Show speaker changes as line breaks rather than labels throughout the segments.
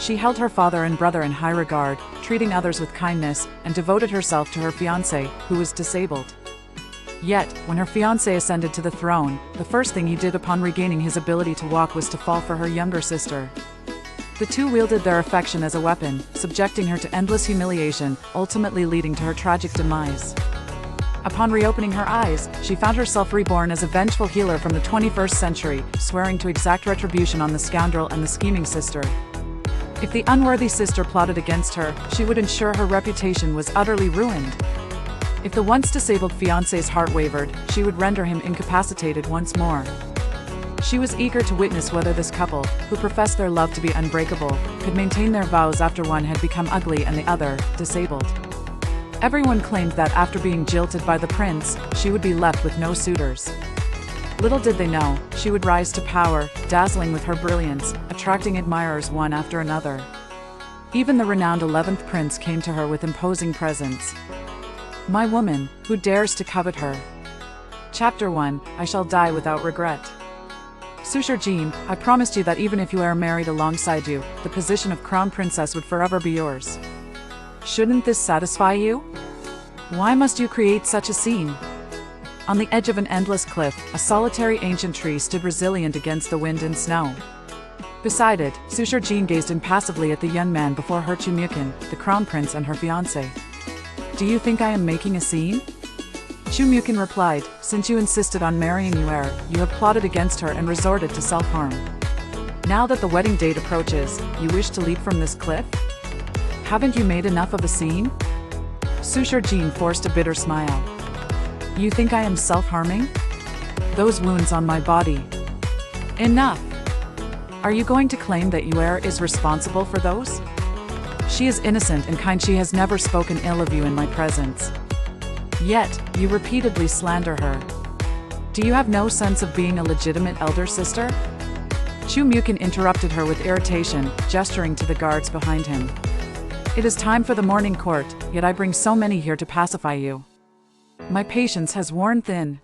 She held her father and brother in high regard, treating others with kindness, and devoted herself to her fiancé, who was disabled. Yet, when her fiancé ascended to the throne, the first thing he did upon regaining his ability to walk was to fall for her younger sister. The two wielded their affection as a weapon, subjecting her to endless humiliation, ultimately leading to her tragic demise. Upon reopening her eyes, she found herself reborn as a vengeful healer from the 21st century, swearing to exact retribution on the scoundrel and the scheming sister. If the unworthy sister plotted against her, she would ensure her reputation was utterly ruined. If the once disabled fiancé's heart wavered, she would render him incapacitated once more. She was eager to witness whether this couple, who professed their love to be unbreakable, could maintain their vows after one had become ugly and the other, disabled. Everyone claimed that after being jilted by the prince, she would be left with no suitors. Little did they know, she would rise to power, dazzling with her brilliance, attracting admirers one after another. Even the renowned 11th prince came to her with imposing presents. My woman, who dares to covet her? Chapter 1, I shall die without regret. Suitor Jean, I promised you that even if you were married alongside you, the position of crown princess would forever be yours. Shouldn't this satisfy you? Why must you create such a scene? On the edge of an endless cliff, a solitary ancient tree stood resilient against the wind and snow. Beside it, Suitor Jean gazed impassively at the young man before her Chumukin, the crown prince and her fiancé. Do you think I am making a scene? Chumukin replied, since you insisted on marrying Yuer, you have plotted against her and resorted to self-harm. Now that the wedding date approaches, you wish to leap from this cliff? Haven't you made enough of a scene? Suitor Jean forced a bitter smile. You think I am self-harming? Those wounds on my body. Enough! Are you going to claim that Yuer is responsible for those? She is innocent and kind. She has never spoken ill of you in my presence. Yet, you repeatedly slander her. Do you have no sense of being a legitimate elder sister? Chumukin interrupted her with irritation, gesturing to the guards behind him. It is time for the morning court, yet I bring so many here to pacify you. My patience has worn thin.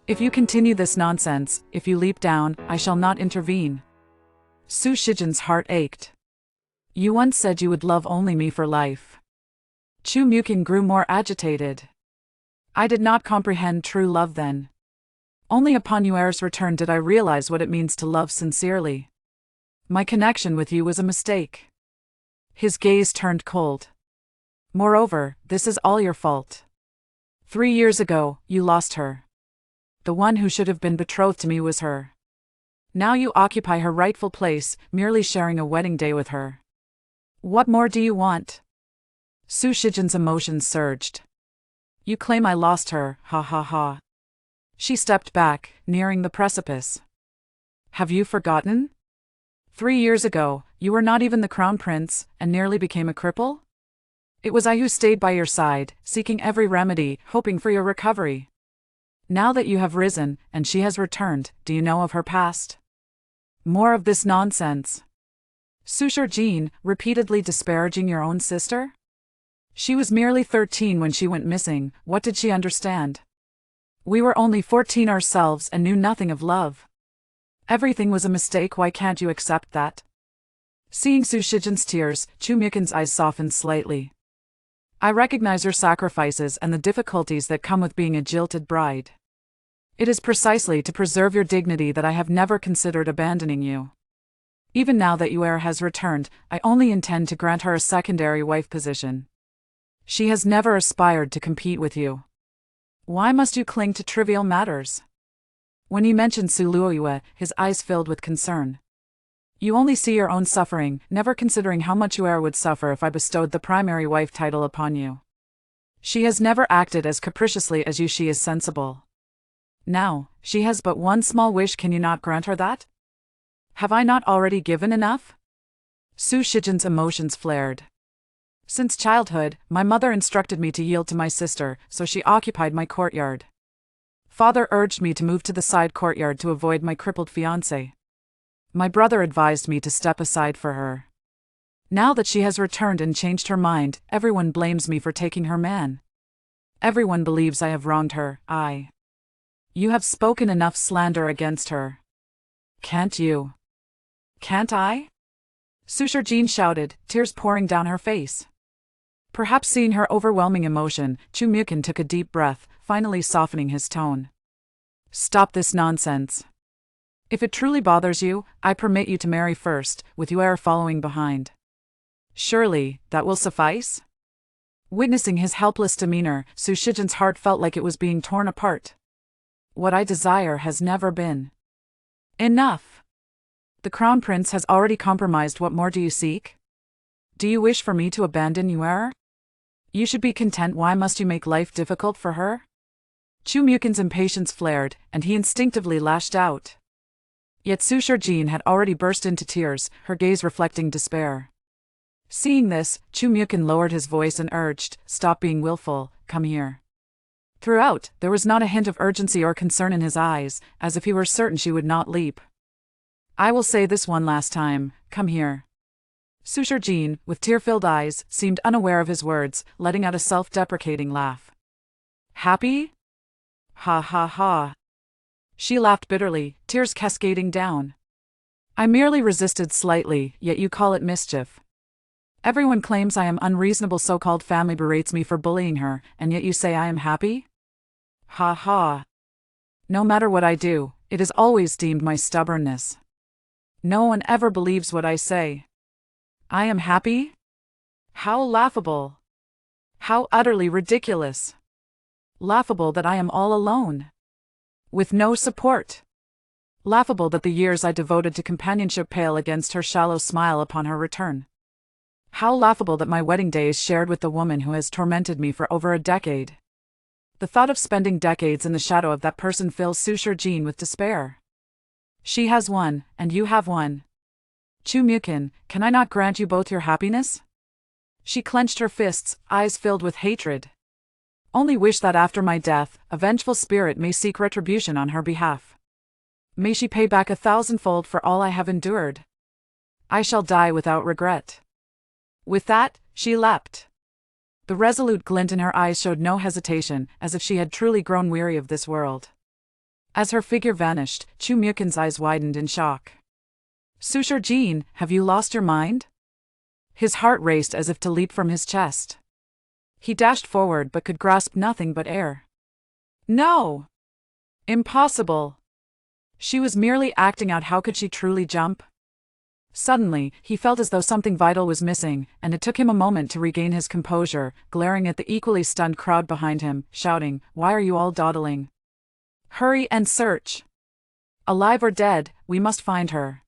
If you continue this nonsense, if you leap down, I shall not intervene. Su Shijin's heart ached. You once said you would love only me for life. Chumukin grew more agitated. I did not comprehend true love then. Only upon Yuer's return did I realize what it means to love sincerely. My connection with you was a mistake. His gaze turned cold. Moreover, this is all your fault. 3 years ago, you lost her. The one who should have been betrothed to me was her. Now you occupy her rightful place, merely sharing a wedding day with her. What more do you want? Su Shijin's emotions surged. You claim I lost her, ha ha ha. She stepped back, nearing the precipice. Have you forgotten? 3 years ago, you were not even the crown prince, and nearly became a cripple? It was I who stayed by your side, seeking every remedy, hoping for your recovery. Now that you have risen, and she has returned, do you know of her past? More of this nonsense. Suitor Jean, repeatedly disparaging your own sister? She was merely 13 when she went missing. What did she understand? We were only 14 ourselves and knew nothing of love. Everything was a mistake. Why can't you accept that? Seeing Su Shijin's tears, Chumukin's eyes softened slightly. I recognize your sacrifices and the difficulties that come with being a jilted bride. It is precisely to preserve your dignity that I have never considered abandoning you. Even now that Yuer has returned, I only intend to grant her a secondary wife position. She has never aspired to compete with you. Why must you cling to trivial matters? When he mentioned Su Luoyue, his eyes filled with concern. You only see your own suffering, never considering how much Yuer would suffer if I bestowed the primary wife title upon you. She has never acted as capriciously as you. She is sensible. Now, she has but one small wish. Can you not grant her that? Have I not already given enough? Su Shijin's emotions flared. Since childhood, my mother instructed me to yield to my sister, so she occupied my courtyard. Father urged me to move to the side courtyard to avoid my crippled fiancé. My brother advised me to step aside for her. Now that she has returned and changed her mind, everyone blames me for taking her man. Everyone believes I have wronged her. You have spoken enough slander against her. Can't you? Can't I? Suitor Jean shouted, tears pouring down her face. Perhaps seeing her overwhelming emotion, Chu Mukin took a deep breath, finally softening his tone. Stop this nonsense. If it truly bothers you, I permit you to marry first, with your heir following behind. Surely, that will suffice? Witnessing his helpless demeanor, Su Shijian's heart felt like it was being torn apart. What I desire has never been. Enough! The Crown Prince has already compromised. What more do you seek? Do you wish for me to abandon Yuer? You should be content. Why must you make life difficult for her? Chu Mukin's impatience flared, and he instinctively lashed out. Yet Suitor Jean had already burst into tears, her gaze reflecting despair. Seeing this, Chu Mukin lowered his voice and urged, stop being willful, come here. Throughout, there was not a hint of urgency or concern in his eyes, as if he were certain she would not leap. I will say this one last time, come here. Suitor Jean, with tear-filled eyes, seemed unaware of his words, letting out a self-deprecating laugh. Happy? Ha ha ha. She laughed bitterly, tears cascading down. I merely resisted slightly, yet you call it mischief. Everyone claims I am unreasonable. So-called family berates me for bullying her, and yet you say I am happy? Ha ha. No matter what I do, it is always deemed my stubbornness. No one ever believes what I say. I am happy? How laughable. How utterly ridiculous. Laughable that I am all alone. With no support. Laughable that the years I devoted to companionship pale against her shallow smile upon her return. How laughable that my wedding day is shared with the woman who has tormented me for over a decade. The thought of spending decades in the shadow of that person fills Suitor Jean with despair. She has won, and you have won. Chu Mukin, can I not grant you both your happiness? She clenched her fists, eyes filled with hatred. Only wish that after my death, a vengeful spirit may seek retribution on her behalf. May she pay back 1,000-fold for all I have endured. I shall die without regret. With that, she leapt. The resolute glint in her eyes showed no hesitation, as if she had truly grown weary of this world. As her figure vanished, Chu Mukin's eyes widened in shock. Suitor Jean, have you lost your mind? His heart raced as if to leap from his chest. He dashed forward but could grasp nothing but air. No! Impossible! She was merely acting out. How could she truly jump? Suddenly, he felt as though something vital was missing, and it took him a moment to regain his composure, glaring at the equally stunned crowd behind him, shouting, "Why are you all dawdling? Hurry and search! Alive or dead, we must find her."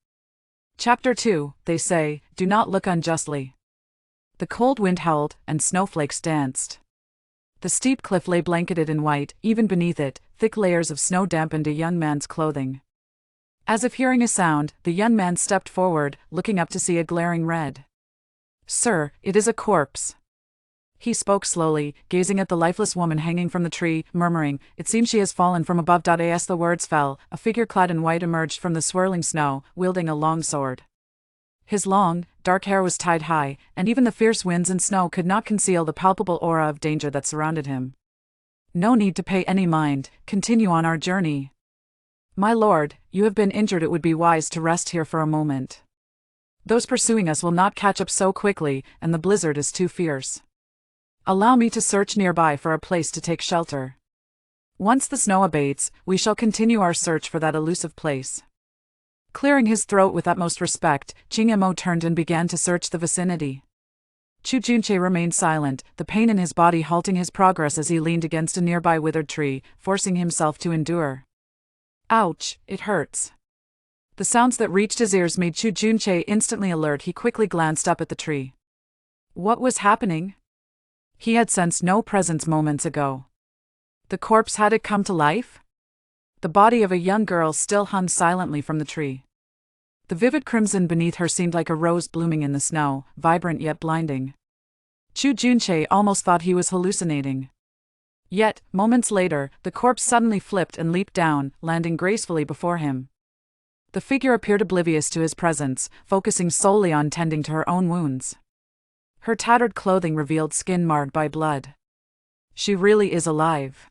Chapter 2, they say, do not look unjustly. The cold wind howled, and snowflakes danced. The steep cliff lay blanketed in white, even beneath it, thick layers of snow dampened a young man's clothing. As if hearing a sound, the young man stepped forward, looking up to see a glaring red. "Sir, it is a corpse." He spoke slowly, gazing at the lifeless woman hanging from the tree, murmuring, "It seems she has fallen from above." As the words fell, a figure clad in white emerged from the swirling snow, wielding a long sword. His long, dark hair was tied high, and even the fierce winds and snow could not conceal the palpable aura of danger that surrounded him. "No need to pay any mind, continue on our journey. My lord, you have been injured. It would be wise to rest here for a moment. Those pursuing us will not catch up so quickly, and the blizzard is too fierce. Allow me to search nearby for a place to take shelter. Once the snow abates, we shall continue our search for that elusive place." Clearing his throat with utmost respect, Qing Mo turned and began to search the vicinity. Chu Junche remained silent, the pain in his body halting his progress as he leaned against a nearby withered tree, forcing himself to endure. "Ouch, it hurts." The sounds that reached his ears made Chu Junche instantly alert. He quickly glanced up at the tree. What was happening? He had sensed no presence moments ago. The corpse, had it come to life? The body of a young girl still hung silently from the tree. The vivid crimson beneath her seemed like a rose blooming in the snow, vibrant yet blinding. Chu Junche almost thought he was hallucinating. Yet, moments later, the corpse suddenly flipped and leaped down, landing gracefully before him. The figure appeared oblivious to his presence, focusing solely on tending to her own wounds. Her tattered clothing revealed skin marred by blood. She really is alive.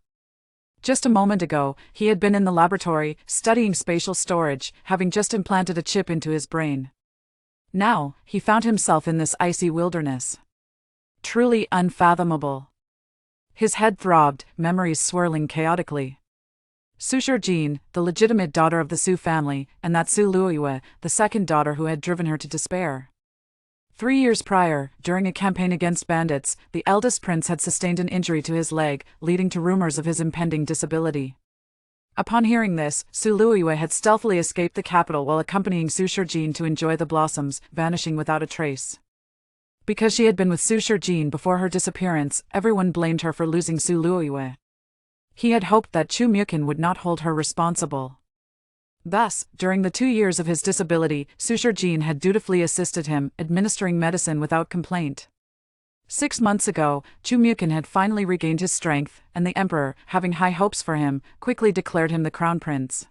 Just a moment ago, he had been in the laboratory, studying spatial storage, having just implanted a chip into his brain. Now, he found himself in this icy wilderness. Truly unfathomable. His head throbbed, memories swirling chaotically. Su Shijin, the legitimate daughter of the Su family, and that Su Luiyue, the second daughter who had driven her to despair. 3 years prior, during a campaign against bandits, the eldest prince had sustained an injury to his leg, leading to rumors of his impending disability. Upon hearing this, Su Luiyue had stealthily escaped the capital while accompanying Su Shijin to enjoy the blossoms, vanishing without a trace. Because she had been with Su Shijin before her disappearance, everyone blamed her for losing Su Luiyue. He had hoped that Chu Mukin would not hold her responsible. Thus, during the 2 years of his disability, Su Shijin had dutifully assisted him, administering medicine without complaint. 6 months ago, Chu Mukin had finally regained his strength, and the emperor, having high hopes for him, quickly declared him the crown prince.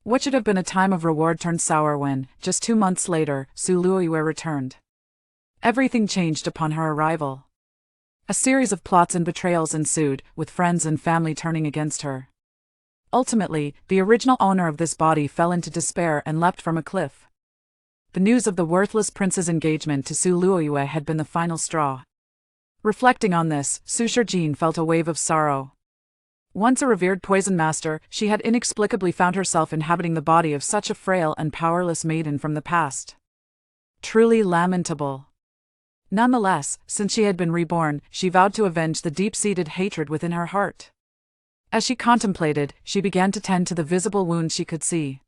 What should have been a time of reward turned sour when, just 2 months later, Su Luiyue returned. Everything changed upon her arrival. A series of plots and betrayals ensued, with friends and family turning against her. Ultimately, the original owner of this body fell into despair and leapt from a cliff. The news of the worthless prince's engagement to Su Luiyue had been the final straw. Reflecting on this, Su Shijin felt a wave of sorrow. Once a revered poison master, she had inexplicably found herself inhabiting the body of such a frail and powerless maiden from the past. Truly lamentable. Nonetheless, since she had been reborn, she vowed to avenge the deep-seated hatred within her heart. As she contemplated, she began to tend to the visible wounds she could see.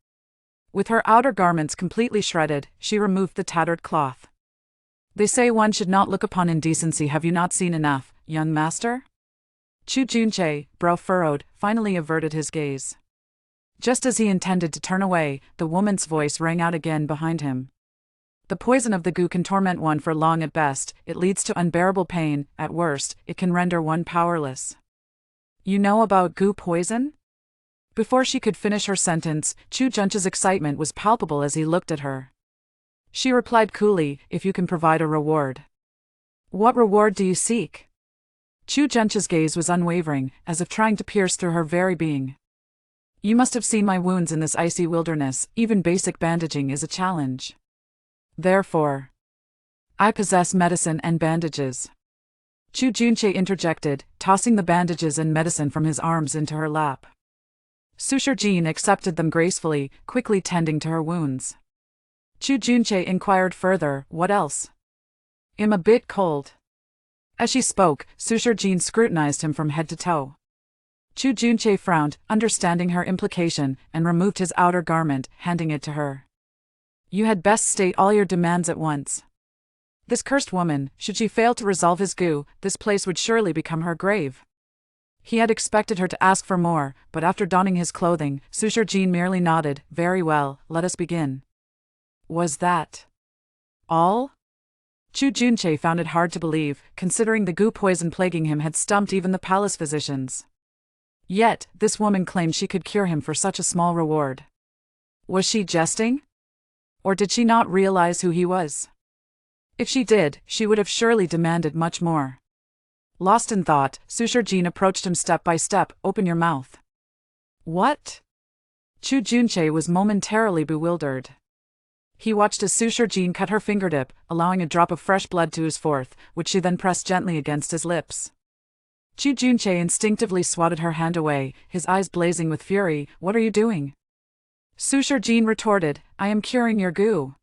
With her outer garments completely shredded, she removed the tattered cloth. They say one should not look upon indecency. Have you not seen enough, young master? Chu Junche, brow furrowed, finally averted his gaze. Just as he intended to turn away, the woman's voice rang out again behind him. The poison of the goo can torment one for long at best, it leads to unbearable pain, at worst, it can render one powerless. You know about goo poison? Before she could finish her sentence, Chu Junche's excitement was palpable as he looked at her. She replied coolly, if you can provide a reward. What reward do you seek? Chu Junche's gaze was unwavering, as if trying to pierce through her very being. You must have seen my wounds in this icy wilderness, even basic bandaging is a challenge. Therefore, I possess medicine and bandages. Chu Junche interjected, tossing the bandages and medicine from his arms into her lap. Su Shijin accepted them gracefully, quickly tending to her wounds. Chu Junche inquired further, what else? I'm a bit cold. As she spoke, Su Shijin scrutinized him from head to toe. Chu Junche frowned, understanding her implication, and removed his outer garment, handing it to her. You had best state all your demands at once. This cursed woman, should she fail to resolve his goo, this place would surely become her grave. He had expected her to ask for more, but after donning his clothing, Su Shijin merely nodded, very well, let us begin. Was that all? Chu Junche found it hard to believe, considering the goo poison plaguing him had stumped even the palace physicians. Yet, this woman claimed she could cure him for such a small reward. Was she jesting? Or did she not realize who he was? If she did, she would have surely demanded much more. Lost in thought, Su Shijin approached him step by step, open your mouth. What? Chu Junche was momentarily bewildered. He watched as Su Shijin cut her fingertip, allowing a drop of fresh blood to ooze forth, which she then pressed gently against his lips. Chu Junche instinctively swatted her hand away, his eyes blazing with fury. What are you doing? Su Shijin retorted, I am curing your goo.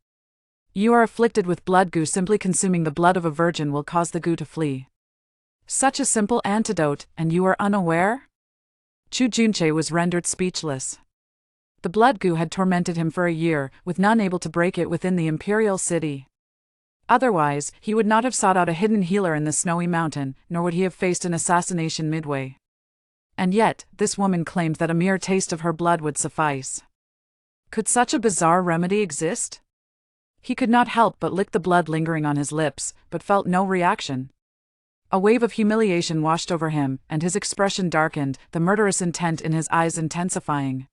You are afflicted with blood goo. Simply consuming the blood of a virgin will cause the goo to flee. Such a simple antidote, and you are unaware? Chu Junche was rendered speechless. The blood goo had tormented him for a year, with none able to break it within the imperial city. Otherwise, he would not have sought out a hidden healer in the snowy mountain, nor would he have faced an assassination midway. And yet, this woman claimed that a mere taste of her blood would suffice. Could such a bizarre remedy exist? He could not help but lick the blood lingering on his lips, but felt no reaction. A wave of humiliation washed over him, and his expression darkened, the murderous intent in his eyes intensifying.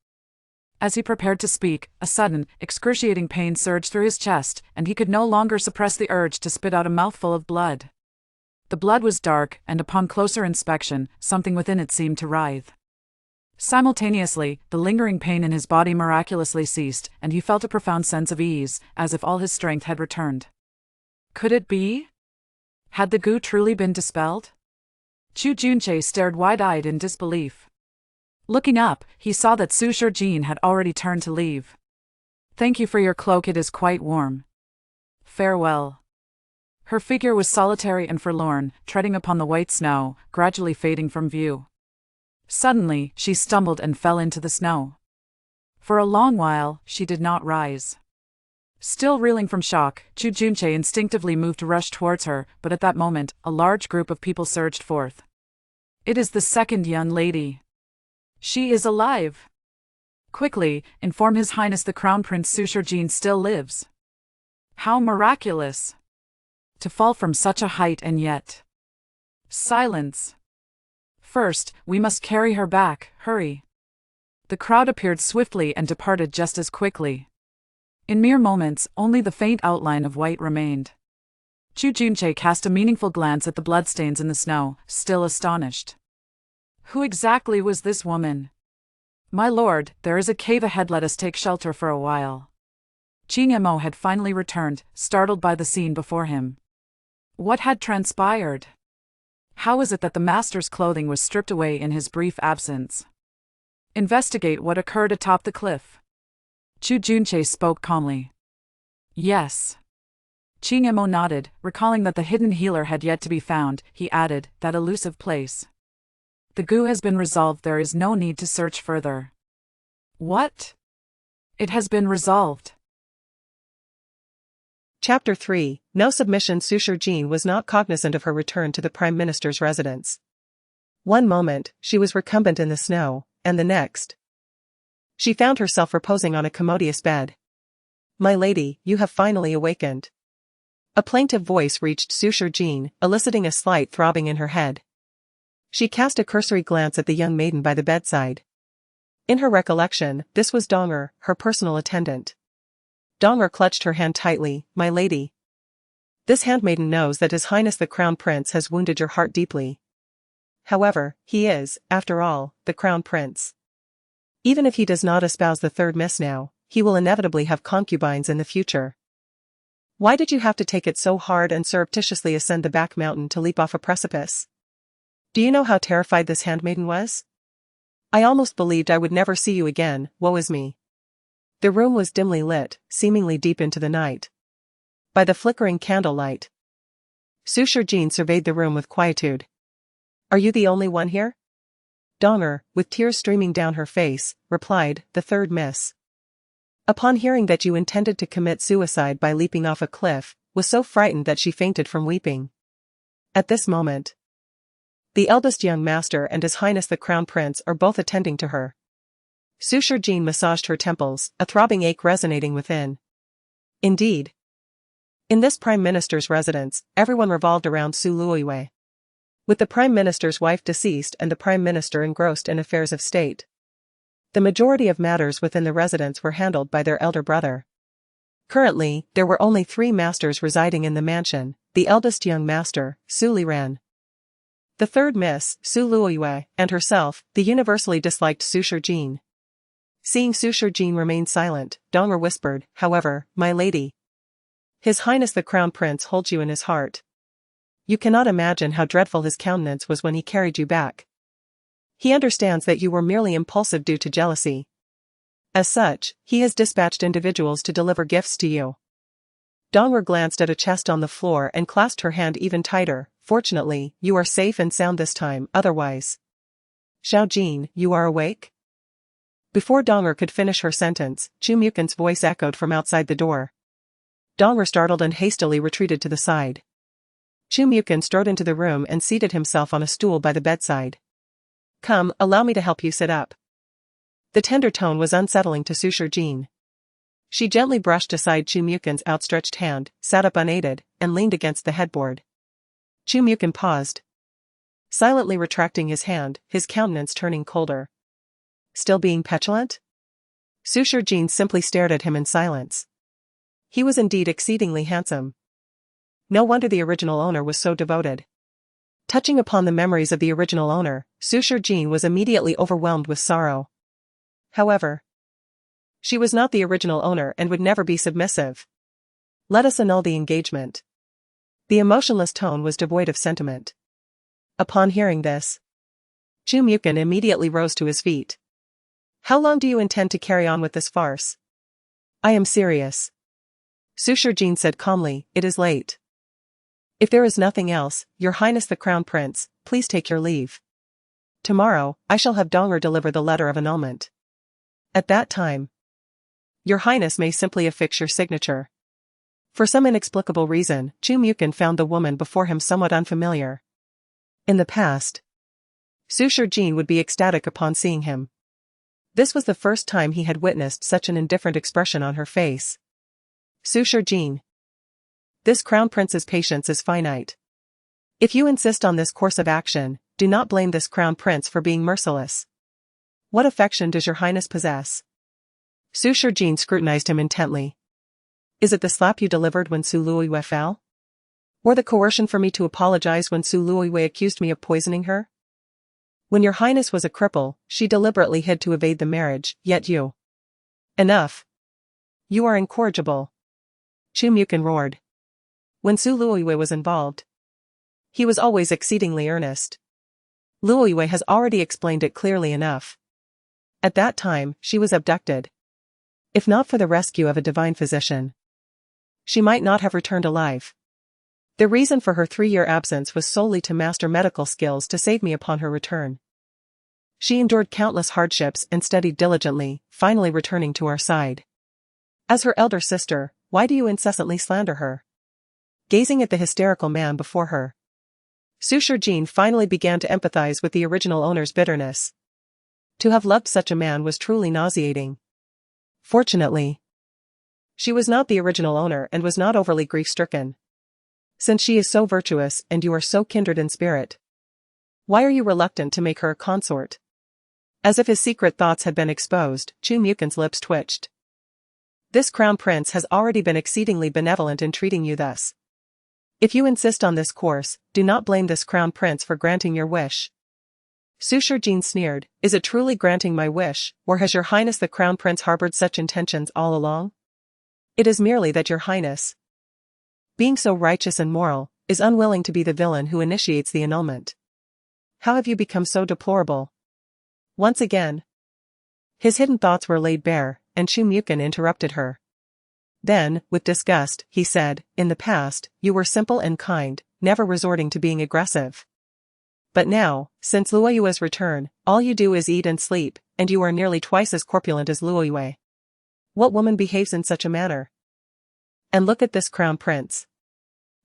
As he prepared to speak, a sudden, excruciating pain surged through his chest, and he could no longer suppress the urge to spit out a mouthful of blood. The blood was dark, and upon closer inspection, something within it seemed to writhe. Simultaneously, the lingering pain in his body miraculously ceased, and he felt a profound sense of ease, as if all his strength had returned. Could it be? Had the goo truly been dispelled? Chu Junche stared wide-eyed in disbelief. Looking up, he saw that Su Shijin had already turned to leave. "Thank you for your cloak, it is quite warm. Farewell." Her figure was solitary and forlorn, treading upon the white snow, gradually fading from view. Suddenly, she stumbled and fell into the snow. For a long while, she did not rise. Still reeling from shock, Chu Junche instinctively moved to rush towards her, but at that moment, a large group of people surged forth. "It is the second young lady. She is alive. Quickly, inform His Highness the Crown Prince Su Shijin still lives." How miraculous! To fall from such a height and yet… Silence. "First, we must carry her back, hurry." The crowd appeared swiftly and departed just as quickly. In mere moments, only the faint outline of white remained. Chu Junche cast a meaningful glance at the bloodstains in the snow, still astonished. Who exactly was this woman? "My lord, there is a cave ahead, let us take shelter for a while." Qing Mo had finally returned, startled by the scene before him. What had transpired? How is it that the master's clothing was stripped away in his brief absence? Investigate what occurred atop the cliff. Chu Junche spoke calmly. Yes. Qing Mo nodded, recalling that the hidden healer had yet to be found. He added, that elusive place. The goo has been resolved, there is no need to search further. What? It has been resolved.
Chapter 3. No submission. Su Shijin was not cognizant of her return to the Prime Minister's residence. One moment, she was recumbent in the snow, and the next, she found herself reposing on a commodious bed. "My lady, you have finally awakened." A plaintive voice reached Su Shijin, eliciting a slight throbbing in her head. She cast a cursory glance at the young maiden by the bedside. In her recollection, this was Donger, her personal attendant. Donger clutched her hand tightly. "My lady. This handmaiden knows that His Highness the Crown Prince has wounded your heart deeply. However, he is, after all, the Crown Prince. Even if he does not espouse the third miss now, he will inevitably have concubines in the future. Why did you have to take it so hard and surreptitiously ascend the back mountain to leap off a precipice? Do you know how terrified this handmaiden was? I almost believed I would never see you again, woe is me." The room was dimly lit, seemingly deep into the night. By the flickering candlelight, Su Shijin surveyed the room with quietude. "Are you the only one here?" Donger, with tears streaming down her face, replied, "The third miss. Upon hearing that you intended to commit suicide by leaping off a cliff, was so frightened that she fainted from weeping. At this moment, the eldest young master and His Highness the Crown Prince are both attending to her." Su Shijin massaged her temples, a throbbing ache resonating within. Indeed. In this Prime Minister's residence, everyone revolved around Su Luoyue. With the Prime Minister's wife deceased and the Prime Minister engrossed in affairs of state, the majority of matters within the residence were handled by their elder brother. Currently, there were only 3 masters residing in the mansion, the eldest young master, Su Liran, the third miss, Su Luoyue, and herself, the universally disliked Su Shijin. Seeing Su Shijin remain silent, Donger whispered, "However, my lady, His Highness the Crown Prince holds you in his heart. You cannot imagine how dreadful his countenance was when he carried you back. He understands that you were merely impulsive due to jealousy. As such, he has dispatched individuals to deliver gifts to you." Donger glanced at a chest on the floor and clasped her hand even tighter. "Fortunately, you are safe and sound this time, otherwise. Xiao Jin, you are awake?" Before Donger could finish her sentence, Chu Mukin's voice echoed from outside the door. Donger startled and hastily retreated to the side. Chu Mukin strode into the room and seated himself on a stool by the bedside. "Come, allow me to help you sit up." The tender tone was unsettling to Su Shijin. She gently brushed aside Chu Mukin's outstretched hand, sat up unaided, and leaned against the headboard. Chu Mukin paused, silently retracting his hand, his countenance turning colder. Still being petulant? Su Shijin simply stared at him in silence. He was indeed exceedingly handsome. No wonder the original owner was so devoted. Touching upon the memories of the original owner, Suture Jean was immediately overwhelmed with sorrow. However, she was not the original owner and would never be submissive. Let us annul the engagement. The emotionless tone was devoid of sentiment. Upon hearing this, Chu Mukin immediately rose to his feet. How long do you intend to carry on with this farce? I am serious. Suture Jean said calmly, it is late. If there is nothing else, Your Highness the Crown Prince, please take your leave. Tomorrow, I shall have Donger deliver the letter of annulment. At that time, Your Highness may simply affix your signature. For some inexplicable reason, Chu Mukin found the woman before him somewhat unfamiliar. In the past, Suture Jean would be ecstatic upon seeing him. This was the first time he had witnessed such an indifferent expression on her face. Suture Jean. This Crown Prince's patience is finite. If you insist on this course of action, do not blame this Crown Prince for being merciless. What affection does Your Highness possess? Suture Jean scrutinized him intently. Is it the slap you delivered when Su Luoyue fell? Or the coercion for me to apologize when Su Luoyue accused me of poisoning her? When Your Highness was a cripple, she deliberately hid to evade the marriage, yet you. Enough. You are incorrigible. Chu Mukin roared. When Su Luoyue was involved, he was always exceedingly earnest. Luoyue has already explained it clearly enough. At that time, she was abducted. If not for the rescue of a divine physician, she might not have returned alive. The reason for her 3-year absence was solely to master medical skills to save me upon her return. She endured countless hardships and studied diligently, finally returning to our side. As her elder sister, why do you incessantly slander her? Gazing at the hysterical man before her, Suture Jean finally began to empathize with the original owner's bitterness. To have loved such a man was truly nauseating. Fortunately, she was not the original owner and was not overly grief-stricken. Since she is so virtuous and you are so kindred in spirit, why are you reluctant to make her a consort? As if his secret thoughts had been exposed, Chu Mukin's lips twitched. This Crown Prince has already been exceedingly benevolent in treating you thus. If you insist on this course, do not blame this Crown Prince for granting your wish. Suture Jean sneered, is it truly granting my wish, or has Your Highness the Crown Prince harbored such intentions all along? It is merely that Your Highness, being so righteous and moral, is unwilling to be the villain who initiates the annulment. How have you become so deplorable? Once again, his hidden thoughts were laid bare, and Chu Mukin interrupted her. Then, with disgust, he said, in the past, you were simple and kind, never resorting to being aggressive. But now, since Luoyue's return, all you do is eat and sleep, and you are nearly twice as corpulent as Luoyue. What woman behaves in such a manner? And look at this Crown Prince.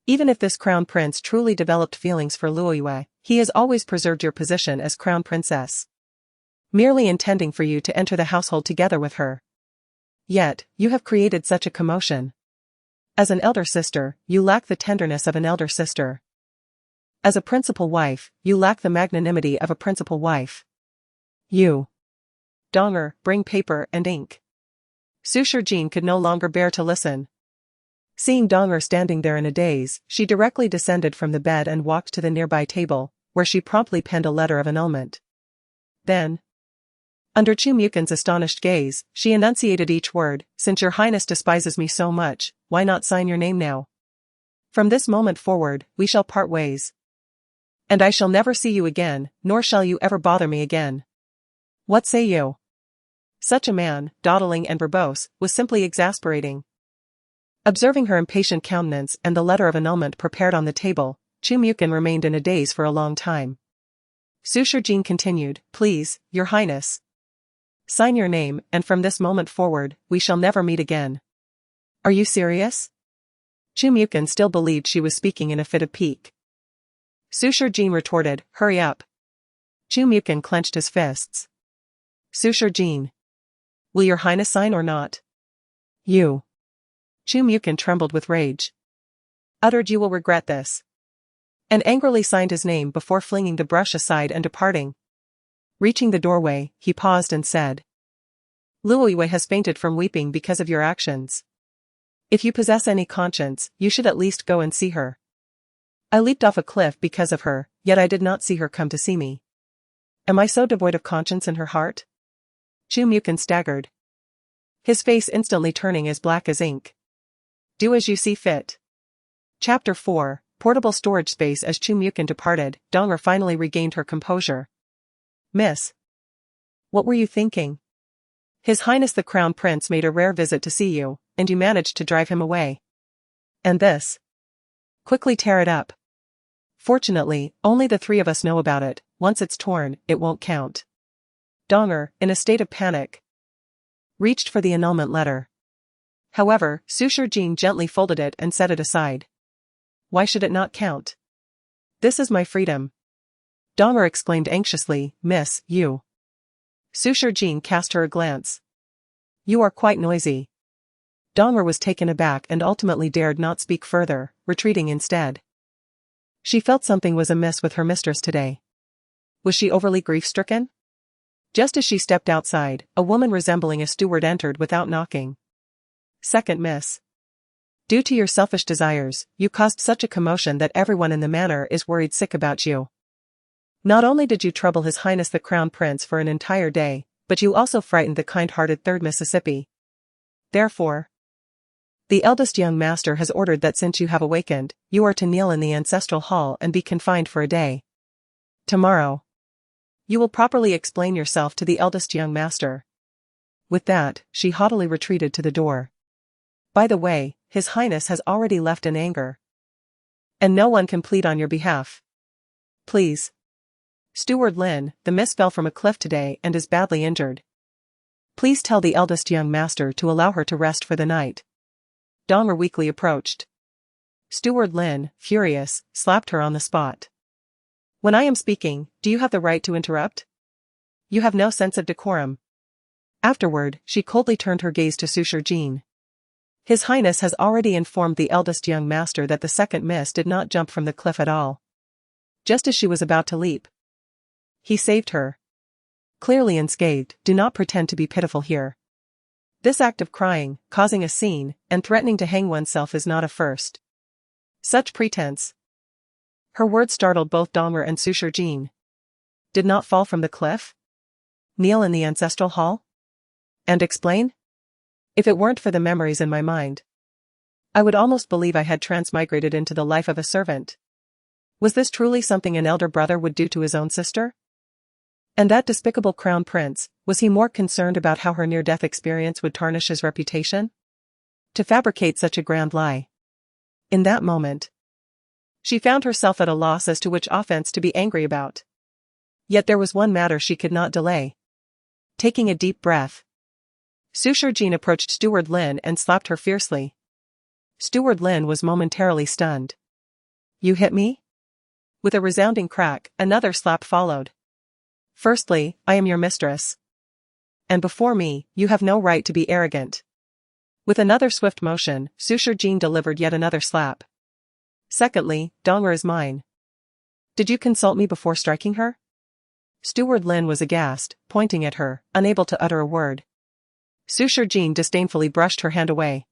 Even if this Crown Prince truly developed feelings for Luoyue, he has always preserved your position as Crown Princess, merely intending for you to enter the household together with her. Yet, you have created such a commotion. As an elder sister, you lack the tenderness of an elder sister. As a principal wife, you lack the magnanimity of a principal wife. You. Donger, bring paper and ink. Suture Jean could no longer bear to listen. Seeing Donger standing there in a daze, she directly descended from the bed and walked to the nearby table, where she promptly penned a letter of annulment. Then, under Chu Mukin's astonished gaze, she enunciated each word, since Your Highness despises me so much, why not sign your name now? From this moment forward, we shall part ways. And I shall never see you again, nor shall you ever bother me again. What say you? Such a man, dawdling and verbose, was simply exasperating. Observing her impatient countenance and the letter of annulment prepared on the table, Chu Mukin remained in a daze for a long time. Suture Jean continued, please, Your Highness. Sign your name, and from this moment forward, we shall never meet again. Are you serious? Chu Mukin still believed she was speaking in a fit of pique. Suture Jean retorted, hurry up. Chu Mukin clenched his fists. Suture Jean. Will Your Highness sign or not? You. Chu Mukin trembled with rage. Uttered, you will regret this. And angrily signed his name before flinging the brush aside and departing. Reaching the doorway, he paused and said, Luoyue has fainted from weeping because of your actions. If you possess any conscience, you should at least go and see her. I leaped off a cliff because of her, Yet I did not see her come to see me. Am I so devoid of conscience in her heart? Chu Mukin staggered, his face instantly turning as black as ink. Do as you see fit. Chapter 4, Portable Storage Space. As Chu Mukin departed, Donger finally regained her composure. Miss. What were you thinking? His Highness the Crown Prince made a rare visit to see you, and you managed to drive him away. And this? Quickly tear it up. Fortunately, only the three of us know about it. Once it's torn, it won't count. Donger, in a state of panic, reached for the annulment letter. However, Sushar Jin gently folded it and set it aside. Why should it not count? This is my freedom. Donger exclaimed anxiously, Miss, you. Sushar Jin cast her a glance. You are quite noisy. Donger was taken aback and ultimately dared not speak further, retreating instead. She felt something was amiss with her mistress today. Was she overly grief-stricken? Just as she stepped outside, a woman resembling a steward entered without knocking. Second Miss. Due to your selfish desires, you caused such a commotion that everyone in the manor is worried sick about you. Not only did you trouble His Highness the Crown Prince for an entire day, but you also frightened the kind-hearted 3rd Mississippi. Therefore, the eldest young master has ordered that since you have awakened, you are to kneel in the ancestral hall and be confined for a day. Tomorrow, you will properly explain yourself to the eldest young master. With that, she haughtily retreated to the door. By the way, His Highness has already left in anger. And no one can plead on your behalf. Please. Steward Lin, the miss fell from a cliff today and is badly injured. Please tell the eldest young master to allow her to rest for the night. Donger weakly approached. Steward Lin, furious, slapped her on the spot. When I am speaking, do you have the right to interrupt? You have no sense of decorum. Afterward, she coldly turned her gaze to Sushar Jin. His Highness has already informed the eldest young master that the 2nd Miss did not jump from the cliff at all. Just as she was about to leap, he saved her. Clearly unscathed, do not pretend to be pitiful here. This act of crying, causing a scene, and threatening to hang oneself is not a first. Such pretense. Her words startled both Donger and Sushar Jin. Did not fall from the cliff? Kneel in the ancestral hall? And explain? If it weren't for the memories in my mind, I would almost believe I had transmigrated into the life of a servant. Was this truly something an elder brother would do to his own sister? And that despicable crown prince, was he more concerned about how her near-death experience would tarnish his reputation? To fabricate such a grand lie. In that moment, she found herself at a loss as to which offense to be angry about. Yet there was one matter she could not delay. Taking a deep breath, Sushar Jin approached Steward Lin and slapped her fiercely. Steward Lin was momentarily stunned. You hit me? With a resounding crack, another slap followed. Firstly, I am your mistress. And before me, you have no right to be arrogant. With another swift motion, Sushar Jin delivered yet another slap. Secondly, Donger is mine. Did you consult me before striking her? Steward Lin was aghast, pointing at her, unable to utter a word. Sushar Jin disdainfully brushed her hand away.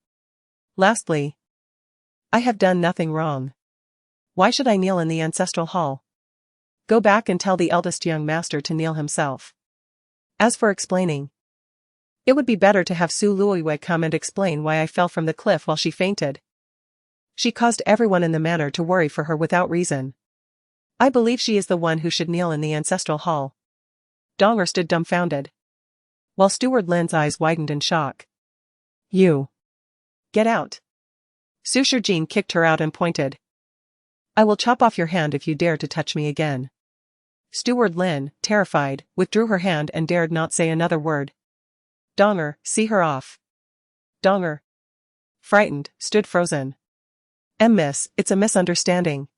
Lastly, I have done nothing wrong. Why should I kneel in the ancestral hall? Go back and tell the eldest young master to kneel himself. As for explaining, it would be better to have Su Luiwei come and explain why I fell from the cliff while she fainted. She caused everyone in the manor to worry for her without reason. I believe she is the one who should kneel in the ancestral hall. Donger stood dumbfounded, while Steward Lin's eyes widened in shock. You. Get out. Sushar Jin kicked her out and pointed. I will chop off your hand if you dare to touch me again. Steward Lin, terrified, withdrew her hand and dared not say another word. Donger, see her off. Donger, frightened, stood frozen. Miss, it's a misunderstanding.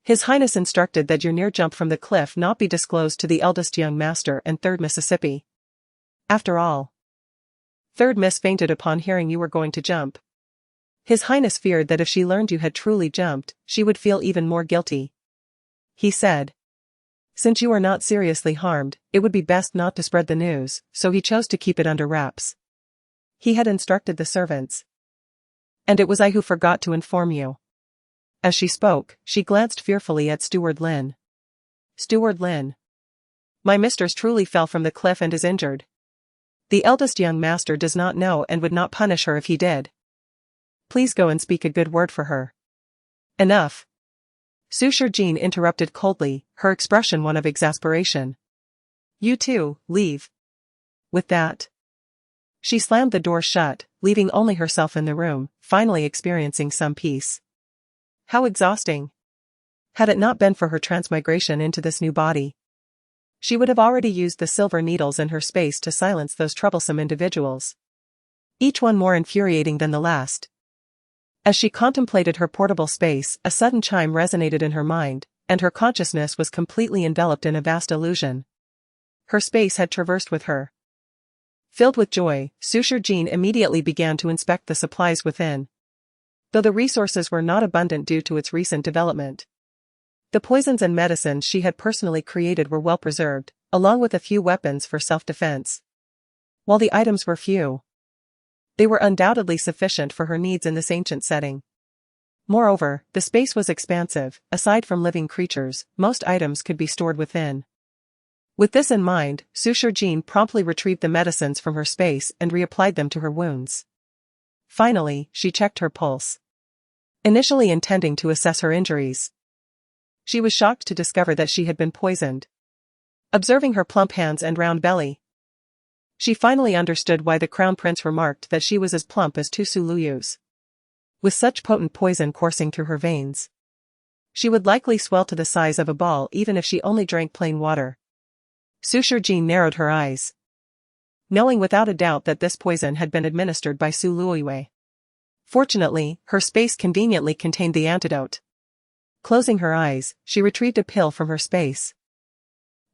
His Highness instructed that your near jump from the cliff not be disclosed to the eldest young master and 3rd Mississippi. After all, 3rd Miss fainted upon hearing you were going to jump. His Highness feared that if she learned you had truly jumped, she would feel even more guilty. He said, since you are not seriously harmed, it would be best not to spread the news, so he chose to keep it under wraps. He had instructed the servants. And it was I who forgot to inform you. As she spoke, she glanced fearfully at Steward Lin. Steward Lin. My mistress truly fell from the cliff and is injured. The eldest young master does not know and would not punish her if he did. Please go and speak a good word for her. Enough. Suture Jean interrupted coldly, her expression one of exasperation. You too, leave. With that, she slammed the door shut, leaving only herself in the room, finally experiencing some peace. How exhausting. Had it not been for her transmigration into this new body, she would have already used the silver needles in her space to silence those troublesome individuals. Each one more infuriating than the last. As she contemplated her portable space, a sudden chime resonated in her mind, and her consciousness was completely enveloped in a vast illusion. Her space had traversed with her. Filled with joy, Suture Jean immediately began to inspect the supplies within. Though the resources were not abundant due to its recent development, the poisons and medicines she had personally created were well preserved, along with a few weapons for self-defense. While the items were few, they were undoubtedly sufficient for her needs in this ancient setting. Moreover, the space was expansive. Aside from living creatures, most items could be stored within. With this in mind, Suture Jean promptly retrieved the medicines from her space and reapplied them to her wounds. Finally, she checked her pulse. Initially intending to assess her injuries, she was shocked to discover that she had been poisoned. Observing her plump hands and round belly, she finally understood why the Crown Prince remarked that she was as plump as two Suluyus. With such potent poison coursing through her veins, she would likely swell to the size of a ball even if she only drank plain water. Suture Jean narrowed her eyes, knowing without a doubt that this poison had been administered by Suluyue. Fortunately, her space conveniently contained the antidote. Closing her eyes, she retrieved a pill from her space,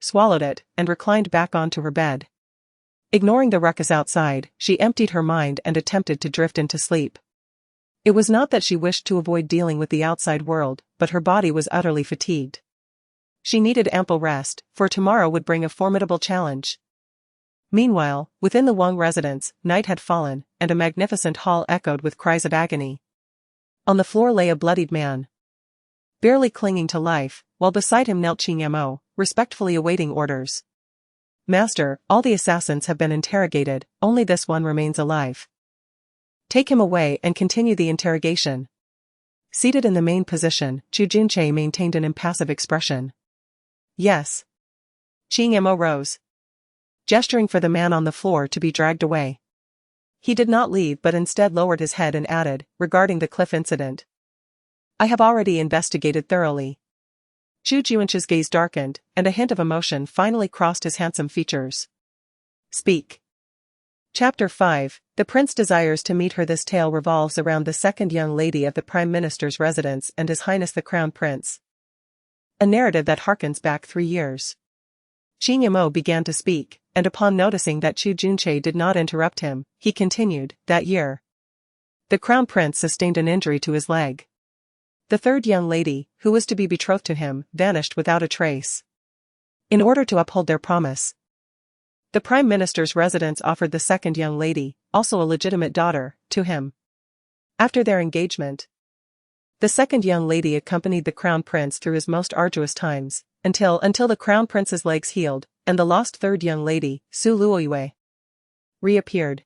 swallowed it, and reclined back onto her bed. Ignoring the ruckus outside, she emptied her mind and attempted to drift into sleep. It was not that she wished to avoid dealing with the outside world, but her body was utterly fatigued. She needed ample rest, for tomorrow would bring a formidable challenge. Meanwhile, within the Wang residence, night had fallen, and a magnificent hall echoed with cries of agony. On the floor lay a bloodied man, barely clinging to life, while beside him knelt Qing Mo, respectfully awaiting orders. Master, all the assassins have been interrogated, only this one remains alive. Take him away and continue the interrogation. Seated in the main position, Chu Junche maintained an impassive expression. Yes. Qing Mo rose, gesturing for the man on the floor to be dragged away. He did not leave but instead lowered his head and added, regarding the cliff incident. I have already investigated thoroughly. Chu Junche's gaze darkened, and a hint of emotion finally crossed his handsome features. Speak. Chapter 5. The prince desires to meet her. This tale revolves around the second young lady of the Prime Minister's residence and His Highness the Crown Prince. A narrative that harkens back 3 years. Qing Mo began to speak, and upon noticing that Chu Junche did not interrupt him, he continued, that year, the Crown Prince sustained an injury to his leg. The third young lady, who was to be betrothed to him, vanished without a trace. In order to uphold their promise, the Prime Minister's residence offered the second young lady, also a legitimate daughter, to him. After their engagement, the second young lady accompanied the Crown Prince through his most arduous times, until the Crown Prince's legs healed, and the lost third young lady, Su Luoyue, reappeared.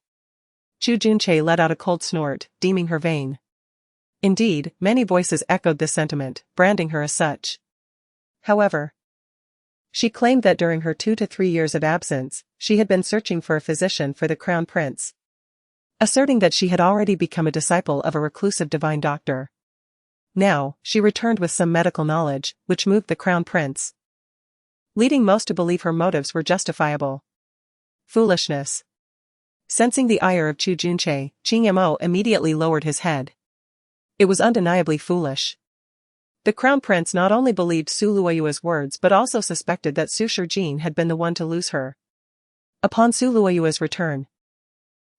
Chu Junche let out a cold snort, deeming her vain. Indeed, many voices echoed this sentiment, branding her as such. However, she claimed that during her 2 to 3 years of absence, she had been searching for a physician for the Crown Prince, asserting that she had already become a disciple of a reclusive divine doctor. Now, she returned with some medical knowledge, which moved the Crown Prince, leading most to believe her motives were justifiable. Foolishness. Sensing the ire of Chu Junche, Qing Mo immediately lowered his head. It was undeniably foolish. The Crown Prince not only believed Su Luoyue's words but also suspected that Suture Jean had been the one to lose her. Upon Su Luoyue's return,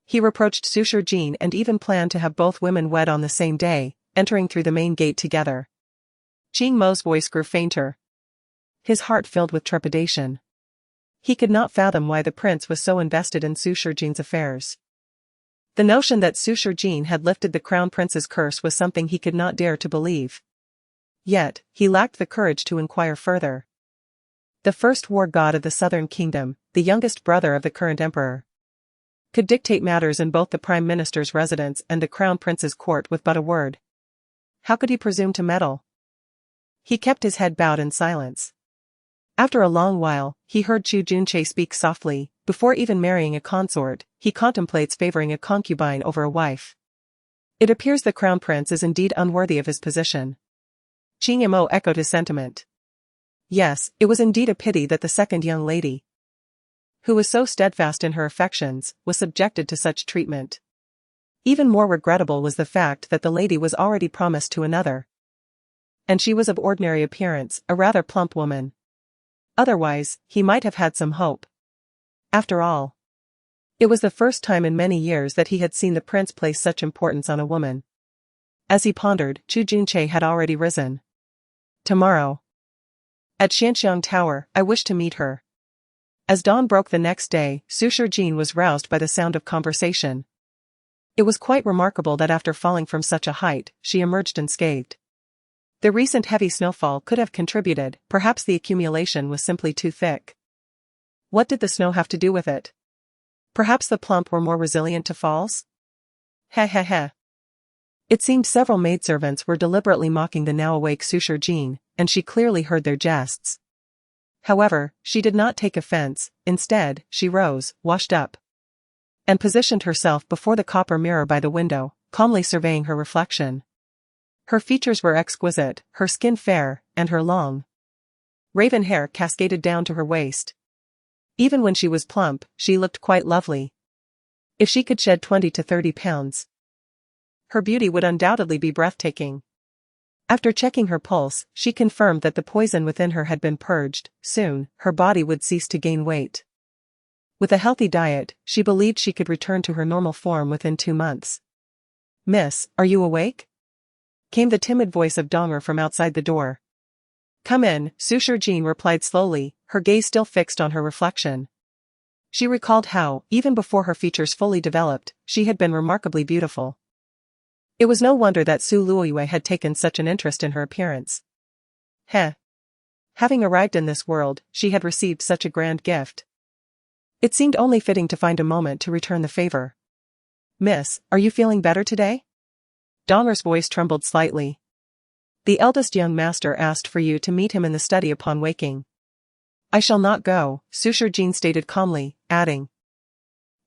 he reproached Suture Jean and even planned to have both women wed on the same day, entering through the main gate together. Qing Mo's voice grew fainter, his heart filled with trepidation. He could not fathom why the prince was so invested in Suture Jean's affairs. The notion that Suture Jean had lifted the Crown Prince's curse was something he could not dare to believe. Yet, he lacked the courage to inquire further. the first war god of the Southern Kingdom, the youngest brother of the current emperor, could dictate matters in both the Prime Minister's residence and the Crown Prince's court with but a word. How could he presume to meddle? He kept his head bowed in silence. After a long while, he heard Chu Junche speak softly. Before even marrying a consort, he contemplates favoring a concubine over a wife. It appears the Crown Prince is indeed unworthy of his position. Qing Mo echoed his sentiment. Yes, it was indeed a pity that the second young lady, who was so steadfast in her affections, was subjected to such treatment. Even more regrettable was the fact that the lady was already promised to another. And she was of ordinary appearance, a rather plump woman. Otherwise, he might have had some hope. After all, it was the first time in many years that he had seen the prince place such importance on a woman. As he pondered, Chu Junche had already risen. Tomorrow, at Xianxiang Tower, I wish to meet her. As dawn broke the next day, Sushar Jin was roused by the sound of conversation. It was quite remarkable that after falling from such a height, she emerged unscathed. The recent heavy snowfall could have contributed, perhaps the accumulation was simply too thick. What did the snow have to do with it? Perhaps the plump were more resilient to falls? Heh heh heh. It seemed several maidservants were deliberately mocking the now-awake Sushar Jin, and she clearly heard their jests. However, she did not take offense. Instead, she rose, washed up, and positioned herself before the copper mirror by the window, calmly surveying her reflection. Her features were exquisite, her skin fair, and her long, raven hair cascaded down to her waist. Even when she was plump, she looked quite lovely. If she could shed 20 to 30 pounds, her beauty would undoubtedly be breathtaking. After checking her pulse, she confirmed that the poison within her had been purged. Soon, her body would cease to gain weight. With a healthy diet, she believed she could return to her normal form within 2 months. "Miss, are you awake?" came the timid voice of Donger from outside the door. "Come in," Sushar Jin replied slowly, her gaze still fixed on her reflection. She recalled how, even before her features fully developed, she had been remarkably beautiful. It was no wonder that Su Luoyue had taken such an interest in her appearance. Having arrived in this world, she had received such a grand gift. It seemed only fitting to find a moment to return the favor. "Miss, are you feeling better today?" Donger's voice trembled slightly. "The eldest young master asked for you to meet him in the study upon waking." "I shall not go," Sushar Jin stated calmly, adding,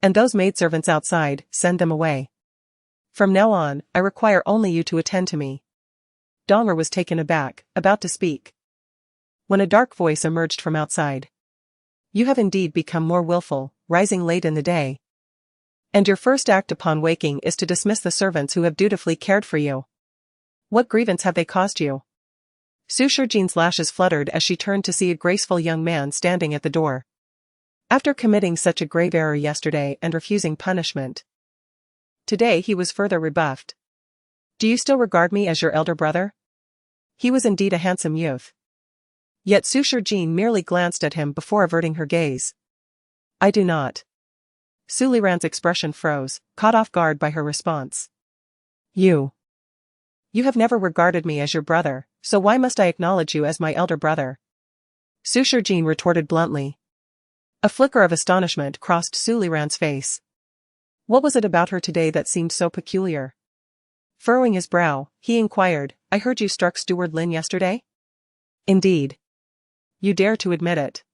"And those maidservants outside, send them away. From now on, I require only you to attend to me." Donger was taken aback, about to speak, when a dark voice emerged from outside. "You have indeed become more willful, rising late in the day. And your first act upon waking is to dismiss the servants who have dutifully cared for you. What grievance have they caused you?" Sushar Jin's lashes fluttered as she turned to see a graceful young man standing at the door. After committing such a grave error yesterday and refusing punishment, today he was further rebuffed. "Do you still regard me as your elder brother?" He was indeed a handsome youth. Yet Sushar Jin merely glanced at him before averting her gaze. "I do not." Suliran's expression froze, caught off guard by her response. You have never regarded me as your brother, so why must I acknowledge you as my elder brother?" Sushar Jin retorted bluntly. A flicker of astonishment crossed Suliran's face. What was it about her today that seemed so peculiar? Furrowing his brow, he inquired, "I heard you struck Steward Lin yesterday?" "Indeed. You dare to admit it?"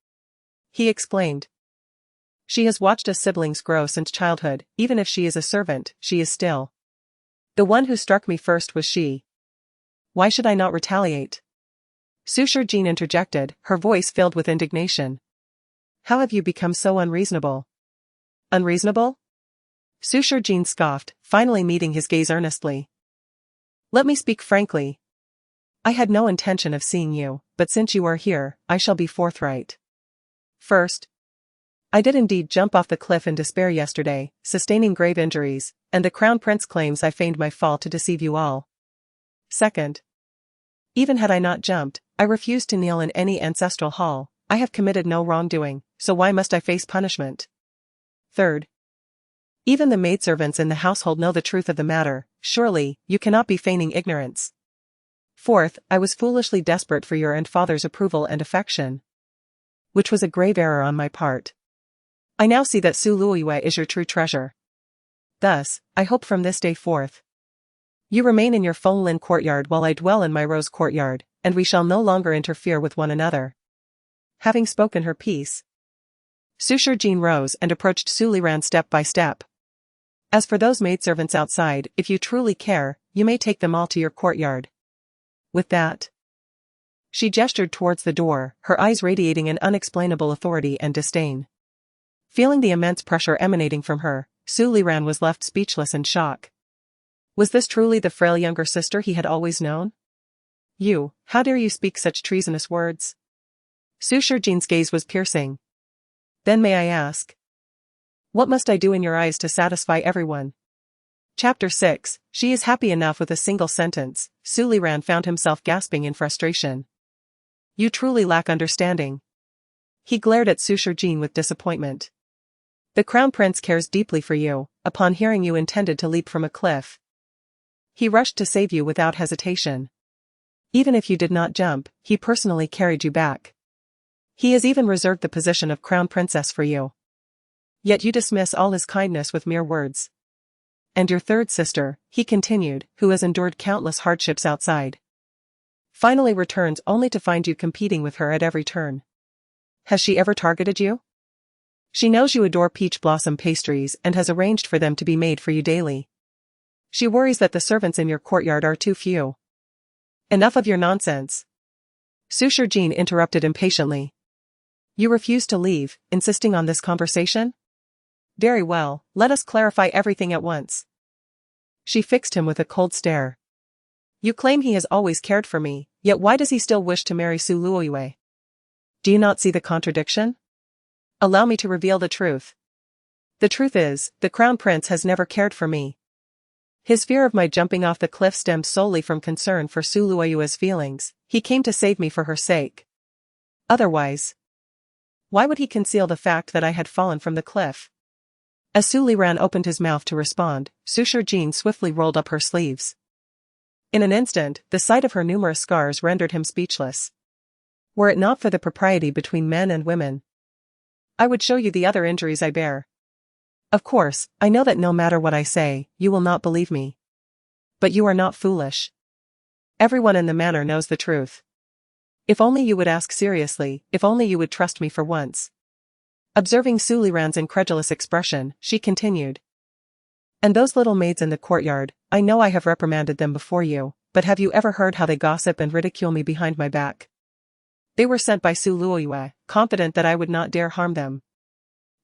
he exclaimed. "She has watched us siblings grow since childhood. Even if she is a servant, she is still the one who struck me first. Was she? Why should I not retaliate?" Sushar Jin interjected, her voice filled with indignation. "How have you become so unreasonable?" "Unreasonable?" Sushar Jin scoffed, finally meeting his gaze earnestly. "Let me speak frankly. I had no intention of seeing you, but since you are here, I shall be forthright. First, I did indeed jump off the cliff in despair yesterday, sustaining grave injuries, and the Crown Prince claims I feigned my fall to deceive you all. Second, even had I not jumped, I refused to kneel in any ancestral hall. I have committed no wrongdoing, so why must I face punishment? Third, even the maidservants in the household know the truth of the matter. Surely, you cannot be feigning ignorance. Fourth, I was foolishly desperate for your and father's approval and affection. which was a grave error on my part. I now see that Su Luoyue is your true treasure. Thus, I hope from this day forth, you remain in your Fenglin courtyard while I dwell in my rose courtyard, and we shall no longer interfere with one another. Having spoken her piece, Su Shijin rose and approached Su Liran step by step. As for those maidservants outside, if you truly care, you may take them all to your courtyard. With that, she gestured towards the door, her eyes radiating an unexplainable authority and disdain. Feeling the immense pressure emanating from her, Su Liran was left speechless in shock. Was this truly the frail younger sister he had always known? You, how dare you speak such treasonous words? Su Shijin's gaze was piercing. Then may I ask, what must I do in your eyes to satisfy everyone? Chapter 6, She is happy enough with a single sentence. Su Liran found himself gasping in frustration. You truly lack understanding. He glared at Su Shijin with disappointment. The Crown Prince cares deeply for you. Upon hearing you intended to leap from a cliff, he rushed to save you without hesitation. Even if you did not jump, he personally carried you back. He has even reserved the position of Crown Princess for you. Yet you dismiss all his kindness with mere words. And your third sister, he continued, who has endured countless hardships outside, finally returns only to find you competing with her at every turn. Has she ever targeted you? She knows you adore peach blossom pastries and has arranged for them to be made for you daily. She worries that the servants in your courtyard are too few. Enough of your nonsense. Su Shijin interrupted impatiently. You refuse to leave, insisting on this conversation? Very well, let us clarify everything at once. She fixed him with a cold stare. You claim he has always cared for me, yet why does he still wish to marry Su Luoyue? Do you not see the contradiction? Allow me to reveal the truth. The truth is, the Crown Prince has never cared for me. His fear of my jumping off the cliff stemmed solely from concern for Su Luoyue's feelings. He came to save me for her sake. Otherwise, why would he conceal the fact that I had fallen from the cliff? As Su Liran opened his mouth to respond, Su Shijin swiftly rolled up her sleeves. In an instant, the sight of her numerous scars rendered him speechless. Were it not for the propriety between men and women, I would show you the other injuries I bear. Of course, I know that no matter what I say, you will not believe me. But you are not foolish. Everyone in the manor knows the truth. If only you would ask seriously, if only you would trust me for once. Observing Su Liran's incredulous expression, she continued. And those little maids in the courtyard, I know I have reprimanded them before you, but have you ever heard how they gossip and ridicule me behind my back? They were sent by Su Luoyue, confident that I would not dare harm them.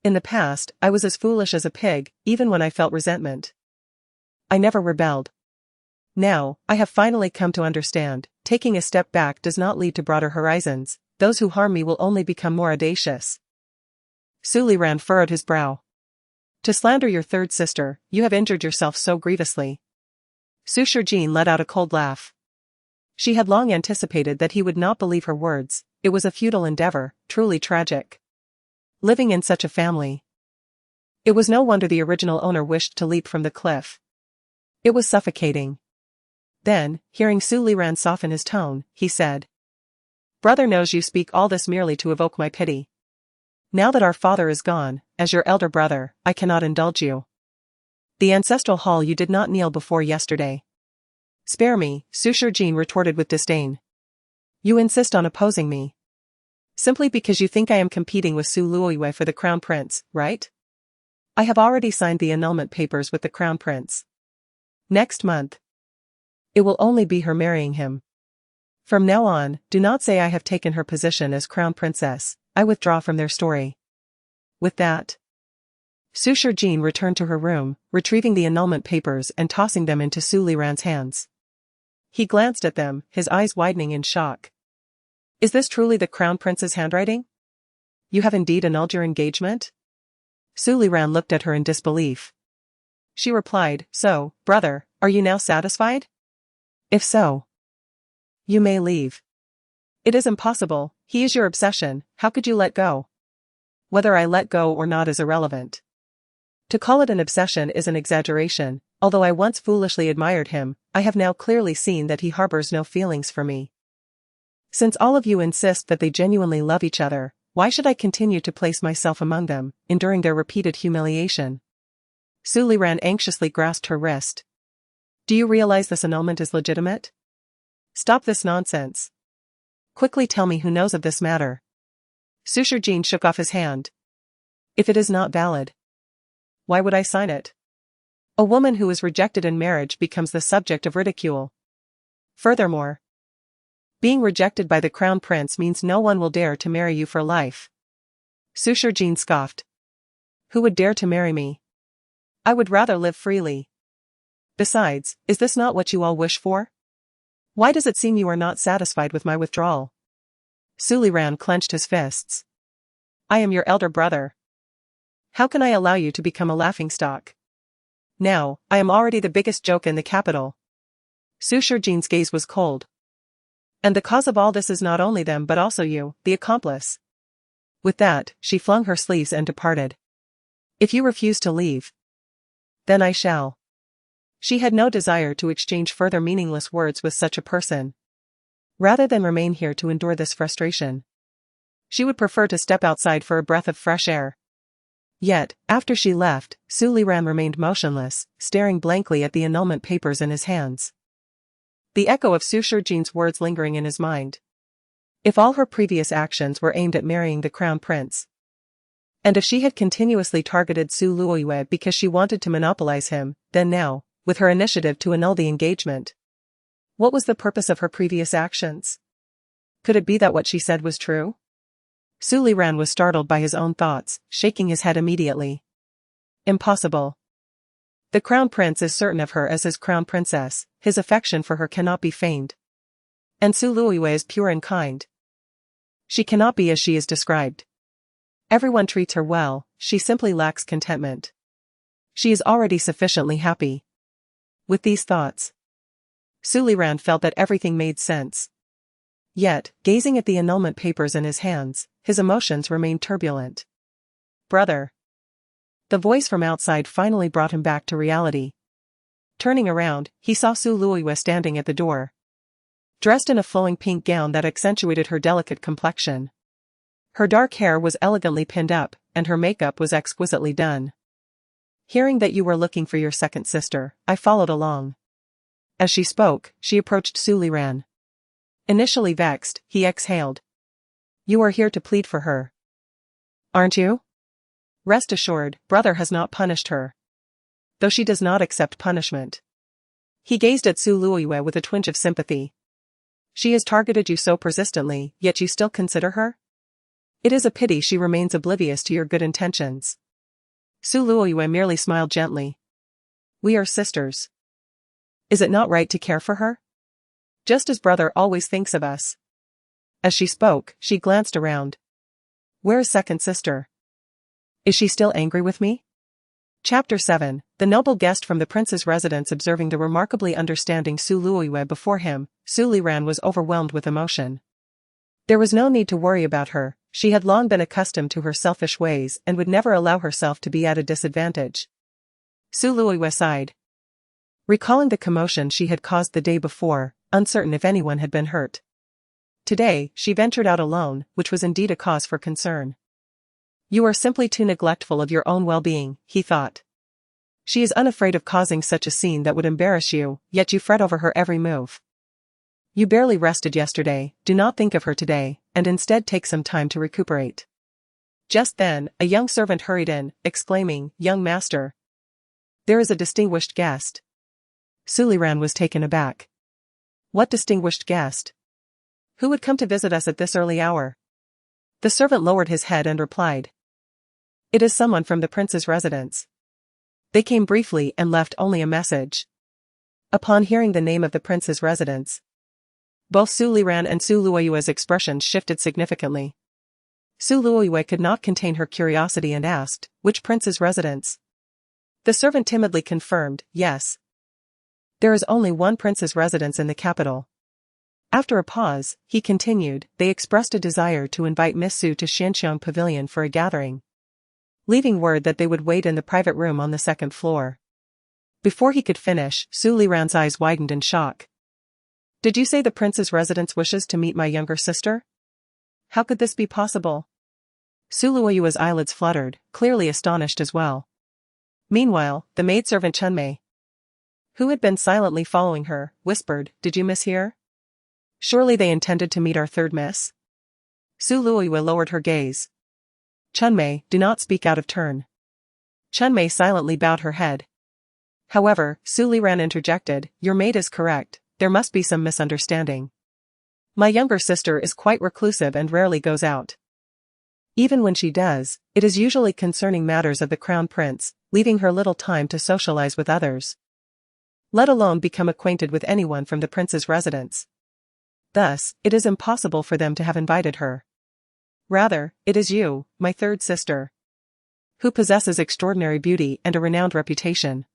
In the past, I was as foolish as a pig, even when I felt resentment. I never rebelled. Now, I have finally come to understand, taking a step back does not lead to broader horizons. Those who harm me will only become more audacious. Su Liran furrowed his brow. To slander your third sister, you have injured yourself so grievously. Su Shijin let out a cold laugh. She had long anticipated that he would not believe her words. It was a futile endeavor, truly tragic. Living in such a family. It was no wonder the original owner wished to leap from the cliff. It was suffocating. Then, hearing Su Liran soften his tone, he said, Brother knows you speak all this merely to evoke my pity. Now that our father is gone, as your elder brother, I cannot indulge you. The ancestral hall you did not kneel before yesterday. Spare me, Su Shijin retorted with disdain. You insist on opposing me. Simply because you think I am competing with Su Luoyue for the Crown Prince, right? I have already signed the annulment papers with the Crown Prince. Next month. It will only be her marrying him. From now on, do not say I have taken her position as Crown Princess. I withdraw from their story. With that, Su Shijin returned to her room, retrieving the annulment papers and tossing them into Su Liran's hands. He glanced at them, his eyes widening in shock. Is this truly the Crown Prince's handwriting? You have indeed annulled your engagement? Su Liran looked at her in disbelief. She replied, So, brother, are you now satisfied? If so, you may leave. It is impossible, he is your obsession, how could you let go? Whether I let go or not is irrelevant. To call it an obsession is an exaggeration. Although I once foolishly admired him, I have now clearly seen that he harbors no feelings for me. Since all of you insist that they genuinely love each other, Why should I continue to place myself among them, enduring their repeated humiliation? Su Liran anxiously grasped her wrist. Do you realize this annulment is legitimate? Stop this nonsense. Quickly tell me who knows of this matter. Su Shijin shook off his hand. If it is not valid, why would I sign it? A woman who is rejected in marriage becomes the subject of ridicule. Furthermore, being rejected by the crown prince means no one will dare to marry you for life. Su Shijin scoffed. Who would dare to marry me? I would rather live freely. Besides, is this not what you all wish for? Why does it seem you are not satisfied with my withdrawal? Su Liran clenched his fists. I am your elder brother. How can I allow you to become a laughingstock? Now, I am already the biggest joke in the capital. Su Shijin's gaze was cold. And the cause of all this is not only them but also you, the accomplice. With that, she flung her sleeves and departed. If you refuse to leave, then I shall. She had no desire to exchange further meaningless words with such a person. Rather than remain here to endure this frustration, she would prefer to step outside for a breath of fresh air. Yet, after she left, Su Liran remained motionless, staring blankly at the annulment papers in his hands. The echo of Su Shijin's words lingering in his mind. If all her previous actions were aimed at marrying the crown prince, and if she had continuously targeted Su Luoyue because she wanted to monopolize him, then now, with her initiative to annul the engagement, what was the purpose of her previous actions? Could it be that what she said was true? Su Liran was startled by his own thoughts, shaking his head immediately. Impossible. The crown prince is certain of her as his crown princess, his affection for her cannot be feigned. And Su Luoyue is pure and kind. She cannot be as she is described. Everyone treats her well, she simply lacks contentment. She is already sufficiently happy. With these thoughts, Su Liran felt that everything made sense. Yet, gazing at the annulment papers in his hands, his emotions remained turbulent. Brother. The voice from outside finally brought him back to reality. Turning around, he saw Su Luoyue standing at the door. Dressed in a flowing pink gown that accentuated her delicate complexion. Her dark hair was elegantly pinned up, and her makeup was exquisitely done. Hearing that you were looking for your second sister, I followed along. As she spoke, she approached Su Liran. Initially vexed, he exhaled. You are here to plead for her, aren't you? Rest assured, brother has not punished her. Though she does not accept punishment. He gazed at Su Luoyue with a twinge of sympathy. She has targeted you so persistently, yet you still consider her? It is a pity she remains oblivious to your good intentions. Su Luoyue merely smiled gently. We are sisters. Is it not right to care for her? Just as brother always thinks of us. As she spoke, she glanced around. Where is second sister? Is she still angry with me? Chapter 7, the noble guest from the prince's residence observing the remarkably understanding Su Luoyue before him, Su Liran was overwhelmed with emotion. There was no need to worry about her, she had long been accustomed to her selfish ways and would never allow herself to be at a disadvantage. Su Luoyue sighed. Recalling the commotion she had caused the day before, uncertain if anyone had been hurt. Today, she ventured out alone, which was indeed a cause for concern. You are simply too neglectful of your own well-being, he thought. She is unafraid of causing such a scene that would embarrass you, yet you fret over her every move. You barely rested yesterday, do not think of her today, and instead take some time to recuperate. Just then, a young servant hurried in, exclaiming, Young master. There is a distinguished guest. Su Liran was taken aback. What distinguished guest? Who would come to visit us at this early hour? The servant lowered his head and replied. It is someone from the prince's residence. They came briefly and left only a message. Upon hearing the name of the prince's residence, both Su Liran and Su Luoyue's expressions shifted significantly. Su Luoyue could not contain her curiosity and asked, which prince's residence? The servant timidly confirmed, yes. There is only one prince's residence in the capital. After a pause, he continued, they expressed a desire to invite Miss Su to Xianxiang Pavilion for a gathering, leaving word that they would wait in the private room on the second floor. Before he could finish, Su Liran's eyes widened in shock. Did you say the prince's residence wishes to meet my younger sister? How could this be possible? Suluoyua's eyelids fluttered, clearly astonished as well. Meanwhile, the maidservant Chunmei, who had been silently following her, whispered, "Did you mishear? Surely they intended to meet our third miss?" Suluoyua lowered her gaze. "Chunmei, do not speak out of turn." Chunmei silently bowed her head. However, Suliran interjected, "Your maid is correct, there must be some misunderstanding. My younger sister is quite reclusive and rarely goes out. Even when she does, it is usually concerning matters of the crown prince, leaving her little time to socialize with others, let alone become acquainted with anyone from the prince's residence. Thus, it is impossible for them to have invited her. Rather, it is you, my third sister, who possesses extraordinary beauty and a renowned reputation.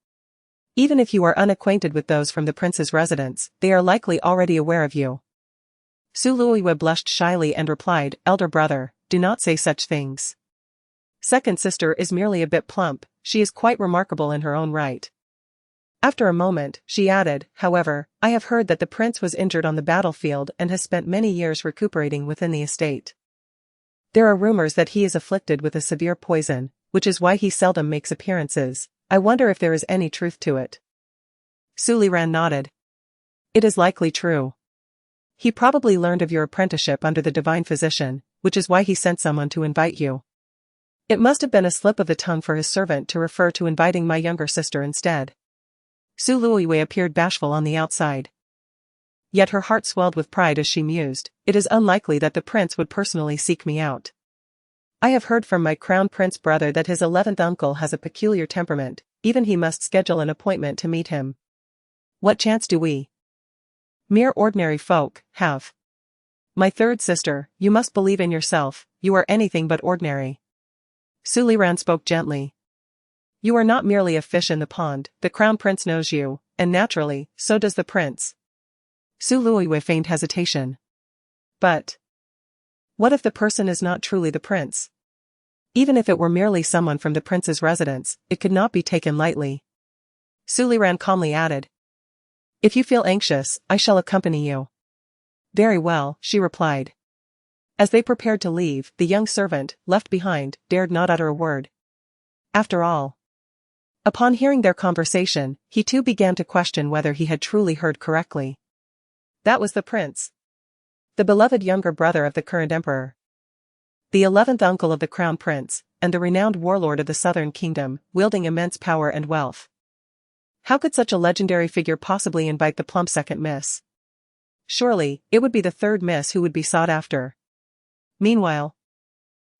Even if you are unacquainted with those from the prince's residence, they are likely already aware of you." Suluoyua blushed shyly and replied, "Elder brother, do not say such things. Second sister is merely a bit plump, she is quite remarkable in her own right." After a moment, she added, "However, I have heard that the prince was injured on the battlefield and has spent many years recuperating within the estate. There are rumors that he is afflicted with a severe poison, which is why he seldom makes appearances. I wonder if there is any truth to it." Suliran nodded. "It is likely true. He probably learned of your apprenticeship under the divine physician, which is why he sent someone to invite you. It must have been a slip of the tongue for his servant to refer to inviting my younger sister instead." Suluoyua appeared bashful on the outside. Yet her heart swelled with pride as she mused, "It is unlikely that the prince would personally seek me out. I have heard from my crown prince brother that his 11th uncle has a peculiar temperament, even he must schedule an appointment to meet him. What chance do we, mere ordinary folk, have? My third sister, you must believe in yourself, you are anything but ordinary." Suliran spoke gently. "You are not merely a fish in the pond, the crown prince knows you, and naturally, so does the prince." Suluoyua feigned hesitation. "But what if the person is not truly the prince? Even if it were merely someone from the prince's residence, it could not be taken lightly." Suliran calmly added, "If you feel anxious, I shall accompany you." "Very well," she replied. As they prepared to leave, the young servant, left behind, dared not utter a word. After all, upon hearing their conversation, he too began to question whether he had truly heard correctly. That was the prince, the beloved younger brother of the current emperor, the 11th uncle of the crown prince, and the renowned warlord of the southern kingdom, wielding immense power and wealth. How could such a legendary figure possibly invite the plump second miss? Surely, it would be the third miss who would be sought after. Meanwhile,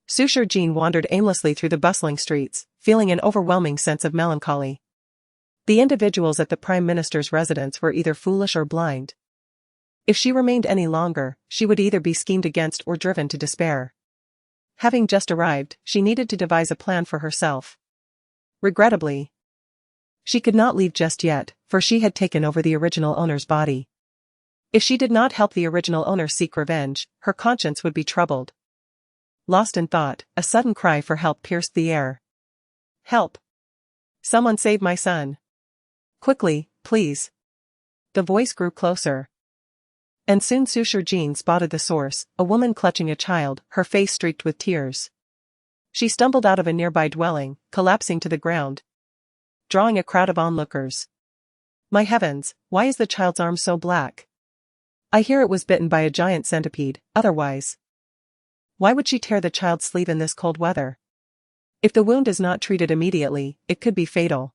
Sushar Jean wandered aimlessly through the bustling streets, feeling an overwhelming sense of melancholy. The individuals at the prime minister's residence were either foolish or blind. If she remained any longer, she would either be schemed against or driven to despair. Having just arrived, she needed to devise a plan for herself. Regrettably, she could not leave just yet, for she had taken over the original owner's body. If she did not help the original owner seek revenge, her conscience would be troubled. Lost in thought, a sudden cry for help pierced the air. "Help! Someone save my son! Quickly, please!" The voice grew closer. And soon Sushar Jean spotted the source, a woman clutching a child, her face streaked with tears. She stumbled out of a nearby dwelling, collapsing to the ground, drawing a crowd of onlookers. "My heavens, why is the child's arm so black? I hear it was bitten by a giant centipede, otherwise. Why would she tear the child's sleeve in this cold weather? If the wound is not treated immediately, it could be fatal.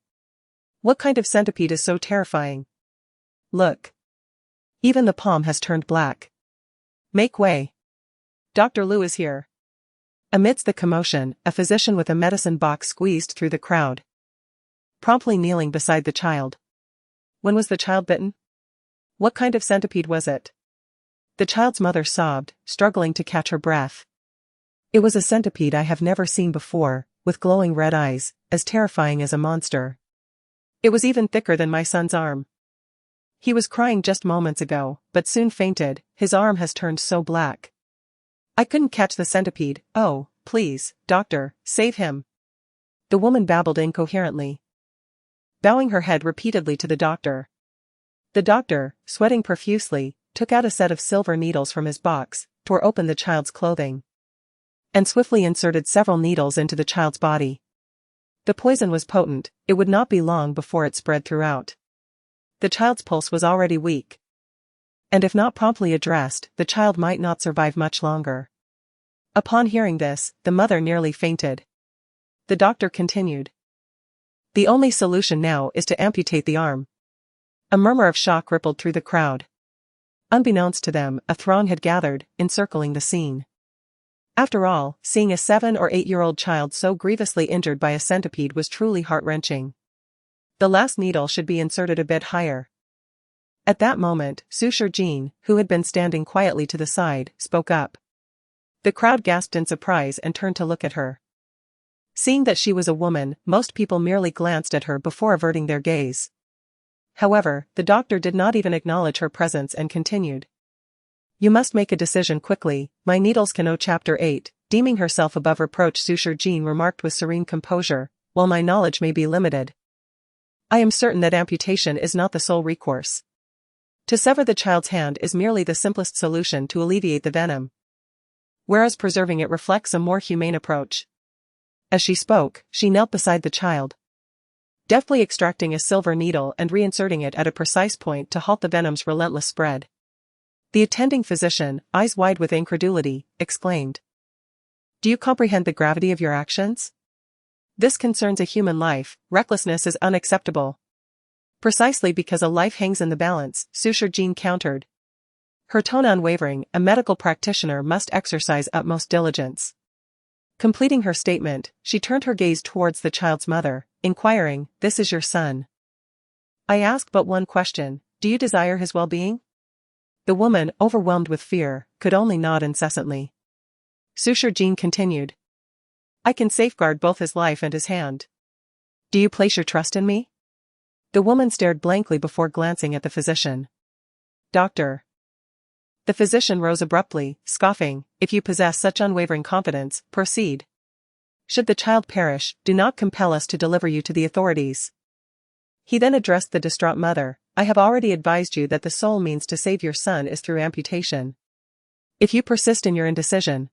What kind of centipede is so terrifying? Look. Even the palm has turned black. Make way. Dr. Liu is here." Amidst the commotion, a physician with a medicine box squeezed through the crowd, promptly kneeling beside the child. "When was the child bitten? What kind of centipede was it?" The child's mother sobbed, struggling to catch her breath. "It was a centipede I have never seen before, with glowing red eyes, as terrifying as a monster. It was even thicker than my son's arm. He was crying just moments ago, but soon fainted, his arm has turned so black. I couldn't catch the centipede, oh, please, doctor, save him." The woman babbled incoherently, bowing her head repeatedly to the doctor. The doctor, sweating profusely, took out a set of silver needles from his box, tore open the child's clothing, and swiftly inserted several needles into the child's body. The poison was potent, it would not be long before it spread throughout. The child's pulse was already weak, and if not promptly addressed, the child might not survive much longer. Upon hearing this, the mother nearly fainted. The doctor continued. The only solution now is to amputate the arm. A murmur of shock rippled through the crowd. Unbeknownst to them, a throng had gathered, encircling the scene. After all, seeing a 7- or 8-year-old child so grievously injured by a centipede was truly heart-wrenching. The last needle should be inserted a bit higher. At that moment, suitor Jean, who had been standing quietly to the side, spoke up. The crowd gasped in surprise and turned to look at her. Seeing that she was a woman, most people merely glanced at her before averting their gaze. However, the doctor did not even acknowledge her presence and continued. You must make a decision quickly, my needles can know Chapter 8, deeming herself above reproach suitor Jean remarked with serene composure, while my knowledge may be limited. I am certain that amputation is not the sole recourse. To sever the child's hand is merely the simplest solution to alleviate the venom, whereas preserving it reflects a more humane approach. As she spoke, she knelt beside the child, deftly extracting a silver needle and reinserting it at a precise point to halt the venom's relentless spread. The attending physician, eyes wide with incredulity, exclaimed. Do you comprehend the gravity of your actions? This concerns a human life, recklessness is unacceptable. Precisely because a life hangs in the balance, suitor Jean countered. Her tone unwavering, a medical practitioner must exercise utmost diligence. Completing her statement, she turned her gaze towards the child's mother, inquiring, This is your son. I ask but one question, do you desire his well-being? The woman, overwhelmed with fear, could only nod incessantly. Suitor Jean continued. I can safeguard both his life and his hand. Do you place your trust in me? The woman stared blankly before glancing at the physician. Doctor. The physician rose abruptly, scoffing, If you possess such unwavering confidence, proceed. Should the child perish, do not compel us to deliver you to the authorities. He then addressed the distraught mother, I have already advised you that the sole means to save your son is through amputation. If you persist in your indecision,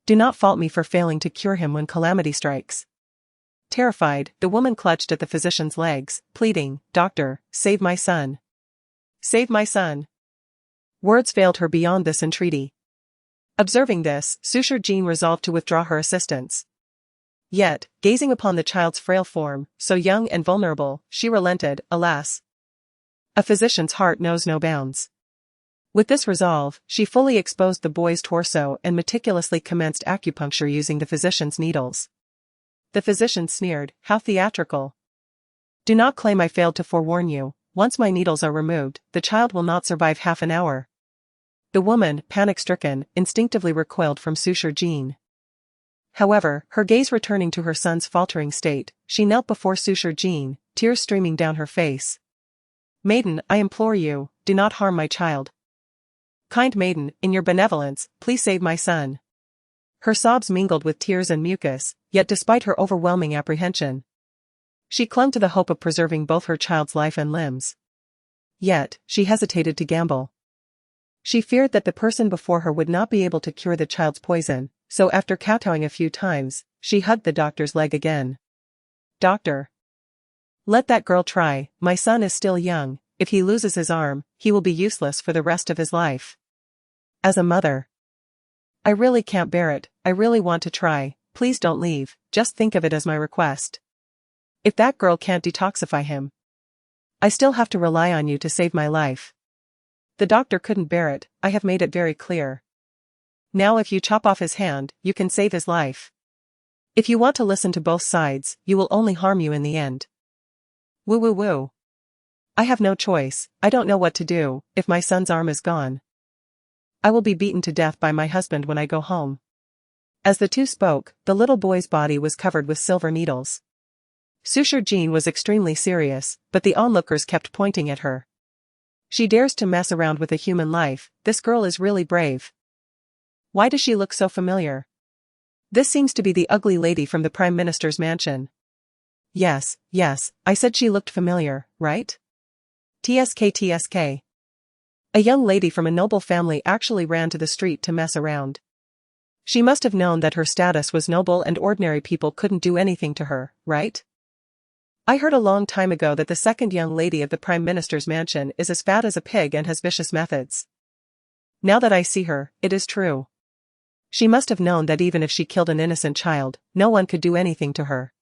do not fault me for failing to cure him when calamity strikes. Terrified, the woman clutched at the physician's legs, pleading, Doctor, save my son. Save my son. Words failed her beyond this entreaty. Observing this, suitor Jean resolved to withdraw her assistance. Yet, gazing upon the child's frail form, so young and vulnerable, she relented, alas. A physician's heart knows no bounds. With this resolve, she fully exposed the boy's torso and meticulously commenced acupuncture using the physician's needles. The physician sneered, How theatrical. Do not claim I failed to forewarn you, once my needles are removed, the child will not survive half an hour. The woman, panic-stricken, instinctively recoiled from suitor Jean. However, her gaze returning to her son's faltering state, she knelt before suitor Jean, tears streaming down her face. Maiden, I implore you, do not harm my child. Kind maiden, in your benevolence, please save my son. Her sobs mingled with tears and mucus, yet despite her overwhelming apprehension, she clung to the hope of preserving both her child's life and limbs. Yet, she hesitated to gamble. She feared that the person before her would not be able to cure the child's poison, so after kowtowing a few times, she hugged the doctor's leg again. Doctor. Let that girl try, my son is still young, if he loses his arm, he will be useless for the rest of his life. As a mother, I really can't bear it, I really want to try, please don't leave, just think of it as my request. If that girl can't detoxify him, I still have to rely on you to save my life. The doctor couldn't bear it, I have made it very clear. Now if you chop off his hand, you can save his life. If you want to listen to both sides, you will only harm you in the end. Woo woo woo. I have no choice, I don't know what to do, if my son's arm is gone. I will be beaten to death by my husband when I go home. As the two spoke, the little boy's body was covered with silver needles. Suitor Jean was extremely serious, but the onlookers kept pointing at her. She dares to mess around with a human life, this girl is really brave. Why does she look so familiar? This seems to be the ugly lady from the Prime Minister's mansion. Yes, I said she looked familiar, right? TSK. A young lady from a noble family actually ran to the street to mess around. She must have known that her status was noble and ordinary people couldn't do anything to her, right? I heard a long time ago that the second young lady of the Prime Minister's mansion is as fat as a pig and has vicious methods. Now that I see her, it is true. She must have known that even if she killed an innocent child, no one could do anything to her.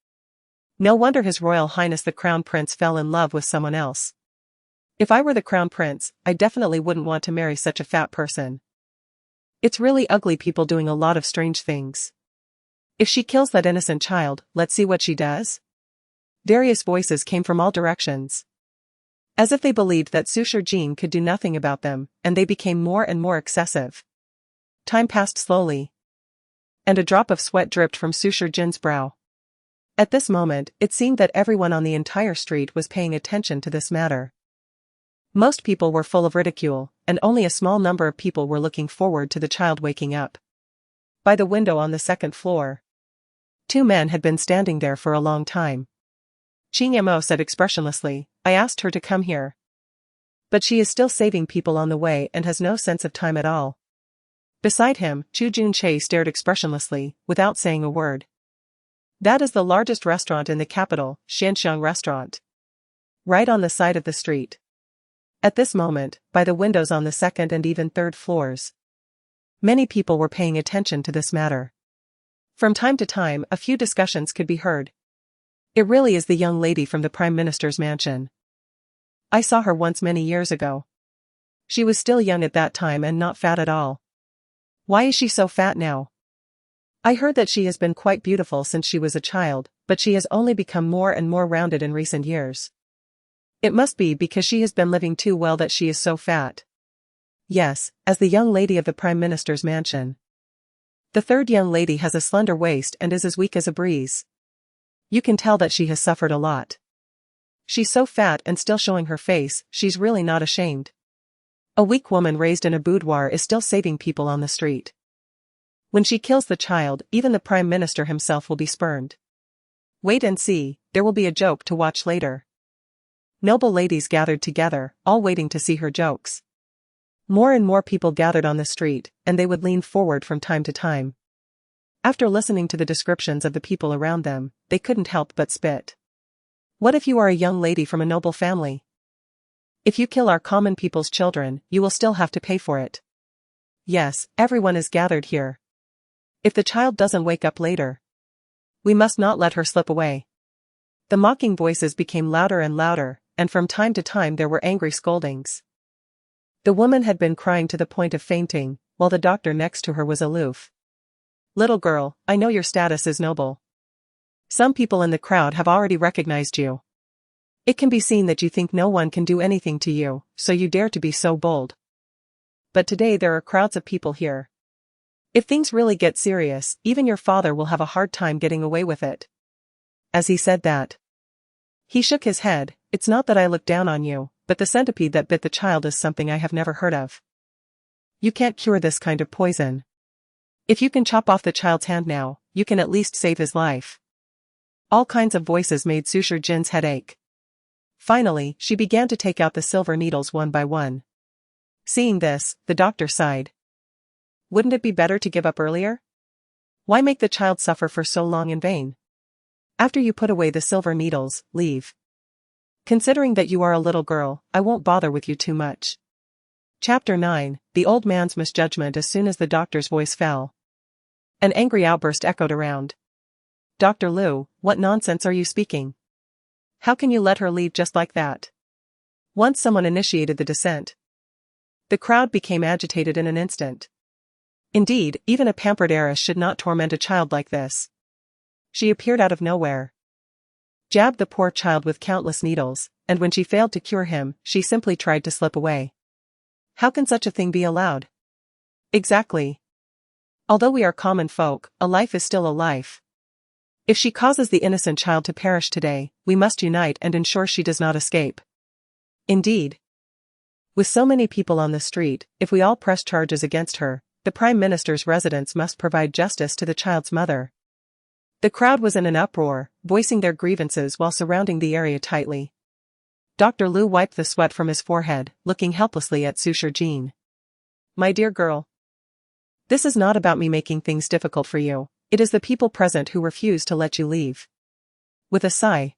No wonder His Royal Highness the Crown Prince fell in love with someone else. If I were the Crown Prince, I definitely wouldn't want to marry such a fat person. It's really ugly people doing a lot of strange things. If she kills that innocent child, let's see what she does. Various voices came from all directions. As if they believed that Suture Jean could do nothing about them, and they became more and more excessive. Time passed slowly. And a drop of sweat dripped from Suture Jean's brow. At this moment, it seemed that everyone on the entire street was paying attention to this matter. Most people were full of ridicule, and only a small number of people were looking forward to the child waking up. By the window on the second floor, 2 men had been standing there for a long time. Qing Mo said expressionlessly, "I asked her to come here. But she is still saving people on the way and has no sense of time at all." Beside him, Chu Junche stared expressionlessly, without saying a word. "That is the largest restaurant in the capital, Xianxiang Restaurant. Right on the side of the street." At this moment, by the windows on the second and even third floors, many people were paying attention to this matter. From time to time, a few discussions could be heard. "It really is the young lady from the Prime Minister's mansion. I saw her once many years ago. She was still young at that time and not fat at all. Why is she so fat now? I heard that she has been quite beautiful since she was a child, but she has only become more and more rounded in recent years. It must be because she has been living too well that she is so fat." Yes, as the young lady of the Prime Minister's mansion. The third young lady has a slender waist and is as weak as a breeze. You can tell that she has suffered a lot. She's so fat and still showing her face, she's really not ashamed. A weak woman raised in a boudoir is still saving people on the street. When she kills the child, even the Prime Minister himself will be spurned. Wait and see, there will be a joke to watch later. Noble ladies gathered together, all waiting to see her jokes. More and more people gathered on the street, and they would lean forward from time to time. After listening to the descriptions of the people around them, they couldn't help but spit. What if you are a young lady from a noble family? If you kill our common people's children, you will still have to pay for it. Yes, everyone is gathered here. If the child doesn't wake up later, we must not let her slip away. The mocking voices became louder and louder, and from time to time there were angry scoldings. The woman had been crying to the point of fainting, while the doctor next to her was aloof. "Little girl, I know your status is noble. Some people in the crowd have already recognized you. It can be seen that you think no one can do anything to you, so you dare to be so bold. But today there are crowds of people here. If things really get serious, even your father will have a hard time getting away with it." As he said that, he shook his head. "It's not that I look down on you, but the centipede that bit the child is something I have never heard of. You can't cure this kind of poison. If you can chop off the child's hand now, you can at least save his life." All kinds of voices made Suture Jin's head ache. Finally, she began to take out the silver needles one by one. Seeing this, the doctor sighed. "Wouldn't it be better to give up earlier? Why make the child suffer for so long in vain? After you put away the silver needles, leave. Considering that you are a little girl, I won't bother with you too much." Chapter 9, The Old Man's Misjudgment. As soon as the doctor's voice fell, an angry outburst echoed around. "Dr. Liu, what nonsense are you speaking? How can you let her leave just like that?" Once someone initiated the dissent, the crowd became agitated in an instant. Indeed, even a pampered heiress should not torment a child like this. She appeared out of nowhere, jabbed the poor child with countless needles, and when she failed to cure him, she simply tried to slip away. How can such a thing be allowed? Exactly. Although we are common folk, a life is still a life. If she causes the innocent child to perish today, we must unite and ensure she does not escape. Indeed. With so many people on the street, if we all press charges against her, the Prime Minister's residence must provide justice to the child's mother. The crowd was in an uproar, voicing their grievances while surrounding the area tightly. Dr. Liu wiped the sweat from his forehead, looking helplessly at Suture Jean. "My dear girl. This is not about me making things difficult for you, it is the people present who refuse to let you leave. With a sigh,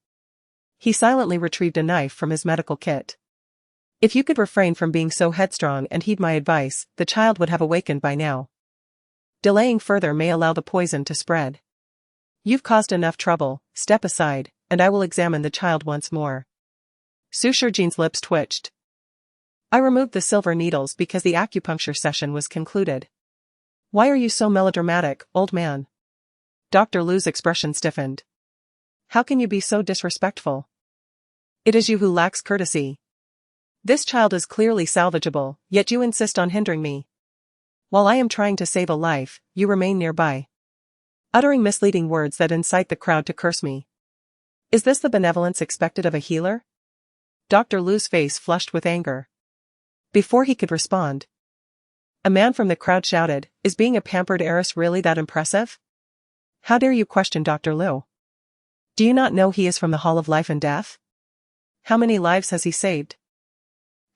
he silently retrieved a knife from his medical kit. If you could refrain from being so headstrong and heed my advice, the child would have awakened by now. Delaying further may allow the poison to spread. You've caused enough trouble, step aside, and I will examine the child once more. Suture Jean's lips twitched. I removed the silver needles because the acupuncture session was concluded. Why are you so melodramatic, old man? Dr. Lu's expression stiffened. How can you be so disrespectful? It is you who lacks courtesy. This child is clearly salvageable, yet you insist on hindering me. While I am trying to save a life, you remain nearby, uttering misleading words that incite the crowd to curse me. Is this the benevolence expected of a healer? Dr. Lu's face flushed with anger. Before he could respond, a man from the crowd shouted, "Is being a pampered heiress really that impressive? How dare you question Dr. Lu? Do you not know he is from the Hall of Life and Death? How many lives has he saved?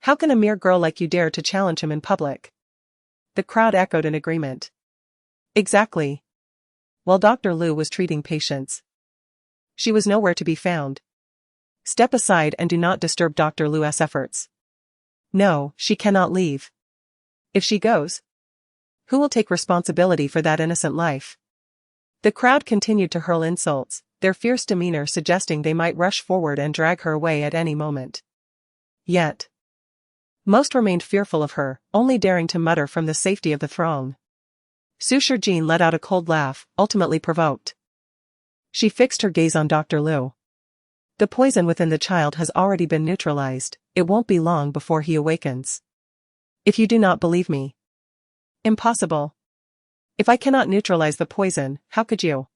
How can a mere girl like you dare to challenge him in public?" The crowd echoed in agreement. Exactly. While Dr. Lu was treating patients, she was nowhere to be found. Step aside and do not disturb Dr. Lu's efforts. No, she cannot leave. If she goes, who will take responsibility for that innocent life? The crowd continued to hurl insults, their fierce demeanor suggesting they might rush forward and drag her away at any moment. Yet, most remained fearful of her, only daring to mutter from the safety of the throng. Suture Jean let out a cold laugh, ultimately provoked. She fixed her gaze on Dr. Lu. The poison within the child has already been neutralized, it won't be long before he awakens. If you do not believe me. Impossible. If I cannot neutralize the poison, how could you?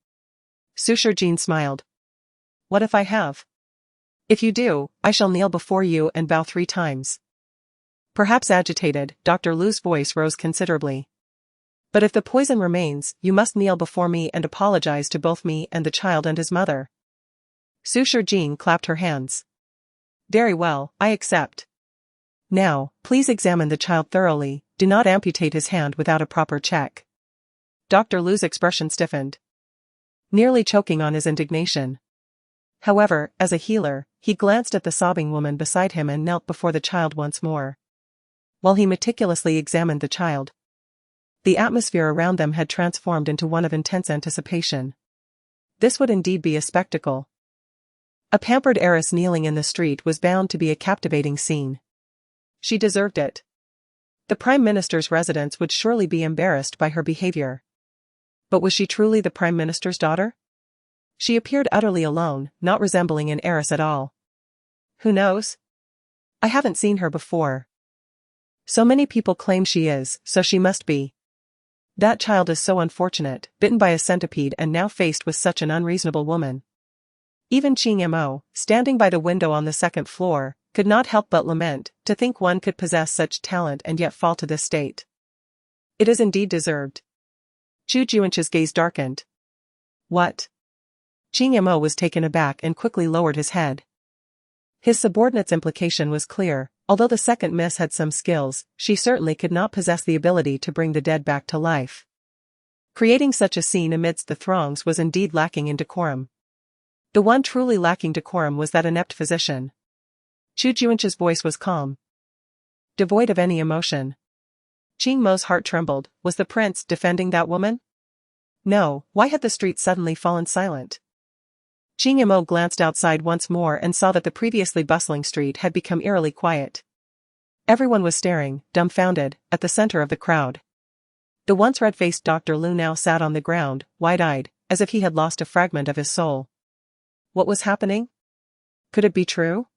Suture Jean smiled. What if I have? If you do, I shall kneel before you and bow 3 times. Perhaps agitated, Dr. Lu's voice rose considerably. But if the poison remains, you must kneel before me and apologize to both me and the child and his mother. Suture Jean clapped her hands. Very well, I accept. Now, please examine the child thoroughly, do not amputate his hand without a proper check. Dr. Lu's expression stiffened, nearly choking on his indignation. However, as a healer, he glanced at the sobbing woman beside him and knelt before the child once more. While he meticulously examined the child, the atmosphere around them had transformed into one of intense anticipation. This would indeed be a spectacle. A pampered heiress kneeling in the street was bound to be a captivating scene. She deserved it. The Prime Minister's residence would surely be embarrassed by her behavior. But was she truly the Prime Minister's daughter? She appeared utterly alone, not resembling an heiress at all. Who knows? I haven't seen her before. So many people claim she is, so she must be. That child is so unfortunate, bitten by a centipede and now faced with such an unreasonable woman. Even Qing Mo, standing by the window on the 2nd floor, could not help but lament, to think one could possess such talent and yet fall to this state. It is indeed deserved. Chu Juanche's gaze darkened. What? Qing Mo was taken aback and quickly lowered his head. His subordinate's implication was clear, although the second miss had some skills, she certainly could not possess the ability to bring the dead back to life. Creating such a scene amidst the throngs was indeed lacking in decorum. The one truly lacking decorum was that inept physician. Chu Juanche's voice was calm, devoid of any emotion. Qing Mo's heart trembled. Was the prince defending that woman? No, why had the street suddenly fallen silent? Qing Mo glanced outside once more and saw that the previously bustling street had become eerily quiet. Everyone was staring, dumbfounded, at the center of the crowd. The once red-faced Dr. Lu now sat on the ground, wide-eyed, as if he had lost a fragment of his soul. What was happening? Could it be true?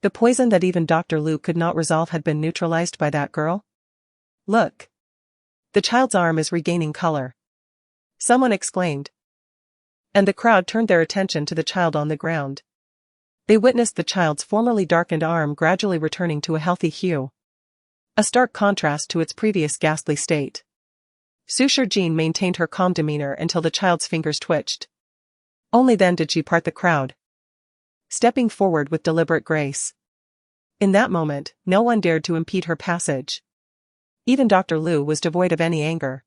The poison that even Dr. Lu could not resolve had been neutralized by that girl? Look! The child's arm is regaining color. Someone exclaimed. And the crowd turned their attention to the child on the ground. They witnessed the child's formerly darkened arm gradually returning to a healthy hue. A stark contrast to its previous ghastly state. Suture Jean maintained her calm demeanor until the child's fingers twitched. Only then did she part the crowd, stepping forward with deliberate grace. In that moment, no one dared to impede her passage. Even Dr. Lu was devoid of any anger.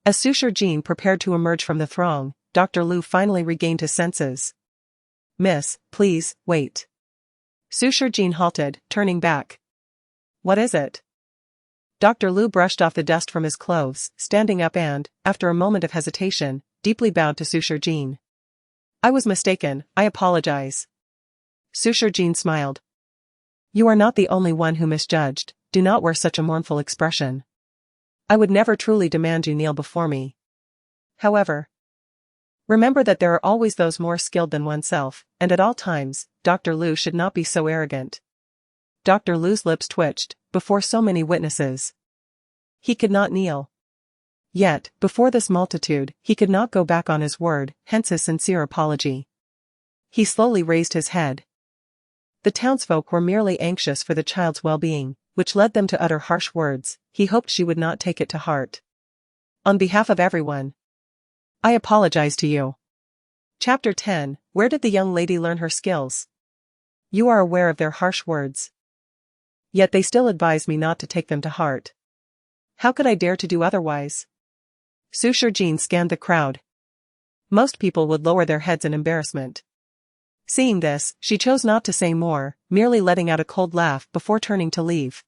As Sushar Jean prepared to emerge from the throng, Dr. Liu finally regained his senses. "Miss, please, wait." Sushar Jean halted, turning back. "What is it?" Dr. Liu brushed off the dust from his clothes, standing up and, after a moment of hesitation, deeply bowed to Sushar Jean. "I was mistaken, I apologize." Sushar Jean smiled. "You are not the only one who misjudged, do not wear such a mournful expression. I would never truly demand you kneel before me. However, remember that there are always those more skilled than oneself, and at all times, Dr. Liu should not be so arrogant." Dr. Liu's lips twitched, before so many witnesses. He could not kneel. Yet, before this multitude, he could not go back on his word, hence his sincere apology. He slowly raised his head. The townsfolk were merely anxious for the child's well-being, which led them to utter harsh words. He hoped she would not take it to heart. "On behalf of everyone, I apologize to you." Chapter 10. Where did the young lady learn her skills? You are aware of their harsh words. Yet they still advise me not to take them to heart. How could I dare to do otherwise? Sushar Jean scanned the crowd. Most people would lower their heads in embarrassment. Seeing this, she chose not to say more, merely letting out a cold laugh before turning to leave.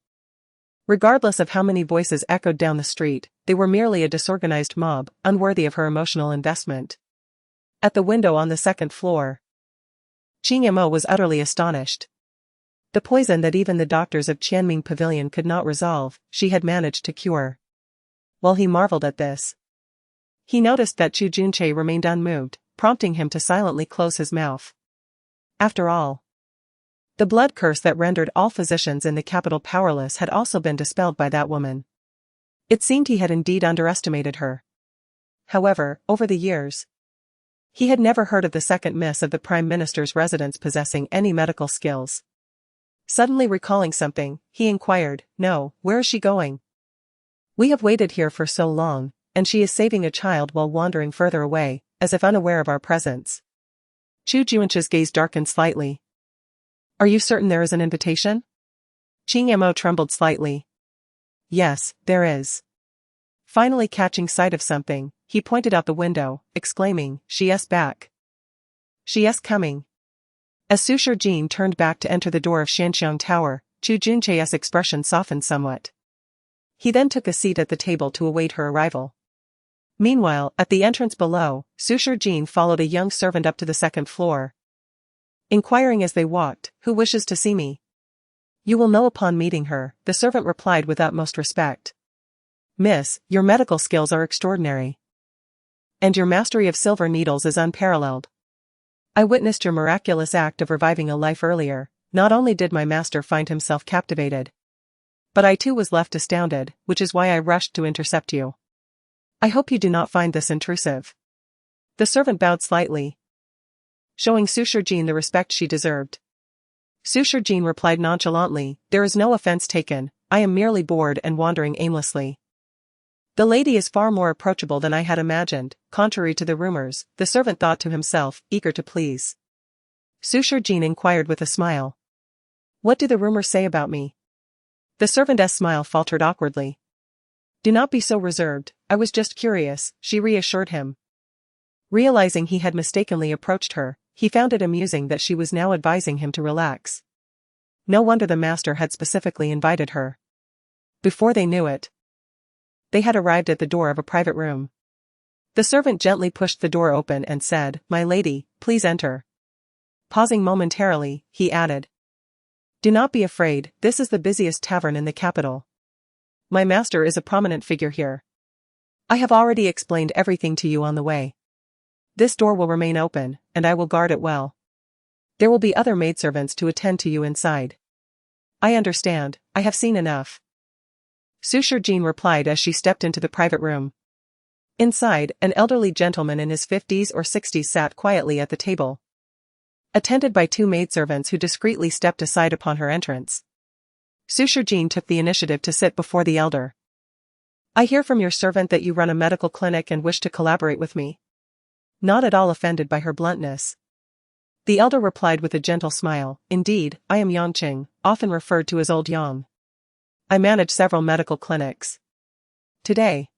Regardless of how many voices echoed down the street, they were merely a disorganized mob, unworthy of her emotional investment. At the window on the second floor, Qing Mo was utterly astonished. The poison that even the doctors of Qianming Pavilion could not resolve, she had managed to cure. While he marveled at this, he noticed that Chu Junche remained unmoved, prompting him to silently close his mouth. After all, the blood curse that rendered all physicians in the capital powerless had also been dispelled by that woman. It seemed he had indeed underestimated her. However, over the years, he had never heard of the second miss of the Prime Minister's residence possessing any medical skills. Suddenly recalling something, he inquired, "No, where is she going? We have waited here for so long, and she is saving a child while wandering further away, as if unaware of our presence." Chu Junche's gaze darkened slightly. "Are you certain there is an invitation?" Qing Mo trembled slightly. "Yes, there is." Finally catching sight of something, he pointed out the window, exclaiming, "She is back. She is coming." As Sushar Jean turned back to enter the door of Shanxiang Tower, Chu Junche's expression softened somewhat. He then took a seat at the table to await her arrival. Meanwhile, at the entrance below, Sushar Jean followed a young servant up to the second floor. Inquiring as they walked, "Who wishes to see me?" "You will know upon meeting her," the servant replied with utmost respect. "Miss, your medical skills are extraordinary. And your mastery of silver needles is unparalleled. I witnessed your miraculous act of reviving a life earlier. Not only did my master find himself captivated, but I too was left astounded, which is why I rushed to intercept you. I hope you do not find this intrusive." The servant bowed slightly, showing Sushar Jean the respect she deserved. Sushar Jean replied nonchalantly, "There is no offense taken, I am merely bored and wandering aimlessly." The lady is far more approachable than I had imagined, contrary to the rumors, the servant thought to himself, eager to please. Sushar Jean inquired with a smile. "What do the rumors say about me?" The servant's smile faltered awkwardly. "Do not be so reserved, I was just curious," she reassured him. Realizing he had mistakenly approached her, he found it amusing that she was now advising him to relax. No wonder the master had specifically invited her. Before they knew it, they had arrived at the door of a private room. The servant gently pushed the door open and said, "My lady, please enter." Pausing momentarily, he added, "Do not be afraid, this is the busiest tavern in the capital. My master is a prominent figure here. I have already explained everything to you on the way. This door will remain open, and I will guard it well. There will be other maidservants to attend to you inside." "I understand, I have seen enough," Sushar Jean replied as she stepped into the private room. Inside, an elderly gentleman in his 50s or 60s sat quietly at the table, attended by two maidservants who discreetly stepped aside upon her entrance. Sushar Jean took the initiative to sit before the elder. "I hear from your servant that you run a medical clinic and wish to collaborate with me." Not at all offended by her bluntness, the elder replied with a gentle smile, "Indeed, I am Yangqing, often referred to as Old Yang. I manage several medical clinics. Today,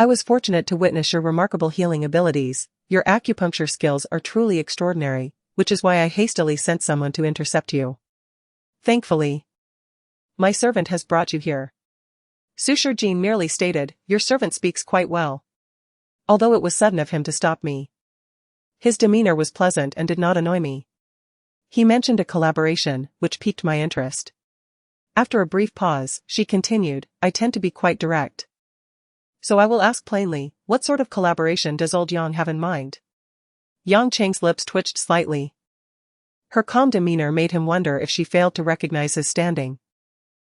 I was fortunate to witness your remarkable healing abilities. Your acupuncture skills are truly extraordinary, which is why I hastily sent someone to intercept you. Thankfully, my servant has brought you here. Suture Jean merely stated, your servant speaks quite well. Although it was sudden of him to stop me. His demeanor was pleasant and did not annoy me. He mentioned a collaboration, which piqued my interest. After a brief pause, she continued, I tend to be quite direct. So I will ask plainly, what sort of collaboration does old Yang have in mind? Yang Cheng's lips twitched slightly. Her calm demeanor made him wonder if she failed to recognize his standing.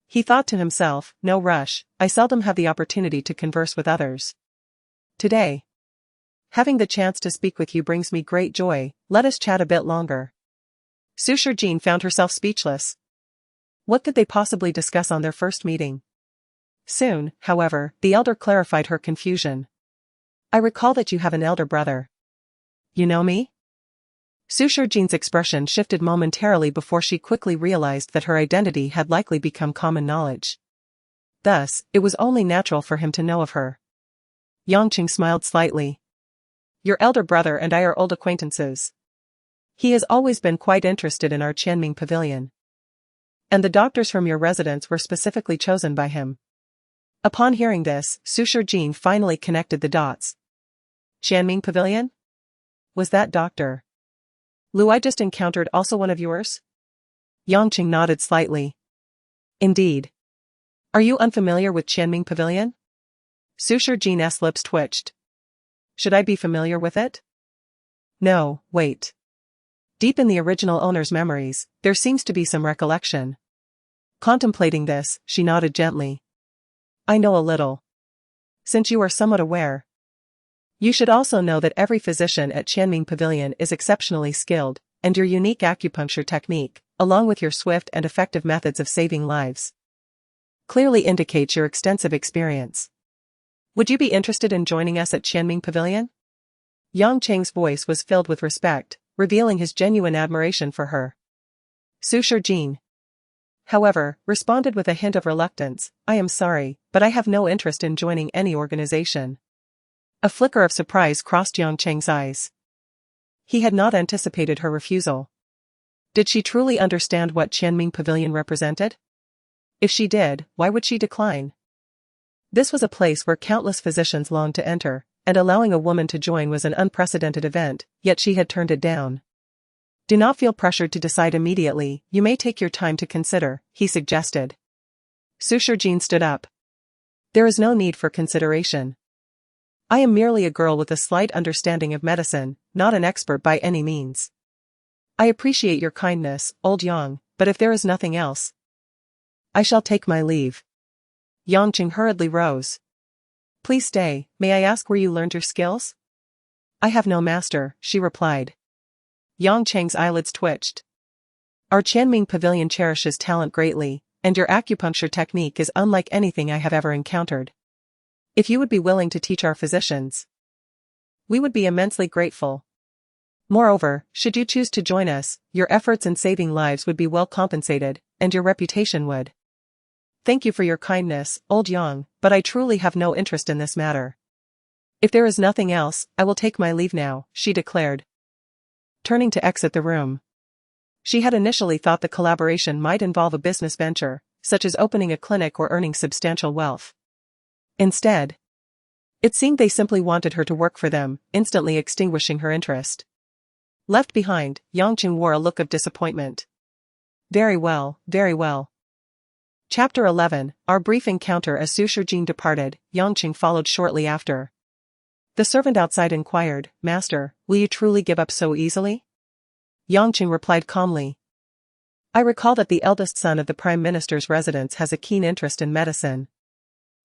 He thought to himself, no rush, I seldom have the opportunity to converse with others. Today, having the chance to speak with you brings me great joy, let us chat a bit longer. Suture Jean found herself speechless. What could they possibly discuss on their first meeting? Soon, however, the elder clarified her confusion. I recall that you have an elder brother. You know me? Suture Jean's expression shifted momentarily before she quickly realized that her identity had likely become common knowledge. Thus, it was only natural for him to know of her. Yangqing smiled slightly. Your elder brother and I are old acquaintances. He has always been quite interested in our Qianming pavilion. And the doctors from your residence were specifically chosen by him. Upon hearing this, Suture Jean finally connected the dots. Qianming pavilion? Was that Dr. Lu I just encountered also one of yours? Yangqing nodded slightly. Indeed. Are you unfamiliar with Qianming pavilion? Suture Jean's lips twitched. Should I be familiar with it? No, wait. Deep in the original owner's memories, there seems to be some recollection. Contemplating this, she nodded gently. I know a little. Since you are somewhat aware. You should also know that every physician at Qianming Pavilion is exceptionally skilled, and your unique acupuncture technique, along with your swift and effective methods of saving lives, clearly indicates your extensive experience. Would you be interested in joining us at Qianming Pavilion? Yang Cheng's voice was filled with respect, revealing his genuine admiration for her. Suture Jean, however, responded with a hint of reluctance, I am sorry, but I have no interest in joining any organization. A flicker of surprise crossed Yang Cheng's eyes. He had not anticipated her refusal. Did she truly understand what Qianming Pavilion represented? If she did, why would she decline? This was a place where countless physicians longed to enter, and allowing a woman to join was an unprecedented event, yet she had turned it down. Do not feel pressured to decide immediately, you may take your time to consider, he suggested. Suture Jean stood up. There is no need for consideration. I am merely a girl with a slight understanding of medicine, not an expert by any means. I appreciate your kindness, old Yang, but if there is nothing else, I shall take my leave. Yangqing hurriedly rose. Please stay, may I ask where you learned your skills? I have no master, she replied. Yang Cheng's eyelids twitched. Our Qianming Pavilion cherishes talent greatly, and your acupuncture technique is unlike anything I have ever encountered. If you would be willing to teach our physicians, we would be immensely grateful. Moreover, should you choose to join us, your efforts in saving lives would be well compensated, and your reputation would. Thank you for your kindness, old Yang, but I truly have no interest in this matter. If there is nothing else, I will take my leave now, she declared, turning to exit the room. She had initially thought the collaboration might involve a business venture, such as opening a clinic or earning substantial wealth. Instead, it seemed they simply wanted her to work for them, instantly extinguishing her interest. Left behind, Yangqing wore a look of disappointment. Very well, very well. Chapter 11, Our brief encounter. As Suture Jean departed, Yangqing followed shortly after. The servant outside inquired, Master, will you truly give up so easily? Yangqing replied calmly. I recall that the eldest son of the Prime Minister's residence has a keen interest in medicine.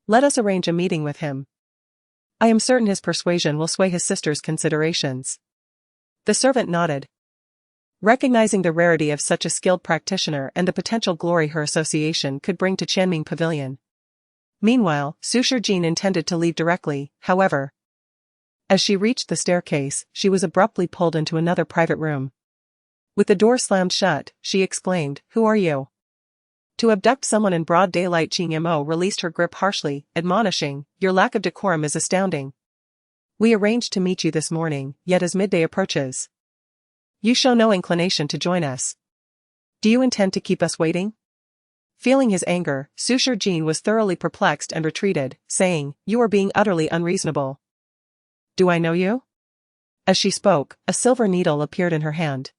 Let us arrange a meeting with him. I am certain his persuasion will sway his sister's considerations. The servant nodded. Recognizing the rarity of such a skilled practitioner and the potential glory her association could bring to Qianming Pavilion. Meanwhile, Suture Jean intended to leave directly, however. As she reached the staircase, she was abruptly pulled into another private room. With the door slammed shut, she exclaimed, Who are you? To abduct someone in broad daylight. Qing Mo released her grip harshly, admonishing, "Your lack of decorum is astounding. We arranged to meet you this morning, yet as midday approaches, you show no inclination to join us. Do you intend to keep us waiting?" Feeling his anger, Sushar Jin was thoroughly perplexed and retreated, saying, "You are being utterly unreasonable. Do I know you?" As she spoke, a silver needle appeared in her hand.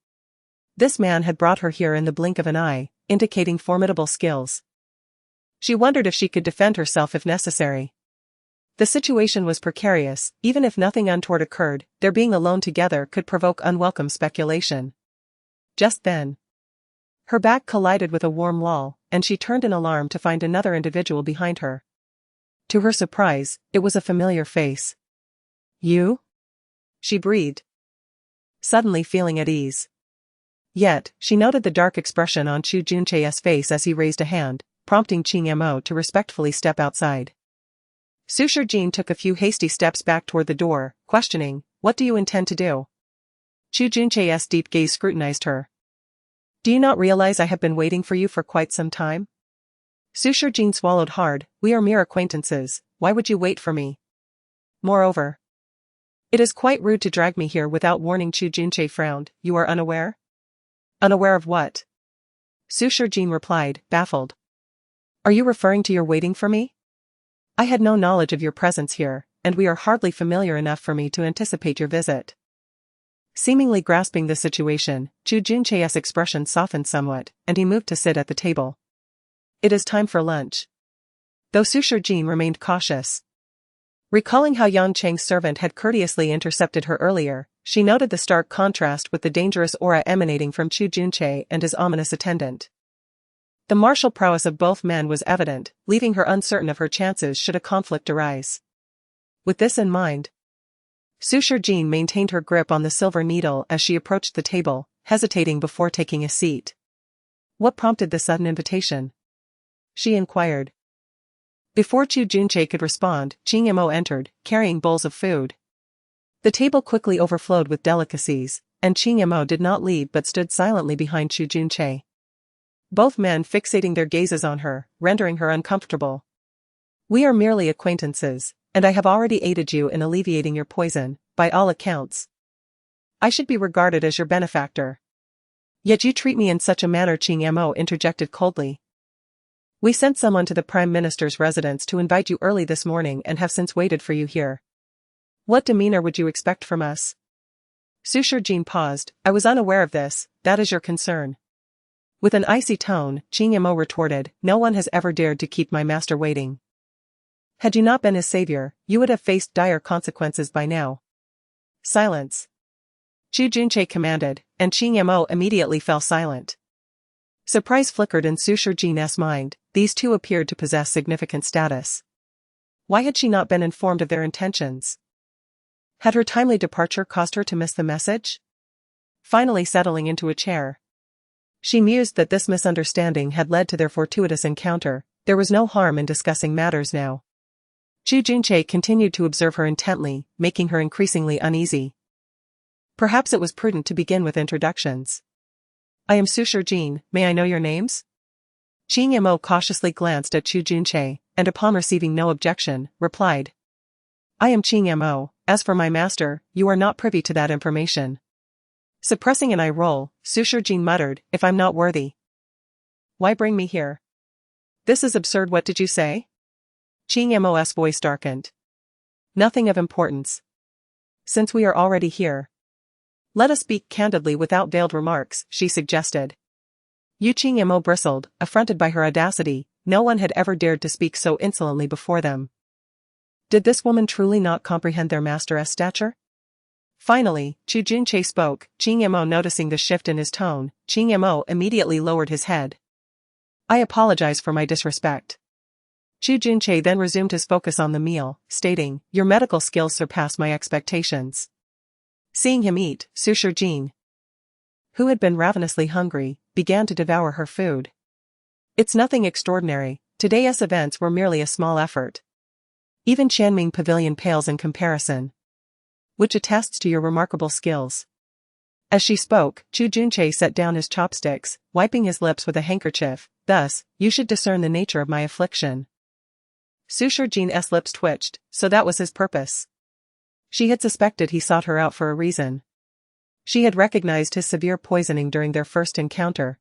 This man had brought her here in the blink of an eye, indicating formidable skills. She wondered if she could defend herself if necessary. The situation was precarious. Even if nothing untoward occurred, their being alone together could provoke unwelcome speculation. Just then, her back collided with a warm wall, and she turned in alarm to find another individual behind her. To her surprise, it was a familiar face. "You?" she breathed, suddenly feeling at ease. Yet, she noted the dark expression on Chu Junche's face as he raised a hand, prompting Qing Mo to respectfully step outside. Sushar Jin took a few hasty steps back toward the door, questioning, "What do you intend to do?" Chu Junche's deep gaze scrutinized her. "Do you not realize I have been waiting for you for quite some time?" Sushar Jin swallowed hard. "We are mere acquaintances, why would you wait for me? Moreover, it is quite rude to drag me here without warning." Chu Junche frowned. "You are unaware?" "Unaware of what?" Sushar Jin replied, baffled. "Are you referring to your waiting for me? I had no knowledge of your presence here, and we are hardly familiar enough for me to anticipate your visit." Seemingly grasping the situation, Chu Junche's expression softened somewhat, and he moved to sit at the table. "It is time for lunch." Though Sushar Jin remained cautious, recalling how Yang Cheng's servant had courteously intercepted her earlier, she noted the stark contrast with the dangerous aura emanating from Chu Junche and his ominous attendant. The martial prowess of both men was evident, leaving her uncertain of her chances should a conflict arise. With this in mind, Sushar Jin maintained her grip on the silver needle as she approached the table, hesitating before taking a seat. "What prompted this sudden invitation?" she inquired. Before Chu Junche could respond, Qing Mo entered, carrying bowls of food. The table quickly overflowed with delicacies, and Qing Mo did not leave but stood silently behind Chu Junche. Both men fixating their gazes on her, rendering her uncomfortable. "We are merely acquaintances, and I have already aided you in alleviating your poison, by all accounts. I should be regarded as your benefactor. Yet you treat me in such a manner." Qing Mo interjected coldly. "We sent someone to the Prime Minister's residence to invite you early this morning and have since waited for you here. What demeanor would you expect from us?" Sushar Jin paused. "I was unaware of this, that is your concern." With an icy tone, Qing Mo retorted, "No one has ever dared to keep my master waiting. Had you not been his savior, you would have faced dire consequences by now." "Silence!" Chu Junche commanded, and Qing Mo immediately fell silent. Surprise flickered in Sushar Jin's mind. These two appeared to possess significant status. Why had she not been informed of their intentions? Had her timely departure caused her to miss the message? Finally settling into a chair, she mused that this misunderstanding had led to their fortuitous encounter. There was no harm in discussing matters now. Chu Junche continued to observe her intently, making her increasingly uneasy. Perhaps it was prudent to begin with introductions. "I am Sushar Jin, may I know your names?" Qing Mo cautiously glanced at Chu Junche, and upon receiving no objection, replied, "I am Qing Mo. As for my master, you are not privy to that information." Suppressing an eye roll, Sushar Jin muttered, "If I'm not worthy, why bring me here? This is absurd." "What did you say?" Qing Mo's voice darkened. "Nothing of importance. Since we are already here, let us speak candidly without veiled remarks," she suggested. Qing Mo bristled, affronted by her audacity. No one had ever dared to speak so insolently before them. Did this woman truly not comprehend their master's stature? Finally, Chu Junche spoke. Qing Mo noticing the shift in his tone, Qing Mo immediately lowered his head. "I apologize for my disrespect." Chu Junche then resumed his focus on the meal, stating, "Your medical skills surpass my expectations." Seeing him eat, Sushar Jin, who had been ravenously hungry, began to devour her food. "It's nothing extraordinary, today's events were merely a small effort. Even Chanming Pavilion pales in comparison. Which attests to your remarkable skills. As she spoke, Chu Junchae set down his chopsticks, wiping his lips with a handkerchief. Thus, you should discern the nature of my affliction. Su Shijin's lips twitched, so that was his purpose. She had suspected he sought her out for a reason. She had recognized his severe poisoning during their first encounter.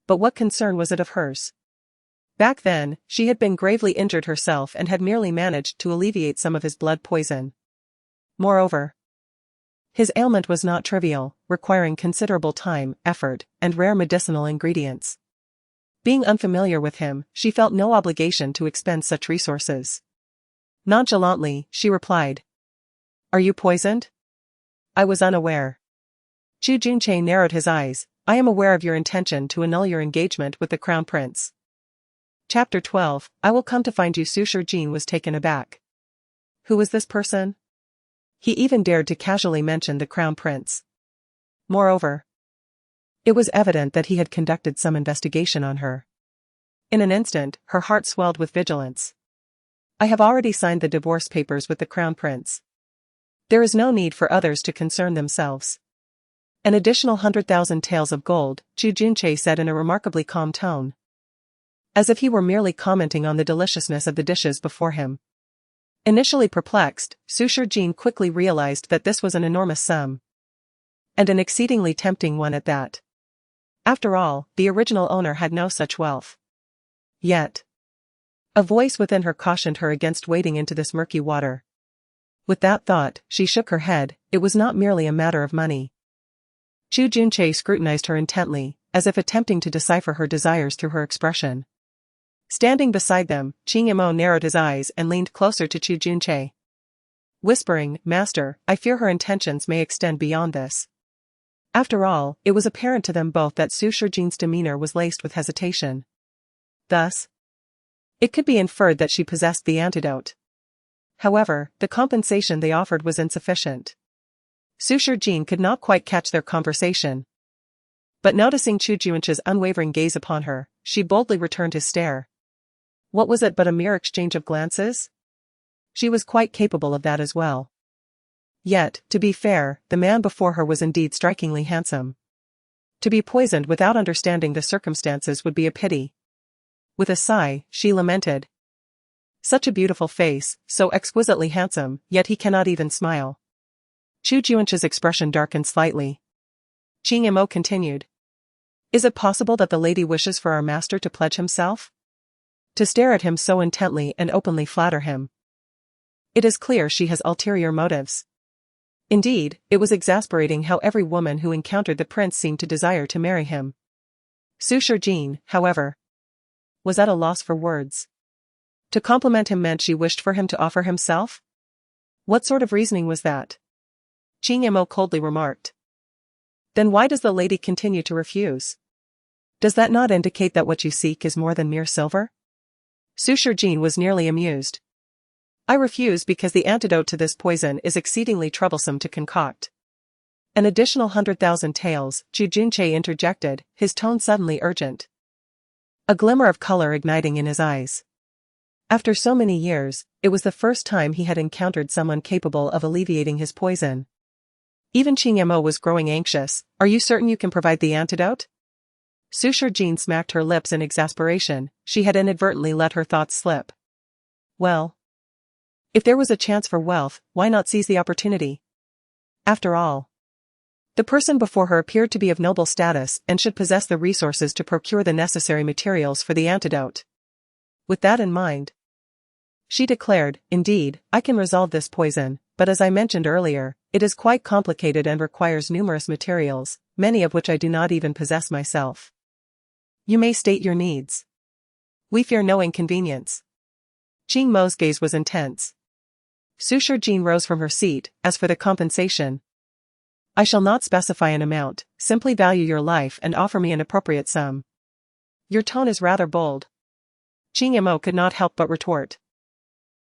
But what concern was it of hers? Back then, she had been gravely injured herself and had merely managed to alleviate some of his blood poison. Moreover, his ailment was not trivial, requiring considerable time, effort, and rare medicinal ingredients. Being unfamiliar with him, she felt no obligation to expend such resources. Nonchalantly, she replied, "Are you poisoned?" "I was unaware." Chu Junchae narrowed his eyes. "I am aware of your intention to annul your engagement with the Crown Prince." Chapter 12, I will come to find you. Su Shijin was taken aback. Who was this person? He even dared to casually mention the Crown Prince. Moreover, it was evident that he had conducted some investigation on her. In an instant, her heart swelled with vigilance. "I have already signed the divorce papers with the Crown Prince. There is no need for others to concern themselves." An additional 100,000 taels of gold, Chu Junchae said in a remarkably calm tone. As if he were merely commenting on the deliciousness of the dishes before him. Initially perplexed, Su Shijin quickly realized that this was an enormous sum. And an exceedingly tempting one at that. After all, the original owner had no such wealth. Yet, a voice within her cautioned her against wading into this murky water. With that thought, she shook her head. It was not merely a matter of money. Chu Junchae scrutinized her intently, as if attempting to decipher her desires through her expression. Standing beside them, Qing Imo narrowed his eyes and leaned closer to Chu Junchae. Whispering, "Master, I fear her intentions may extend beyond this." After all, it was apparent to them both that Su Shijin's demeanor was laced with hesitation. Thus, it could be inferred that she possessed the antidote. However, the compensation they offered was insufficient. Su Shijin could not quite catch their conversation. But noticing Chu Junchae's unwavering gaze upon her, she boldly returned his stare. What was it but a mere exchange of glances? She was quite capable of that as well. Yet, to be fair, the man before her was indeed strikingly handsome. To be poisoned without understanding the circumstances would be a pity. With a sigh, she lamented. Such a beautiful face, so exquisitely handsome, yet he cannot even smile. Chu Junchae's expression darkened slightly. Qing Imo continued. Is it possible that the lady wishes for our master to pledge himself? To stare at him so intently and openly flatter him. It is clear she has ulterior motives. Indeed, it was exasperating how every woman who encountered the prince seemed to desire to marry him. Su Shijin, however, was at a loss for words. To compliment him meant she wished for him to offer himself? What sort of reasoning was that? Qing Imo coldly remarked. Then why does the lady continue to refuse? Does that not indicate that what you seek is more than mere silver? Su Shijin was nearly amused. I refuse because the antidote to this poison is exceedingly troublesome to concoct. An additional 100,000 taels, Chu Junchae interjected, his tone suddenly urgent. A glimmer of color igniting in his eyes. After so many years, it was the first time he had encountered someone capable of alleviating his poison. Even Qing Imo was growing anxious. Are you certain you can provide the antidote? Su Shijin smacked her lips in exasperation. She had inadvertently let her thoughts slip. Well, if there was a chance for wealth, why not seize the opportunity? After all, the person before her appeared to be of noble status and should possess the resources to procure the necessary materials for the antidote. With that in mind, she declared, indeed, I can resolve this poison, but as I mentioned earlier, it is quite complicated and requires numerous materials, many of which I do not even possess myself. You may state your needs. We fear no inconvenience. Qing Mo's gaze was intense. Su Shijin rose from her seat. As for the compensation, I shall not specify an amount, simply value your life and offer me an appropriate sum. Your tone is rather bold. Qing Imo could not help but retort.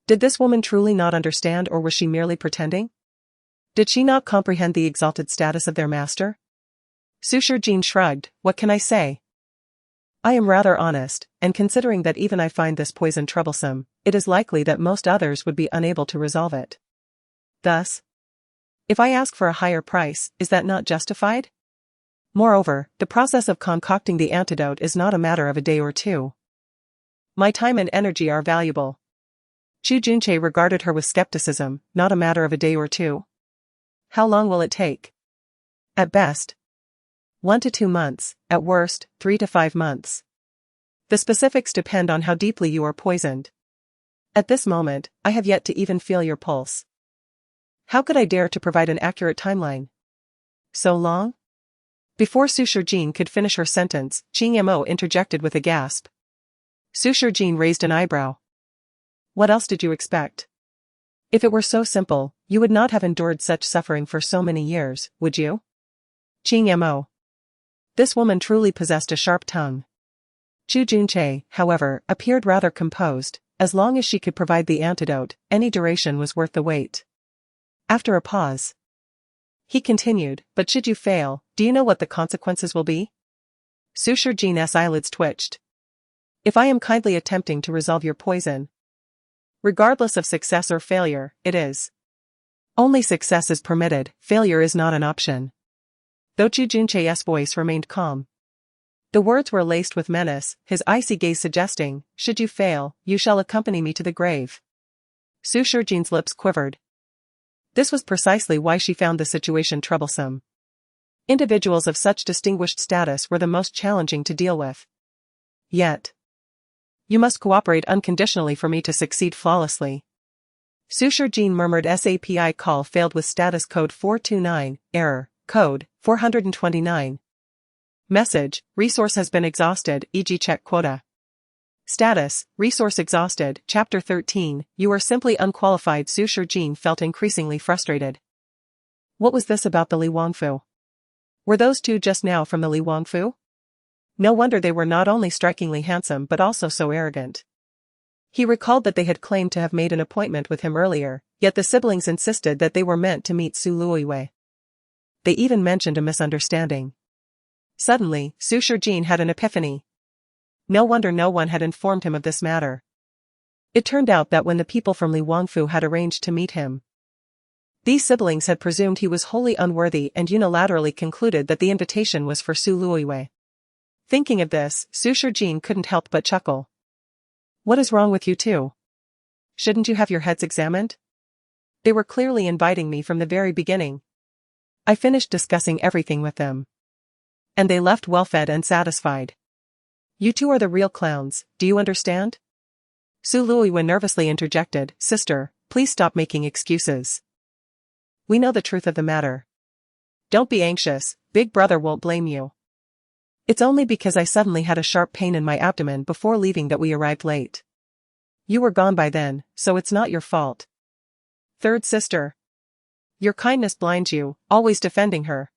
Did this woman truly not understand, or was she merely pretending? Did she not comprehend the exalted status of their master? Su Shijin shrugged. What can I say? I am rather honest, and considering that even I find this poison troublesome, it is likely that most others would be unable to resolve it. Thus, If I ask for a higher price, is that not justified? Moreover, the process of concocting the antidote is not a matter of a day or two. My time and energy are valuable. Chu Junche regarded her with skepticism, not a matter of a day or two. How long will it take? At best, 1 to 2 months, at worst, 3 to 5 months. The specifics depend on how deeply you are poisoned. At this moment, I have yet to even feel your pulse. How could I dare to provide an accurate timeline? So long? Before Su Shijin could finish her sentence, Qing Mo interjected with a gasp. Su Shijin raised an eyebrow. What else did you expect? If it were so simple, you would not have endured such suffering for so many years, would you? Qing Mo. This woman truly possessed a sharp tongue. Chu Junche, however, appeared rather composed. As long as she could provide the antidote, any duration was worth the wait. After a pause, he continued, but should you fail, do you know what the consequences will be? Su Shijin's eyelids twitched. If I am kindly attempting to resolve your poison, regardless of success or failure, it is. Only success is permitted, failure is not an option. Though Chu Junche's voice remained calm, the words were laced with menace, his icy gaze suggesting, should you fail, you shall accompany me to the grave. Su Shijin's lips quivered. This was precisely why she found the situation troublesome. Individuals of such distinguished status were the most challenging to deal with. Yet, you must cooperate unconditionally for me to succeed flawlessly. Su Shijin murmured SAPI call failed with status code 429, error, code 429. Message, resource has been exhausted, e.g. check quota. Status, resource exhausted, chapter 13, you are simply unqualified. Su Shijin felt increasingly frustrated. What was this about the Li Wangfu? Were those two just now from the Li Wangfu? No wonder they were not only strikingly handsome but also so arrogant. He recalled that they had claimed to have made an appointment with him earlier, yet the siblings insisted that they were meant to meet Su Luiwei. They even mentioned a misunderstanding. Suddenly, Su Shijin had an epiphany. No wonder no one had informed him of this matter. It turned out that when the people from Li Wangfu had arranged to meet him, these siblings had presumed he was wholly unworthy and unilaterally concluded that the invitation was for Su Luiwei. Thinking of this, Su Shijin couldn't help but chuckle. What is wrong with you two? Shouldn't you have your heads examined? They were clearly inviting me from the very beginning. I finished discussing everything with them, and they left well-fed and satisfied. You two are the real clowns, do you understand? Su Luiwei nervously interjected, Sister, please stop making excuses. We know the truth of the matter. Don't be anxious, Big Brother won't blame you. It's only because I suddenly had a sharp pain in my abdomen before leaving that we arrived late. You were gone by then, so it's not your fault. Third sister. Your kindness blinds you, always defending her.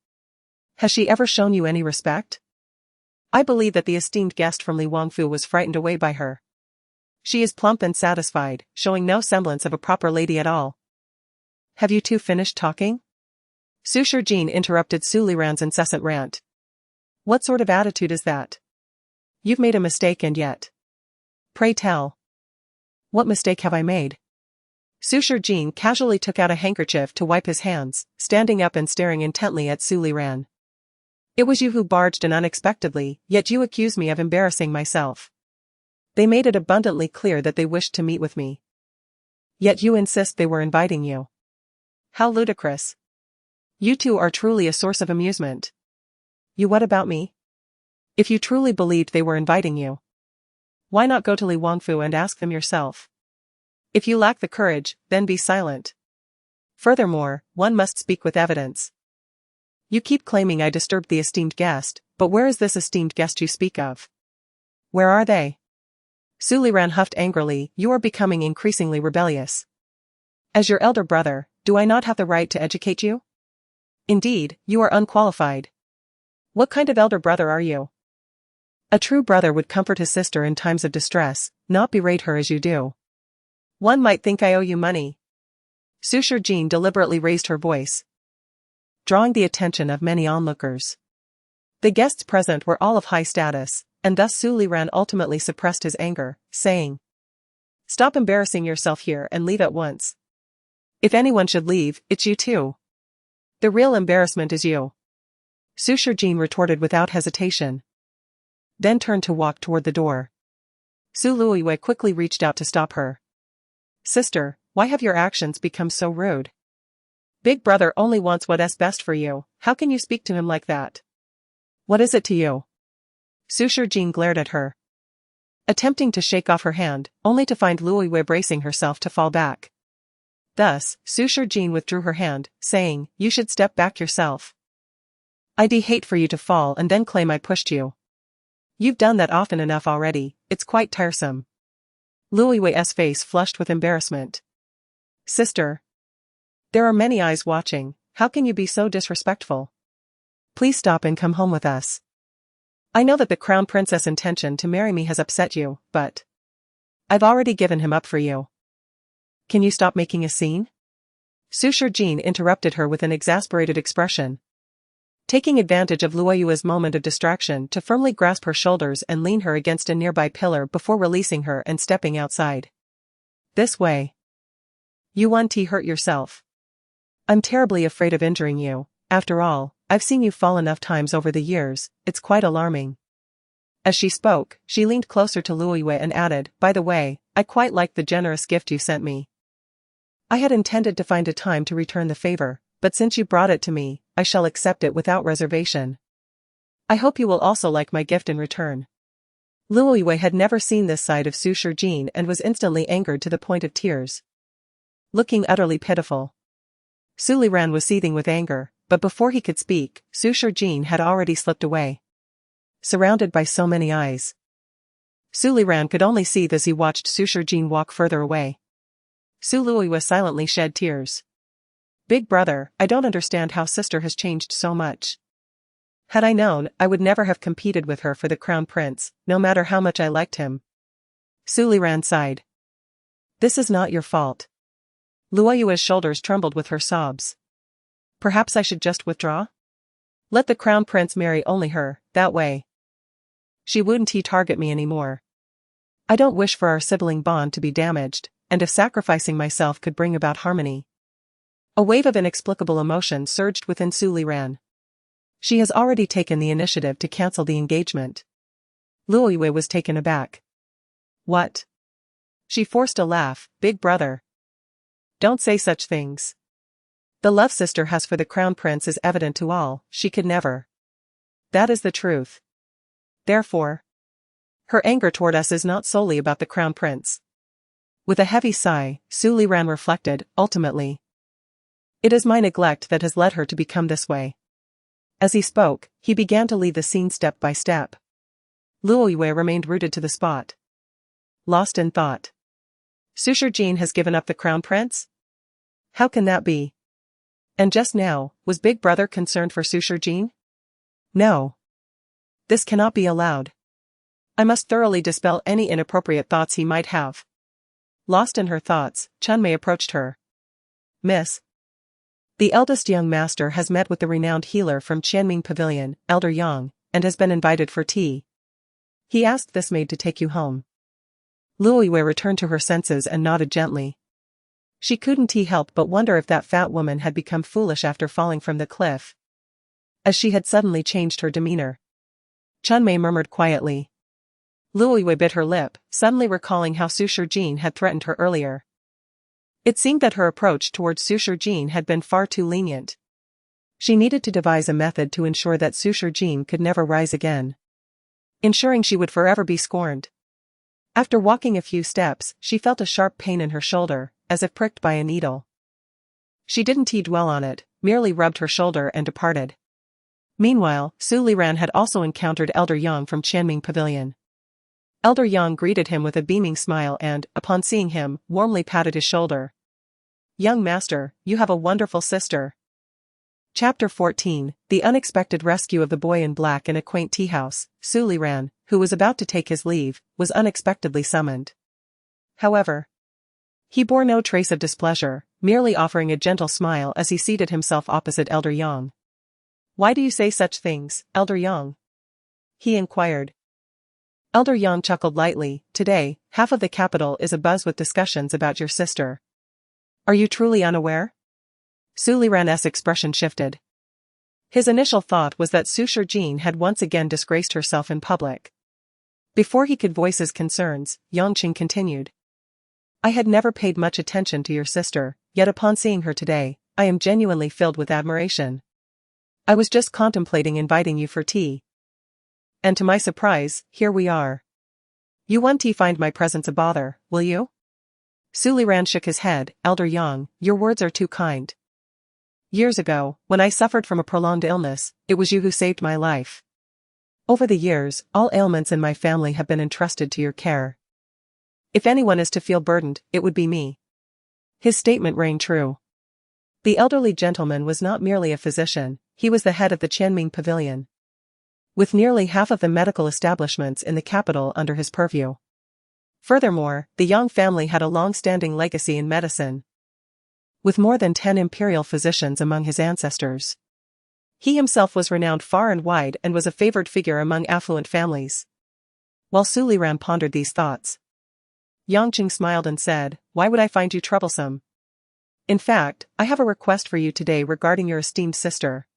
Has she ever shown you any respect? I believe that the esteemed guest from Li Wangfu was frightened away by her. She is plump and satisfied, showing no semblance of a proper lady at all. Have you two finished talking? Su Shijin interrupted Su Liran's incessant rant. What sort of attitude is that? You've made a mistake and yet. Pray tell. What mistake have I made? Su Shijin casually took out a handkerchief to wipe his hands, standing up and staring intently at Su Liran. It was you who barged in unexpectedly, yet you accuse me of embarrassing myself. They made it abundantly clear that they wished to meet with me. Yet you insist they were inviting you. How ludicrous. You two are truly a source of amusement. You what about me? If you truly believed they were inviting you, why not go to Li Wangfu and ask them yourself? If you lack the courage, then be silent. Furthermore, one must speak with evidence. You keep claiming I disturbed the esteemed guest, but where is this esteemed guest you speak of? Where are they? Su Liran huffed angrily, you are becoming increasingly rebellious. As your elder brother, do I not have the right to educate you? Indeed, you are unqualified. What kind of elder brother are you? A true brother would comfort his sister in times of distress, not berate her as you do. One might think I owe you money. Su Shijin deliberately raised her voice, drawing the attention of many onlookers. The guests present were all of high status, and thus Su Liran ultimately suppressed his anger, saying, Stop embarrassing yourself here and leave at once. If anyone should leave, it's you two. The real embarrassment is you. Su Shijin retorted without hesitation. Then turned to walk toward the door. Su Luiwei quickly reached out to stop her. Sister, why have your actions become so rude? Big brother only wants what's best for you, how can you speak to him like that? What is it to you? Su Shijin glared at her, attempting to shake off her hand, only to find Luiwei bracing herself to fall back. Thus, Su Shijin withdrew her hand, saying, you should step back yourself. I'd hate for you to fall and then claim I pushed you. You've done that often enough already, it's quite tiresome. Luiwei's face flushed with embarrassment. Sister. There are many eyes watching, how can you be so disrespectful? Please stop and come home with us. I know that the crown princess' intention to marry me has upset you, but I've already given him up for you. Can you stop making a scene? Su Shijin interrupted her with an exasperated expression, taking advantage of Luoyue's moment of distraction to firmly grasp her shoulders and lean her against a nearby pillar before releasing her and stepping outside. This way. You want to hurt yourself. I'm terribly afraid of injuring you, after all, I've seen you fall enough times over the years, it's quite alarming. As she spoke, she leaned closer to Luoyue and added, by the way, I quite like the generous gift you sent me. I had intended to find a time to return the favor, but since you brought it to me, I shall accept it without reservation. I hope you will also like my gift in return. Luoyue had never seen this side of Su Shijin and was instantly angered to the point of tears. Looking utterly pitiful. Su Liran was seething with anger, but before he could speak, Su Shijin had already slipped away, surrounded by so many eyes. Su Liran could only seethe as he watched Su Shijin walk further away. Su Luoyue silently shed tears. Big brother, I don't understand how sister has changed so much. Had I known, I would never have competed with her for the crown prince, no matter how much I liked him. Su Liran sighed. This is not your fault. Luoyue's shoulders trembled with her sobs. Perhaps I should just withdraw? Let the crown prince marry only her, that way she wouldn't target me anymore. I don't wish for our sibling bond to be damaged, and if sacrificing myself could bring about harmony. A wave of inexplicable emotion surged within Su Liran. She has already taken the initiative to cancel the engagement. Luoyue was taken aback. What? She forced a laugh, big brother. Don't say such things. The love sister has for the crown prince is evident to all, she could never. That is the truth. Therefore, her anger toward us is not solely about the crown prince. With a heavy sigh, Su Liran reflected, ultimately, it is my neglect that has led her to become this way. As he spoke, he began to leave the scene step by step. Luoyue remained rooted to the spot, lost in thought. Su Shijin has given up the crown prince? How can that be? And just now, was Big Brother concerned for Su Shijin? No. This cannot be allowed. I must thoroughly dispel any inappropriate thoughts he might have. Lost in her thoughts, Chunmei approached her. Miss. The eldest young master has met with the renowned healer from Qianming Pavilion, Elder Yang, and has been invited for tea. He asked this maid to take you home. Luoyue returned to her senses and nodded gently. She couldn't help but wonder if that fat woman had become foolish after falling from the cliff, as she had suddenly changed her demeanor. Chunmei murmured quietly. Luoyue bit her lip, suddenly recalling how Su Shijin had threatened her earlier. It seemed that her approach towards Su Shijin had been far too lenient. She needed to devise a method to ensure that Su Shijin could never rise again, ensuring she would forever be scorned. After walking a few steps, she felt a sharp pain in her shoulder, as if pricked by a needle. She didn't dwell on it, merely rubbed her shoulder and departed. Meanwhile, Su Liran had also encountered Elder Yang from Qianming Pavilion. Elder Yang greeted him with a beaming smile and, upon seeing him, warmly patted his shoulder. Young master, you have a wonderful sister. Chapter 14, The unexpected rescue of the boy in black in a quaint tea house. Su Liran, who was about to take his leave, was unexpectedly summoned. However, he bore no trace of displeasure, merely offering a gentle smile as he seated himself opposite Elder Yang. Why do you say such things, Elder Yang? He inquired. Elder Yang chuckled lightly. Today, half of the capital is abuzz with discussions about your sister. Are you truly unaware? Suliran's expression shifted. His initial thought was that Suture Jean had once again disgraced herself in public. Before he could voice his concerns, Yongqing continued. I had never paid much attention to your sister, yet upon seeing her today, I am genuinely filled with admiration. I was just contemplating inviting you for tea. And to my surprise, here we are. You won't find my presence a bother, will you? Suliran shook his head. Elder Yang, your words are too kind. Years ago, when I suffered from a prolonged illness, it was you who saved my life. Over the years, all ailments in my family have been entrusted to your care. If anyone is to feel burdened, it would be me. His statement rang true. The elderly gentleman was not merely a physician, he was the head of the Qianming Pavilion, with nearly half of the medical establishments in the capital under his purview. Furthermore, the Yang family had a long-standing legacy in medicine, with more than 10 imperial physicians among his ancestors. He himself was renowned far and wide and was a favored figure among affluent families. While Suliran pondered these thoughts, Yongqing smiled and said, Why would I find you troublesome? In fact, I have a request for you today regarding your esteemed sister.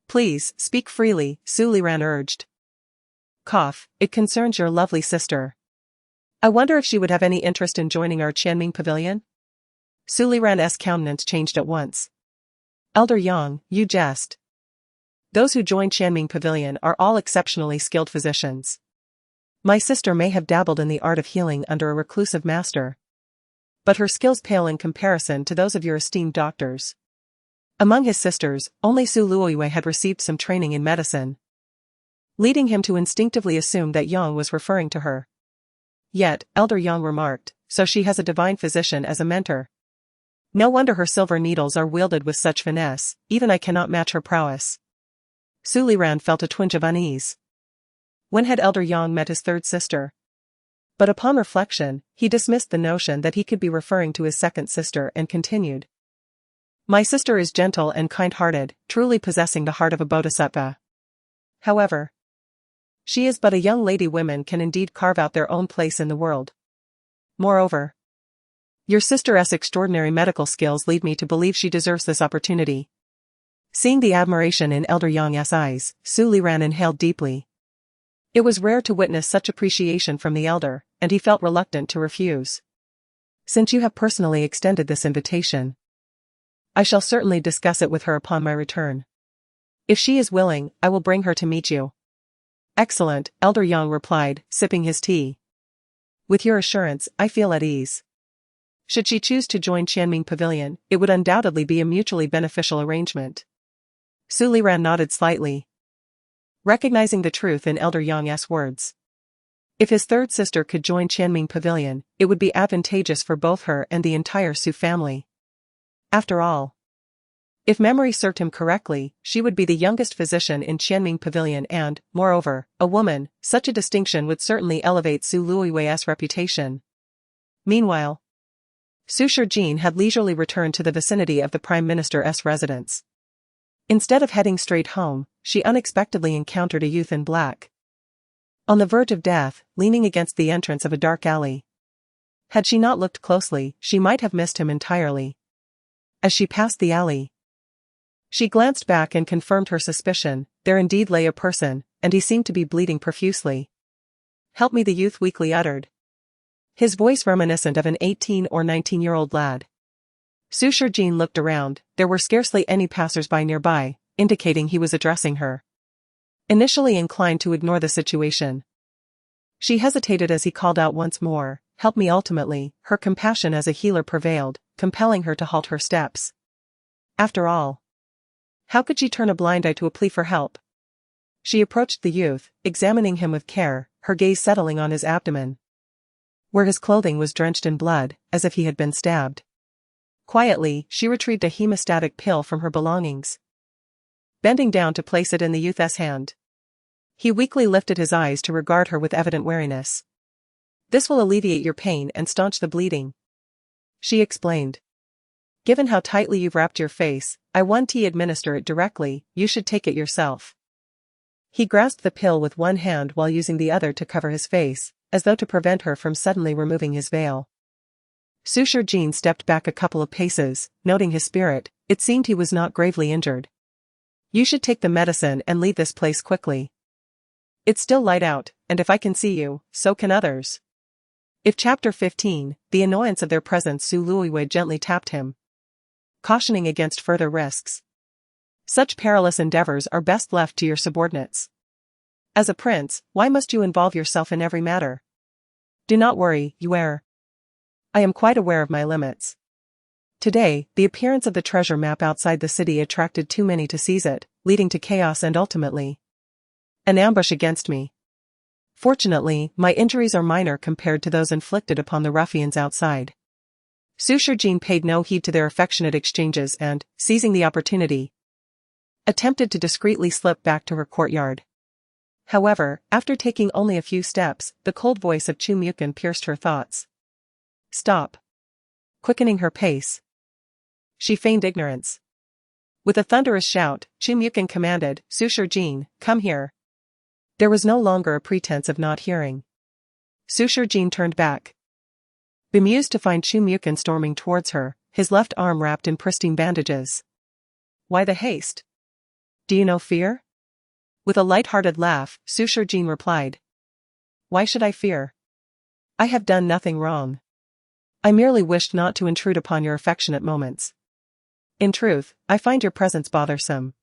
Please, speak freely, Suliran urged. Cough, it concerns your lovely sister. I wonder if she would have any interest in joining our Qianming Pavilion? Suliran's countenance changed at once. Elder Yang, you jest. Those who join Qianming Pavilion are all exceptionally skilled physicians. My sister may have dabbled in the art of healing under a reclusive master, but her skills pale in comparison to those of your esteemed doctors. Among his sisters, only Su Luoyue had received some training in medicine, leading him to instinctively assume that Yang was referring to her. Yet, Elder Yang remarked, so she has a divine physician as a mentor. No wonder her silver needles are wielded with such finesse, even I cannot match her prowess. Suliran felt a twinge of unease. When had Elder Yang met his third sister? But upon reflection, he dismissed the notion that he could be referring to his second sister and continued. My sister is gentle and kind-hearted, truly possessing the heart of a bodhisattva. However, she is but a young lady. Women can indeed carve out their own place in the world. Moreover, your sister's extraordinary medical skills lead me to believe she deserves this opportunity. Seeing the admiration in Elder Yang's eyes, Suliran inhaled deeply. It was rare to witness such appreciation from the elder, and he felt reluctant to refuse. Since you have personally extended this invitation, I shall certainly discuss it with her upon my return. If she is willing, I will bring her to meet you. Excellent, Elder Yang replied, sipping his tea. With your assurance, I feel at ease. Should she choose to join Qianming Pavilion, it would undoubtedly be a mutually beneficial arrangement. Suliran nodded slightly, recognizing the truth in Elder Yang's words. If his third sister could join Qianming Pavilion, it would be advantageous for both her and the entire Su family. After all, if memory served him correctly, she would be the youngest physician in Qianming Pavilion and, moreover, a woman. Such a distinction would certainly elevate Su Luoyue's reputation. Meanwhile, Suture Jean had leisurely returned to the vicinity of the Prime Minister's residence. Instead of heading straight home, she unexpectedly encountered a youth in black, on the verge of death, leaning against the entrance of a dark alley. Had she not looked closely, she might have missed him entirely. As she passed the alley, she glanced back and confirmed her suspicion. There indeed lay a person, and he seemed to be bleeding profusely. Help me, the youth weakly uttered, his voice reminiscent of an 18 or 19-year-old lad. Suture Jean looked around. There were scarcely any passers-by nearby, indicating he was addressing her. Initially inclined to ignore the situation, she hesitated as he called out once more, help me. Ultimately, her compassion as a healer prevailed, compelling her to halt her steps. After all, how could she turn a blind eye to a plea for help? She approached the youth, examining him with care, her gaze settling on his abdomen, where his clothing was drenched in blood, as if he had been stabbed. Quietly, she retrieved a hemostatic pill from her belongings, bending down to place it in the youth's hand. He weakly lifted his eyes to regard her with evident wariness. This will alleviate your pain and staunch the bleeding, she explained. Given how tightly you've wrapped your face, I won't administer it directly, you should take it yourself. He grasped the pill with one hand while using the other to cover his face, as though to prevent her from suddenly removing his veil. Sushar Jin stepped back a couple of paces, noting his spirit. It seemed he was not gravely injured. You should take the medicine and leave this place quickly. It's still light out, and if I can see you, so can others. If Chapter 15, the annoyance of their presence, Su Luiwei gently tapped him, cautioning against further risks. Such perilous endeavors are best left to your subordinates. As a prince, why must you involve yourself in every matter? Do not worry, Yuer. I am quite aware of my limits. Today, the appearance of the treasure map outside the city attracted too many to seize it, leading to chaos and ultimately an ambush against me. Fortunately, my injuries are minor compared to those inflicted upon the ruffians outside. Sushar Jin paid no heed to their affectionate exchanges and, seizing the opportunity, attempted to discreetly slip back to her courtyard. However, after taking only a few steps, the cold voice of Chu Mukin pierced her thoughts. Stop. Quickening her pace, she feigned ignorance. With a thunderous shout, Chu Mukin commanded, Sushar Jin, come here. There was no longer a pretense of not hearing. Sushar Jin turned back, bemused to find Chu Mukin storming towards her, his left arm wrapped in pristine bandages. Why the haste? Do you know fear? With a light-hearted laugh, Sushar Jin replied. Why should I fear? I have done nothing wrong. I merely wished not to intrude upon your affectionate moments. In truth, I find your presence bothersome.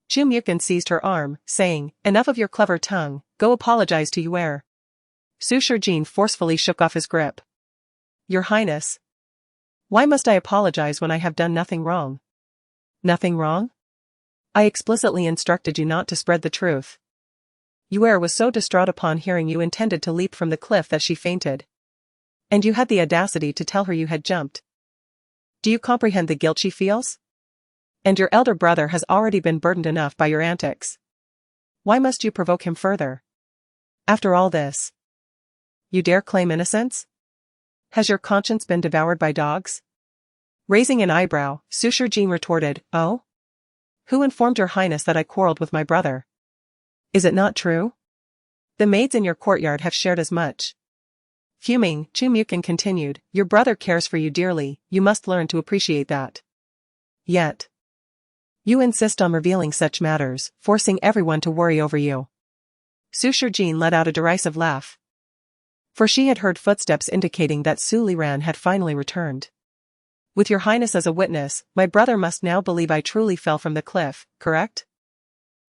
Chu Mukin seized her arm, saying, enough of your clever tongue, go apologize to Yuer. Sushar Jin forcefully shook off his grip. Your Highness. Why must I apologize when I have done nothing wrong? Nothing wrong? I explicitly instructed you not to spread the truth. Yuer was so distraught upon hearing you intended to leap from the cliff that she fainted. And you had the audacity to tell her you had jumped. Do you comprehend the guilt she feels? And your elder brother has already been burdened enough by your antics. Why must you provoke him further? After all this, you dare claim innocence? Has your conscience been devoured by dogs? Raising an eyebrow, Sushar Jin retorted, oh? Who informed your Highness that I quarreled with my brother? Is it not true? The maids in your courtyard have shared as much. Fuming, Chu Mukin continued, your brother cares for you dearly, you must learn to appreciate that. Yet, you insist on revealing such matters, forcing everyone to worry over you. Sushar Jin let out a derisive laugh. For she had heard footsteps indicating that Su Liran had finally returned. With your Highness as a witness, my brother must now believe I truly fell from the cliff, correct?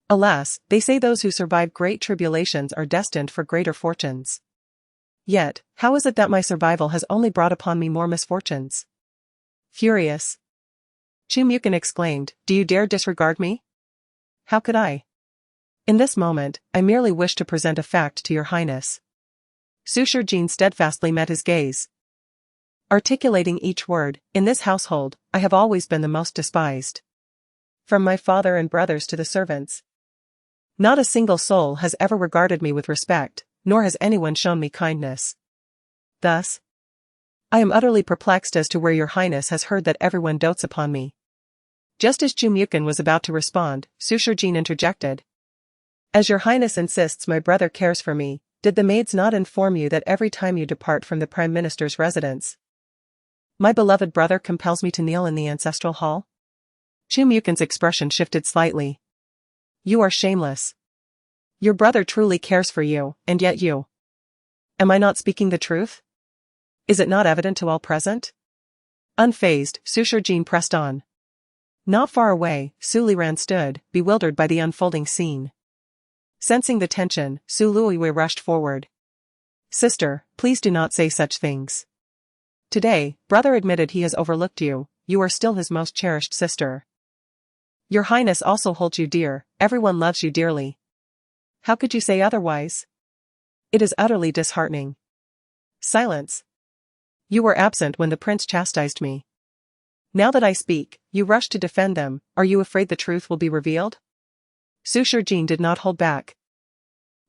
Alas, they say those who survive great tribulations are destined for greater fortunes. Yet, how is it that my survival has only brought upon me more misfortunes? Furious, Chu Mukin exclaimed, do you dare disregard me? How could I? In this moment, I merely wish to present a fact to your Highness. Sushar Jin steadfastly met his gaze, articulating each word, in this household, I have always been the most despised. From my father and brothers to the servants. Not a single soul has ever regarded me with respect, nor has anyone shown me kindness. Thus, I am utterly perplexed as to where your Highness has heard that everyone dotes upon me. Just as Chu Mukin was about to respond, Sushar Jin interjected. As your Highness insists my brother cares for me, did the maids not inform you that every time you depart from the Prime Minister's residence, my beloved brother compels me to kneel in the ancestral hall? Chu Mukin's expression shifted slightly. You are shameless. Your brother truly cares for you, and yet you. Am I not speaking the truth? Is it not evident to all present? Unfazed, Sushar Jin pressed on. Not far away, Su Liran stood, bewildered by the unfolding scene. Sensing the tension, Su Luiwei rushed forward. Sister, please do not say such things. Today, brother admitted he has overlooked you, you are still his most cherished sister. Your Highness also holds you dear, everyone loves you dearly. How could you say otherwise? It is utterly disheartening. Silence. You were absent when the prince chastised me. Now that I speak, you rush to defend them, are you afraid the truth will be revealed? Sushar Jin did not hold back.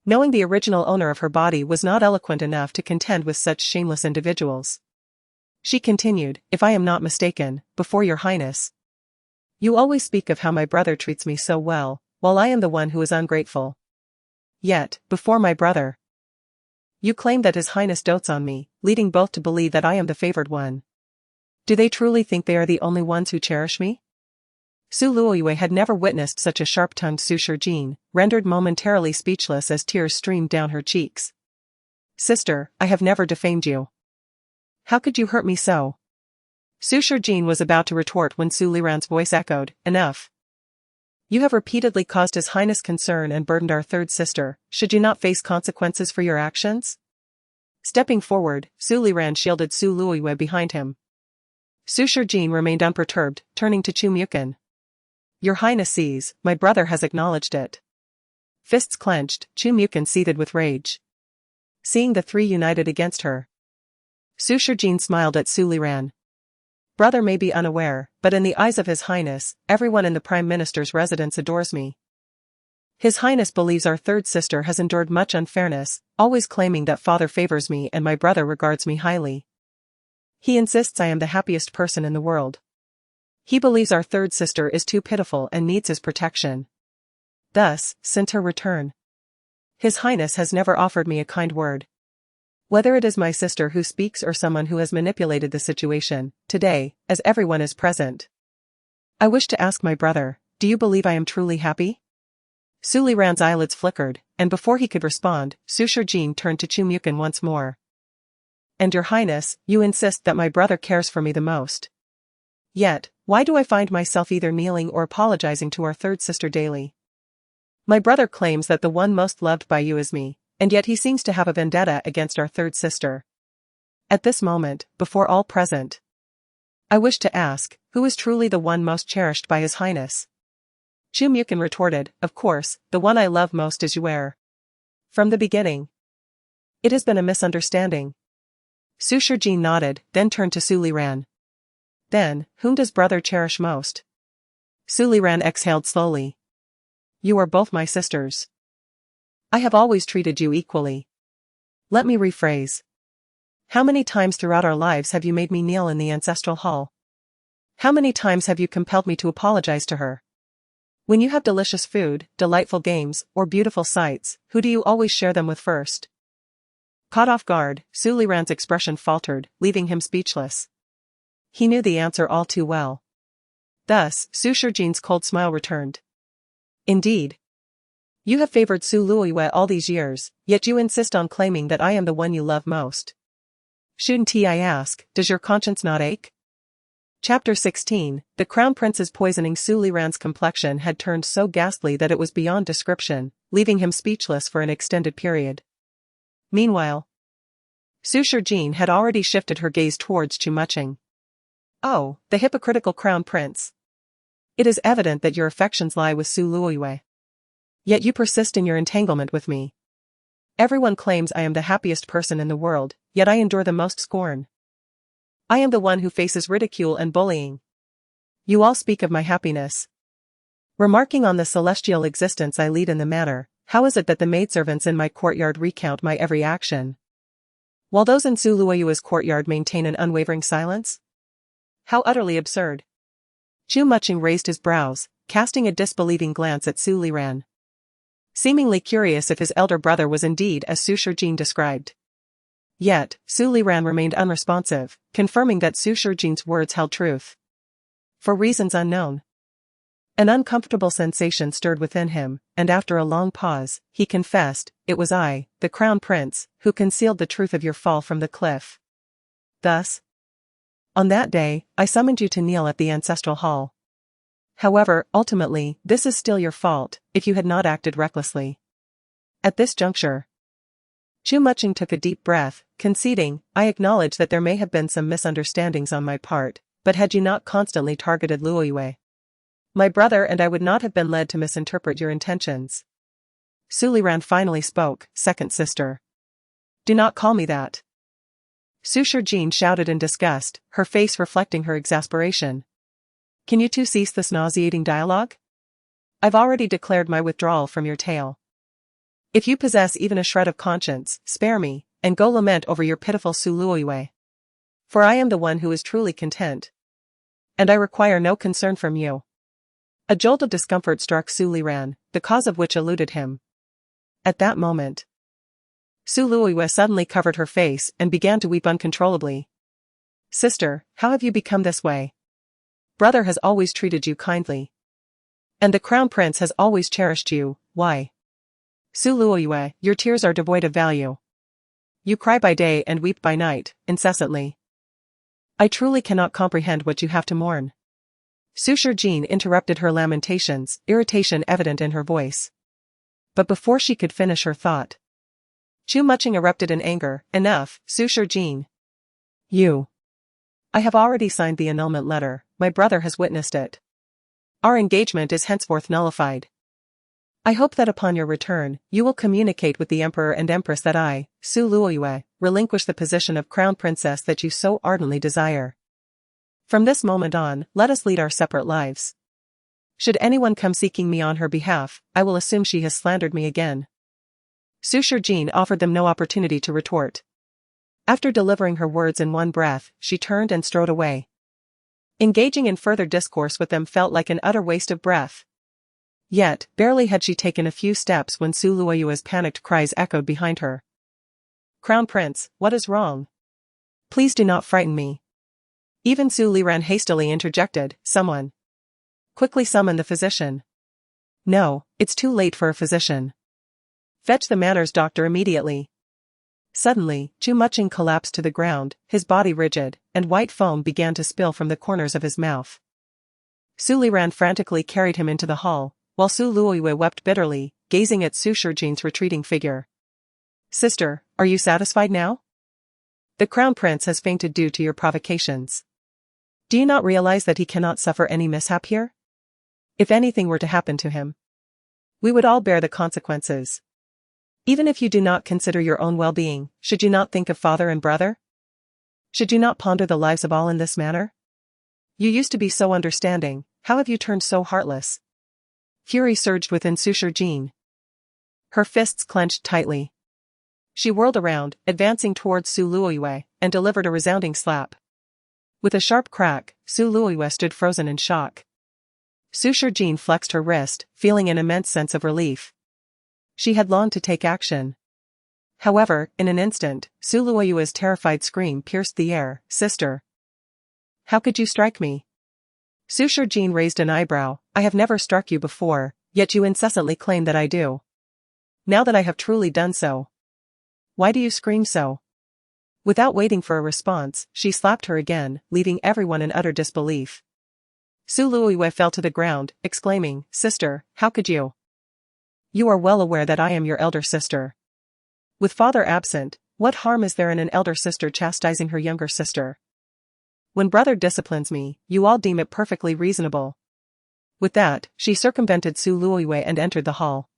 Knowing the original owner of her body was not eloquent enough to contend with such shameless individuals. She continued, if I am not mistaken, before your Highness. You always speak of how my brother treats me so well, while I am the one who is ungrateful. Yet, before my brother, You claim that His Highness dotes on me, leading both to believe that I am the favored one. Do they truly think they are the only ones who cherish me? Su Luoyue had never witnessed such a sharp-tongued Su Jin, rendered momentarily speechless as tears streamed down her cheeks. Sister, I have never defamed you. How could you hurt me so? Su Jin was about to retort when Su Liran's voice echoed, enough. You have repeatedly caused His Highness concern and burdened our third sister, should you not face consequences for your actions? Stepping forward, Su Liran shielded Su Luoyue behind him. Su Jin remained unperturbed, turning to Chu Mukin. Your Highness sees, my brother has acknowledged it. Fists clenched, Chu Mukin seethed with rage. Seeing the three united against her, Su Jin smiled at Su Liran. Brother may be unaware, but in the eyes of His Highness, everyone in the Prime Minister's residence adores me. His Highness believes our third sister has endured much unfairness, always claiming that father favors me and my brother regards me highly. He insists I am the happiest person in the world. He believes our third sister is too pitiful and needs his protection. Thus, since her return, His Highness has never offered me a kind word. Whether it is my sister who speaks or someone who has manipulated the situation, today, as everyone is present, I wish to ask my brother, do you believe I am truly happy? Su Liran's eyelids flickered, and before he could respond, Su Jin turned to Chu Mukin once more. And Your Highness, you insist that my brother cares for me the most. Yet, why do I find myself either kneeling or apologizing to our third sister daily? My brother claims that the one most loved by you is me, and yet he seems to have a vendetta against our third sister. At this moment, before all present, I wish to ask, who is truly the one most cherished by His Highness? Chu Mukin retorted, of course, the one I love most is Yuer. From the beginning, it has been a misunderstanding. Su Jin nodded, then turned to Su Liran. Then, whom does brother cherish most? Su Liran exhaled slowly. You are both my sisters. I have always treated you equally. Let me rephrase. How many times throughout our lives have you made me kneel in the ancestral hall? How many times have you compelled me to apologize to her? When you have delicious food, delightful games, or beautiful sights, who do you always share them with first? Caught off guard, Su Liran's expression faltered, leaving him speechless. He knew the answer all too well. Thus, Su Jin's cold smile returned. Indeed. You have favored Su Luoyue all these years, yet you insist on claiming that I am the one you love most. Shouldn't I ask, does your conscience not ache? Chapter 16, the Crown Prince's poisoning. Su Liran's complexion had turned so ghastly that it was beyond description, leaving him speechless for an extended period. Meanwhile, Su Jin had already shifted her gaze towards Chu Muching. Oh, the hypocritical Crown Prince. It is evident that your affections lie with Su Luoyue. Yet you persist in your entanglement with me. Everyone claims I am the happiest person in the world, yet I endure the most scorn. I am the one who faces ridicule and bullying. You all speak of my happiness. Remarking on the celestial existence I lead in the manor, how is it that the maidservants in my courtyard recount my every action, while those in Su Luoyue's courtyard maintain an unwavering silence? How utterly absurd. Chu Muching raised his brows, casting a disbelieving glance at Su Liran, seemingly curious if his elder brother was indeed as Su Jin described. Yet, Su Liran remained unresponsive, confirming that Su Jin's words held truth. For reasons unknown, an uncomfortable sensation stirred within him, and after a long pause, he confessed, it was I, the Crown Prince, who concealed the truth of your fall from the cliff. Thus, on that day, I summoned you to kneel at the ancestral hall. However, ultimately, this is still your fault, if you had not acted recklessly. At this juncture, Chu Muching took a deep breath, conceding, I acknowledge that there may have been some misunderstandings on my part, but had you not constantly targeted Luoyue, my brother and I would not have been led to misinterpret your intentions. Su Liran finally spoke, second sister. Do not call me that. Su Jin shouted in disgust, her face reflecting her exasperation. Can you two cease this nauseating dialogue? I've already declared my withdrawal from your tale. If you possess even a shred of conscience, spare me, and go lament over your pitiful Su Luoyue. For I am the one who is truly content. And I require no concern from you. A jolt of discomfort struck Su Liran, the cause of which eluded him. At that moment, Su Luoyue suddenly covered her face and began to weep uncontrollably. Sister, how have you become this way? Brother has always treated you kindly. And the crown prince has always cherished you, why? Su Luoyue, your tears are devoid of value. You cry by day and weep by night, incessantly. I truly cannot comprehend what you have to mourn. Su Shijin interrupted her lamentations, irritation evident in her voice. But before she could finish her thought, Chu Muching erupted in anger. Enough, Su Shijin. You. I have already signed the annulment letter, my brother has witnessed it. Our engagement is henceforth nullified. I hope that upon your return, you will communicate with the Emperor and Empress that I, Su Luoyue, relinquish the position of Crown Princess that you so ardently desire. From this moment on, let us lead our separate lives. Should anyone come seeking me on her behalf, I will assume she has slandered me again. Su Shijin offered them no opportunity to retort. After delivering her words in one breath, she turned and strode away. Engaging in further discourse with them felt like an utter waste of breath. Yet, barely had she taken a few steps when Su Luoyue's panicked cries echoed behind her. Crown Prince, what is wrong? Please do not frighten me. Even Su Liran hastily interjected, someone. Quickly summon the physician. No, it's too late for a physician. Fetch the manners doctor immediately. Suddenly, Chu Muching collapsed to the ground, his body rigid, and white foam began to spill from the corners of his mouth. Su Liran frantically carried him into the hall, while Su Luoyue wept bitterly, gazing at Su Shijin's retreating figure. Sister, are you satisfied now? The crown prince has fainted due to your provocations. Do you not realize that he cannot suffer any mishap here? If anything were to happen to him, we would all bear the consequences. Even if you do not consider your own well-being, should you not think of father and brother? Should you not ponder the lives of all in this manner? You used to be so understanding, how have you turned so heartless? Fury surged within Su Shijin. Her fists clenched tightly. She whirled around, advancing towards Su Luoyue, and delivered a resounding slap. With a sharp crack, Su Luoyue stood frozen in shock. Su Shijin flexed her wrist, feeling an immense sense of relief. She had longed to take action. However, in an instant, Su Luoyue's terrified scream pierced the air, Sister. How could you strike me? Su Shijin raised an eyebrow, I have never struck you before, yet you incessantly claim that I do. Now that I have truly done so. Why do you scream so? Without waiting for a response, she slapped her again, leaving everyone in utter disbelief. Su Luoyue fell to the ground, exclaiming, Sister, how could you? You are well aware that I am your elder sister. With father absent, what harm is there in an elder sister chastising her younger sister? When brother disciplines me, you all deem it perfectly reasonable. With that, she circumvented Su Luoyue and entered the hall.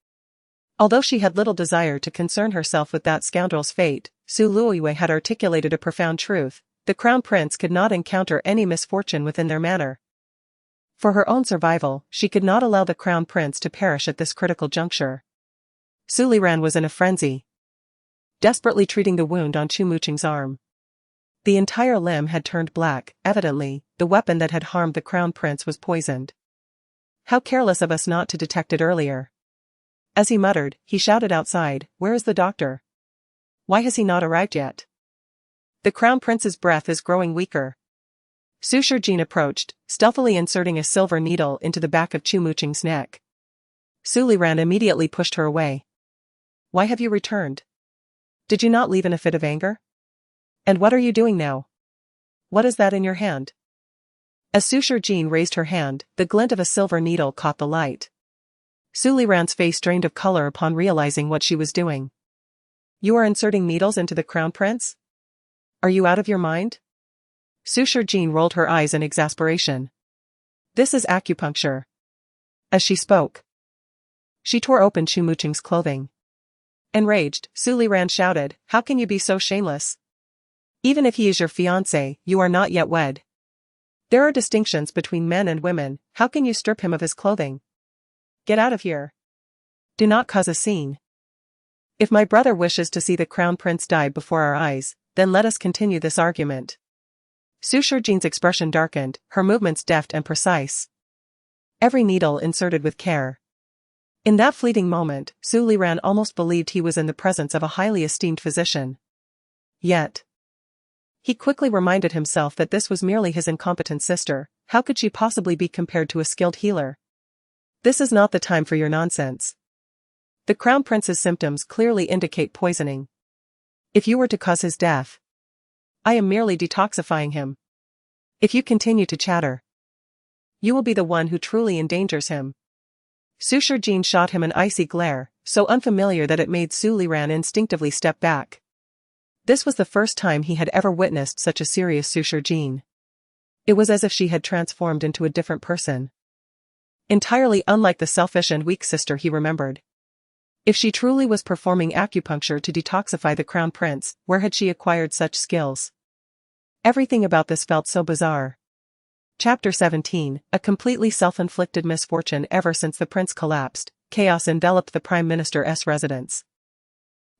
Although she had little desire to concern herself with that scoundrel's fate, Su Luoyue had articulated a profound truth, the crown prince could not encounter any misfortune within their manor. For her own survival, she could not allow the crown prince to perish at this critical juncture. Su Liran was in a frenzy, desperately treating the wound on Chu Muching's arm. The entire limb had turned black, evidently, the weapon that had harmed the crown prince was poisoned. How careless of us not to detect it earlier. As he muttered, he shouted outside, Where is the doctor? Why has he not arrived yet? The crown prince's breath is growing weaker. Su Shijin approached, stealthily inserting a silver needle into the back of Chu Muching's neck. Su Liran immediately pushed her away. Why have you returned? Did you not leave in a fit of anger? And what are you doing now? What is that in your hand? As Su Shijin raised her hand, the glint of a silver needle caught the light. Su Liran's face drained of color upon realizing what she was doing. You are inserting needles into the crown prince? Are you out of your mind? Su Shijin rolled her eyes in exasperation. This is acupuncture. As she spoke, she tore open Chu Muching's clothing. Enraged, Su Liran shouted, How can you be so shameless? Even if he is your fiancé, you are not yet wed. There are distinctions between men and women, how can you strip him of his clothing? Get out of here. Do not cause a scene. If my brother wishes to see the crown prince die before our eyes, then let us continue this argument. Su Shijin's expression darkened, her movements deft and precise. Every needle inserted with care. In that fleeting moment, Su Liran almost believed he was in the presence of a highly esteemed physician. Yet, he quickly reminded himself that this was merely his incompetent sister. How could she possibly be compared to a skilled healer? This is not the time for your nonsense. The Crown Prince's symptoms clearly indicate poisoning. If you were to cause his death, I am merely detoxifying him. If you continue to chatter, you will be the one who truly endangers him. Su Shijin shot him an icy glare, so unfamiliar that it made Su Liran instinctively step back. This was the first time he had ever witnessed such a serious Su Shijin. It was as if she had transformed into a different person. Entirely unlike the selfish and weak sister he remembered. If she truly was performing acupuncture to detoxify the Crown Prince, where had she acquired such skills? Everything about this felt so bizarre. Chapter 17, a completely self-inflicted misfortune. Ever since the prince collapsed, chaos enveloped the Prime Minister's residence.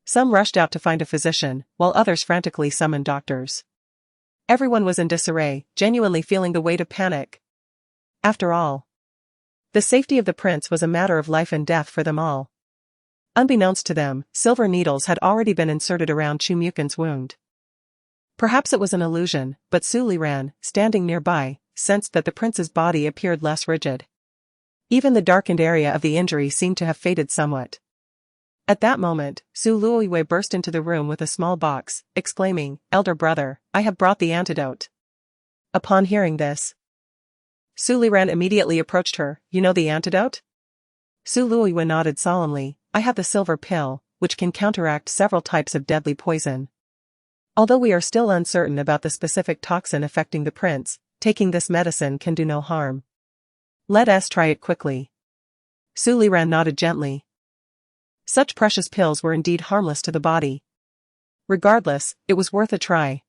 Some rushed out to find a physician, while others frantically summoned doctors. Everyone was in disarray, genuinely feeling the weight of panic. After all, the safety of the prince was a matter of life and death for them all. Unbeknownst to them, silver needles had already been inserted around Chu Mukin's wound. Perhaps it was an illusion, but Su Liran, standing nearby, sensed that the prince's body appeared less rigid. Even the darkened area of the injury seemed to have faded somewhat. At that moment, Su Luoyue burst into the room with a small box, exclaiming, "Elder brother, I have brought the antidote." Upon hearing this, Su Liran immediately approached her. "You know the antidote?" Su Luoyue nodded solemnly. "I have the silver pill, which can counteract several types of deadly poison. Although we are still uncertain about the specific toxin affecting the prince, taking this medicine can do no harm. Let us try it quickly." Su Liran nodded gently. Such precious pills were indeed harmless to the body. Regardless, it was worth a try.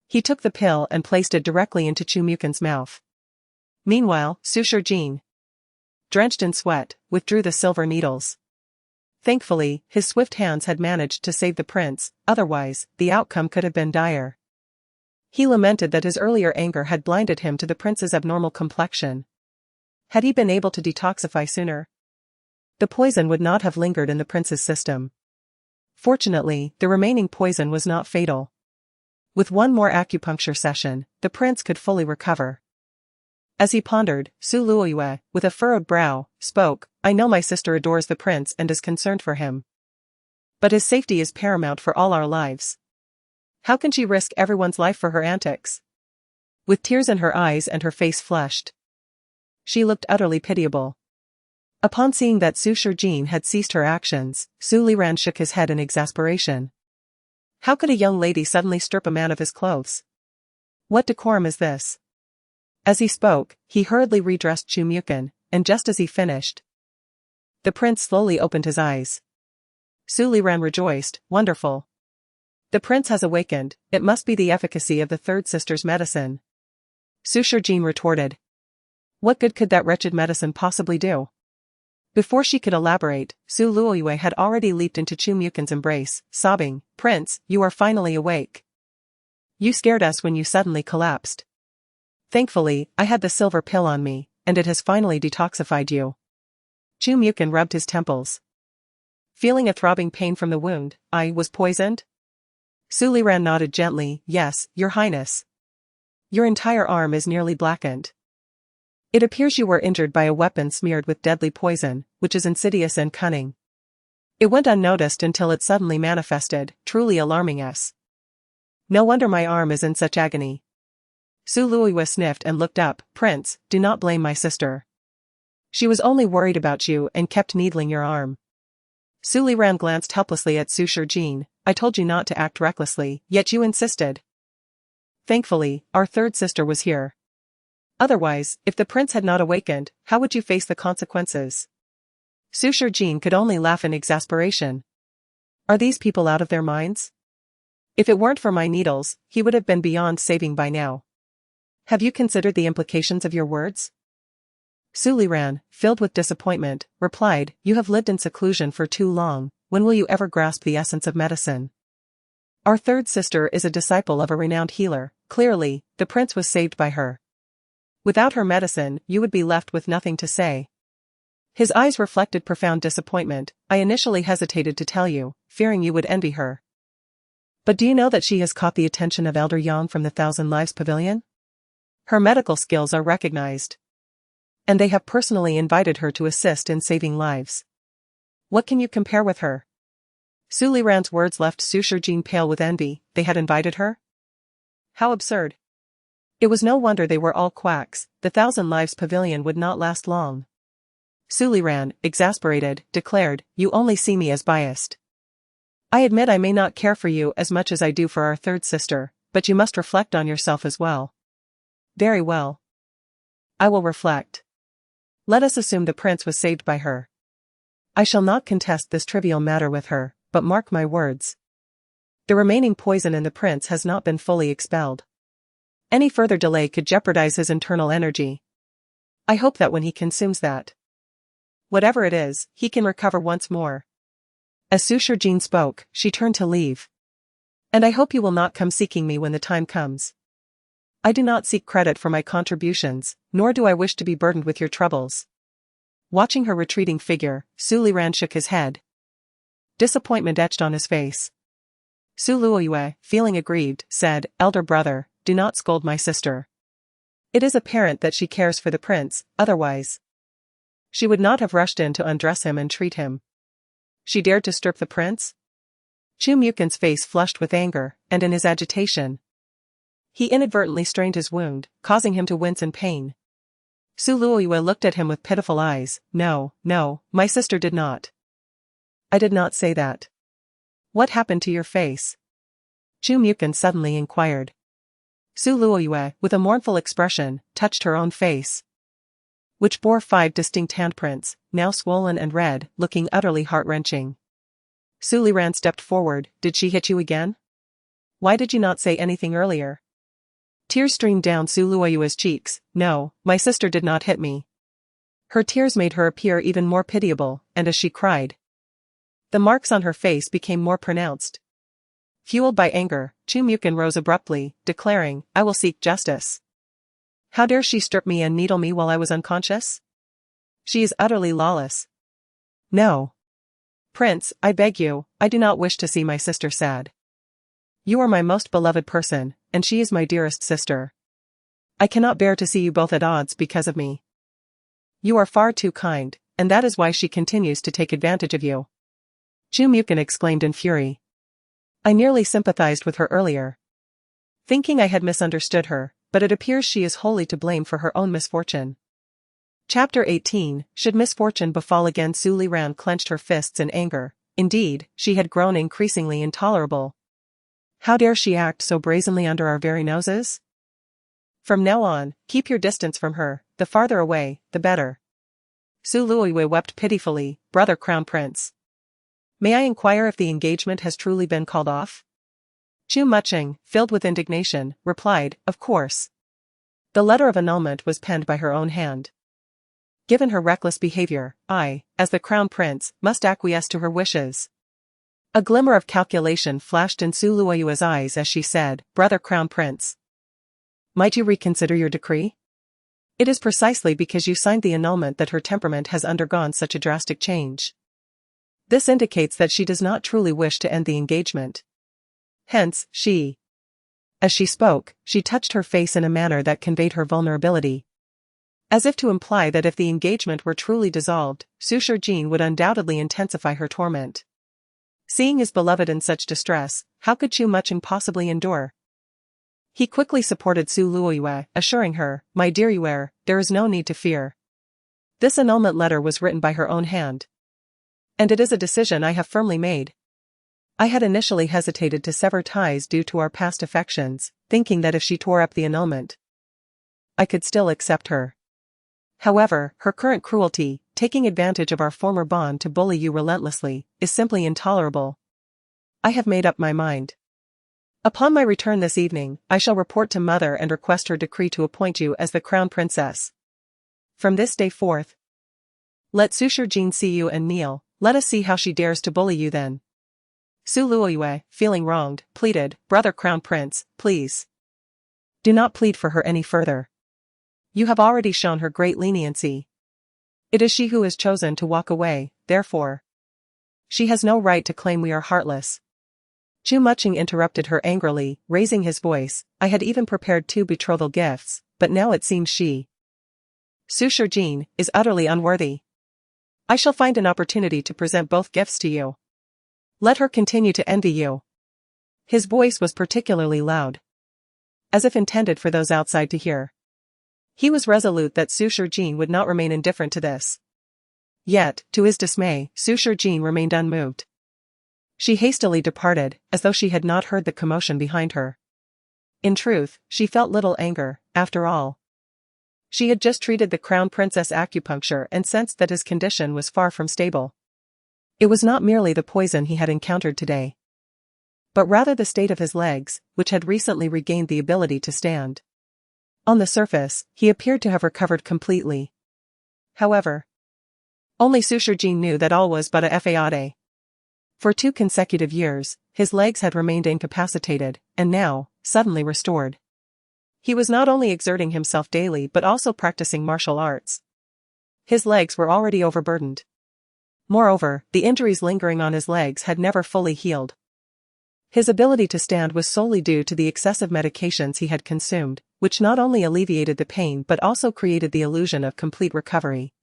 He took the pill and placed it directly into Chu Mukin's mouth. Meanwhile, Su Shijin, drenched in sweat, withdrew the silver needles. Thankfully, his swift hands had managed to save the prince, otherwise, the outcome could have been dire. He lamented that his earlier anger had blinded him to the prince's abnormal complexion. Had he been able to detoxify sooner, the poison would not have lingered in the prince's system. Fortunately, the remaining poison was not fatal. With one more acupuncture session, the prince could fully recover. As he pondered, Su Luoyue, with a furrowed brow, spoke, "I know my sister adores the prince and is concerned for him. But his safety is paramount for all our lives. How can she risk everyone's life for her antics?" With tears in her eyes and her face flushed, she looked utterly pitiable. Upon seeing that Su Shijin had ceased her actions, Su Liran shook his head in exasperation. How could a young lady suddenly strip a man of his clothes? What decorum is this? As he spoke, he hurriedly redressed Chu Mukin, and just as he finished, the prince slowly opened his eyes. Su Liran rejoiced, "Wonderful. The prince has awakened, it must be the efficacy of the third sister's medicine." Su Shijin retorted. What good could that wretched medicine possibly do? Before she could elaborate, Su Luoyue had already leaped into Chu Mukin's embrace, sobbing, "Prince, you are finally awake. You scared us when you suddenly collapsed. Thankfully, I had the silver pill on me, and it has finally detoxified you." Chu Mukin rubbed his temples, feeling a throbbing pain from the wound. "I was poisoned?" Su Liran nodded gently. "Yes, your highness. Your entire arm is nearly blackened. It appears you were injured by a weapon smeared with deadly poison, which is insidious and cunning. It went unnoticed until it suddenly manifested, truly alarming us. No wonder my arm is in such agony." Su Luoyue sniffed and looked up. "Prince, do not blame my sister. She was only worried about you and kept needling your arm." Su Liran glanced helplessly at Su Shijin. "I told you not to act recklessly, yet you insisted." "Thankfully, our third sister was here. Otherwise, if the prince had not awakened, how would you face the consequences?" Su Shijin could only laugh in exasperation. Are these people out of their minds? If it weren't for my needles, he would have been beyond saving by now. Have you considered the implications of your words? Su Liran, filled with disappointment, replied, "You have lived in seclusion for too long, when will you ever grasp the essence of medicine? Our third sister is a disciple of a renowned healer. Clearly, the prince was saved by her. Without her medicine, you would be left with nothing to say." His eyes reflected profound disappointment. I initially hesitated to tell you, fearing you would envy her. But do you know that she has caught the attention of Elder Yang from the Thousand Lives Pavilion? Her medical skills are recognized. And they have personally invited her to assist in saving lives. What can you compare with her? Su Liran's words left Su Shijin pale with envy. They had invited her? How absurd. It was no wonder they were all quacks. The Thousand Lives Pavilion would not last long. Su Liran, exasperated, declared, you only see me as biased. I admit I may not care for you as much as I do for our third sister, but you must reflect on yourself as well. Very well. I will reflect. Let us assume the prince was saved by her. I shall not contest this trivial matter with her, but mark my words. The remaining poison in the prince has not been fully expelled. Any further delay could jeopardize his internal energy. I hope that when he consumes that, whatever it is, he can recover once more. As Su Shijin spoke, she turned to leave. And I hope you will not come seeking me when the time comes. I do not seek credit for my contributions, nor do I wish to be burdened with your troubles. Watching her retreating figure, Su Liran shook his head. Disappointment etched on his face. Su Luoyue, feeling aggrieved, said, Elder brother, do not scold my sister. It is apparent that she cares for the prince, otherwise she would not have rushed in to undress him and treat him. She dared to strip the prince? Chu Mukin's face flushed with anger, and in his agitation, he inadvertently strained his wound, causing him to wince in pain. Su Luoyue looked at him with pitiful eyes. No, my sister did not. I did not say that. What happened to your face? Chu Mukin suddenly inquired. Su Luoyue, with a mournful expression, touched her own face, which bore 5 distinct handprints, now swollen and red, looking utterly heart-wrenching. Su Liran stepped forward. Did she hit you again? Why did you not say anything earlier? Tears streamed down Su Luoyue's cheeks. No, my sister did not hit me. Her tears made her appear even more pitiable, and as she cried, the marks on her face became more pronounced. Fueled by anger, Chu Mukin rose abruptly, declaring, I will seek justice. How dare she strip me and needle me while I was unconscious? She is utterly lawless. No. Prince, I beg you, I do not wish to see my sister sad. You are my most beloved person, and she is my dearest sister. I cannot bear to see you both at odds because of me. You are far too kind, and that is why she continues to take advantage of you. Chu Mukin exclaimed in fury. I nearly sympathized with her earlier, thinking I had misunderstood her, but it appears she is wholly to blame for her own misfortune. Chapter 18, Should misfortune befall again? Su Liran clenched her fists in anger. Indeed, she had grown increasingly intolerable. How dare she act so brazenly under our very noses? From now on, keep your distance from her, the farther away, the better. Su Luoyue wept pitifully. Brother Crown Prince, may I inquire if the engagement has truly been called off? Chu Muching, filled with indignation, replied, of course. The letter of annulment was penned by her own hand. Given her reckless behavior, I, as the Crown Prince, must acquiesce to her wishes. A glimmer of calculation flashed in Su Luoyue's eyes as she said, Brother Crown Prince, might you reconsider your decree? It is precisely because you signed the annulment that her temperament has undergone such a drastic change. This indicates that she does not truly wish to end the engagement. Hence, as she spoke, she touched her face in a manner that conveyed her vulnerability, as if to imply that if the engagement were truly dissolved, Su Shijin would undoubtedly intensify her torment. Seeing his beloved in such distress, how could Chu Muching possibly endure? He quickly supported Su Luoyue, assuring her, My dear Yue, there is no need to fear. This annulment letter was written by her own hand, and it is a decision I have firmly made. I had initially hesitated to sever ties due to our past affections, thinking that if she tore up the annulment, I could still accept her. However, her current cruelty, taking advantage of our former bond to bully you relentlessly, is simply intolerable. I have made up my mind. Upon my return this evening, I shall report to Mother and request her decree to appoint you as the Crown Princess. From this day forth, let Su Shijin see you and kneel. Let us see how she dares to bully you then. Su Luoyue, feeling wronged, pleaded, Brother Crown Prince, please, do not plead for her any further. You have already shown her great leniency. It is she who has chosen to walk away, therefore. She has no right to claim we are heartless. Chu Muching interrupted her angrily, raising his voice. I had even prepared 2 betrothal gifts, but now it seems she, Su Shijin, is utterly unworthy. I shall find an opportunity to present both gifts to you. Let her continue to envy you. His voice was particularly loud, as if intended for those outside to hear. He was resolute that Su Shijin would not remain indifferent to this. Yet, to his dismay, Su Shijin remained unmoved. She hastily departed, as though she had not heard the commotion behind her. In truth, she felt little anger, after all. She had just treated the crown princess acupuncture and sensed that his condition was far from stable. It was not merely the poison he had encountered today, but rather the state of his legs, which had recently regained the ability to stand. On the surface, he appeared to have recovered completely. However, only Su Shijin knew that all was but a fade. For 2 consecutive years, his legs had remained incapacitated, and now, suddenly restored. He was not only exerting himself daily but also practicing martial arts. His legs were already overburdened. Moreover, the injuries lingering on his legs had never fully healed. His ability to stand was solely due to the excessive medications he had consumed, which not only alleviated the pain but also created the illusion of complete recovery.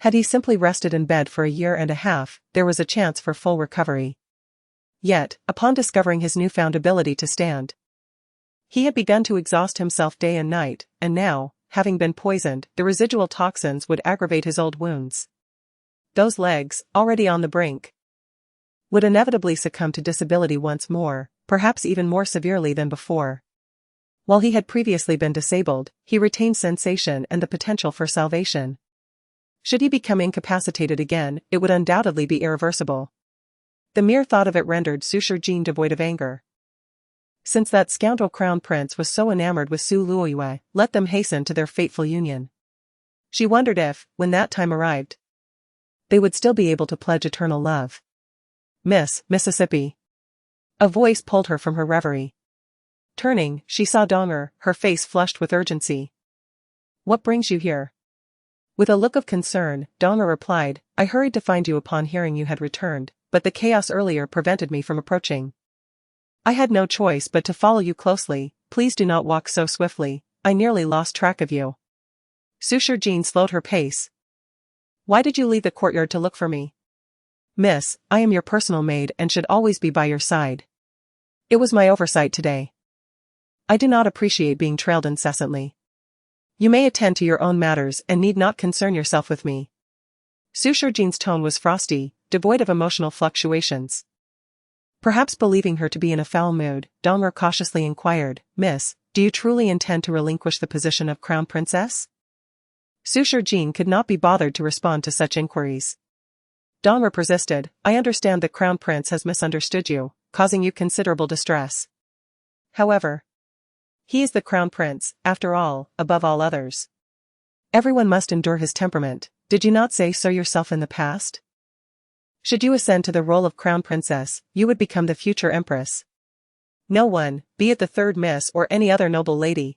Had he simply rested in bed for a year and a half, there was a chance for full recovery. Yet, upon discovering his newfound ability to stand, he had begun to exhaust himself day and night, and now, having been poisoned, the residual toxins would aggravate his old wounds. Those legs, already on the brink, would inevitably succumb to disability once more, perhaps even more severely than before. While he had previously been disabled, he retained sensation and the potential for salvation. Should he become incapacitated again, it would undoubtedly be irreversible. The mere thought of it rendered Su Shijin devoid of anger. Since that scoundrel crown prince was so enamored with Su Luoyue, let them hasten to their fateful union. She wondered if, when that time arrived, they would still be able to pledge eternal love. Miss Mississippi. A voice pulled her from her reverie. Turning, she saw Donger, her face flushed with urgency. What brings you here? With a look of concern, Donger replied, I hurried to find you upon hearing you had returned, but the chaos earlier prevented me from approaching. I had no choice but to follow you closely. Please do not walk so swiftly, I nearly lost track of you. Su Shijin slowed her pace. Why did you leave the courtyard to look for me? Miss, I am your personal maid and should always be by your side. It was my oversight today. I do not appreciate being trailed incessantly. You may attend to your own matters and need not concern yourself with me. Su Shijin's tone was frosty, devoid of emotional fluctuations. Perhaps believing her to be in a foul mood, Donger cautiously inquired, Miss, do you truly intend to relinquish the position of crown princess? Su Shijin could not be bothered to respond to such inquiries. Donger persisted, I understand the crown prince has misunderstood you, causing you considerable distress. However, he is the crown prince, after all, above all others. Everyone must endure his temperament, did you not say so yourself in the past? Should you ascend to the role of crown princess, you would become the future empress. No one, be it the third miss or any other noble lady,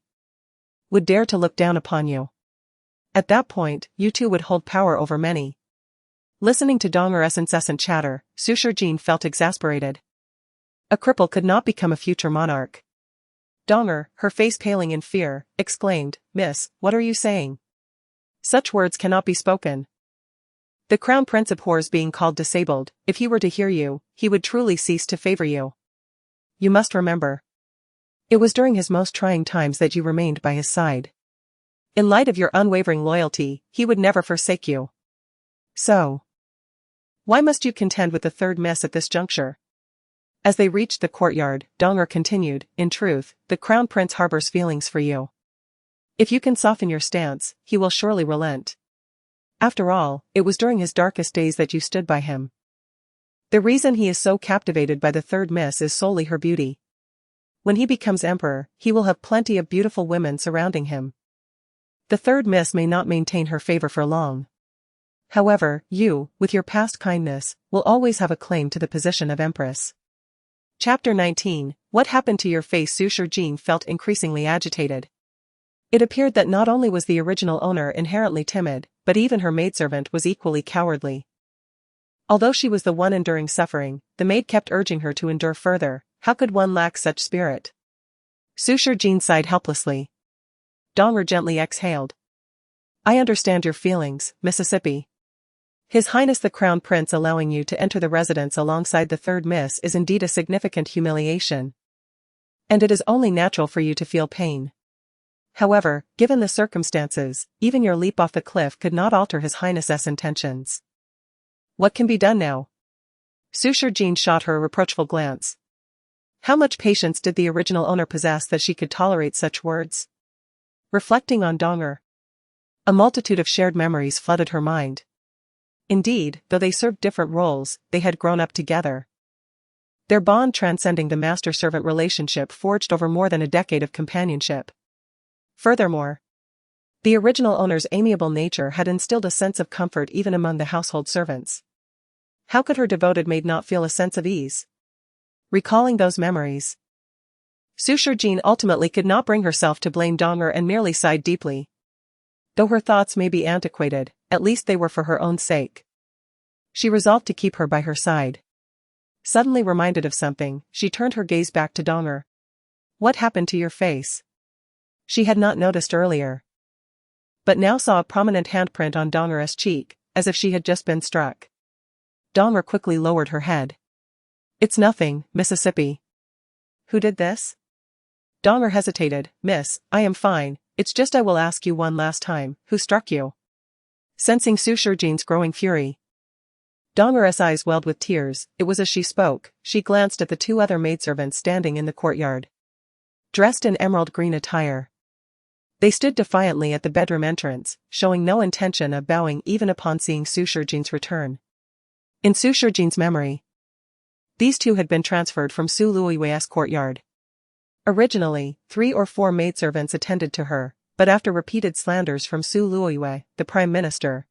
would dare to look down upon you. At that point, you too would hold power over many. Listening to Donger's incessant chatter, Su Shijin felt exasperated. A cripple could not become a future monarch. Donger, her face paling in fear, exclaimed, Miss, what are you saying? Such words cannot be spoken. The crown prince abhors being called disabled. If he were to hear you, he would truly cease to favor you. You must remember. It was during his most trying times that you remained by his side. In light of your unwavering loyalty, he would never forsake you. So, why must you contend with the third miss at this juncture? As they reached the courtyard, Donger continued, in truth, the crown prince harbors feelings for you. If you can soften your stance, he will surely relent. After all, it was during his darkest days that you stood by him. The reason he is so captivated by the third miss is solely her beauty. When he becomes emperor, he will have plenty of beautiful women surrounding him. The third miss may not maintain her favor for long. However, you, with your past kindness, will always have a claim to the position of empress. Chapter 19, What happened to your face? Su Shijin felt increasingly agitated. It appeared that not only was the original owner inherently timid, but even her maidservant was equally cowardly. Although she was the one enduring suffering, the maid kept urging her to endure further. How could one lack such spirit? Suture Jean sighed helplessly. Donger gently exhaled. I understand your feelings, Mississippi. His Highness the Crown Prince allowing you to enter the residence alongside the third miss is indeed a significant humiliation. And it is only natural for you to feel pain. However, given the circumstances, even your leap off the cliff could not alter His Highness's intentions. What can be done now? Suture Jean shot her a reproachful glance. How much patience did the original owner possess that she could tolerate such words? Reflecting on Donger, a multitude of shared memories flooded her mind. Indeed, though they served different roles, they had grown up together. Their bond transcending the master-servant relationship forged over more than a decade of companionship. Furthermore, the original owner's amiable nature had instilled a sense of comfort even among the household servants. How could her devoted maid not feel a sense of ease? Recalling those memories, Suture Jean ultimately could not bring herself to blame Donger and merely sighed deeply. Though her thoughts may be antiquated, at least they were for her own sake. She resolved to keep her by her side. Suddenly reminded of something, she turned her gaze back to Donger. What happened to your face? She had not noticed earlier, but now saw a prominent handprint on Donger's cheek, as if she had just been struck. Donger quickly lowered her head. It's nothing, Mississippi. Who did this? Donger hesitated. Miss, I am fine, it's just I will ask you one last time, who struck you? Sensing Suture Jean's growing fury, Donger's eyes welled with tears. It was as she spoke, she glanced at the two other maidservants standing in the courtyard. Dressed in emerald green attire, they stood defiantly at the bedroom entrance, showing no intention of bowing even upon seeing Suture Jean's return. In Suture Jean's memory, these two had been transferred from Su Luiwei's courtyard. Originally, 3 or 4 maidservants attended to her, but after repeated slanders from Su Luiwei, the Prime Minister,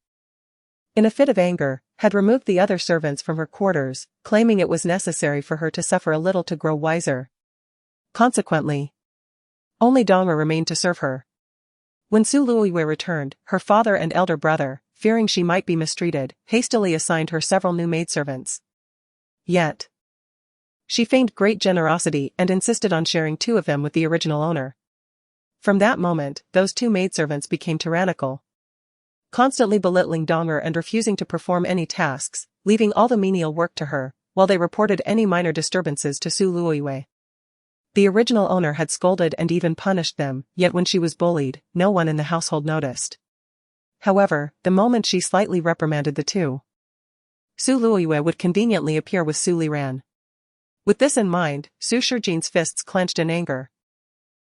in a fit of anger, had removed the other servants from her quarters, claiming it was necessary for her to suffer a little to grow wiser. Consequently, only Donger remained to serve her. When Su Luiwei returned, her father and elder brother, fearing she might be mistreated, hastily assigned her several new maidservants. Yet, she feigned great generosity and insisted on sharing 2 of them with the original owner. From that moment, those 2 maidservants became tyrannical, constantly belittling Donger and refusing to perform any tasks, leaving all the menial work to her, while they reported any minor disturbances to Su Luiwei. The original owner had scolded and even punished them, yet when she was bullied, no one in the household noticed. However, the moment she slightly reprimanded the 2, Su Luiwei would conveniently appear with Su Liran. With this in mind, Suture Jean's fists clenched in anger.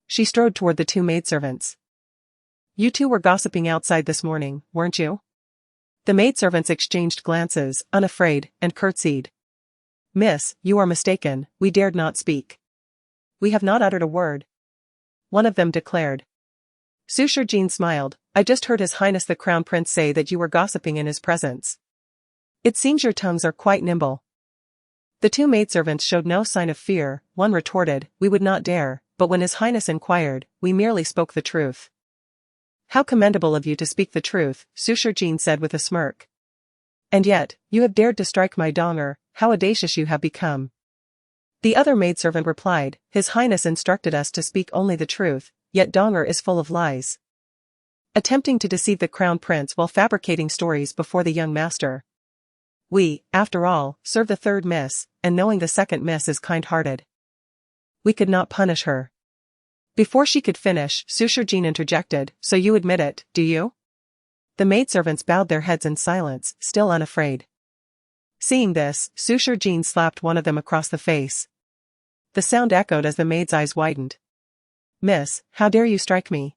She strode toward the 2 maidservants. You 2 were gossiping outside this morning, weren't you? The maidservants exchanged glances, unafraid, and curtsied. Miss, you are mistaken, we dared not speak. We have not uttered a word, one of them declared. Suture Jean smiled. I just heard His Highness the Crown Prince say that you were gossiping in his presence. It seems your tongues are quite nimble. The 2 maidservants showed no sign of fear. One retorted, we would not dare, but when His Highness inquired, we merely spoke the truth. How commendable of you to speak the truth, Suture Jean said with a smirk. And yet, you have dared to strike my Donger, how audacious you have become. The other maidservant replied, His Highness instructed us to speak only the truth, yet Donger is full of lies, attempting to deceive the Crown Prince while fabricating stories before the young master. We, after all, serve the third miss, and knowing the second miss is kind-hearted, we could not punish her. Before she could finish, Suture Jean interjected, so you admit it, do you? The maidservants bowed their heads in silence, still unafraid. Seeing this, Suture Jean slapped one of them across the face. The sound echoed as the maid's eyes widened. Miss, how dare you strike me?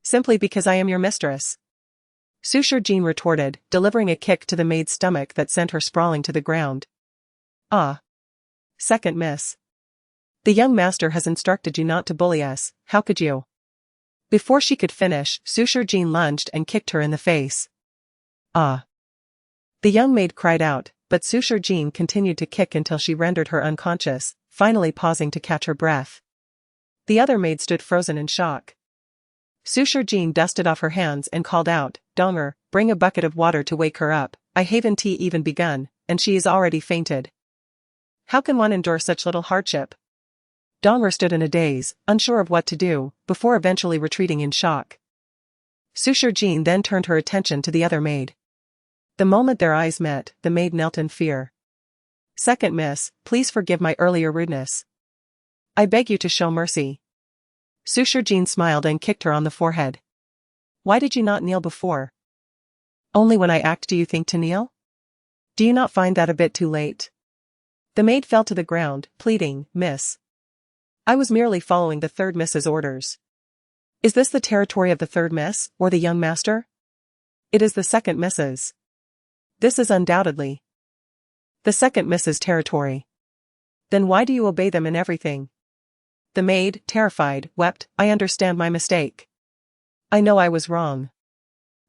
Simply because I am your mistress. Suture Jean retorted, delivering a kick to the maid's stomach that sent her sprawling to the ground. Ah. Second miss. The young master has instructed you not to bully us, how could you? Before she could finish, Suture Jean lunged and kicked her in the face. Ah. The young maid cried out, but Suture Jean continued to kick until she rendered her unconscious, finally pausing to catch her breath. The other maid stood frozen in shock. Suture Jean dusted off her hands and called out, Donger, bring a bucket of water to wake her up. I haven't tea even begun, and she is already fainted. How can one endure such little hardship? Dong'er stood in a daze, unsure of what to do, before eventually retreating in shock. Sushar Jin then turned her attention to the other maid. The moment their eyes met, the maid knelt in fear. "Second miss, please forgive my earlier rudeness. I beg you to show mercy." Sushar Jin smiled and kicked her on the forehead. "Why did you not kneel before? Only when I act do you think to kneel? Do you not find that a bit too late?" The maid fell to the ground, pleading, "Miss. I was merely following the third miss's orders." "Is this the territory of the third miss, or the young master?" "It is the second miss's." "This is undoubtedly the second miss's territory." "Then why do you obey them in everything?" The maid, terrified, wept, "I understand my mistake. I know I was wrong."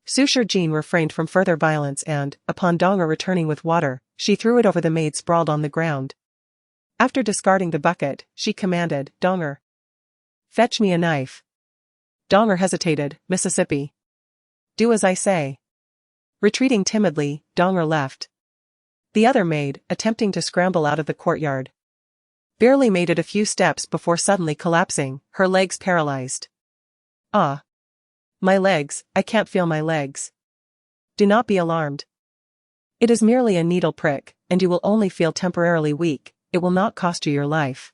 Sushar Jin refrained from further violence and, upon Dong'er returning with water, she threw it over the maid sprawled on the ground. After discarding the bucket, she commanded, "Dong'er, fetch me a knife." Dong'er hesitated, "Mississippi. Do as I say." Retreating timidly, Dong'er left. The other maid, attempting to scramble out of the courtyard, barely made it a few steps before suddenly collapsing, her legs paralyzed. "Ah. My legs, I can't feel my legs." "Do not be alarmed. It is merely a needle prick, and you will only feel temporarily weak. It will not cost you your life."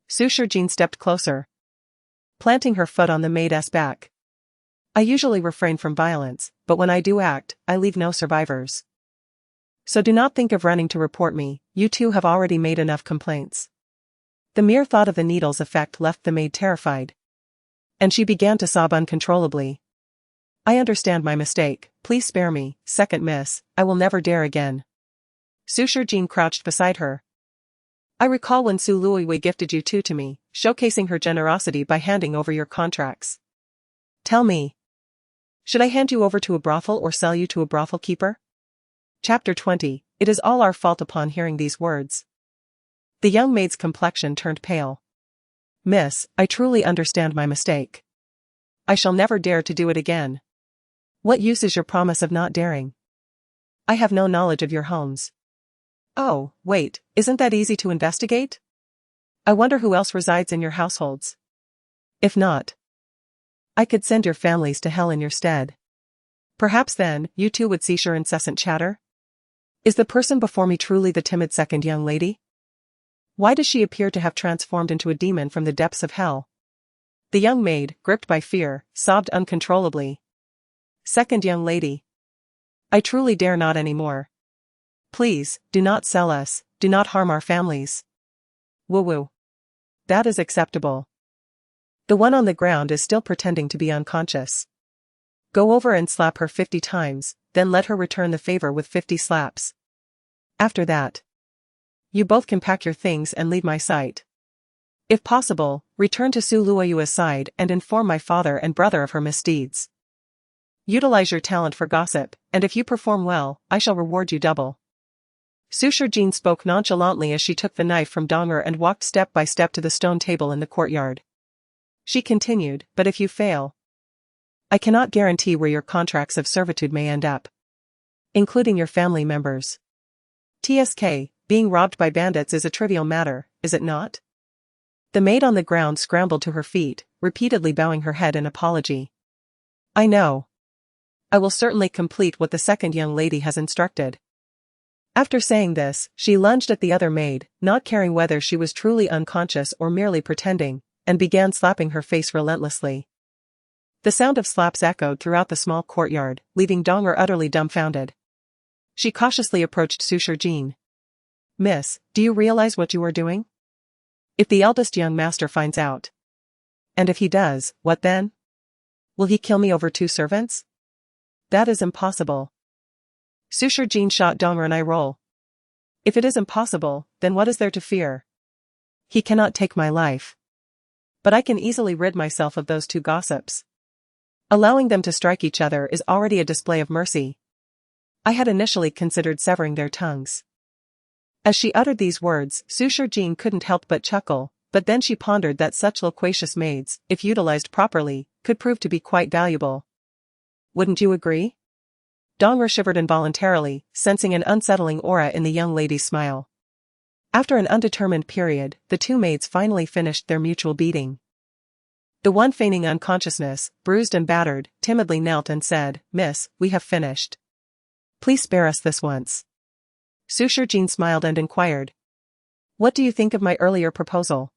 Sushar Jin stepped closer, planting her foot on the maid's back. "I usually refrain from violence, but when I do act, I leave no survivors. So do not think of running to report me, you two have already made enough complaints." The mere thought of the needle's effect left the maid terrified, and she began to sob uncontrollably. "I understand my mistake, please spare me, second miss, I will never dare again." Sushar Jin crouched beside her. "I recall when Su Luiwei gifted you two to me, showcasing her generosity by handing over your contracts. Tell me, should I hand you over to a brothel or sell you to a brothel keeper?" Chapter 20. It is all our fault. Upon hearing these words, the young maid's complexion turned pale. "Miss, I truly understand my mistake. I shall never dare to do it again." "What use is your promise of not daring? I have no knowledge of your homes." "Oh, wait, isn't that easy to investigate? I wonder who else resides in your households. If not, I could send your families to hell in your stead. Perhaps then, you two would cease your incessant chatter? Is the person before me truly the timid second young lady? Why does she appear to have transformed into a demon from the depths of hell?" The young maid, gripped by fear, sobbed uncontrollably. "Second young lady. I truly dare not anymore. Please, do not sell us, do not harm our families." "Woo-woo. That is acceptable. The one on the ground is still pretending to be unconscious. Go over and slap her 50 times, then let her return the favor with 50 slaps. After that, you both can pack your things and leave my sight. If possible, return to Su Luoyue's side and inform my father and brother of her misdeeds. Utilize your talent for gossip, and if you perform well, I shall reward you double." Sushar Jin spoke nonchalantly as she took the knife from Dong'er and walked step by step to the stone table in the courtyard. She continued, "But if you fail, I cannot guarantee where your contracts of servitude may end up, including your family members. TSK, being robbed by bandits is a trivial matter, is it not?" The maid on the ground scrambled to her feet, repeatedly bowing her head in apology. "I know. I will certainly complete what the second young lady has instructed." After saying this, she lunged at the other maid, not caring whether she was truly unconscious or merely pretending, and began slapping her face relentlessly. The sound of slaps echoed throughout the small courtyard, leaving Dong'er utterly dumbfounded. She cautiously approached Sushar Jin. "Miss, do you realize what you are doing? If the eldest young master finds out, and if he does, what then? Will he kill me over 2 servants? That is impossible." Sushar Jin shot Dong'er an eye roll. "If it is impossible, then what is there to fear? He cannot take my life. But I can easily rid myself of those 2 gossips. Allowing them to strike each other is already a display of mercy. I had initially considered severing their tongues." As she uttered these words, Sushar Jin couldn't help but chuckle, but then she pondered that such loquacious maids, if utilized properly, could prove to be quite valuable. "Wouldn't you agree?" Dong'er shivered involuntarily, sensing an unsettling aura in the young lady's smile. After an undetermined period, the two maids finally finished their mutual beating. The one feigning unconsciousness, bruised and battered, timidly knelt and said, "Miss, we have finished. Please spare us this once." Sushar Jean smiled and inquired, "What do you think of my earlier proposal?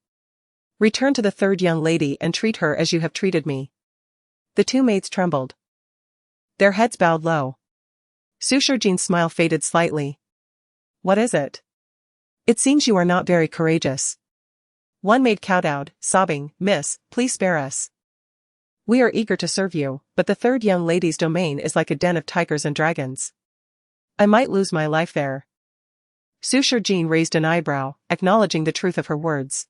Return to the third young lady and treat her as you have treated me." The two maids trembled. Their heads bowed low. Sushar Jean's smile faded slightly. "What is it? It seems you are not very courageous." One maid kowtowed, sobbing, "Miss, please spare us. We are eager to serve you, but the third young lady's domain is like a den of tigers and dragons. I might lose my life there." Sushar Jean raised an eyebrow, acknowledging the truth of her words.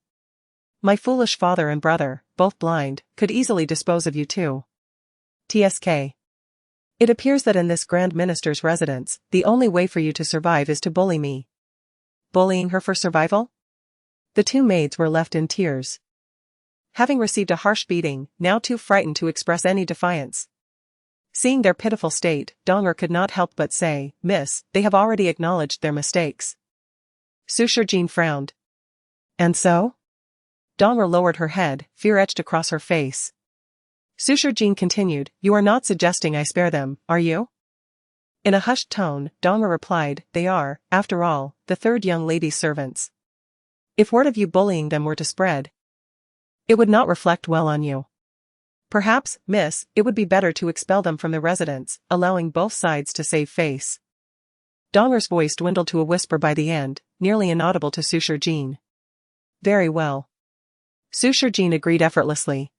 "My foolish father and brother, both blind, could easily dispose of you too. TSK. It appears that in this Grand Minister's residence, the only way for you to survive is to bully me." Bullying her for survival? The two maids were left in tears. Having received a harsh beating, now too frightened to express any defiance. Seeing their pitiful state, Dong'er could not help but say, "Miss, they have already acknowledged their mistakes." Sushar Jean frowned. "And so?" Dong'er lowered her head, fear etched across her face. Sushar Jean continued, "You are not suggesting I spare them, are you?" In a hushed tone, Dong'er replied, "They are, after all, the third young lady's servants. If word of you bullying them were to spread, it would not reflect well on you. Perhaps, miss, it would be better to expel them from the residence, allowing both sides to save face." Dong'er's voice dwindled to a whisper by the end, nearly inaudible to Sushar Jean. "Very well." Sushar Jean agreed effortlessly.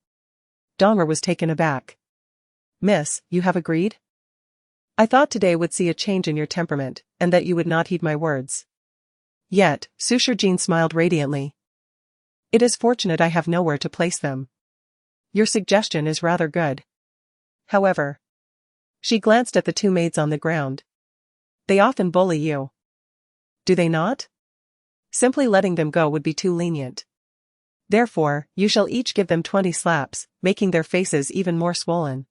Dong'er was taken aback. "Miss, you have agreed? I thought today would see a change in your temperament, and that you would not heed my words." Yet, Sushar Jean smiled radiantly. "It is fortunate I have nowhere to place them. Your suggestion is rather good. However." She glanced at the two maids on the ground. "They often bully you. Do they not? Simply letting them go would be too lenient. Therefore, you shall each give them 20 slaps, making their faces even more swollen.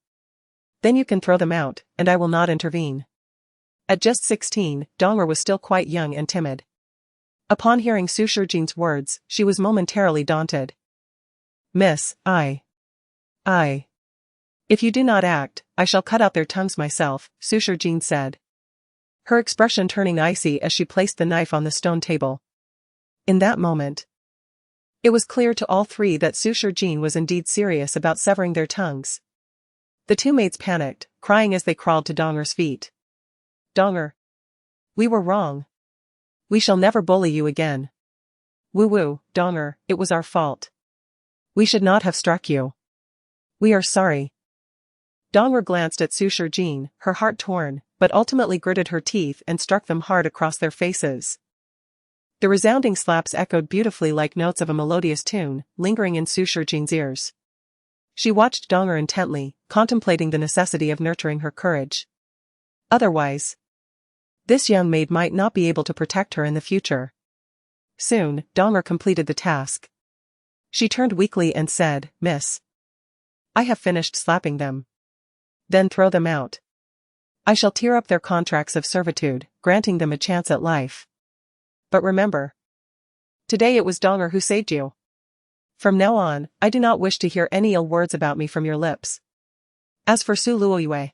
Then you can throw them out, and I will not intervene." At just 16, Dong'er was still quite young and timid. Upon hearing Sushar Jean's words, she was momentarily daunted. "Miss, if you do not act, I shall cut out their tongues myself," Sushar Jean said. Her expression turning icy as she placed the knife on the stone table. In that moment, it was clear to all three that Sushar Jean was indeed serious about severing their tongues. The two maids panicked, crying as they crawled to Dong'er's feet. "Dong'er, we were wrong. We shall never bully you again. Woo-woo, Dong'er, it was our fault. We should not have struck you. We are sorry." Dong'er glanced at Sushar Jean, her heart torn, but ultimately gritted her teeth and struck them hard across their faces. The resounding slaps echoed beautifully like notes of a melodious tune, lingering in Sushar Jean's ears. She watched Dong'er intently, contemplating the necessity of nurturing her courage. Otherwise, this young maid might not be able to protect her in the future. Soon, Dong'er completed the task. She turned weakly and said, "Miss, I have finished slapping them. Then throw them out. I shall tear up their contracts of servitude, granting them a chance at life. But remember, today it was Dong'er who saved you. From now on, I do not wish to hear any ill words about me from your lips. As for Su Luoyue,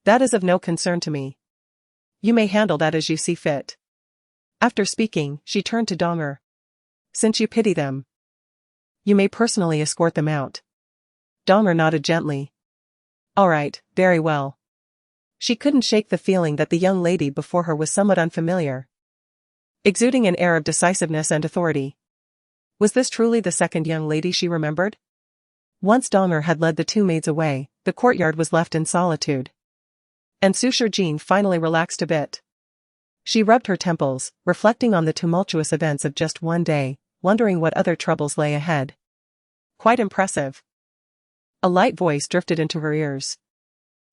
that is of no concern to me. You may handle that as you see fit." After speaking, she turned to Dong'er. "Since you pity them, you may personally escort them out." Dong'er nodded gently. "All right, very well." She couldn't shake the feeling that the young lady before her was somewhat unfamiliar, exuding an air of decisiveness and authority. Was this truly the second young lady she remembered? Once Dong'er had led the two maids away, the courtyard was left in solitude. And Sushar Jean finally relaxed a bit. She rubbed her temples, reflecting on the tumultuous events of just one day, wondering what other troubles lay ahead. Quite impressive. A light voice drifted into her ears.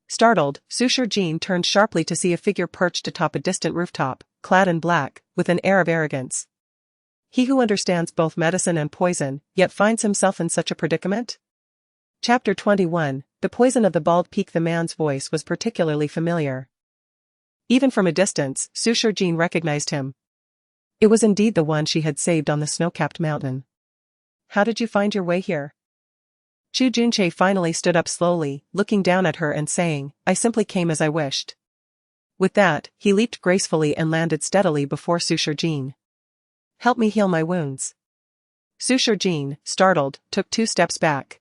Startled, Sushar Jean turned sharply to see a figure perched atop a distant rooftop, clad in black, with an air of arrogance. He who understands both medicine and poison, yet finds himself in such a predicament? Chapter 21, The Poison of the Bald Peak. The man's voice was particularly familiar. Even from a distance, Sushar Jean recognized him. It was indeed the one she had saved on the snow-capped mountain. How did you find your way here? Chu Junche finally stood up slowly, looking down at her and saying, I simply came as I wished. With that, he leaped gracefully and landed steadily before Sushar Jean. Help me heal my wounds. Sushar Jean, startled, took 2 steps back.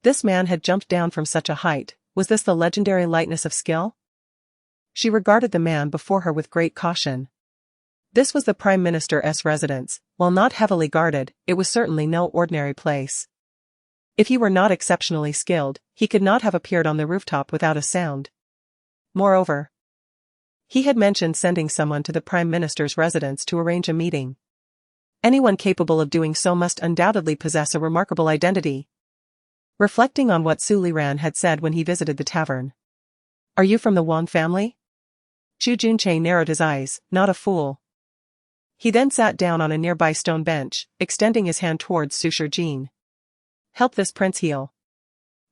This man had jumped down from such a height. Was this the legendary lightness of skill? She regarded the man before her with great caution. This was the Prime Minister's residence. While not heavily guarded, it was certainly no ordinary place. If he were not exceptionally skilled, he could not have appeared on the rooftop without a sound. Moreover, he had mentioned sending someone to the Prime Minister's residence to arrange a meeting. Anyone capable of doing so must undoubtedly possess a remarkable identity. Reflecting on what Su Liran had said when he visited the tavern. Are you from the Wang family? Chu Junche narrowed his eyes, not a fool. He then sat down on a nearby stone bench, extending his hand towards Sushar Jean. Help this prince heal.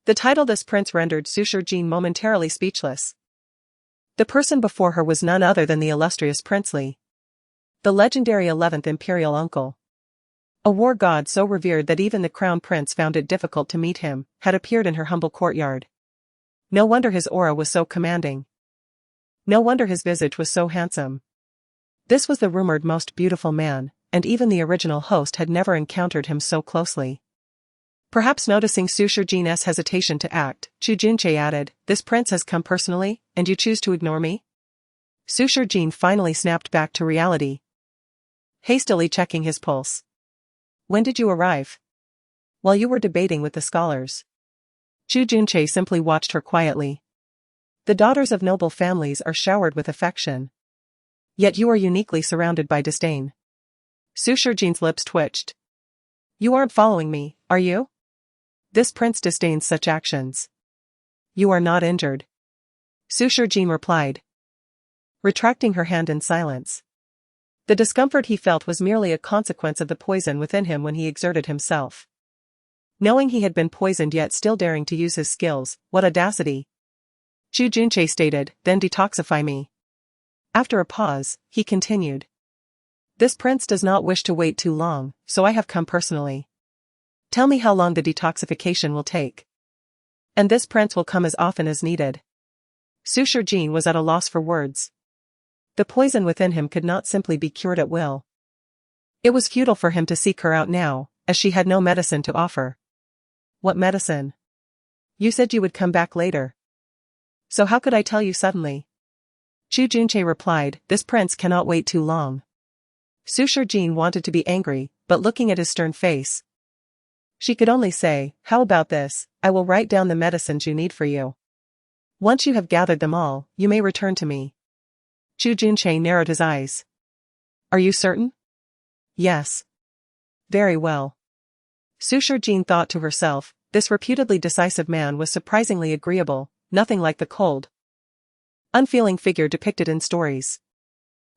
The title this prince rendered Sushar Jean momentarily speechless. The person before her was none other than the illustrious Prince Li. The legendary 11th Imperial Uncle. A war god so revered that even the crown prince found it difficult to meet him, had appeared in her humble courtyard. No wonder his aura was so commanding. No wonder his visage was so handsome. This was the rumored most beautiful man, and even the original host had never encountered him so closely. Perhaps noticing Sushar Jean's hesitation to act, Chu Junche added, This prince has come personally, and you choose to ignore me? Sushar Jean finally snapped back to reality, hastily checking his pulse. When did you arrive? While you were debating with the scholars. Chu Junche simply watched her quietly. The daughters of noble families are showered with affection. Yet you are uniquely surrounded by disdain. Sushar Jean's lips twitched. You aren't following me, are you? This prince disdains such actions. You are not injured. Sushar Jean replied, retracting her hand in silence. The discomfort he felt was merely a consequence of the poison within him when he exerted himself. Knowing he had been poisoned yet still daring to use his skills, what audacity! Chu Junche stated, then detoxify me. After a pause, he continued. This prince does not wish to wait too long, so I have come personally. Tell me how long the detoxification will take. And this prince will come as often as needed. Sushar Jean was at a loss for words. The poison within him could not simply be cured at will. It was futile for him to seek her out now, as she had no medicine to offer. What medicine? You said you would come back later. So how could I tell you suddenly? Chu Junche replied, This prince cannot wait too long. Sushar Jean wanted to be angry, but looking at his stern face, she could only say, How about this? I will write down the medicines you need for you. Once you have gathered them all, you may return to me. Chu Junche narrowed his eyes. Are you certain? Yes. Very well. Sushar Jean thought to herself, this reputedly decisive man was surprisingly agreeable, nothing like the cold, unfeeling figure depicted in stories.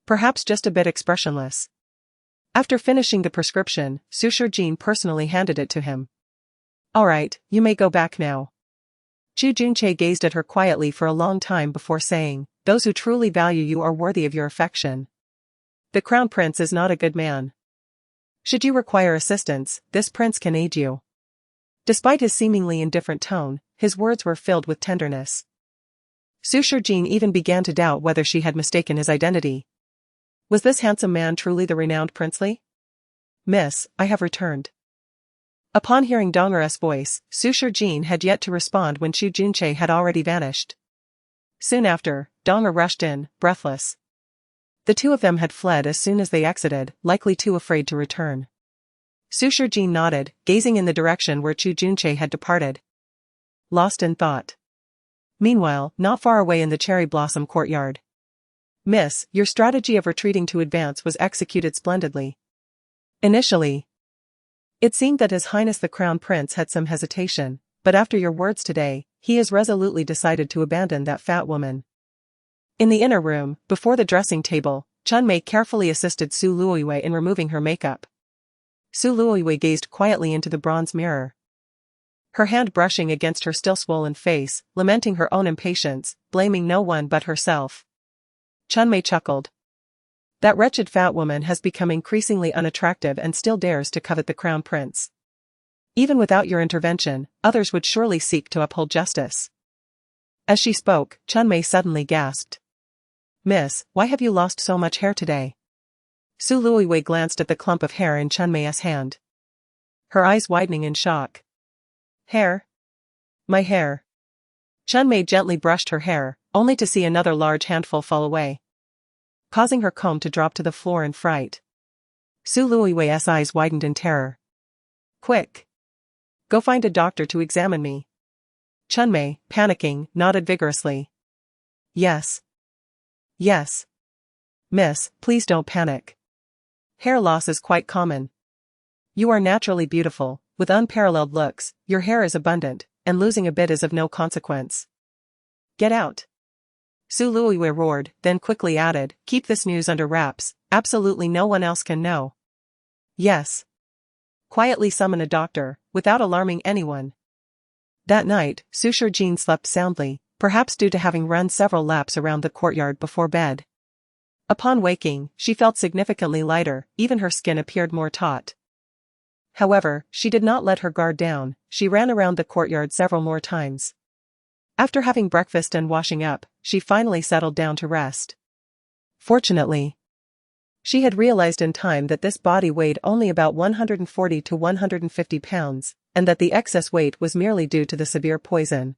Perhaps just a bit expressionless. After finishing the prescription, Sushar Jean personally handed it to him. All right, you may go back now. Chu Junche gazed at her quietly for a long time before saying, Those who truly value you are worthy of your affection. The crown prince is not a good man. Should you require assistance, this prince can aid you. Despite his seemingly indifferent tone, his words were filled with tenderness. Sushar Jean even began to doubt whether she had mistaken his identity. Was this handsome man truly the renowned Prince Li? Miss, I have returned. Upon hearing Dong'er's voice, Sushar Jean had yet to respond when Chu Junche had already vanished. Soon after, Dong'er rushed in, breathless. The two of them had fled as soon as they exited, likely too afraid to return. Sushar Jean nodded, gazing in the direction where Chu Junche had departed. Lost in thought. Meanwhile, not far away in the cherry blossom courtyard. Miss, your strategy of retreating to advance was executed splendidly. Initially, it seemed that His Highness the Crown Prince had some hesitation, but after your words today, he has resolutely decided to abandon that fat woman. In the inner room, before the dressing table, Chun Mei carefully assisted Su Luoyue in removing her makeup. Su Luoyue gazed quietly into the bronze mirror, her hand brushing against her still swollen face, lamenting her own impatience, blaming no one but herself. Chunmei chuckled. That wretched fat woman has become increasingly unattractive and still dares to covet the crown prince. Even without your intervention, others would surely seek to uphold justice. As she spoke, Chunmei suddenly gasped. Miss, why have you lost so much hair today? Su Luiwei glanced at the clump of hair in Chunmei's hand. Her eyes widening in shock. Hair? My hair. Chunmei gently brushed her hair, only to see another large handful fall away, causing her comb to drop to the floor in fright. Su Luiwei's eyes widened in terror. Quick! Go find a doctor to examine me. Chunmei, panicking, nodded vigorously. Yes. Yes. Miss, please don't panic. Hair loss is quite common. You are naturally beautiful, with unparalleled looks, your hair is abundant, and losing a bit is of no consequence. Get out. Su Luiwei roared, then quickly added, keep this news under wraps, absolutely no one else can know. Yes. Quietly summon a doctor, without alarming anyone. That night, Su Shijin slept soundly, perhaps due to having run several laps around the courtyard before bed. Upon waking, she felt significantly lighter, even her skin appeared more taut. However, she did not let her guard down, she ran around the courtyard several more times. After having breakfast and washing up, she finally settled down to rest. Fortunately, she had realized in time that this body weighed only about 140 to 150 pounds, and that the excess weight was merely due to the severe poison.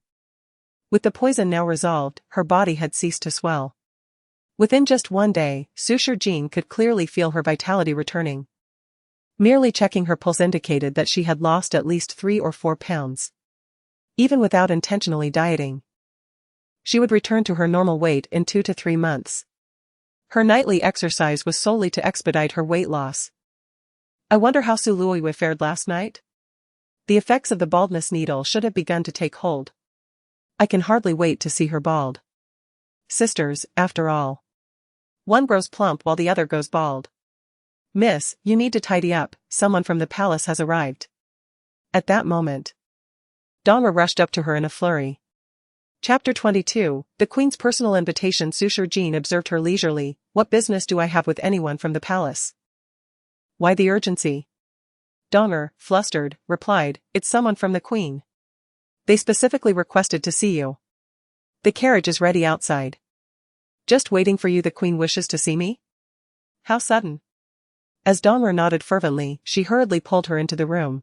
With the poison now resolved, her body had ceased to swell. Within just one day, Su Shijin could clearly feel her vitality returning. Merely checking her pulse indicated that she had lost at least 3 or 4 pounds. Even without intentionally dieting, she would return to her normal weight in 2 to 3 months. Her nightly exercise was solely to expedite her weight loss. I wonder how Su Luiwei fared last night? The effects of the baldness needle should have begun to take hold. I can hardly wait to see her bald. Sisters, after all. One grows plump while the other goes bald. Miss, you need to tidy up, someone from the palace has arrived. At that moment, Donna rushed up to her in a flurry. Chapter 22, The Queen's Personal Invitation. Su Shijin observed her leisurely. What business do I have with anyone from the palace? Why the urgency? Donna, flustered, replied, it's someone from the Queen. They specifically requested to see you. The carriage is ready outside. Just waiting for you. The Queen wishes to see me? How sudden? As Donna nodded fervently, she hurriedly pulled her into the room,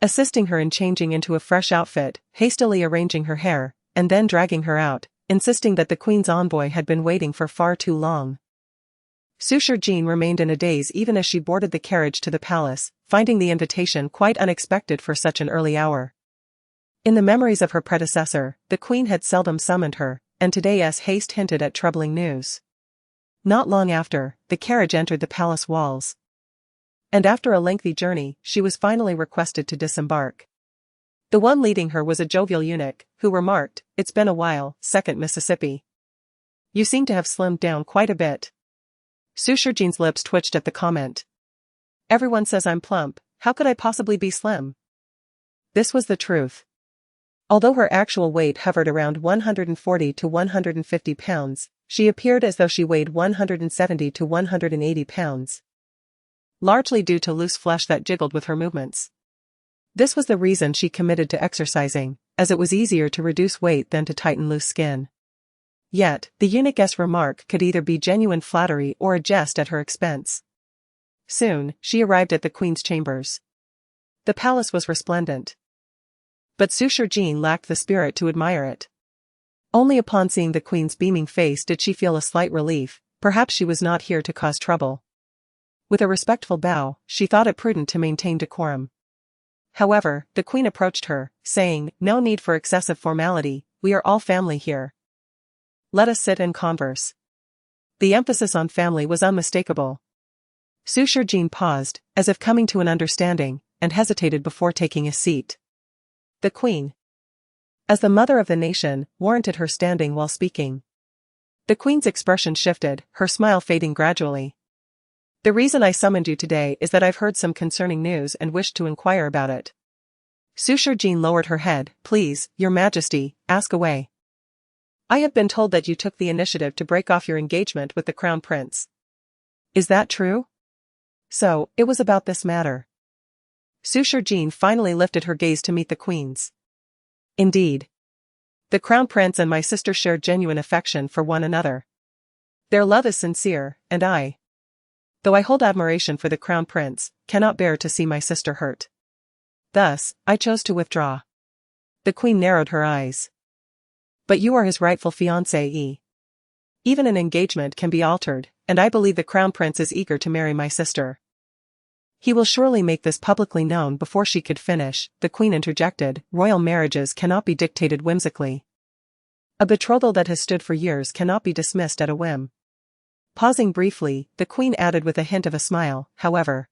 assisting her in changing into a fresh outfit, hastily arranging her hair, and then dragging her out, insisting that the Queen's envoy had been waiting for far too long. Su Shijin remained in a daze even as she boarded the carriage to the palace, finding the invitation quite unexpected for such an early hour. In the memories of her predecessor, the Queen had seldom summoned her, and today's haste hinted at troubling news. Not long after, the carriage entered the palace walls. And after a lengthy journey, she was finally requested to disembark. The one leading her was a jovial eunuch, who remarked, it's been a while, Second Mississippi. You seem to have slimmed down quite a bit. Su Shijin's lips twitched at the comment. Everyone says I'm plump, how could I possibly be slim? This was the truth. Although her actual weight hovered around 140 to 150 pounds, she appeared as though she weighed 170 to 180 pounds. Largely due to loose flesh that jiggled with her movements. This was the reason she committed to exercising, as it was easier to reduce weight than to tighten loose skin. Yet, the eunuch's remark could either be genuine flattery or a jest at her expense. Soon, she arrived at the Queen's chambers. The palace was resplendent. But Su Shijin lacked the spirit to admire it. Only upon seeing the Queen's beaming face did she feel a slight relief, perhaps she was not here to cause trouble. With a respectful bow, she thought it prudent to maintain decorum. However, the Queen approached her, saying, no need for excessive formality, we are all family here. Let us sit and converse. The emphasis on family was unmistakable. Su Shijin paused, as if coming to an understanding, and hesitated before taking a seat. The Queen, as the mother of the nation, warranted her standing while speaking. The Queen's expression shifted, her smile fading gradually. The reason I summoned you today is that I've heard some concerning news and wished to inquire about it. Su Shijin lowered her head. Please, Your Majesty, ask away. I have been told that you took the initiative to break off your engagement with the Crown Prince. Is that true? So, it was about this matter. Suture Jean finally lifted her gaze to meet the Queen's. Indeed. The Crown Prince and my sister share genuine affection for one another. Their love is sincere, and I, though I hold admiration for the Crown Prince, cannot bear to see my sister hurt. Thus, I chose to withdraw. The Queen narrowed her eyes. But you are his rightful fiancée. Even an engagement can be altered, and I believe the Crown Prince is eager to marry my sister. He will surely make this publicly known. Before she could finish, the Queen interjected, royal marriages cannot be dictated whimsically. A betrothal that has stood for years cannot be dismissed at a whim. Pausing briefly, the Queen added with a hint of a smile, however.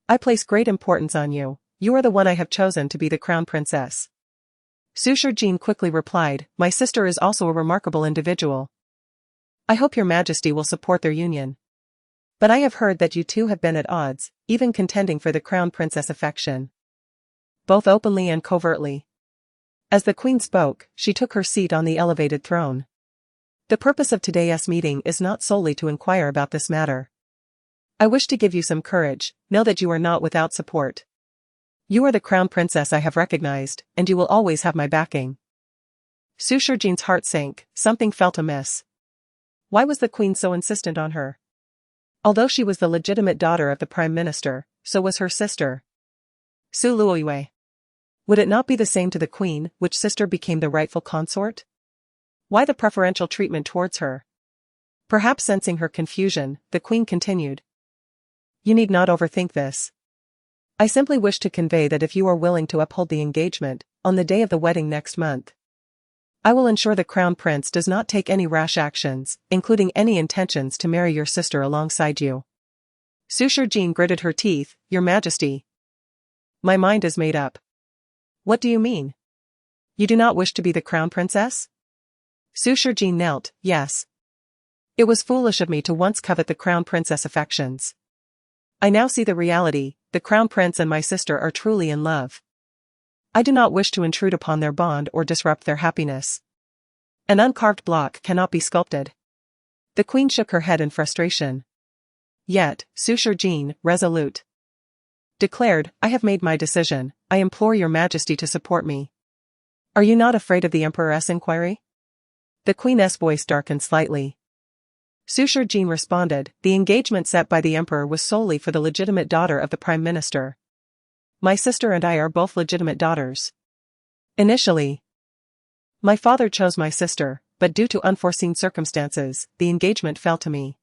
I place great importance on you. You are the one I have chosen to be the Crown Princess. Suture Jean quickly replied, my sister is also a remarkable individual. I hope your Majesty will support their union. But I have heard that you two have been at odds, even contending for the Crown Princess affection. Both openly and covertly. As the Queen spoke, she took her seat on the elevated throne. The purpose of today's meeting is not solely to inquire about this matter. I wish to give you some courage. Know that you are not without support. You are the Crown Princess I have recognized, and you will always have my backing. Suture Jean's heart sank. Something felt amiss. Why was the Queen so insistent on her? Although she was the legitimate daughter of the Prime Minister, so was her sister. Su Luoyue. Would it not be the same to the Queen, which sister became the rightful consort? Why the preferential treatment towards her? Perhaps sensing her confusion, the Queen continued. You need not overthink this. I simply wish to convey that if you are willing to uphold the engagement, on the day of the wedding next month, I will ensure the Crown Prince does not take any rash actions, including any intentions to marry your sister alongside you. Suture Jean gritted her teeth, Your Majesty. My mind is made up. What do you mean? You do not wish to be the Crown Princess? Suture Jean knelt, yes. It was foolish of me to once covet the Crown Princess affections. I now see the reality, the Crown Prince and my sister are truly in love. I do not wish to intrude upon their bond or disrupt their happiness. An uncarved block cannot be sculpted. The Queen shook her head in frustration. Yet, Suture Jean, resolute, declared, I have made my decision. I implore your Majesty to support me. Are you not afraid of the Emperor's inquiry? The Queen's voice darkened slightly. Suture Jean responded, the engagement set by the Emperor was solely for the legitimate daughter of the Prime Minister. My sister and I are both legitimate daughters. Initially, my father chose my sister, but due to unforeseen circumstances, the engagement fell to me.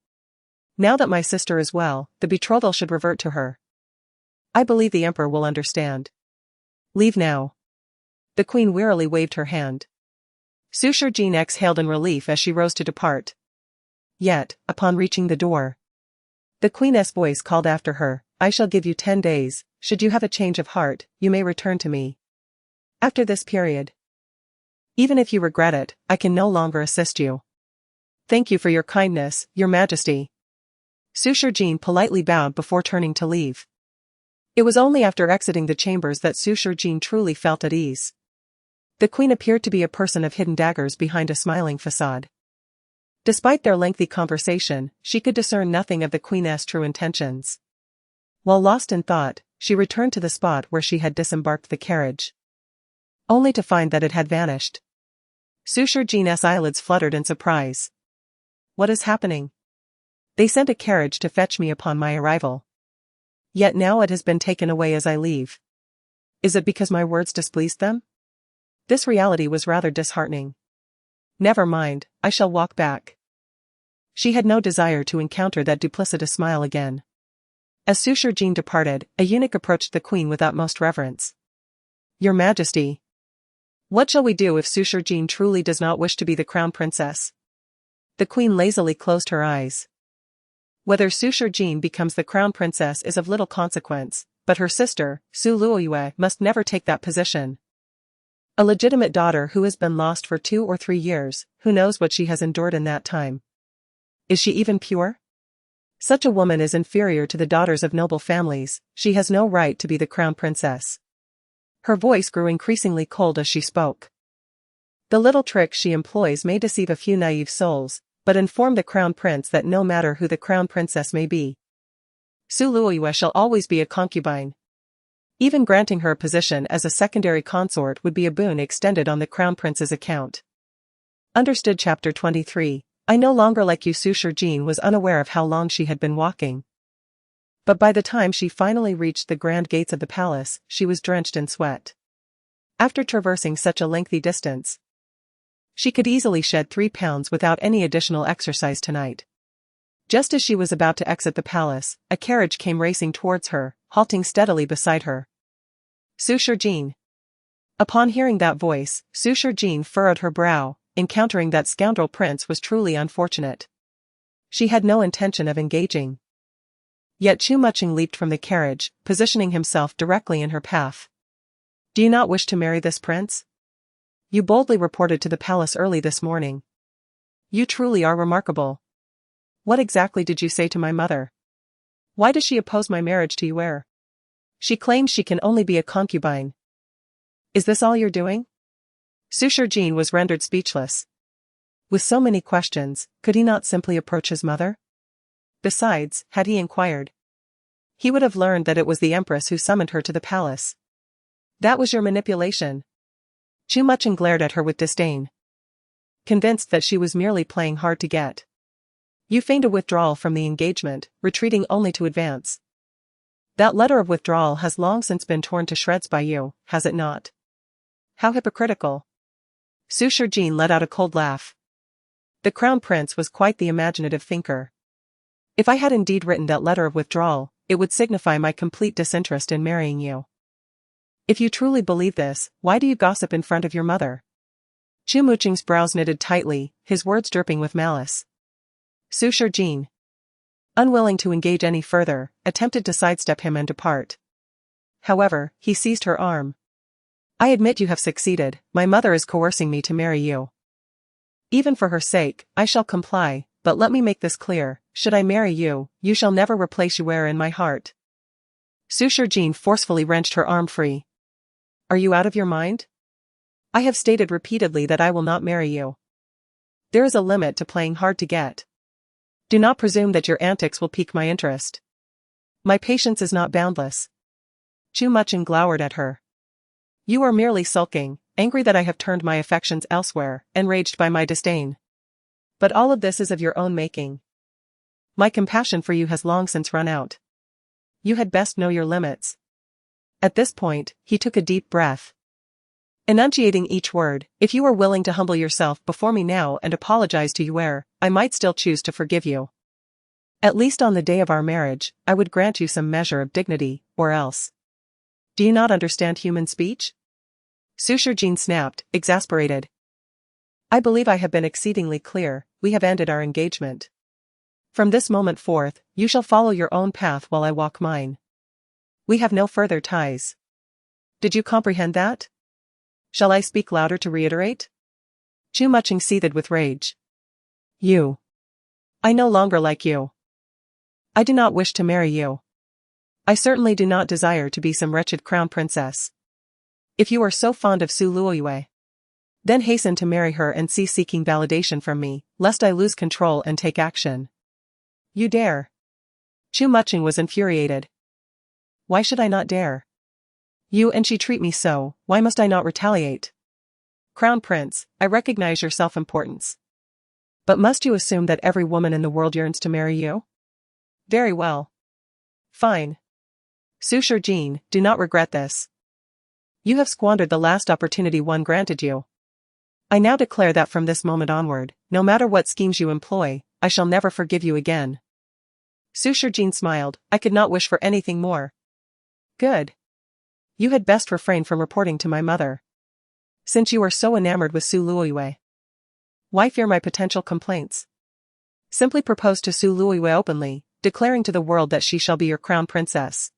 Now that my sister is well, the betrothal should revert to her. I believe the Emperor will understand. Leave now. The Queen wearily waved her hand. Suture Jean exhaled in relief as she rose to depart. Yet, upon reaching the door, the Queen's voice called after her, I shall give you 10 days, should you have a change of heart, you may return to me. After this period, even if you regret it, I can no longer assist you. Thank you for your kindness, Your Majesty. Suture Jean politely bowed before turning to leave. It was only after exiting the chambers that Suture Jean truly felt at ease. The Queen appeared to be a person of hidden daggers behind a smiling facade. Despite their lengthy conversation, she could discern nothing of the Queen's true intentions. While lost in thought, she returned to the spot where she had disembarked the carriage, only to find that it had vanished. Suture Jean's eyelids fluttered in surprise. What is happening? They sent a carriage to fetch me upon my arrival. Yet now it has been taken away as I leave. Is it because my words displeased them? This reality was rather disheartening. Never mind, I shall walk back. She had no desire to encounter that duplicitous smile again. As Suture Jean departed, a eunuch approached the Queen with utmost reverence. Your Majesty. What shall we do if Suture Jean truly does not wish to be the Crown Princess? The Queen lazily closed her eyes. Whether Suture Jean becomes the Crown Princess is of little consequence, but her sister, Su Luoyue, must never take that position. A legitimate daughter who has been lost for 2 or 3 years, who knows what she has endured in that time? Is she even pure? Such a woman is inferior to the daughters of noble families, she has no right to be the Crown Princess. Her voice grew increasingly cold as she spoke. The little tricks she employs may deceive a few naive souls, but inform the crown prince that no matter who the crown princess may be, Su Luoyue shall always be a concubine. Even granting her a position as a secondary consort would be a boon extended on the crown prince's account. Understood. Chapter 23. I no longer like you. Su Shijin was unaware of how long she had been walking. But by the time she finally reached the grand gates of the palace, she was drenched in sweat. After traversing such a lengthy distance, she could easily shed 3 pounds without any additional exercise tonight. Just as she was about to exit the palace, a carriage came racing towards her, halting steadily beside her. Su Shijin. Upon hearing that voice, Su Shijin furrowed her brow. Encountering that scoundrel prince was truly unfortunate. She had no intention of engaging. Yet Chu Muching leaped from the carriage, positioning himself directly in her path. Do you not wish to marry this prince? You boldly reported to the palace early this morning. You truly are remarkable. What exactly did you say to my mother? Why does she oppose my marriage to Yue? She claims she can only be a concubine. Is this all you're doing? Su Shijin was rendered speechless. With so many questions, could he not simply approach his mother? Besides, had he inquired, he would have learned that it was the empress who summoned her to the palace. That was your manipulation. Chu Muching glared at her with disdain, convinced that she was merely playing hard to get. You feigned a withdrawal from the engagement, retreating only to advance. That letter of withdrawal has long since been torn to shreds by you, has it not? How hypocritical. Su Shijin let out a cold laugh. The crown prince was quite the imaginative thinker. If I had indeed written that letter of withdrawal, it would signify my complete disinterest in marrying you. If you truly believe this, why do you gossip in front of your mother? Chu Muching's brows knitted tightly, his words dripping with malice. Su Shijin, unwilling to engage any further, attempted to sidestep him and depart. However, he seized her arm. I admit you have succeeded. My mother is coercing me to marry you. Even for her sake, I shall comply, but let me make this clear, should I marry you, you shall never replace Yue in my heart. Su Shijin forcefully wrenched her arm free. Are you out of your mind? I have stated repeatedly that I will not marry you. There is a limit to playing hard to get. Do not presume that your antics will pique my interest. My patience is not boundless. Chu Muching glowered at her. You are merely sulking, angry that I have turned my affections elsewhere, enraged by my disdain. But all of this is of your own making. My compassion for you has long since run out. You had best know your limits. At this point, he took a deep breath, enunciating each word. If you are willing to humble yourself before me now and apologize to Yue, I might still choose to forgive you. At least on the day of our marriage, I would grant you some measure of dignity, or else. Do you not understand human speech? Su Shijin snapped, exasperated. I believe I have been exceedingly clear. We have ended our engagement. From this moment forth, you shall follow your own path while I walk mine. We have no further ties. Did you comprehend that? Shall I speak louder to reiterate? Chu Muching seethed with rage. You. I no longer like you. I do not wish to marry you. I certainly do not desire to be some wretched crown princess. If you are so fond of Su Luoyue, then hasten to marry her and cease seeking validation from me, lest I lose control and take action. You dare. Chu Muching was infuriated. Why should I not dare? You and she treat me so, why must I not retaliate? Crown Prince, I recognize your self-importance. But must you assume that every woman in the world yearns to marry you? Very well. Fine. Su Shijin, do not regret this. You have squandered the last opportunity one granted you. I now declare that from this moment onward, no matter what schemes you employ, I shall never forgive you again. Su Shijin smiled. I could not wish for anything more. Good. You had best refrain from reporting to my mother. Since you are so enamored with Su Luoyue, why fear my potential complaints? Simply propose to Su Luoyue openly, declaring to the world that she shall be your crown princess.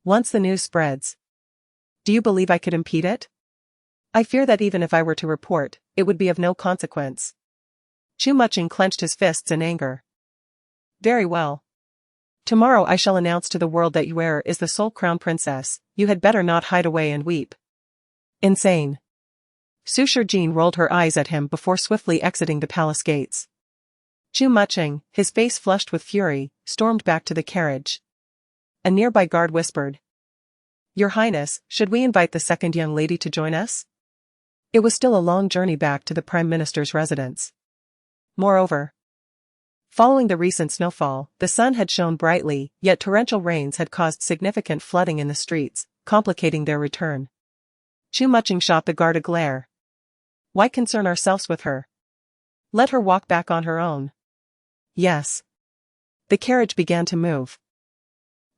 Once the news spreads, do you believe I could impede it? I fear that even if I were to report, it would be of no consequence. Chu Muching clenched his fists in anger. Very well. Tomorrow I shall announce to the world that Yue is the sole crown princess. You had better not hide away and weep. Insane. Sushar Jean rolled her eyes at him before swiftly exiting the palace gates. Chu Muching, his face flushed with fury, stormed back to the carriage. A nearby guard whispered, "Your Highness, should we invite the second young lady to join us?" It was still a long journey back to the Prime Minister's residence. Moreover, following the recent snowfall, the sun had shone brightly, yet torrential rains had caused significant flooding in the streets, complicating their return. Chu Muching shot the guard a glare. "Why concern ourselves with her? Let her walk back on her own." "Yes." The carriage began to move,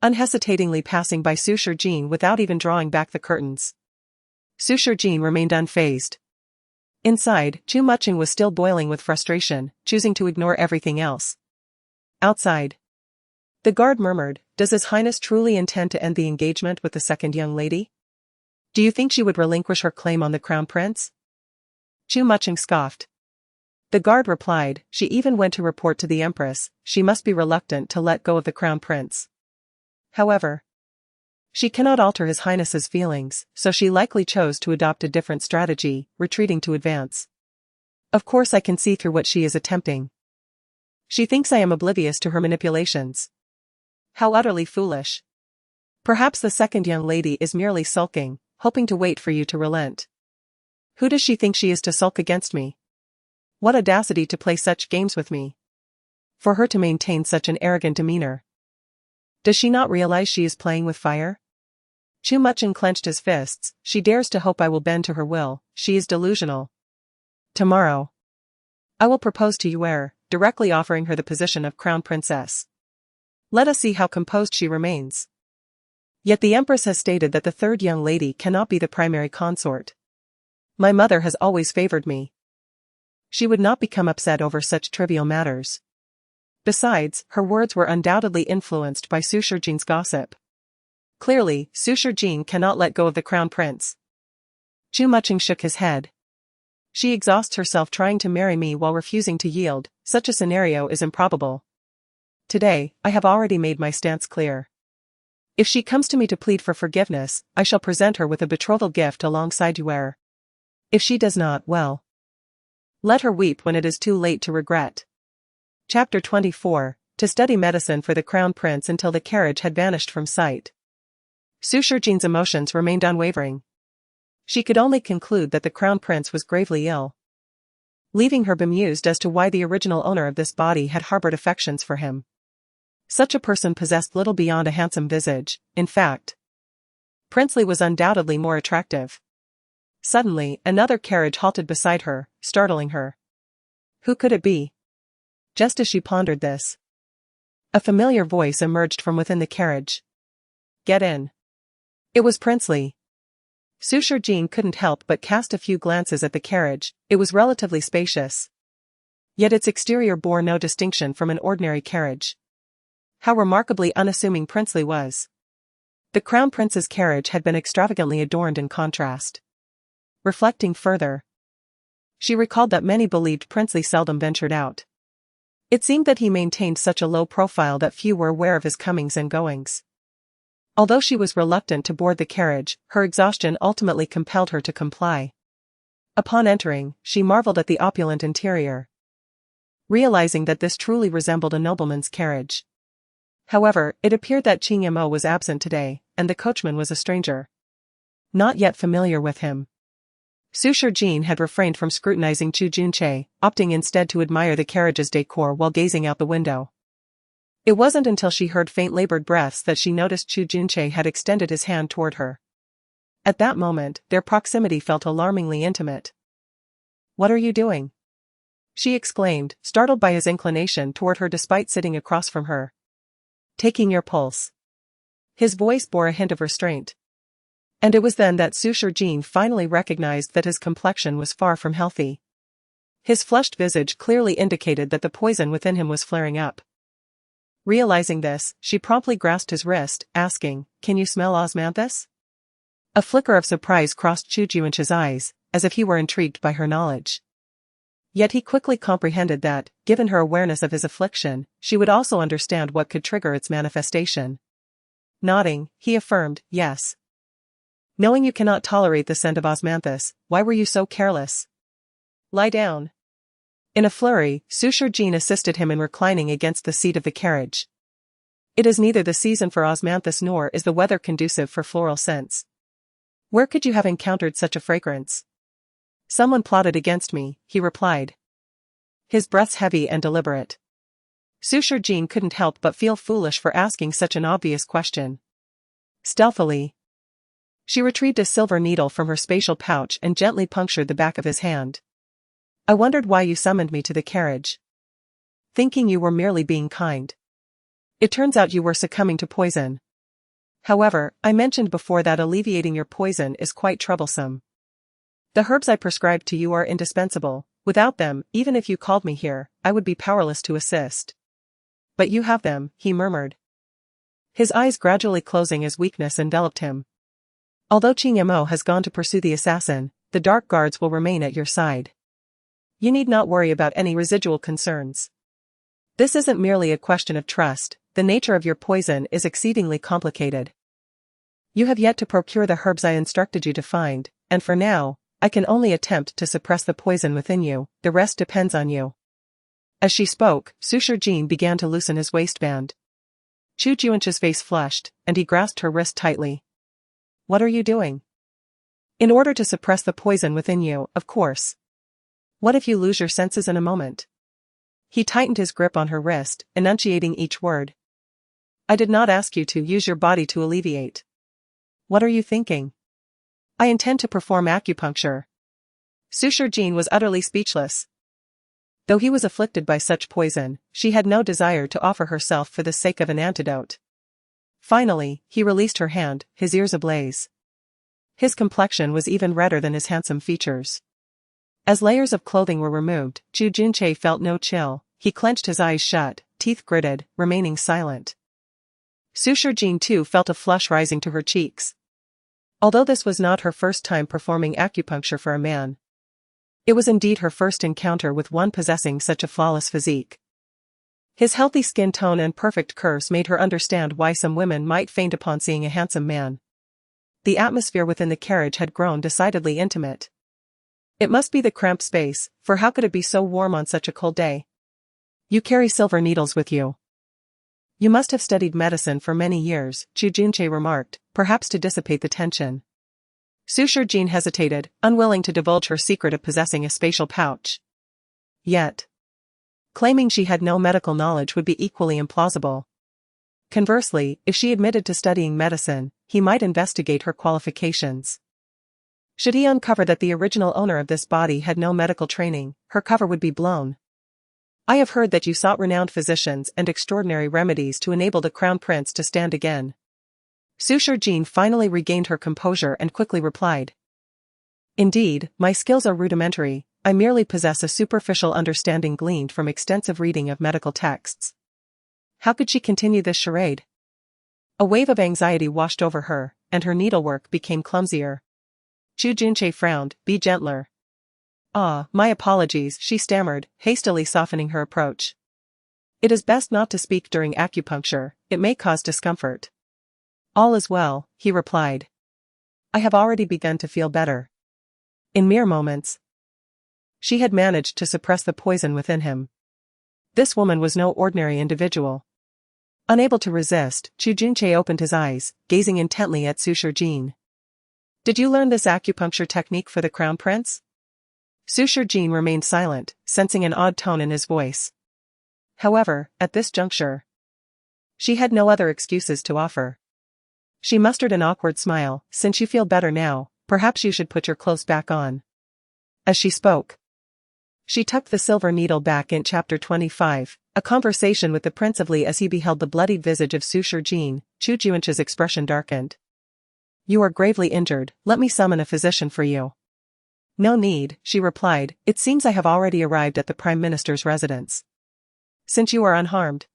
unhesitatingly passing by Sushar Jean without even drawing back the curtains. Sushar Jean remained unfazed. Inside, Chu Muching was still boiling with frustration, choosing to ignore everything else. Outside, the guard murmured, "Does His Highness truly intend to end the engagement with the second young lady? Do you think she would relinquish her claim on the crown prince?" Chu Muching scoffed. The guard replied, "She even went to report to the Empress. She must be reluctant to let go of the crown prince. However, she cannot alter His Highness's feelings, so she likely chose to adopt a different strategy, retreating to advance. Of course I can see through what she is attempting. She thinks I am oblivious to her manipulations. How utterly foolish. Perhaps the second young lady is merely sulking, hoping to wait for you to relent. Who does she think she is to sulk against me? What audacity to play such games with me. For her to maintain such an arrogant demeanor. Does she not realize she is playing with fire?" Chu Muching clenched his fists. "She dares to hope I will bend to her will. She is delusional. Tomorrow, I will propose to Yue, directly offering her the position of crown princess. Let us see how composed she remains. Yet the Empress has stated that the third young lady cannot be the primary consort. My mother has always favored me. She would not become upset over such trivial matters. Besides, her words were undoubtedly influenced by Sushar Jean's gossip. Clearly, Sushar Jean cannot let go of the crown prince." Chu Muching shook his head. "She exhausts herself trying to marry me while refusing to yield. Such a scenario is improbable. Today, I have already made my stance clear. If she comes to me to plead for forgiveness, I shall present her with a betrothal gift alongside Yue. If she does not, well, let her weep when it is too late to regret." Chapter 24, to study medicine for the crown prince until the carriage had vanished from sight. Sushar Jean's emotions remained unwavering. She could only conclude that the crown prince was gravely ill, leaving her bemused as to why the original owner of this body had harbored affections for him. Such a person possessed little beyond a handsome visage. In fact, Princely was undoubtedly more attractive. Suddenly, another carriage halted beside her, startling her. Who could it be? Just as she pondered this, a familiar voice emerged from within the carriage. "Get in." It was Princely. Sushar Jean couldn't help but cast a few glances at the carriage. It was relatively spacious. Yet its exterior bore no distinction from an ordinary carriage. How remarkably unassuming Princely was. The crown prince's carriage had been extravagantly adorned in contrast. Reflecting further, she recalled that many believed Princely seldom ventured out. It seemed that he maintained such a low profile that few were aware of his comings and goings. Although she was reluctant to board the carriage, her exhaustion ultimately compelled her to comply. Upon entering, she marveled at the opulent interior, realizing that this truly resembled a nobleman's carriage. However, it appeared that Qing Yamo was absent today, and the coachman was a stranger. Not yet familiar with him, Sushar Jean had refrained from scrutinizing Chu Junche, opting instead to admire the carriage's decor while gazing out the window. It wasn't until she heard faint labored breaths that she noticed Chu Junche had extended his hand toward her. At that moment, their proximity felt alarmingly intimate. "What are you doing?" she exclaimed, startled by his inclination toward her despite sitting across from her. "Taking your pulse." His voice bore a hint of restraint. And it was then that Sushar Jean finally recognized that his complexion was far from healthy. His flushed visage clearly indicated that the poison within him was flaring up. Realizing this, she promptly grasped his wrist, asking, "Can you smell osmanthus?" A flicker of surprise crossed Chu Junche's eyes, as if he were intrigued by her knowledge. Yet he quickly comprehended that, given her awareness of his affliction, she would also understand what could trigger its manifestation. Nodding, he affirmed, "Yes. Knowing you cannot tolerate the scent of osmanthus, why were you so careless? Lie down. In a flurry, Suture Jean assisted him in reclining against the seat of the carriage. It is neither the season for osmanthus nor is the weather conducive for floral scents. Where could you have encountered such a fragrance? Someone plotted against me, he replied. His breaths heavy and deliberate. Suture Jean couldn't help but feel foolish for asking such an obvious question. Stealthily, she retrieved a silver needle from her spatial pouch and gently punctured the back of his hand. I wondered why you summoned me to the carriage. Thinking you were merely being kind. It turns out you were succumbing to poison. However, I mentioned before that alleviating your poison is quite troublesome. The herbs I prescribed to you are indispensable. Without them, even if you called me here, I would be powerless to assist. But you have them, he murmured. His eyes gradually closing as weakness enveloped him. Although Qing Mo has gone to pursue the assassin, the dark guards will remain at your side. You need not worry about any residual concerns. This isn't merely a question of trust, the nature of your poison is exceedingly complicated. You have yet to procure the herbs I instructed you to find, and for now, I can only attempt to suppress the poison within you, the rest depends on you. As she spoke, Suture Jean began to loosen his waistband. Chu Juanche's face flushed, and he grasped her wrist tightly. What are you doing? In order to suppress the poison within you, of course. What if you lose your senses in a moment? He tightened his grip on her wrist, enunciating each word. I did not ask you to use your body to alleviate. What are you thinking? I intend to perform acupuncture. Suture Jean was utterly speechless. Though he was afflicted by such poison, she had no desire to offer herself for the sake of an antidote. Finally, he released her hand, his ears ablaze. His complexion was even redder than his handsome features. As layers of clothing were removed, Chu Junche felt no chill. He clenched his eyes shut, teeth gritted, remaining silent. Suture Jean too felt a flush rising to her cheeks. Although this was not her first time performing acupuncture for a man, it was indeed her first encounter with one possessing such a flawless physique. His healthy skin tone and perfect curves made her understand why some women might faint upon seeing a handsome man. The atmosphere within the carriage had grown decidedly intimate. It must be the cramped space, for how could it be so warm on such a cold day? You carry silver needles with you. You must have studied medicine for many years, Chu Junche remarked, perhaps to dissipate the tension. Suture Jean hesitated, unwilling to divulge her secret of possessing a spatial pouch. Yet, claiming she had no medical knowledge would be equally implausible. Conversely, if she admitted to studying medicine, he might investigate her qualifications. Should he uncover that the original owner of this body had no medical training, her cover would be blown. I have heard that you sought renowned physicians and extraordinary remedies to enable the crown prince to stand again. Suture Jean finally regained her composure and quickly replied. Indeed, my skills are rudimentary, I merely possess a superficial understanding gleaned from extensive reading of medical texts. How could she continue this charade? A wave of anxiety washed over her, and her needlework became clumsier. Chu Junche frowned, be gentler. Ah, my apologies, she stammered, hastily softening her approach. It is best not to speak during acupuncture, it may cause discomfort. All is well, he replied. I have already begun to feel better. In mere moments, she had managed to suppress the poison within him. This woman was no ordinary individual. Unable to resist, Chu Junche opened his eyes, gazing intently at Suture Jean. Did you learn this acupuncture technique for the crown prince? Suture Jean remained silent, sensing an odd tone in his voice. However, at this juncture, she had no other excuses to offer. She mustered an awkward smile. Since you feel better now, perhaps you should put your clothes back on. As she spoke, she tucked the silver needle back in Chapter 25, a conversation with the Prince of Li. As he beheld the bloodied visage of Suture Jean, Chu Juanche's expression darkened. You are gravely injured, let me summon a physician for you. No need, she replied, it seems I have already arrived at the Prime Minister's residence. Since you are unharmed,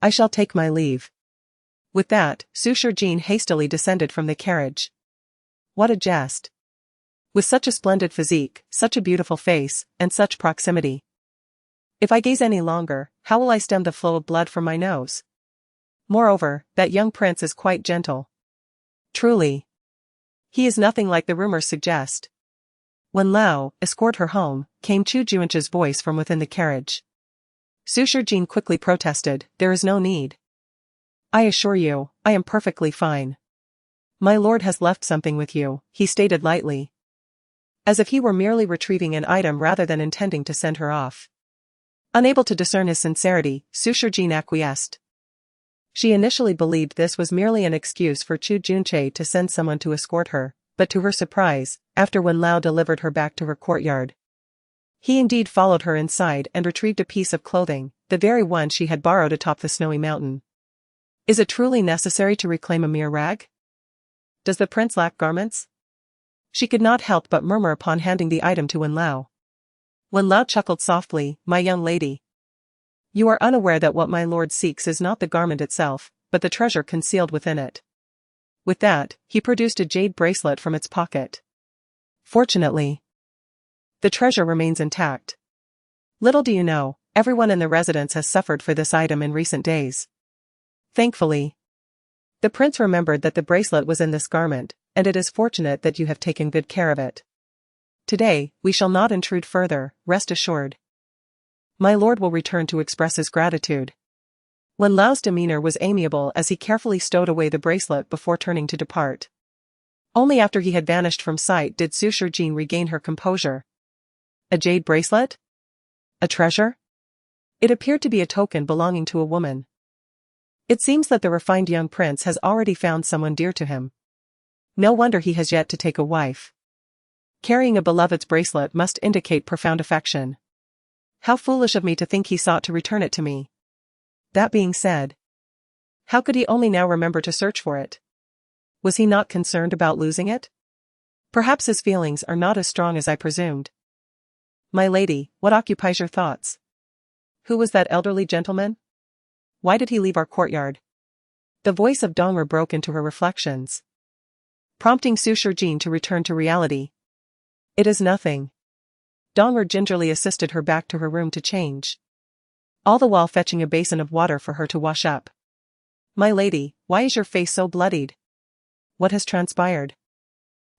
I shall take my leave. With that, Suture Jean hastily descended from the carriage. What a jest. With such a splendid physique, such a beautiful face, and such proximity. If I gaze any longer, how will I stem the flow of blood from my nose? Moreover, that young prince is quite gentle. Truly. He is nothing like the rumors suggest. When Lao, escort her home, came Chu Juanche's voice from within the carriage. Su Jin quickly protested, there is no need. I assure you, I am perfectly fine. My lord has left something with you, he stated lightly. As if he were merely retrieving an item rather than intending to send her off. Unable to discern his sincerity, Su Jin acquiesced. She initially believed this was merely an excuse for Chu Junche to send someone to escort her, but to her surprise, after Wen Lao delivered her back to her courtyard. He indeed followed her inside and retrieved a piece of clothing, the very one she had borrowed atop the snowy mountain. Is it truly necessary to reclaim a mere rag? Does the prince lack garments? She could not help but murmur upon handing the item to Wen Lao. Wen Lao chuckled softly, my young lady. You are unaware that what my lord seeks is not the garment itself, but the treasure concealed within it. With that, he produced a jade bracelet from its pocket. Fortunately, the treasure remains intact. Little do you know, everyone in the residence has suffered for this item in recent days. Thankfully, the prince remembered that the bracelet was in this garment, and it is fortunate that you have taken good care of it. Today, we shall not intrude further, rest assured. My lord will return to express his gratitude. Wen Lao's demeanor was amiable as he carefully stowed away the bracelet before turning to depart. Only after he had vanished from sight did Su Jin regain her composure. A jade bracelet? A treasure? It appeared to be a token belonging to a woman. It seems that the refined young prince has already found someone dear to him. No wonder he has yet to take a wife. Carrying a beloved's bracelet must indicate profound affection. How foolish of me to think he sought to return it to me. That being said, how could he only now remember to search for it? Was he not concerned about losing it? Perhaps his feelings are not as strong as I presumed. My lady, what occupies your thoughts? Who was that elderly gentleman? Why did he leave our courtyard? The voice of Dong'er broke into her reflections, prompting Su Jin to return to reality. It is nothing. Dong'er gingerly assisted her back to her room to change, all the while fetching a basin of water for her to wash up. My lady, why is your face so bloodied? What has transpired?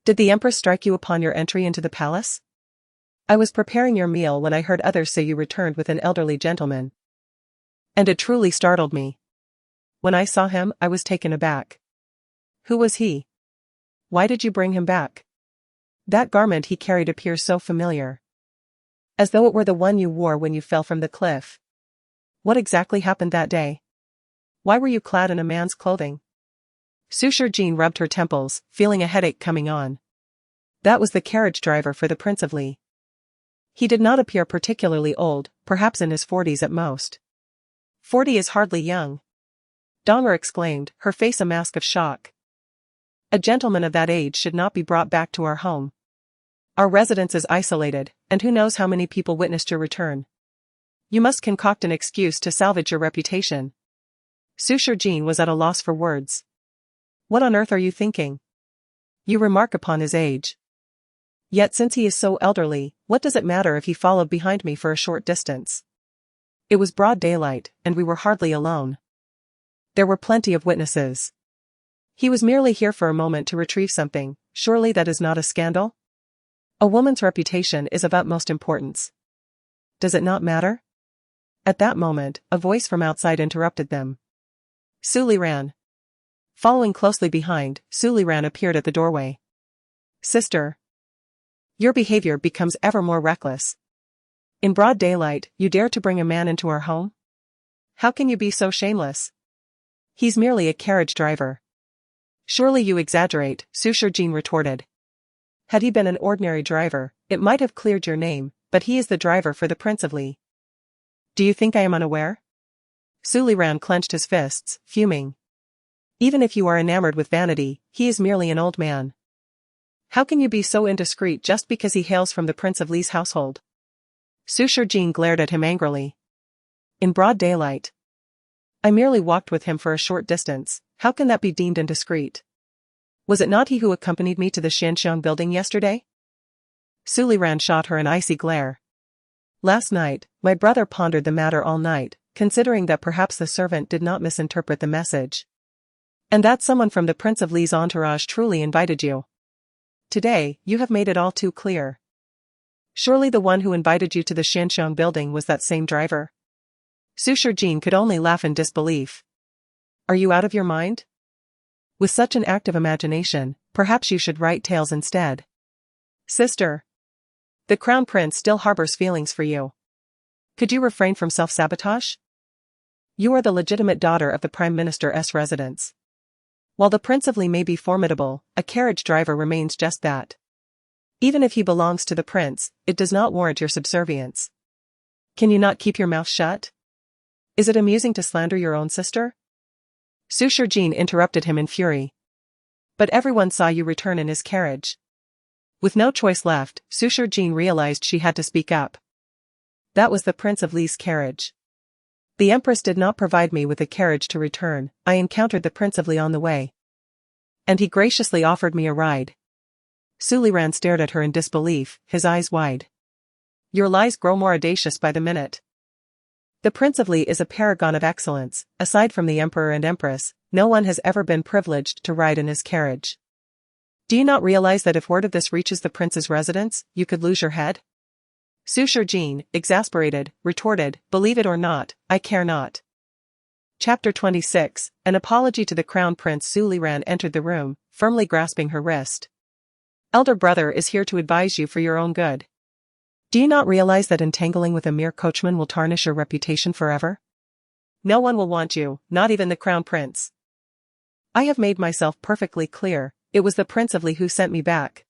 Did the Empress strike you upon your entry into the palace? I was preparing your meal when I heard others say you returned with an elderly gentleman. And it truly startled me. When I saw him, I was taken aback. Who was he? Why did you bring him back? That garment he carried appears so familiar. As though it were the one you wore when you fell from the cliff. What exactly happened that day? Why were you clad in a man's clothing? Su Jin rubbed her temples, feeling a headache coming on. That was the carriage driver for the Prince of Li. He did not appear particularly old, perhaps in his 40s at most. 40 is hardly young. Dong'er exclaimed, her face a mask of shock. A gentleman of that age should not be brought back to our home. Our residence is isolated, and who knows how many people witnessed your return. You must concoct an excuse to salvage your reputation. Su Jin was at a loss for words. What on earth are you thinking? You remark upon his age. Yet since he is so elderly, what does it matter if he followed behind me for a short distance? It was broad daylight, and we were hardly alone. There were plenty of witnesses. He was merely here for a moment to retrieve something, surely that is not a scandal? A woman's reputation is of utmost importance. Does it not matter? At that moment, a voice from outside interrupted them. Su Liran. Following closely behind, Su Liran appeared at the doorway. Sister. Your behavior becomes ever more reckless. In broad daylight, you dare to bring a man into our home? How can you be so shameless? He's merely a carriage driver. Surely you exaggerate, Su Jin retorted. Had he been an ordinary driver, it might have cleared your name, but he is the driver for the Prince of Li. Do you think I am unaware? Su Liran clenched his fists, fuming. Even if you are enamored with vanity, he is merely an old man. How can you be so indiscreet just because he hails from the Prince of Li's household? Su Jin glared at him angrily. In broad daylight. I merely walked with him for a short distance, how can that be deemed indiscreet? Was it not he who accompanied me to the Shanxiang building yesterday? Su Liran shot her an icy glare. Last night, my brother pondered the matter all night, considering that perhaps the servant did not misinterpret the message. And that someone from the Prince of Li's entourage truly invited you. Today, you have made it all too clear. Surely the one who invited you to the Shanxiang building was that same driver? Sushar Jin could only laugh in disbelief. Are you out of your mind? With such an active imagination, perhaps you should write tales instead. Sister. The Crown Prince still harbors feelings for you. Could you refrain from self-sabotage? You are the legitimate daughter of the Prime Minister's residence. While the Prince of Li may be formidable, a carriage driver remains just that. Even if he belongs to the prince, it does not warrant your subservience. Can you not keep your mouth shut? Is it amusing to slander your own sister? Sushar Jin interrupted him in fury. But everyone saw you return in his carriage. With no choice left, Sushar Jin realized she had to speak up. That was the Prince of Li's carriage. The Empress did not provide me with a carriage to return. I encountered the Prince of Li on the way. And he graciously offered me a ride. Suliran stared at her in disbelief, his eyes wide. Your lies grow more audacious by the minute. The Prince of Li is a paragon of excellence. Aside from the Emperor and Empress, no one has ever been privileged to ride in his carriage. Do you not realize that if word of this reaches the prince's residence, you could lose your head? Sushar Jin, exasperated, retorted, believe it or not, I care not. Chapter 26, An apology to the Crown Prince. Suliran entered the room, firmly grasping her wrist. Elder brother is here to advise you for your own good. Do you not realize that entangling with a mere coachman will tarnish your reputation forever? No one will want you, not even the Crown Prince. I have made myself perfectly clear, it was the Prince of Li who sent me back.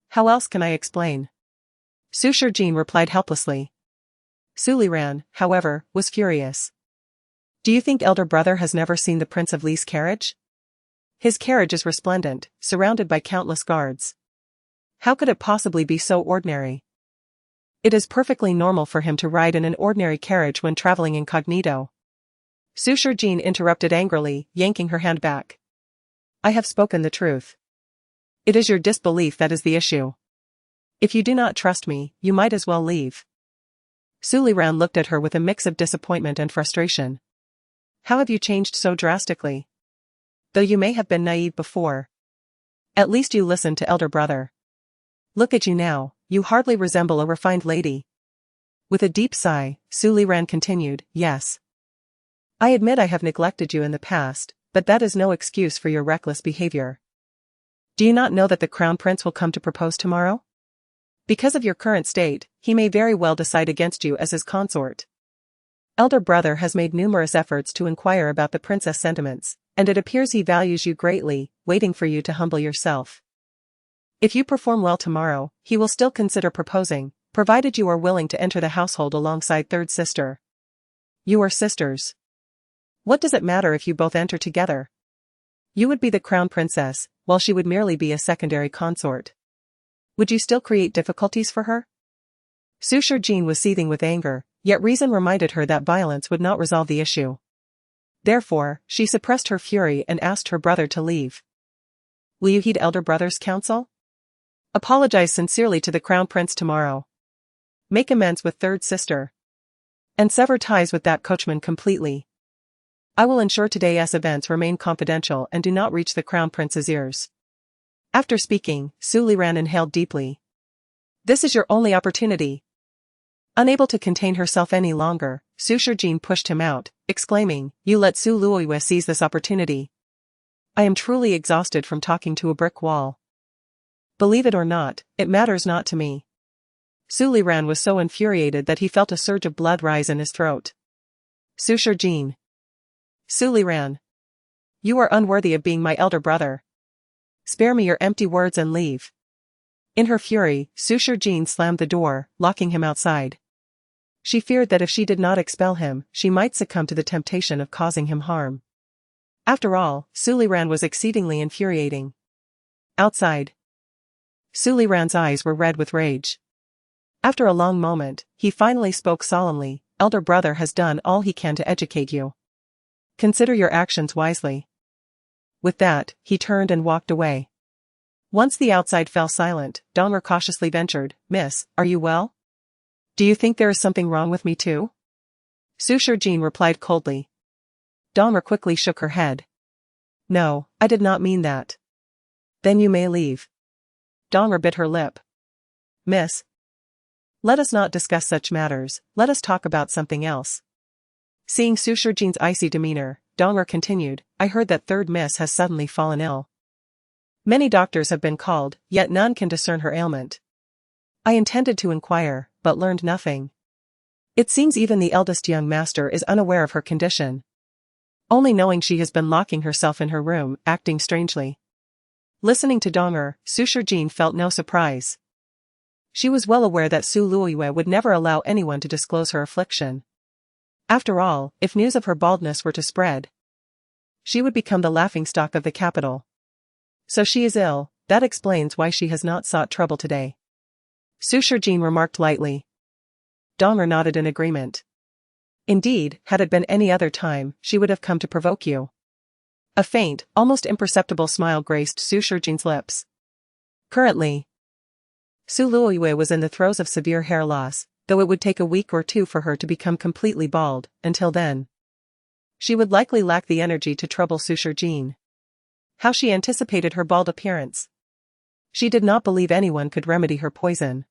How else can I explain? Sushar Jin replied helplessly. Suliran, however, was furious. Do you think elder brother has never seen the Prince of Li's carriage? His carriage is resplendent, surrounded by countless guards. How could it possibly be so ordinary? It is perfectly normal for him to ride in an ordinary carriage when traveling incognito. Sushar Jin interrupted angrily, yanking her hand back. I have spoken the truth. It is your disbelief that is the issue. If you do not trust me, you might as well leave. Suliran looked at her with a mix of disappointment and frustration. How have you changed so drastically? Though you may have been naive before. At least you listened to elder brother. Look at you now, you hardly resemble a refined lady. With a deep sigh, Suliran continued, yes. I admit I have neglected you in the past, but that is no excuse for your reckless behavior. Do you not know that the Crown Prince will come to propose tomorrow? Because of your current state, he may very well decide against you as his consort. Elder brother has made numerous efforts to inquire about the princess' sentiments, and it appears he values you greatly, waiting for you to humble yourself. If you perform well tomorrow, he will still consider proposing, provided you are willing to enter the household alongside third sister. You are sisters. What does it matter if you both enter together? You would be the crown princess, while she would merely be a secondary consort. Would you still create difficulties for her? Sushar Jin was seething with anger, yet reason reminded her that violence would not resolve the issue. Therefore, she suppressed her fury and asked her brother to leave. Will you heed elder brother's counsel? Apologize sincerely to the crown prince tomorrow. Make amends with third sister. And sever ties with that coachman completely. I will ensure today's events remain confidential and do not reach the crown prince's ears. After speaking, Suliran inhaled deeply. This is your only opportunity. Unable to contain herself any longer, Sushar Jin pushed him out, exclaiming, You let Su Luoyue seize this opportunity. I am truly exhausted from talking to a brick wall. Believe it or not, it matters not to me. Suliran was so infuriated that he felt a surge of blood rise in his throat. Sushar Jin. Suliran. You are unworthy of being my elder brother. Spare me your empty words and leave. In her fury, Sushar Jin slammed the door, locking him outside. She feared that if she did not expel him, she might succumb to the temptation of causing him harm. After all, Suliran was exceedingly infuriating. Outside. Suliran's eyes were red with rage. After a long moment, he finally spoke solemnly, Elder brother has done all he can to educate you. Consider your actions wisely. With that, he turned and walked away. Once the outside fell silent, Dong'er cautiously ventured, Miss, are you well? Do you think there is something wrong with me too? Sushar Jin replied coldly. Dong'er quickly shook her head. No, I did not mean that. Then you may leave. Dong'er bit her lip. Miss. Let us not discuss such matters, let us talk about something else. Seeing Su Shijin's icy demeanor, Dong'er continued, I heard that third miss has suddenly fallen ill. Many doctors have been called, yet none can discern her ailment. I intended to inquire, but learned nothing. It seems even the eldest young master is unaware of her condition. Only knowing she has been locking herself in her room, acting strangely. Listening to Dong'er, Su Shijin felt no surprise. She was well aware that Su Luoyue would never allow anyone to disclose her affliction. After all, if news of her baldness were to spread, she would become the laughingstock of the capital. So she is ill, that explains why she has not sought trouble today. Su Shijin remarked lightly. Dong'er nodded in agreement. Indeed, had it been any other time, she would have come to provoke you. A faint, almost imperceptible smile graced Su Shijin's lips. Currently, Su Luoyue was in the throes of severe hair loss, though it would take a week or two for her to become completely bald. Until then, she would likely lack the energy to trouble Su Shijin. How she anticipated her bald appearance. She did not believe anyone could remedy her poison.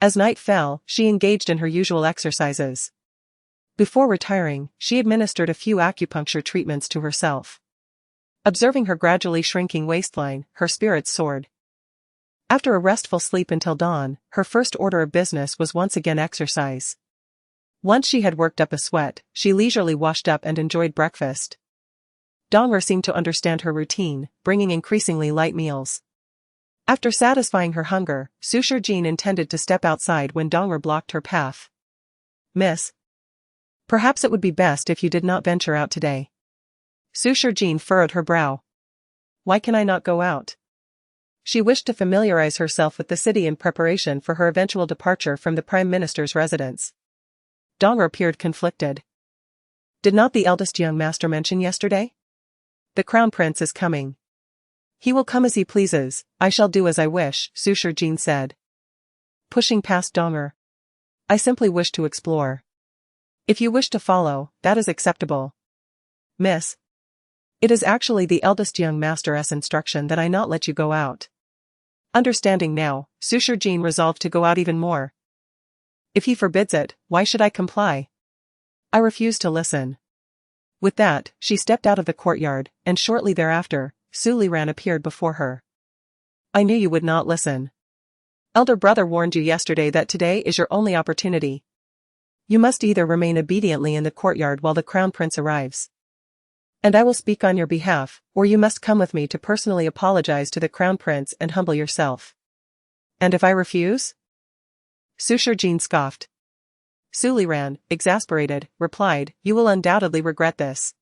As night fell, she engaged in her usual exercises. Before retiring, she administered a few acupuncture treatments to herself. Observing her gradually shrinking waistline, her spirits soared. After a restful sleep until dawn, her first order of business was once again exercise. Once she had worked up a sweat, she leisurely washed up and enjoyed breakfast. Dong'er seemed to understand her routine, bringing increasingly light meals. After satisfying her hunger, Su Shijin intended to step outside when Dong'er blocked her path. Miss. Perhaps it would be best if you did not venture out today. Su Shijin furrowed her brow. Why can I not go out? She wished to familiarize herself with the city in preparation for her eventual departure from the Prime Minister's residence. Dong'er appeared conflicted. Did not the eldest young master mention yesterday? The Crown Prince is coming. He will come as he pleases, I shall do as I wish, Su Shijin said. Pushing past Dong'er. I simply wish to explore. If you wish to follow, that is acceptable. Miss. It is actually the eldest young master's instruction that I not let you go out. Understanding now, Su Shijin resolved to go out even more. If he forbids it, why should I comply? I refuse to listen. With that, she stepped out of the courtyard, and shortly thereafter, Su Liran appeared before her. I knew you would not listen. Elder brother warned you yesterday that today is your only opportunity. You must either remain obediently in the courtyard while the Crown Prince arrives, and I will speak on your behalf, or you must come with me to personally apologize to the Crown Prince and humble yourself. And if I refuse? Su Shijin scoffed. Su Liran, exasperated, replied, you will undoubtedly regret this.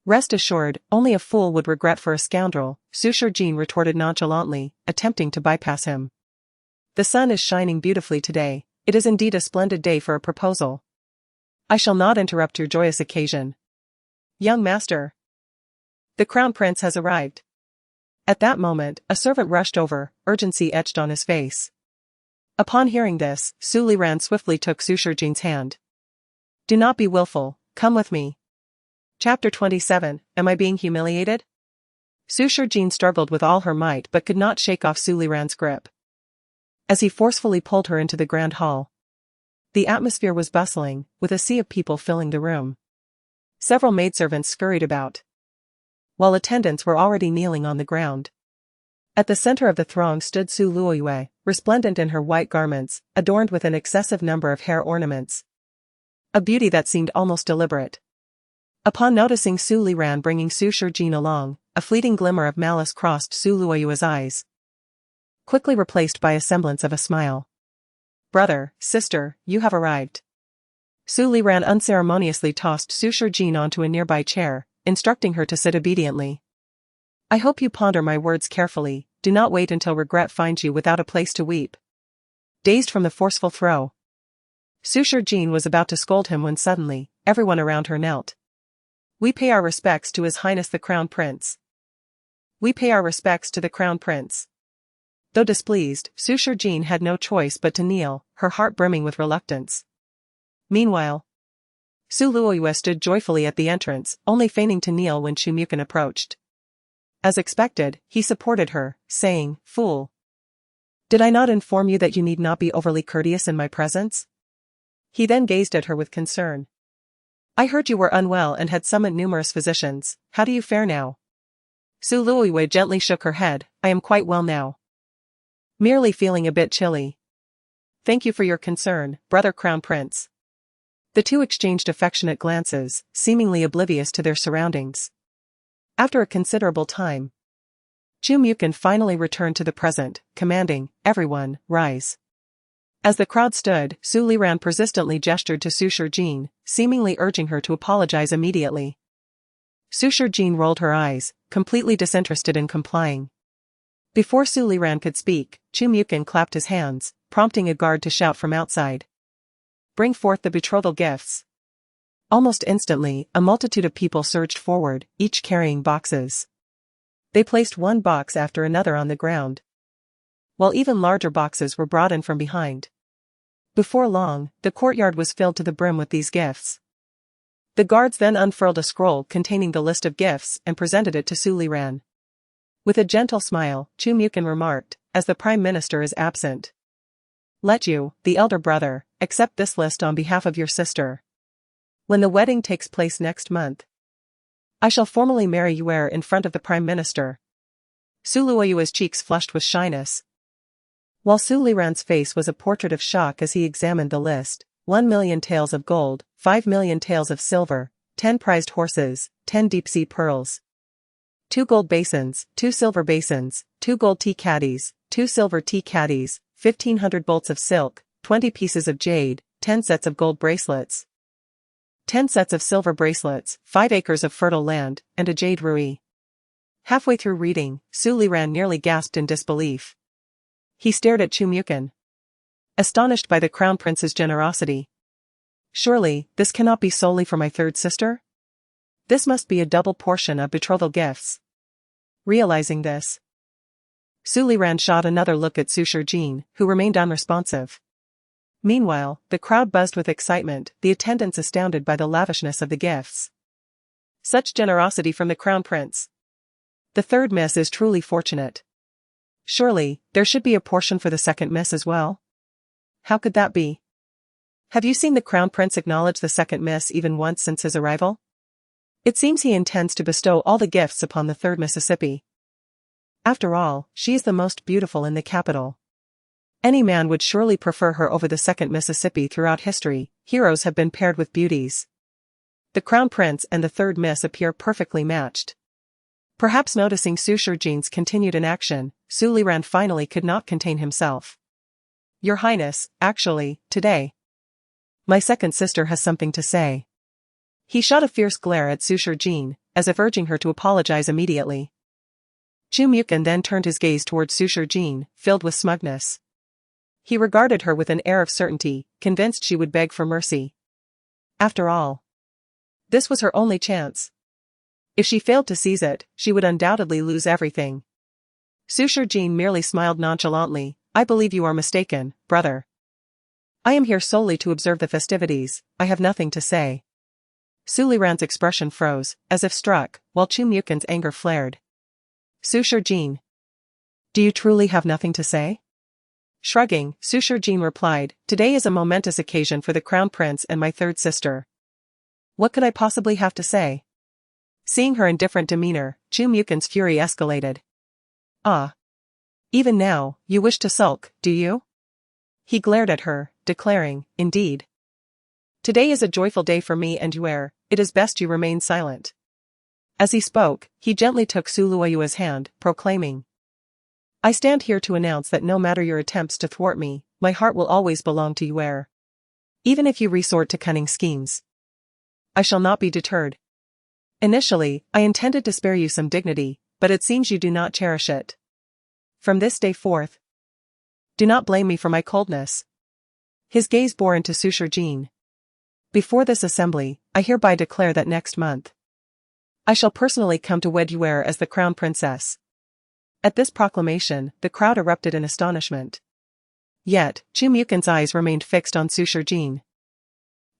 Rest assured, only a fool would regret for a scoundrel, Su Shijin retorted nonchalantly, attempting to bypass him. The sun is shining beautifully today, it is indeed a splendid day for a proposal. I shall not interrupt your joyous occasion. Young master. The Crown Prince has arrived. At that moment, a servant rushed over, urgency etched on his face. Upon hearing this, Su Liran swiftly took Su Shijin's hand. Do not be willful, come with me. Chapter 27, Am I being humiliated? Su Shijin struggled with all her might but could not shake off Su Liran's grip. As he forcefully pulled her into the grand hall. The atmosphere was bustling, with a sea of people filling the room. Several maidservants scurried about, while attendants were already kneeling on the ground. At the center of the throng stood Su Luoyue, resplendent in her white garments, adorned with an excessive number of hair ornaments. A beauty that seemed almost deliberate. Upon noticing Su Liran bringing Su Shijin along, a fleeting glimmer of malice crossed Su Luoyue's eyes, quickly replaced by a semblance of a smile. Brother, sister, you have arrived. Su Liran unceremoniously tossed Su Shijin onto a nearby chair, instructing her to sit obediently. I hope you ponder my words carefully, do not wait until regret finds you without a place to weep. Dazed from the forceful throw, Su Shijin was about to scold him when suddenly, everyone around her knelt. We pay our respects to His Highness the Crown Prince. We pay our respects to the Crown Prince. Though displeased, Su Shijin had no choice but to kneel, her heart brimming with reluctance. Meanwhile, Su Luoyue stood joyfully at the entrance, only feigning to kneel when Chu Mukin approached. As expected, he supported her, saying, Fool. Did I not inform you that you need not be overly courteous in my presence? He then gazed at her with concern. I heard you were unwell and had summoned numerous physicians. How do you fare now? Su Luiwei gently shook her head. I am quite well now. Merely feeling a bit chilly. Thank you for your concern, brother Crown Prince. The two exchanged affectionate glances, seemingly oblivious to their surroundings. After a considerable time, Chu Mukin finally returned to the present, commanding, everyone, rise. As the crowd stood, Su Liran persistently gestured to Su Shijin, seemingly urging her to apologize immediately. Su Shijin rolled her eyes, completely disinterested in complying. Before Su Liran could speak, Chu Mukin clapped his hands, prompting a guard to shout from outside. Bring forth the betrothal gifts. Almost instantly, a multitude of people surged forward, each carrying boxes. They placed one box after another on the ground, while even larger boxes were brought in from behind. Before long, the courtyard was filled to the brim with these gifts. The guards then unfurled a scroll containing the list of gifts and presented it to Su Liran. With a gentle smile, Chu Mukin remarked, as the Prime Minister is absent. Let you, the elder brother, accept this list on behalf of your sister. When the wedding takes place next month, I shall formally marry Yue in front of the Prime Minister. Su Luoyue's cheeks flushed with shyness, while Su Liran's face was a portrait of shock as he examined the list. 1 million taels of gold, 5 million taels of silver, 10 prized horses, 10 deep-sea pearls, 2 gold basins, 2 silver basins, 2 gold tea caddies, 2 silver tea caddies, 1,500 bolts of silk, 20 pieces of jade, 10 sets of gold bracelets, 10 sets of silver bracelets, 5 acres of fertile land, and a jade ruby. Halfway through reading, Su Liran nearly gasped in disbelief. He stared at Chu Mukin, astonished by the Crown Prince's generosity. Surely, this cannot be solely for my third sister? This must be a double portion of betrothal gifts. Realizing this, Su Liran shot another look at Su Shijin, who remained unresponsive. Meanwhile, the crowd buzzed with excitement, the attendants astounded by the lavishness of the gifts. Such generosity from the Crown Prince. The third miss is truly fortunate. Surely, there should be a portion for the second miss as well. How could that be? Have you seen the Crown Prince acknowledge the second miss even once since his arrival? It seems he intends to bestow all the gifts upon the third Mississippi. After all, she is the most beautiful in the capital. Any man would surely prefer her over the second Mississippi. Throughout history, heroes have been paired with beauties. The Crown Prince and the third miss appear perfectly matched. Perhaps noticing Su Shijin's continued inaction, Su Liran finally could not contain himself. Your Highness, actually, today, my second sister has something to say. He shot a fierce glare at Su Shijin, as if urging her to apologize immediately. Chu Mukin then turned his gaze towards Su Shijin, filled with smugness. He regarded her with an air of certainty, convinced she would beg for mercy. After all, this was her only chance. If she failed to seize it, she would undoubtedly lose everything. Su Shijin merely smiled nonchalantly. I believe you are mistaken, brother. I am here solely to observe the festivities. I have nothing to say. Su Liran's expression froze, as if struck, while Chu Mukin's anger flared. Su Shijin, do you truly have nothing to say? Shrugging, Su Shijin replied, today is a momentous occasion for the Crown Prince and my third sister. What could I possibly have to say? Seeing her indifferent demeanor, Chu Mukin's fury escalated. Ah. Even now, you wish to sulk, do you? He glared at her, declaring, indeed. Today is a joyful day for me and Yue, it is best you remain silent. As he spoke, he gently took Su Luoyue's hand, proclaiming, I stand here to announce that no matter your attempts to thwart me, my heart will always belong to Yue. Even if you resort to cunning schemes, I shall not be deterred. Initially, I intended to spare you some dignity, but it seems you do not cherish it. From this day forth, do not blame me for my coldness. His gaze bore into Su Shijin. Before this assembly, I hereby declare that next month, I shall personally come to wed Yue as the Crown Princess. At this proclamation, the crowd erupted in astonishment. Yet, Chu Mukin's eyes remained fixed on Su Shijin,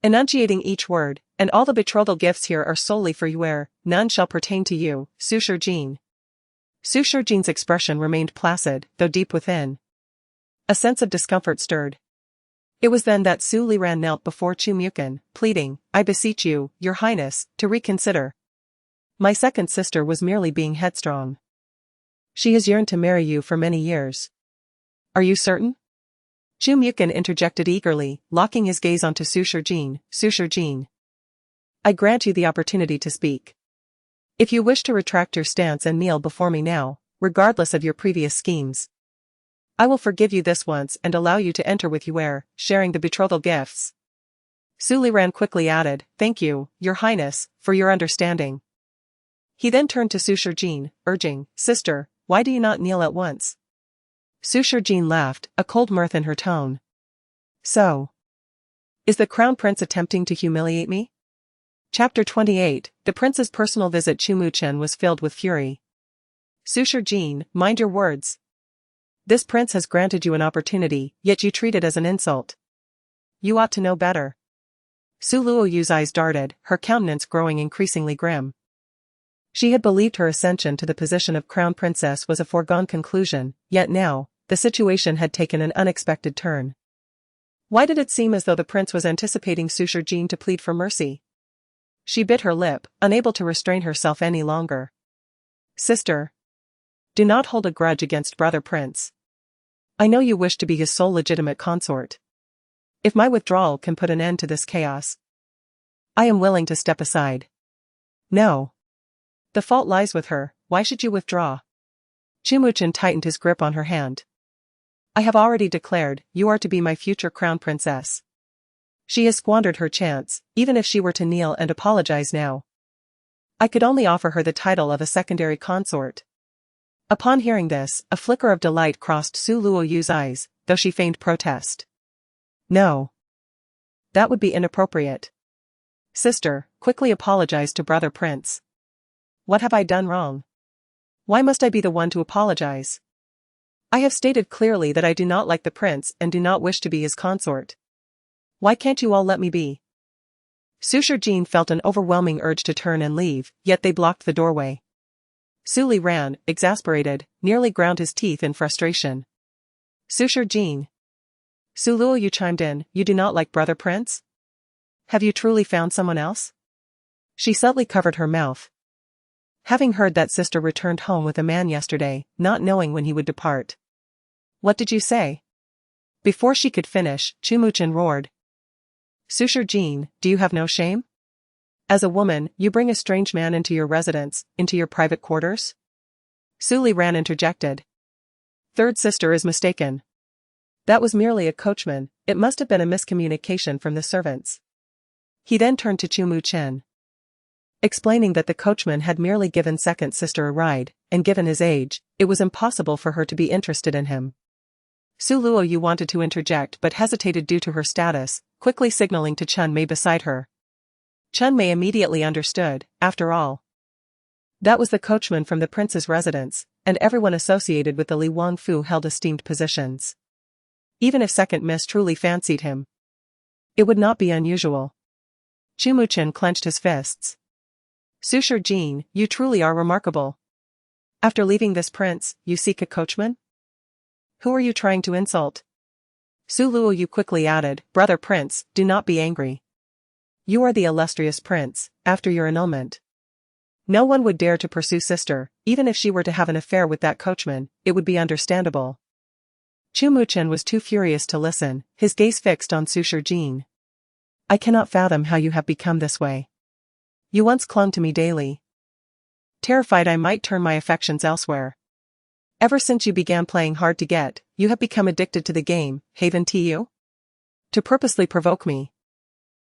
enunciating each word, and all the betrothal gifts here are solely for Yue, none shall pertain to you, Su Shijin. Su Shijin's expression remained placid, though deep within. A sense of discomfort stirred. It was then that Su Liran knelt before Chu Mukin, pleading, "I beseech you, your highness, to reconsider. My second sister was merely being headstrong. She has yearned to marry you for many years. Are you certain?" Chu Mukin interjected eagerly, locking his gaze onto Su Shijin. "Su Shijin. I grant you the opportunity to speak. If you wish to retract your stance and kneel before me now, regardless of your previous schemes, I will forgive you this once and allow you to enter with Yuer, sharing the betrothal gifts." Su Liran quickly added, "Thank you, your highness, for your understanding." He then turned to Su Shijin, urging, "Sister, why do you not kneel at once?" Su Shijin laughed, a cold mirth in her tone. "So, is the crown prince attempting to humiliate me?" Chapter 28, The prince's personal visit. Chu Muchen was filled with fury. "Su Shijin, mind your words. This prince has granted you an opportunity, yet you treat it as an insult. You ought to know better." Su Luoyu's eyes darted, her countenance growing increasingly grim. She had believed her ascension to the position of crown princess was a foregone conclusion, yet now, the situation had taken an unexpected turn. Why did it seem as though the prince was anticipating Su Shijin to plead for mercy? She bit her lip, unable to restrain herself any longer. "Sister, do not hold a grudge against brother prince. I know you wish to be his sole legitimate consort. If my withdrawal can put an end to this chaos, I am willing to step aside." "No. The fault lies with her, why should you withdraw?" Chu Muchen tightened his grip on her hand. "I have already declared, you are to be my future crown princess. She has squandered her chance, even if she were to kneel and apologize now. I could only offer her the title of a secondary consort." Upon hearing this, a flicker of delight crossed Su Luoyu's eyes, though she feigned protest. "No. That would be inappropriate. Sister, quickly apologize to brother prince." "What have I done wrong? Why must I be the one to apologize? I have stated clearly that I do not like the prince and do not wish to be his consort. Why can't you all let me be?" Su Shijin felt an overwhelming urge to turn and leave, yet they blocked the doorway. Su Liran, exasperated, nearly ground his teeth in frustration. "Su Shijin." Su Luoyu chimed in, "You do not like brother prince? Have you truly found someone else?" She subtly covered her mouth. Having heard that sister returned home with a man yesterday, not knowing when he would depart. "What did you say?" Before she could finish, Chu Muchen roared. "Su Shijin, do you have no shame? As a woman, you bring a strange man into your residence, into your private quarters?" Su Liran interjected. "Third sister is mistaken. That was merely a coachman, it must have been a miscommunication from the servants." He then turned to Chu Muchen, explaining that the coachman had merely given second sister a ride, and given his age, it was impossible for her to be interested in him. Su Luoyu wanted to interject but hesitated due to her status, quickly signaling to Chun Mei beside her. Chun Mei immediately understood, after all. That was the coachman from the prince's residence, and everyone associated with the Li Wangfu held esteemed positions. Even if second miss truly fancied him, it would not be unusual. Chu Muchen clenched his fists. "Su Shijin, you truly are remarkable. After leaving this prince, you seek a coachman? Who are you trying to insult?" Su Luoyu quickly added, "Brother prince, do not be angry. You are the illustrious prince, after your annulment. No one would dare to pursue sister, even if she were to have an affair with that coachman, it would be understandable." Chu Muchen was too furious to listen, his gaze fixed on Su Shijin. "I cannot fathom how you have become this way. You once clung to me daily, terrified I might turn my affections elsewhere. Ever since you began playing hard to get, you have become addicted to the game, haven't you? To purposely provoke me.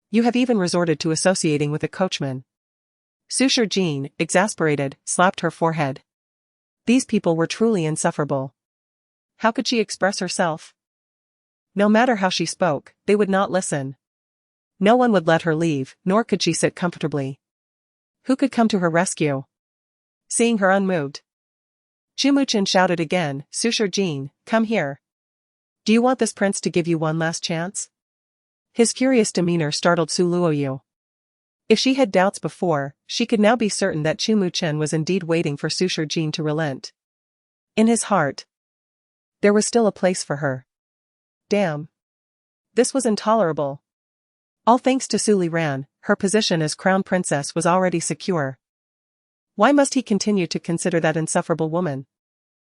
You have even resorted to associating with a coachman." Su Shijin, exasperated, slapped her forehead. These people were truly insufferable. How could she express herself? No matter how she spoke, they would not listen. No one would let her leave, nor could she sit comfortably. Who could come to her rescue? Seeing her unmoved, Chu Muchen shouted again, "Su Shijin, come here. Do you want this prince to give you one last chance?" His furious demeanor startled Su Luoyu. If she had doubts before, she could now be certain that Chu Muchen was indeed waiting for Su Shijin to relent. In his heart, there was still a place for her. Damn. This was intolerable. All thanks to Su Liran, her position as crown princess was already secure. Why must he continue to consider that insufferable woman?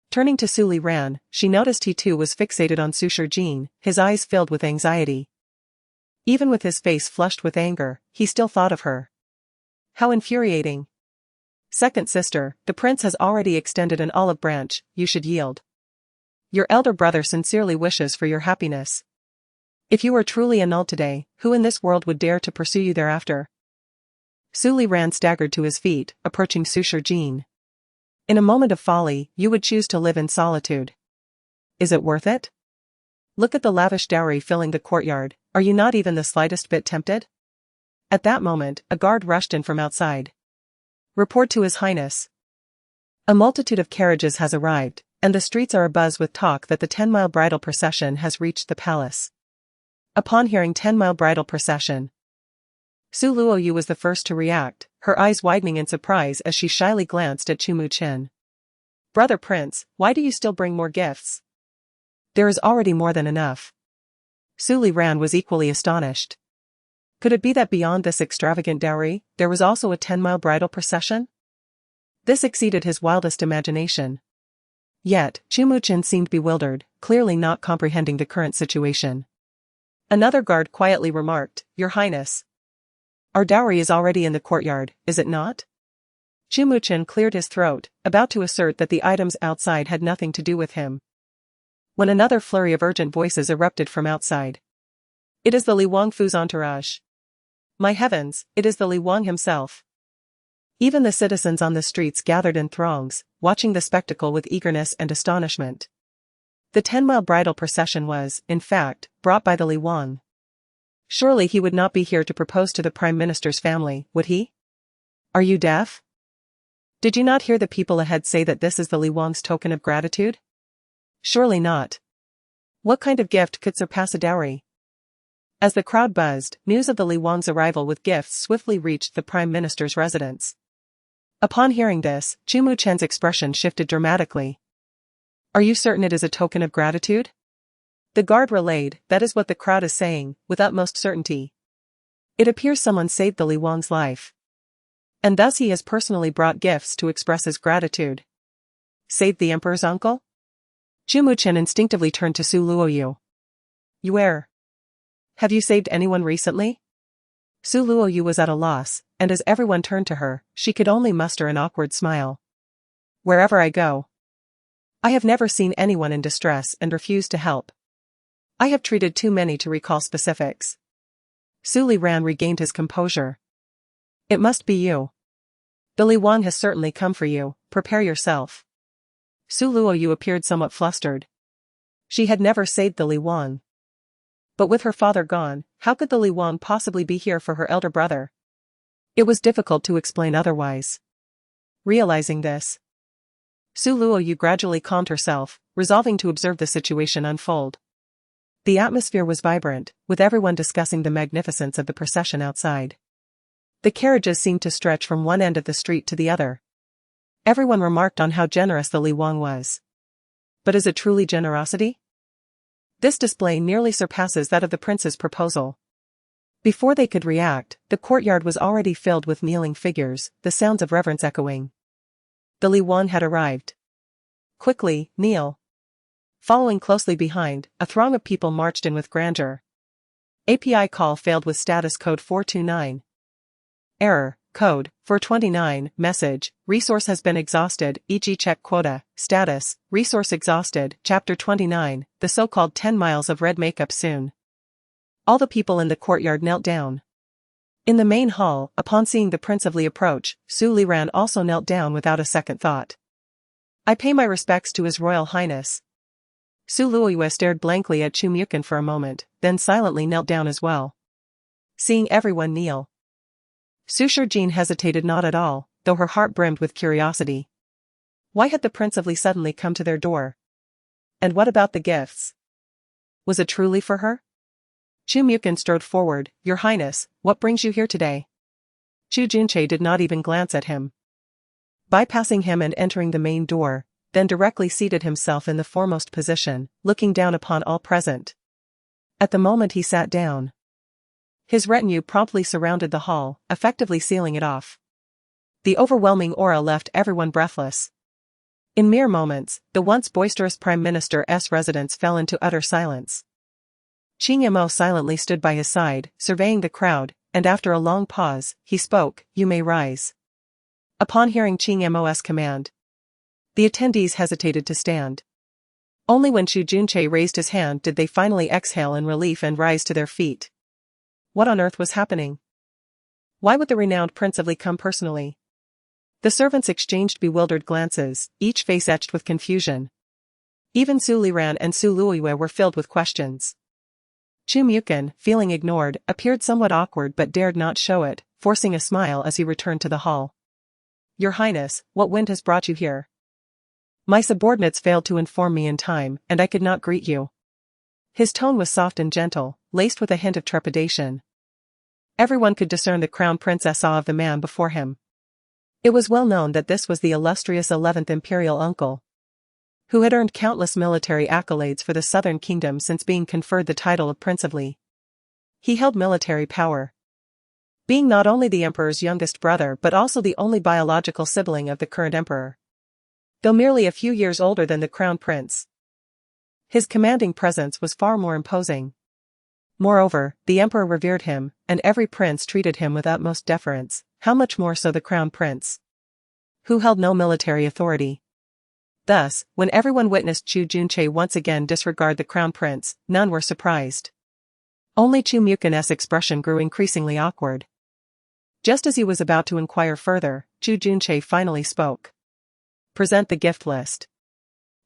Turning to Su Liran, she noticed he too was fixated on Su Shijin, his eyes filled with anxiety. Even with his face flushed with anger, he still thought of her. How infuriating. Second sister, the prince has already extended an olive branch, you should yield. Your elder brother sincerely wishes for your happiness. If you were truly annulled today, who in this world would dare to pursue you thereafter? Su Liran staggered to his feet, approaching Su Shijin. In a moment of folly, you would choose to live in solitude. Is it worth it? Look at the lavish dowry filling the courtyard, are you not even the slightest bit tempted? At that moment, a guard rushed in from outside. Report to His Highness. A multitude of carriages has arrived, and the streets are abuzz with talk that the 10-mile bridal procession has reached the palace. Upon hearing 10-mile bridal procession, Su Luoyu was the first to react, her eyes widening in surprise as she shyly glanced at Chu Muchen. Brother Prince, why do you still bring more gifts? There is already more than enough. Su Liran was equally astonished. Could it be that beyond this extravagant dowry, there was also a 10-mile bridal procession? This exceeded his wildest imagination. Yet, Chu Muchen seemed bewildered, clearly not comprehending the current situation. Another guard quietly remarked, Your Highness. Our dowry is already in the courtyard, is it not? Chu Muchen cleared his throat, about to assert that the items outside had nothing to do with him. When another flurry of urgent voices erupted from outside. It is the Li Wangfu's entourage. My heavens, it is the Li Wang himself. Even the citizens on the streets gathered in throngs, watching the spectacle with eagerness and astonishment. The 10-mile bridal procession was, in fact, brought by the Li Wang. Surely he would not be here to propose to the Prime Minister's family, would he? Are you deaf? Did you not hear the people ahead say that this is the Li Wang's token of gratitude? Surely not. What kind of gift could surpass a dowry? As the crowd buzzed, news of the Li Wang's arrival with gifts swiftly reached the Prime Minister's residence. Upon hearing this, Chu Muchen's expression shifted dramatically. Are you certain it is a token of gratitude? The guard relayed, that is what the crowd is saying, with utmost certainty. It appears someone saved the Li Wang's life. And thus he has personally brought gifts to express his gratitude. Saved the emperor's uncle? Chu Muchen instinctively turned to Su Luoyu. You err. Have you saved anyone recently? Su Luoyu was at a loss, and as everyone turned to her, she could only muster an awkward smile. Wherever I go, I have never seen anyone in distress and refused to help. I have treated too many to recall specifics. Su Liran regained his composure. It must be you. The Li Wang has certainly come for you, prepare yourself. Su Luoyu appeared somewhat flustered. She had never saved the Li Wang. But with her father gone, how could the Li Wang possibly be here for her elder brother? It was difficult to explain otherwise. Realizing this, Su Luoyu gradually calmed herself, resolving to observe the situation unfold. The atmosphere was vibrant, with everyone discussing the magnificence of the procession outside. The carriages seemed to stretch from one end of the street to the other. Everyone remarked on how generous the Li Wang was. But is it truly generosity? This display nearly surpasses that of the prince's proposal. Before they could react, the courtyard was already filled with kneeling figures, the sounds of reverence echoing. The Li Wang had arrived. Quickly, kneel. Following closely behind, a throng of people marched in with grandeur. API call failed with status code 429. Error, code, 429, message, resource has been exhausted, e.g. check quota, status, resource exhausted, chapter 29, the so-called 10 miles of red makeup soon. All the people in the courtyard knelt down. In the main hall, upon seeing the Prince of Li approach, Su Liran also knelt down without a second thought. I pay my respects to His Royal Highness. Su Luoyu stared blankly at Chu Muchen for a moment, then silently knelt down as well. Seeing everyone kneel, Su Shijin hesitated not at all, though her heart brimmed with curiosity. Why had the Prince of Li suddenly come to their door? And what about the gifts? Was it truly for her? Chu Muchen strode forward, Your Highness, what brings you here today? Chu Junche did not even glance at him. Bypassing him and entering the main door, then directly seated himself in the foremost position, looking down upon all present. At the moment he sat down, his retinue promptly surrounded the hall, effectively sealing it off. The overwhelming aura left everyone breathless. In mere moments, the once boisterous Prime Minister's residence fell into utter silence. Qing Mo silently stood by his side, surveying the crowd, and after a long pause, he spoke, "You may rise." Upon hearing Qing Mo's command, the attendees hesitated to stand. Only when Xu Junche raised his hand did they finally exhale in relief and rise to their feet. What on earth was happening? Why would the renowned Prince of Li come personally? The servants exchanged bewildered glances, each face etched with confusion. Even Su Liran and Su Luiyue were filled with questions. Chu Mukin, feeling ignored, appeared somewhat awkward but dared not show it, forcing a smile as he returned to the hall. "Your Highness, what wind has brought you here? My subordinates failed to inform me in time, and I could not greet you." His tone was soft and gentle, laced with a hint of trepidation. Everyone could discern the crown princess awe of the man before him. It was well known that this was the illustrious 11th Imperial Uncle, who had earned countless military accolades for the Southern Kingdom since being conferred the title of Prince of Li. He held military power, being not only the emperor's youngest brother but also the only biological sibling of the current emperor. Though merely a few years older than the crown prince, his commanding presence was far more imposing. Moreover, the emperor revered him, and every prince treated him with utmost deference, how much more so the crown prince, who held no military authority. Thus, when everyone witnessed Xu Junche once again disregard the crown prince, none were surprised. Only Chu Mukin's expression grew increasingly awkward. Just as he was about to inquire further, Xu Junche finally spoke. "Present the gift list."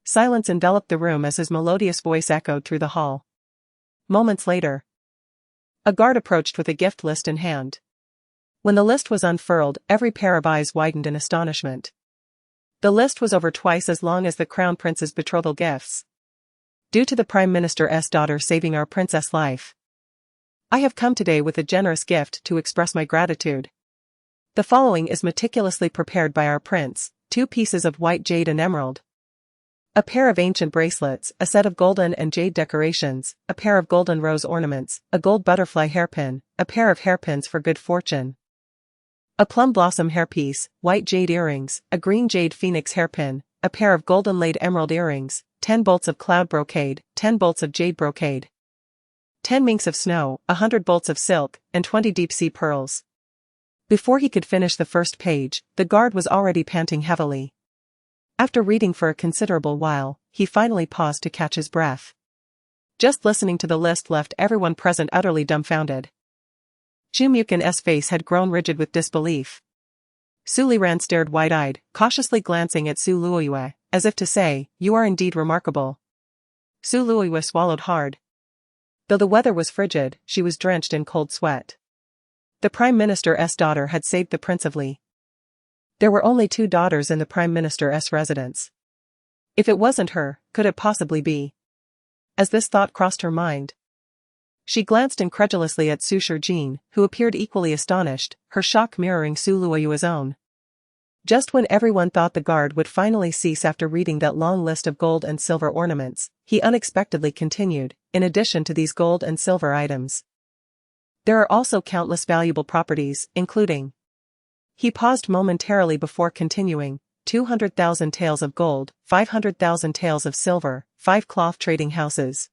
Silence enveloped the room as his melodious voice echoed through the hall. Moments later, a guard approached with a gift list in hand. When the list was unfurled, every pair of eyes widened in astonishment. The list was over twice as long as the crown prince's betrothal gifts. "Due to the Prime Minister's daughter saving our princess' life, I have come today with a generous gift to express my gratitude. The following is meticulously prepared by our prince: 2 pieces of white jade and emerald, a pair of ancient bracelets, a set of golden and jade decorations, a pair of golden rose ornaments, a gold butterfly hairpin, a pair of hairpins for good fortune, a plum blossom hairpiece, white jade earrings, a green jade phoenix hairpin, a pair of golden laid emerald earrings, 10 bolts of cloud brocade, 10 bolts of jade brocade, 10 minks of snow, 100 bolts of silk, and 20 deep-sea pearls." Before he could finish the first page, the guard was already panting heavily. After reading for a considerable while, he finally paused to catch his breath. Just listening to the list left everyone present utterly dumbfounded. Chu Mukin's face had grown rigid with disbelief. Su Liran stared wide-eyed, cautiously glancing at Su Luiyue, as if to say, "You are indeed remarkable." Su Luiyue swallowed hard. Though the weather was frigid, she was drenched in cold sweat. The Prime Minister's daughter had saved the Prince of Li. There were only 2 daughters in the Prime Minister's residence. If it wasn't her, could it possibly be? As this thought crossed her mind, she glanced incredulously at Su Shijin, who appeared equally astonished, her shock mirroring Su Luiyue's own. Just when everyone thought the guard would finally cease after reading that long list of gold and silver ornaments, he unexpectedly continued, "In addition to these gold and silver items, there are also countless valuable properties, including..." He paused momentarily before continuing, 200,000 taels of gold, 500,000 taels of silver, 5 cloth trading houses,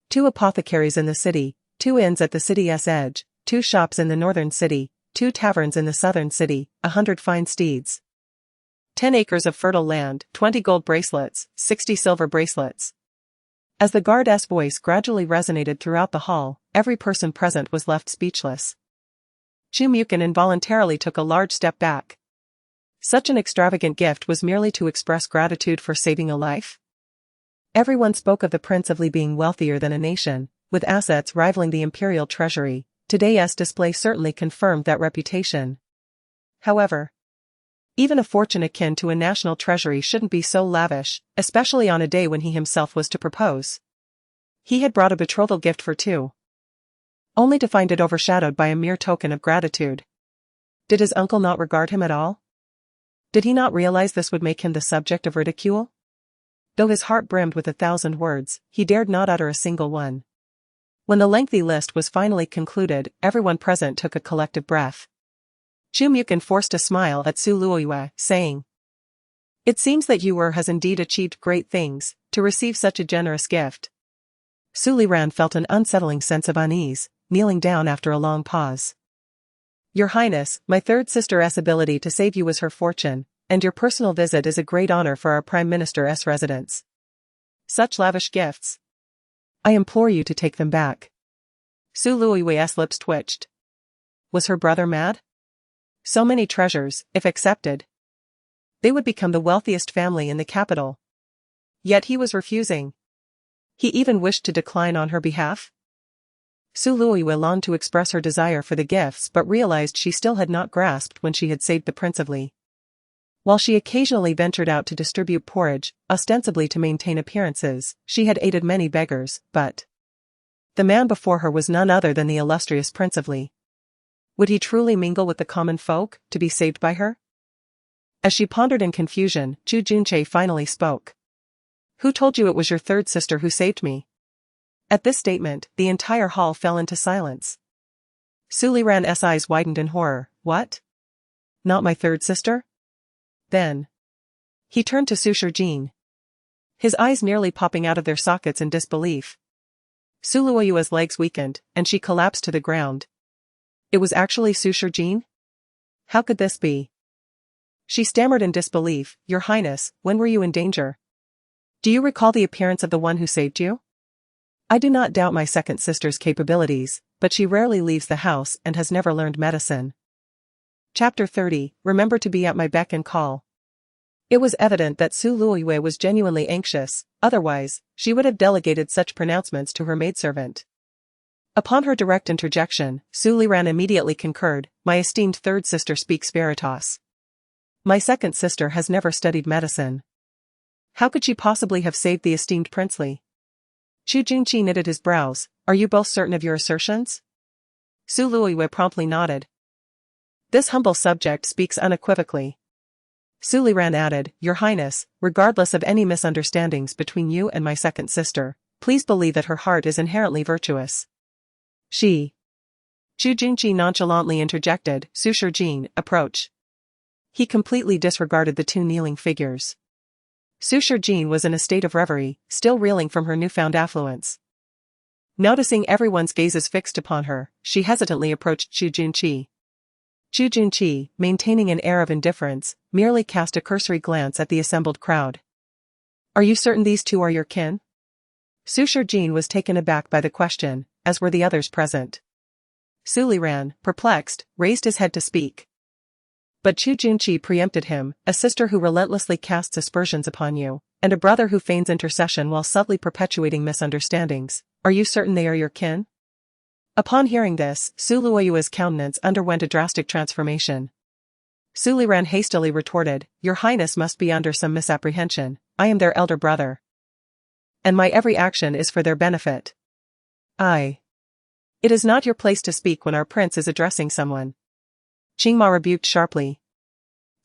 2 apothecaries in the city, 2 inns at the city's edge, 2 shops in the northern city, 2 taverns in the southern city, 100 fine steeds, 10 acres of fertile land, 20 gold bracelets, 60 silver bracelets. As the guard's voice gradually resonated throughout the hall, every person present was left speechless. Chu Mukin involuntarily took a large step back. Such an extravagant gift was merely to express gratitude for saving a life? Everyone spoke of the Prince of Li being wealthier than a nation, with assets rivaling the imperial treasury. Today's display certainly confirmed that reputation. However, even a fortune akin to a national treasury shouldn't be so lavish, especially on a day when he himself was to propose. He had brought a betrothal gift for 2, only to find it overshadowed by a mere token of gratitude. Did his uncle not regard him at all? Did he not realize this would make him the subject of ridicule? Though his heart brimmed with 1,000 words, he dared not utter a single one. When the lengthy list was finally concluded, everyone present took a collective breath. Chu Mukin forced a smile at Su Luoyue, saying, "It seems that Yuer has indeed achieved great things, to receive such a generous gift." Su Liran felt an unsettling sense of unease, kneeling down after a long pause. "Your Highness, my third sister's ability to save you was her fortune, and your personal visit is a great honor for our Prime Minister's residence. Such lavish gifts. I implore you to take them back." Su Luoyue's lips twitched. Was her brother mad? So many treasures, if accepted. They would become the wealthiest family in the capital. Yet he was refusing. He even wished to decline on her behalf. Su Luoyue longed to express her desire for the gifts but realized she still had not grasped when she had saved the Prince of Li. While she occasionally ventured out to distribute porridge, ostensibly to maintain appearances, she had aided many beggars, but the man before her was none other than the illustrious Prince of Li. Would he truly mingle with the common folk, to be saved by her? As she pondered in confusion, Chu Junche finally spoke. "Who told you it was your third sister who saved me?" At this statement, the entire hall fell into silence. Su Liran's eyes widened in horror. "What? Not my third sister?" Then he turned to Su Shijin, his eyes nearly popping out of their sockets in disbelief. Su Luoyue's legs weakened, and she collapsed to the ground. It was actually Su Shijin? How could this be? She stammered in disbelief. "Your Highness, when were you in danger? Do you recall the appearance of the one who saved you?" "I do not doubt my second sister's capabilities, but she rarely leaves the house and has never learned medicine." Chapter 30, Remember to be at my beck and call. It was evident that Su Luoyue was genuinely anxious, otherwise, she would have delegated such pronouncements to her maidservant. Upon her direct interjection, Su Liran immediately concurred. "My esteemed third sister speaks veritas. My second sister has never studied medicine. How could she possibly have saved the esteemed princely?" Chu Junchi knitted his brows. "Are you both certain of your assertions?" Su Luoyue promptly nodded. "This humble subject speaks unequivocally." Su Liran added, "Your Highness, regardless of any misunderstandings between you and my second sister, please believe that her heart is inherently virtuous." Chu Junchi nonchalantly interjected. Su Shijin, approach. He completely disregarded the two kneeling figures. Su Shijin was in a state of reverie, still reeling from her newfound affluence. Noticing everyone's gazes fixed upon her, she hesitantly approached Chu Junchi. Chu Junchi, maintaining an air of indifference, merely cast a cursory glance at the assembled crowd. "Are you certain these two are your kin?" Su Shijin was taken aback by the question, as were the others present. Su Liran, perplexed, raised his head to speak. But Chu Junchi preempted him, "A sister who relentlessly casts aspersions upon you, and a brother who feigns intercession while subtly perpetuating misunderstandings. Are you certain they are your kin?" Upon hearing this, Su Luoyue's countenance underwent a drastic transformation. Su Liran hastily retorted, "Your Highness must be under some misapprehension. I am their elder brother. And my every action is for their benefit. It is not your place to speak when our prince is addressing someone." Qingma rebuked sharply.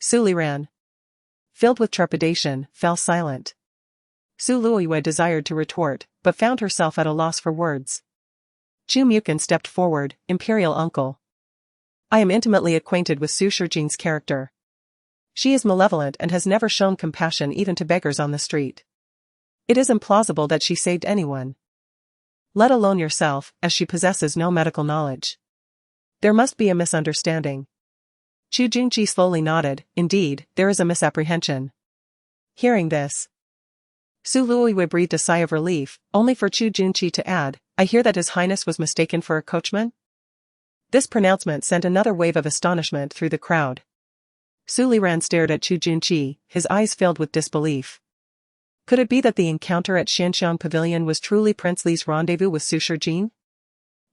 Su Liran, filled with trepidation, fell silent. Su Luoyue desired to retort, but found herself at a loss for words. Chu Mukin stepped forward. "Imperial Uncle. I am intimately acquainted with Su Shijin's character. She is malevolent and has never shown compassion even to beggars on the street. It is implausible that she saved anyone, let alone yourself, as she possesses no medical knowledge. There must be a misunderstanding." Chu Junchi slowly nodded. "Indeed, there is a misapprehension." Hearing this, Su Luoyue breathed a sigh of relief, only for Chu Junchi to add, "I hear that His Highness was mistaken for a coachman?" This pronouncement sent another wave of astonishment through the crowd. Su Liran stared at Chu Junchi, his eyes filled with disbelief. Could it be that the encounter at Xianxiang Pavilion was truly Prince Li's rendezvous with Su Shijin?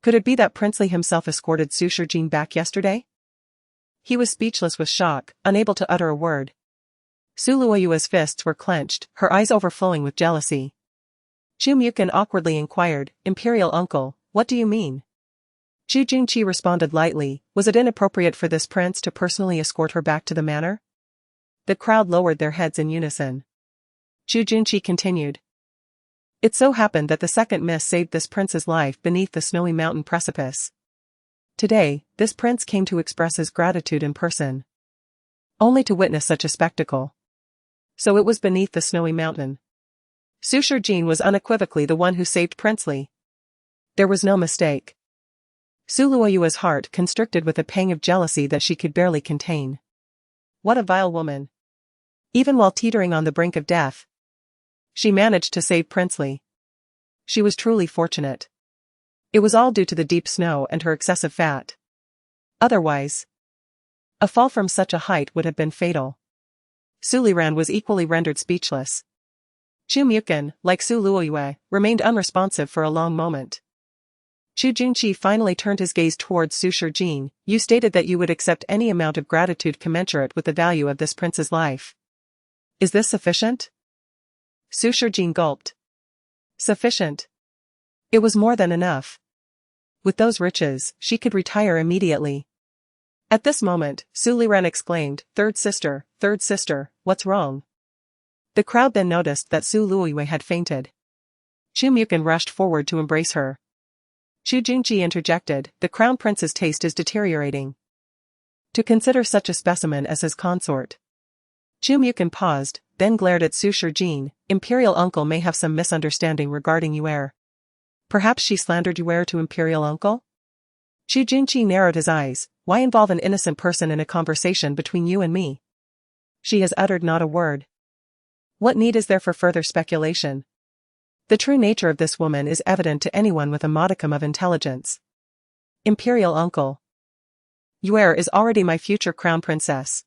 Could it be that Prince Li himself escorted Su Shijin back yesterday? He was speechless with shock, unable to utter a word. Su Luoyue's fists were clenched, her eyes overflowing with jealousy. Chu Mukin awkwardly inquired, "Imperial Uncle, what do you mean?" Chu Junchi responded lightly, "Was it inappropriate for this prince to personally escort her back to the manor?" The crowd lowered their heads in unison. Chu Junchi continued, It so happened that the second miss saved this prince's life beneath the snowy mountain precipice. Today, this prince came to express his gratitude in person. Only to witness such a spectacle. So it was beneath the snowy mountain. Suitor Jean was unequivocally the one who saved Princely. There was no mistake. Su Luoyue's heart constricted with a pang of jealousy that she could barely contain. What a vile woman. Even while teetering on the brink of death, she managed to save Princely. She was truly fortunate. It was all due to the deep snow and her excessive fat. Otherwise, a fall from such a height would have been fatal. Su Liran was equally rendered speechless. Chu Muken, like Su Luoyue, remained unresponsive for a long moment. Chu Junqi finally turned his gaze towards Suitor Jean. You stated that you would accept any amount of gratitude commensurate with the value of this prince's life. Is this sufficient? Suitor Jean gulped. Sufficient. It was more than enough. With those riches, she could retire immediately. At this moment, Su Liran exclaimed, third sister, what's wrong? The crowd then noticed that Su Luoyue had fainted. Chu Muken rushed forward to embrace her. Chu Junqi interjected, the crown prince's taste is deteriorating. To consider such a specimen as his consort. Chu Muken paused, then glared at Suitor Jean. Imperial Uncle may have some misunderstanding regarding Yuer. Perhaps she slandered Yuer to Imperial Uncle? Chu Junqi narrowed his eyes. Why involve an innocent person in a conversation between you and me? She has uttered not a word. What need is there for further speculation? The true nature of this woman is evident to anyone with a modicum of intelligence. Imperial Uncle. Yuer is already my future crown princess.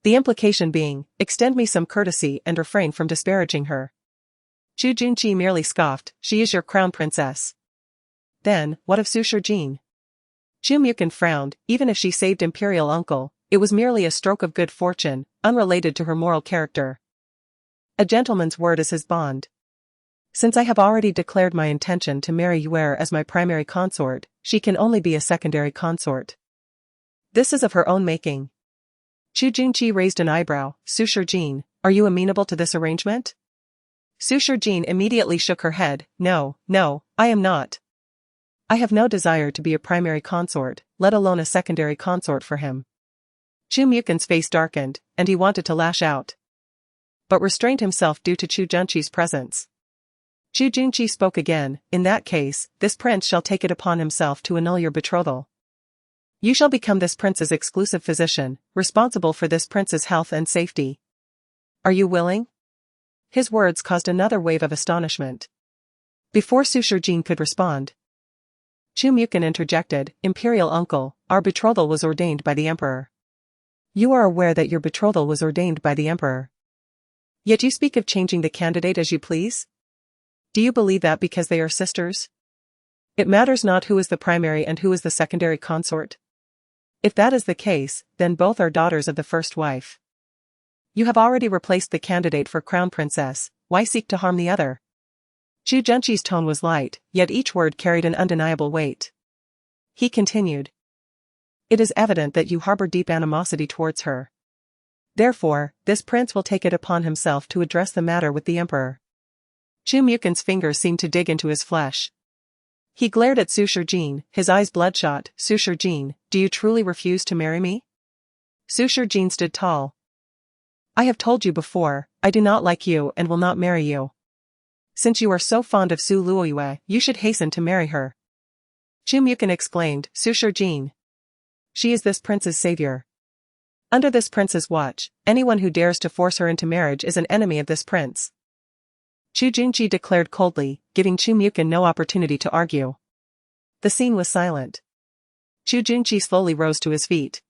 The implication being, extend me some courtesy and refrain from disparaging her. Chu Junqi merely scoffed, she is your crown princess. Then, what of Suitor Jean? Chu Muken frowned, even if she saved Imperial Uncle, it was merely a stroke of good fortune, unrelated to her moral character. A gentleman's word is his bond. Since I have already declared my intention to marry Yuer as my primary consort, she can only be a secondary consort. This is of her own making. Chu Junqi raised an eyebrow. Suitor Jean, are you amenable to this arrangement? Suitor Jean immediately shook her head. No, I am not. I have no desire to be a primary consort, let alone a secondary consort for him. Chu Muken's face darkened, and he wanted to lash out, but restrained himself due to Chu Junqi's presence. Chu Junqi spoke again, in that case, this prince shall take it upon himself to annul your betrothal. You shall become this prince's exclusive physician, responsible for this prince's health and safety. Are you willing? His words caused another wave of astonishment. Before Suitor Jean could respond, Chu Muken interjected, Imperial Uncle, our betrothal was ordained by the Emperor. You are aware that your betrothal was ordained by the Emperor. Yet you speak of changing the candidate as you please? Do you believe that because they are sisters? It matters not who is the primary and who is the secondary consort. If that is the case, then both are daughters of the first wife. You have already replaced the candidate for crown princess, why seek to harm the other? Chu Junqi's tone was light, yet each word carried an undeniable weight. He continued. It is evident that you harbor deep animosity towards her. Therefore, this prince will take it upon himself to address the matter with the Emperor. Chu Muken's fingers seemed to dig into his flesh. He glared at Suitor Jean, his eyes bloodshot. Suitor Jean, do you truly refuse to marry me? Suitor Jean stood tall. I have told you before, I do not like you and will not marry you. Since you are so fond of Su Luoyue, you should hasten to marry her. Chu Muken exclaimed, Suitor Jean. She is this prince's savior. Under this prince's watch, anyone who dares to force her into marriage is an enemy of this prince. Chu Junqi declared coldly, giving Chu Muken no opportunity to argue. The scene was silent. Chu Junqi slowly rose to his feet.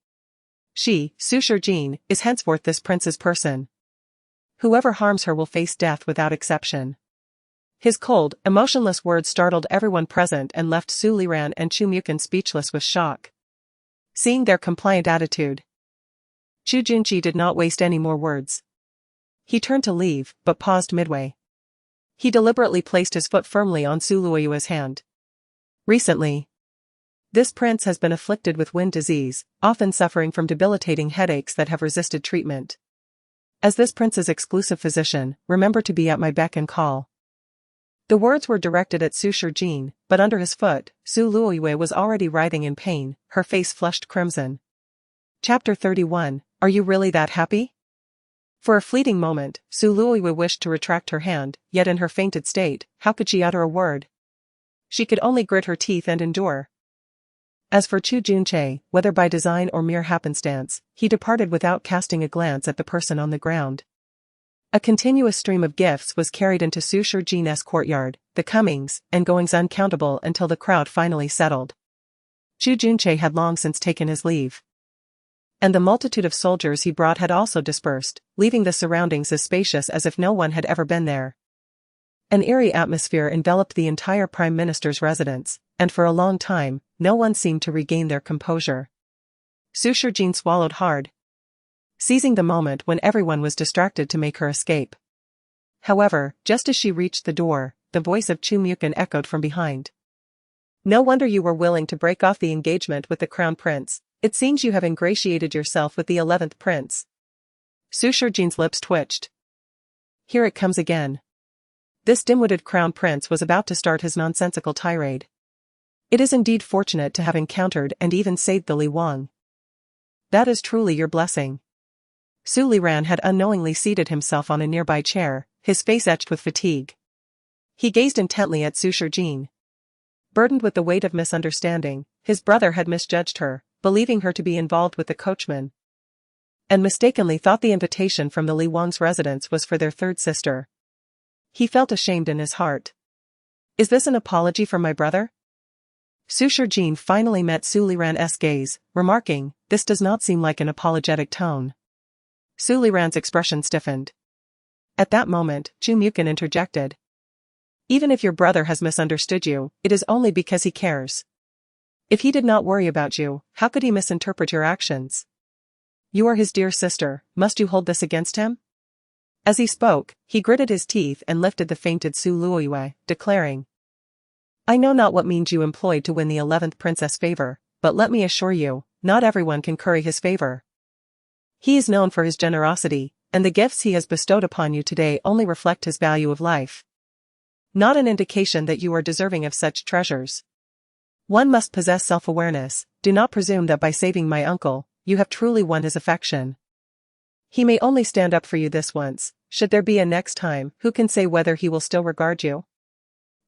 She, Suitor Jean, is henceforth this prince's person. Whoever harms her will face death without exception. His cold, emotionless words startled everyone present and left Su Liran and Chu Muken speechless with shock. Seeing their compliant attitude, Chu Junqi did not waste any more words. He turned to leave, but paused midway. He deliberately placed his foot firmly on Su Luoyue's hand. Recently, this prince has been afflicted with wind disease, often suffering from debilitating headaches that have resisted treatment. As this prince's exclusive physician, remember to be at my beck and call. The words were directed at Su Shijin, but under his foot, Su Luoyue was already writhing in pain, her face flushed crimson. Chapter 31, Are you really that happy? For a fleeting moment, Su Luoyue wished to retract her hand, yet in her fainted state, how could she utter a word? She could only grit her teeth and endure. As for Chu Junche, whether by design or mere happenstance, he departed without casting a glance at the person on the ground. A continuous stream of gifts was carried into Su Shijin's courtyard, the comings and goings uncountable until the crowd finally settled. Chu Junche had long since taken his leave. And the multitude of soldiers he brought had also dispersed, leaving the surroundings as spacious as if no one had ever been there. An eerie atmosphere enveloped the entire Prime Minister's residence, and for a long time, no one seemed to regain their composure. Su Shijin swallowed hard, seizing the moment when everyone was distracted to make her escape. However, just as she reached the door, the voice of Chu Mukin echoed from behind. No wonder you were willing to break off the engagement with the Crown Prince. It seems you have ingratiated yourself with the 11th Prince. Su Shijin's lips twitched. Here it comes again. This dim-witted Crown Prince was about to start his nonsensical tirade. It is indeed fortunate to have encountered and even saved the Li Wang. That is truly your blessing. Su Liran had unknowingly seated himself on a nearby chair, his face etched with fatigue. He gazed intently at Su Shijin. Burdened with the weight of misunderstanding, his brother had misjudged her, believing her to be involved with the coachman, and mistakenly thought the invitation from the Li Wang's residence was for their third sister. He felt ashamed in his heart. Is this an apology for my brother? Su Shijin finally met Su Liran's gaze, remarking, this does not seem like an apologetic tone. Su Liran's expression stiffened. At that moment, Chu Mukin interjected. Even if your brother has misunderstood you, it is only because he cares. If he did not worry about you, how could he misinterpret your actions? You are his dear sister, must you hold this against him? As he spoke, he gritted his teeth and lifted the fainted Su Luoyue, declaring, I know not what means you employed to win the 11th Princess' favor, but let me assure you, not everyone can curry his favor. He is known for his generosity, and the gifts he has bestowed upon you today only reflect his value of life. Not an indication that you are deserving of such treasures. One must possess self-awareness. Do not presume that by saving my uncle, you have truly won his affection. He may only stand up for you this once. Should there be a next time, who can say whether he will still regard you?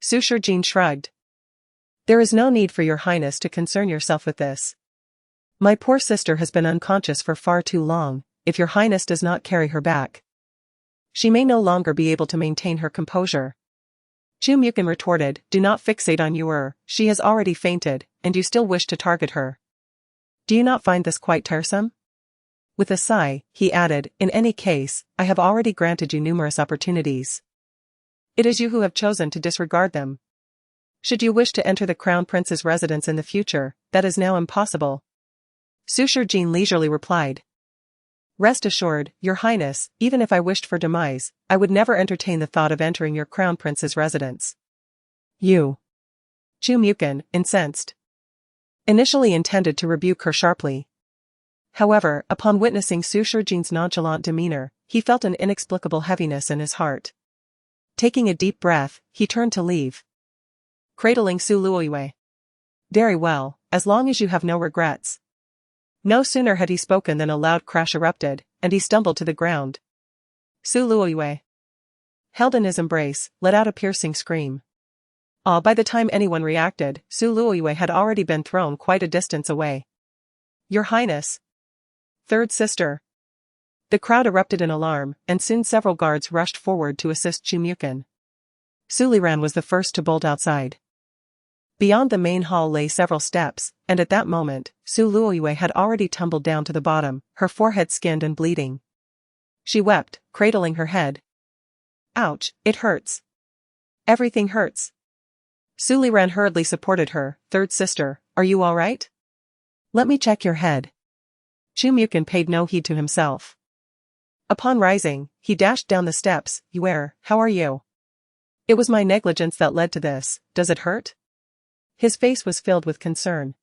Su Shijin shrugged. There is no need for your highness to concern yourself with this. My poor sister has been unconscious for far too long. If your highness does not carry her back, she may no longer be able to maintain her composure. Chu Mukin retorted, do not fixate on Yuer, she has already fainted, and you still wish to target her. Do you not find this quite tiresome? With a sigh, he added, in any case, I have already granted you numerous opportunities. It is you who have chosen to disregard them. Should you wish to enter the Crown Prince's residence in the future, that is now impossible. Su Shijin leisurely replied. Rest assured, your highness, even if I wished for demise, I would never entertain the thought of entering your Crown Prince's residence. You. Chu Mukin, incensed, initially intended to rebuke her sharply. However, upon witnessing Su Shijin's nonchalant demeanor, he felt an inexplicable heaviness in his heart. Taking a deep breath, he turned to leave, cradling Su Luoyue. Very well, as long as you have no regrets. No sooner had he spoken than a loud crash erupted, and he stumbled to the ground. Su Luoyue, held in his embrace, let out a piercing scream. By the time anyone reacted, Su Luoyue had already been thrown quite a distance away. Your Highness! Third sister! The crowd erupted in alarm, and soon several guards rushed forward to assist Chu Mukin. Su Liran was the first to bolt outside. Beyond the main hall lay several steps, and at that moment, Su Luoyue had already tumbled down to the bottom, her forehead skinned and bleeding. She wept, cradling her head. Ouch, it hurts. Everything hurts. Su Liran hurriedly supported her. Third sister, are you all right? Let me check your head. Chu Mukin paid no heed to himself. Upon rising, he dashed down the steps. Yuer, how are you? It was my negligence that led to this. Does it hurt? His face was filled with concern.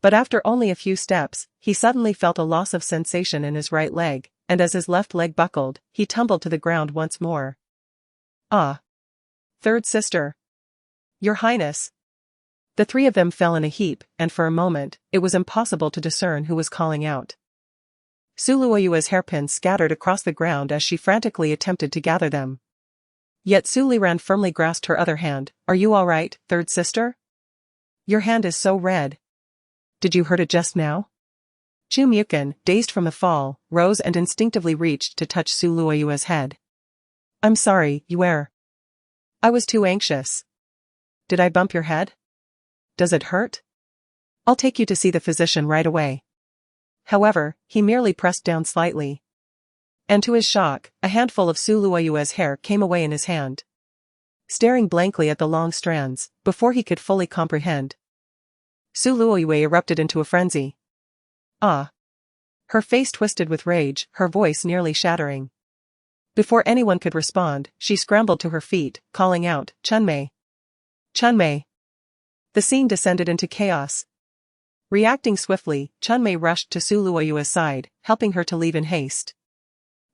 But after only a few steps, he suddenly felt a loss of sensation in his right leg, and as his left leg buckled, he tumbled to the ground once more. Ah! third sister. Your Highness. The three of them fell in a heap, and for a moment, it was impossible to discern who was calling out. Suluoyua's hairpins scattered across the ground as she frantically attempted to gather them. Yet Suliran firmly grasped her other hand. Are you all right, third sister? Your hand is so red. Did you hurt it just now? Chu Mukin, dazed from the fall, rose and instinctively reached to touch Suluoyua's head. I'm sorry, Yuer. I was too anxious. Did I bump your head? Does it hurt? I'll take you to see the physician right away. However, he merely pressed down slightly. And to his shock, a handful of Suluoyua's hair came away in his hand. Staring blankly at the long strands, before he could fully comprehend, Suluoyue erupted into a frenzy. Ah! Her face twisted with rage, her voice nearly shattering. Before anyone could respond, she scrambled to her feet, calling out, Chunmei! Chunmei! The scene descended into chaos. Reacting swiftly, Chunmei rushed to Suluoyua's side, helping her to leave in haste.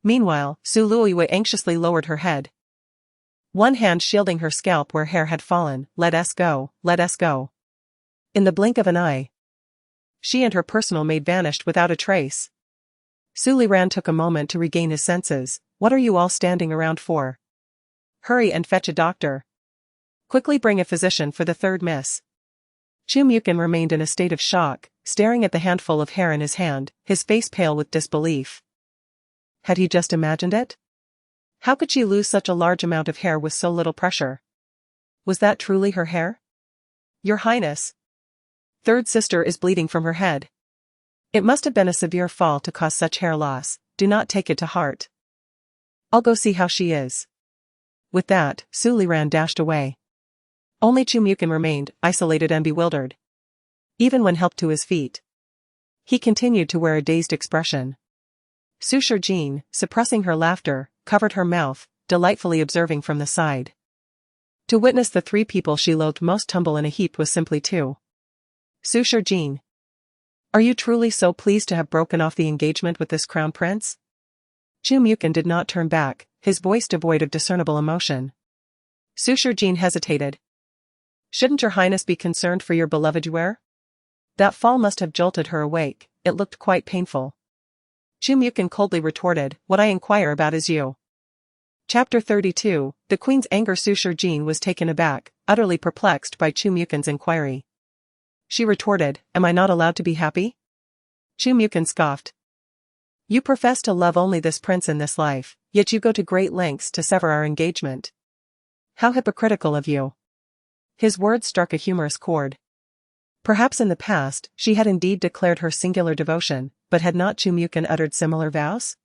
Meanwhile, Suluoyue anxiously lowered her head. One hand shielding her scalp where hair had fallen. Let us go, let us go. In the blink of an eye, she and her personal maid vanished without a trace. Suliran took a moment to regain his senses. What are you all standing around for? Hurry and fetch a doctor. Quickly bring a physician for the third miss. Chu Mukin remained in a state of shock, staring at the handful of hair in his hand, his face pale with disbelief. Had he just imagined it? How could she lose such a large amount of hair with so little pressure? Was that truly her hair? Your Highness. Third sister is bleeding from her head. It must have been a severe fall to cause such hair loss. Do not take it to heart. I'll go see how she is. With that, Suliran dashed away. Only Chu Mukin remained, isolated and bewildered. Even when helped to his feet, he continued to wear a dazed expression. Sushar Jean, suppressing her laughter, covered her mouth, delightfully observing from the side. To witness the three people she loathed most tumble in a heap was simply too. Sushar Jean. Are you truly so pleased to have broken off the engagement with this crown prince? Chu Mukin did not turn back, his voice devoid of discernible emotion. Sushar Jean hesitated. Shouldn't your Highness be concerned for your beloved Yuer? That fall must have jolted her awake, it looked quite painful. Chu Mukin coldly retorted, what I inquire about is you. Chapter 32, The Queen's Anger. Sushar Jean was taken aback, utterly perplexed by Chu Mukin's inquiry. She retorted, am I not allowed to be happy? Chu Mukin scoffed. You profess to love only this prince in this life, yet you go to great lengths to sever our engagement. How hypocritical of you. His words struck a humorous chord. Perhaps in the past, she had indeed declared her singular devotion, but had not Chu Mukin uttered similar vows?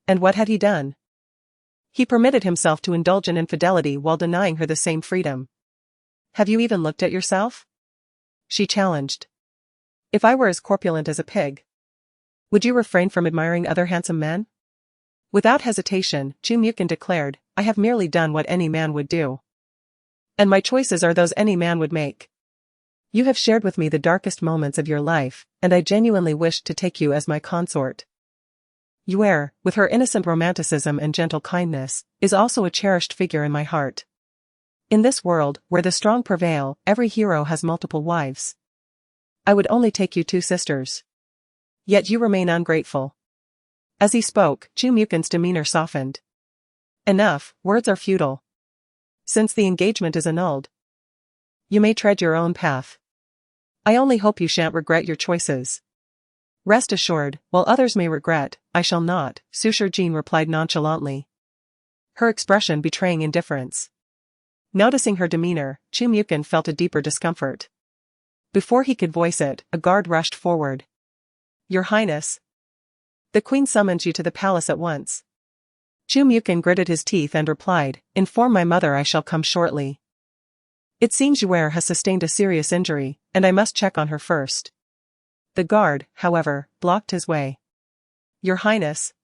And what had he done? He permitted himself to indulge in infidelity while denying her the same freedom. Have you even looked at yourself? She challenged. If I were as corpulent as a pig, would you refrain from admiring other handsome men? Without hesitation, Chu Mukin declared, I have merely done what any man would do. And my choices are those any man would make. You have shared with me the darkest moments of your life, and I genuinely wished to take you as my consort. Yuer, with her innocent romanticism and gentle kindness, is also a cherished figure in my heart. In this world, where the strong prevail, every hero has multiple wives. I would only take you two sisters. Yet you remain ungrateful. As he spoke, Chu Mukin's demeanor softened. Enough, words are futile. Since the engagement is annulled, you may tread your own path. I only hope you shan't regret your choices. Rest assured, while others may regret, I shall not, Sushar Jean replied nonchalantly, her expression betraying indifference. Noticing her demeanor, Chu Mukin felt a deeper discomfort. Before he could voice it, a guard rushed forward. Your Highness. The Queen summons you to the palace at once. Chu Mukin gritted his teeth and replied, inform my mother I shall come shortly. It seems Yuer has sustained a serious injury, and I must check on her first. The guard, however, blocked his way. Your Highness.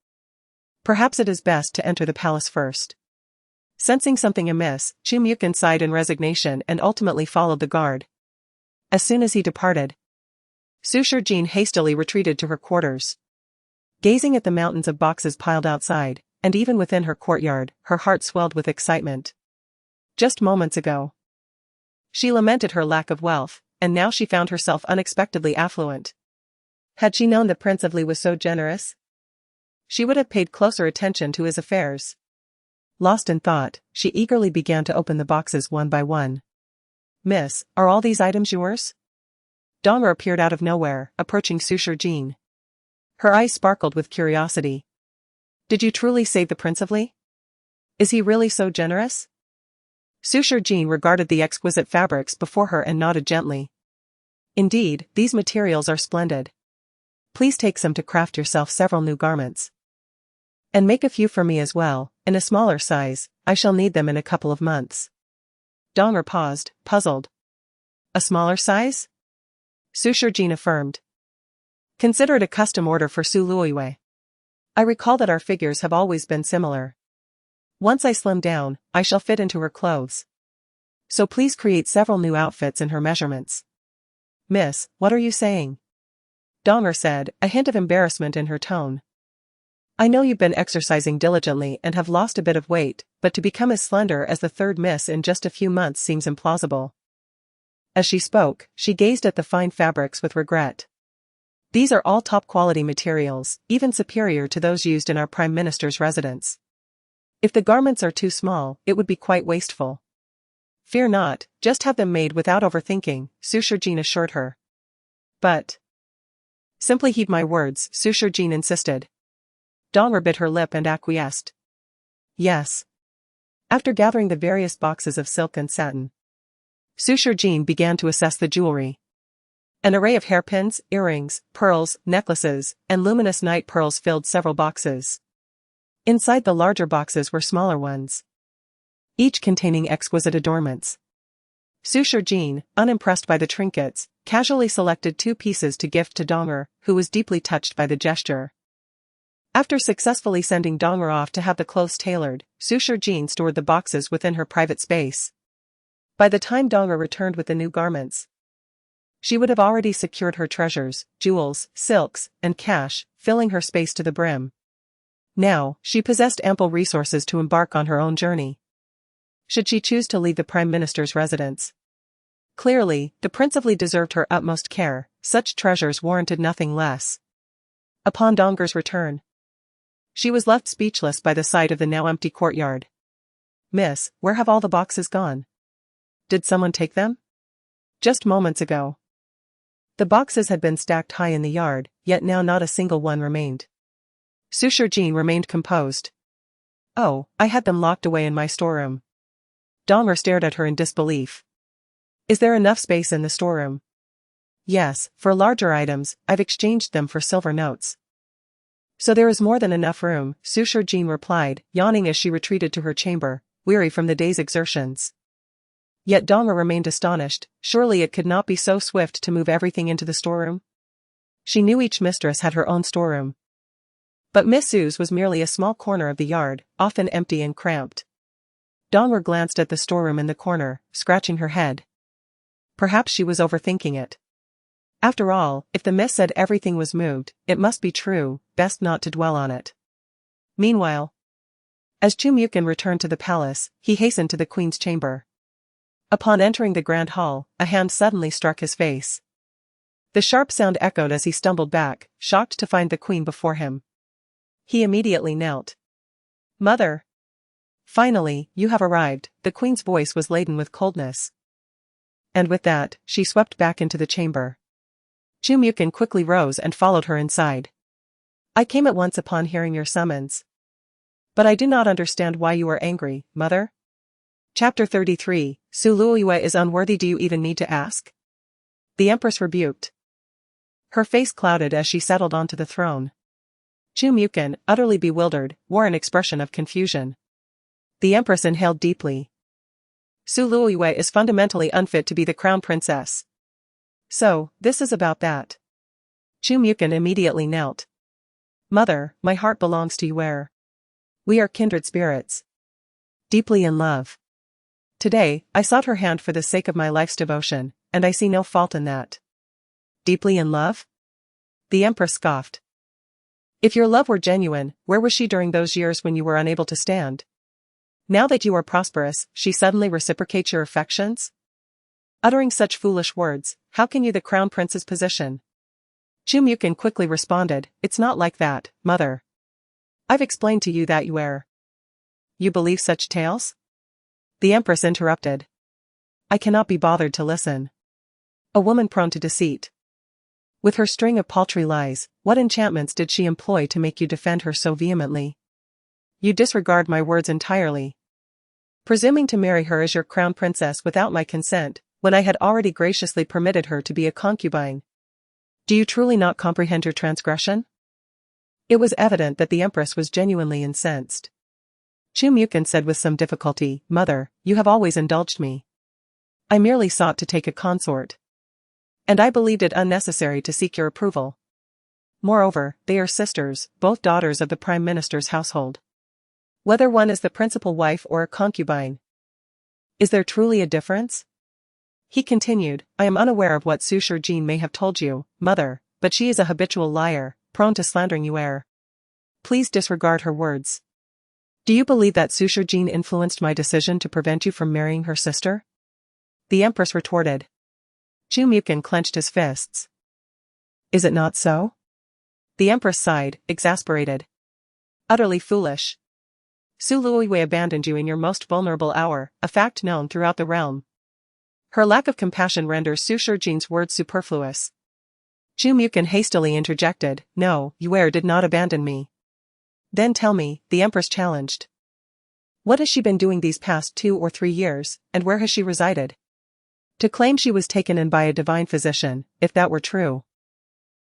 Perhaps it is best to enter the palace first. Sensing something amiss, Chu Mukin sighed in resignation and ultimately followed the guard. As soon as he departed, Sushar Jean hastily retreated to her quarters. Gazing at the mountains of boxes piled outside, and even within her courtyard, her heart swelled with excitement. Just moments ago. She lamented her lack of wealth, and now she found herself unexpectedly affluent. Had she known the Prince of Li was so generous, she would have paid closer attention to his affairs. Lost in thought, she eagerly began to open the boxes one by one. "Miss, are all these items yours?" Dong'er appeared out of nowhere, approaching Sushar Jean. Her eyes sparkled with curiosity. "Did you truly save the Prince of Li? Is he really so generous?" Sushar Jean regarded the exquisite fabrics before her and nodded gently. "Indeed, these materials are splendid. Please take some to craft yourself several new garments. And make a few for me as well, in a smaller size. I shall need them in a couple of months." Dong'er paused, puzzled. "A smaller size?" Sushar Jean affirmed. "Consider it a custom order for Su Luoyue. I recall that our figures have always been similar. Once I slim down, I shall fit into her clothes. So please create several new outfits in her measurements." "Miss, what are you saying?" Dong'er said, a hint of embarrassment in her tone. "I know you've been exercising diligently and have lost a bit of weight, but to become as slender as the third miss in just a few months seems implausible." As she spoke, she gazed at the fine fabrics with regret. "These are all top-quality materials, even superior to those used in our Prime Minister's residence. If the garments are too small, it would be quite wasteful." "Fear not, just have them made without overthinking," Sushar Jean assured her. "But..." "Simply heed my words," Sushar Jean insisted. Dong'er bit her lip and acquiesced. "Yes." After gathering the various boxes of silk and satin, Sushar Jean began to assess the jewelry. An array of hairpins, earrings, pearls, necklaces, and luminous night pearls filled several boxes. Inside the larger boxes were smaller ones, each containing exquisite adornments. Sushar Jean, unimpressed by the trinkets, casually selected 2 pieces to gift to Dong'er, who was deeply touched by the gesture. After successfully sending Dong'er off to have the clothes tailored, Sushar Jean stored the boxes within her private space. By the time Dong'er returned with the new garments, she would have already secured her treasures, jewels, silks, and cash, filling her space to the brim. Now, she possessed ample resources to embark on her own journey, should she choose to leave the Prime Minister's residence. Clearly, the Prince of Li deserved her utmost care. Such treasures warranted nothing less. Upon Dong'er's return, she was left speechless by the sight of the now empty courtyard. "Miss, where have all the boxes gone? Did someone take them?" "Just moments ago." The boxes had been stacked high in the yard, yet now not a single one remained. Sushar Jean remained composed. "Oh, I had them locked away in my storeroom." Dong'er stared at her in disbelief. "Is there enough space in the storeroom?" "Yes, for larger items, I've exchanged them for silver notes." "So there is more than enough room," Sushar Jean replied, yawning as she retreated to her chamber, weary from the day's exertions. Yet Dong'er remained astonished. Surely it could not be so swift to move everything into the storeroom. She knew each mistress had her own storeroom. But Miss Su's was merely a small corner of the yard, often empty and cramped. Dong'er glanced at the storeroom in the corner, scratching her head. Perhaps she was overthinking it. After all, if the miss said everything was moved, it must be true, best not to dwell on it. Meanwhile, as Chu Mukin returned to the palace, he hastened to the queen's chamber. Upon entering the grand hall, a hand suddenly struck his face. The sharp sound echoed as he stumbled back, shocked to find the queen before him. He immediately knelt. "Mother! Finally, you have arrived." The queen's voice was laden with coldness. And with that, she swept back into the chamber. Chu Mukin quickly rose and followed her inside. "I came at once upon hearing your summons. But I do not understand why you are angry, mother." Chapter 33, Su Luoyue is unworthy. Do you even need to ask? The Empress rebuked. Her face clouded as she settled onto the throne. Chu Mukin, utterly bewildered, wore an expression of confusion. The Empress inhaled deeply. Su Luoyue is fundamentally unfit to be the crown princess. So, this is about that. Chu Mukin immediately knelt. "Mother, my heart belongs to you. We are kindred spirits. Deeply in love. Today, I sought her hand for the sake of my life's devotion, and I see no fault in that." "Deeply in love?" The Empress scoffed. "If your love were genuine, where was she during those years when you were unable to stand?" Now that you are prosperous, she suddenly reciprocates your affections? Uttering such foolish words, how can you the crown prince's position? Chu Mukin quickly responded, it's not like that, mother. I've explained to you that you err. You believe such tales? The empress interrupted. I cannot be bothered to listen. A woman prone to deceit. With her string of paltry lies, what enchantments did she employ to make you defend her so vehemently? You disregard my words entirely. Presuming to marry her as your crown princess without my consent, when I had already graciously permitted her to be a concubine. Do you truly not comprehend your transgression? It was evident that the empress was genuinely incensed. Chu Mukin said with some difficulty, Mother, you have always indulged me. I merely sought to take a consort. And I believed it unnecessary to seek your approval. Moreover, they are sisters, both daughters of the Prime Minister's household. Whether one is the principal wife or a concubine. Is there truly a difference? He continued, I am unaware of what Sushar Jean may have told you, Mother, but she is a habitual liar, prone to slandering you err. Please disregard her words. Do you believe that Sushar Jean influenced my decision to prevent you from marrying her sister? The empress retorted. Chu Mukin clenched his fists. Is it not so? The empress sighed, exasperated. Utterly foolish. Su Luoyue abandoned you in your most vulnerable hour, a fact known throughout the realm. Her lack of compassion renders Sushar Jean's words superfluous. Chu Mukin hastily interjected, No, Yue did not abandon me. Then tell me, the empress challenged. What has she been doing these past 2 or 3 years, and where has she resided? To claim she was taken in by a divine physician, if that were true.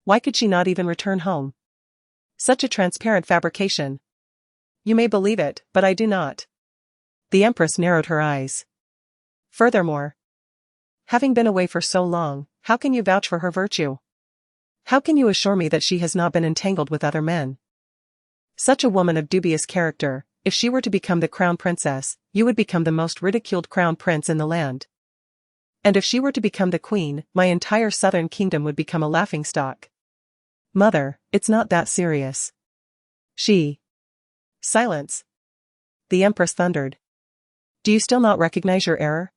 Why could she not even return home? Such a transparent fabrication. You may believe it, but I do not. The empress narrowed her eyes. Furthermore, having been away for so long, how can you vouch for her virtue? How can you assure me that she has not been entangled with other men? Such a woman of dubious character, if she were to become the crown princess, you would become the most ridiculed crown prince in the land. And if she were to become the queen, my entire southern kingdom would become a laughingstock. Mother, it's not that serious. Silence. The empress thundered. Do you still not recognize your error?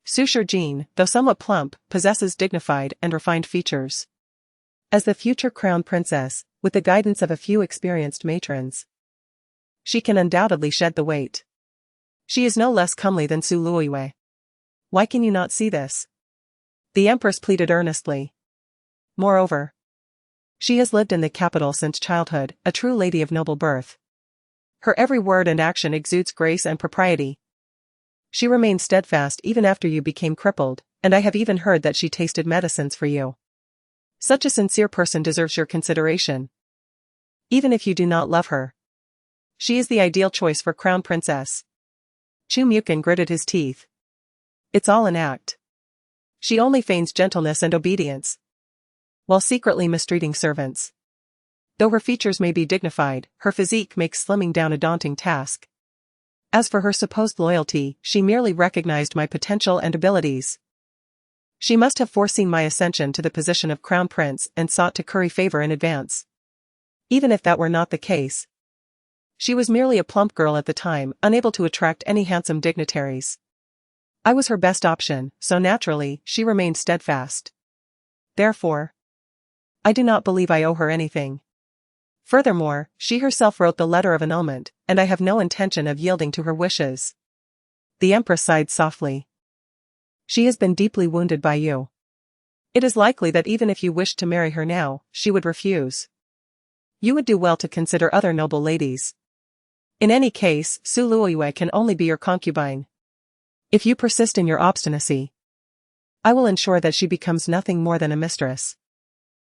Sushar Jean, though somewhat plump, possesses dignified and refined features. As the future crown princess, with the guidance of a few experienced matrons, she can undoubtedly shed the weight. She is no less comely than Su Luoyue. Why can you not see this? The empress pleaded earnestly. Moreover, she has lived in the capital since childhood, a true lady of noble birth. Her every word and action exudes grace and propriety. She remained steadfast even after you became crippled, and I have even heard that she tasted medicines for you. Such a sincere person deserves your consideration. Even if you do not love her. She is the ideal choice for crown princess. Chu Mukin gritted his teeth. It's all an act. She only feigns gentleness and obedience, while secretly mistreating servants. Though her features may be dignified, her physique makes slimming down a daunting task. As for her supposed loyalty, she merely recognized my potential and abilities. She must have foreseen my ascension to the position of crown prince and sought to curry favor in advance. Even if that were not the case. She was merely a plump girl at the time, unable to attract any handsome dignitaries. I was her best option, so naturally, she remained steadfast. Therefore, I do not believe I owe her anything. Furthermore, she herself wrote the letter of annulment, and I have no intention of yielding to her wishes. The empress sighed softly. She has been deeply wounded by you. It is likely that even if you wished to marry her now, she would refuse. You would do well to consider other noble ladies. In any case, Su Luoyue can only be your concubine. If you persist in your obstinacy, I will ensure that she becomes nothing more than a mistress.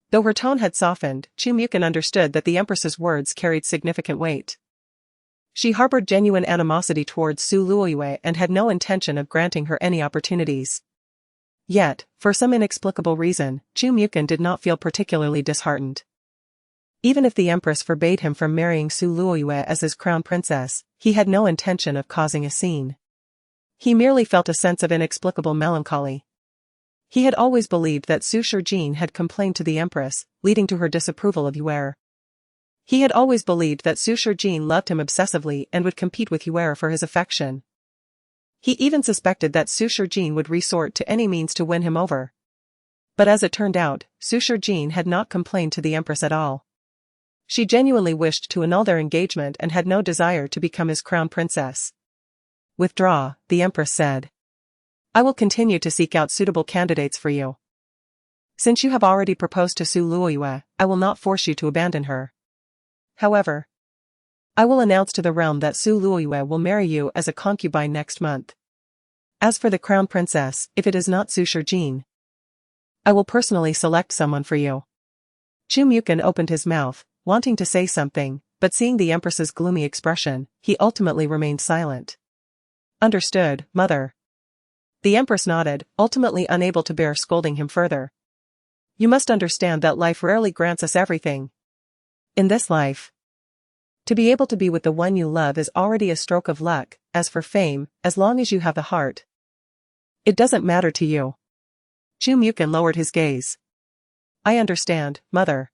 Though her tone had softened, Chu Mukin understood that the empress's words carried significant weight. She harbored genuine animosity towards Su Luoyue and had no intention of granting her any opportunities. Yet, for some inexplicable reason, Chu Mukin did not feel particularly disheartened. Even if the empress forbade him from marrying Su Luoyue as his crown princess, he had no intention of causing a scene. He merely felt a sense of inexplicable melancholy. He had always believed that Sushar Jean had complained to the empress, leading to her disapproval of Yue. He had always believed that Sushar Jin loved him obsessively and would compete with Huera for his affection. He even suspected that Sushar Jin would resort to any means to win him over. But as it turned out, Sushar Jin had not complained to the Empress at all. She genuinely wished to annul their engagement and had no desire to become his crown princess. Withdraw, the Empress said. I will continue to seek out suitable candidates for you. Since you have already proposed to Su Luoyue, I will not force you to abandon her. However, I will announce to the realm that Su Luoyue will marry you as a concubine next month. As for the crown princess, if it is not Sushar Jin, I will personally select someone for you. Chu Mukin opened his mouth, wanting to say something, but seeing the Empress's gloomy expression, he ultimately remained silent. Understood, mother. The Empress nodded, ultimately unable to bear scolding him further. You must understand that life rarely grants us everything. In this life, to be able to be with the one you love is already a stroke of luck. As for fame, as long as you have the heart, it doesn't matter to you. Chu Mukin lowered his gaze. I understand, mother.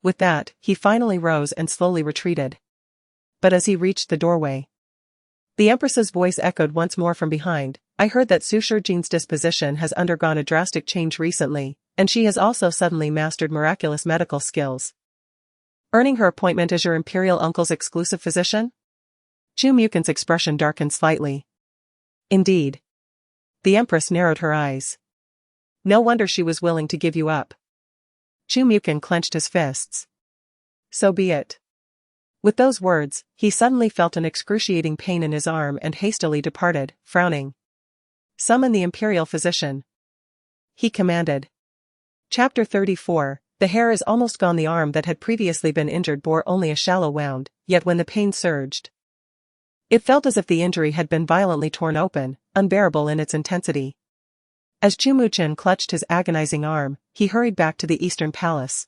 With that, he finally rose and slowly retreated. But as he reached the doorway, the Empress's voice echoed once more from behind. I heard that Sushar Jin's disposition has undergone a drastic change recently, and she has also suddenly mastered miraculous medical skills. Earning her appointment as your Imperial Uncle's exclusive physician? Chu Mukin's expression darkened slightly. Indeed. The Empress narrowed her eyes. No wonder she was willing to give you up. Chu Mukin clenched his fists. So be it. With those words, he suddenly felt an excruciating pain in his arm and hastily departed, frowning. Summon the Imperial Physician, he commanded. Chapter 34. The hair is almost gone. The arm that had previously been injured bore only a shallow wound, yet when the pain surged, it felt as if the injury had been violently torn open, unbearable in its intensity. As Chu Muchen clutched his agonizing arm, he hurried back to the Eastern Palace,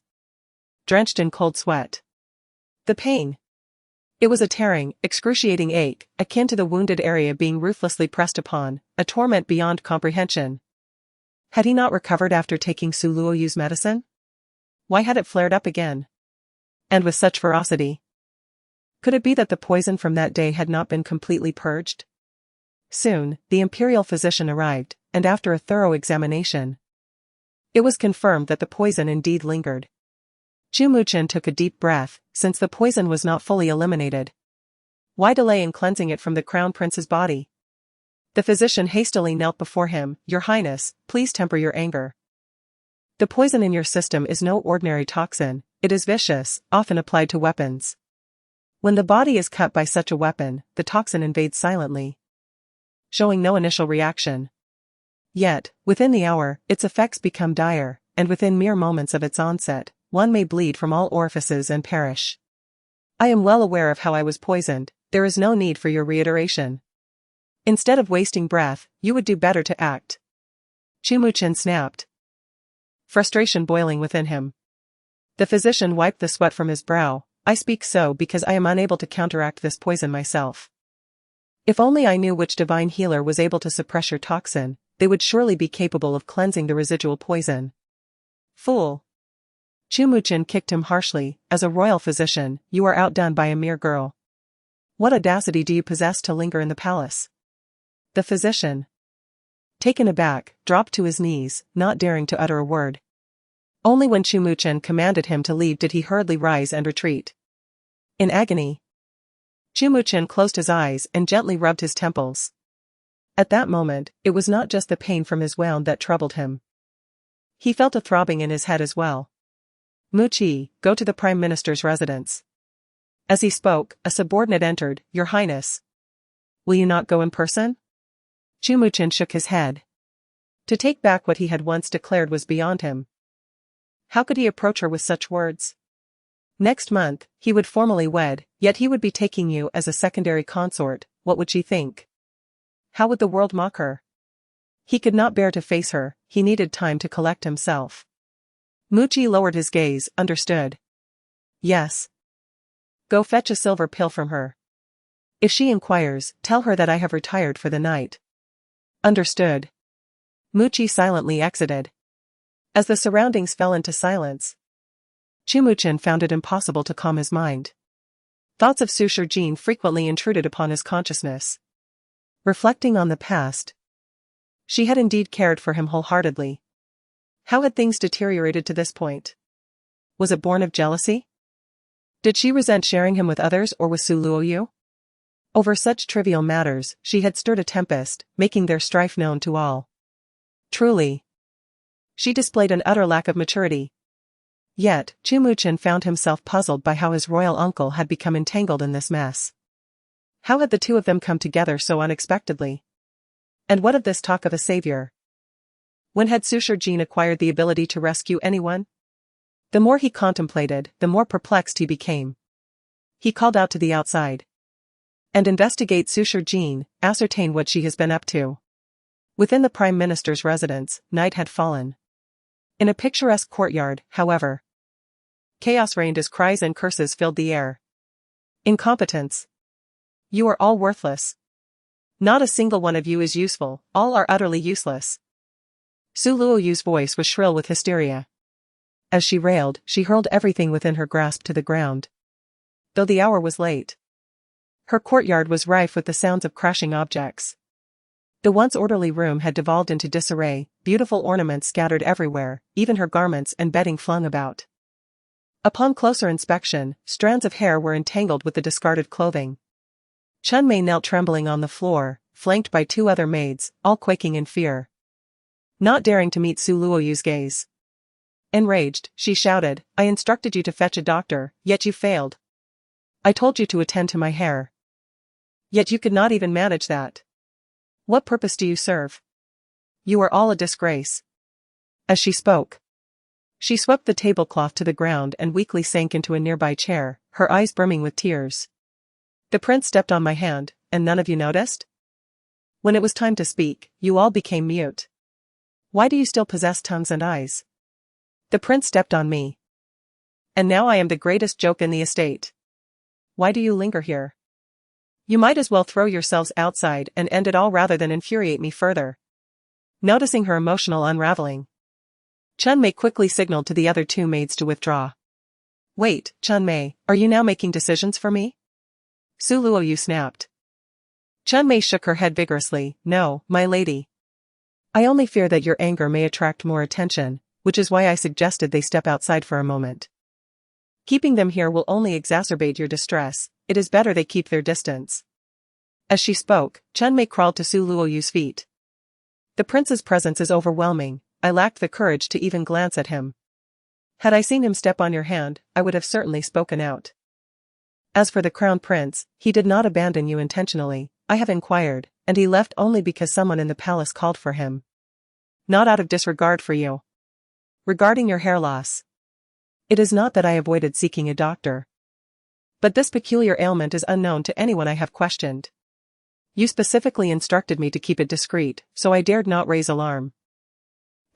drenched in cold sweat. The pain. It was a tearing, excruciating ache, akin to the wounded area being ruthlessly pressed upon, a torment beyond comprehension. Had he not recovered after taking Su Luoyu's medicine? Why had it flared up again? And with such ferocity? Could it be that the poison from that day had not been completely purged? Soon, the Imperial Physician arrived, and after a thorough examination, it was confirmed that the poison indeed lingered. Chu Muchen took a deep breath, since the poison was not fully eliminated. Why delay in cleansing it from the Crown Prince's body? The physician hastily knelt before him. Your Highness, please temper your anger. The poison in your system is no ordinary toxin, it is vicious, often applied to weapons. When the body is cut by such a weapon, the toxin invades silently, showing no initial reaction. Yet, within the hour, its effects become dire, and within mere moments of its onset, one may bleed from all orifices and perish. I am well aware of how I was poisoned, there is no need for your reiteration. Instead of wasting breath, you would do better to act. Chu Muchen snapped, frustration boiling within him. The physician wiped the sweat from his brow. I speak so because I am unable to counteract this poison myself. If only I knew which divine healer was able to suppress your toxin, they would surely be capable of cleansing the residual poison. Fool. Chu Muchen kicked him harshly. As a royal physician, you are outdone by a mere girl. What audacity do you possess to linger in the palace? The physician, taken aback, dropped to his knees, not daring to utter a word. Only when Chu Muchen commanded him to leave did he hurriedly rise and retreat. In agony, Chu Muchen closed his eyes and gently rubbed his temples. At that moment, it was not just the pain from his wound that troubled him. He felt a throbbing in his head as well. Muchi, go to the Prime Minister's residence. As he spoke, a subordinate entered. Your Highness, will you not go in person? Chu Muchen shook his head. To take back what he had once declared was beyond him. How could he approach her with such words? Next month, he would formally wed, yet he would be taking you as a secondary consort. What would she think? How would the world mock her? He could not bear to face her, he needed time to collect himself. Muchi lowered his gaze. Understood. Yes. Go fetch a silver pill from her. If she inquires, tell her that I have retired for the night. Understood. Muchi silently exited. As the surroundings fell into silence, Chumuchin found it impossible to calm his mind. Thoughts of Sushar Jin frequently intruded upon his consciousness. Reflecting on the past, she had indeed cared for him wholeheartedly. How had things deteriorated to this point? Was it born of jealousy? Did she resent sharing him with others or with Su Luoyu? Over such trivial matters, she had stirred a tempest, making their strife known to all. Truly, she displayed an utter lack of maturity. Yet, Chumuchin found himself puzzled by how his royal uncle had become entangled in this mess. How had the two of them come together so unexpectedly? And what of this talk of a savior? When had Sushar Jin acquired the ability to rescue anyone? The more he contemplated, the more perplexed he became. He called out to the outside. And investigate Sushar Jin, ascertain what she has been up to. Within the Prime Minister's residence, night had fallen. In a picturesque courtyard, however, chaos reigned as cries and curses filled the air. Incompetence. You are all worthless. Not a single one of you is useful, all are utterly useless. Su Luoyu's voice was shrill with hysteria. As she railed, she hurled everything within her grasp to the ground. Though the hour was late, her courtyard was rife with the sounds of crashing objects. The once orderly room had devolved into disarray, beautiful ornaments scattered everywhere, even her garments and bedding flung about. Upon closer inspection, strands of hair were entangled with the discarded clothing. Chunmei knelt trembling on the floor, flanked by two other maids, all quaking in fear. Not daring to meet Su Luoyu's gaze. Enraged, she shouted, I instructed you to fetch a doctor, yet you failed. I told you to attend to my hair. Yet you could not even manage that. What purpose do you serve? You are all a disgrace. As she spoke, she swept the tablecloth to the ground and weakly sank into a nearby chair, her eyes brimming with tears. The prince stepped on my hand, and none of you noticed? When it was time to speak, you all became mute. Why do you still possess tongues and eyes? The prince stepped on me. And now I am the greatest joke in the estate. Why do you linger here? You might as well throw yourselves outside and end it all rather than infuriate me further. Noticing her emotional unraveling, Chunmei quickly signaled to the other two maids to withdraw. Wait, Chunmei, are you now making decisions for me? Su Luoyu snapped. Chunmei shook her head vigorously. No, my lady. I only fear that your anger may attract more attention, which is why I suggested they step outside for a moment. Keeping them here will only exacerbate your distress, it is better they keep their distance. As she spoke, Chunmei crawled to Su Luoyu's feet. The prince's presence is overwhelming, I lacked the courage to even glance at him. Had I seen him step on your hand, I would have certainly spoken out. As for the crown prince, he did not abandon you intentionally, I have inquired, and he left only because someone in the palace called for him. Not out of disregard for you. Regarding your hair loss, it is not that I avoided seeking a doctor. But this peculiar ailment is unknown to anyone I have questioned. You specifically instructed me to keep it discreet, so I dared not raise alarm.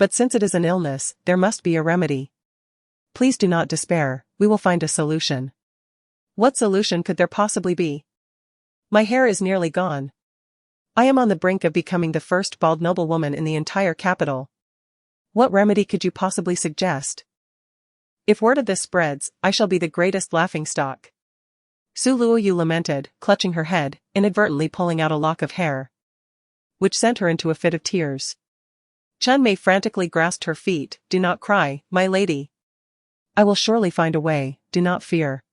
But since it is an illness, there must be a remedy. Please do not despair, we will find a solution. What solution could there possibly be? My hair is nearly gone. I am on the brink of becoming the first bald noblewoman in the entire capital. What remedy could you possibly suggest? If word of this spreads, I shall be the greatest laughingstock. Su Luoyu lamented, clutching her head, inadvertently pulling out a lock of hair, which sent her into a fit of tears. Chunmei frantically grasped her feet. Do not cry, my lady. I will surely find a way, do not fear.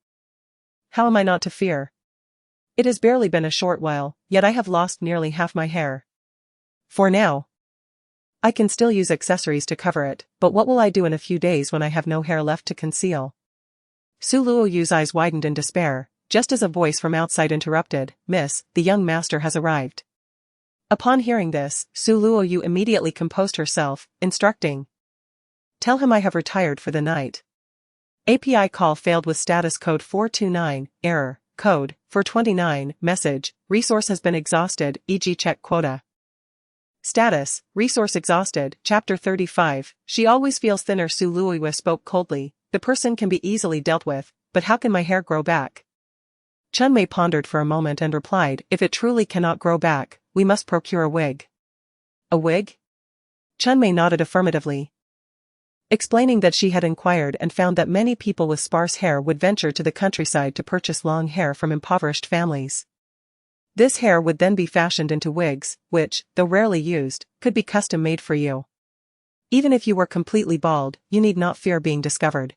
How am I not to fear? It has barely been a short while, yet I have lost nearly half my hair. For now, I can still use accessories to cover it, but what will I do in a few days when I have no hair left to conceal? Su Luoyu's eyes widened in despair, just as a voice from outside interrupted, Miss, the young master has arrived. Upon hearing this, Su Luoyu immediately composed herself, instructing. Tell him I have retired for the night. API call failed with status code 429, error, code, 429, message, resource has been exhausted, e.g. check quota. Status, resource exhausted, chapter 35, she always feels thinner. Su Luoyu spoke coldly, the person can be easily dealt with, but how can my hair grow back? Chunmei pondered for a moment and replied, if it truly cannot grow back, we must procure a wig. A wig? Chunmei nodded affirmatively. explaining that she had inquired and found that many people with sparse hair would venture to the countryside to purchase long hair from impoverished families. This hair would then be fashioned into wigs, which, though rarely used, could be custom-made for you. Even if you were completely bald, you need not fear being discovered.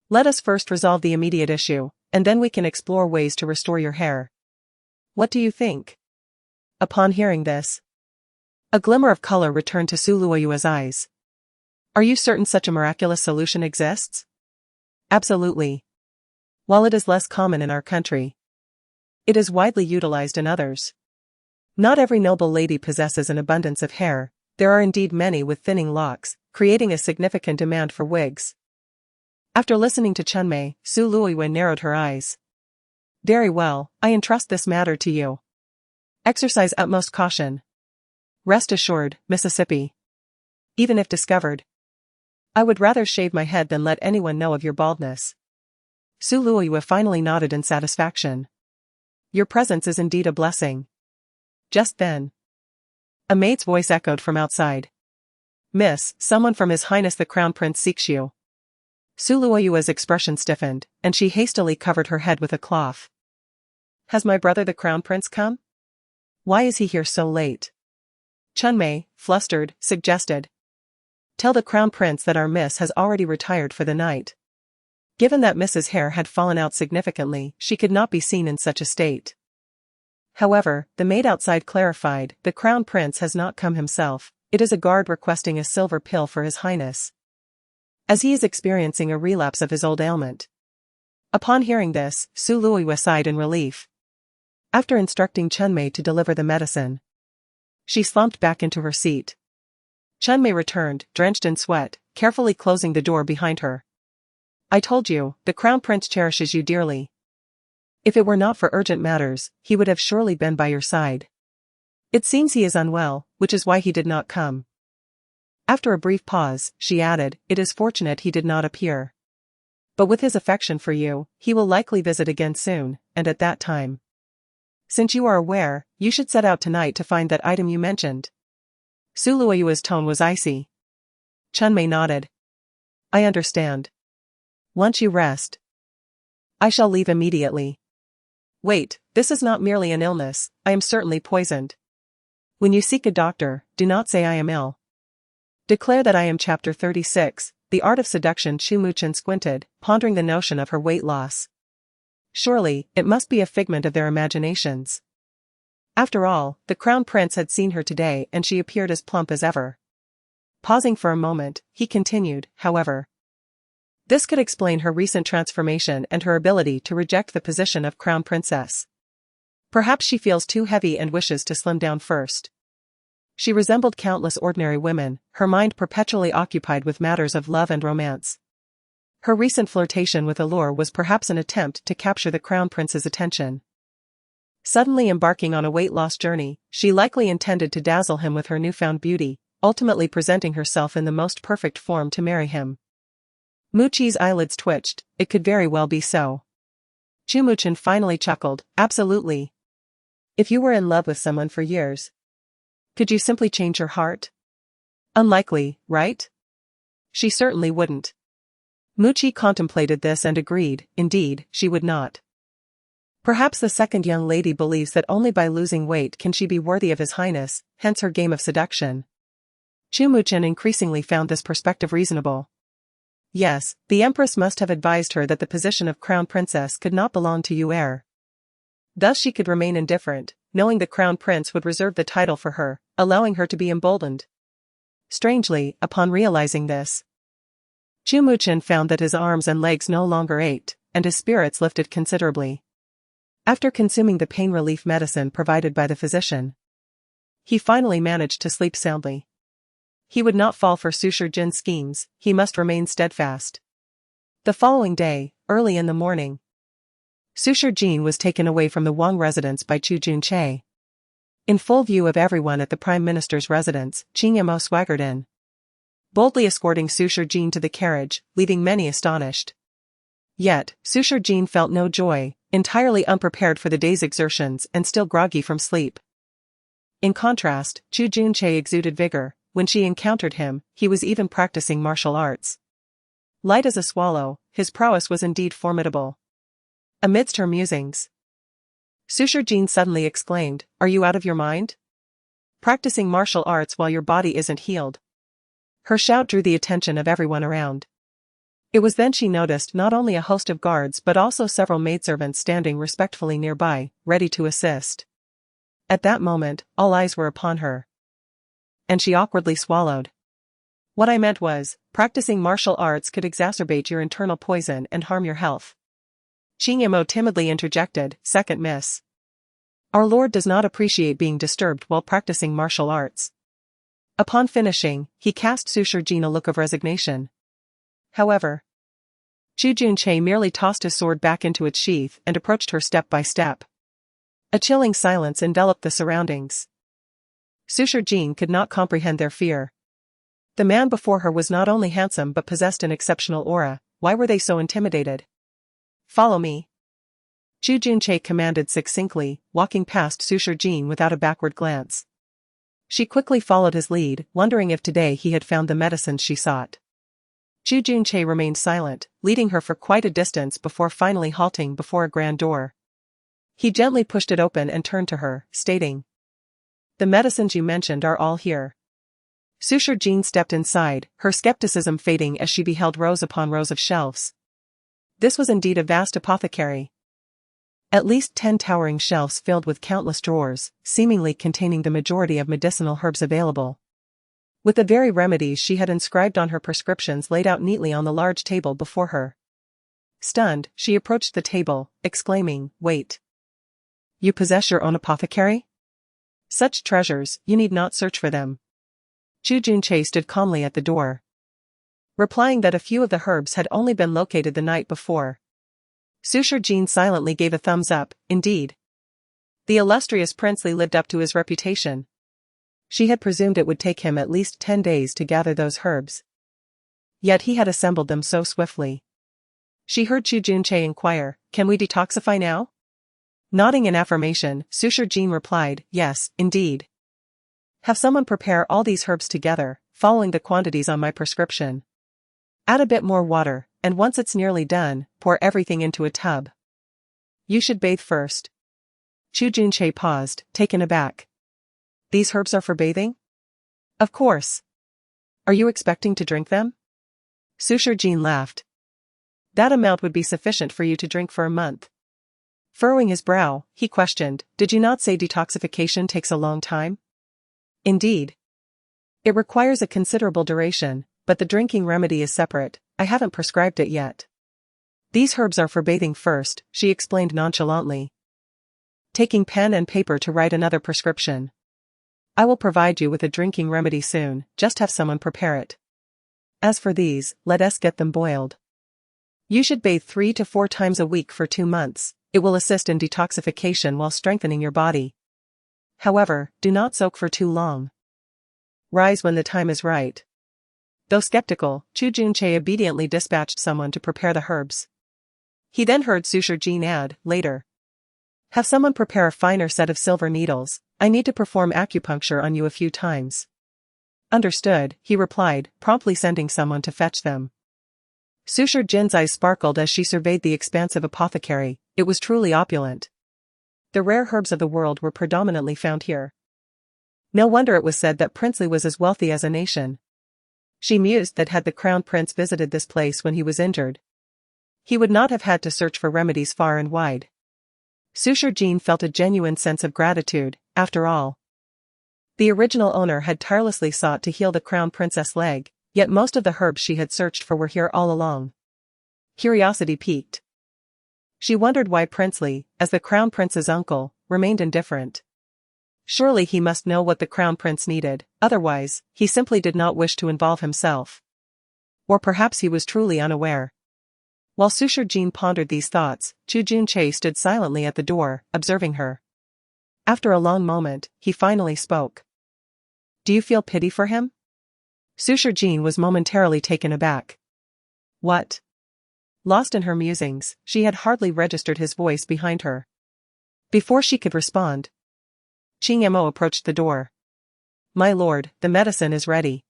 Let us first resolve the immediate issue, and then we can explore ways to restore your hair. What do you think? Upon hearing this, a glimmer of color returned to Suluoyua's eyes. Are you certain such a miraculous solution exists? Absolutely. While it is less common in our country, it is widely utilized in others. Not every noble lady possesses an abundance of hair. There are indeed many with thinning locks, creating a significant demand for wigs. After listening to Chunmei, Su Luoyue narrowed her eyes. Very well, I entrust this matter to you. Exercise utmost caution. Rest assured, Mississippi. Even if discovered, I would rather shave my head than let anyone know of your baldness. Su Luoyue finally nodded in satisfaction. Your presence is indeed a blessing. Just then, a maid's voice echoed from outside. Miss, someone from His Highness the Crown Prince seeks you. Su Luoyue's expression stiffened, and she hastily covered her head with a cloth. Has my brother the Crown Prince come? Why is he here so late? Chunmei, flustered, suggested. Tell the Crown Prince that our Miss has already retired for the night. Given that Miss's hair had fallen out significantly, she could not be seen in such a state. However, the maid outside clarified, the Crown Prince has not come himself, it is a guard requesting a silver pill for His Highness, as he is experiencing a relapse of his old ailment. Upon hearing this, Su Luoyue sighed in relief. After instructing Chunmei to deliver the medicine, she slumped back into her seat. Chunmei returned, drenched in sweat, carefully closing the door behind her. I told you, the Crown Prince cherishes you dearly. If it were not for urgent matters, he would have surely been by your side. It seems he is unwell, which is why he did not come. After a brief pause, she added, it is fortunate he did not appear. But with his affection for you, he will likely visit again soon, and at that time. Since you are aware, you should set out tonight to find that item you mentioned. Su Luoyue's tone was icy. Chunmei nodded. I understand. Once you rest, I shall leave immediately. Wait, this is not merely an illness, I am certainly poisoned. When you seek a doctor, do not say I am ill. Declare that I am Chapter 36, The Art of Seduction. Chu Muchen squinted, pondering the notion of her weight loss. Surely, it must be a figment of their imaginations. After all, the Crown Prince had seen her today and she appeared as plump as ever. Pausing for a moment, he continued, however. This could explain her recent transformation and her ability to reject the position of Crown Princess. Perhaps she feels too heavy and wishes to slim down first. She resembled countless ordinary women, her mind perpetually occupied with matters of love and romance. Her recent flirtation with Allure was perhaps an attempt to capture the Crown Prince's attention. Suddenly embarking on a weight loss journey, she likely intended to dazzle him with her newfound beauty, ultimately presenting herself in the most perfect form to marry him. Muchi's eyelids twitched, it could very well be so. Chu Muchen finally chuckled, absolutely. If you were in love with someone for years, could you simply change your heart? Unlikely, right? She certainly wouldn't. Muchi contemplated this and agreed, indeed, she would not. Perhaps the second young lady believes that only by losing weight can she be worthy of His Highness, hence her game of seduction. Chu Muchen increasingly found this perspective reasonable. Yes, the Empress must have advised her that the position of Crown Princess could not belong to Yu heir. Thus she could remain indifferent, knowing the Crown Prince would reserve the title for her, allowing her to be emboldened. Strangely, upon realizing this, Chu Muchen found that his arms and legs no longer ached, and his spirits lifted considerably. After consuming the pain relief medicine provided by the physician, he finally managed to sleep soundly. He would not fall for Su Shijin's schemes, he must remain steadfast. The following day, early in the morning, Su Shijin was taken away from the Wang residence by Chu Junche. In full view of everyone at the Prime Minister's residence, Qing Yamo swaggered in, boldly escorting Su Shijin to the carriage, leaving many astonished. Yet, Su Shijin felt no joy, entirely unprepared for the day's exertions and still groggy from sleep. In contrast, Chu Junche exuded vigor, when she encountered him, he was even practicing martial arts. Light as a swallow, his prowess was indeed formidable. Amidst her musings, Sushar Jean suddenly exclaimed, "Are you out of your mind? Practicing martial arts while your body isn't healed?" Her shout drew the attention of everyone around. It was then she noticed not only a host of guards but also several maidservants standing respectfully nearby, ready to assist. At that moment, all eyes were upon her. And she awkwardly swallowed. "What I meant was, practicing martial arts could exacerbate your internal poison and harm your health." Chingamo timidly interjected, "Second miss. Our Lord does not appreciate being disturbed while practicing martial arts." Upon finishing, he cast Sushar Jean a look of resignation. However, Chu Junche merely tossed his sword back into its sheath and approached her step by step. A chilling silence enveloped the surroundings. Sushar Jean could not comprehend their fear. The man before her was not only handsome but possessed an exceptional aura. Why were they so intimidated? "Follow me," Chu Junche commanded succinctly, walking past Sushar Jean without a backward glance. She quickly followed his lead, wondering if today he had found the medicine she sought. Chu Junche remained silent, leading her for quite a distance before finally halting before a grand door. He gently pushed it open and turned to her, stating, "The medicines you mentioned are all here." Sushar Jean stepped inside, her skepticism fading as she beheld rows upon rows of shelves. This was indeed a vast apothecary. At least 10 towering shelves filled with countless drawers, seemingly containing the majority of medicinal herbs available. With the very remedies she had inscribed on her prescriptions laid out neatly on the large table before her. Stunned, she approached the table, exclaiming, "Wait. You possess your own apothecary? Such treasures, you need not search for them." Chu Junche stood calmly at the door, replying that a few of the herbs had only been located the night before. Sushar Jean silently gave a thumbs up. Indeed, the illustrious princely lived up to his reputation. She had presumed it would take him at least 10 days to gather those herbs. Yet he had assembled them so swiftly. She heard Chu Junche inquire, "Can we detoxify now?" Nodding in affirmation, Sushar Jean replied, "Yes, indeed. Have someone prepare all these herbs together, following the quantities on my prescription. Add a bit more water, and once it's nearly done, pour everything into a tub. You should bathe first." Chu Junche paused, taken aback. "These herbs are for bathing?" "Of course. Are you expecting to drink them?" Sushar Jean laughed. "That amount would be sufficient for you to drink for a month." Furrowing his brow, he questioned, "Did you not say detoxification takes a long time?" "Indeed. It requires a considerable duration, but the drinking remedy is separate. I haven't prescribed it yet. These herbs are for bathing first," she explained nonchalantly, taking pen and paper to write another prescription. "I will provide you with a drinking remedy soon, just have someone prepare it. As for these, let us get them boiled. You should bathe 3 to 4 times a week for 2 months, it will assist in detoxification while strengthening your body. However, do not soak for too long. Rise when the time is right." Though skeptical, Chu Junche obediently dispatched someone to prepare the herbs. He then heard Sushar Jean add, later, "Have someone prepare a finer set of silver needles, I need to perform acupuncture on you a few times." "Understood," he replied, promptly sending someone to fetch them. Sushar Jin's eyes sparkled as she surveyed the expansive apothecary. It was truly opulent. The rare herbs of the world were predominantly found here. No wonder it was said that Princely was as wealthy as a nation. She mused that had the crown prince visited this place when he was injured, he would not have had to search for remedies far and wide. Sushar Jean felt a genuine sense of gratitude. After all, the original owner had tirelessly sought to heal the crown princess' leg, yet most of the herbs she had searched for were here all along. Curiosity piqued. She wondered why Princely, as the crown prince's uncle, remained indifferent. Surely he must know what the crown prince needed, otherwise, he simply did not wish to involve himself. Or perhaps he was truly unaware. While Sushar Jean pondered these thoughts, Chu Junche stood silently at the door, observing her. After a long moment, he finally spoke. "Do you feel pity for him?" Sushar Jean was momentarily taken aback. "What?" Lost in her musings, she had hardly registered his voice behind her. Before she could respond, Ching Mo approached the door. My lord, the medicine is ready.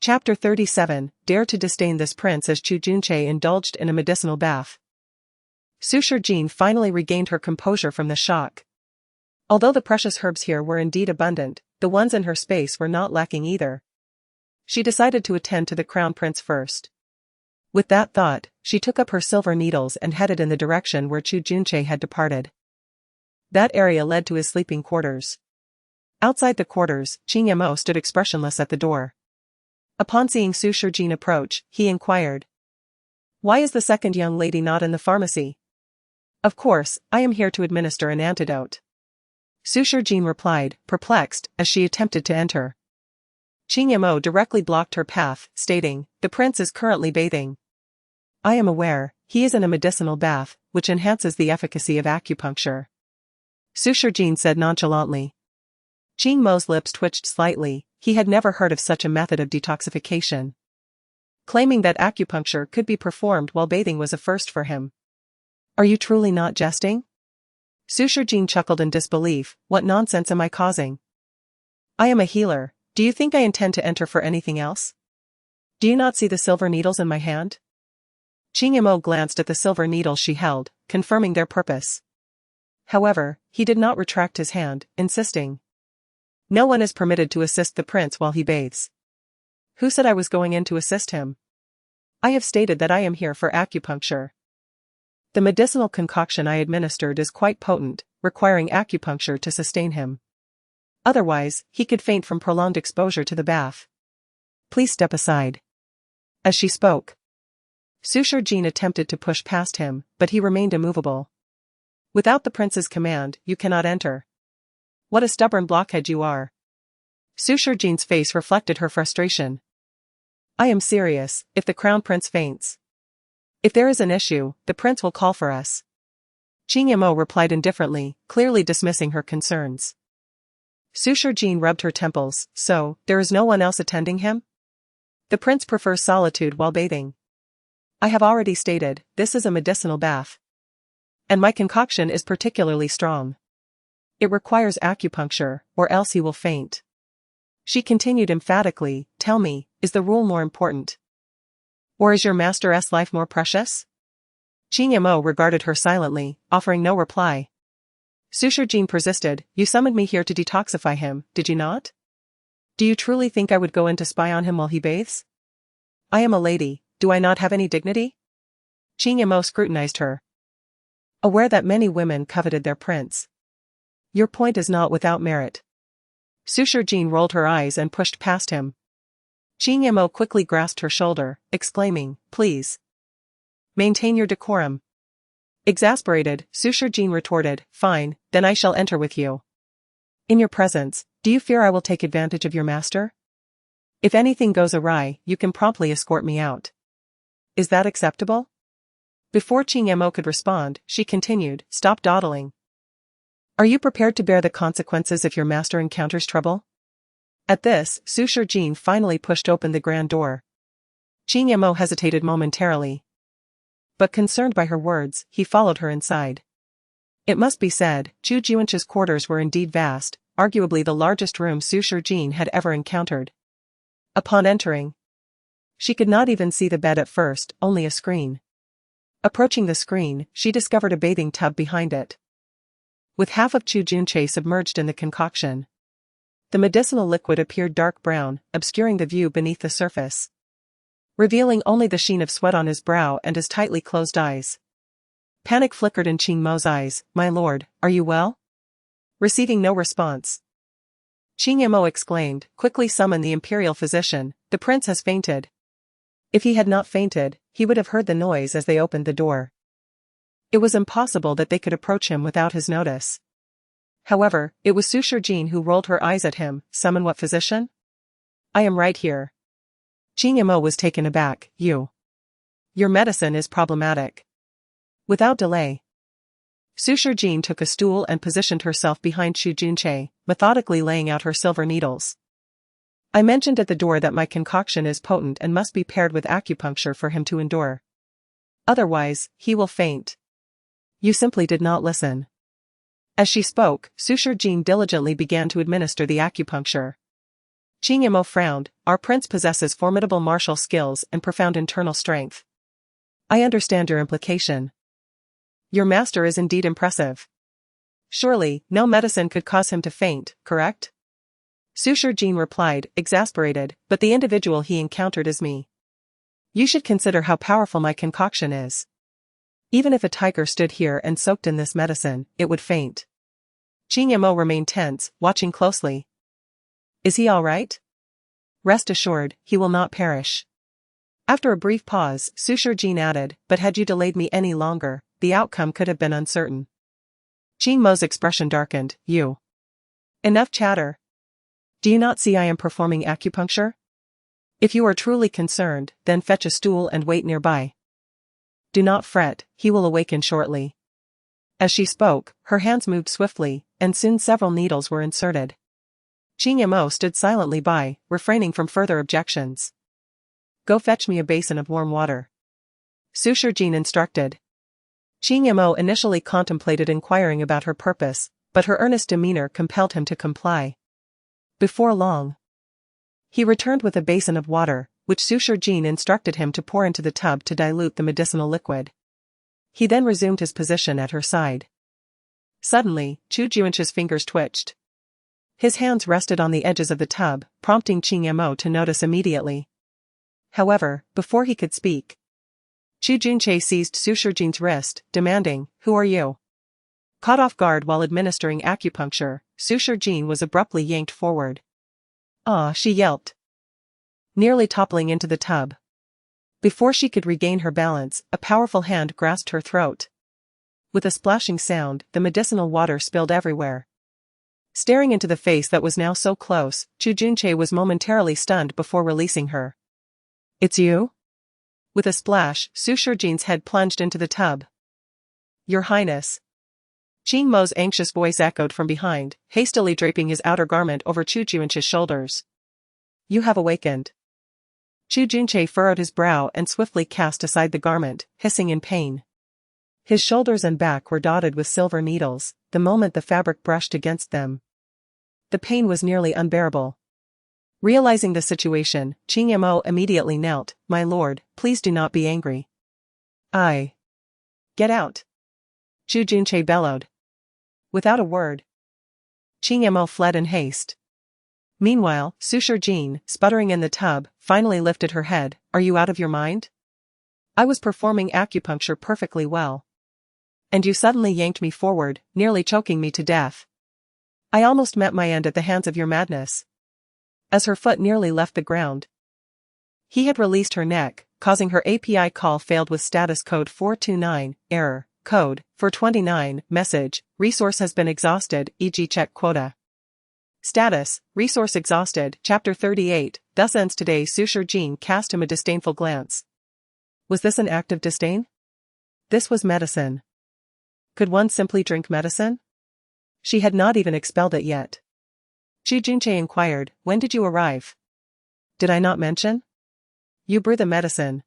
Chapter 37, Dare to disdain this prince as Chu Junche indulged in a medicinal bath. Suture Jean finally regained her composure from the shock. Although the precious herbs here were indeed abundant, the ones in her space were not lacking either. She decided to attend to the crown prince first. With that thought, she took up her silver needles and headed in the direction where Chu Junche had departed. That area led to his sleeping quarters. Outside the quarters, Qing Yamo stood expressionless at the door. Upon seeing Suture Jean approach, he inquired, "Why is the second young lady not in the pharmacy?" "Of course, I am here to administer an antidote." Suture Jean replied, perplexed, as she attempted to enter. Qing Yamo directly blocked her path, stating, "The prince is currently bathing." "I am aware, he is in a medicinal bath, which enhances the efficacy of acupuncture," Suture Jean said nonchalantly. Qing Mo's lips twitched slightly. He had never heard of such a method of detoxification. Claiming that acupuncture could be performed while bathing was a first for him. "Are you truly not jesting?" Suture Jean chuckled in disbelief. "What nonsense am I causing? I am a healer. Do you think I intend to enter for anything else? Do you not see the silver needles in my hand?" Qing Yamo glanced at the silver needles she held, confirming their purpose. However, he did not retract his hand, insisting, "No one is permitted to assist the prince while he bathes." "Who said I was going in to assist him? I have stated that I am here for acupuncture. The medicinal concoction I administered is quite potent, requiring acupuncture to sustain him. Otherwise, he could faint from prolonged exposure to the bath. Please step aside." As she spoke, Suture Jean attempted to push past him, but he remained immovable. "Without the prince's command, you cannot enter. What a stubborn blockhead you are." Suture Jean's face reflected her frustration. "I am serious. If the crown prince faints, if there is an issue, the prince will call for us." Qing Yamo replied indifferently, clearly dismissing her concerns. Suture Jean rubbed her temples. "So, there is no one else attending him? The prince prefers solitude while bathing. I have already stated, this is a medicinal bath. And my concoction is particularly strong. It requires acupuncture, or else he will faint." She continued emphatically, "Tell me, is the rule more important? Or is your master's life more precious?" Qing Yamo regarded her silently, offering no reply. Suture Jean persisted, "You summoned me here to detoxify him, did you not? Do you truly think I would go in to spy on him while he bathes? I am a lady, do I not have any dignity?" Qing Yamo scrutinized her, aware that many women coveted their prince. "Your point is not without merit." Suture Jean rolled her eyes and pushed past him. Qing Yamo quickly grasped her shoulder, exclaiming, "Please maintain your decorum." Exasperated, Suture Jean retorted, "Fine, then I shall enter with you. In your presence, do you fear I will take advantage of your master? If anything goes awry, you can promptly escort me out. Is that acceptable?" Before Qing Yamo could respond, she continued, "Stop dawdling. Are you prepared to bear the consequences if your master encounters trouble?" At this, Suture Jean finally pushed open the grand door. Qing Yamo hesitated momentarily. But concerned by her words, he followed her inside. It must be said, Chu Junche's quarters were indeed vast, arguably the largest room Suture Jean had ever encountered. Upon entering, she could not even see the bed at first, only a screen. Approaching the screen, she discovered a bathing tub behind it, with half of Chu Junche submerged in the concoction. The medicinal liquid appeared dark brown, obscuring the view beneath the surface, revealing only the sheen of sweat on his brow and his tightly closed eyes. Panic flickered in Qing Mo's eyes. "My lord, are you well?" Receiving no response, Qing Yamo exclaimed, "Quickly summon the imperial physician, the prince has fainted." If he had not fainted, he would have heard the noise as they opened the door. It was impossible that they could approach him without his notice. However, it was Suture Jean who rolled her eyes at him. "Summon what physician? I am right here." Qing Yamo was taken aback. Your medicine is problematic." Without delay, Suture Jean took a stool and positioned herself behind Chu Junche, methodically laying out her silver needles. "I mentioned at the door that my concoction is potent and must be paired with acupuncture for him to endure. Otherwise, he will faint. You simply did not listen." As she spoke, Suture Jean diligently began to administer the acupuncture. Qing Yimo frowned. Our prince possesses formidable martial skills and profound internal strength. I understand your implication. Your master is indeed impressive. Surely, no medicine could cause him to faint, correct? Suture Jin replied, exasperated, but the individual he encountered is me. You should consider how powerful my concoction is. Even if a tiger stood here and soaked in this medicine, it would faint. Qing Yimo remained tense, watching closely. Is he all right? Rest assured, he will not perish. After a brief pause, Suture Jin added, but had you delayed me any longer, the outcome could have been uncertain. Qing Mo's expression darkened. You. Enough chatter. Do you not see I am performing acupuncture? If you are truly concerned, then fetch a stool and wait nearby. Do not fret, he will awaken shortly. As she spoke, her hands moved swiftly, and soon several needles were inserted. Qing Yimo stood silently by, refraining from further objections. Go fetch me a basin of warm water. Suture Jin instructed. Qing Yimo initially contemplated inquiring about her purpose, but her earnest demeanor compelled him to comply. Before long, he returned with a basin of water, which Suture Jin instructed him to pour into the tub to dilute the medicinal liquid. He then resumed his position at her side. Suddenly, Chu Juanche's fingers twitched. His hands rested on the edges of the tub, prompting Qing Yimo to notice immediately. However, before he could speak, Chu Juanche seized Suture Jin's wrist, demanding, "Who are you?" Caught off guard while administering acupuncture, Suture Jin was abruptly yanked forward. "Ah!" she yelped, nearly toppling into the tub. Before she could regain her balance, a powerful hand grasped her throat. With a splashing sound, the medicinal water spilled everywhere. Staring into the face that was now so close, Chu Juanche was momentarily stunned before releasing her. "It's you?" With a splash, Suture Jin's head plunged into the tub. "Your Highness." Qing Mo's anxious voice echoed from behind, hastily draping his outer garment over Chu Juanche's shoulders. "You have awakened." Chu Juanche furrowed his brow and swiftly cast aside the garment, hissing in pain. His shoulders and back were dotted with silver needles, the moment the fabric brushed against them. The pain was nearly unbearable. Realizing the situation, Qing Yimo immediately knelt. "My lord, please do not be angry." Get out!" Chu Juanche bellowed. Without a word, Qing Yimo fled in haste. Meanwhile, Suture Jin, sputtering in the tub, finally lifted her head. "Are you out of your mind? I was performing acupuncture perfectly well. And you suddenly yanked me forward, nearly choking me to death. I almost met my end at the hands of your madness." As her foot nearly left the ground, he had released her neck, causing her API call failed with status code 429, error, code, 429, message, resource has been exhausted, e.g. check quota. Status, resource exhausted, chapter 38, thus ends today. Suture Jin cast him a disdainful glance. Was this an act of disdain? This was medicine. Could one simply drink medicine? She had not even expelled it yet. Chu Juanche inquired, "When did you arrive?" "Did I not mention? You brew the medicine.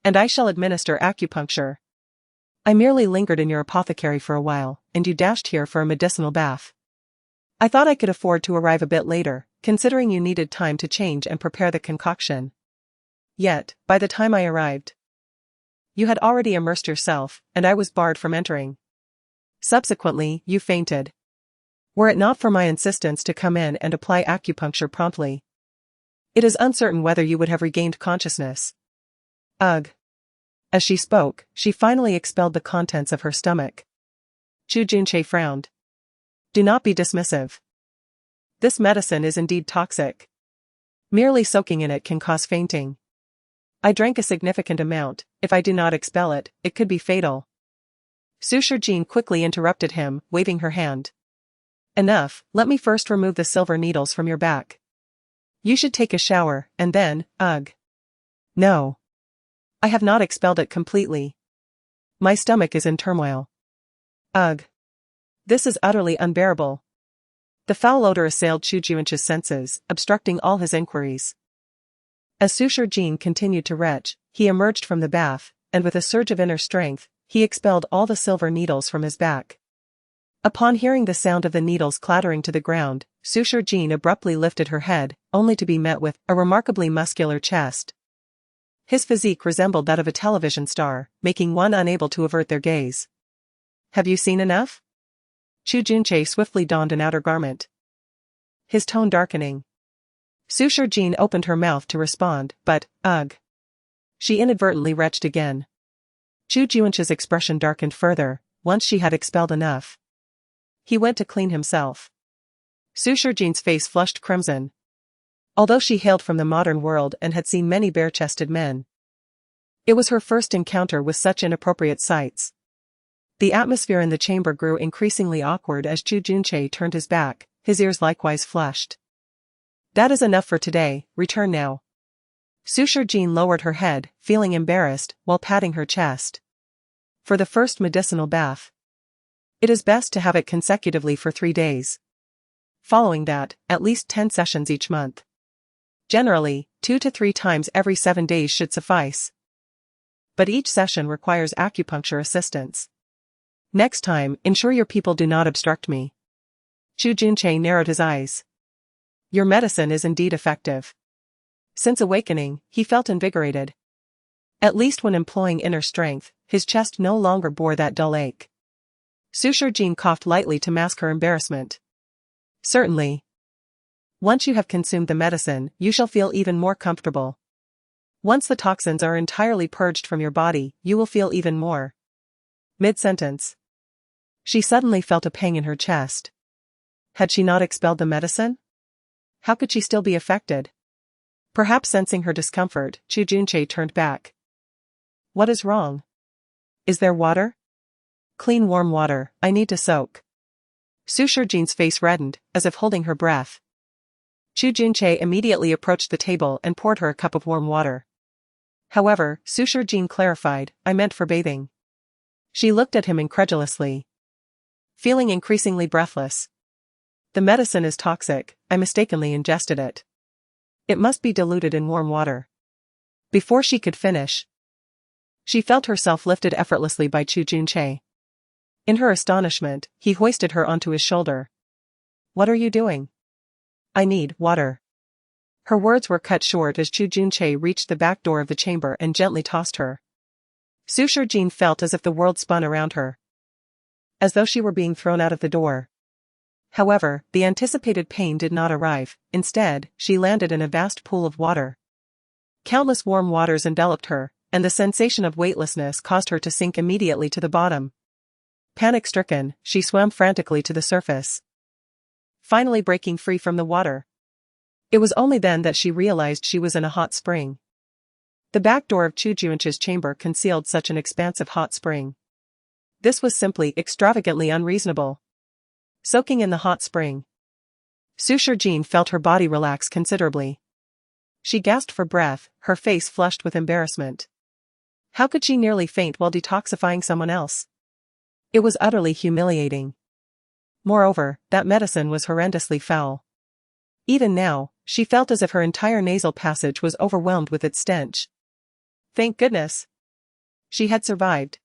And I shall administer acupuncture. I merely lingered in your apothecary for a while, and you dashed here for a medicinal bath. I thought I could afford to arrive a bit later, considering you needed time to change and prepare the concoction. Yet, by the time I arrived, you had already immersed yourself, and I was barred from entering. Subsequently, you fainted. Were it not for my insistence to come in and apply acupuncture promptly, it is uncertain whether you would have regained consciousness." Ugh. As she spoke, she finally expelled the contents of her stomach. Chu Juanche frowned. "Do not be dismissive. This medicine is indeed toxic. Merely soaking in it can cause fainting. I drank a significant amount. If I do not expel it, it could be fatal." Suture Jin quickly interrupted him, waving her hand. "Enough, let me first remove the silver needles from your back. You should take a shower, and then, ugh. No. I have not expelled it completely. My stomach is in turmoil. Ugh. This is utterly unbearable." The foul odor assailed Chu Juanche's senses, obstructing all his inquiries. As Suture Jin continued to retch, he emerged from the bath, and with a surge of inner strength, he expelled all the silver needles from his back. Upon hearing the sound of the needles clattering to the ground, Suture Jean abruptly lifted her head, only to be met with a remarkably muscular chest. His physique resembled that of a television star, making one unable to avert their gaze. Have you seen enough? Chu Junche swiftly donned an outer garment, his tone darkening. Suture Jean opened her mouth to respond, but, ugh. She inadvertently retched again. Chu Junche's expression darkened further, once she had expelled enough. He went to clean himself. Suture Jean's face flushed crimson. Although she hailed from the modern world and had seen many bare-chested men, it was her first encounter with such inappropriate sights. The atmosphere in the chamber grew increasingly awkward as Chu Junche turned his back, his ears likewise flushed. That is enough for today, return now. Suture Jean lowered her head, feeling embarrassed, while patting her chest. For the first medicinal bath, it is best to have it consecutively for 3 days. Following that, at least 10 sessions each month. Generally, 2 to 3 times every 7 days should suffice. But each session requires acupuncture assistance. Next time, ensure your people do not obstruct me. Chu Junche narrowed his eyes. Your medicine is indeed effective. Since awakening, he felt invigorated. At least when employing inner strength, his chest no longer bore that dull ache. Suture Jean coughed lightly to mask her embarrassment. Certainly. Once you have consumed the medicine, you shall feel even more comfortable. Once the toxins are entirely purged from your body, you will feel even more. Mid-sentence, she suddenly felt a pang in her chest. Had she not expelled the medicine? How could she still be affected? Perhaps sensing her discomfort, Chu Junche turned back. What is wrong? Is there water? Clean warm water, I need to soak. Suture Jean's face reddened, as if holding her breath. Chu Junche immediately approached the table and poured her a cup of warm water. However, Suture Jean clarified, I meant for bathing. She looked at him incredulously, feeling increasingly breathless. The medicine is toxic, I mistakenly ingested it. It must be diluted in warm water. Before she could finish, she felt herself lifted effortlessly by Chu Junche. In her astonishment, he hoisted her onto his shoulder. What are you doing? I need water. Her words were cut short as Chu Junche reached the back door of the chamber and gently tossed her. Suture Jean felt as if the world spun around her, as though she were being thrown out of the door. However, the anticipated pain did not arrive. Instead, she landed in a vast pool of water. Countless warm waters enveloped her, and the sensation of weightlessness caused her to sink immediately to the bottom. Panic-stricken, she swam frantically to the surface, finally breaking free from the water. It was only then that she realized she was in a hot spring. The back door of Chu Junche's chamber concealed such an expansive hot spring. This was simply extravagantly unreasonable. Soaking in the hot spring, Suture Jean felt her body relax considerably. She gasped for breath, her face flushed with embarrassment. How could she nearly faint while detoxifying someone else? It was utterly humiliating. Moreover, that medicine was horrendously foul. Even now, she felt as if her entire nasal passage was overwhelmed with its stench. Thank goodness, she had survived.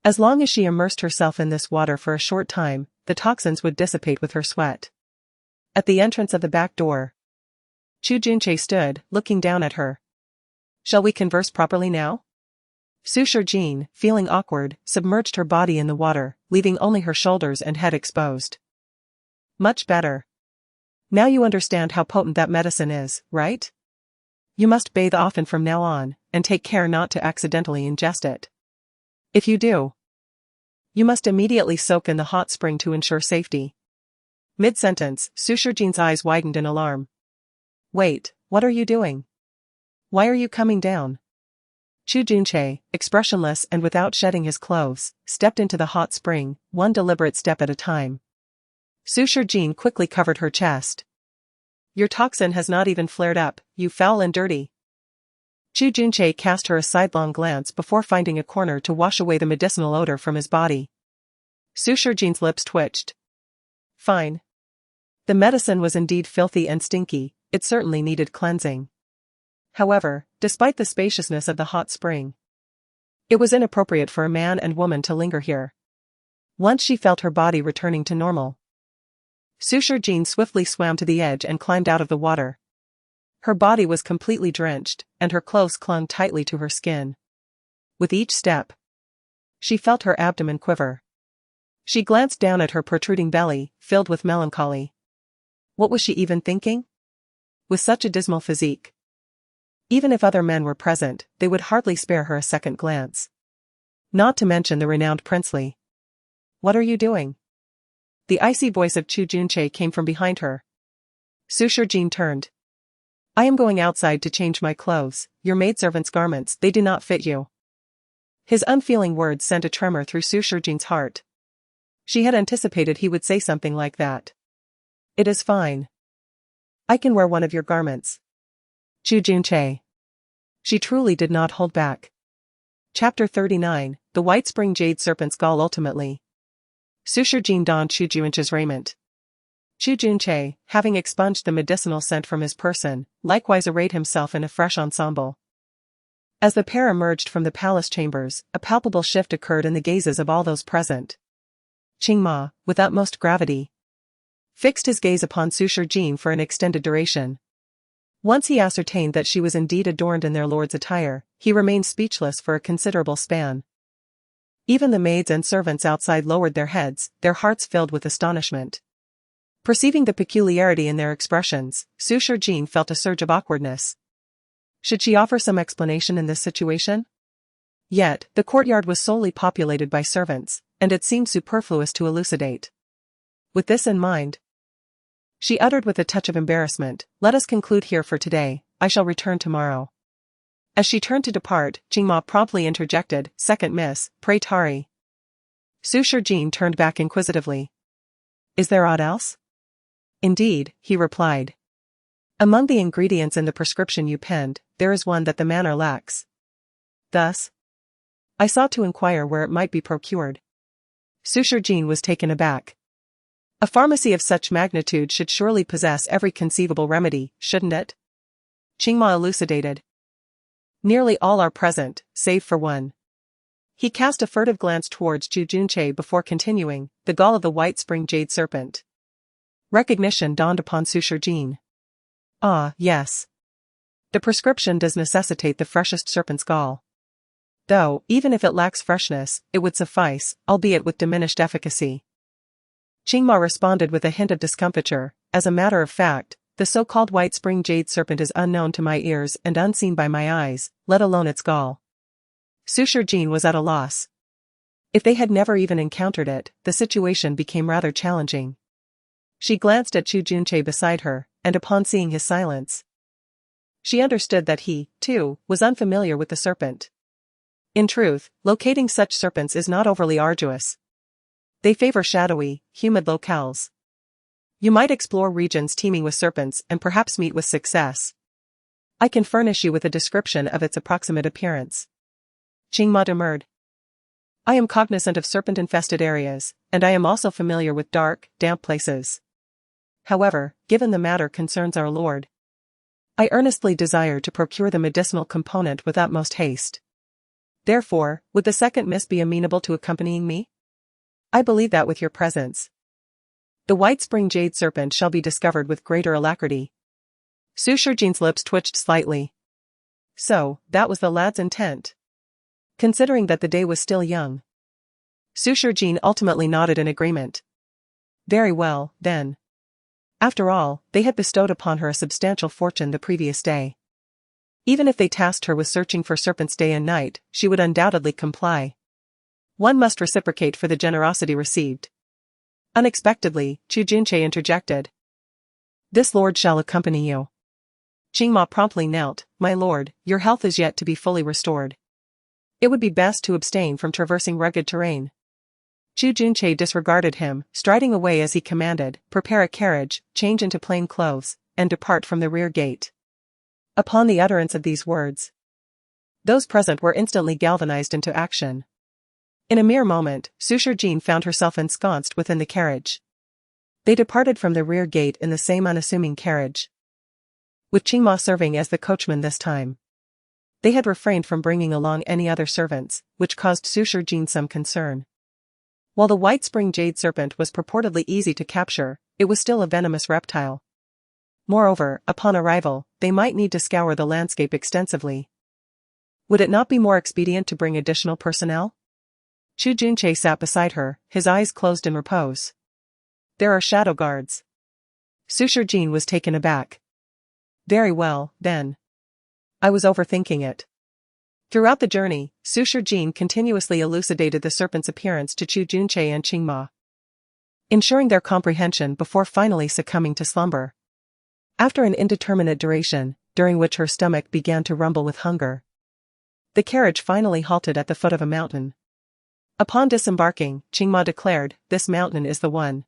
As long as she immersed herself in this water for a short time, the toxins would dissipate with her sweat. At the entrance of the back door, Chu Junche stood, looking down at her. Shall we converse properly now? Suture Jean, feeling awkward, submerged her body in the water, leaving only her shoulders and head exposed. Much better. Now you understand how potent that medicine is, right? You must bathe often from now on, and take care not to accidentally ingest it. If you do, you must immediately soak in the hot spring to ensure safety. Mid-sentence, Suture Jean's eyes widened in alarm. Wait, what are you doing? Why are you coming down? Chu Junche, expressionless and without shedding his clothes, stepped into the hot spring, one deliberate step at a time. Suture Jean quickly covered her chest. Your toxin has not even flared up, you foul and dirty. Chu Junche cast her a sidelong glance before finding a corner to wash away the medicinal odor from his body. Suture Jean's lips twitched. Fine. The medicine was indeed filthy and stinky, it certainly needed cleansing. However, despite the spaciousness of the hot spring, it was inappropriate for a man and woman to linger here. Once she felt her body returning to normal, Sushar Jean swiftly swam to the edge and climbed out of the water. Her body was completely drenched, and her clothes clung tightly to her skin. With each step, she felt her abdomen quiver. She glanced down at her protruding belly, filled with melancholy. What was she even thinking? With such a dismal physique, even if other men were present, they would hardly spare her a second glance. Not to mention the renowned Princely. What are you doing? The icy voice of Chu Junche came from behind her. Sushar Jean turned. I am going outside to change my clothes, your maidservant's garments, they do not fit you. His unfeeling words sent a tremor through Sushar Jean's heart. She had anticipated he would say something like that. It is fine. I can wear one of your garments. Chu Junche. She truly did not hold back. Chapter 39, The White Spring Jade Serpent's Gall. Ultimately, Sushar Jean donned Chu Junche's raiment. Chu Junche, having expunged the medicinal scent from his person, likewise arrayed himself in a fresh ensemble. As the pair emerged from the palace chambers, a palpable shift occurred in the gazes of all those present. Qingma, with utmost gravity, fixed his gaze upon Sushar Jean for an extended duration. Once he ascertained that she was indeed adorned in their lord's attire, he remained speechless for a considerable span. Even the maids and servants outside lowered their heads, their hearts filled with astonishment. Perceiving the peculiarity in their expressions, Sushar Jean felt a surge of awkwardness. Should she offer some explanation in this situation? Yet, the courtyard was solely populated by servants, and it seemed superfluous to elucidate. With this in mind, she uttered with a touch of embarrassment, let us conclude here for today, I shall return tomorrow. As she turned to depart, Qingma promptly interjected, second miss, pray tarry. Sushar Jean turned back inquisitively. Is there aught else? Indeed, he replied. Among the ingredients in the prescription you penned, there is one that the manor lacks. Thus, I sought to inquire where it might be procured. Sushar Jean was taken aback. A pharmacy of such magnitude should surely possess every conceivable remedy, shouldn't it? Qingma elucidated. Nearly all are present, save for one. He cast a furtive glance towards Chu Junche before continuing, the gall of the White Spring Jade Serpent. Recognition dawned upon Sushar Jean. Ah, yes. The prescription does necessitate the freshest serpent's gall. Though, even if it lacks freshness, it would suffice, albeit with diminished efficacy. Qingma responded with a hint of discomfiture, as a matter of fact, the so-called White Spring Jade Serpent is unknown to my ears and unseen by my eyes, let alone its gall. Sushar Jean was at a loss. If they had never even encountered it, the situation became rather challenging. She glanced at Chu Junche beside her, and upon seeing his silence, she understood that he, too, was unfamiliar with the serpent. In truth, locating such serpents is not overly arduous. They favor shadowy, humid locales. You might explore regions teeming with serpents and perhaps meet with success. I can furnish you with a description of its approximate appearance. Qingma demurred. I am cognizant of serpent-infested areas, and I am also familiar with dark, damp places. However, given the matter concerns our lord, I earnestly desire to procure the medicinal component with utmost haste. Therefore, would the second miss be amenable to accompanying me? I believe that with your presence, the White Spring Jade Serpent shall be discovered with greater alacrity. Sushar Jean's lips twitched slightly. So, that was the lad's intent. Considering that the day was still young, Sushar Jean ultimately nodded in agreement. Very well, then. After all, they had bestowed upon her a substantial fortune the previous day. Even if they tasked her with searching for serpents day and night, she would undoubtedly comply. One must reciprocate for the generosity received. Unexpectedly, Chu Junche interjected. This lord shall accompany you. Qingma promptly knelt, my lord, your health is yet to be fully restored. It would be best to abstain from traversing rugged terrain. Chu Junche disregarded him, striding away as he commanded, prepare a carriage, change into plain clothes, and depart from the rear gate. Upon the utterance of these words, those present were instantly galvanized into action. In a mere moment, Sushar Jean found herself ensconced within the carriage. They departed from the rear gate in the same unassuming carriage, with Qingma serving as the coachman this time. They had refrained from bringing along any other servants, which caused Sushar Jean some concern. While the white spring jade serpent was purportedly easy to capture, it was still a venomous reptile. Moreover, upon arrival, they might need to scour the landscape extensively. Would it not be more expedient to bring additional personnel? Chu Junche sat beside her, his eyes closed in repose. There are shadow guards. Sushar Jin was taken aback. Very well, then. I was overthinking it. Throughout the journey, Sushar Jin continuously elucidated the serpent's appearance to Chu Junche and Qingma, ensuring their comprehension before finally succumbing to slumber. After an indeterminate duration, during which her stomach began to rumble with hunger, the carriage finally halted at the foot of a mountain. Upon disembarking, Qingma declared, "This mountain is the one.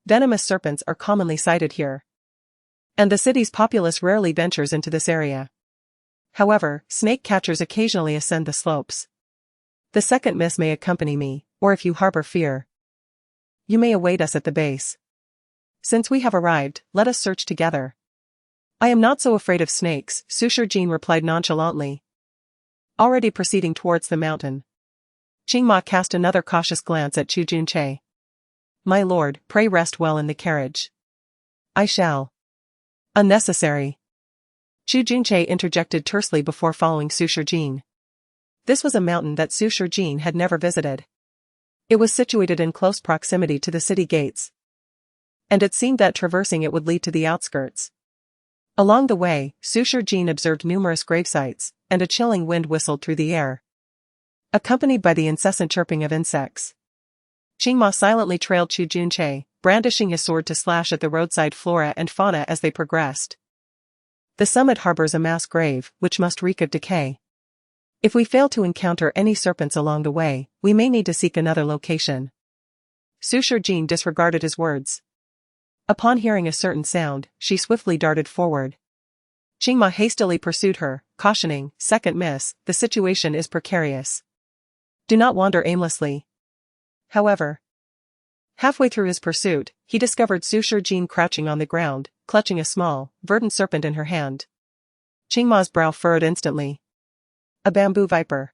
Venomous serpents are commonly sighted here, and the city's populace rarely ventures into this area. However, snake catchers occasionally ascend the slopes. The second miss may accompany me, or if you harbor fear, you may await us at the base. Since we have arrived, let us search together." "I am not so afraid of snakes," Sushar Jin replied nonchalantly, already proceeding towards the mountain. Qingma cast another cautious glance at Chu Junche. "My lord, pray rest well in the carriage." "I shall." "Unnecessary." Chu Junche interjected tersely before following Sushar Jin. This was a mountain that Sushar Jin had never visited. It was situated in close proximity to the city gates, and it seemed that traversing it would lead to the outskirts. Along the way, Sushar Jin observed numerous gravesites, and a chilling wind whistled through the air, accompanied by the incessant chirping of insects. Qingma silently trailed Chu Junche, brandishing his sword to slash at the roadside flora and fauna as they progressed. The summit harbors a mass grave, which must reek of decay. If we fail to encounter any serpents along the way, we may need to seek another location. Sushar Jin disregarded his words. Upon hearing a certain sound, she swiftly darted forward. Qingma hastily pursued her, cautioning, "Second miss, the situation is precarious. Do not wander aimlessly." However, halfway through his pursuit, he discovered Sushar Jin crouching on the ground, clutching a small, verdant serpent in her hand. Qingma's brow furrowed instantly. "A bamboo viper.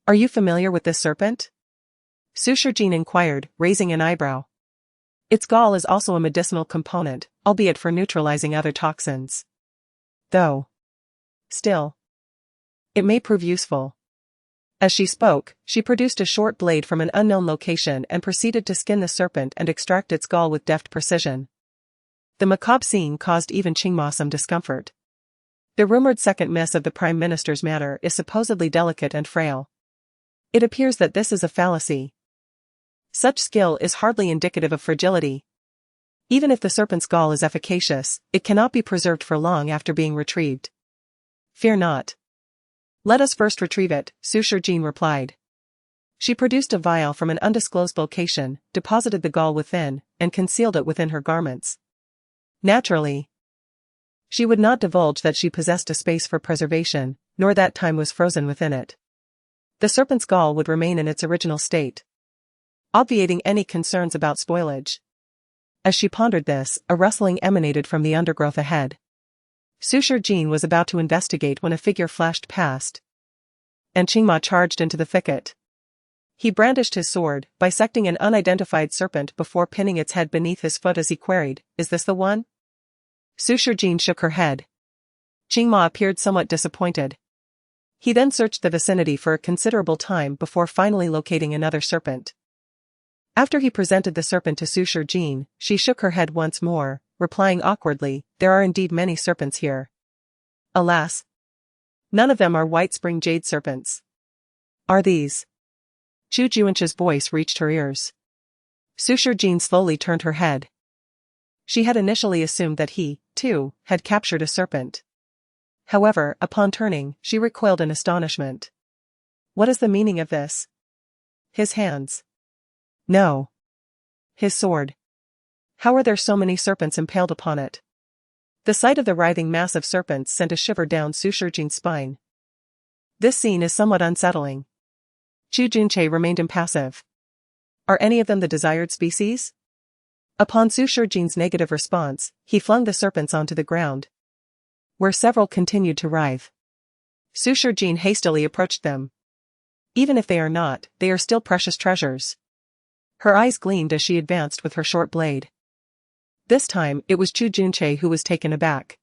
Are you familiar with this serpent?" Sushar Jin inquired, raising an eyebrow. "Its gall is also a medicinal component, albeit for neutralizing other toxins. Though, still, it may prove useful." As she spoke, she produced a short blade from an unknown location and proceeded to skin the serpent and extract its gall with deft precision. The macabre scene caused even Qingma some discomfort. The rumored second miss of the Prime Minister's matter is supposedly delicate and frail. It appears that this is a fallacy. Such skill is hardly indicative of fragility. Even if the serpent's gall is efficacious, it cannot be preserved for long after being retrieved. "Fear not. Let us first retrieve it," Sushar Jin replied. She produced a vial from an undisclosed location, deposited the gall within, and concealed it within her garments. Naturally, she would not divulge that she possessed a space for preservation, nor that time was frozen within it. The serpent's gall would remain in its original state, obviating any concerns about spoilage. As she pondered this, a rustling emanated from the undergrowth ahead. Sushar Jin was about to investigate when a figure flashed past, and Qingma charged into the thicket. He brandished his sword, bisecting an unidentified serpent before pinning its head beneath his foot as he queried, "Is this the one?" Sushar Jin shook her head. Qingma appeared somewhat disappointed. He then searched the vicinity for a considerable time before finally locating another serpent. After he presented the serpent to Sushar Jin, she shook her head once more, replying awkwardly, "There are indeed many serpents here. Alas, none of them are white spring jade serpents." "Are these?" Chu Junche's voice reached her ears. Sushar Jin slowly turned her head. She had initially assumed that he, too, had captured a serpent. However, upon turning, she recoiled in astonishment. What is the meaning of this? His hands. No. His sword. How are there so many serpents impaled upon it? The sight of the writhing mass of serpents sent a shiver down Sushar Jin's spine. This scene is somewhat unsettling. Chu Junche remained impassive. Are any of them the desired species? Upon Sushar Jin's negative response, he flung the serpents onto the ground, where several continued to writhe. Sushar Jin hastily approached them. Even if they are not, they are still precious treasures. Her eyes gleamed as she advanced with her short blade. This time, it was Chu Junche who was taken aback.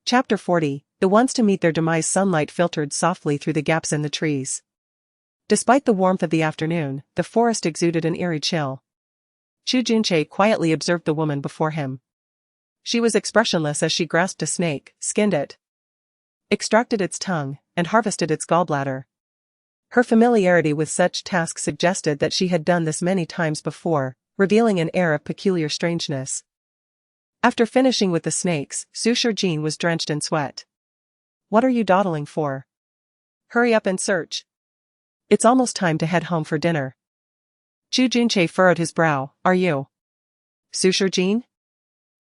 Chapter 40, the ones to meet their demise. Sunlight filtered softly through the gaps in the trees. Despite the warmth of the afternoon, the forest exuded an eerie chill. Chu Junche quietly observed the woman before him. She was expressionless as she grasped a snake, skinned it, extracted its tongue, and harvested its gallbladder. Her familiarity with such tasks suggested that she had done this many times before, revealing an air of peculiar strangeness. After finishing with the snakes, Suture Jean was drenched in sweat. "What are you dawdling for? Hurry up and search. It's almost time to head home for dinner." Chu Junche furrowed his brow. "Are you Suture Jean?"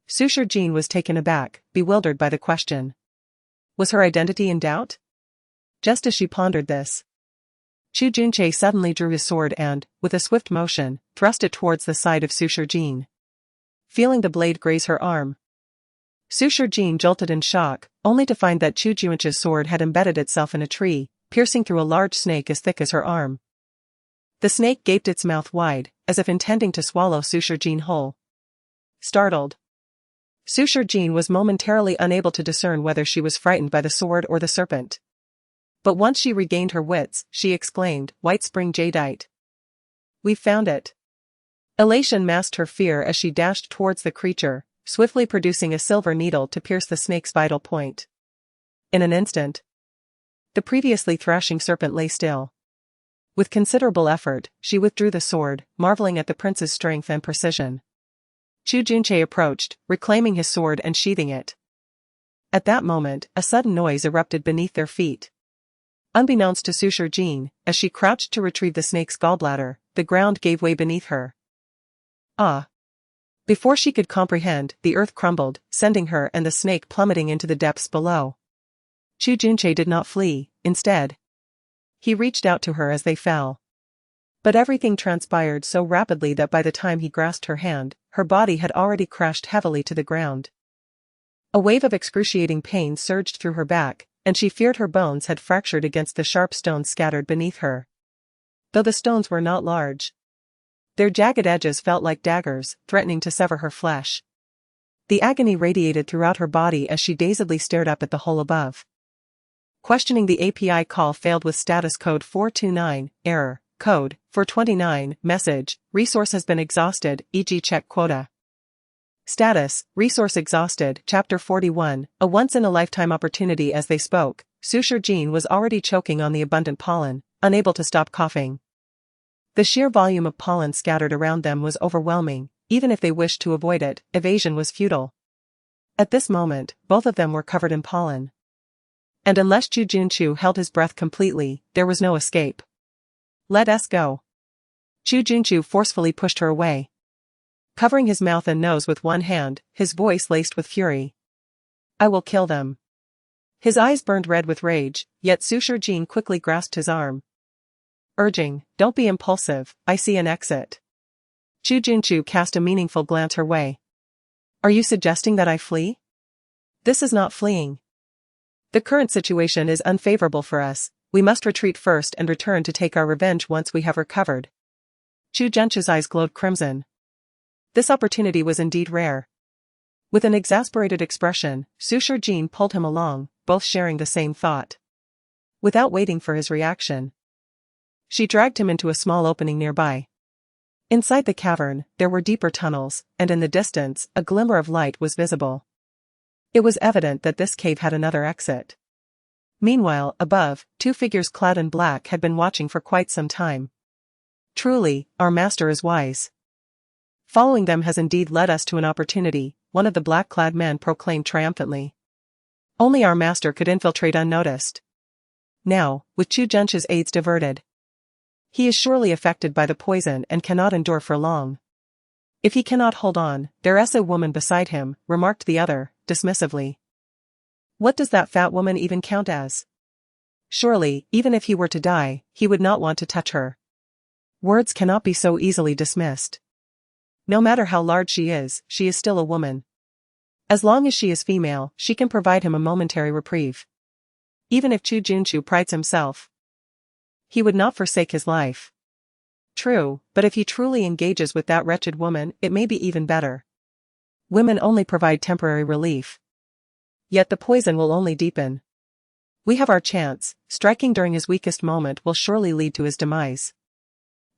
Suture Jean was taken aback, bewildered by the question. Was her identity in doubt? Just as she pondered this, Chu Junche suddenly drew his sword and, with a swift motion, thrust it towards the side of Suture Jean. Feeling the blade graze her arm, Suture Jean jolted in shock, only to find that Chu Junche's sword had embedded itself in a tree, piercing through a large snake as thick as her arm. The snake gaped its mouth wide, as if intending to swallow Suture Jean whole. Startled, Suture Jean was momentarily unable to discern whether she was frightened by the sword or the serpent. But once she regained her wits, she exclaimed, "White spring jadeite. We've found it." Elation masked her fear as she dashed towards the creature, swiftly producing a silver needle to pierce the snake's vital point. In an instant, the previously thrashing serpent lay still. With considerable effort, she withdrew the sword, marveling at the prince's strength and precision. Chu Junche approached, reclaiming his sword and sheathing it. At that moment, a sudden noise erupted beneath their feet. Unbeknownst to Suture Jean, as she crouched to retrieve the snake's gallbladder, the ground gave way beneath her. Ah! Before she could comprehend, the earth crumbled, sending her and the snake plummeting into the depths below. Chu Junche did not flee, instead, he reached out to her as they fell. But everything transpired so rapidly that by the time he grasped her hand, her body had already crashed heavily to the ground. A wave of excruciating pain surged through her back, and she feared her bones had fractured against the sharp stones scattered beneath her. Though the stones were not large, their jagged edges felt like daggers, threatening to sever her flesh. The agony radiated throughout her body as she dazedly stared up at the hole above. Questioning the API call failed with status code 429, error, code 429, message, resource has been exhausted, e.g. check quota. Status, resource exhausted, Chapter 41, a once-in-a-lifetime opportunity. As they spoke, Suture Jean was already choking on the abundant pollen, unable to stop coughing. The sheer volume of pollen scattered around them was overwhelming. Even if they wished to avoid it, evasion was futile. At this moment, both of them were covered in pollen. And unless Chu Junche held his breath completely, there was no escape. "Let us go." Chu Junche forcefully pushed her away, covering his mouth and nose with one hand, his voice laced with fury. "I will kill them." His eyes burned red with rage, yet Suture Jean quickly grasped his arm, urging, "Don't be impulsive, I see an exit." Chu Junche cast a meaningful glance her way. "Are you suggesting that I flee? This is not fleeing. The current situation is unfavorable for us. We must retreat first and return to take our revenge once we have recovered." Chu Junche's eyes glowed crimson. This opportunity was indeed rare. With an exasperated expression, Suture Jean pulled him along, both sharing the same thought. Without waiting for his reaction, she dragged him into a small opening nearby. Inside the cavern, there were deeper tunnels, and in the distance, a glimmer of light was visible. It was evident that this cave had another exit. Meanwhile, above, two figures clad in black had been watching for quite some time. "Truly, our master is wise. Following them has indeed led us to an opportunity," one of the black-clad men proclaimed triumphantly. "Only our master could infiltrate unnoticed. Now, with Chu Junche's aids diverted, he is surely affected by the poison and cannot endure for long. If he cannot hold on, there's a woman beside him," remarked the other, dismissively. "What does that fat woman even count as? Surely, even if he were to die, he would not want to touch her." Words cannot be so easily dismissed. No matter how large she is still a woman. As long as she is female, she can provide him a momentary reprieve. Even if Chu Junche prides himself, he would not forsake his life. True, but if he truly engages with that wretched woman, it may be even better. Women only provide temporary relief. Yet the poison will only deepen. We have our chance. Striking during his weakest moment will surely lead to his demise.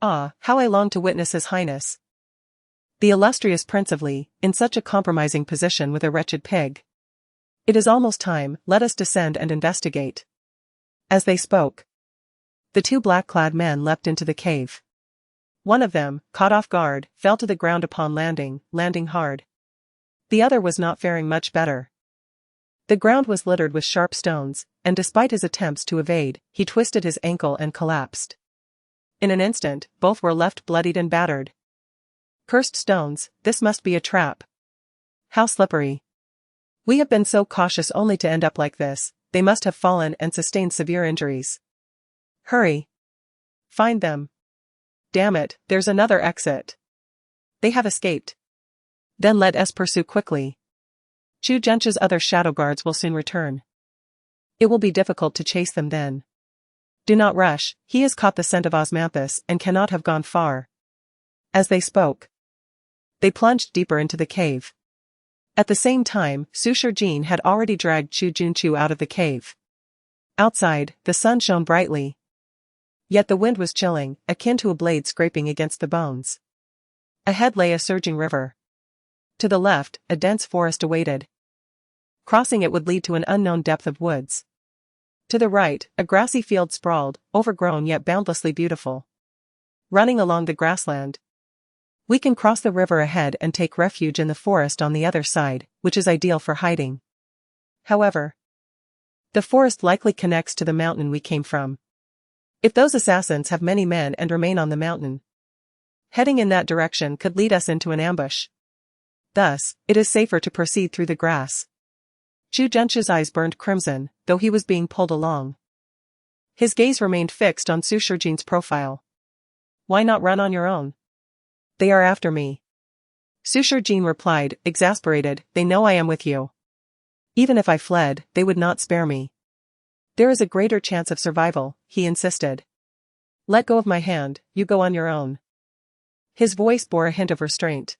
Ah, how I long to witness His Highness, the illustrious Prince of Lee, in such a compromising position with a wretched pig. It is almost time, let us descend and investigate. As they spoke, the two black-clad men leapt into the cave. One of them, caught off guard, fell to the ground upon landing hard. The other was not faring much better. The ground was littered with sharp stones, and despite his attempts to evade, he twisted his ankle and collapsed. In an instant, both were left bloodied and battered. Cursed stones, this must be a trap. How slippery. We have been so cautious only to end up like this. They must have fallen and sustained severe injuries. Hurry. Find them. Damn it, there's another exit. They have escaped. Then let us pursue quickly. Chu Junche's other shadow guards will soon return. It will be difficult to chase them then. Do not rush, he has caught the scent of osmanthus and cannot have gone far. As they spoke, they plunged deeper into the cave. At the same time, Sushar Jin had already dragged Chu Junchu out of the cave. Outside, the sun shone brightly. Yet the wind was chilling, akin to a blade scraping against the bones. Ahead lay a surging river. To the left, a dense forest awaited. Crossing it would lead to an unknown depth of woods. To the right, a grassy field sprawled, overgrown yet boundlessly beautiful. Running along the grassland, we can cross the river ahead and take refuge in the forest on the other side, which is ideal for hiding. However, the forest likely connects to the mountain we came from. If those assassins have many men and remain on the mountain, heading in that direction could lead us into an ambush. Thus, it is safer to proceed through the grass. Chu Junche's eyes burned crimson, though he was being pulled along. His gaze remained fixed on Sushar Jin's profile. Why not run on your own? They are after me. Sushar Jin replied, exasperated, they know I am with you. Even if I fled, they would not spare me. There is a greater chance of survival, he insisted. Let go of my hand, you go on your own. His voice bore a hint of restraint.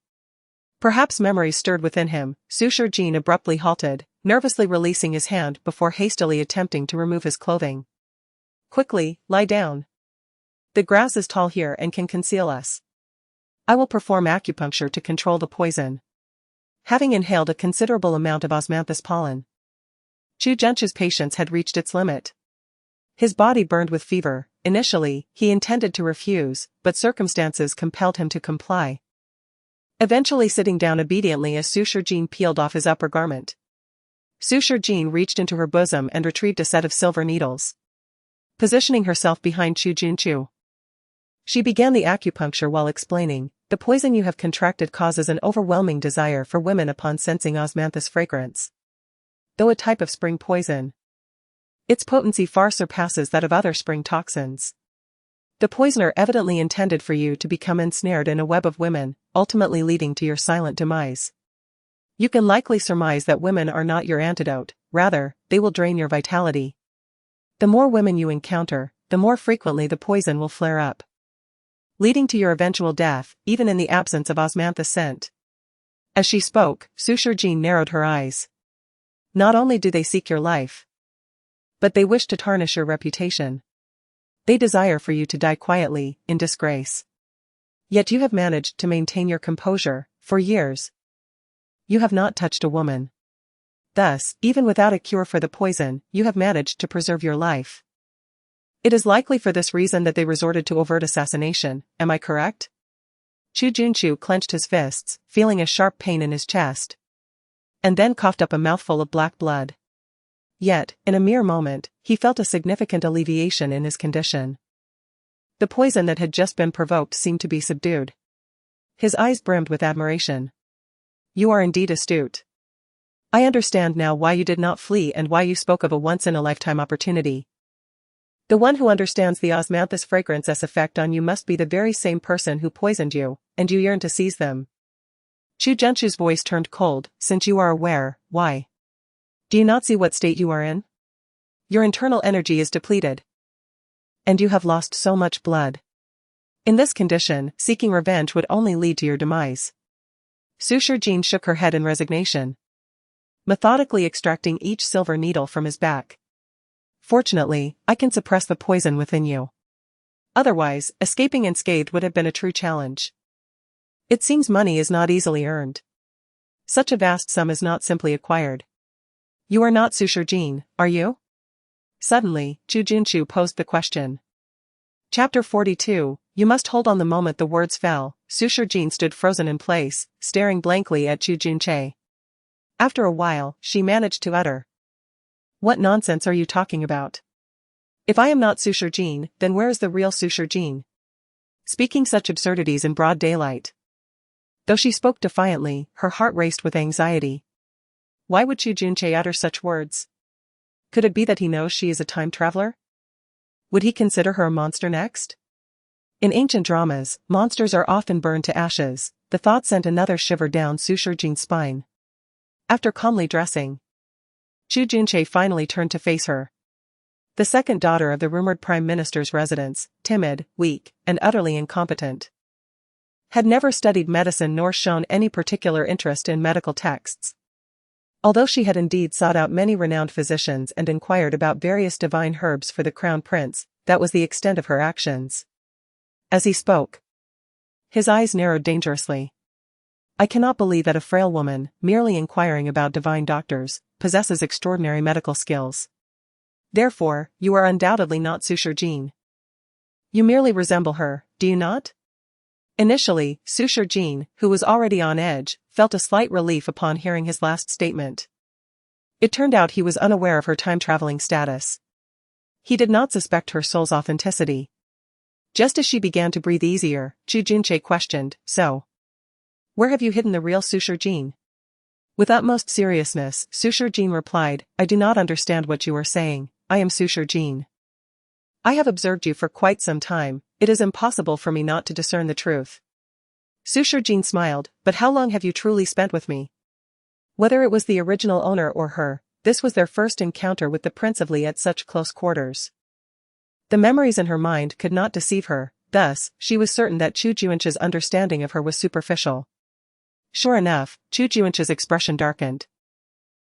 Perhaps memory stirred within him. Sushar Jin abruptly halted, nervously releasing his hand before hastily attempting to remove his clothing. Quickly, lie down. The grass is tall here and can conceal us. I will perform acupuncture to control the poison. Having inhaled a considerable amount of osmanthus pollen, Chu Junche's patience had reached its limit. His body burned with fever. Initially, he intended to refuse, but circumstances compelled him to comply. Eventually sitting down obediently as Sushar Jin peeled off his upper garment. Sushar Jin reached into her bosom and retrieved a set of silver needles. Positioning herself behind Chu Junchu, she began the acupuncture while explaining, the poison you have contracted causes an overwhelming desire for women upon sensing osmanthus fragrance. Though a type of spring poison, its potency far surpasses that of other spring toxins. The poisoner evidently intended for you to become ensnared in a web of women, ultimately leading to your silent demise. You can likely surmise that women are not your antidote, rather, they will drain your vitality. The more women you encounter, the more frequently the poison will flare up, leading to your eventual death, even in the absence of osmanthus scent. As she spoke, Sushar Jin narrowed her eyes. Not only do they seek your life, but they wish to tarnish your reputation. They desire for you to die quietly, in disgrace. Yet you have managed to maintain your composure, for years. You have not touched a woman. Thus, even without a cure for the poison, you have managed to preserve your life. It is likely for this reason that they resorted to overt assassination, am I correct? Chu Junchu clenched his fists, feeling a sharp pain in his chest, and then coughed up a mouthful of black blood. Yet, in a mere moment, he felt a significant alleviation in his condition. The poison that had just been provoked seemed to be subdued. His eyes brimmed with admiration. You are indeed astute. I understand now why you did not flee and why you spoke of a once-in-a-lifetime opportunity. The one who understands the osmanthus fragrance's effect on you must be the very same person who poisoned you, and you yearn to seize them. Chu Junchu's voice turned cold, since you are aware, why? Do you not see what state you are in? Your internal energy is depleted. And you have lost so much blood. In this condition, seeking revenge would only lead to your demise. Suture Jean shook her head in resignation, methodically extracting each silver needle from his back. Fortunately, I can suppress the poison within you. Otherwise, escaping unscathed would have been a true challenge. It seems money is not easily earned. Such a vast sum is not simply acquired. You are not Suture Jean, are you? Suddenly, Chu Junchu posed the question. Chapter 42, You must hold on. The moment the words fell, Suture Jean stood frozen in place, staring blankly at Chu Junche. After a while, she managed to utter. What nonsense are you talking about? If I am not Suture Jean, then where is the real Suture Jean? Speaking such absurdities in broad daylight. Though she spoke defiantly, her heart raced with anxiety. Why would Chu Junche utter such words? Could it be that he knows she is a time traveler? Would he consider her a monster next? In ancient dramas, monsters are often burned to ashes. The thought sent another shiver down Suture Jean's spine. After calmly dressing, Chu Junche finally turned to face her. The second daughter of the rumored prime minister's residence, timid, weak, and utterly incompetent, had never studied medicine nor shown any particular interest in medical texts. Although she had indeed sought out many renowned physicians and inquired about various divine herbs for the crown prince, that was the extent of her actions. As he spoke, his eyes narrowed dangerously. I cannot believe that a frail woman, merely inquiring about divine doctors, possesses extraordinary medical skills. Therefore, you are undoubtedly not Suture Jean. You merely resemble her, do you not? Initially, Suture Jean, who was already on edge, felt a slight relief upon hearing his last statement. It turned out he was unaware of her time-traveling status. He did not suspect her soul's authenticity. Just as she began to breathe easier, Chu Junche questioned, So, where have you hidden the real Suture Jean? With utmost seriousness, Suture Jean replied, I do not understand what you are saying. I am Suture Jean. I have observed you for quite some time. It is impossible for me not to discern the truth. Suture Jean smiled, but how long have you truly spent with me? Whether it was the original owner or her, this was their first encounter with the Prince of Li at such close quarters. The memories in her mind could not deceive her, thus, she was certain that Chu Junche's understanding of her was superficial. Sure enough, Chu Junche's expression darkened.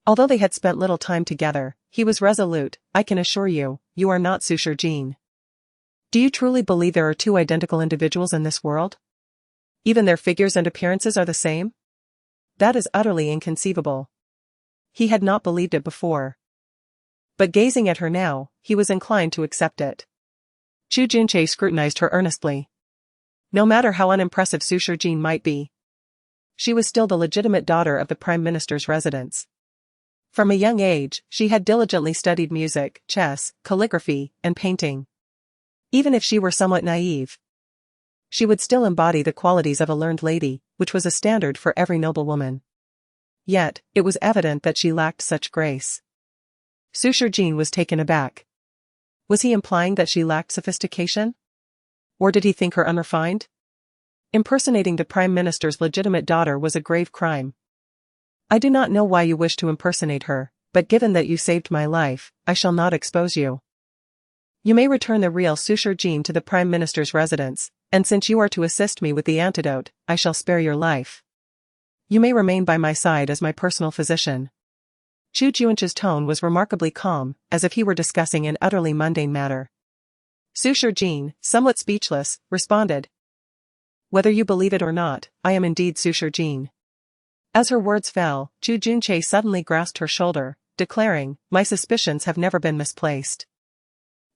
Although they had spent little time together, he was resolute. I can assure you, you are not Suture Jean. Do you truly believe there are two identical individuals in this world? Even their figures and appearances are the same? That is utterly inconceivable. He had not believed it before. But gazing at her now, he was inclined to accept it. Chu Junche scrutinized her earnestly. No matter how unimpressive Suture Jean might be, she was still the legitimate daughter of the prime minister's residence. From a young age, she had diligently studied music, chess, calligraphy, and painting. Even if she were somewhat naive, she would still embody the qualities of a learned lady, which was a standard for every noble woman. Yet, it was evident that she lacked such grace. Suture Jean was taken aback. Was he implying that she lacked sophistication? Or did he think her unrefined? Impersonating the prime minister's legitimate daughter was a grave crime. I do not know why you wish to impersonate her, but given that you saved my life, I shall not expose you. You may return the real Suture Jean to the prime minister's residence, and since you are to assist me with the antidote, I shall spare your life. You may remain by my side as my personal physician. Chu Junche's tone was remarkably calm, as if he were discussing an utterly mundane matter. Suture Jean, somewhat speechless, responded. Whether you believe it or not, I am indeed Suture Jean. As her words fell, Chu Junche suddenly grasped her shoulder, declaring, My suspicions have never been misplaced.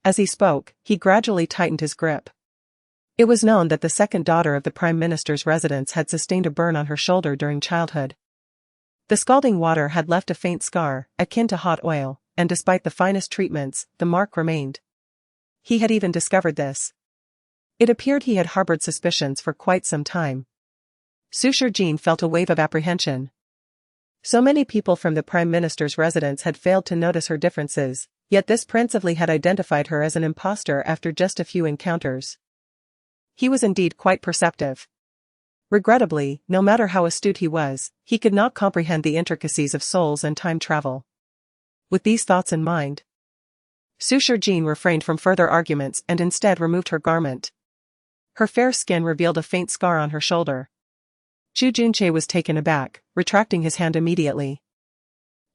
As he spoke, he gradually tightened his grip. It was known that the second daughter of the prime minister's residence had sustained a burn on her shoulder during childhood. The scalding water had left a faint scar, akin to hot oil, and despite the finest treatments, the mark remained. He had even discovered this. It appeared he had harbored suspicions for quite some time. Suture Jean felt a wave of apprehension. So many people from the prime minister's residence had failed to notice her differences, yet this Prince of Li had identified her as an impostor after just a few encounters. He was indeed quite perceptive. Regrettably, no matter how astute he was, he could not comprehend the intricacies of souls and time travel. With these thoughts in mind, Suture Jean refrained from further arguments and instead removed her garment. Her fair skin revealed a faint scar on her shoulder. Chu Junche was taken aback, retracting his hand immediately.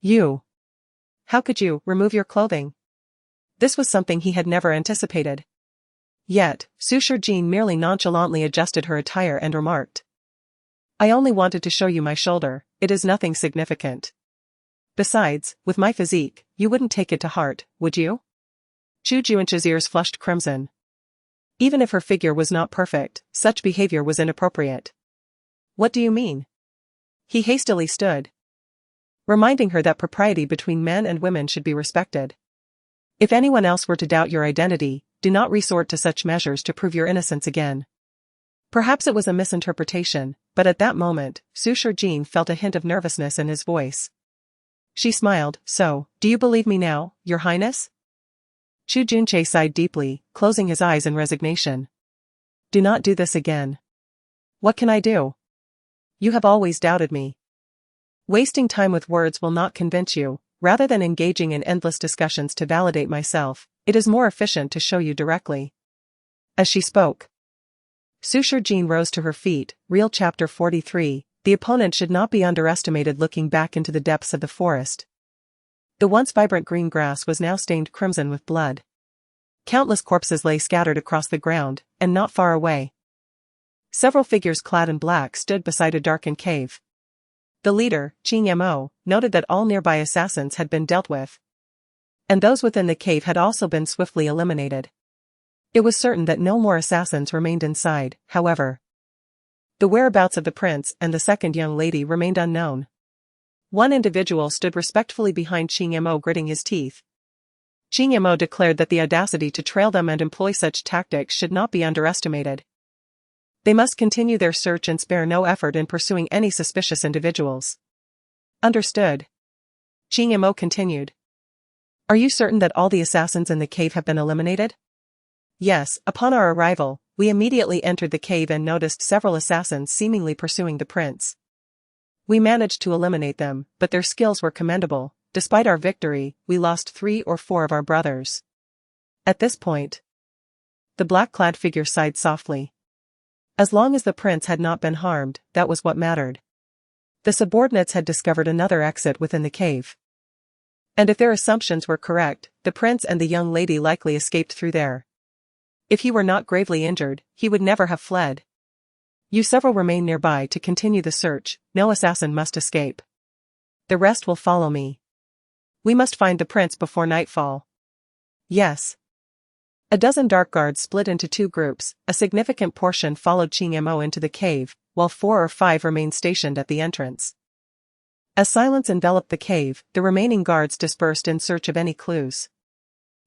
You. How could you remove your clothing? This was something he had never anticipated. Yet, Suture Jean merely nonchalantly adjusted her attire and remarked. I only wanted to show you my shoulder, it is nothing significant. Besides, with my physique, you wouldn't take it to heart, would you? Chu Junche's ears flushed crimson. Even if her figure was not perfect, such behavior was inappropriate. What do you mean? He hastily stood, reminding her that propriety between men and women should be respected. If anyone else were to doubt your identity, do not resort to such measures to prove your innocence again. Perhaps it was a misinterpretation, but at that moment, Suture Jean felt a hint of nervousness in his voice. She smiled. So, do you believe me now, Your Highness? Chu Junche sighed deeply, closing his eyes in resignation. Do not do this again. What can I do? You have always doubted me. Wasting time with words will not convince you. Rather than engaging in endless discussions to validate myself, it is more efficient to show you directly. As she spoke, Suture Jean rose to her feet. Real Chapter 43, the opponent should not be underestimated. Looking back into the depths of the forest, the once vibrant green grass was now stained crimson with blood. Countless corpses lay scattered across the ground, and not far away, several figures clad in black stood beside a darkened cave. The leader, Qing Mo, noted that all nearby assassins had been dealt with, and those within the cave had also been swiftly eliminated. It was certain that no more assassins remained inside, however. The whereabouts of the prince and the second young lady remained unknown. One individual stood respectfully behind Qing Mo, gritting his teeth. Qing Mo declared that the audacity to trail them and employ such tactics should not be underestimated. They must continue their search and spare no effort in pursuing any suspicious individuals. Understood. Qing Mo continued. Are you certain that all the assassins in the cave have been eliminated? Yes, upon our arrival, we immediately entered the cave and noticed several assassins seemingly pursuing the prince. We managed to eliminate them, but their skills were commendable. Despite our victory, we lost 3 or 4 of our brothers. At this point, the black-clad figure sighed softly. As long as the prince had not been harmed, that was what mattered. The subordinates had discovered another exit within the cave. And if their assumptions were correct, the prince and the young lady likely escaped through there. If he were not gravely injured, he would never have fled. You several remain nearby to continue the search. No assassin must escape. The rest will follow me. We must find the prince before nightfall. Yes. A dozen dark guards split into 2 groups. A significant portion followed Qing Mo into the cave, while 4 or 5 remained stationed at the entrance. As silence enveloped the cave, the remaining guards dispersed in search of any clues.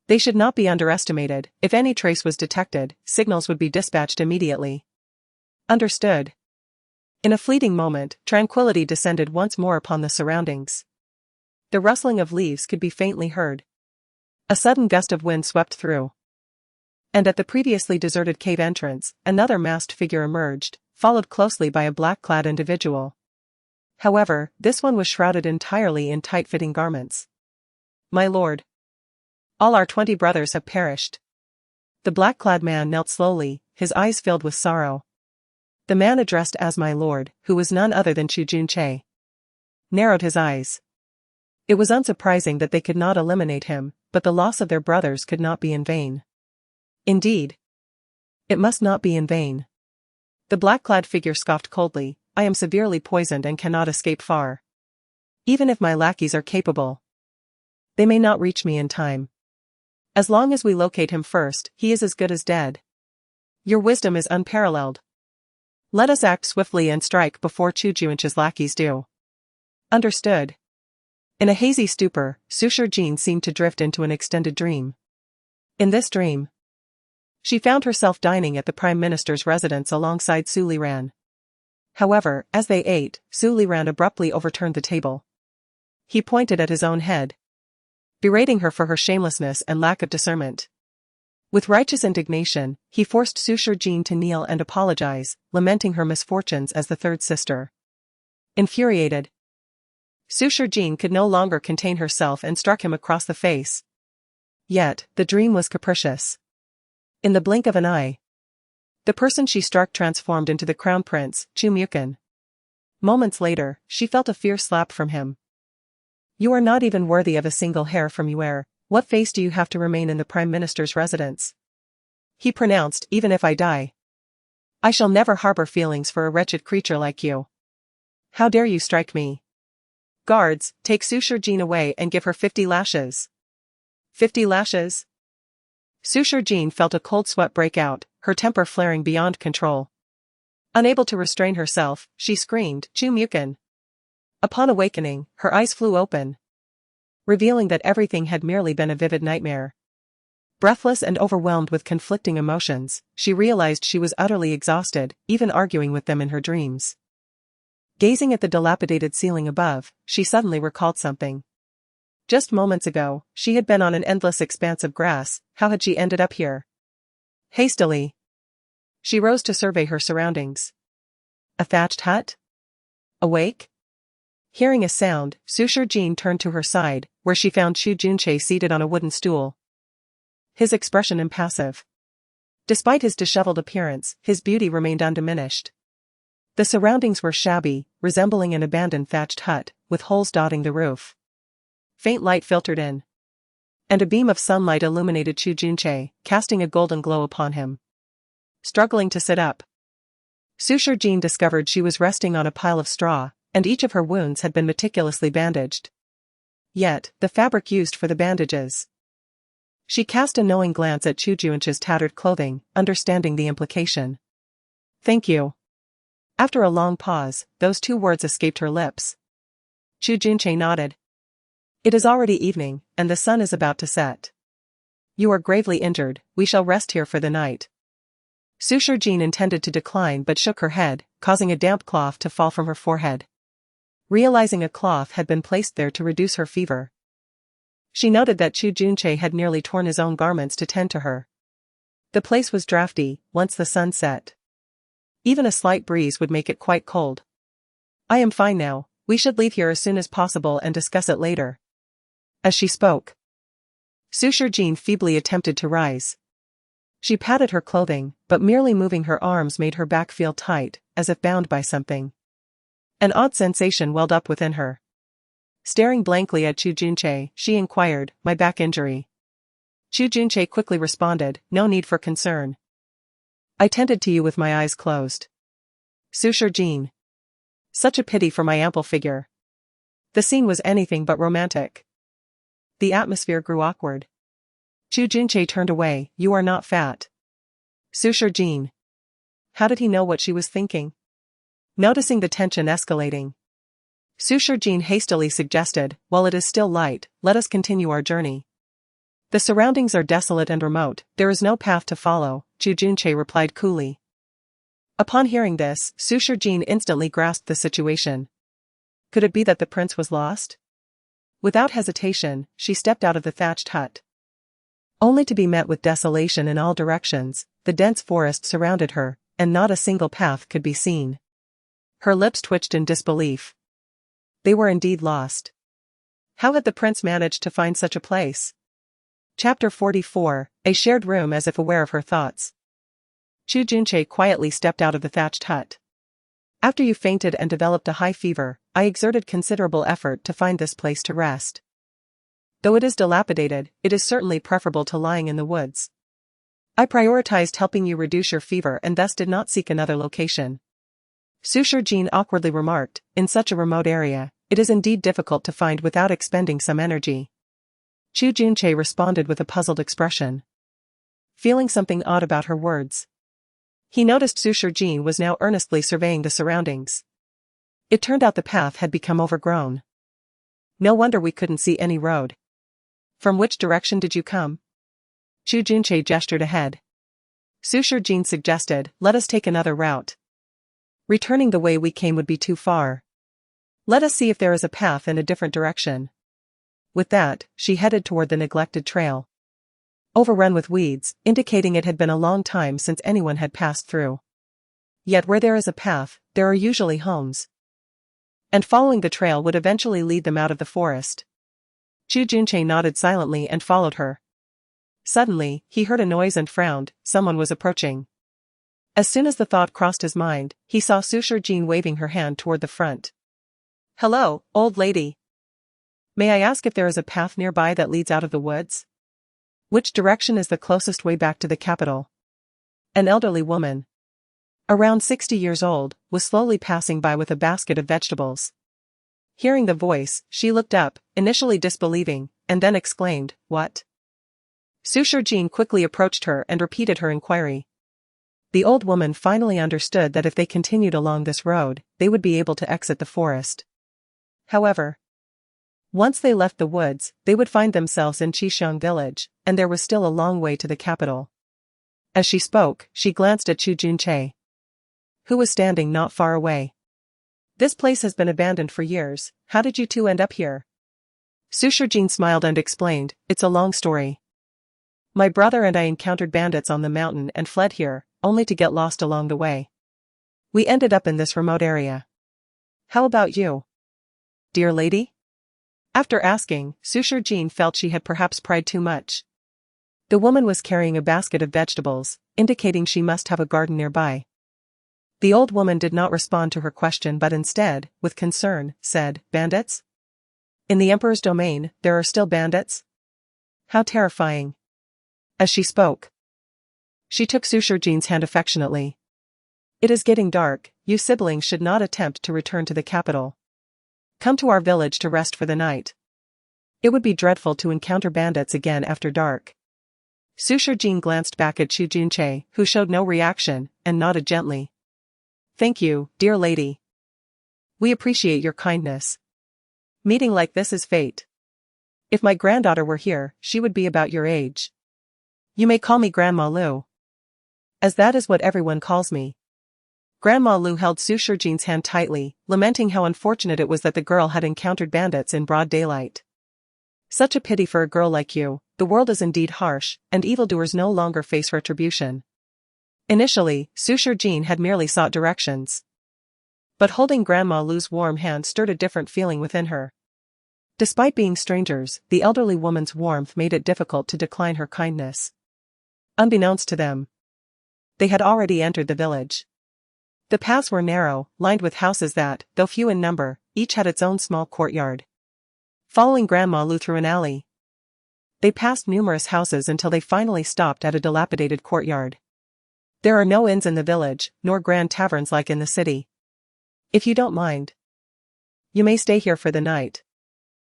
They should not be underestimated. If any trace was detected, signals would be dispatched immediately. Understood. In a fleeting moment, tranquility descended once more upon the surroundings. The rustling of leaves could be faintly heard. A sudden gust of wind swept through. And at the previously deserted cave entrance, another masked figure emerged, followed closely by a black-clad individual. However, this one was shrouded entirely in tight-fitting garments. My lord. All our 20 brothers have perished. The black-clad man knelt slowly, his eyes filled with sorrow. The man addressed as my lord, who was none other than Chu Junche, narrowed his eyes. It was unsurprising that they could not eliminate him, but the loss of their brothers could not be in vain. Indeed, it must not be in vain. The black-clad figure scoffed coldly. I am severely poisoned and cannot escape far. Even if my lackeys are capable, they may not reach me in time. As long as we locate him first, he is as good as dead. Your wisdom is unparalleled. Let us act swiftly and strike before Chu Junche's lackeys do. Understood. In a hazy stupor, Suture Jean seemed to drift into an extended dream. In this dream, she found herself dining at the Prime Minister's residence alongside Su Liran. However, as they ate, Su Liran abruptly overturned the table. He pointed at his own head, berating her for her shamelessness and lack of discernment. With righteous indignation, he forced Suture Jean to kneel and apologize, lamenting her misfortunes as the third sister. Infuriated, Suture Jean could no longer contain herself and struck him across the face. Yet, the dream was capricious. In the blink of an eye, The person she struck transformed into the crown prince, Chu Mukin. Moments later, she felt a fierce slap from him. You are not even worthy of a single hair from your heir. What face do you have to remain in the Prime Minister's residence? He pronounced, even if I die, I shall never harbor feelings for a wretched creature like you. How dare you strike me? Guards, take Sushar Jean away and give her 50 lashes. 50 lashes? Sushar Jean felt a cold sweat break out, her temper flaring beyond control. Unable to restrain herself, she screamed, Chu Mukin. Upon awakening, her eyes flew open, revealing that everything had merely been a vivid nightmare. Breathless and overwhelmed with conflicting emotions, she realized she was utterly exhausted, even arguing with them in her dreams. Gazing at the dilapidated ceiling above, she suddenly recalled something. Just moments ago, she had been on an endless expanse of grass. How had she ended up here? Hastily, she rose to survey her surroundings. A thatched hut? Awake? Hearing a sound, Sushar Jean turned to her side, where she found Chu Junche seated on a wooden stool, his expression impassive. Despite his disheveled appearance, his beauty remained undiminished. The surroundings were shabby, resembling an abandoned thatched hut, with holes dotting the roof. Faint light filtered in, and a beam of sunlight illuminated Chu Junche, casting a golden glow upon him. Struggling to sit up, Sushar Jean discovered she was resting on a pile of straw, and each of her wounds had been meticulously bandaged. Yet, the fabric used for the bandages. She cast a knowing glance at Chu Junche's tattered clothing, understanding the implication. Thank you. After a long pause, those two words escaped her lips. Chu Junche nodded. It is already evening, and the sun is about to set. You are gravely injured, we shall rest here for the night. Sushar Jean intended to decline but shook her head, causing a damp cloth to fall from her forehead. Realizing a cloth had been placed there to reduce her fever, she noted that Chu Junche had nearly torn his own garments to tend to her. The place was drafty, once the sun set. Even a slight breeze would make it quite cold. I am fine now, we should leave here as soon as possible and discuss it later. As she spoke, Sushar Jean feebly attempted to rise. She patted her clothing, but merely moving her arms made her back feel tight, as if bound by something. An odd sensation welled up within her. Staring blankly at Chu Junche, she inquired, my back injury. Chu Junche quickly responded, no need for concern. I tended to you with my eyes closed. Sushar Jean. Such a pity for my ample figure. The scene was anything but romantic. The atmosphere grew awkward. Chu Junche turned away, you are not fat. Sushar Jean. How did he know what she was thinking? Noticing the tension escalating, Sushar Jean hastily suggested, while it is still light, let us continue our journey. The surroundings are desolate and remote, there is no path to follow, Chu Junche replied coolly. Upon hearing this, Sushar Jean instantly grasped the situation. Could it be that the prince was lost? Without hesitation, she stepped out of the thatched hut, only to be met with desolation in all directions. The dense forest surrounded her, and not a single path could be seen. Her lips twitched in disbelief. They were indeed lost. How had the prince managed to find such a place? Chapter 44, a shared room. As if aware of her thoughts, Chu Junche quietly stepped out of the thatched hut. After you fainted and developed a high fever, I exerted considerable effort to find this place to rest. Though it is dilapidated, it is certainly preferable to lying in the woods. I prioritized helping you reduce your fever and thus did not seek another location. Sushar Jean awkwardly remarked, in such a remote area, it is indeed difficult to find without expending some energy. Chu Junche responded with a puzzled expression, feeling something odd about her words. He noticed Sushar Jean was now earnestly surveying the surroundings. It turned out the path had become overgrown. No wonder we couldn't see any road. From which direction did you come? Chu Junche gestured ahead. Sushar Jean suggested, let us take another route. Returning the way we came would be too far. Let us see if there is a path in a different direction. With that, she headed toward the neglected trail, overrun with weeds, indicating it had been a long time since anyone had passed through. Yet where there is a path, there are usually homes. And following the trail would eventually lead them out of the forest. Chu Junche nodded silently and followed her. Suddenly, he heard a noise and frowned, someone was approaching. As soon as the thought crossed his mind, he saw Suture Jean waving her hand toward the front. "Hello, old lady. May I ask if there is a path nearby that leads out of the woods? Which direction is the closest way back to the capital?" An elderly woman, around 60 years old, was slowly passing by with a basket of vegetables. Hearing the voice, she looked up, initially disbelieving, and then exclaimed, "What?" Suture Jean quickly approached her and repeated her inquiry. The old woman finally understood that if they continued along this road, they would be able to exit the forest. However, once they left the woods, they would find themselves in Chixiang village, and there was still a long way to the capital. As she spoke, she glanced at Chu Junche, who was standing not far away. "This place has been abandoned for years. How did you two end up here?" Suture Jean smiled and explained, "It's a long story. My brother and I encountered bandits on the mountain and fled here, only to get lost along the way. We ended up in this remote area. How about you, dear lady?" After asking, Suture Jean felt she had perhaps pried too much. The woman was carrying a basket of vegetables, indicating she must have a garden nearby. The old woman did not respond to her question but instead, with concern, said, "Bandits? In the Emperor's domain, there are still bandits? How terrifying." As she spoke, she took Suture Jean's hand affectionately. "It is getting dark, you siblings should not attempt to return to the capital. Come to our village to rest for the night. It would be dreadful to encounter bandits again after dark." Suture Jean glanced back at Chu Junche, who showed no reaction, and nodded gently. "Thank you, dear lady. We appreciate your kindness. Meeting like this is fate. If my granddaughter were here, she would be about your age. You may call me Grandma Lu, as that is what everyone calls me." Grandma Lu held Suture Jean's hand tightly, lamenting how unfortunate it was that the girl had encountered bandits in broad daylight. "Such a pity for a girl like you. The world is indeed harsh, and evildoers no longer face retribution." Initially, Suture Jean had merely sought directions. But holding Grandma Lu's warm hand stirred a different feeling within her. Despite being strangers, the elderly woman's warmth made it difficult to decline her kindness. Unbeknownst to them, they had already entered the village. The paths were narrow, lined with houses that, though few in number, each had its own small courtyard. Following Grandma Lu through an alley, they passed numerous houses until they finally stopped at a dilapidated courtyard. "There are no inns in the village, nor grand taverns like in the city. If you don't mind, you may stay here for the night.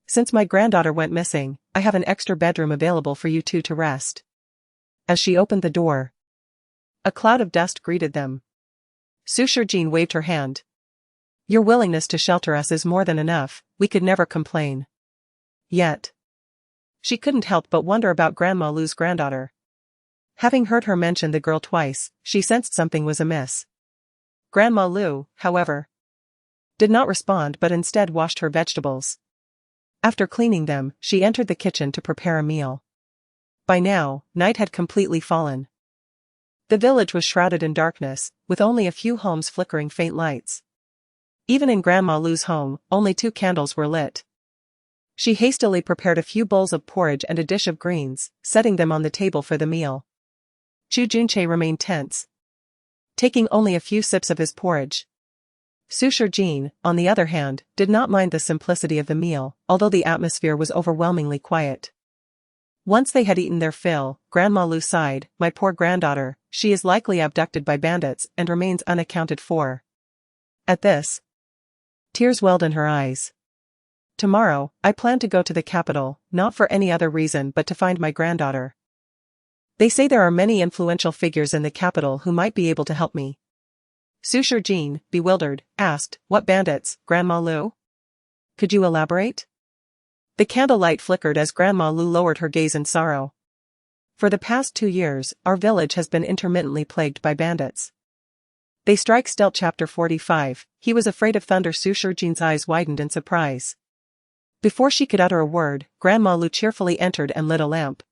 Since my granddaughter went missing, I have an extra bedroom available for you two to rest." As she opened the door, a cloud of dust greeted them. Suture Jean waved her hand. "Your willingness to shelter us is more than enough, we could never complain." Yet, she couldn't help but wonder about Grandma Lu's granddaughter. Having heard her mention the girl twice, she sensed something was amiss. Grandma Lu, however, did not respond but instead washed her vegetables. After cleaning them, she entered the kitchen to prepare a meal. By now, night had completely fallen. The village was shrouded in darkness, with only a few homes flickering faint lights. Even in Grandma Lu's home, only 2 candles were lit. She hastily prepared a few bowls of porridge and a dish of greens, setting them on the table for the meal. Chu Junche remained tense, taking only a few sips of his porridge. Suture Jean, on the other hand, did not mind the simplicity of the meal, although the atmosphere was overwhelmingly quiet. Once they had eaten their fill, Grandma Lu sighed, "My poor granddaughter, she is likely abducted by bandits and remains unaccounted for." At this, tears welled in her eyes. "Tomorrow, I plan to go to the capital, not for any other reason but to find my granddaughter. They say there are many influential figures in the capital who might be able to help me." Suture Jean, bewildered, asked, "What bandits, Grandma Lu? Could you elaborate?" The candlelight flickered as Grandma Lu lowered her gaze in sorrow. "For the past 2 years, our village has been intermittently plagued by bandits. They strike stealth." Chapter 45, He was afraid of thunder. Suture Jean's eyes widened in surprise. Before she could utter a word, Grandma Lu cheerfully entered and lit a lamp.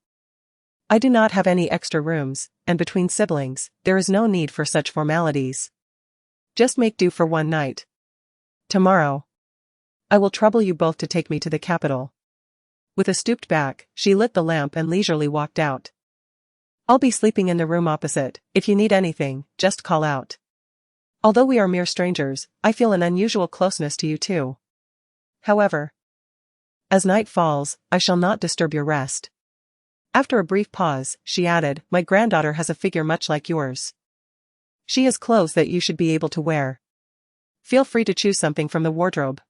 "I do not have any extra rooms, and between siblings, there is no need for such formalities. Just make do for one night. Tomorrow, I will trouble you both to take me to the capital." With a stooped back, she lit the lamp and leisurely walked out. I'll be sleeping in the room opposite. If you need anything, just call out. Although we are mere strangers, I feel an unusual closeness to you too. However, as night falls, I shall not disturb your rest. After a brief pause, she added, my granddaughter has a figure much like yours. She has clothes that you should be able to wear. Feel free to choose something from the wardrobe.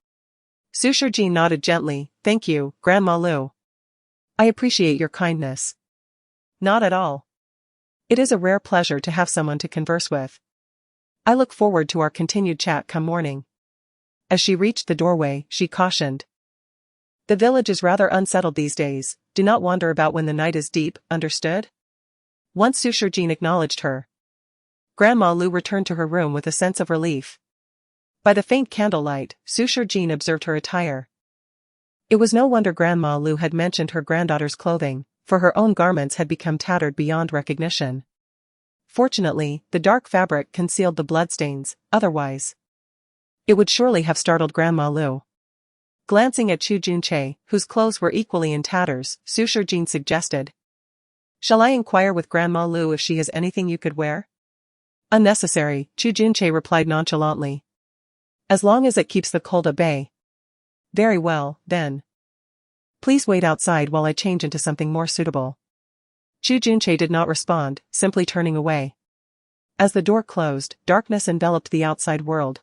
Suitor Jean nodded gently, thank you, Grandma Lu. I appreciate your kindness. Not at all. It is a rare pleasure to have someone to converse with. I look forward to our continued chat come morning. As she reached the doorway, she cautioned. The village is rather unsettled these days, do not wander about when the night is deep, understood? Once Suitor Jean acknowledged her, Grandma Lu returned to her room with a sense of relief. By the faint candlelight, Suitor Jean observed her attire. It was no wonder Grandma Lu had mentioned her granddaughter's clothing, for her own garments had become tattered beyond recognition. Fortunately, the dark fabric concealed the bloodstains, otherwise it would surely have startled Grandma Lu. Glancing at Chu Junche, whose clothes were equally in tatters, Suitor Jean suggested. Shall I inquire with Grandma Lu if she has anything you could wear? Unnecessary, Chu Junche replied nonchalantly. As long as it keeps the cold at bay. Very well, then. Please wait outside while I change into something more suitable. Chu Junche did not respond, simply turning away. As the door closed, darkness enveloped the outside world.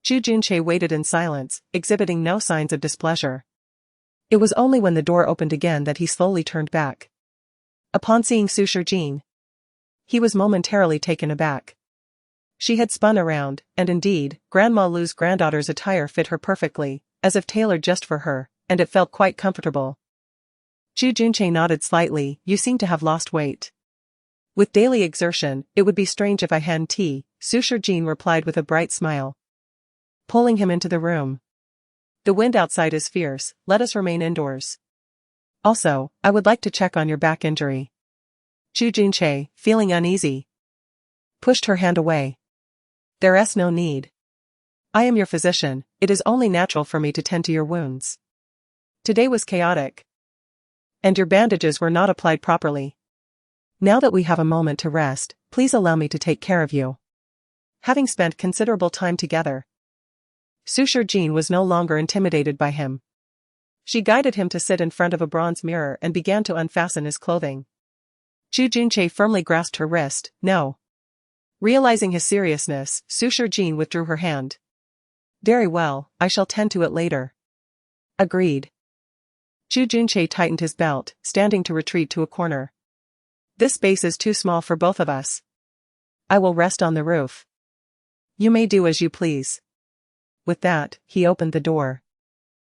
Chu Junche waited in silence, exhibiting no signs of displeasure. It was only when the door opened again that he slowly turned back. Upon seeing Suitor Jean, he was momentarily taken aback. She had spun around, and indeed, Grandma Lu's granddaughter's attire fit her perfectly, as if tailored just for her, and it felt quite comfortable. Chu Junche nodded slightly, you seem to have lost weight. With daily exertion, it would be strange if I hadn't tea, Suitor Jean replied with a bright smile. Pulling him into the room. The wind outside is fierce, let us remain indoors. Also, I would like to check on your back injury. Chu Junche, feeling uneasy, pushed her hand away. There's no need. I am your physician, it is only natural for me to tend to your wounds. Today was chaotic. And your bandages were not applied properly. Now that we have a moment to rest, please allow me to take care of you. Having spent considerable time together, Suitor Jean was no longer intimidated by him. She guided him to sit in front of a bronze mirror and began to unfasten his clothing. Chu Junche firmly grasped her wrist, no. Realizing his seriousness, Suitor Jean withdrew her hand. Very well, I shall tend to it later. Agreed. Chu Junche tightened his belt, standing to retreat to a corner. This space is too small for both of us. I will rest on the roof. You may do as you please. With that, he opened the door.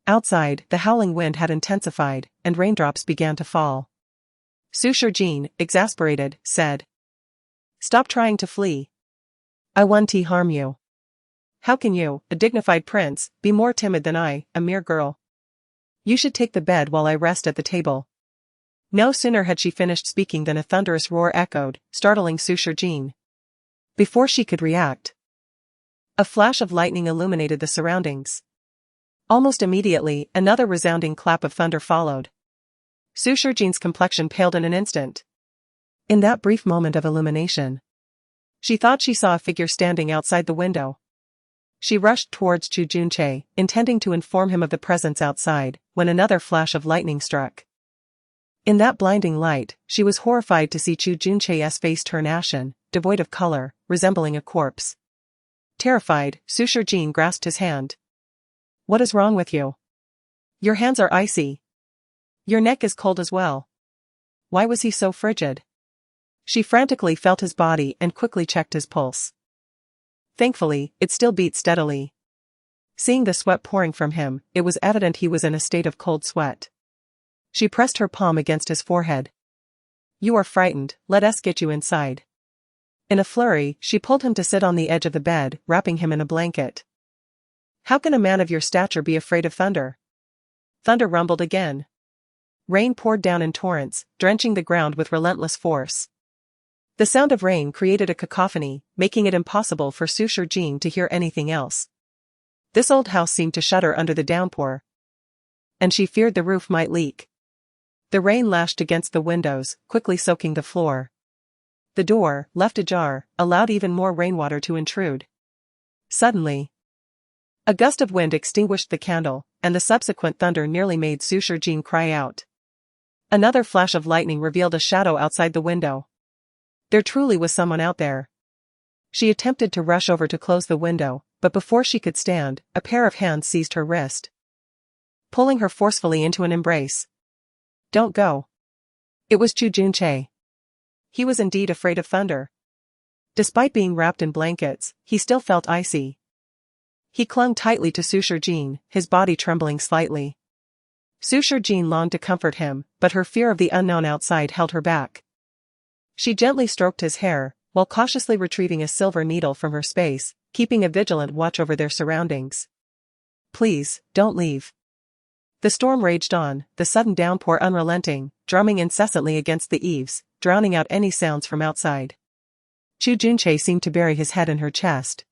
Outside, the howling wind had intensified, and raindrops began to fall. Suitor Jean, exasperated, said. Stop trying to flee. I won't harm you. How can you, a dignified prince, be more timid than I, a mere girl? You should take the bed while I rest at the table. No sooner had she finished speaking than a thunderous roar echoed, startling Suitor Jean. Before she could react, a flash of lightning illuminated the surroundings. Almost immediately, another resounding clap of thunder followed. Suitor Jean's complexion paled in an instant. In that brief moment of illumination, she thought she saw a figure standing outside the window. She rushed towards Chu Junche, intending to inform him of the presence outside, when another flash of lightning struck. In that blinding light, she was horrified to see Chu Junche's face turn ashen, devoid of color, resembling a corpse. Terrified, Suitor Jean grasped his hand. What is wrong with you? Your hands are icy. Your neck is cold as well. Why was he so frigid? She frantically felt his body and quickly checked his pulse. Thankfully, it still beat steadily. Seeing the sweat pouring from him, it was evident he was in a state of cold sweat. She pressed her palm against his forehead. You are frightened, let us get you inside. In a flurry, she pulled him to sit on the edge of the bed, wrapping him in a blanket. How can a man of your stature be afraid of thunder? Thunder rumbled again. Rain poured down in torrents, drenching the ground with relentless force. The sound of rain created a cacophony, making it impossible for Suitor Jean to hear anything else. This old house seemed to shudder under the downpour, and she feared the roof might leak. The rain lashed against the windows, quickly soaking the floor. The door, left ajar, allowed even more rainwater to intrude. Suddenly, a gust of wind extinguished the candle, and the subsequent thunder nearly made Sushar Jean cry out. Another flash of lightning revealed a shadow outside the window. There truly was someone out there. She attempted to rush over to close the window, but before she could stand, a pair of hands seized her wrist, pulling her forcefully into an embrace. "Don't go." It was Chu Junchae. He was indeed afraid of thunder. Despite being wrapped in blankets, he still felt icy. He clung tightly to Sushar Jean, his body trembling slightly. Sushar Jean longed to comfort him, but her fear of the unknown outside held her back. She gently stroked his hair, while cautiously retrieving a silver needle from her space, keeping a vigilant watch over their surroundings. "Please, don't leave." The storm raged on, the sudden downpour unrelenting, drumming incessantly against the eaves, drowning out any sounds from outside. Chu Junchae seemed to bury his head in her chest.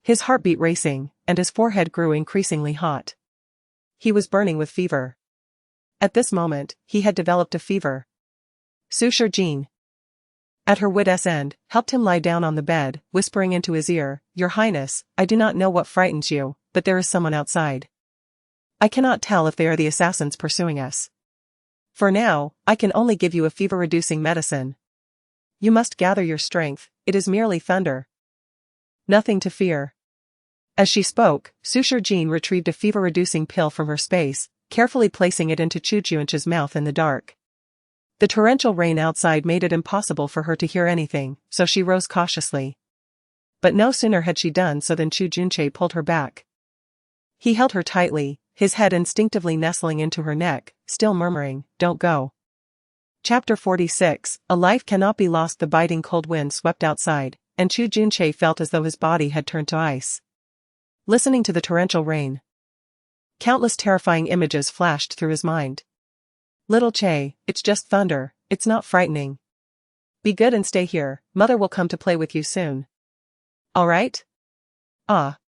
His heartbeat racing, and his forehead grew increasingly hot. He was burning with fever. At this moment, he had developed a fever. Sushar Jean, at her wit's end, helped him lie down on the bed, whispering into his ear, "Your Highness, I do not know what frightens you, but there is someone outside. I cannot tell if they are the assassins pursuing us. For now, I can only give you a fever-reducing medicine. You must gather your strength, it is merely thunder. Nothing to fear." As she spoke, Sushar Jean retrieved a fever-reducing pill from her space, carefully placing it into Chu Junchae's mouth in the dark. The torrential rain outside made it impossible for her to hear anything, so she rose cautiously. But no sooner had she done so than Chu Junchae pulled her back. He held her tightly, his head instinctively nestling into her neck, still murmuring, "Don't go." Chapter 46, A life cannot be lost. The biting cold wind swept outside, and Chu Junchae felt as though his body had turned to ice. Listening to the torrential rain, countless terrifying images flashed through his mind. "Little Chae, it's just thunder, it's not frightening. Be good and stay here, mother will come to play with you soon." "All right?" "Ah.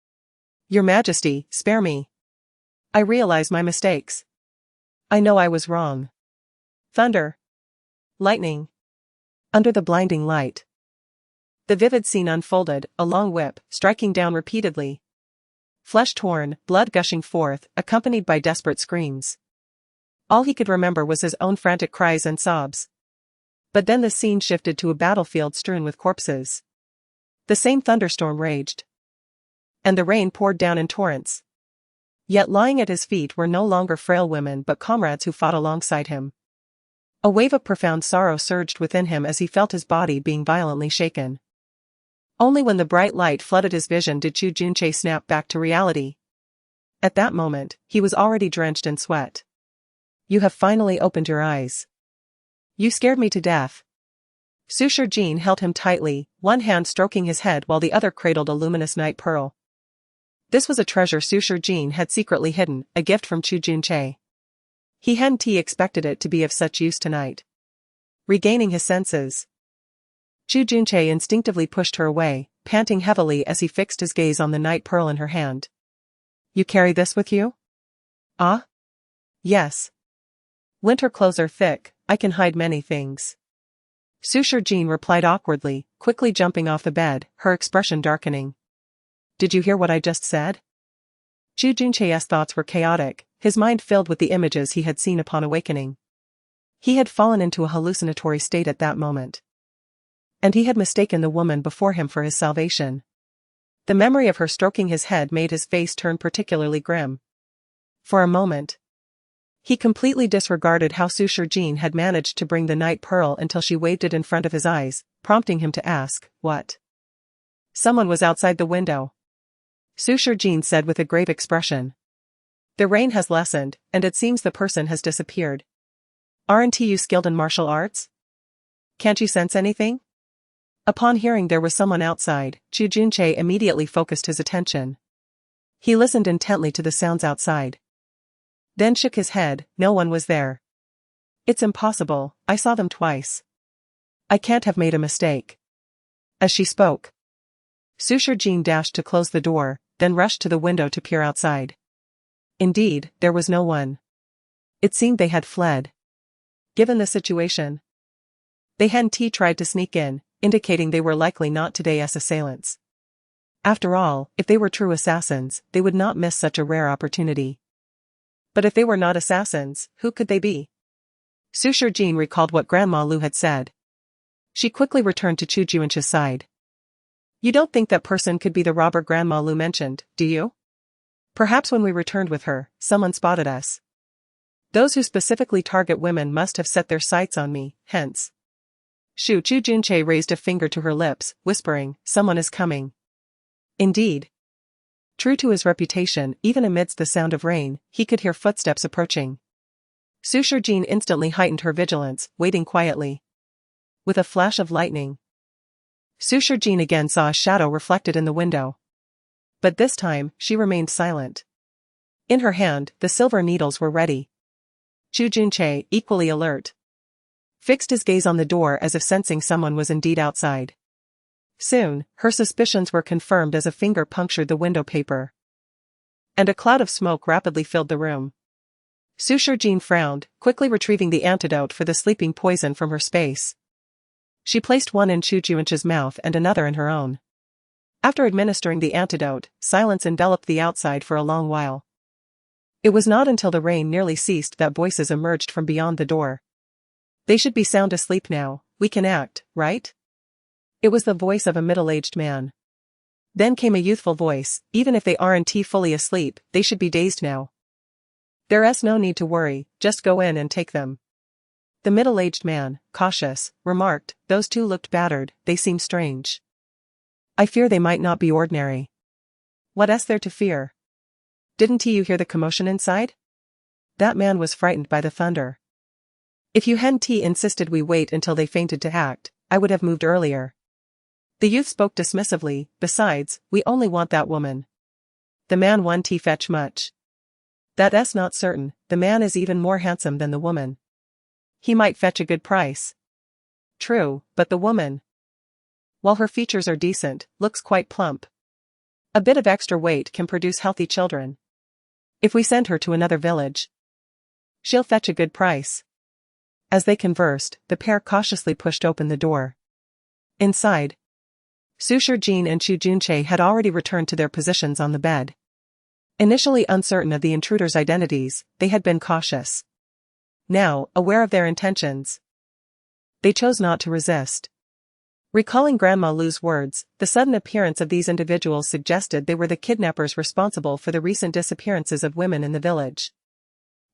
Your Majesty, spare me. I realize my mistakes. I know I was wrong." Thunder. Lightning. Under the blinding light, the vivid scene unfolded, a long whip, striking down repeatedly. Flesh torn, blood gushing forth, accompanied by desperate screams. All he could remember was his own frantic cries and sobs. But then the scene shifted to a battlefield strewn with corpses. The same thunderstorm raged, and the rain poured down in torrents. Yet lying at his feet were no longer frail women but comrades who fought alongside him. A wave of profound sorrow surged within him as he felt his body being violently shaken. Only when the bright light flooded his vision did Chu Junchae snap back to reality. At that moment, he was already drenched in sweat. "You have finally opened your eyes. You scared me to death." Sushar Jean held him tightly, one hand stroking his head while the other cradled a luminous night pearl. This was a treasure Sushar Jean had secretly hidden, a gift from Chu Junchae. He hadn't expected it to be of such use tonight. Regaining his senses, Chu Junchae instinctively pushed her away, panting heavily as he fixed his gaze on the night pearl in her hand. "You carry this with you?" "Ah? Yes. Winter clothes are thick, I can hide many things." Sushar Jean replied awkwardly, quickly jumping off the bed, her expression darkening. "Did you hear what I just said?" Chu Junchae's thoughts were chaotic, his mind filled with the images he had seen upon awakening. He had fallen into a hallucinatory state at that moment. And he had mistaken the woman before him for his salvation. The memory of her stroking his head made his face turn particularly grim. For a moment, he completely disregarded how Sushar Jean had managed to bring the night pearl until she waved it in front of his eyes, prompting him to ask, "What?" "Someone was outside the window," Sushar Jean said with a grave expression. "The rain has lessened, and it seems the person has disappeared. Aren't you skilled in martial arts? Can't you sense anything?" Upon hearing there was someone outside, Chu Junchae immediately focused his attention. He listened intently to the sounds outside, then shook his head. No one was there. "It's impossible, I saw them twice. I can't have made a mistake." As she spoke, Sushar Jean dashed to close the door, then rushed to the window to peer outside. Indeed, there was no one. It seemed they had fled. given the situation. They hadn't tried to sneak in, indicating they were likely not today's assailants. After all, if they were true assassins, they would not miss such a rare opportunity. But if they were not assassins, who could they be? Sushar Jean recalled what Grandma Lu had said. She quickly returned to Chu Juanche's side. You don't think that person could be the robber Grandma Lu mentioned, do you? Perhaps when we returned with her, someone spotted us. Those who specifically target women must have set their sights on me, hence. Chu Junche raised a finger to her lips, whispering, someone is coming. Indeed. True to his reputation, even amidst the sound of rain, he could hear footsteps approaching. Sushar Jean instantly heightened her vigilance, waiting quietly. With a flash of lightning, Sushar Jean again saw a shadow reflected in the window. But this time, she remained silent. In her hand, the silver needles were ready. Chu Junche, equally alert, fixed his gaze on the door as if sensing someone was indeed outside. Soon, her suspicions were confirmed as a finger punctured the window paper. And a cloud of smoke rapidly filled the room. Sushar Jean frowned, quickly retrieving the antidote for the sleeping poison from her space. She placed one in Chu Juanche's mouth and another in her own. After administering the antidote, silence enveloped the outside for a long while. It was not until the rain nearly ceased that voices emerged from beyond the door. They should be sound asleep now, we can act, right? It was the voice of a middle-aged man. Then came a youthful voice, even if they aren't fully asleep, they should be dazed now. There's no need to worry, just go in and take them. The middle-aged man, cautious, remarked, those two looked battered, they seem strange. I fear they might not be ordinary. What's there to fear? Didn't you hear the commotion inside? That man was frightened by the thunder. If you hadn't insisted we wait until they fainted to act, I would have moved earlier. The youth spoke dismissively, besides, we only want that woman. The man won't fetch much. That's not certain, the man is even more handsome than the woman. He might fetch a good price. True, but the woman, while her features are decent, looks quite plump. A bit of extra weight can produce healthy children. If we send her to another village, she'll fetch a good price. As they conversed, the pair cautiously pushed open the door. Inside, Sushar Jean and Chu Junche had already returned to their positions on the bed. Initially uncertain of the intruders' identities, they had been cautious. Now, aware of their intentions, they chose not to resist. Recalling Grandma Lu's words, the sudden appearance of these individuals suggested they were the kidnappers responsible for the recent disappearances of women in the village.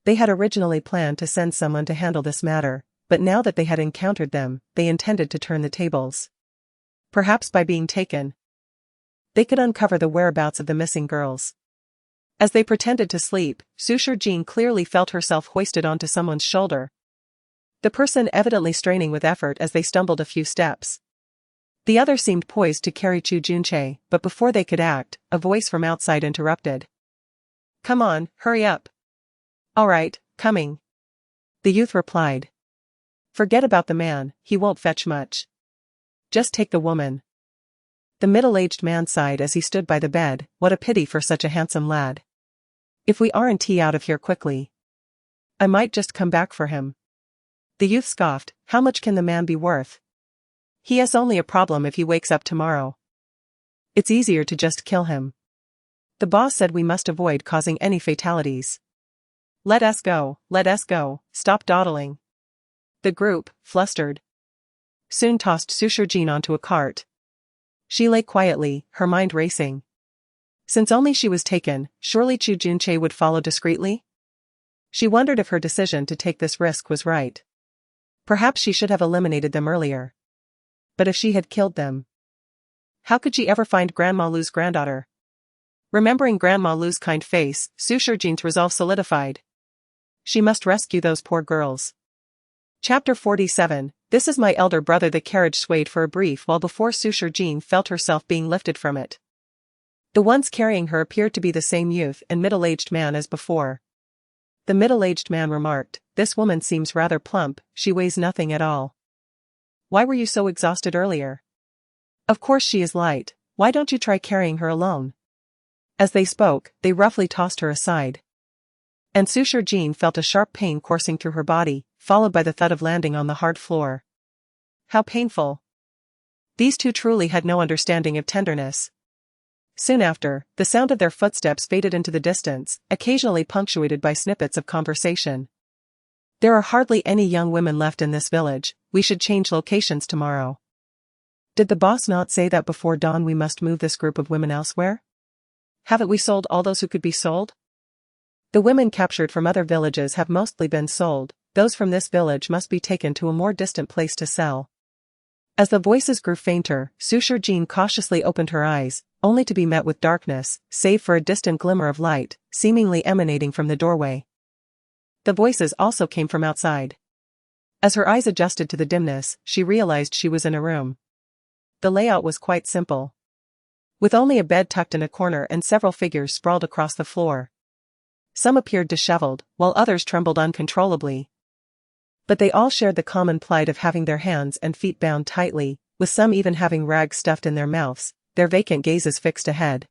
They had originally planned to send someone to handle this matter, but now that they had encountered them, they intended to turn the tables. Perhaps by being taken, they could uncover the whereabouts of the missing girls. As they pretended to sleep, Sushar Jean clearly felt herself hoisted onto someone's shoulder. The person evidently straining with effort as they stumbled a few steps. The other seemed poised to carry Chu Junche, but before they could act, a voice from outside interrupted. Come on, hurry up. All right, coming. The youth replied. Forget about the man, he won't fetch much. Just take the woman. The middle-aged man sighed as he stood by the bed, what a pity for such a handsome lad. If we aren't out of here quickly, I might just come back for him. The youth scoffed, how much can the man be worth? He has only a problem if he wakes up tomorrow. It's easier to just kill him. The boss said we must avoid causing any fatalities. Let us go, stop dawdling. The group, flustered, soon tossed Sushar Jean onto a cart. She lay quietly, her mind racing. Since only she was taken, surely Chu Junche would follow discreetly? She wondered if her decision to take this risk was right. Perhaps she should have eliminated them earlier. But if she had killed them, how could she ever find Grandma Lu's granddaughter? Remembering Grandma Lu's kind face, Sushar Jean's resolve solidified. She must rescue those poor girls. Chapter 47. This is my elder brother. The carriage swayed for a brief while before Sushar Jean felt herself being lifted from it. The ones carrying her appeared to be the same youth and middle-aged man as before. The middle-aged man remarked, this woman seems rather plump, she weighs nothing at all. Why were you so exhausted earlier? Of course she is light, why don't you try carrying her alone? As they spoke, they roughly tossed her aside. And Sushar Jean felt a sharp pain coursing through her body, followed by the thud of landing on the hard floor. How painful. These two truly had no understanding of tenderness. Soon after, the sound of their footsteps faded into the distance, occasionally punctuated by snippets of conversation. There are hardly any young women left in this village, we should change locations tomorrow. Did the boss not say that before dawn we must move this group of women elsewhere? Haven't we sold all those who could be sold? The women captured from other villages have mostly been sold, those from this village must be taken to a more distant place to sell. As the voices grew fainter, Suture Jean cautiously opened her eyes, only to be met with darkness, save for a distant glimmer of light, seemingly emanating from the doorway. The voices also came from outside. As her eyes adjusted to the dimness, she realized she was in a room. The layout was quite simple, with only a bed tucked in a corner and several figures sprawled across the floor. Some appeared disheveled, while others trembled uncontrollably. But they all shared the common plight of having their hands and feet bound tightly, with some even having rags stuffed in their mouths, their vacant gazes fixed ahead.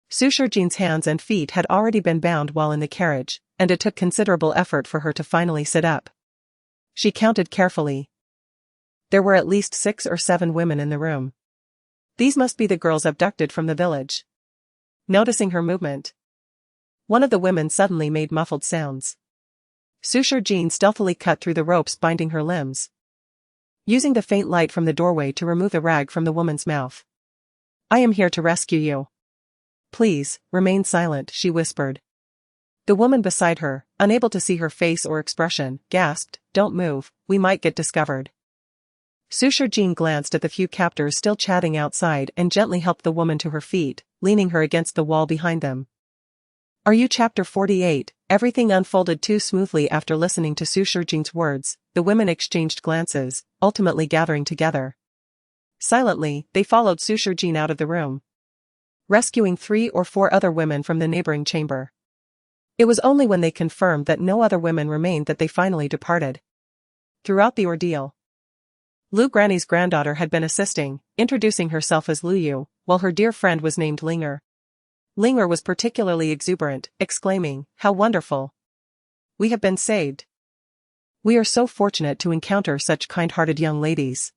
Suture Jean's hands and feet had already been bound while in the carriage, and it took considerable effort for her to finally sit up. She counted carefully. There were at least 6 or 7 women in the room. These must be the girls abducted from the village. Noticing her movement, one of the women suddenly made muffled sounds. Suture Jean stealthily cut through the ropes binding her limbs, using the faint light from the doorway to remove the rag from the woman's mouth. I am here to rescue you. Please, remain silent, she whispered. The woman beside her, unable to see her face or expression, gasped, Don't move, we might get discovered. Suture Jean glanced at the few captors still chatting outside and gently helped the woman to her feet, leaning her against the wall behind them. Are you Chapter 48? Everything unfolded too smoothly after listening to Suture Jean's words. The women exchanged glances, ultimately gathering together. Silently, they followed Suture Jean out of the room, rescuing 3 or 4 other women from the neighboring chamber. It was only when they confirmed that no other women remained that they finally departed. Throughout the ordeal, Lu Granny's granddaughter had been assisting, introducing herself as Lu Yu, while her dear friend was named Linger. Linger was particularly exuberant, exclaiming, How wonderful! We have been saved. We are so fortunate to encounter such kind-hearted young ladies.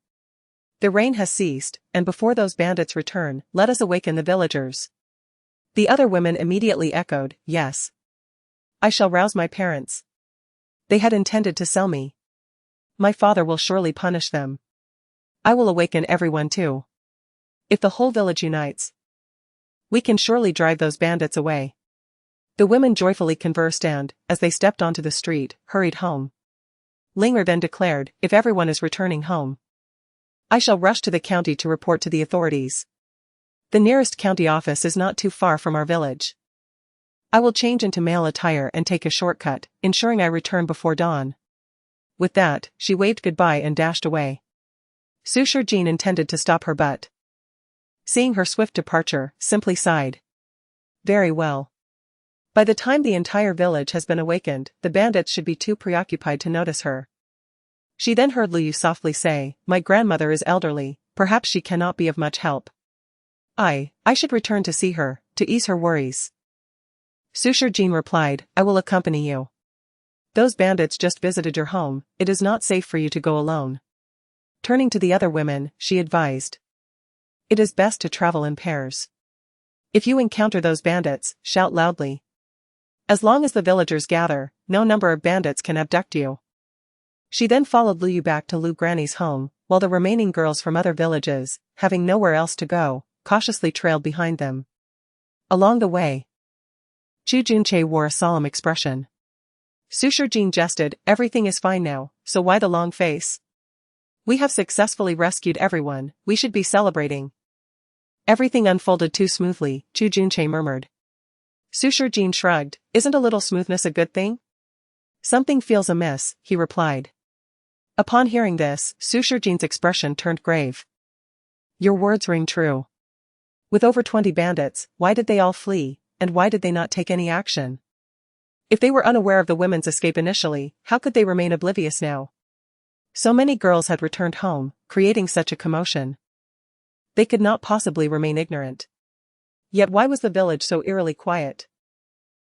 The rain has ceased, and before those bandits return, let us awaken the villagers. The other women immediately echoed, Yes. I shall rouse my parents. They had intended to sell me. My father will surely punish them. I will awaken everyone too. If the whole village unites, we can surely drive those bandits away. The women joyfully conversed and, as they stepped onto the street, hurried home. Linger then declared, If everyone is returning home, I shall rush to the county to report to the authorities. The nearest county office is not too far from our village. I will change into male attire and take a shortcut, ensuring I return before dawn. With that, she waved goodbye and dashed away. Suture Jean intended to stop her but, seeing her swift departure, simply sighed. Very well. By the time the entire village has been awakened, the bandits should be too preoccupied to notice her. She then heard Lu Yu softly say, My grandmother is elderly, perhaps she cannot be of much help. I should return to see her, to ease her worries. Suture Jean replied, I will accompany you. Those bandits just visited your home, it is not safe for you to go alone. Turning to the other women, she advised. It is best to travel in pairs. If you encounter those bandits, shout loudly. As long as the villagers gather, no number of bandits can abduct you. She then followed Lu Yu back to Lu Granny's home, while the remaining girls from other villages, having nowhere else to go, cautiously trailed behind them. Along the way, Chu Junche wore a solemn expression. Suture Jean jested, Everything is fine now, so why the long face? We have successfully rescued everyone, we should be celebrating. Everything unfolded too smoothly, Chu Junche murmured. Suture Jean shrugged, Isn't a little smoothness a good thing? Something feels amiss, he replied. Upon hearing this, Suture Jean's expression turned grave. Your words ring true. With over 20 bandits, why did they all flee, and why did they not take any action? If they were unaware of the women's escape initially, how could they remain oblivious now? So many girls had returned home, creating such a commotion. They could not possibly remain ignorant. Yet why was the village so eerily quiet?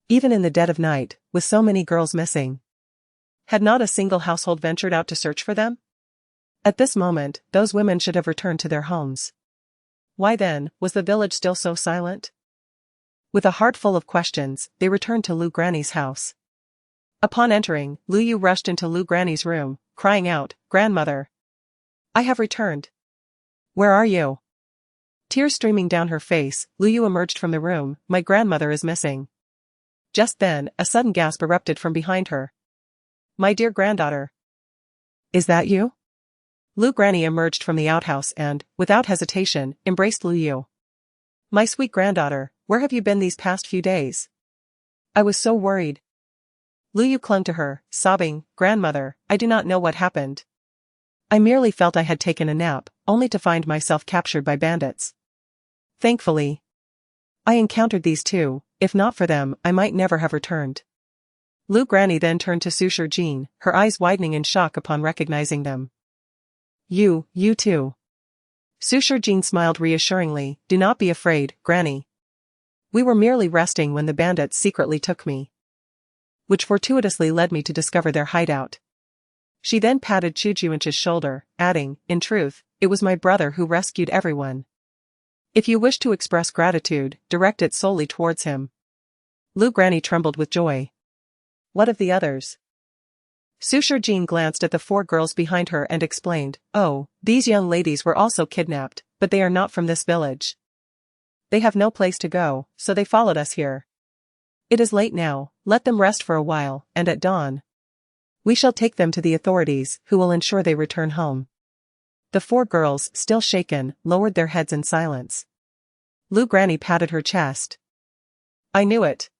Even in the dead of night, with so many girls missing. Had not a single household ventured out to search for them? At this moment, those women should have returned to their homes. Why then, was the village still so silent? With a heart full of questions, they returned to Lu Granny's house. Upon entering, Lu Yu rushed into Lu Granny's room, crying out, "Grandmother! I have returned. Where are you?" Tears streaming down her face, Lu Yu emerged from the room. "My grandmother is missing." Just then, a sudden gasp erupted from behind her. "My dear granddaughter. Is that you?" Lu Granny emerged from the outhouse and, without hesitation, embraced Lu Yu. "My sweet granddaughter, where have you been these past few days? I was so worried." Lu Yu clung to her, sobbing, "Grandmother, I do not know what happened. I merely felt I had taken a nap, only to find myself captured by bandits. Thankfully, I encountered these two. If not for them, I might never have returned." Lu Granny then turned to Sushar Jean, her eyes widening in shock upon recognizing them. You too." Sushar Jean smiled reassuringly. "Do not be afraid, Granny. We were merely resting when the bandits secretly took me, which fortuitously led me to discover their hideout." She then patted Chu Juinch's shoulder, adding, "In truth, it was my brother who rescued everyone. If you wish to express gratitude, direct it solely towards him." Lu Granny trembled with joy. "What of the others?" Sushar Jean glanced at the 4 girls behind her and explained, "Oh, these young ladies were also kidnapped, but they are not from this village. They have no place to go, so they followed us here. It is late now, let them rest for a while, and at dawn, we shall take them to the authorities, who will ensure they return home." The 4 girls, still shaken, lowered their heads in silence. Lu Granny patted her chest. "I knew it.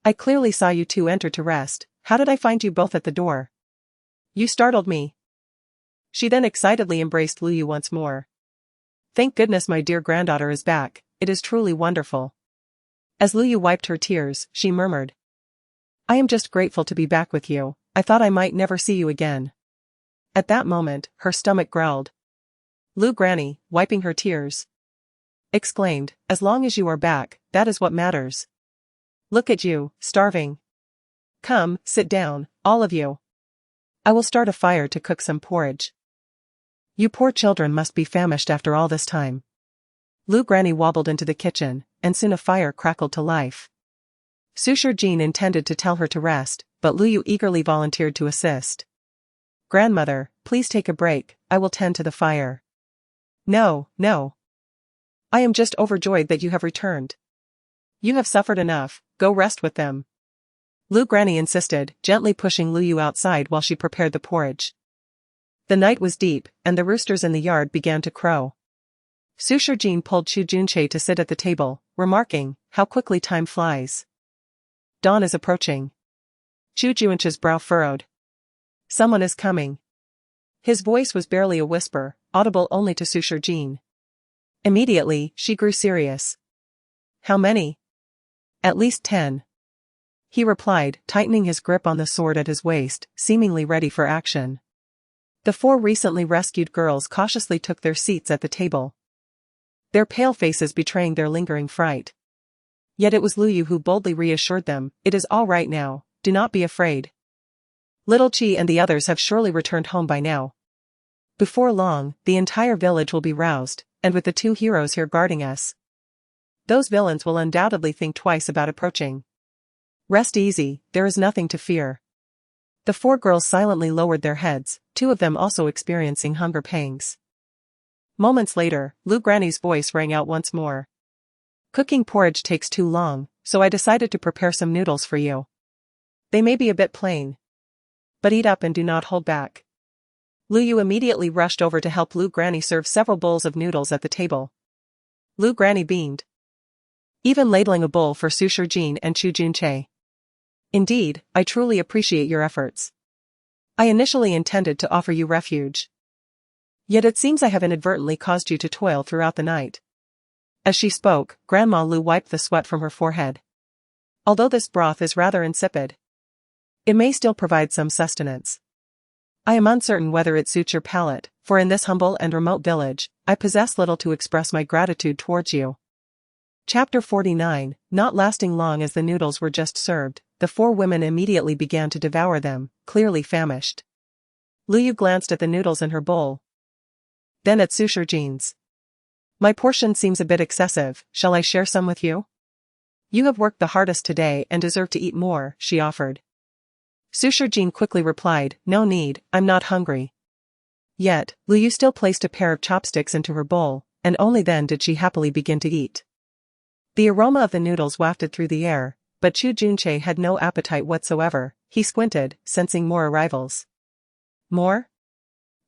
I clearly saw you two enter to rest. How did I find you both at the door? You startled me." She then excitedly embraced Lu Yu once more. "Thank goodness my dear granddaughter is back, it is truly wonderful." As Lu Yu wiped her tears, she murmured, "I am just grateful to be back with you. I thought I might never see you again." At that moment, her stomach growled. Lu Granny, wiping her tears, exclaimed, "As long as you are back, that is what matters. Look at you, starving. Come, sit down, all of you. I will start a fire to cook some porridge. You poor children must be famished after all this time." Lu Granny wobbled into the kitchen, and soon a fire crackled to life. Sushar Jean intended to tell her to rest, but Lu Yu eagerly volunteered to assist. "Grandmother, please take a break, I will tend to the fire." No. I am just overjoyed that you have returned. You have suffered enough, go rest with them." Lu Granny insisted, gently pushing Lu Yu outside while she prepared the porridge. The night was deep, and the roosters in the yard began to crow. Sushar Jean pulled Chu Junche to sit at the table, remarking, "How quickly time flies. Dawn is approaching." Chu Juinch's brow furrowed. "Someone is coming." His voice was barely a whisper, audible only to Sushar Jean. Immediately, she grew serious. "How many?" "At least 10. He replied, tightening his grip on the sword at his waist, seemingly ready for action. The 4 recently rescued girls cautiously took their seats at the table, their pale faces betraying their lingering fright. Yet it was Lu Yu who boldly reassured them, "It is all right now, do not be afraid. Little Chi and the others have surely returned home by now. Before long, the entire village will be roused, and with the 2 heroes here guarding us, those villains will undoubtedly think twice about approaching. Rest easy, there is nothing to fear." The 4 girls silently lowered their heads, 2 of them also experiencing hunger pangs. Moments later, Lu Granny's voice rang out once more. "Cooking porridge takes too long, so I decided to prepare some noodles for you. They may be a bit plain, but eat up and do not hold back." Lu Yu immediately rushed over to help Lu Granny serve several bowls of noodles at the table. Lu Granny beamed, even ladling a bowl for Sushar Jean and Chu Junche. "Indeed, I truly appreciate your efforts. I initially intended to offer you refuge. Yet it seems I have inadvertently caused you to toil throughout the night." As she spoke, Grandma Lu wiped the sweat from her forehead. "Although this broth is rather insipid, it may still provide some sustenance. I am uncertain whether it suits your palate, for in this humble and remote village, I possess little to express my gratitude towards you." Chapter 49, not lasting long as the noodles were just served, the four women immediately began to devour them, clearly famished. Luyu glanced at the noodles in her bowl. Then at Sushar Jean's. My portion seems a bit excessive, shall I share some with you? You have worked the hardest today and deserve to eat more, she offered. Sushar Jean quickly replied, no need, I'm not hungry. Yet, Luyu still placed a pair of chopsticks into her bowl, and only then did she happily begin to eat. The aroma of the noodles wafted through the air, but Chu Junche had no appetite whatsoever. He squinted, sensing more arrivals. More?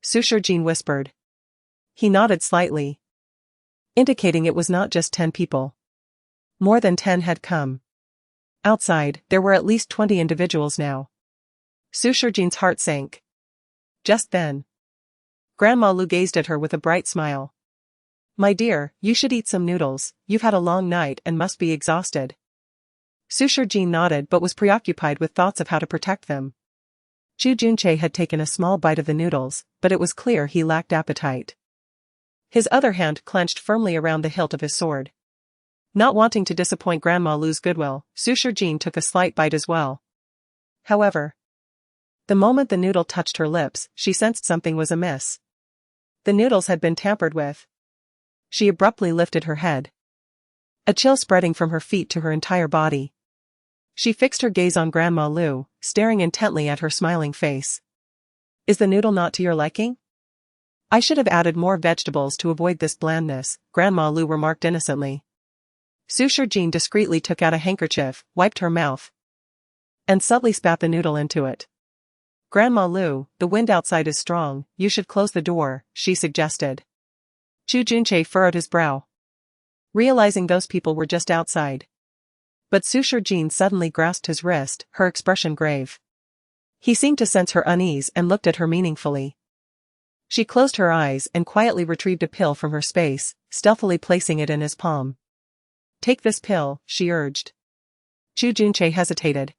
Sushar Jean whispered. He nodded slightly, indicating it was not just 10 people. More than 10 had come. Outside, there were at least 20 individuals now. Sushar Jean's heart sank. Just then, Grandma Lu gazed at her with a bright smile. My dear, you should eat some noodles, you've had a long night and must be exhausted. Sushar Jean nodded but was preoccupied with thoughts of how to protect them. Chu Junche had taken a small bite of the noodles, but it was clear he lacked appetite. His other hand clenched firmly around the hilt of his sword. Not wanting to disappoint Grandma Lu's goodwill, Sushar Jean took a slight bite as well. However, the moment the noodle touched her lips, she sensed something was amiss. The noodles had been tampered with. She abruptly lifted her head, a chill spreading from her feet to her entire body. She fixed her gaze on Grandma Lu, staring intently at her smiling face. Is the noodle not to your liking? I should have added more vegetables to avoid this blandness, Grandma Lu remarked innocently. Sushar Jean discreetly took out a handkerchief, wiped her mouth, and subtly spat the noodle into it. Grandma Lu, the wind outside is strong, you should close the door, she suggested. Chu Junche furrowed his brow, realizing those people were just outside. But Sushar Jean suddenly grasped his wrist, her expression grave. He seemed to sense her unease and looked at her meaningfully. She closed her eyes and quietly retrieved a pill from her space, stealthily placing it in his palm. Take this pill, she urged. Chu Junche hesitated.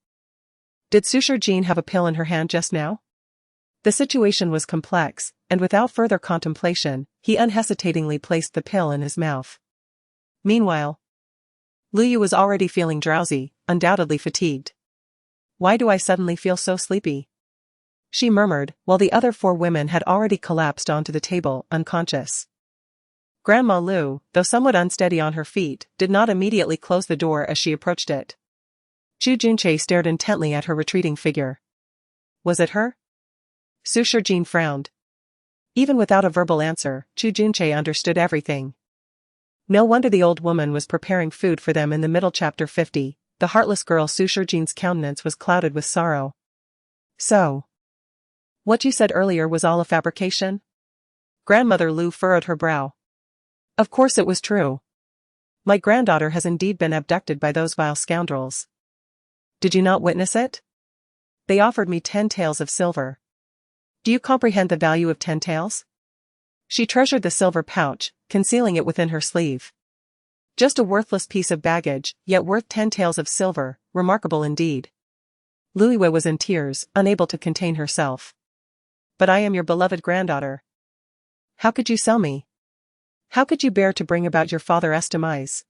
Did Sushar Jean have a pill in her hand just now? The situation was complex, and without further contemplation, he unhesitatingly placed the pill in his mouth. Meanwhile, Luyu was already feeling drowsy, undoubtedly fatigued. Why do I suddenly feel so sleepy? She murmured, while the other four women had already collapsed onto the table, unconscious. Grandma Lu, though somewhat unsteady on her feet, did not immediately close the door as she approached it. Chu Junche stared intently at her retreating figure. Was it her? Sushar Jean frowned. Even without a verbal answer, Chu Junche understood everything. No wonder the old woman was preparing food for them in the middle. Chapter 50, the heartless girl. Sushar Jean's countenance was clouded with sorrow. So, what you said earlier was all a fabrication? Grandmother Lu furrowed her brow. Of course it was true. My granddaughter has indeed been abducted by those vile scoundrels. Did you not witness it? They offered me 10 taels of silver. Do you comprehend the value of 10 taels? She treasured the silver pouch, concealing it within her sleeve. Just a worthless piece of baggage, yet worth 10 taels of silver, remarkable indeed. Luiwei was in tears, unable to contain herself. But I am your beloved granddaughter. How could you sell me? How could you bear to bring about your father's demise?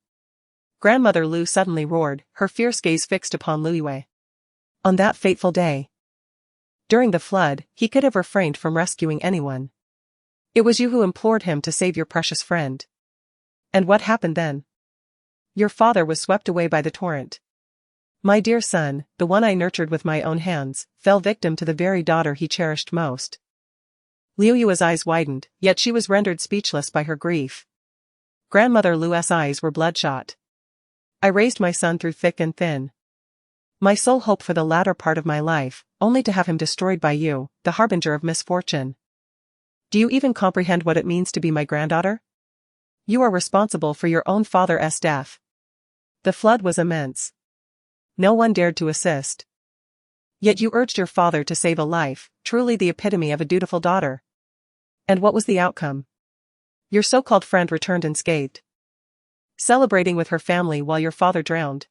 Grandmother Lu suddenly roared, her fierce gaze fixed upon Luiwei. On that fateful day, during the flood, he could have refrained from rescuing anyone. It was you who implored him to save your precious friend. And what happened then? Your father was swept away by the torrent. My dear son, the one I nurtured with my own hands, fell victim to the very daughter he cherished most. Liu Yue's eyes widened, yet she was rendered speechless by her grief. Grandmother Lu's eyes were bloodshot. I raised my son through thick and thin. My sole hope for the latter part of my life, only to have him destroyed by you, the harbinger of misfortune. Do you even comprehend what it means to be my granddaughter? You are responsible for your own father's death. The flood was immense. No one dared to assist. Yet you urged your father to save a life, truly the epitome of a dutiful daughter. And what was the outcome? Your so-called friend returned unscathed, celebrating with her family while your father drowned.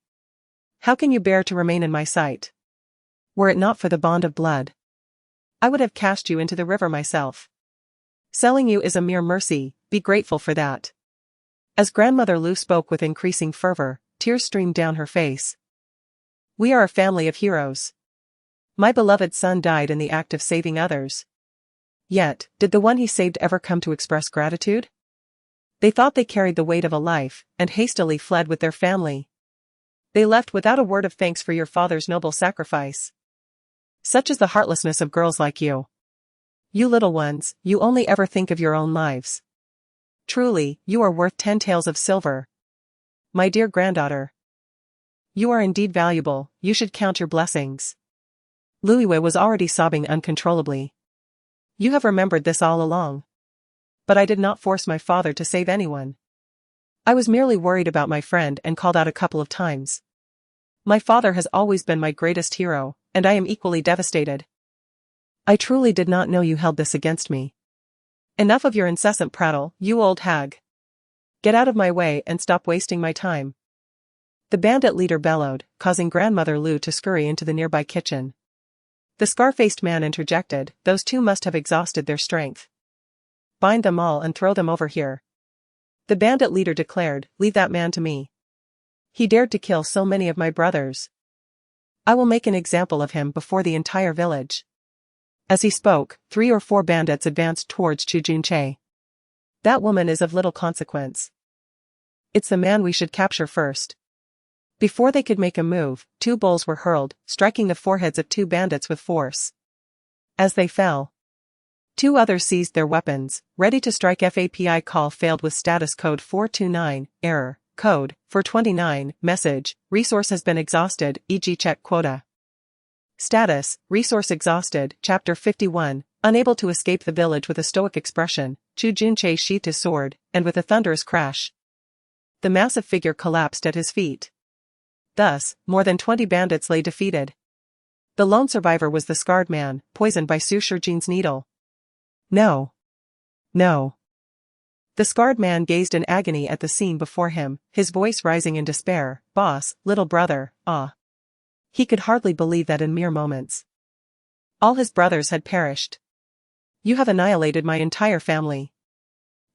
How can you bear to remain in my sight? Were it not for the bond of blood, I would have cast you into the river myself. Selling you is a mere mercy, be grateful for that. As Grandmother Lu spoke with increasing fervor, tears streamed down her face. We are a family of heroes. My beloved son died in the act of saving others. Yet, did the one he saved ever come to express gratitude? They thought they carried the weight of a life, and hastily fled with their family. They left without a word of thanks for your father's noble sacrifice. Such is the heartlessness of girls like you. You little ones, you only ever think of your own lives. Truly, you are worth 10 taels of silver. My dear granddaughter. You are indeed valuable, you should count your blessings. Louisway was already sobbing uncontrollably. You have remembered this all along. But I did not force my father to save anyone. I was merely worried about my friend and called out a couple of times. My father has always been my greatest hero, and I am equally devastated. I truly did not know you held this against me. Enough of your incessant prattle, you old hag. Get out of my way and stop wasting my time. The bandit leader bellowed, causing Grandmother Lou to scurry into the nearby kitchen. The scar-faced man interjected, those two must have exhausted their strength. Bind them all and throw them over here. The bandit leader declared, leave that man to me. He dared to kill so many of my brothers. I will make an example of him before the entire village. As he spoke, 3 or 4 bandits advanced towards Chu Junche. That woman is of little consequence. It's the man we should capture first. Before they could make a move, 2 bowls were hurled, striking the foreheads of 2 bandits with force. As they fell, 2 others seized their weapons, ready to strike. FAPI call failed with status code 429, error, code, 429, message, resource has been exhausted, e.g. check quota. Status, resource exhausted, chapter 51, unable to escape the village with a stoic expression, Chu Junche sheathed his sword, and with a thunderous crash, the massive figure collapsed at his feet. Thus, more than 20 bandits lay defeated. The lone survivor was the scarred man, poisoned by Su Shijin's needle. No. No. The scarred man gazed in agony at the scene before him, his voice rising in despair, boss, little brother, ah. He could hardly believe that in mere moments all his brothers had perished. You have annihilated my entire family.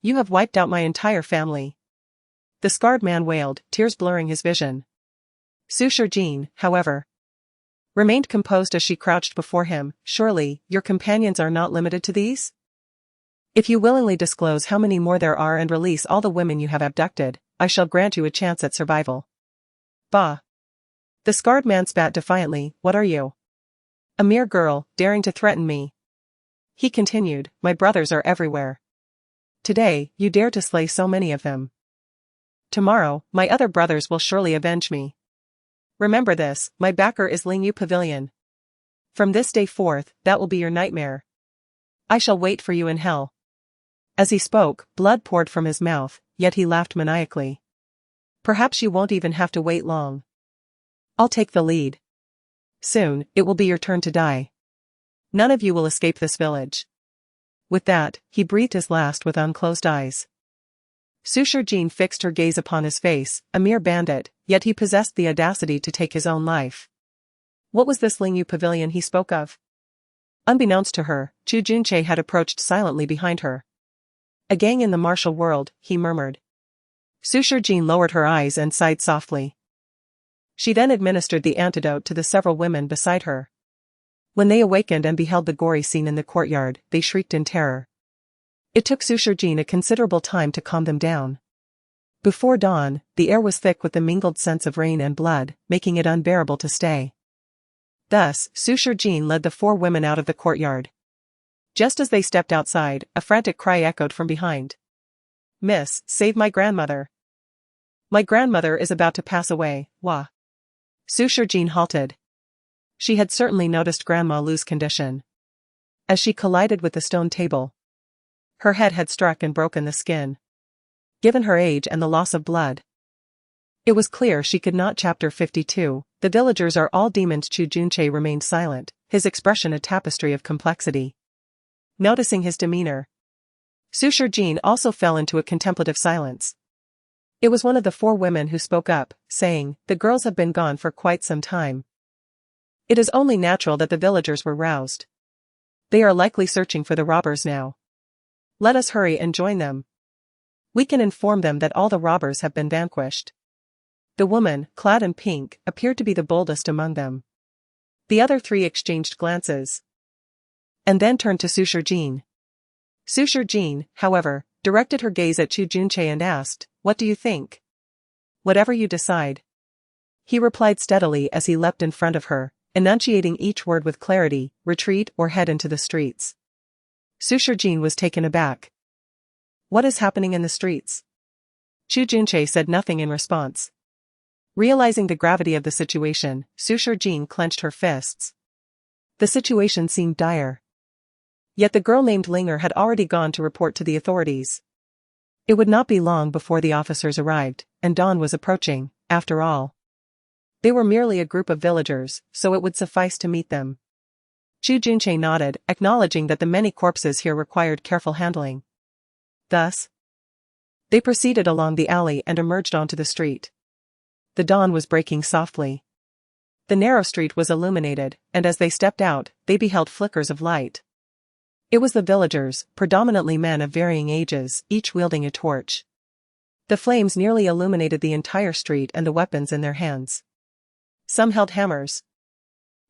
You have wiped out my entire family. The scarred man wailed, tears blurring his vision. Su Shijin, however, remained composed as she crouched before him. Surely, your companions are not limited to these? If you willingly disclose how many more there are and release all the women you have abducted, I shall grant you a chance at survival. Bah. The scarred man spat defiantly, what are you? A mere girl, daring to threaten me. He continued, my brothers are everywhere. Today, you dare to slay so many of them. Tomorrow, my other brothers will surely avenge me. Remember this, my backer is Lingyu Pavilion. From this day forth, that will be your nightmare. I shall wait for you in hell. As he spoke, blood poured from his mouth, yet he laughed maniacally. Perhaps you won't even have to wait long. I'll take the lead. Soon, it will be your turn to die. None of you will escape this village. With that, he breathed his last with unclosed eyes. Su Shijin fixed her gaze upon his face, a mere bandit, yet he possessed the audacity to take his own life. What was this Lingyu Pavilion he spoke of? Unbeknownst to her, Chu Junche had approached silently behind her. A gang in the martial world, he murmured. Su Shijin lowered her eyes and sighed softly. She then administered the antidote to the several women beside her. When they awakened and beheld the gory scene in the courtyard, they shrieked in terror. It took Su Shijin a considerable time to calm them down. Before dawn, the air was thick with the mingled scents of rain and blood, making it unbearable to stay. Thus, Su Shijin led the 4 women out of the courtyard. Just as they stepped outside, a frantic cry echoed from behind. Miss, save my grandmother. My grandmother is about to pass away, wah. Su Shijin halted. She had certainly noticed Grandma Lu's condition. As she collided with the stone table, her head had struck and broken the skin. Given her age and the loss of blood, it was clear she could not. Chapter 52, the villagers are all demons. Chu Junche remained silent, his expression a tapestry of complexity. Noticing his demeanor, Su Shijin also fell into a contemplative silence. It was one of the 4 women who spoke up, saying, the girls have been gone for quite some time. It is only natural that the villagers were roused. They are likely searching for the robbers now. Let us hurry and join them. We can inform them that all the robbers have been vanquished. The woman, clad in pink, appeared to be the boldest among them. The other three exchanged glances, and then turned to Sushar Jean. Sushar Jean, however, directed her gaze at Chu Junche and asked, "What do you think?" "Whatever you decide," he replied steadily as he leapt in front of her, enunciating each word with clarity, "Retreat or head into the streets." Sushar Jean was taken aback. "What is happening in the streets?" Chu Junche said nothing in response. Realizing the gravity of the situation, Sushar Jean clenched her fists. The situation seemed dire. Yet the girl named Linger had already gone to report to the authorities. It would not be long before the officers arrived, and dawn was approaching, after all. They were merely a group of villagers, so it would suffice to meet them. Chu Junche nodded, acknowledging that the many corpses here required careful handling. Thus, they proceeded along the alley and emerged onto the street. The dawn was breaking softly. The narrow street was illuminated, and as they stepped out, they beheld flickers of light. It was the villagers, predominantly men of varying ages, each wielding a torch. The flames nearly illuminated the entire street and the weapons in their hands. Some held hammers.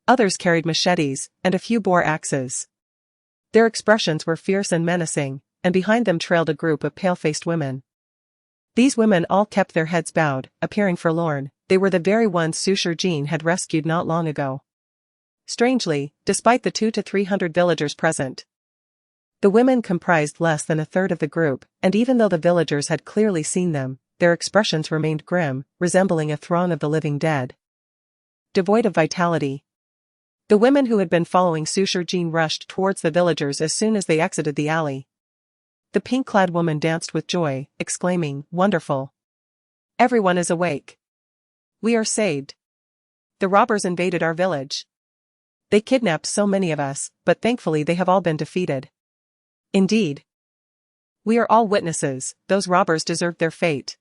Others carried machetes, and a few bore axes. Their expressions were fierce and menacing, and behind them trailed a group of pale-faced women. These women all kept their heads bowed, appearing forlorn. They were the very ones Sushar Jean had rescued not long ago. Strangely, despite the 200 to 300 villagers present, the women comprised less than a third of the group, and even though the villagers had clearly seen them, their expressions remained grim, resembling a throng of the living dead. Devoid of vitality. The women who had been following Sushar Jean rushed towards the villagers as soon as they exited the alley. The pink-clad woman danced with joy, exclaiming, "Wonderful! Everyone is awake. We are saved. The robbers invaded our village. They kidnapped so many of us, but thankfully they have all been defeated. Indeed. We are all witnesses, those robbers deserved their fate.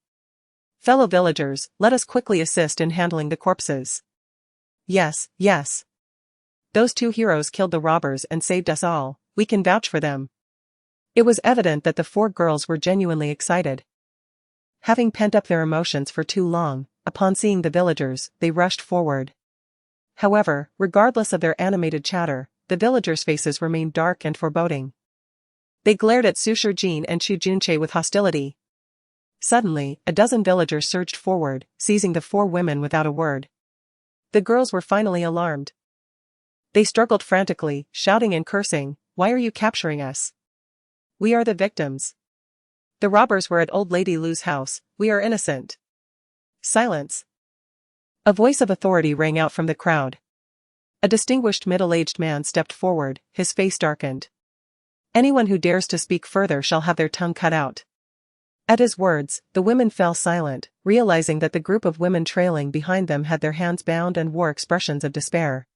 Fellow villagers, let us quickly assist in handling the corpses. Yes, yes. Those two heroes killed the robbers and saved us all, we can vouch for them." It was evident that the four girls were genuinely excited. Having pent up their emotions for too long, upon seeing the villagers, they rushed forward. However, regardless of their animated chatter, the villagers' faces remained dark and foreboding. They glared at Sushar Jean and Chu Junche with hostility. Suddenly, a dozen villagers surged forward, seizing the four women without a word. The girls were finally alarmed. They struggled frantically, shouting and cursing, "Why are you capturing us? We are the victims. The robbers were at Old Lady Lu's house, we are innocent." "Silence!" A voice of authority rang out from the crowd. A distinguished middle-aged man stepped forward, his face darkened. "Anyone who dares to speak further shall have their tongue cut out." At his words, the women fell silent, realizing that the group of women trailing behind them had their hands bound and wore expressions of despair.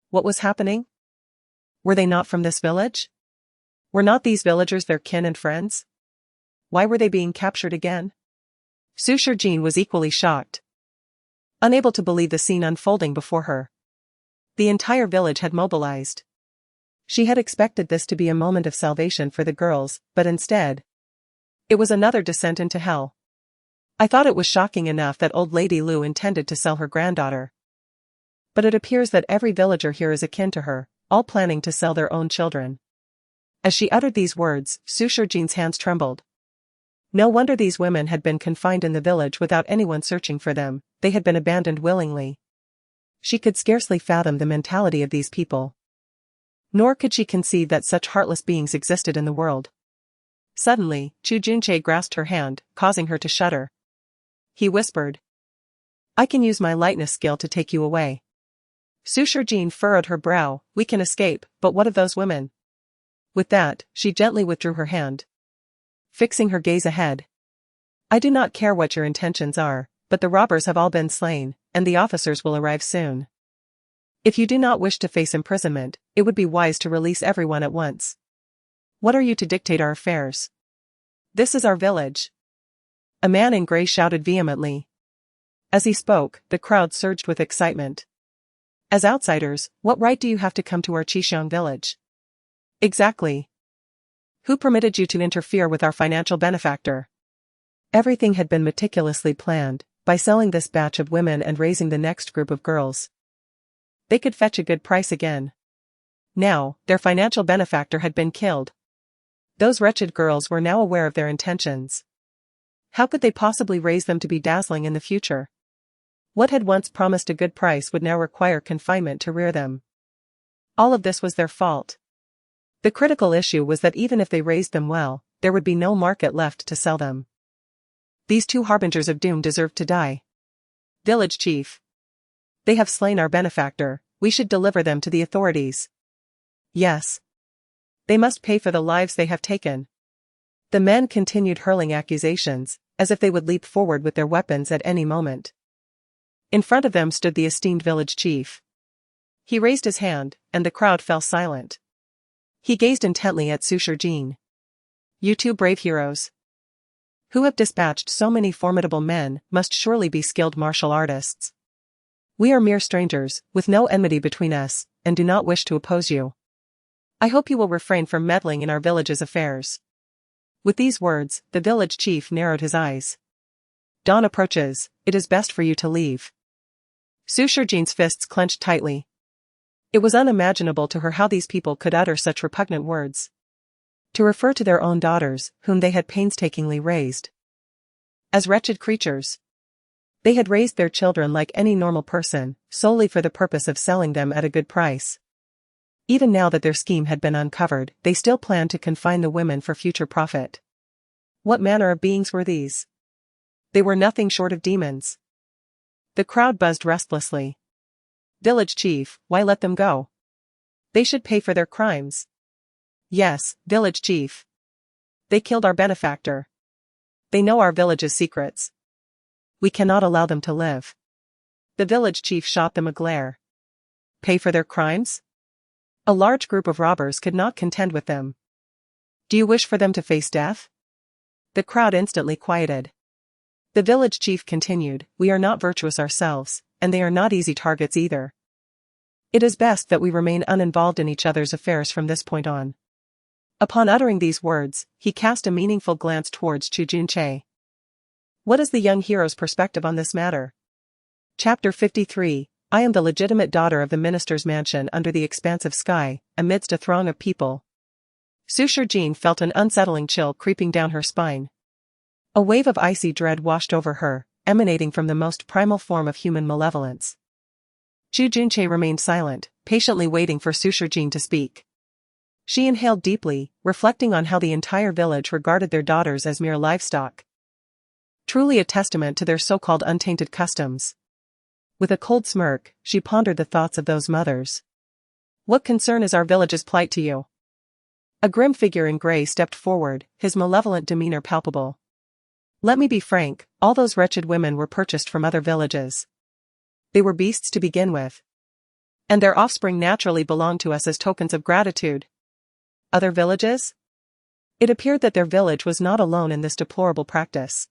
What was happening? Were they not from this village? Were not these villagers their kin and friends? Why were they being captured again? Sushar Jean was equally shocked, unable to believe the scene unfolding before her. The entire village had mobilized. She had expected this to be a moment of salvation for the girls, but instead, it was another descent into hell. "I thought it was shocking enough that Old Lady Lu intended to sell her granddaughter. But it appears that every villager here is akin to her, all planning to sell their own children." As she uttered these words, Sushar Jean's hands trembled. No wonder these women had been confined in the village without anyone searching for them, they had been abandoned willingly. She could scarcely fathom the mentality of these people. Nor could she conceive that such heartless beings existed in the world. Suddenly, Chu Junche grasped her hand, causing her to shudder. He whispered, "I can use my lightness skill to take you away." Sushar Jean furrowed her brow. "We can escape, but what of those women?" With that, she gently withdrew her hand, fixing her gaze ahead. "I do not care what your intentions are, but the robbers have all been slain, and the officers will arrive soon. If you do not wish to face imprisonment, it would be wise to release everyone at once. What are you to dictate our affairs? This is our village." A man in gray shouted vehemently. As he spoke, the crowd surged with excitement. "As outsiders, what right do you have to come to our Qixiang village?" "Exactly. Who permitted you to interfere with our financial benefactor?" Everything had been meticulously planned, by selling this batch of women and raising the next group of girls. They could fetch a good price again. Now, their financial benefactor had been killed. Those wretched girls were now aware of their intentions. How could they possibly raise them to be dazzling in the future? What had once promised a good price would now require confinement to rear them. All of this was their fault. The critical issue was that even if they raised them well, there would be no market left to sell them. These two harbingers of doom deserved to die. Village chief. They have slain our benefactor, we should deliver them to the authorities. Yes. They must pay for the lives they have taken. The men continued hurling accusations, as if they would leap forward with their weapons at any moment. In front of them stood the esteemed village chief. He raised his hand, and the crowd fell silent. He gazed intently at Sushar Jean. You two brave heroes, who have dispatched so many formidable men, must surely be skilled martial artists. We are mere strangers, with no enmity between us, and do not wish to oppose you. I hope you will refrain from meddling in our village's affairs. With these words, the village chief narrowed his eyes. Dawn approaches, it is best for you to leave. Sushar Jean's fists clenched tightly. It was unimaginable to her how these people could utter such repugnant words. To refer to their own daughters, whom they had painstakingly raised, as wretched creatures. They had raised their children like any normal person, solely for the purpose of selling them at a good price. Even now that their scheme had been uncovered, they still planned to confine the women for future profit. What manner of beings were these? They were nothing short of demons. The crowd buzzed restlessly. Village chief, why let them go? They should pay for their crimes. Yes, village chief. They killed our benefactor. They know our village's secrets. We cannot allow them to live. The village chief shot them a glare. Pay for their crimes? A large group of robbers could not contend with them. Do you wish for them to face death? The crowd instantly quieted. The village chief continued, we are not virtuous ourselves, and they are not easy targets either. It is best that we remain uninvolved in each other's affairs from this point on. Upon uttering these words, he cast a meaningful glance towards Chu Junche. What is the young hero's perspective on this matter? Chapter 53, I am the legitimate daughter of the minister's mansion under the expansive sky, amidst a throng of people. Sushar Jean felt an unsettling chill creeping down her spine. A wave of icy dread washed over her, emanating from the most primal form of human malevolence. Chu Junche remained silent, patiently waiting for Sushar Jean to speak. She inhaled deeply, reflecting on how the entire village regarded their daughters as mere livestock. Truly a testament to their so-called untainted customs. With a cold smirk, she pondered the thoughts of those mothers. What concern is our village's plight to you? A grim figure in gray stepped forward, his malevolent demeanor palpable. Let me be frank, all those wretched women were purchased from other villages. They were beasts to begin with. And their offspring naturally belonged to us as tokens of gratitude. Other villages? It appeared that their village was not alone in this deplorable practice.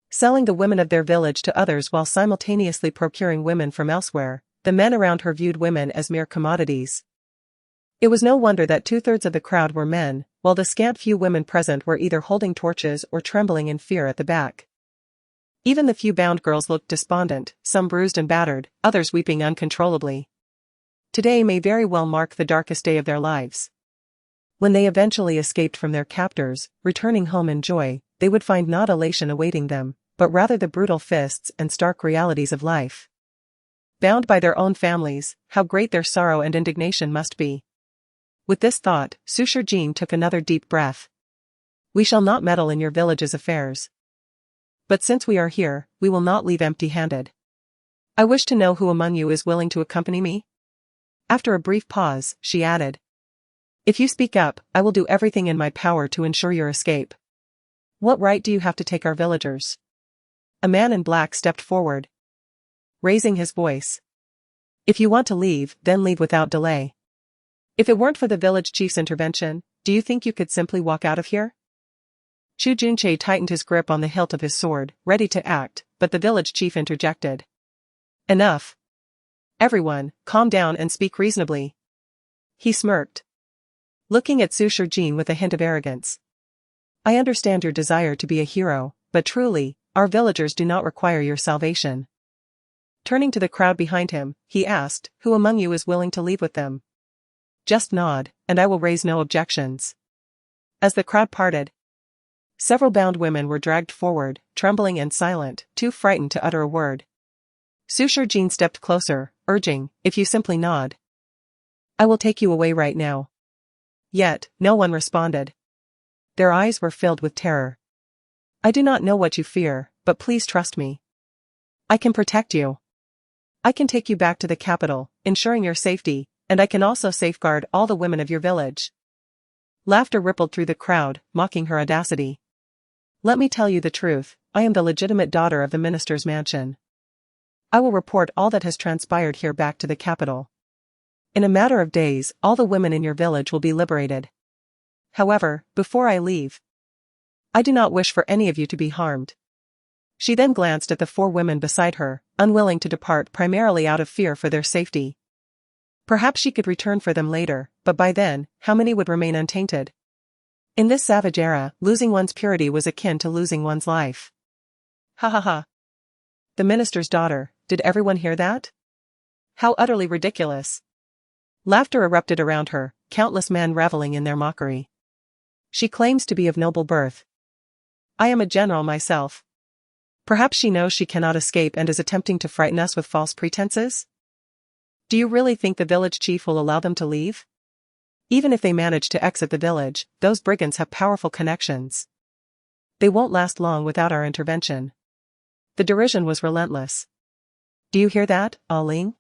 Selling the women of their village to others while simultaneously procuring women from elsewhere, the men around her viewed women as mere commodities. It was no wonder that 2/3 of the crowd were men, while the scant few women present were either holding torches or trembling in fear at the back. Even the few bound girls looked despondent, some bruised and battered, others weeping uncontrollably. Today may very well mark the darkest day of their lives. When they eventually escaped from their captors, returning home in joy, they would find not elation awaiting them, but rather the brutal fists and stark realities of life. Bound by their own families, how great their sorrow and indignation must be. With this thought, Sushar Jean took another deep breath. We shall not meddle in your village's affairs. But since we are here, we will not leave empty-handed. I wish to know who among you is willing to accompany me? After a brief pause, she added. If you speak up, I will do everything in my power to ensure your escape. What right do you have to take our villagers? A man in black stepped forward, raising his voice. If you want to leave, then leave without delay. If it weren't for the village chief's intervention, do you think you could simply walk out of here? Chu Junche tightened his grip on the hilt of his sword, ready to act, but the village chief interjected. Enough. Everyone, calm down and speak reasonably. He smirked, looking at Sushar Jean with a hint of arrogance. I understand your desire to be a hero, but truly, our villagers do not require your salvation. Turning to the crowd behind him, he asked, who among you is willing to leave with them? Just nod, and I will raise no objections. As the crowd parted, several bound women were dragged forward, trembling and silent, too frightened to utter a word. Suture Jean stepped closer, urging, if you simply nod, I will take you away right now. Yet, no one responded. Their eyes were filled with terror. I do not know what you fear, but please trust me. I can protect you. I can take you back to the capital, ensuring your safety, and I can also safeguard all the women of your village. Laughter rippled through the crowd, mocking her audacity. Let me tell you the truth, I am the legitimate daughter of the minister's mansion. I will report all that has transpired here back to the capital. In a matter of days, all the women in your village will be liberated. However, before I leave, I do not wish for any of you to be harmed. She then glanced at the 4 women beside her, unwilling to depart primarily out of fear for their safety. Perhaps she could return for them later, but by then, how many would remain untainted? In this savage era, losing one's purity was akin to losing one's life. Ha ha ha. The minister's daughter, did everyone hear that? How utterly ridiculous. Laughter erupted around her, countless men reveling in their mockery. She claims to be of noble birth. I am a general myself. Perhaps she knows she cannot escape and is attempting to frighten us with false pretenses? Do you really think the village chief will allow them to leave? Even if they manage to exit the village, those brigands have powerful connections. They won't last long without our intervention. The derision was relentless. Do you hear that, Ah Ling?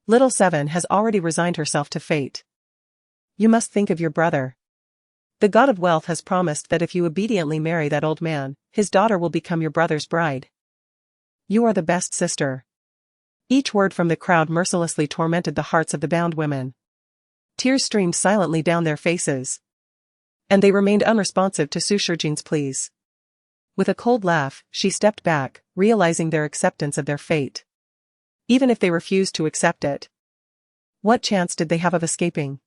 Little Seven has already resigned herself to fate. You must think of your brother. The god of wealth has promised that if you obediently marry that old man, his daughter will become your brother's bride. You are the best sister. Each word from the crowd mercilessly tormented the hearts of the bound women. Tears streamed silently down their faces, and they remained unresponsive to Suture Jean's pleas. With a cold laugh, she stepped back, realizing their acceptance of their fate. Even if they refused to accept it, what chance did they have of escaping?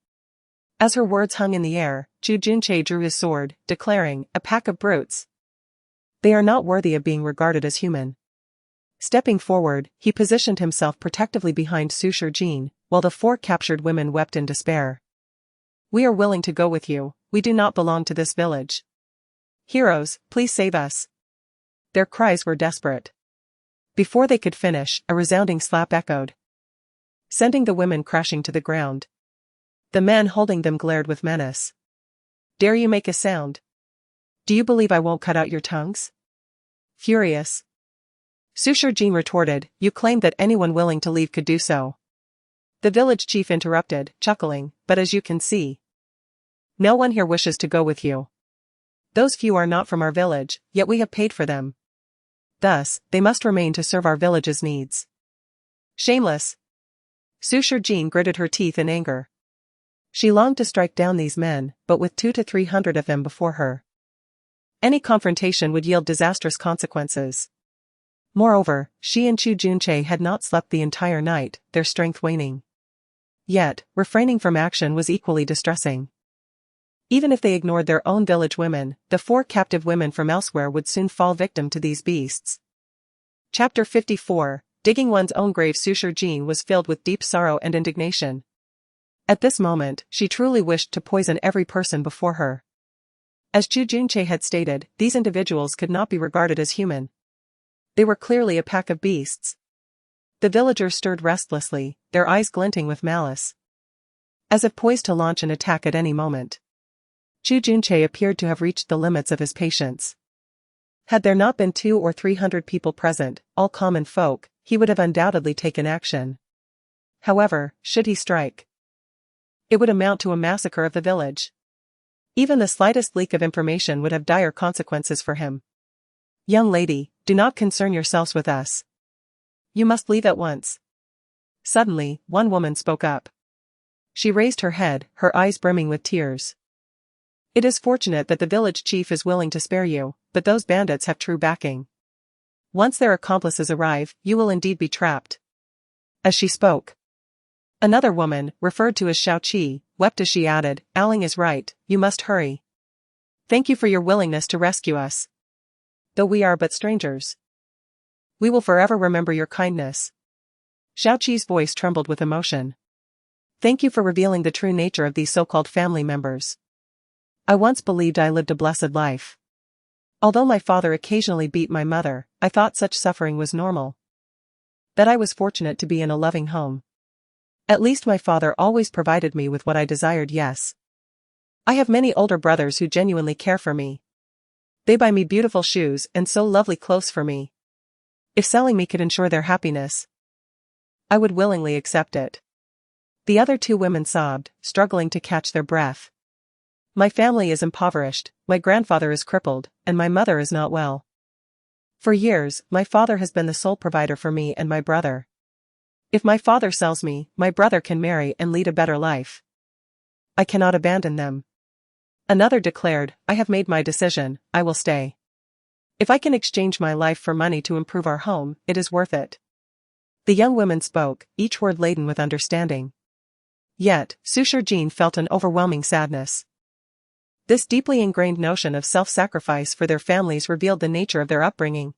As her words hung in the air, Zhu Junche drew his sword, declaring, a pack of brutes. They are not worthy of being regarded as human. Stepping forward, he positioned himself protectively behind Suture Jean, while the 4 captured women wept in despair. We are willing to go with you, we do not belong to this village. Heroes, please save us. Their cries were desperate. Before they could finish, a resounding slap echoed, sending the women crashing to the ground. The men holding them glared with menace. Dare you make a sound? Do you believe I won't cut out your tongues? Furious, Suture Jean retorted, you claimed that anyone willing to leave could do so. The village chief interrupted, chuckling, but as you can see, no one here wishes to go with you. Those few are not from our village, yet we have paid for them. Thus, they must remain to serve our village's needs. Shameless! Suture Jean gritted her teeth in anger. She longed to strike down these men, but with 200 to 300 of them before her, any confrontation would yield disastrous consequences. Moreover, she and Zhu Junche had not slept the entire night, their strength waning. Yet, refraining from action was equally distressing. Even if they ignored their own village women, the 4 captive women from elsewhere would soon fall victim to these beasts. Chapter 54, Digging One's Own Grave. Suture Jean was filled with deep sorrow and indignation. At this moment, she truly wished to poison every person before her. As Zhu Junche had stated, these individuals could not be regarded as human. They were clearly a pack of beasts. The villagers stirred restlessly, their eyes glinting with malice, as if poised to launch an attack at any moment. Zhu Junche appeared to have reached the limits of his patience. Had there not been 200 or 300 people present, all common folk, he would have undoubtedly taken action. However, should he strike, it would amount to a massacre of the village. Even the slightest leak of information would have dire consequences for him. Young lady, do not concern yourselves with us. You must leave at once. Suddenly, one woman spoke up. She raised her head, her eyes brimming with tears. It is fortunate that the village chief is willing to spare you, but those bandits have true backing. Once their accomplices arrive, you will indeed be trapped. As she spoke, another woman, referred to as Xiaoqi, wept as she added, Aling is right, you must hurry. Thank you for your willingness to rescue us. though we are but strangers. We will forever remember your kindness. Xiaoqi's voice trembled with emotion. Thank you for revealing the true nature of these so-called family members. I once believed I lived a blessed life. Although my father occasionally beat my mother, I thought such suffering was normal. That I was fortunate to be in a loving home. At least my father always provided me with what I desired. Yes. I have many older brothers who genuinely care for me. They buy me beautiful shoes and sew lovely clothes for me. If selling me could ensure their happiness, I would willingly accept it. The other two women sobbed, struggling to catch their breath. My family is impoverished, my grandfather is crippled, and my mother is not well. For years, my father has been the sole provider for me and my brother. If my father sells me, my brother can marry and lead a better life. I cannot abandon them. Another declared, I have made my decision, I will stay. If I can exchange my life for money to improve our home, it is worth it. The young women spoke, each word laden with understanding. Yet, Sushar Jin felt an overwhelming sadness. This deeply ingrained notion of self-sacrifice for their families revealed the nature of their upbringing.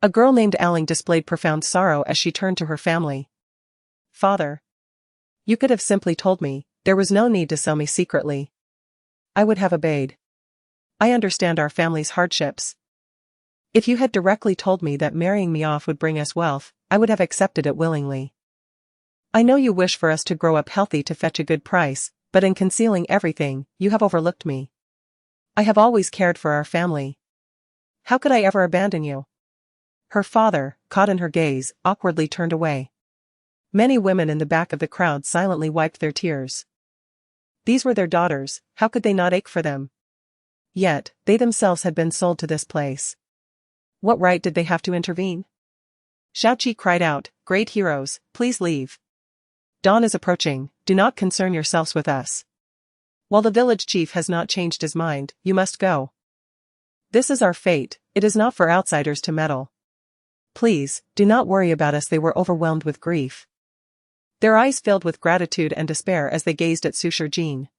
A girl named Aling displayed profound sorrow as she turned to her family. Father. You could have simply told me, there was no need to sell me secretly. I would have obeyed. I understand our family's hardships. If you had directly told me that marrying me off would bring us wealth, I would have accepted it willingly. I know you wish for us to grow up healthy to fetch a good price, but in concealing everything, you have overlooked me. I have always cared for our family. How could I ever abandon you? Her father, caught in her gaze, awkwardly turned away. Many women in the back of the crowd silently wiped their tears. These were their daughters, how could they not ache for them? Yet, they themselves had been sold to this place. What right did they have to intervene? Xiaoqi cried out, Great heroes, please leave. Dawn is approaching, do not concern yourselves with us. While the village chief has not changed his mind, you must go. This is our fate, it is not for outsiders to meddle. Please, do not worry about us. They were overwhelmed with grief. Their eyes filled with gratitude and despair as they gazed at Sushar Jin.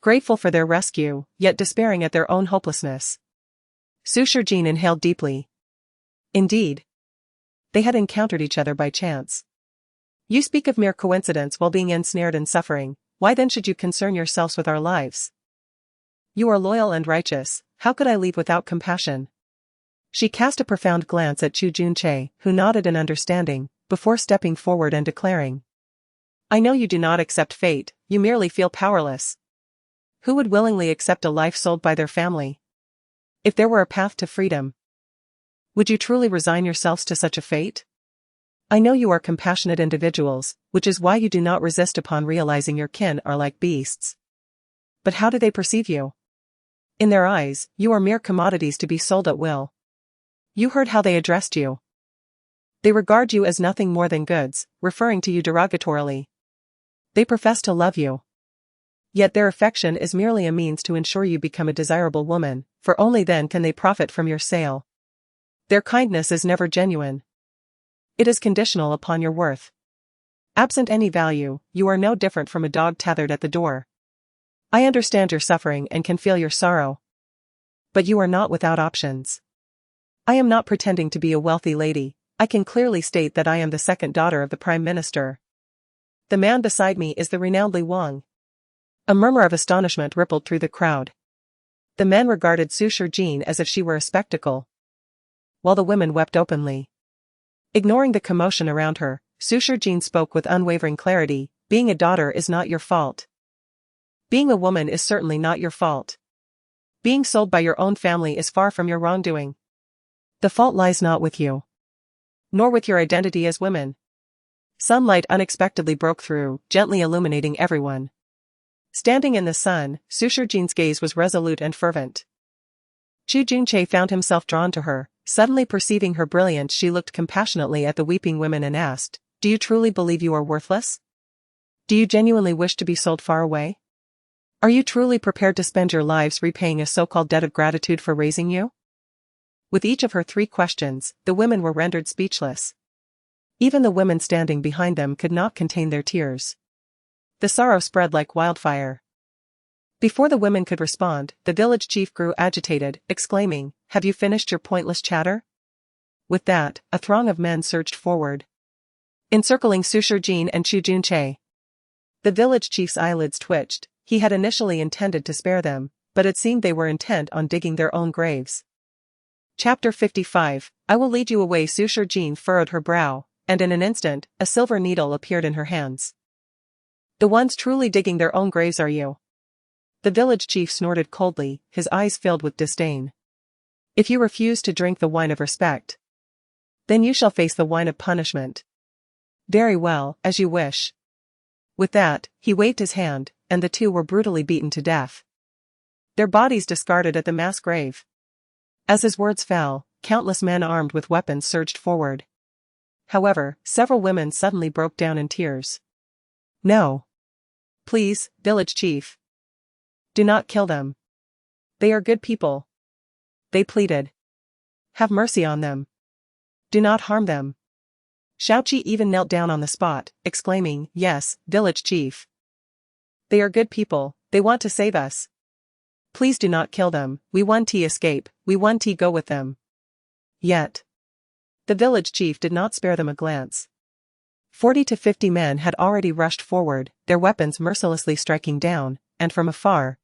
Grateful for their rescue, yet despairing at their own hopelessness. Sushar Jin inhaled deeply. Indeed. They had encountered each other by chance. You speak of mere coincidence while being ensnared in suffering, why then should you concern yourselves with our lives? You are loyal and righteous, how could I leave without compassion? She cast a profound glance at Chu Junche, who nodded in understanding, before stepping forward and declaring. I know you do not accept fate, you merely feel powerless. Who would willingly accept a life sold by their family? If there were a path to freedom, would you truly resign yourselves to such a fate? I know you are compassionate individuals, which is why you do not resist upon realizing your kin are like beasts. But how do they perceive you? In their eyes, you are mere commodities to be sold at will. You heard how they addressed you. They regard you as nothing more than goods, referring to you derogatorily. They profess to love you. Yet their affection is merely a means to ensure you become a desirable woman, for only then can they profit from your sale. Their kindness is never genuine. It is conditional upon your worth. Absent any value, you are no different from a dog tethered at the door. I understand your suffering and can feel your sorrow. But you are not without options. I am not pretending to be a wealthy lady, I can clearly state that I am the second daughter of the Prime Minister. The man beside me is the renowned Li Wang. A murmur of astonishment rippled through the crowd. The men regarded Sushar Jin as if she were a spectacle, while the women wept openly. Ignoring the commotion around her, Sushar Jin spoke with unwavering clarity, being a daughter is not your fault. Being a woman is certainly not your fault. Being sold by your own family is far from your wrongdoing. The fault lies not with you, nor with your identity as women. Sunlight unexpectedly broke through, gently illuminating everyone. Standing in the sun, Sushar Jin's gaze was resolute and fervent. Chu Junche found himself drawn to her. Suddenly perceiving her brilliance, she looked compassionately at the weeping women and asked, Do you truly believe you are worthless? Do you genuinely wish to be sold far away? Are you truly prepared to spend your lives repaying a so-called debt of gratitude for raising you? With each of her 3 questions, the women were rendered speechless. Even the women standing behind them could not contain their tears. The sorrow spread like wildfire. Before the women could respond, the village chief grew agitated, exclaiming, have you finished your pointless chatter? With that, a throng of men surged forward, encircling Sushar Jin and Chu Junche. The village chief's eyelids twitched. He had initially intended to spare them, but it seemed they were intent on digging their own graves. Chapter 55, I will lead you away. Sushar Jin furrowed her brow, and in an instant, a silver needle appeared in her hands. The ones truly digging their own graves are you. The village chief snorted coldly, his eyes filled with disdain. If you refuse to drink the wine of respect, then you shall face the wine of punishment. Very well, as you wish. With that, he waved his hand, and the two were brutally beaten to death, their bodies discarded at the mass grave. As his words fell, countless men armed with weapons surged forward. However, several women suddenly broke down in tears. No. Please, village chief. Do not kill them. They are good people. They pleaded. Have mercy on them. Do not harm them. Xiaoqi even knelt down on the spot, exclaiming, Yes, village chief. They are good people, they want to save us. Please do not kill them, we want to escape, we want to go with them. Yet, the village chief did not spare them a glance. 40 to 50 men had already rushed forward, their weapons mercilessly striking down, and from afar,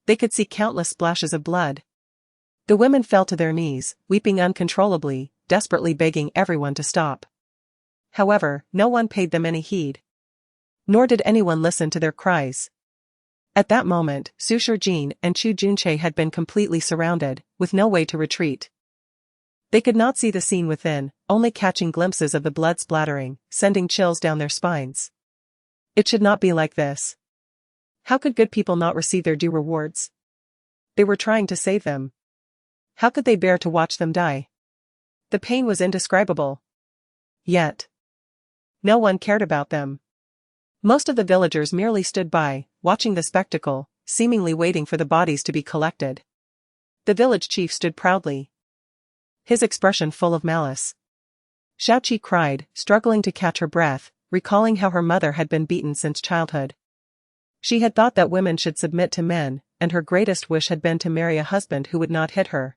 they could see countless splashes of blood. The women fell to their knees, weeping uncontrollably, desperately begging everyone to stop. However, no one paid them any heed. Nor did anyone listen to their cries. At that moment, Sushar Jin and Chu Junche had been completely surrounded, with no way to retreat. They could not see the scene within, only catching glimpses of the blood splattering, sending chills down their spines. It should not be like this. How could good people not receive their due rewards? They were trying to save them. How could they bear to watch them die? The pain was indescribable. Yet, no one cared about them. Most of the villagers merely stood by, watching the spectacle, seemingly waiting for the bodies to be collected. The village chief stood proudly, his expression full of malice. Xiaoqi cried, struggling to catch her breath, recalling how her mother had been beaten since childhood. She had thought that women should submit to men, and her greatest wish had been to marry a husband who would not hit her.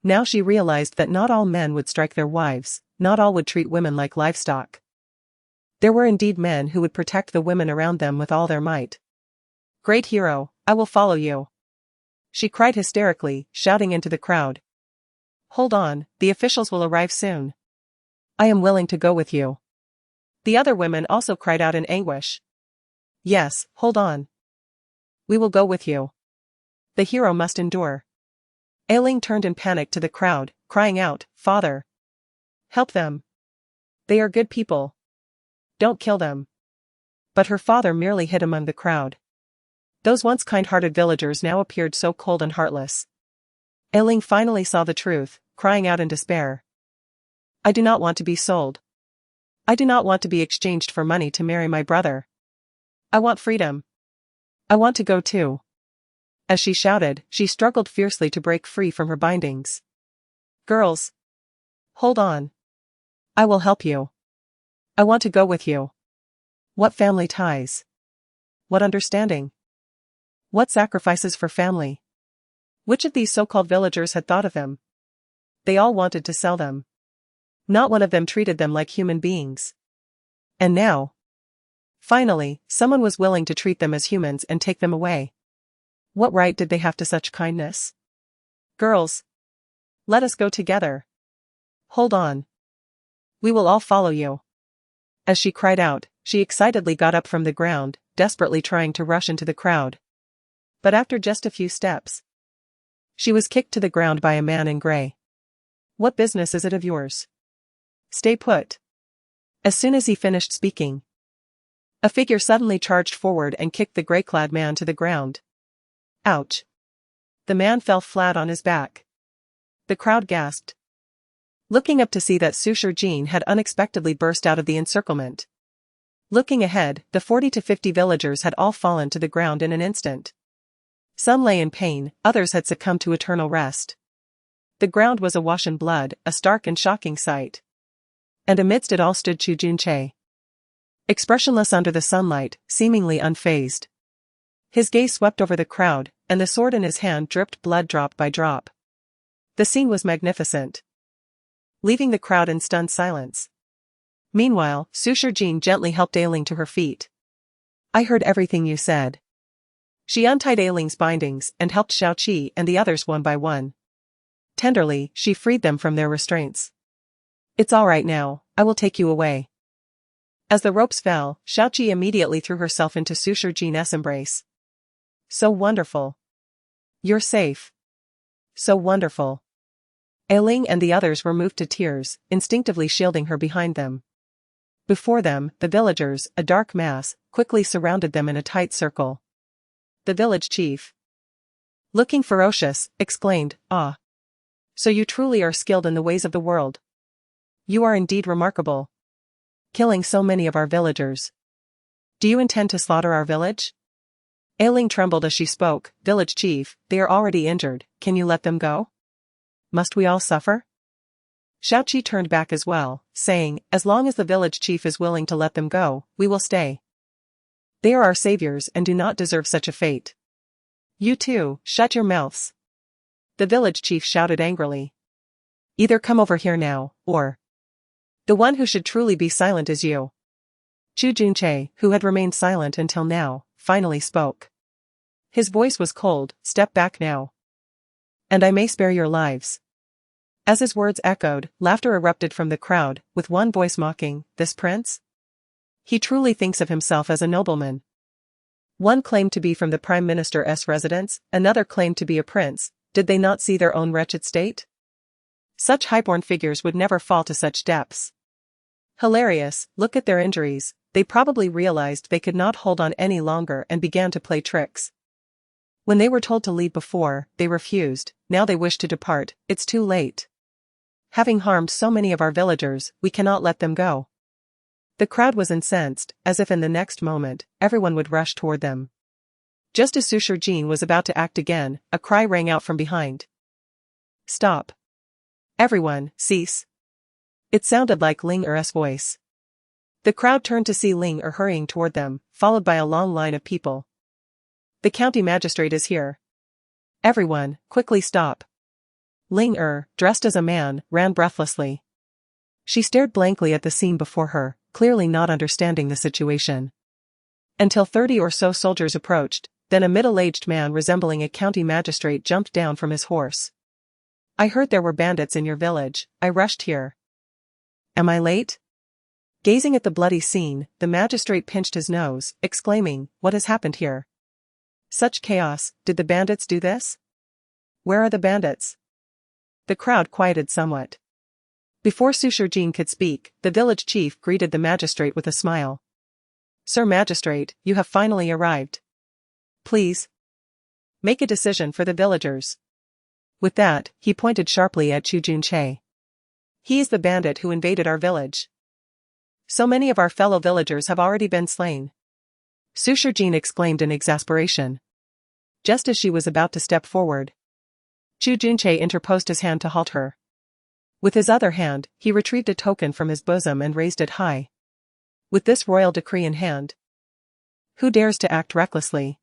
Now she realized that not all men would strike their wives, not all would treat women like livestock. There were indeed men who would protect the women around them with all their might. Great hero, I will follow you. She cried hysterically, shouting into the crowd. Hold on, the officials will arrive soon. I am willing to go with you. The other women also cried out in anguish. Yes, hold on. We will go with you. The hero must endure. Ailing turned in panic to the crowd, crying out, Father! Help them. They are good people. Don't kill them. But her father merely hid among the crowd. Those once kind-hearted villagers now appeared so cold and heartless. Ailing finally saw the truth, crying out in despair. I do not want to be sold. I do not want to be exchanged for money to marry my brother. I want freedom. I want to go too. As she shouted, she struggled fiercely to break free from her bindings. Girls! Hold on. I will help you. I want to go with you. What family ties? What understanding? What sacrifices for family? Which of these so-called villagers had thought of them? They all wanted to sell them. Not one of them treated them like human beings. And now, finally, someone was willing to treat them as humans and take them away. What right did they have to such kindness? Girls! Let us go together. Hold on. We will all follow you. As she cried out, she excitedly got up from the ground, desperately trying to rush into the crowd. But after just a few steps, she was kicked to the ground by a man in gray. What business is it of yours? Stay put. As soon as he finished speaking, a figure suddenly charged forward and kicked the gray-clad man to the ground. Ouch. The man fell flat on his back. The crowd gasped, looking up to see that Sushar Jin had unexpectedly burst out of the encirclement. Looking ahead, the 40 to 50 villagers had all fallen to the ground in an instant. Some lay in pain, others had succumbed to eternal rest. The ground was awash in blood, a stark and shocking sight. And amidst it all stood Chu Junche, expressionless under the sunlight, seemingly unfazed. His gaze swept over the crowd, and the sword in his hand dripped blood drop by drop. The scene was magnificent, leaving the crowd in stunned silence. Meanwhile, Sushar Jean gently helped Ailing to her feet. I heard everything you said. She untied Ailing's bindings and helped Xiaoqi and the others one by one. Tenderly, she freed them from their restraints. It's all right now, I will take you away. As the ropes fell, Xiaoqi immediately threw herself into Sushar Jean's embrace. So wonderful. You're safe. So wonderful. Ailing and the others were moved to tears, instinctively shielding her behind them. Before them, the villagers, a dark mass, quickly surrounded them in a tight circle. The village chief, looking ferocious, exclaimed, "Ah! So you truly are skilled in the ways of the world. You are indeed remarkable. Killing so many of our villagers. Do you intend to slaughter our village?" Ailing trembled as she spoke. "Village chief, they are already injured, can you let them go? Must we all suffer?" Xiaoqi turned back as well, saying, "As long as the village chief is willing to let them go, we will stay. They are our saviors and do not deserve such a fate." "You too, shut your mouths," the village chief shouted angrily. "Either come over here now, or the one who should truly be silent is you." Chu Junche, who had remained silent until now, finally spoke. His voice was cold. "Step back now, and I may spare your lives." As his words echoed, laughter erupted from the crowd, with one voice mocking, "This prince? He truly thinks of himself as a nobleman." One claimed to be from the Prime Minister's residence, another claimed to be a prince. Did they not see their own wretched state? Such highborn figures would never fall to such depths. Hilarious, look at their injuries. They probably realized they could not hold on any longer and began to play tricks. When they were told to leave before, they refused. Now they wish to depart. It's too late. Having harmed so many of our villagers, we cannot let them go. The crowd was incensed, as if in the next moment, everyone would rush toward them. Just as Sushar Jean was about to act again, a cry rang out from behind. "Stop. Everyone, cease." It sounded like Ling Er's voice. The crowd turned to see Ling Er hurrying toward them, followed by a long line of people. "The county magistrate is here. Everyone, quickly stop." Ling Er, dressed as a man, ran breathlessly. She stared blankly at the scene before her, clearly not understanding the situation. Until 30 or so soldiers approached, then a middle-aged man resembling a county magistrate jumped down from his horse. "I heard there were bandits in your village. I rushed here. Am I late?" Gazing at the bloody scene, the magistrate pinched his nose, exclaiming, "What has happened here? Such chaos, did the bandits do this? Where are the bandits?" The crowd quieted somewhat. Before Sushar Jean could speak, the village chief greeted the magistrate with a smile. "Sir Magistrate, you have finally arrived. Please make a decision for the villagers." With that, he pointed sharply at Chu Junche. "He is the bandit who invaded our village. So many of our fellow villagers have already been slain." Sushar Jean exclaimed in exasperation. Just as she was about to step forward, Chu Junche interposed his hand to halt her. With his other hand, he retrieved a token from his bosom and raised it high. With this royal decree in hand, who dares to act recklessly?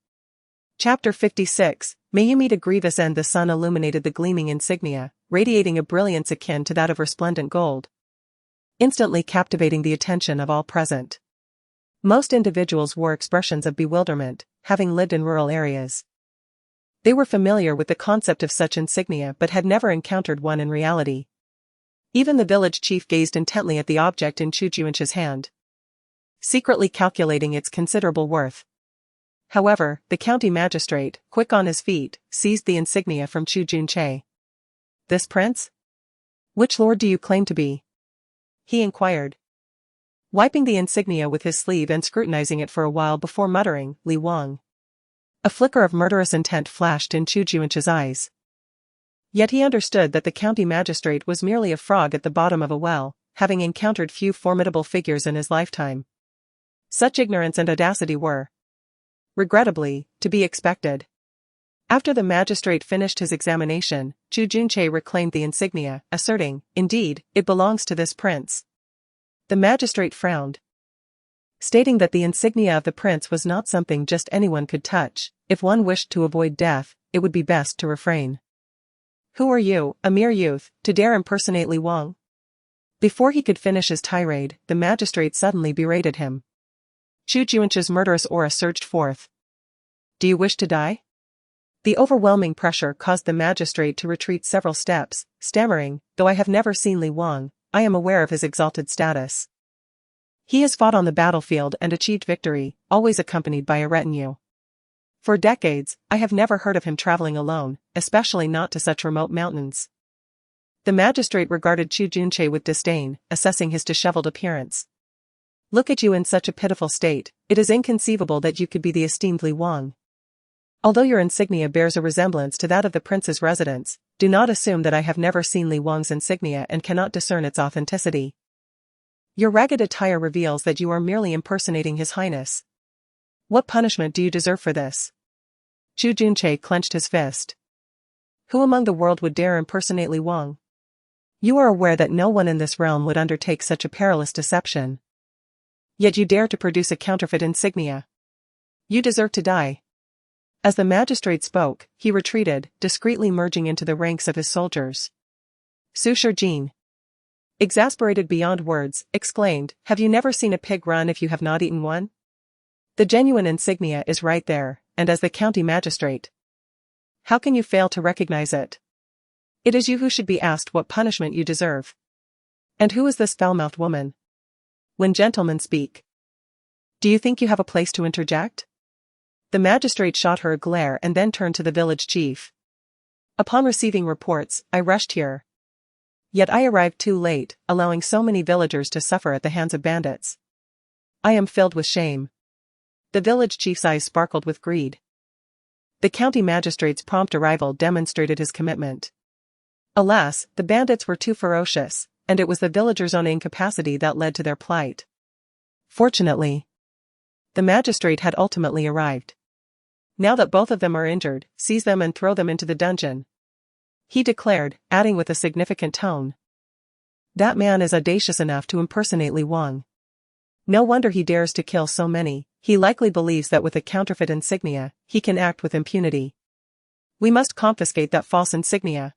Chapter 56, May you meet a grievous end. The sun illuminated the gleaming insignia, radiating a brilliance akin to that of resplendent gold, instantly captivating the attention of all present. Most individuals wore expressions of bewilderment, having lived in rural areas. They were familiar with the concept of such insignia but had never encountered one in reality. Even the village chief gazed intently at the object in Chu Junche's hand, secretly calculating its considerable worth. However, the county magistrate, quick on his feet, seized the insignia from Chu Junche. "This prince? Which lord do you claim to be?" he inquired, wiping the insignia with his sleeve and scrutinizing it for a while before muttering, "Li Wang." A flicker of murderous intent flashed in Chu Junche's eyes. Yet he understood that the county magistrate was merely a frog at the bottom of a well, having encountered few formidable figures in his lifetime. Such ignorance and audacity were, regrettably, to be expected. After the magistrate finished his examination, Chu Junche reclaimed the insignia, asserting, "Indeed, it belongs to this prince." The magistrate frowned, stating that the insignia of the prince was not something just anyone could touch. If one wished to avoid death, it would be best to refrain. Who are you, a mere youth, to dare impersonate Li Wang? Before he could finish his tirade, the magistrate suddenly berated him. Chu Juanche's murderous aura surged forth. Do you wish to die? The overwhelming pressure caused the magistrate to retreat several steps, stammering, though I have never seen Li Wang, I am aware of his exalted status. He has fought on the battlefield and achieved victory, always accompanied by a retinue. For decades, I have never heard of him traveling alone, especially not to such remote mountains. The magistrate regarded Chu Juanche with disdain, assessing his disheveled appearance. Look at you in such a pitiful state, it is inconceivable that you could be the esteemed Li Wang. Although your insignia bears a resemblance to that of the prince's residence, do not assume that I have never seen Li Wang's insignia and cannot discern its authenticity. Your ragged attire reveals that you are merely impersonating His Highness. What punishment do you deserve for this? Chu Juanche clenched his fist. Who among the world would dare impersonate Li Wang? You are aware that no one in this realm would undertake such a perilous deception. Yet you dare to produce a counterfeit insignia. You deserve to die. As the magistrate spoke, he retreated, discreetly merging into the ranks of his soldiers. Suitors Jin, exasperated beyond words, exclaimed, have you never seen a pig run if you have not eaten one? The genuine insignia is right there, and as the county magistrate, how can you fail to recognize it? It is you who should be asked what punishment you deserve. And who is this foul-mouthed woman? When gentlemen speak, do you think you have a place to interject? The magistrate shot her a glare and then turned to the village chief. Upon receiving reports, I rushed here. Yet I arrived too late, allowing so many villagers to suffer at the hands of bandits. I am filled with shame. The village chief's eyes sparkled with greed. The county magistrate's prompt arrival demonstrated his commitment. Alas, the bandits were too ferocious, and it was the villagers' own incapacity that led to their plight. Fortunately, the magistrate had ultimately arrived. Now that both of them are injured, seize them and throw them into the dungeon, he declared, adding with a significant tone. That man is audacious enough to impersonate Li Wang. No wonder he dares to kill so many, he likely believes that with a counterfeit insignia, he can act with impunity. We must confiscate that false insignia.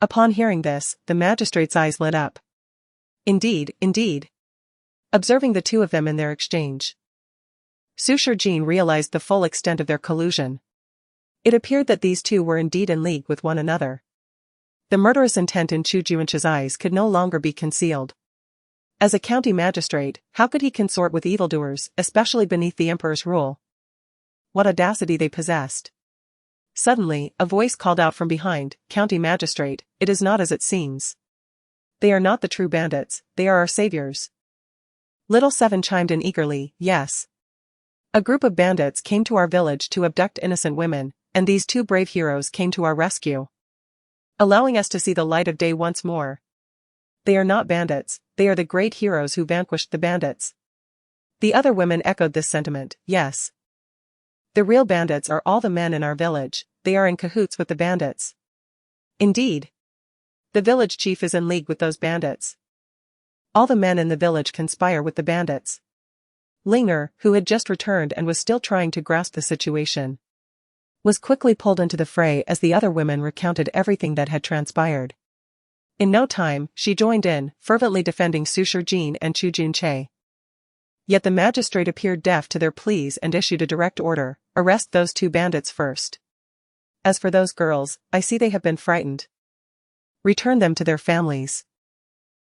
Upon hearing this, the magistrate's eyes lit up. Indeed, indeed. Observing the two of them in their exchange, Suitors Jin realized the full extent of their collusion. It appeared that these two were indeed in league with one another. The murderous intent in Chu Juanche's eyes could no longer be concealed. As a county magistrate, how could he consort with evildoers, especially beneath the emperor's rule? What audacity they possessed. Suddenly, a voice called out from behind, County Magistrate, it is not as it seems. They are not the true bandits, they are our saviors. Little Seven chimed in eagerly, yes. A group of bandits came to our village to abduct innocent women, and these two brave heroes came to our rescue, allowing us to see the light of day once more. They are not bandits, they are the great heroes who vanquished the bandits. The other women echoed this sentiment, yes. The real bandits are all the men in our village, they are in cahoots with the bandits. Indeed. The village chief is in league with those bandits. All the men in the village conspire with the bandits. Linger, who had just returned and was still trying to grasp the situation, was quickly pulled into the fray as the other women recounted everything that had transpired. In no time, she joined in, fervently defending Suitors Jin and Chu Juanche. Yet the magistrate appeared deaf to their pleas and issued a direct order, arrest those two bandits first. As for those girls, I see they have been frightened. Return them to their families.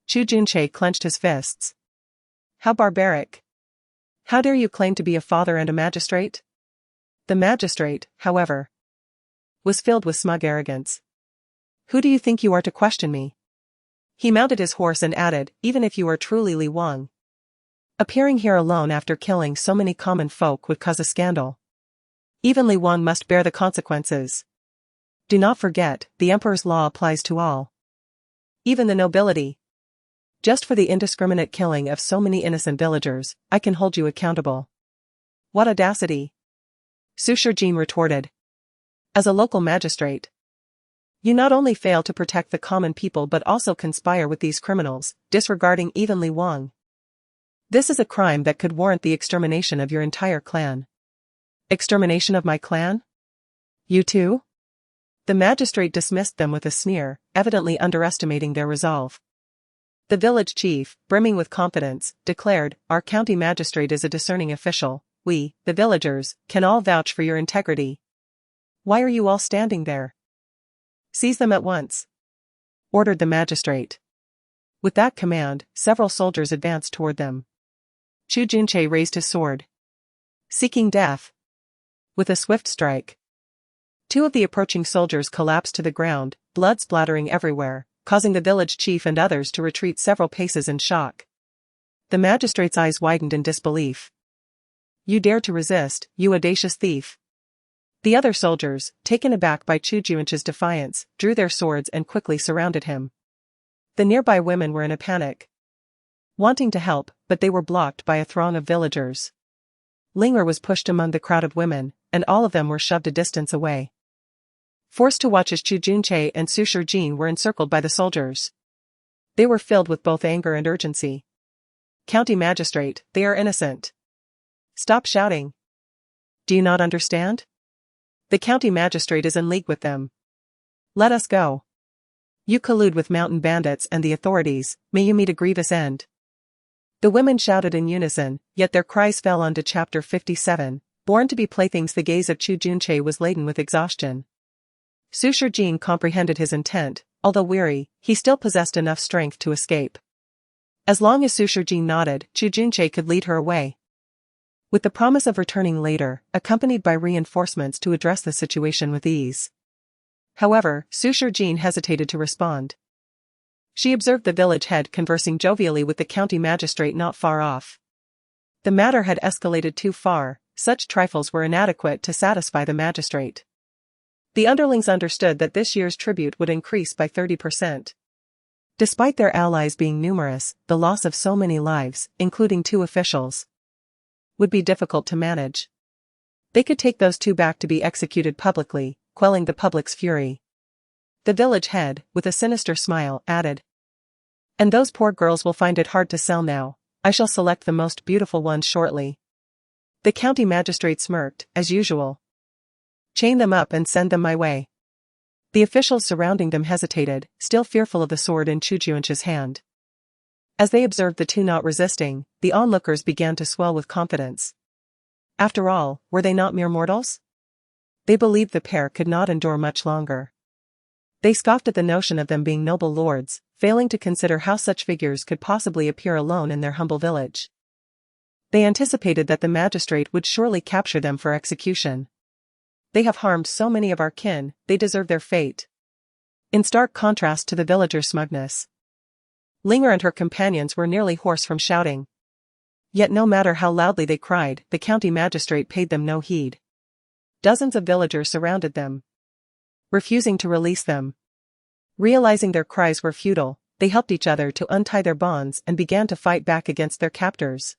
Chu Juanche clenched his fists. How barbaric. How dare you claim to be a father and a magistrate? The magistrate, however, was filled with smug arrogance. Who do you think you are to question me? He mounted his horse and added, even if you are truly Li Wang, appearing here alone after killing so many common folk would cause a scandal. Even Li Wang must bear the consequences. Do not forget, the emperor's law applies to all. Even the nobility. Just for the indiscriminate killing of so many innocent villagers, I can hold you accountable. What audacity! Suitors Jin retorted. As a local magistrate, you not only fail to protect the common people but also conspire with these criminals, disregarding even Li Wang. This is a crime that could warrant the extermination of your entire clan. Extermination of my clan? You too? The magistrate dismissed them with a sneer, evidently underestimating their resolve. The village chief, brimming with confidence, declared, "Our county magistrate is a discerning official. We, the villagers, can all vouch for your integrity. Why are you all standing there? Seize them at once," ordered the magistrate. With that command, several soldiers advanced toward them. Chu Junche raised his sword, seeking death. With a swift strike, two of the approaching soldiers collapsed to the ground, blood splattering everywhere, causing the village chief and others to retreat several paces in shock. The magistrate's eyes widened in disbelief. "You dare to resist, you audacious thief." The other soldiers, taken aback by Chu Junche's defiance, drew their swords and quickly surrounded him. The nearby women were in a panic, wanting to help, but they were blocked by a throng of villagers. Linger was pushed among the crowd of women, and all of them were shoved a distance away. Forced to watch as Chu Junche and Sushir Jin were encircled by the soldiers. They were filled with both anger and urgency. "County magistrate, they are innocent. Stop shouting. Do you not understand? The county magistrate is in league with them. Let us go. You collude with mountain bandits and the authorities, may you meet a grievous end." The women shouted in unison, yet their cries fell onto Chapter 57, born to be playthings. The gaze of Chu Junche was laden with exhaustion. Sushir Jin comprehended his intent. Although weary, he still possessed enough strength to escape. As long as Sushir Jin nodded, Chu Junche could lead her away, with the promise of returning later, accompanied by reinforcements to address the situation with ease. However, Sushir Jin hesitated to respond. She observed the village head conversing jovially with the county magistrate not far off. The matter had escalated too far. Such trifles were inadequate to satisfy the magistrate. The underlings understood that this year's tribute would increase by 30%. Despite their allies being numerous, the loss of so many lives, including 2 officials, would be difficult to manage. They could take those 2 back to be executed publicly, quelling the public's fury. The village head, with a sinister smile, added, "And those poor girls will find it hard to sell now. I shall select the most beautiful ones shortly." The county magistrate smirked, as usual. "Chain them up and send them my way." The officials surrounding them hesitated, still fearful of the sword in Chu Junche's hand. As they observed the 2 not resisting, the onlookers began to swell with confidence. After all, were they not mere mortals? They believed the pair could not endure much longer. They scoffed at the notion of them being noble lords, failing to consider how such figures could possibly appear alone in their humble village. They anticipated that the magistrate would surely capture them for execution. "They have harmed so many of our kin, they deserve their fate." In stark contrast to the villagers' smugness, Linger and her companions were nearly hoarse from shouting. Yet no matter how loudly they cried, the county magistrate paid them no heed. Dozens of villagers surrounded them, refusing to release them. Realizing their cries were futile, they helped each other to untie their bonds and began to fight back against their captors.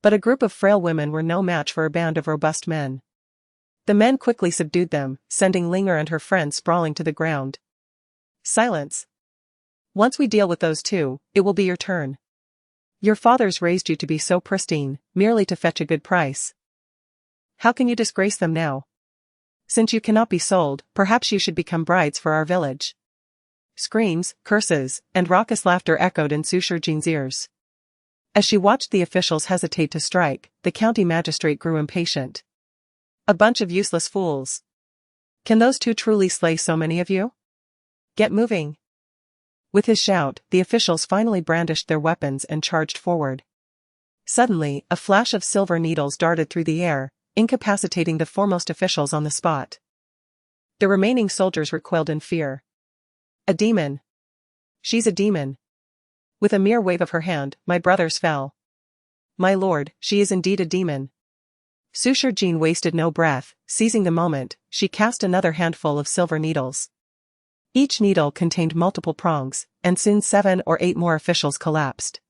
But a group of frail women were no match for a band of robust men. The men quickly subdued them, sending Linger and her friends sprawling to the ground. "Silence. Once we deal with those 2, it will be your turn. Your fathers raised you to be so pristine, merely to fetch a good price. How can you disgrace them now? Since you cannot be sold, perhaps you should become brides for our village." Screams, curses, and raucous laughter echoed in Sushir Jin's ears. As she watched the officials hesitate to strike, the county magistrate grew impatient. "A bunch of useless fools. Can those 2 truly slay so many of you? Get moving." With his shout, the officials finally brandished their weapons and charged forward. Suddenly, a flash of silver needles darted through the air, incapacitating the foremost officials on the spot. The remaining soldiers recoiled in fear. "A demon. She's a demon." With a mere wave of her hand, my brothers fell. "My lord, she is indeed a demon." Sushir Jin wasted no breath. Seizing the moment, she cast another handful of silver needles. Each needle contained multiple prongs, and soon 7 or 8 more officials collapsed.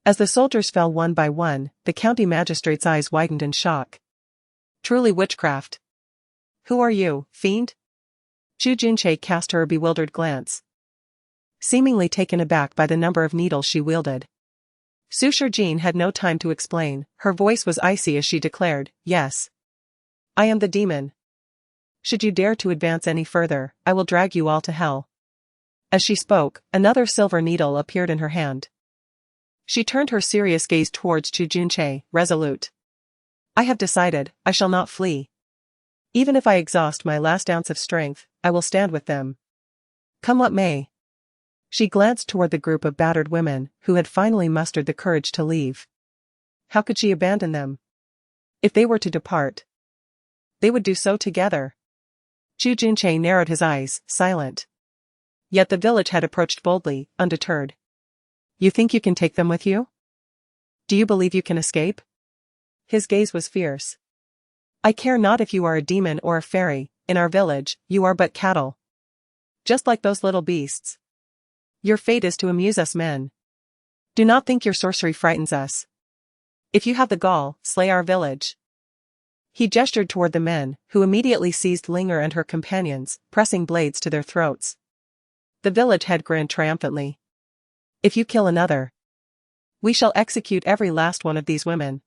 As the soldiers fell one by one, the county magistrate's eyes widened in shock. "Truly witchcraft. Who are you, fiend?" Chu Junche cast her a bewildered glance, seemingly taken aback by the number of needles she wielded. Sushir Jin had no time to explain. Her voice was icy as she declared, "Yes. I am the demon. Should you dare to advance any further, I will drag you all to hell. As she spoke, another silver needle appeared in her hand. She turned her serious gaze towards Chu Junche, resolute. I have decided, I shall not flee. Even if I exhaust my last ounce of strength, I will stand with them. Come what may. She glanced toward the group of battered women, who had finally mustered the courage to leave. How could she abandon them? If they were to depart, they would do so together. Chu Junche narrowed his eyes, silent. Yet the village had approached boldly, undeterred. You think you can take them with you? Do you believe you can escape? His gaze was fierce. I care not if you are a demon or a fairy, in our village, you are but cattle. Just like those little beasts. Your fate is to amuse us men. Do not think your sorcery frightens us. If you have the gall, slay our village. He gestured toward the men, who immediately seized Linger and her companions, pressing blades to their throats. The village head grinned triumphantly. If you kill another, we shall execute every last one of these women.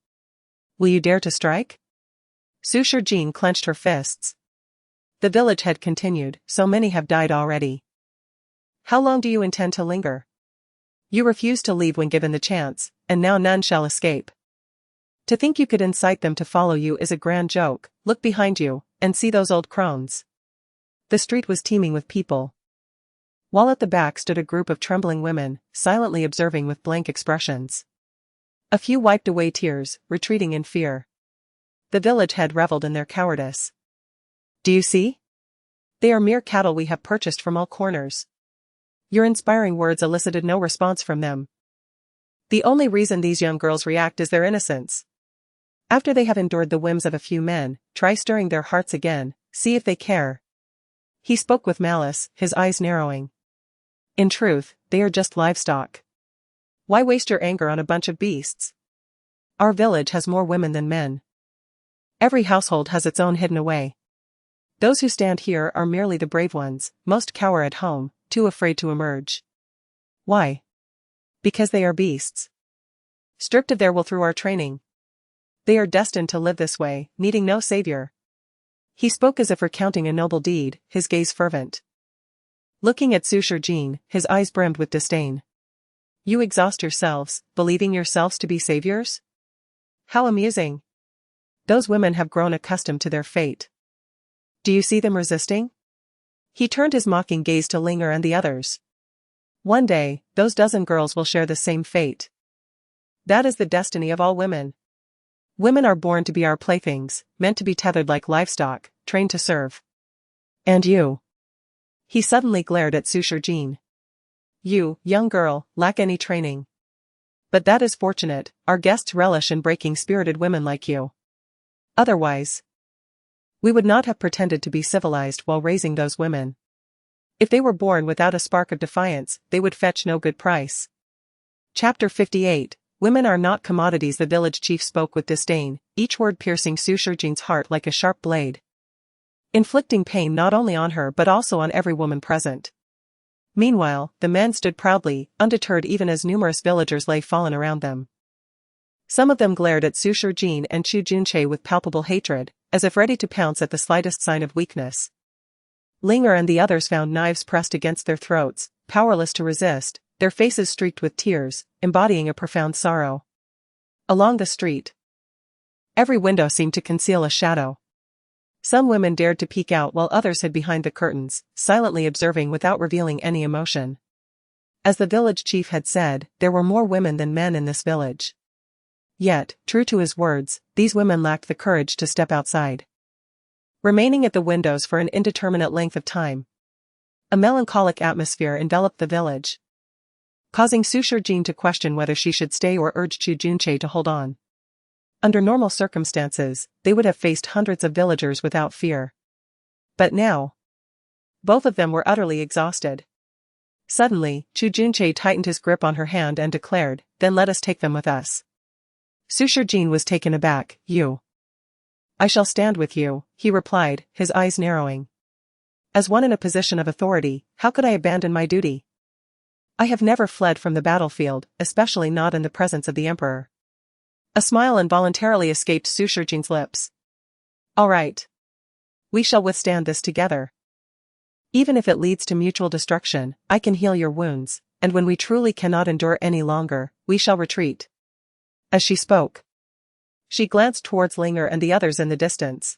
Will you dare to strike? Sushar Jean clenched her fists. The village head continued, so many have died already. How long do you intend to linger? You refused to leave when given the chance, and now none shall escape. To think you could incite them to follow you is a grand joke. Look behind you, and see those old crones. The street was teeming with people. While at the back stood a group of trembling women, silently observing with blank expressions. A few wiped away tears, retreating in fear. The village head reveled in their cowardice. Do you see? They are mere cattle we have purchased from all corners. Your inspiring words elicited no response from them. The only reason these young girls react is their innocence. After they have endured the whims of a few men, try stirring their hearts again, see if they care. He spoke with malice, his eyes narrowing. In truth, they are just livestock. Why waste your anger on a bunch of beasts? Our village has more women than men. Every household has its own hidden away. Those who stand here are merely the brave ones, most cower at home, too afraid to emerge. Why? Because they are beasts. Stripped of their will through our training. They are destined to live this way, needing no savior. He spoke as if recounting a noble deed, his gaze fervent. Looking at Sushar Jean, his eyes brimmed with disdain. You exhaust yourselves, believing yourselves to be saviors? How amusing. Those women have grown accustomed to their fate. Do you see them resisting? He turned his mocking gaze to Linger and the others. One day, those dozen girls will share the same fate. That is the destiny of all women. Women are born to be our playthings, meant to be tethered like livestock, trained to serve. And you? He suddenly glared at Sushar Jean. You, young girl, lack any training. But that is fortunate, our guests relish in breaking spirited women like you. Otherwise, we would not have pretended to be civilized while raising those women. If they were born without a spark of defiance, they would fetch no good price. Chapter 58. Women are not commodities. The village chief spoke with disdain, each word piercing Sushar Jean's heart like a sharp blade. Inflicting pain not only on her but also on every woman present. Meanwhile, the men stood proudly, undeterred even as numerous villagers lay fallen around them. Some of them glared at Sushar Jean and Chu Junche with palpable hatred, as if ready to pounce at the slightest sign of weakness. Linger and the others found knives pressed against their throats, powerless to resist, their faces streaked with tears, embodying a profound sorrow. Along the street, every window seemed to conceal a shadow. Some women dared to peek out while others hid behind the curtains, silently observing without revealing any emotion. As the village chief had said, there were more women than men in this village. Yet, true to his words, these women lacked the courage to step outside. Remaining at the windows for an indeterminate length of time. A melancholic atmosphere enveloped the village, causing Sushar Jean to question whether she should stay or urge Chu Junche to hold on. Under normal circumstances, they would have faced hundreds of villagers without fear. But now, both of them were utterly exhausted. Suddenly, Chu Junche tightened his grip on her hand and declared, "Then let us take them with us." Sushar Jean was taken aback. "You?" "I shall stand with you," he replied, his eyes narrowing. "As one in a position of authority, how could I abandon my duty? I have never fled from the battlefield, especially not in the presence of the Emperor." A smile involuntarily escaped Sushar Jean's lips. "All right. We shall withstand this together. Even if it leads to mutual destruction, I can heal your wounds, and when we truly cannot endure any longer, we shall retreat." As she spoke, she glanced towards Linger and the others in the distance.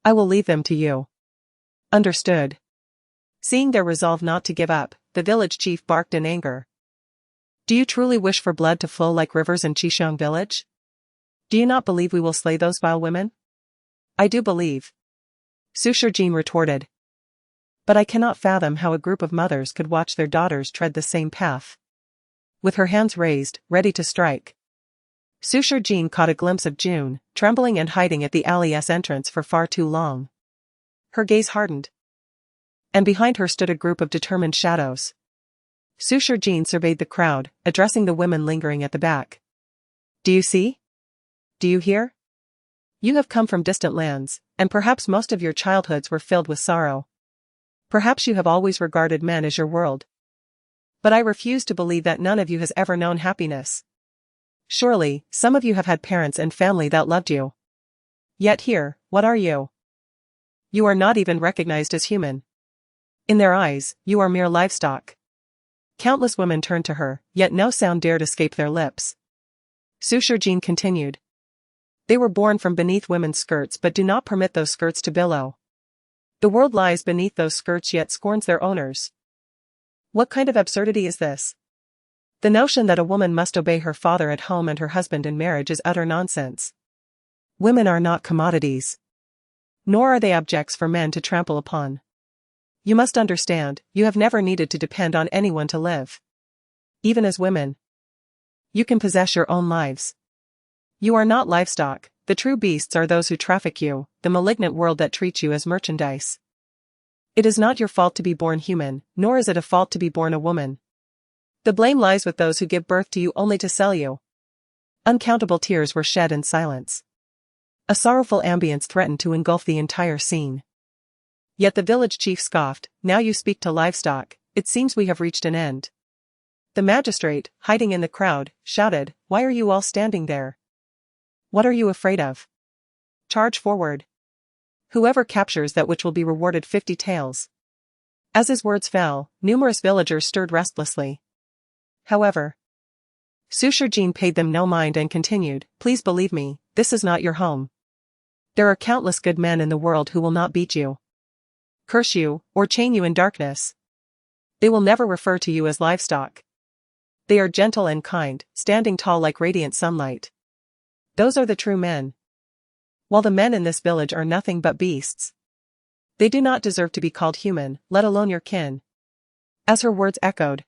"I will leave them to you." "Understood." Seeing their resolve not to give up, the village chief barked in anger. "Do you truly wish for blood to flow like rivers in Qishong village? Do you not believe we will slay those vile women?" "I do believe," Sushar Jin retorted. "But I cannot fathom how a group of mothers could watch their daughters tread the same path." With her hands raised, ready to strike, Sushar Jin caught a glimpse of June, trembling and hiding at the alley's entrance for far too long. Her gaze hardened, and behind her stood a group of determined shadows. Sushar Jin surveyed the crowd, addressing the women lingering at the back. "Do you see? Do you hear? You have come from distant lands, and perhaps most of your childhoods were filled with sorrow. Perhaps you have always regarded men as your world. But I refuse to believe that none of you has ever known happiness. Surely, some of you have had parents and family that loved you. Yet here, what are you? You are not even recognized as human. In their eyes, you are mere livestock." Countless women turned to her, yet no sound dared escape their lips. Sushar Jin continued. "They were born from beneath women's skirts but do not permit those skirts to billow. The world lies beneath those skirts yet scorns their owners. What kind of absurdity is this? The notion that a woman must obey her father at home and her husband in marriage is utter nonsense. Women are not commodities. Nor are they objects for men to trample upon. You must understand, you have never needed to depend on anyone to live. Even as women, you can possess your own lives. You are not livestock. The true beasts are those who traffic you, the malignant world that treats you as merchandise. It is not your fault to be born human, nor is it a fault to be born a woman. The blame lies with those who give birth to you only to sell you." Uncountable tears were shed in silence. A sorrowful ambience threatened to engulf the entire scene. Yet the village chief scoffed, "Now you speak to livestock, it seems we have reached an end." The magistrate, hiding in the crowd, shouted, "Why are you all standing there? What are you afraid of? Charge forward. Whoever captures that which will be rewarded 50 taels." As his words fell, numerous villagers stirred restlessly. However, Sushar Jin paid them no mind and continued, "Please believe me, this is not your home. There are countless good men in the world who will not beat you, curse you, or chain you in darkness. They will never refer to you as livestock. They are gentle and kind, standing tall like radiant sunlight. Those are the true men. While the men in this village are nothing but beasts. They do not deserve to be called human, let alone your kin." As her words echoed,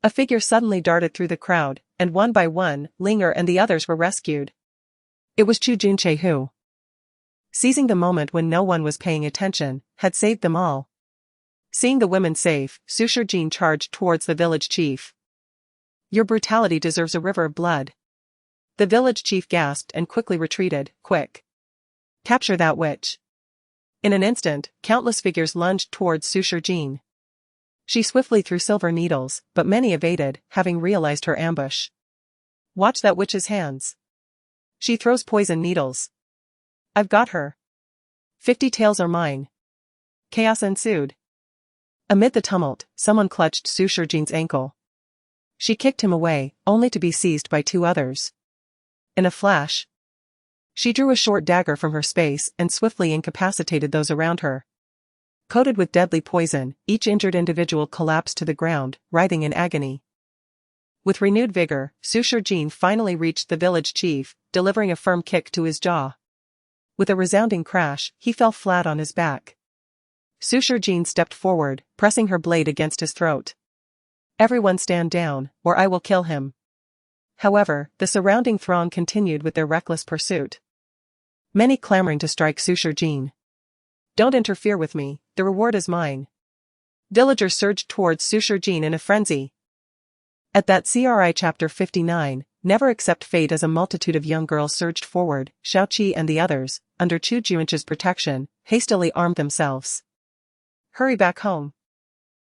a figure suddenly darted through the crowd, and one by one, Linger and the others were rescued. It was Chu Junche who, seizing the moment when no one was paying attention, had saved them all. Seeing the women safe, Sushar Jin charged towards the village chief. "Your brutality deserves a river of blood." The village chief gasped and quickly retreated. "Quick! Capture that witch." In an instant, countless figures lunged towards Sushar Jin. She swiftly threw silver needles, but many evaded, having realized her ambush. "Watch that witch's hands. She throws poison needles. I've got her. 50 taels are mine." Chaos ensued. Amid the tumult, someone clutched Sushar Jin's ankle. She kicked him away, only to be seized by 2 others. In a flash, she drew a short dagger from her space and swiftly incapacitated those around her. Coated with deadly poison, each injured individual collapsed to the ground, writhing in agony. With renewed vigor, Sushar Jin finally reached the village chief, delivering a firm kick to his jaw. With a resounding crash, he fell flat on his back. Sushar Jin stepped forward, pressing her blade against his throat. "Everyone stand down, or I will kill him." However, the surrounding throng continued with their reckless pursuit, many clamoring to strike Sushar Jin. "Don't interfere with me, the reward is mine." Villagers surged towards Sushar Jin in a frenzy. At that CRI chapter 59, Never Accept Fate, as a multitude of young girls surged forward, Xiaoqi and the others, under Chu Junche's protection, hastily armed themselves. "Hurry back home.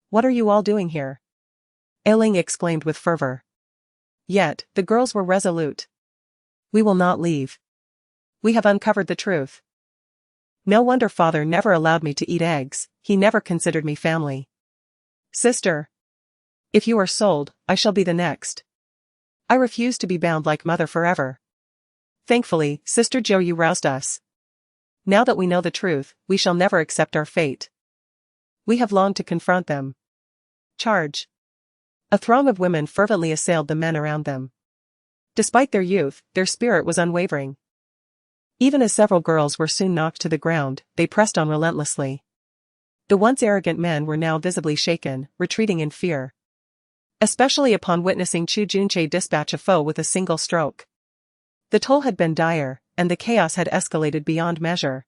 What are you all doing here?" Ailing exclaimed with fervor. Yet, the girls were resolute. "We will not leave. We have uncovered the truth. No wonder father never allowed me to eat eggs, he never considered me family. Sister. If you are sold, I shall be the next. I refuse to be bound like mother forever. Thankfully, Sister Jo, you roused us. Now that we know the truth, we shall never accept our fate. We have longed to confront them. Charge. A throng of women fervently assailed the men around them. Despite their youth, their spirit was unwavering. Even as several girls were soon knocked to the ground, they pressed on relentlessly. The once arrogant men were now visibly shaken, retreating in fear. Especially upon witnessing Chu Junche dispatch a foe with a single stroke. The toll had been dire, and the chaos had escalated beyond measure.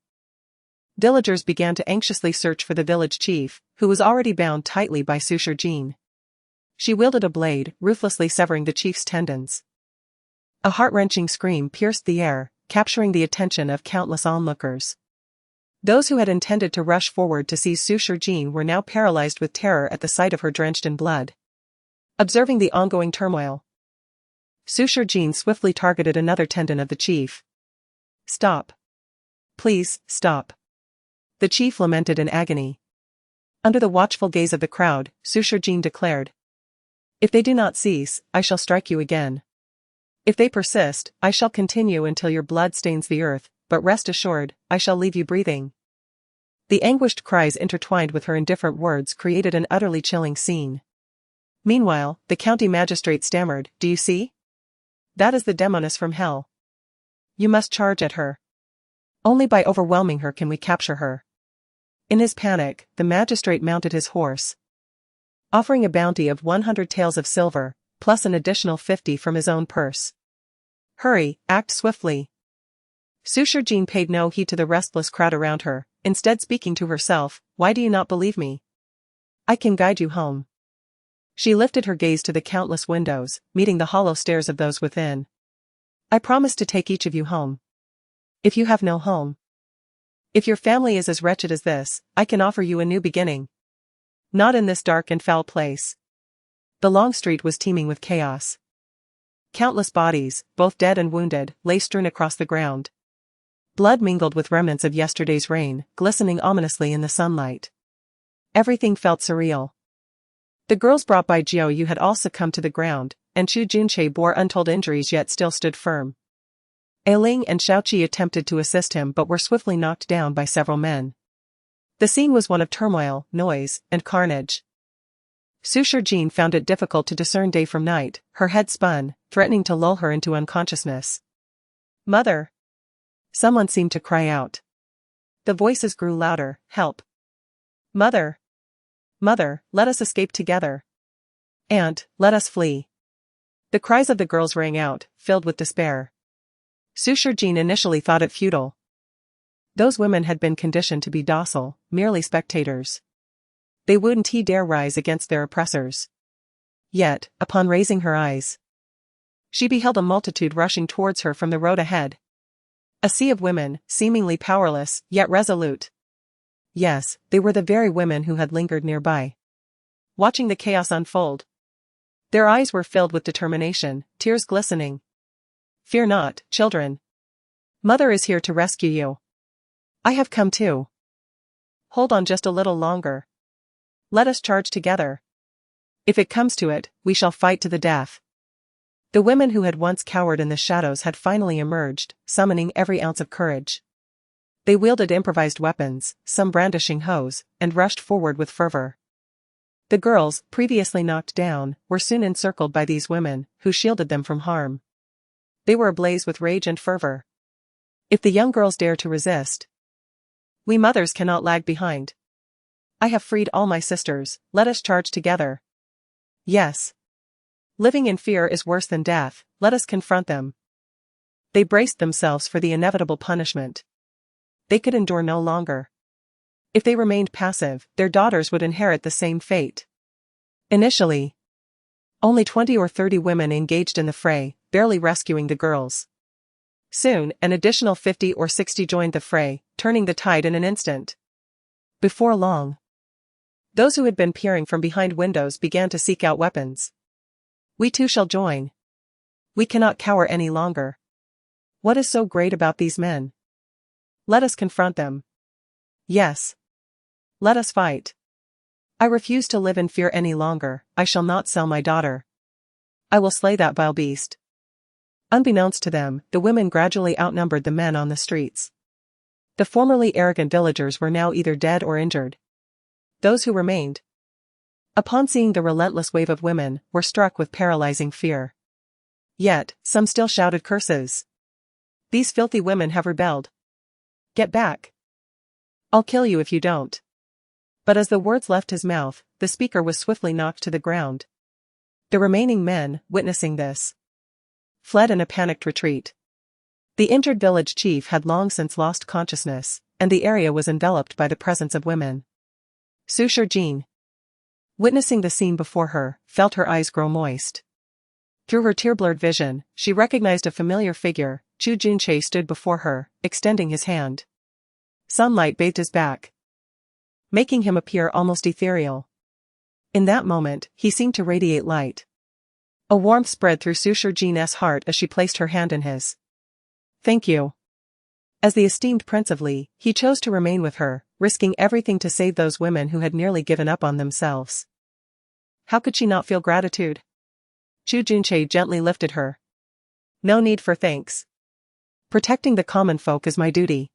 Villagers began to anxiously search for the village chief, who was already bound tightly by Suture Jean. She wielded a blade, ruthlessly severing the chief's tendons. A heart-wrenching scream pierced the air, capturing the attention of countless onlookers. Those who had intended to rush forward to seize Suture Jean were now paralyzed with terror at the sight of her drenched in blood. Observing the ongoing turmoil, Suture Jean swiftly targeted another tendon of the chief. Stop. Please, stop. The chief lamented in agony. Under the watchful gaze of the crowd, Suture Jean declared. If they do not cease, I shall strike you again. If they persist, I shall continue until your blood stains the earth, but rest assured, I shall leave you breathing. The anguished cries intertwined with her indifferent words created an utterly chilling scene. Meanwhile, the county magistrate stammered, Do you see? That is the demoness from hell. You must charge at her. Only by overwhelming her can we capture her. In his panic, the magistrate mounted his horse, offering a bounty of 100 taels of silver, plus an additional 50 from his own purse. Hurry, act swiftly. Suture Jean paid no heed to the restless crowd around her, instead speaking to herself, Why do you not believe me? I can guide you home. She lifted her gaze to the countless windows, meeting the hollow stares of those within. I promise to take each of you home. If you have no home, if your family is as wretched as this, I can offer you a new beginning. Not in this dark and foul place. The long street was teeming with chaos. Countless bodies, both dead and wounded, lay strewn across the ground. Blood mingled with remnants of yesterday's rain, glistening ominously in the sunlight. Everything felt surreal. The girls brought by Jiao Yu had all succumbed to the ground, and Chu Junche bore untold injuries yet still stood firm. Ailing and Shaoqi attempted to assist him but were swiftly knocked down by several men. The scene was one of turmoil, noise, and carnage. Suture Jean found it difficult to discern day from night, her head spun, threatening to lull her into unconsciousness. Mother! Someone seemed to cry out. The voices grew louder, Help! Mother! Mother, let us escape together. Aunt, let us flee. The cries of the girls rang out, filled with despair. Suture Jean initially thought it futile. Those women had been conditioned to be docile, merely spectators. They wouldn't dare rise against their oppressors. Yet, upon raising her eyes, she beheld a multitude rushing towards her from the road ahead. A sea of women, seemingly powerless, yet resolute. Yes, they were the very women who had lingered nearby, watching the chaos unfold. Their eyes were filled with determination, tears glistening. Fear not, children. Mother is here to rescue you. I have come too. Hold on just a little longer. Let us charge together. If it comes to it, we shall fight to the death. The women who had once cowered in the shadows had finally emerged, summoning every ounce of courage. They wielded improvised weapons, some brandishing hoes, and rushed forward with fervor. The girls, previously knocked down, were soon encircled by these women, who shielded them from harm. They were ablaze with rage and fervor. If the young girls dare to resist, we mothers cannot lag behind. I have freed all my sisters, let us charge together. Yes. Living in fear is worse than death, let us confront them. They braced themselves for the inevitable punishment. They could endure no longer. If they remained passive, their daughters would inherit the same fate. Initially, only 20 or 30 women engaged in the fray, barely rescuing the girls. Soon, an additional 50 or 60 joined the fray, turning the tide in an instant. Before long, those who had been peering from behind windows began to seek out weapons. We too shall join. We cannot cower any longer. What is so great about these men? Let us confront them. Yes. Let us fight. I refuse to live in fear any longer. I shall not sell my daughter. I will slay that vile beast. Unbeknownst to them, the women gradually outnumbered the men on the streets. The formerly arrogant villagers were now either dead or injured. Those who remained, upon seeing the relentless wave of women, were struck with paralyzing fear. Yet, some still shouted curses. These filthy women have rebelled. Get back. I'll kill you if you don't. But as the words left his mouth, the speaker was swiftly knocked to the ground. The remaining men, witnessing this, fled in a panicked retreat. The injured village chief had long since lost consciousness, and the area was enveloped by the presence of women. Suitor Jean, witnessing the scene before her, felt her eyes grow moist. Through her tear-blurred vision, she recognized a familiar figure. Chu Junche stood before her, extending his hand. Sunlight bathed his back, making him appear almost ethereal. In that moment, he seemed to radiate light. A warmth spread through Suitor Jean's heart as she placed her hand in his. Thank you. As the esteemed Prince of Li, he chose to remain with her, risking everything to save those women who had nearly given up on themselves. How could she not feel gratitude? Chu Junche gently lifted her. No need for thanks. Protecting the common folk is my duty.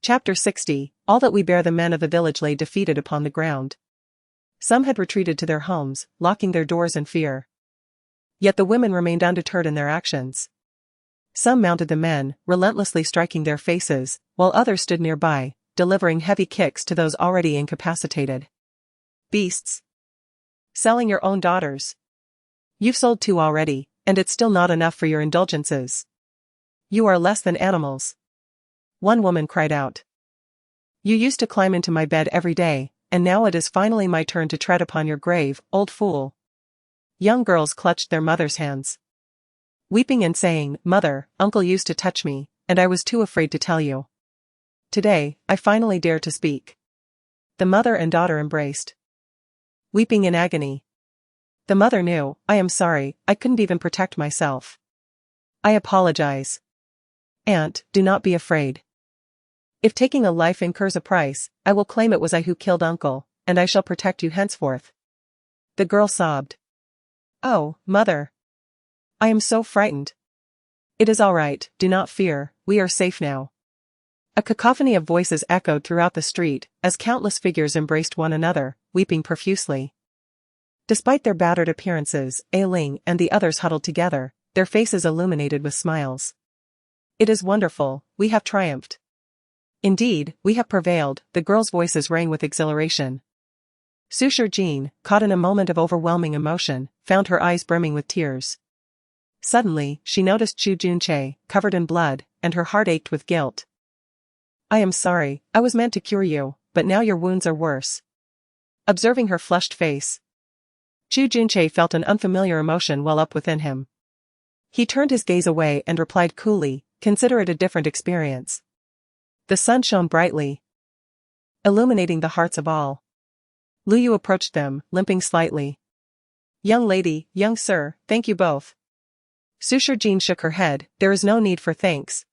Chapter 60, all that we bear. The men of the village lay defeated upon the ground. Some had retreated to their homes, locking their doors in fear. Yet the women remained undeterred in their actions. Some mounted the men, relentlessly striking their faces, while others stood nearby, delivering heavy kicks to those already incapacitated. Beasts. Selling your own daughters. You've sold 2 already, and it's still not enough for your indulgences. You are less than animals. One woman cried out. You used to climb into my bed every day, and now it is finally my turn to tread upon your grave, old fool. Young girls clutched their mother's hands, weeping and saying, Mother, Uncle used to touch me, and I was too afraid to tell you. Today, I finally dare to speak. The mother and daughter embraced, weeping in agony. The mother knew, I am sorry, I couldn't even protect myself. I apologize. Aunt, do not be afraid. If taking a life incurs a price, I will claim it was I who killed Uncle, and I shall protect you henceforth. The girl sobbed. Oh, Mother. I am so frightened. It is all right, do not fear, we are safe now. A cacophony of voices echoed throughout the street, as countless figures embraced one another, weeping profusely. Despite their battered appearances, Ling and the others huddled together, their faces illuminated with smiles. It is wonderful, we have triumphed. Indeed, we have prevailed, the girls' voices rang with exhilaration. Suitor Jean, caught in a moment of overwhelming emotion, found her eyes brimming with tears. Suddenly, she noticed Chu Junche, covered in blood, and her heart ached with guilt. I am sorry, I was meant to cure you, but now your wounds are worse. Observing her flushed face, Chu Junche felt an unfamiliar emotion well up within him. He turned his gaze away and replied coolly, consider it a different experience. The sun shone brightly, illuminating the hearts of all. Lu Yu approached them, limping slightly. Young lady, young sir, thank you both. Suitor Jean shook her head, there is no need for thanks.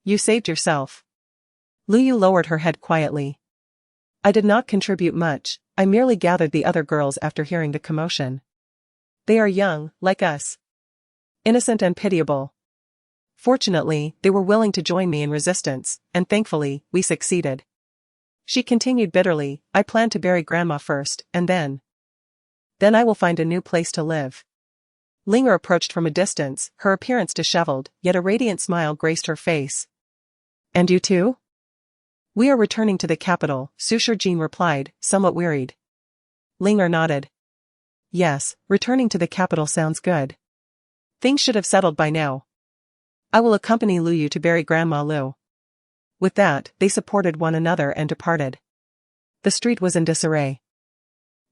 You saved yourself. Lu Yu lowered her head quietly. I did not contribute much, I merely gathered the other girls after hearing the commotion. They are young, like us. Innocent and pitiable. Fortunately, they were willing to join me in resistance, and thankfully, we succeeded. She continued bitterly, I plan to bury Grandma first, and then I will find a new place to live. Linger approached from a distance, her appearance disheveled, yet a radiant smile graced her face. And you too? We are returning to the capital, Suitor Jean replied, somewhat wearied. Linger nodded. Yes, returning to the capital sounds good. Things should have settled by now. I will accompany Lu Yu to bury Grandma Lu. With that, they supported one another and departed. The street was in disarray.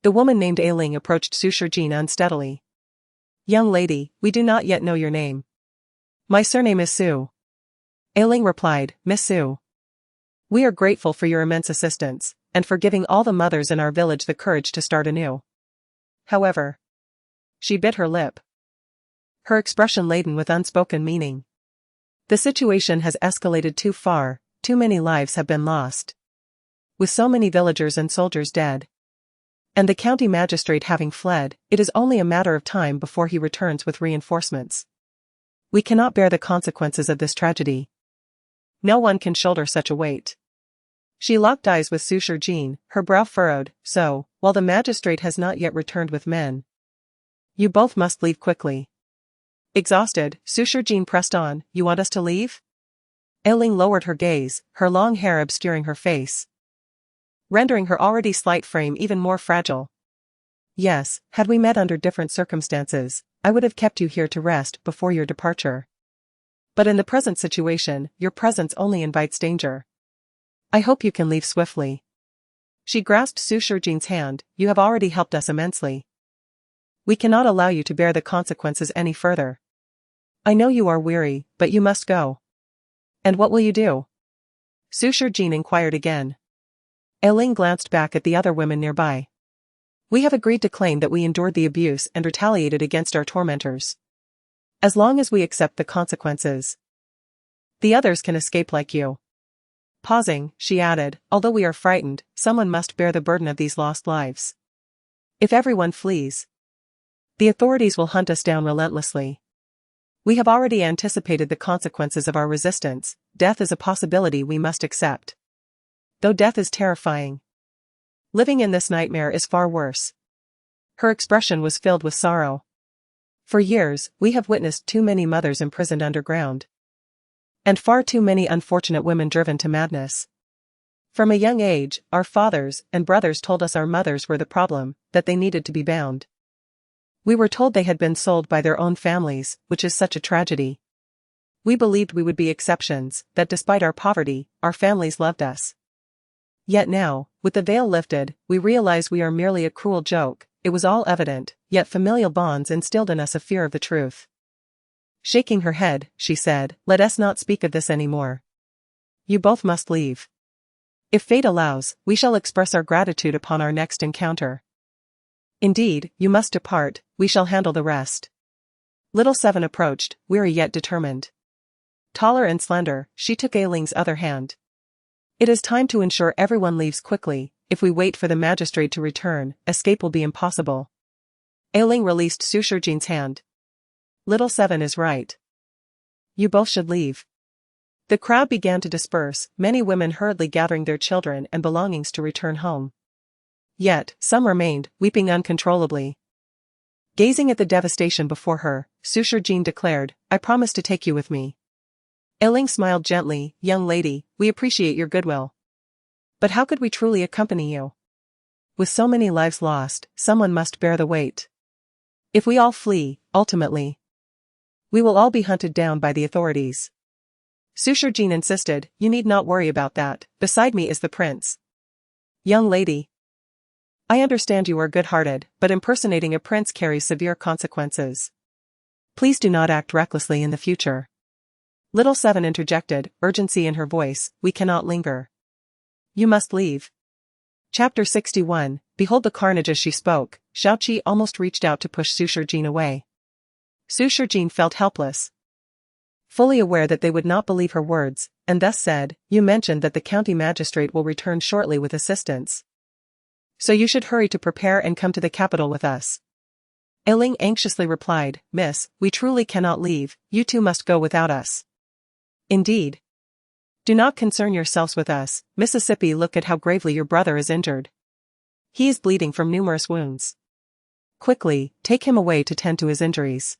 The woman named Ailing approached Suitor Jean unsteadily. Young lady, we do not yet know your name. My surname is Su. Ailing replied, Miss Su. We are grateful for your immense assistance, and for giving all the mothers in our village the courage to start anew. However, she bit her lip, her expression laden with unspoken meaning. The situation has escalated too far, too many lives have been lost. with so many villagers and soldiers dead, and the county magistrate having fled, it is only a matter of time before he returns with reinforcements. We cannot bear the consequences of this tragedy. No one can shoulder such a weight. She locked eyes with Suture Jean, her brow furrowed. So, while the magistrate has not yet returned with men, you both must leave quickly. Exhausted, Suture Jean pressed on. You want us to leave? Eiling lowered her gaze, her long hair obscuring her face, rendering her already slight frame even more fragile. Yes, had we met under different circumstances, I would have kept you here to rest before your departure. But in the present situation, your presence only invites danger. I hope you can leave swiftly. She grasped Suture Jean's hand. You have already helped us immensely. We cannot allow you to bear the consequences any further. I know you are weary, but you must go. And what will you do? Suture Jean inquired again. Eiling glanced back at the other women nearby. We have agreed to claim that we endured the abuse and retaliated against our tormentors. As long as we accept the consequences, the others can escape like you. Pausing, she added, although we are frightened, someone must bear the burden of these lost lives. If everyone flees, the authorities will hunt us down relentlessly. We have already anticipated the consequences of our resistance. Death is a possibility we must accept. Though death is terrifying, living in this nightmare is far worse. Her expression was filled with sorrow. For years, we have witnessed too many mothers imprisoned underground, and far too many unfortunate women driven to madness. From a young age, our fathers and brothers told us our mothers were the problem, that they needed to be bound. We were told they had been sold by their own families, which is such a tragedy. We believed we would be exceptions, that despite our poverty, our families loved us. Yet now, with the veil lifted, we realize we are merely a cruel joke. It was all evident, yet familial bonds instilled in us a fear of the truth. Shaking her head, she said, let us not speak of this anymore. You both must leave. If fate allows, we shall express our gratitude upon our next encounter. Indeed, you must depart, we shall handle the rest. Little Seven approached, weary yet determined. Taller and slender, she took Eiling's other hand. It is time to ensure everyone leaves quickly. If we wait for the magistrate to return, escape will be impossible. Eiling released Suture Jean's hand. Little Seven is right. You both should leave. The crowd began to disperse, many women hurriedly gathering their children and belongings to return home. Yet, some remained, weeping uncontrollably. Gazing at the devastation before her, Suture Jean declared, I promise to take you with me. Eiling smiled gently, young lady, we appreciate your goodwill. But how could we truly accompany you? With so many lives lost, someone must bear the weight. If we all flee, ultimately, we will all be hunted down by the authorities. Suture Jean insisted, you need not worry about that, beside me is the prince. Young lady, I understand you are good-hearted, but impersonating a prince carries severe consequences. Please do not act recklessly in the future. Little Seven interjected, urgency in her voice, we cannot linger. You must leave. Chapter 61, Behold the carnage. As she spoke, Xiaoqi almost reached out to push Suture Jean away. Suture Jean felt helpless, fully aware that they would not believe her words, and thus said, you mentioned that the county magistrate will return shortly with assistance. So you should hurry to prepare and come to the capital with us. Eiling anxiously replied, Miss, we truly cannot leave, you two must go without us. Indeed. Do not concern yourselves with us, Mississippi. Look at how gravely your brother is injured. He is bleeding from numerous wounds. Quickly, take him away to tend to his injuries.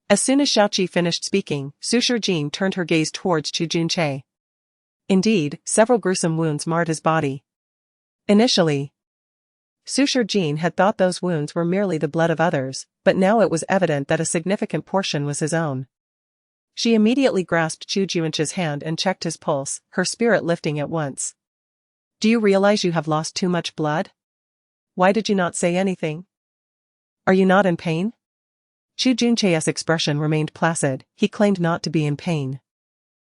As soon as Xiaoqi finished speaking, Suture Jean turned her gaze towards Chu Junche. Indeed, several gruesome wounds marred his body. Initially, Suture Jean had thought those wounds were merely the blood of others, but now it was evident that a significant portion was his own. She immediately grasped Chu Junche's hand and checked his pulse, her spirit lifting at once. Do you realize you have lost too much blood? Why did you not say anything? Are you not in pain? Chu Junche's expression remained placid, he claimed not to be in pain.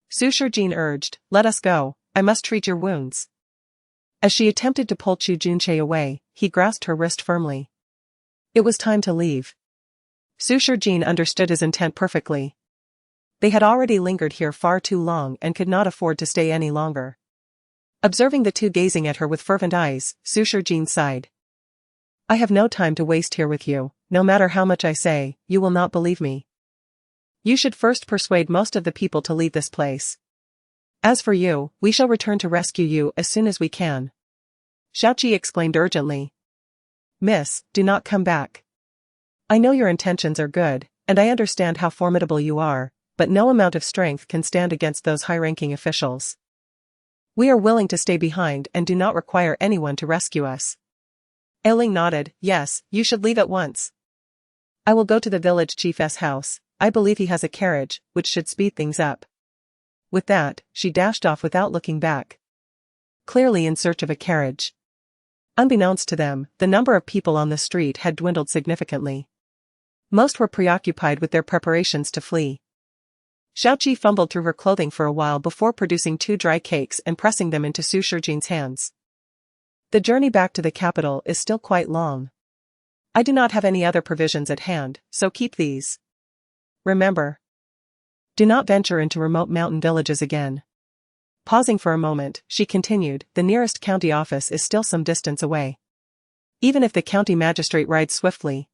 Suture Jean urged, let us go, I must treat your wounds. As she attempted to pull Chu Junche away, he grasped her wrist firmly. It was time to leave. Suture Jean understood his intent perfectly. They had already lingered here far too long and could not afford to stay any longer. Observing the two gazing at her with fervent eyes, Sushar Jean sighed. I have no time to waste here with you, no matter how much I say, you will not believe me. You should first persuade most of the people to leave this place. As for you, we shall return to rescue you as soon as we can. Xiaoqi exclaimed urgently. Miss, do not come back. I know your intentions are good, and I understand how formidable you are, but no amount of strength can stand against those high-ranking officials. We are willing to stay behind and do not require anyone to rescue us. Ailing nodded. Yes, you should leave at once. I will go to the village chief's house. I believe he has a carriage, which should speed things up. With that, she dashed off without looking back. Clearly in search of a carriage. Unbeknownst to them, the number of people on the street had dwindled significantly. Most were preoccupied with their preparations to flee. Xiaoqi fumbled through her clothing for a while before producing 2 dry cakes and pressing them into Sushar Jean's hands. The journey back to the capital is still quite long. I do not have any other provisions at hand, so keep these. Remember. Do not venture into remote mountain villages again. Pausing for a moment, she continued, the nearest county office is still some distance away. Even if the county magistrate rides swiftly,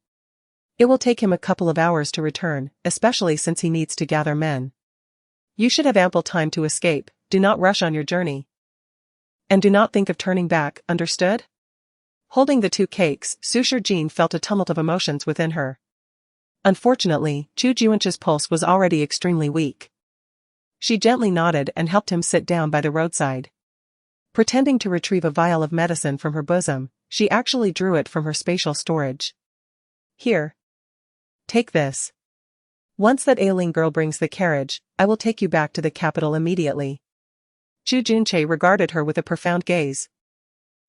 it will take him a couple of hours to return, especially since he needs to gather men. You should have ample time to escape, do not rush on your journey. And do not think of turning back, understood? Holding the 2 cakes, Sushar Jean felt a tumult of emotions within her. Unfortunately, Chu Juanche's pulse was already extremely weak. She gently nodded and helped him sit down by the roadside. Pretending to retrieve a vial of medicine from her bosom, she actually drew it from her spatial storage. Here. Take this. Once that ailing girl brings the carriage, I will take you back to the capital immediately. Chu Junche regarded her with a profound gaze.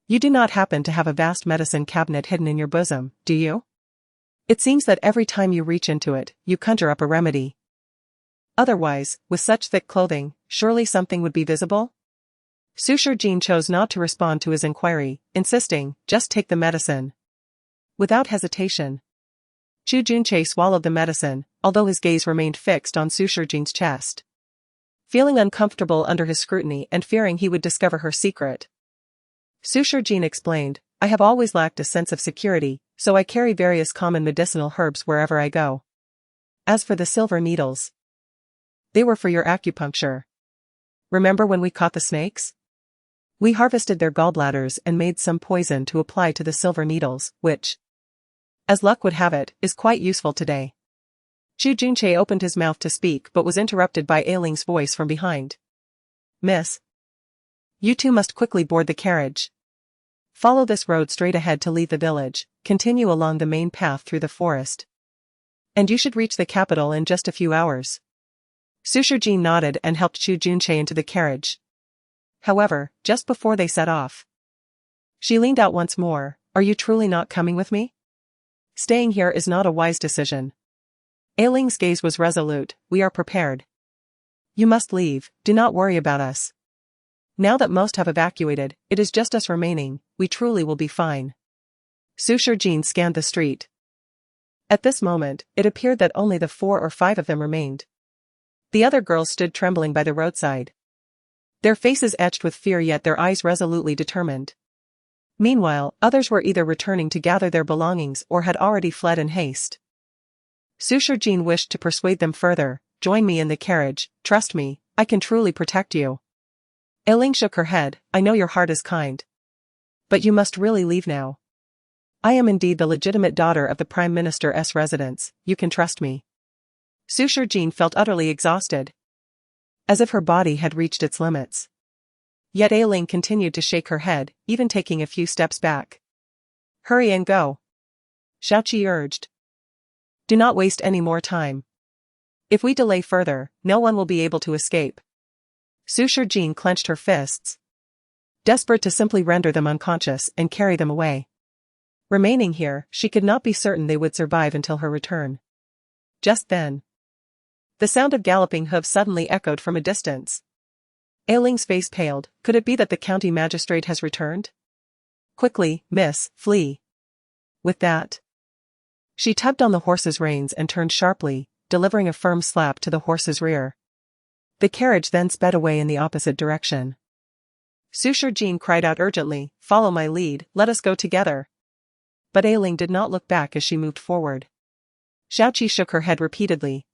You do not happen to have a vast medicine cabinet hidden in your bosom, do you? It seems that every time you reach into it, you conjure up a remedy. Otherwise, with such thick clothing, surely something would be visible? Sushar Jean chose not to respond to his inquiry, insisting, just take the medicine. Without hesitation, Chu Junche swallowed the medicine, although his gaze remained fixed on Sushar Jean's chest. Feeling uncomfortable under his scrutiny and fearing he would discover her secret, Sushar Jean explained, I have always lacked a sense of security, so I carry various common medicinal herbs wherever I go. As for the silver needles, they were for your acupuncture. Remember when we caught the snakes? We harvested their gallbladders and made some poison to apply to the silver needles, which, as luck would have it, is quite useful today. Chu Junche opened his mouth to speak but was interrupted by Ailing's voice from behind. Miss, you two must quickly board the carriage. Follow this road straight ahead to leave the village, continue along the main path through the forest. And you should reach the capital in just a few hours. Sushar Jean nodded and helped Chu Junche into the carriage. However, just before they set off, she leaned out once more, are you truly not coming with me? Staying here is not a wise decision. Ailing's gaze was resolute, we are prepared. You must leave, do not worry about us. Now that most have evacuated, it is just us remaining, we truly will be fine. Sushar Jean scanned the street. At this moment, it appeared that only the 4 or 5 of them remained. The other girls stood trembling by the roadside. Their faces etched with fear yet their eyes resolutely determined. Meanwhile, others were either returning to gather their belongings or had already fled in haste. Sushar Jean wished to persuade them further, join me in the carriage, trust me, I can truly protect you. Ailing shook her head, I know your heart is kind. But you must really leave now. I am indeed the legitimate daughter of the Prime Minister's residence, you can trust me. Sushar Jean felt utterly exhausted, as if her body had reached its limits. Yet Ailing continued to shake her head, even taking a few steps back. Hurry and go. Xiaoqi urged. Do not waste any more time. If we delay further, no one will be able to escape. Sushar Jean clenched her fists, desperate to simply render them unconscious and carry them away. Remaining here, she could not be certain they would survive until her return. Just then, the sound of galloping hooves suddenly echoed from a distance. Ailing's face paled, could it be that the county magistrate has returned? Quickly, miss, flee. With that, she tugged on the horse's reins and turned sharply, delivering a firm slap to the horse's rear. The carriage then sped away in the opposite direction. Suitor Jean cried out urgently, "Follow my lead, let us go together." But Ailing did not look back as she moved forward. Xiaoqi shook her head repeatedly.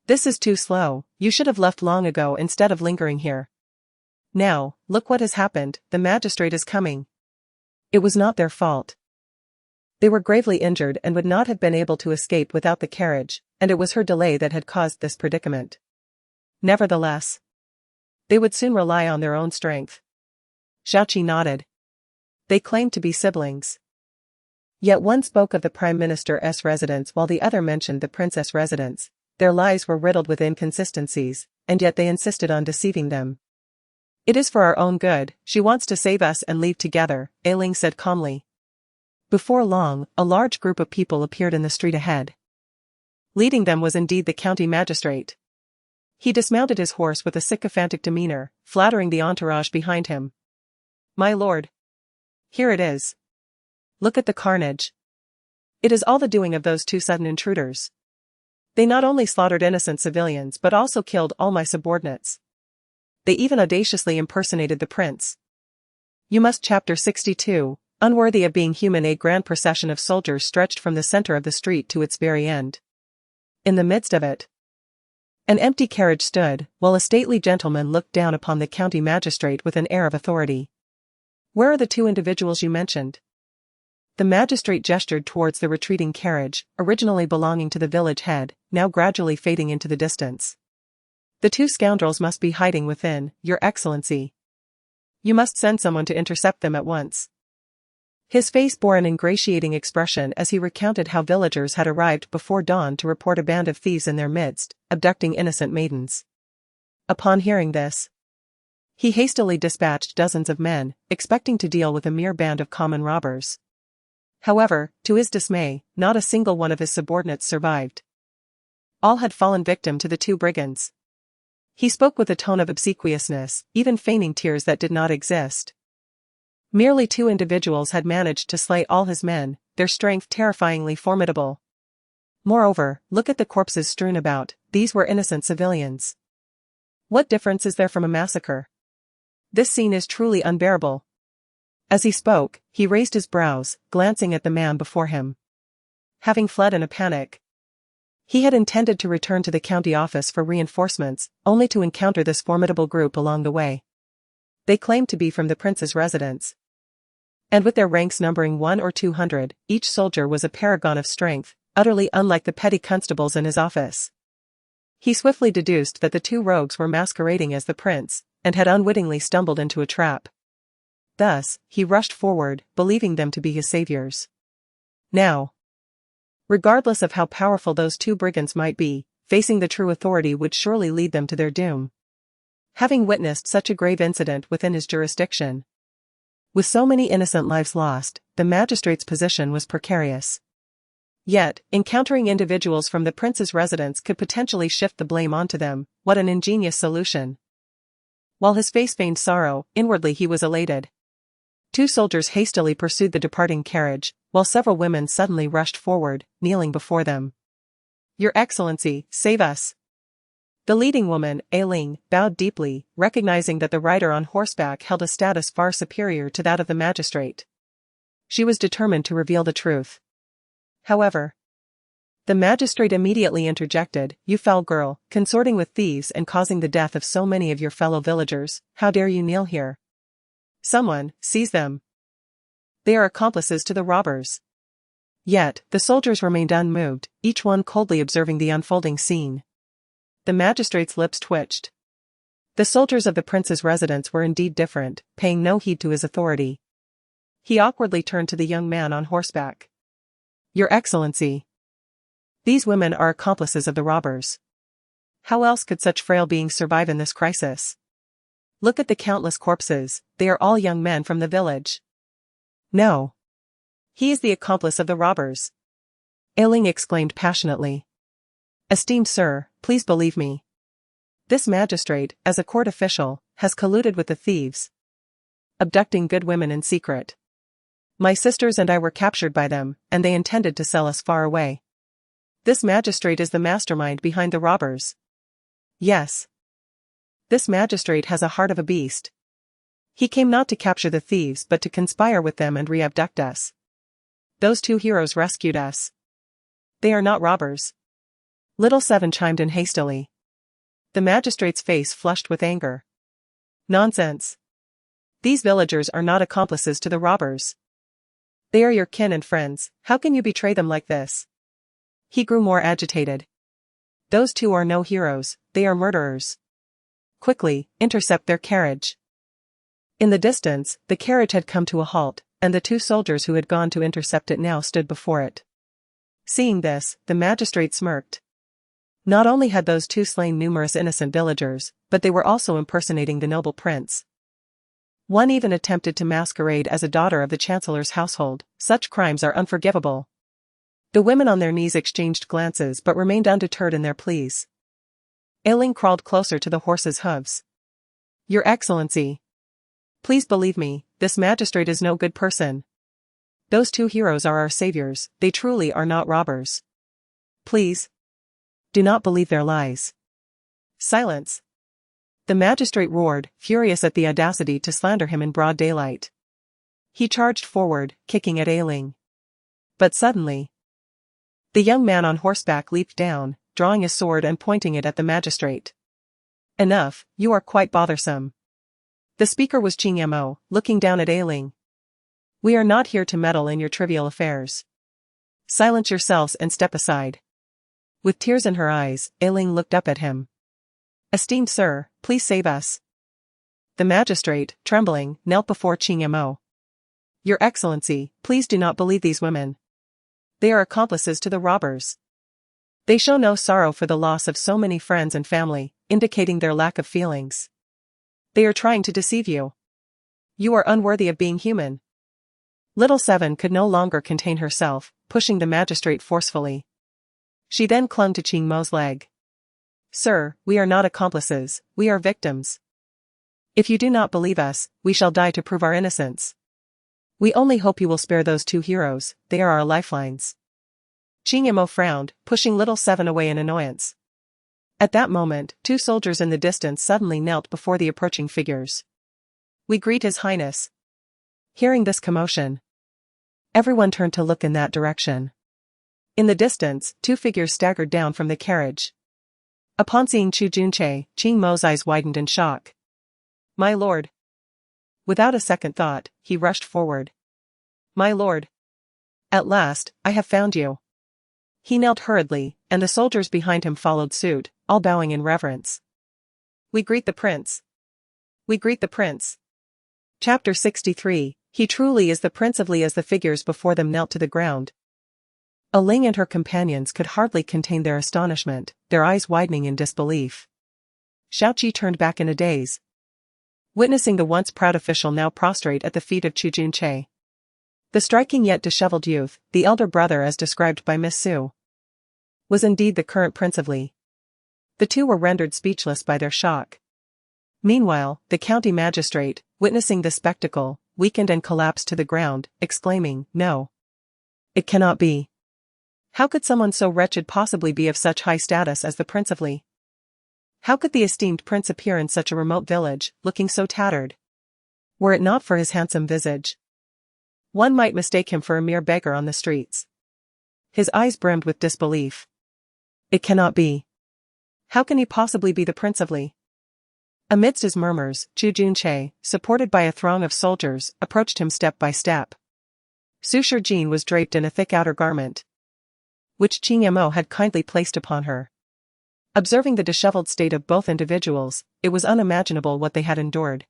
"This is too slow, you should have left long ago instead of lingering here. Now, look what has happened, the magistrate is coming." It was not their fault. They were gravely injured and would not have been able to escape without the carriage, and it was her delay that had caused this predicament. Nevertheless, they would soon rely on their own strength. Xiaoqi nodded. They claimed to be siblings. Yet one spoke of the Prime Minister's residence while the other mentioned the Princess' residence. Their lies were riddled with inconsistencies, and yet they insisted on deceiving them. "It is for our own good, she wants to save us and leave together," Ailing said calmly. Before long, a large group of people appeared in the street ahead. Leading them was indeed the county magistrate. He dismounted his horse with a sycophantic demeanor, flattering the entourage behind him. "My lord. Here it is. Look at the carnage. It is all the doing of those two sudden intruders. They not only slaughtered innocent civilians but also killed all my subordinates. They even audaciously impersonated the prince. You must." Chapter 62, Unworthy of being human. A grand procession of soldiers stretched from the center of the street to its very end. In the midst of it, an empty carriage stood, while a stately gentleman looked down upon the county magistrate with an air of authority. "Where are the two individuals you mentioned?" The magistrate gestured towards the retreating carriage, originally belonging to the village head, now gradually fading into the distance. "The two scoundrels must be hiding within, Your Excellency. You must send someone to intercept them at once." His face bore an ingratiating expression as he recounted how villagers had arrived before dawn to report a band of thieves in their midst, abducting innocent maidens. Upon hearing this, he hastily dispatched dozens of men, expecting to deal with a mere band of common robbers. However, to his dismay, not a single one of his subordinates survived. All had fallen victim to the two brigands. He spoke with a tone of obsequiousness, even feigning tears that did not exist. Merely two individuals had managed to slay all his men, their strength terrifyingly formidable. Moreover, look at the corpses strewn about, these were innocent civilians. What difference is there from a massacre? This scene is truly unbearable. As he spoke, he raised his brows, glancing at the man before him. Having fled in a panic, he had intended to return to the county office for reinforcements, only to encounter this formidable group along the way. They claimed to be from the prince's residence. And with their ranks numbering 100 or 200, each soldier was a paragon of strength, utterly unlike the petty constables in his office. He swiftly deduced that the two rogues were masquerading as the prince, and had unwittingly stumbled into a trap. Thus, he rushed forward, believing them to be his saviors. Now, regardless of how powerful those two brigands might be, facing the true authority would surely lead them to their doom. Having witnessed such a grave incident within his jurisdiction, with so many innocent lives lost, the magistrate's position was precarious. Yet, encountering individuals from the prince's residence could potentially shift the blame onto them. What an ingenious solution. While his face feigned sorrow, inwardly he was elated. Two soldiers hastily pursued the departing carriage, while several women suddenly rushed forward, kneeling before them. "Your Excellency, save us." The leading woman, Ailing, bowed deeply, recognizing that the rider on horseback held a status far superior to that of the magistrate. She was determined to reveal the truth. However, the magistrate immediately interjected, "You foul girl, consorting with thieves and causing the death of so many of your fellow villagers, how dare you kneel here? Someone, seize them. They are accomplices to the robbers." Yet, the soldiers remained unmoved, each one coldly observing the unfolding scene. The magistrate's lips twitched. The soldiers of the prince's residence were indeed different, paying no heed to his authority. He awkwardly turned to the young man on horseback. "Your Excellency. These women are accomplices of the robbers. How else could such frail beings survive in this crisis? Look at the countless corpses, they are all young men from the village." "No. He is the accomplice of the robbers," Ailing exclaimed passionately. "Esteemed sir, please believe me. This magistrate, as a court official, has colluded with the thieves, abducting good women in secret. My sisters and I were captured by them, and they intended to sell us far away. This magistrate is the mastermind behind the robbers. Yes. This magistrate has a heart of a beast. He came not to capture the thieves but to conspire with them and re-abduct us. Those two heroes rescued us. They are not robbers. Little Seven chimed in hastily. The magistrate's face flushed with anger. Nonsense. These villagers are not accomplices to the robbers. They are your kin and friends, how can you betray them like this? He grew more agitated. Those two are no heroes, they are murderers. Quickly, intercept their carriage. In the distance, the carriage had come to a halt, and the two soldiers who had gone to intercept it now stood before it. Seeing this, the magistrate smirked. Not only had those two slain numerous innocent villagers, but they were also impersonating the noble prince. One even attempted to masquerade as a daughter of the chancellor's household. Such crimes are unforgivable. The women on their knees exchanged glances but remained undeterred in their pleas. Ailing crawled closer to the horse's hooves. Your Excellency. Please believe me, this magistrate is no good person. Those two heroes are our saviors, they truly are not robbers. Please. Do not believe their lies. Silence. The magistrate roared, furious at the audacity to slander him in broad daylight. He charged forward, kicking at Ailing. But suddenly, the young man on horseback leaped down, drawing his sword and pointing it at the magistrate. Enough, you are quite bothersome. The speaker was Ching Mo, looking down at Ailing. We are not here to meddle in your trivial affairs. Silence yourselves and step aside. With tears in her eyes, Ailing looked up at him. Esteemed sir, please save us. The magistrate, trembling, knelt before Ching Mo. Your Excellency, please do not believe these women. They are accomplices to the robbers. They show no sorrow for the loss of so many friends and family, indicating their lack of feelings. They are trying to deceive you. You are unworthy of being human. Little Seven could no longer contain herself, pushing the magistrate forcefully. She then clung to Ching Mo's leg. Sir, we are not accomplices, we are victims. If you do not believe us, we shall die to prove our innocence. We only hope you will spare those two heroes, they are our lifelines. Ching Mo frowned, pushing Little Seven away in annoyance. At that moment, two soldiers in the distance suddenly knelt before the approaching figures. We greet His Highness. Hearing this commotion, everyone turned to look in that direction. In the distance, two figures staggered down from the carriage. Upon seeing Chu Junche, Ching Mo's eyes widened in shock. My lord. Without a second thought, he rushed forward. My lord. At last, I have found you. He knelt hurriedly, and the soldiers behind him followed suit, all bowing in reverence. We greet the prince. We greet the prince. Chapter 63, He truly is the prince of Li. As the figures before them knelt to the ground, Ling and her companions could hardly contain their astonishment, their eyes widening in disbelief. Xiaoqi turned back in a daze, witnessing the once proud official now prostrate at the feet of Chu Junche. The striking yet disheveled youth, the elder brother as described by Miss Su, was indeed the current prince of Li. The two were rendered speechless by their shock. Meanwhile, the county magistrate, witnessing the spectacle, weakened and collapsed to the ground, exclaiming, No. It cannot be. How could someone so wretched possibly be of such high status as the Prince of Li? How could the esteemed prince appear in such a remote village, looking so tattered? Were it not for his handsome visage, one might mistake him for a mere beggar on the streets. His eyes brimmed with disbelief. It cannot be. How can he possibly be the Prince of Li? Amidst his murmurs, Chu Junche, supported by a throng of soldiers, approached him step by step. Su Shijin was draped in a thick outer garment, which Ching Mo had kindly placed upon her. Observing the disheveled state of both individuals, it was unimaginable what they had endured.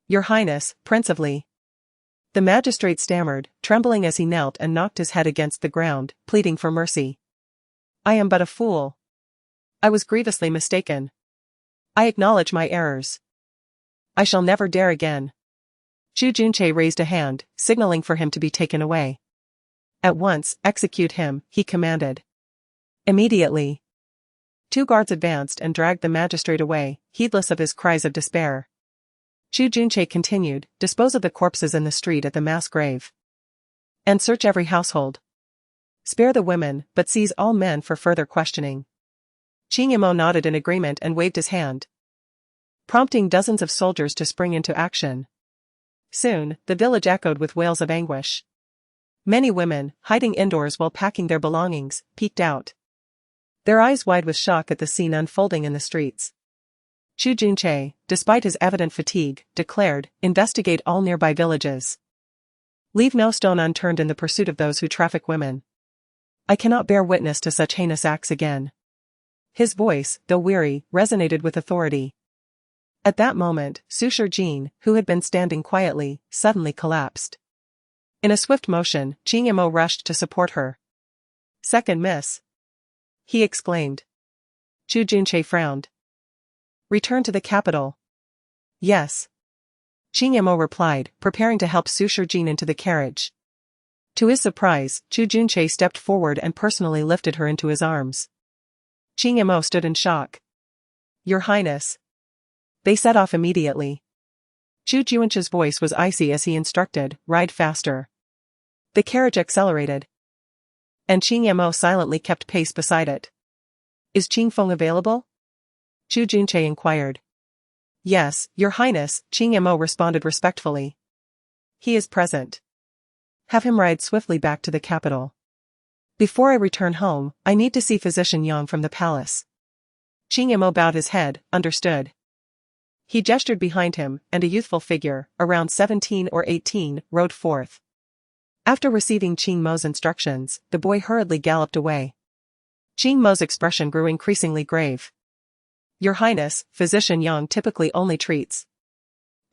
Your Highness, Prince of Li. The magistrate stammered, trembling as he knelt and knocked his head against the ground, pleading for mercy. I am but a fool. I was grievously mistaken. I acknowledge my errors. I shall never dare again. Chu Junche raised a hand, signaling for him to be taken away. At once, execute him, he commanded. Immediately, two guards advanced and dragged the magistrate away, heedless of his cries of despair. Chu Junche continued, dispose of the corpses in the street at the mass grave. And search every household. Spare the women, but seize all men for further questioning. Ching Mo nodded in agreement and waved his hand, prompting dozens of soldiers to spring into action. Soon, the village echoed with wails of anguish. Many women, hiding indoors while packing their belongings, peeked out. Their eyes wide with shock at the scene unfolding in the streets. Chu Junchae, despite his evident fatigue, declared, "Investigate all nearby villages. Leave no stone unturned in the pursuit of those who traffic women. I cannot bear witness to such heinous acts again." His voice, though weary, resonated with authority. At that moment, Sushir Jin, who had been standing quietly, suddenly collapsed. In a swift motion, Ching Mo rushed to support her. "Second miss," he exclaimed. Chu Junchae frowned. "Return to the capital." "Yes." Ching Mo replied, preparing to help Sushir Jin into the carriage. To his surprise, Chu Junchae stepped forward and personally lifted her into his arms. Ching Mo stood in shock. "Your Highness." They set off immediately. Chu Junchae's voice was icy as he instructed, "Ride faster." The carriage accelerated. And Ching Mo silently kept pace beside it. "Is Ching Feng available?" Chu Junchae inquired. "Yes, Your Highness," Ching Mo responded respectfully. "He is present. Have him ride swiftly back to the capital. Before I return home, I need to see Physician Yang from the palace." Ching Mo bowed his head, understood. He gestured behind him, and a youthful figure, around 17 or 18, rode forth. After receiving Ching Mo's instructions, the boy hurriedly galloped away. Ching Mo's expression grew increasingly grave. "Your Highness, Physician Yang typically only treats.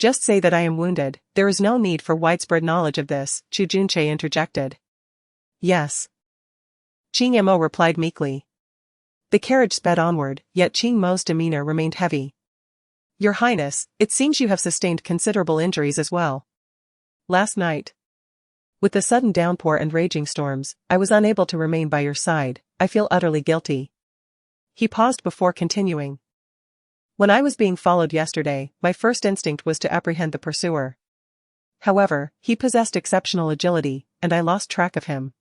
Just say that I am wounded, there is no need for widespread knowledge of this," Chu Junchae interjected. "Yes." Ching Mo replied meekly. The carriage sped onward, yet Ching Mo's demeanor remained heavy. "Your Highness, it seems you have sustained considerable injuries as well." "Last night. With the sudden downpour and raging storms, I was unable to remain by your side. I feel utterly guilty." He paused before continuing. "When I was being followed yesterday, my first instinct was to apprehend the pursuer. However, he possessed exceptional agility, and I lost track of him.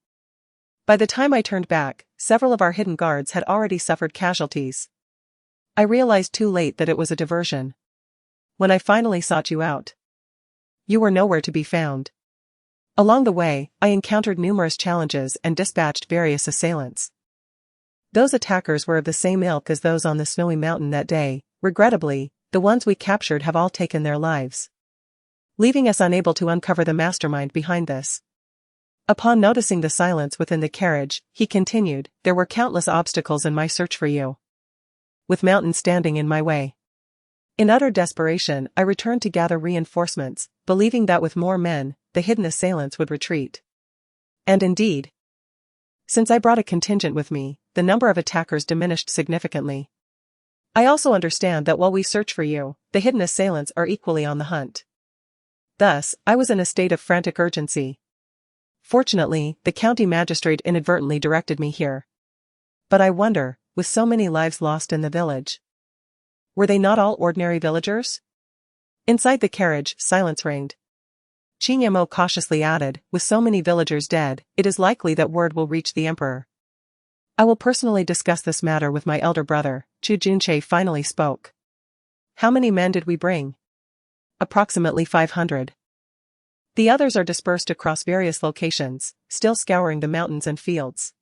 By the time I turned back, several of our hidden guards had already suffered casualties. I realized too late that it was a diversion. When I finally sought you out, you were nowhere to be found. Along the way, I encountered numerous challenges and dispatched various assailants. Those attackers were of the same ilk as those on the snowy mountain that day. Regrettably, the ones we captured have all taken their lives, leaving us unable to uncover the mastermind behind this." Upon noticing the silence within the carriage, he continued, "There were countless obstacles in my search for you, with mountains standing in my way. In utter desperation, I returned to gather reinforcements, believing that with more men, the hidden assailants would retreat. And indeed, since I brought a contingent with me, the number of attackers diminished significantly. I also understand that while we search for you, the hidden assailants are equally on the hunt. Thus, I was in a state of frantic urgency. Fortunately, the county magistrate inadvertently directed me here. But I wonder, with so many lives lost in the village, were they not all ordinary villagers?" Inside the carriage, silence reigned. Ching Mo cautiously added, "With so many villagers dead, it is likely that word will reach the emperor. I will personally discuss this matter with my elder brother." Chu Junchae finally spoke. "How many men did we bring?" "Approximately 500. The others are dispersed across various locations, still scouring the mountains and fields.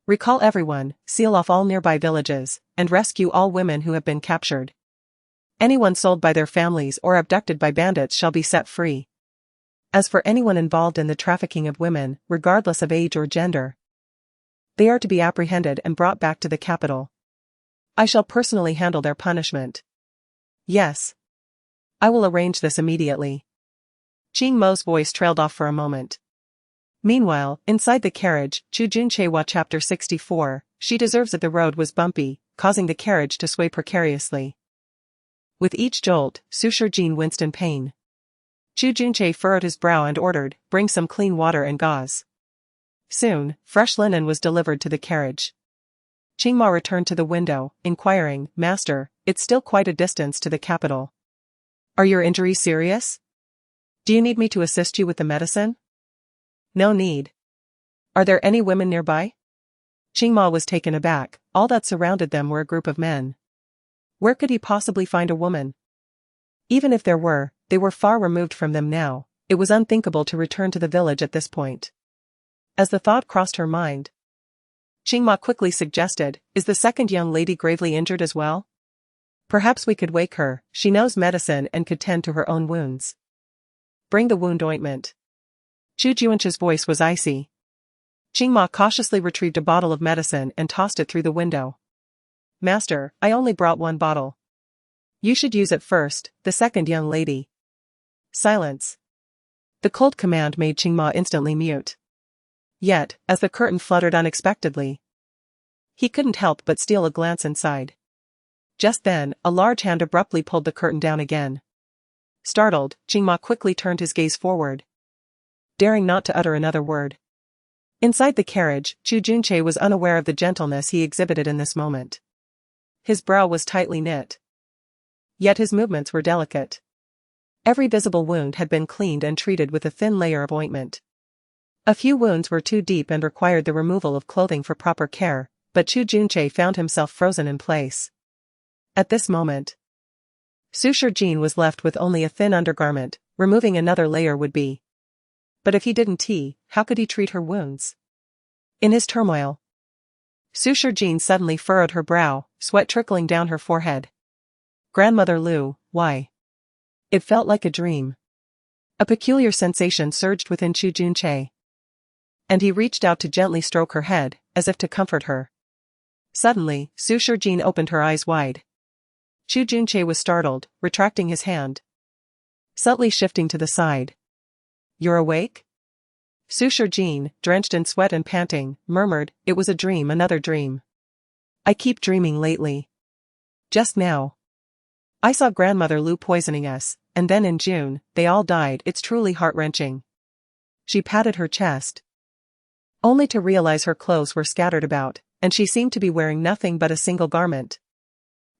Recall everyone, seal off all nearby villages, and rescue all women who have been captured. Anyone sold by their families or abducted by bandits shall be set free. As for anyone involved in the trafficking of women, regardless of age or gender, they are to be apprehended and brought back to the capital. I shall personally handle their punishment." "Yes. I will arrange this immediately." Ching Mo's voice trailed off for a moment. Meanwhile, inside the carriage, Chu Junchae Chapter 64, She Deserves It. The road was bumpy, causing the carriage to sway precariously. With each jolt, Sushir Jin winced in pain. Chu Junchae furrowed his brow and ordered, "Bring some clean water and gauze." Soon, fresh linen was delivered to the carriage. Ching Ma returned to the window, inquiring, "Master, it's still quite a distance to the capital. Are your injuries serious? Do you need me to assist you with the medicine?" "No need. Are there any women nearby?" Ching Ma was taken aback. All that surrounded them were a group of men. Where could he possibly find a woman? Even if there were, they were far removed from them now. It was unthinkable to return to the village at this point. As the thought crossed her mind, Qingma quickly suggested, "Is the second young lady gravely injured as well? Perhaps we could wake her, she knows medicine and could tend to her own wounds." "Bring the wound ointment." Chu Juanche's voice was icy. Qingma cautiously retrieved a bottle of medicine and tossed it through the window. "Master, I only brought one bottle. You should use it first, the second young lady." "Silence." The cold command made Qingma instantly mute. Yet, as the curtain fluttered unexpectedly, he couldn't help but steal a glance inside. Just then, a large hand abruptly pulled the curtain down again. Startled, Qingma quickly turned his gaze forward, daring not to utter another word. Inside the carriage, Chu Junche was unaware of the gentleness he exhibited in this moment. His brow was tightly knit, yet his movements were delicate. Every visible wound had been cleaned and treated with a thin layer of ointment. A few wounds were too deep and required the removal of clothing for proper care, but Chu Junche found himself frozen in place. At this moment, Suture Jean was left with only a thin undergarment. Removing another layer would be. But if he didn't, how could he treat her wounds? In his turmoil, Suture Jean suddenly furrowed her brow, sweat trickling down her forehead. "Grandmother Lu, why?" It felt like a dream. A peculiar sensation surged within Chu Junche, and he reached out to gently stroke her head, as if to comfort her. Suddenly, Suture Jean opened her eyes wide. Chu Junche was startled, retracting his hand, subtly shifting to the side. "You're awake?" Suture Jean, drenched in sweat and panting, murmured, "It was a dream, another dream. I keep dreaming lately. Just now, I saw Grandmother Lu poisoning us, and then in June, they all died. It's truly heart-wrenching." She patted her chest, only to realize her clothes were scattered about, and she seemed to be wearing nothing but a single garment.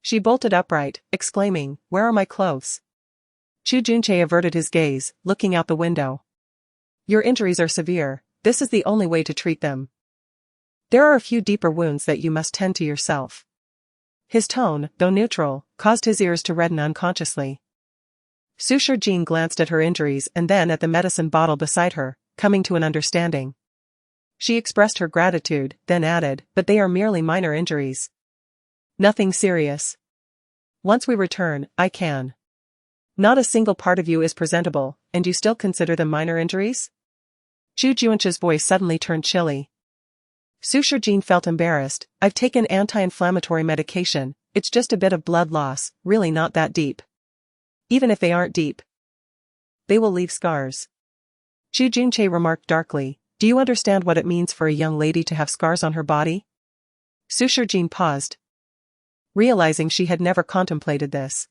She bolted upright, exclaiming, "Where are my clothes?" Chu Junche averted his gaze, looking out the window. "Your injuries are severe. This is the only way to treat them. There are a few deeper wounds that you must tend to yourself." His tone, though neutral, caused his ears to redden unconsciously. Suture Jean glanced at her injuries and then at the medicine bottle beside her, coming to an understanding. She expressed her gratitude, then added, "But they are merely minor injuries. Nothing serious. Once we return, I can." "Not a single part of you is presentable, and you still consider them minor injuries?" Chu Juanche's voice suddenly turned chilly. Suture Jean felt embarrassed. "I've taken anti-inflammatory medication, it's just a bit of blood loss, really not that deep. Even if they aren't deep, they will leave scars." Chu Junche remarked darkly, "Do you understand what it means for a young lady to have scars on her body?" Suture Jean paused, realizing she had never contemplated this.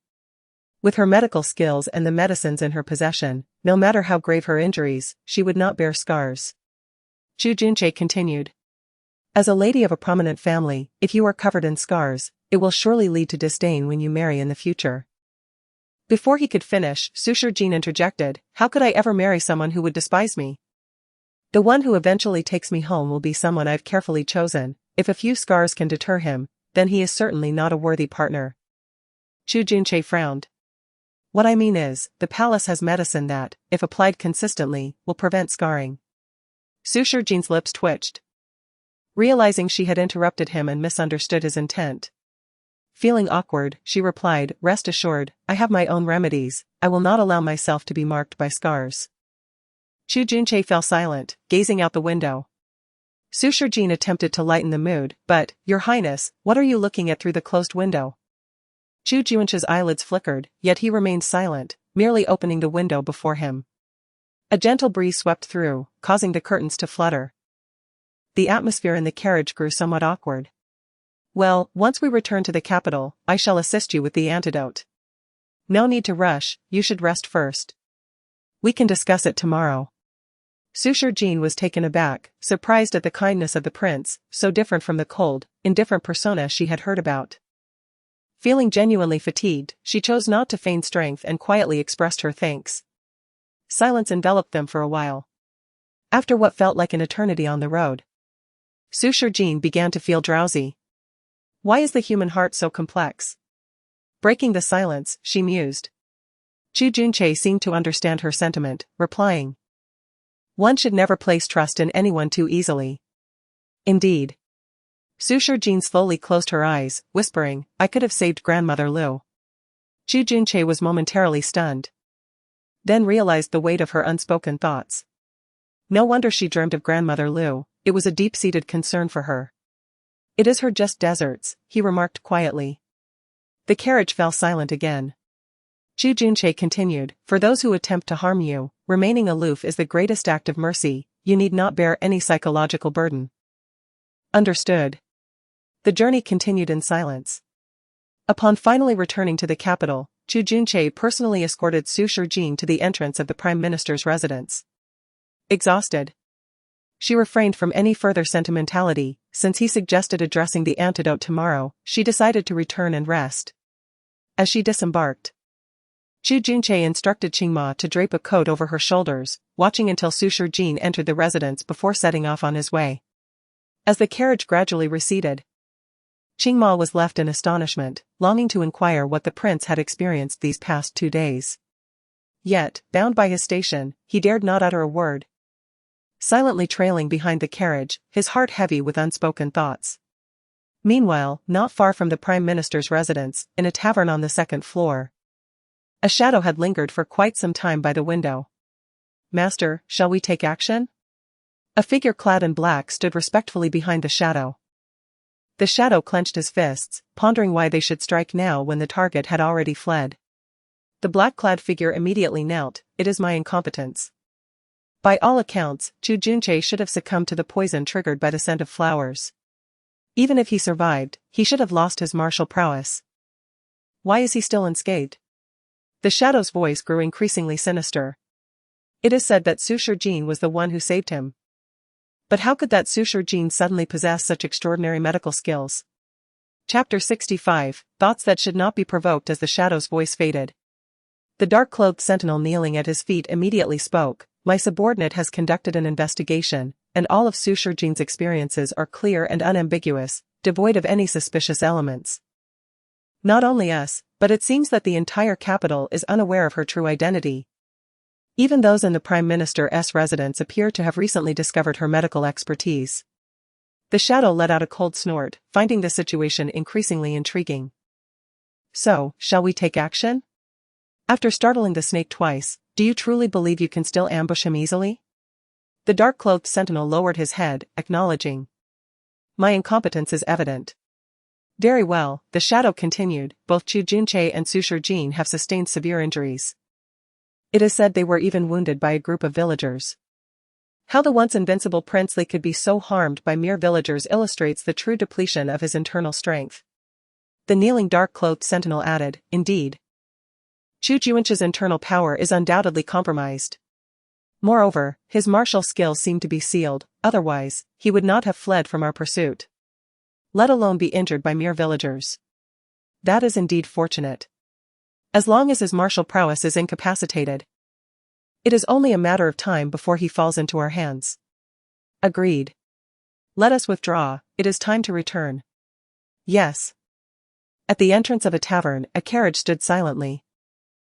With her medical skills and the medicines in her possession, no matter how grave her injuries, she would not bear scars. Chu Junche continued, "As a lady of a prominent family, if you are covered in scars, it will surely lead to disdain when you marry in the future." Before he could finish, Suture Jean interjected, "How could I ever marry someone who would despise me? The one who eventually takes me home will be someone I've carefully chosen. If a few scars can deter him, then he is certainly not a worthy partner." Chu Junche frowned. "What I mean is, the palace has medicine that, if applied consistently, will prevent scarring." Suture Jean's lips twitched, realizing she had interrupted him and misunderstood his intent. Feeling awkward, she replied, "Rest assured, I have my own remedies. I will not allow myself to be marked by scars." Chu Junche fell silent, gazing out the window. Suture Jean attempted to lighten the mood, but, "Your Highness, what are you looking at through the closed window?" Chu Juanche's eyelids flickered, yet he remained silent, merely opening the window before him. A gentle breeze swept through, causing the curtains to flutter. The atmosphere in the carriage grew somewhat awkward. "Well, once we return to the capital, I shall assist you with the antidote. No need to rush, you should rest first. We can discuss it tomorrow." Suture Jean was taken aback, surprised at the kindness of the prince, so different from the cold, indifferent persona she had heard about. Feeling genuinely fatigued, she chose not to feign strength and quietly expressed her thanks. Silence enveloped them for a while. After what felt like an eternity on the road, Suture Jean began to feel drowsy. Why is the human heart so complex? Breaking the silence, she mused. Chu Junchae seemed to understand her sentiment, replying. One should never place trust in anyone too easily. Indeed. Su Jin slowly closed her eyes, whispering, I could have saved Grandmother Liu. Chu Junchae was momentarily stunned. Then realized the weight of her unspoken thoughts. No wonder she dreamed of Grandmother Liu, it was a deep-seated concern for her. It is her just deserts, he remarked quietly. The carriage fell silent again. Chu Junchae continued, for those who attempt to harm you, remaining aloof is the greatest act of mercy, you need not bear any psychological burden. Understood. The journey continued in silence. Upon finally returning to the capital, Chu Junchae personally escorted Su Jin to the entrance of the Prime Minister's residence. Exhausted. She refrained from any further sentimentality, since he suggested addressing the antidote tomorrow, she decided to return and rest. As she disembarked, Chu Junchae instructed Qingma to drape a coat over her shoulders, watching until Su Jin entered the residence before setting off on his way. As the carriage gradually receded, Qingma was left in astonishment, longing to inquire what the prince had experienced these past 2 days. Yet, bound by his station, he dared not utter a word. Silently trailing behind the carriage, his heart heavy with unspoken thoughts. Meanwhile, not far from the Prime Minister's residence, in a tavern on the 2nd floor, a shadow had lingered for quite some time by the window. Master, shall we take action? A figure clad in black stood respectfully behind the shadow. The shadow clenched his fists, pondering why they should strike now when the target had already fled. The black-clad figure immediately knelt, it is my incompetence. By all accounts, Chu Junchae should have succumbed to the poison triggered by the scent of flowers. Even if he survived, he should have lost his martial prowess. Why is he still unscathed? The shadow's voice grew increasingly sinister. It is said that Su Jin was the one who saved him. But how could that Su Jin suddenly possess such extraordinary medical skills? Chapter 65, Thoughts that should not be provoked. As the shadow's voice faded, the dark-clothed sentinel kneeling at his feet immediately spoke. My subordinate has conducted an investigation, and all of Su Jin's experiences are clear and unambiguous, devoid of any suspicious elements. Not only us, but it seems that the entire capital is unaware of her true identity. Even those in the Prime Minister's residence appear to have recently discovered her medical expertise. The shadow let out a cold snort, finding the situation increasingly intriguing. So, shall we take action? After startling the snake twice, do you truly believe you can still ambush him easily? The dark-clothed sentinel lowered his head, acknowledging. My incompetence is evident. Very well, the shadow continued, both Chu Junchae and Su Jin have sustained severe injuries. It is said they were even wounded by a group of villagers. How the once invincible princely could be so harmed by mere villagers illustrates the true depletion of his internal strength. The kneeling dark-clothed sentinel added, indeed. Chu Junchae's internal power is undoubtedly compromised. Moreover, his martial skills seem to be sealed, otherwise, he would not have fled from our pursuit. Let alone be injured by mere villagers. That is indeed fortunate. As long as his martial prowess is incapacitated, it is only a matter of time before he falls into our hands. Agreed. Let us withdraw, it is time to return. Yes. At the entrance of a tavern, a carriage stood silently.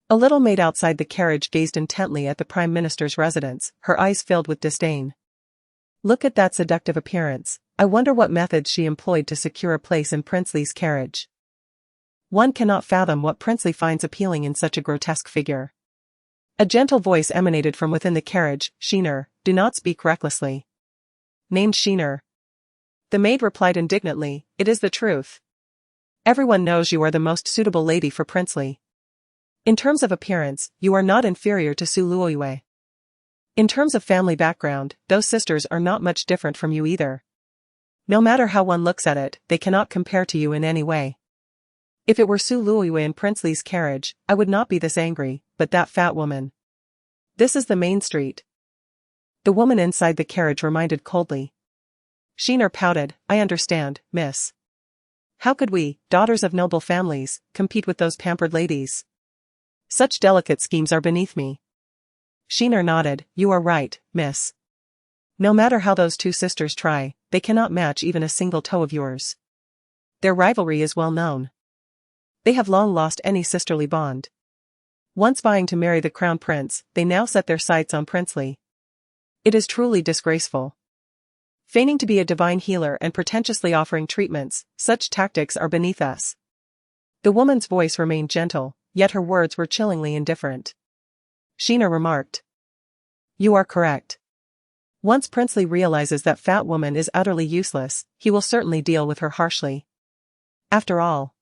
A little maid outside the carriage gazed intently at the Prime Minister's residence, her eyes filled with disdain. Look at that seductive appearance, I wonder what methods she employed to secure a place in Princely's carriage. One cannot fathom what Princely finds appealing in such a grotesque figure. A gentle voice emanated from within the carriage, Sheener, do not speak recklessly. Named Sheener. The maid replied indignantly, it is the truth. Everyone knows you are the most suitable lady for Princely. In terms of appearance, you are not inferior to Su Luoyue. In terms of family background, those sisters are not much different from you either. No matter how one looks at it, they cannot compare to you in any way. If it were Su Luoyue in Princely's carriage, I would not be this angry, but that fat woman. This is the main street. The woman inside the carriage reminded coldly. Sheener pouted, I understand, miss. How could we, daughters of noble families, compete with those pampered ladies? Such delicate schemes are beneath me. Sheener nodded, you are right, miss. No matter how those two sisters try, they cannot match even a single toe of yours. Their rivalry is well known. They have long lost any sisterly bond. Once vying to marry the crown prince, they now set their sights on Princely. It is truly disgraceful. Feigning to be a divine healer and pretentiously offering treatments, such tactics are beneath us. The woman's voice remained gentle, yet her words were chillingly indifferent. Sheena remarked. You are correct. Once Princely realizes that fat woman is utterly useless, he will certainly deal with her harshly. After all,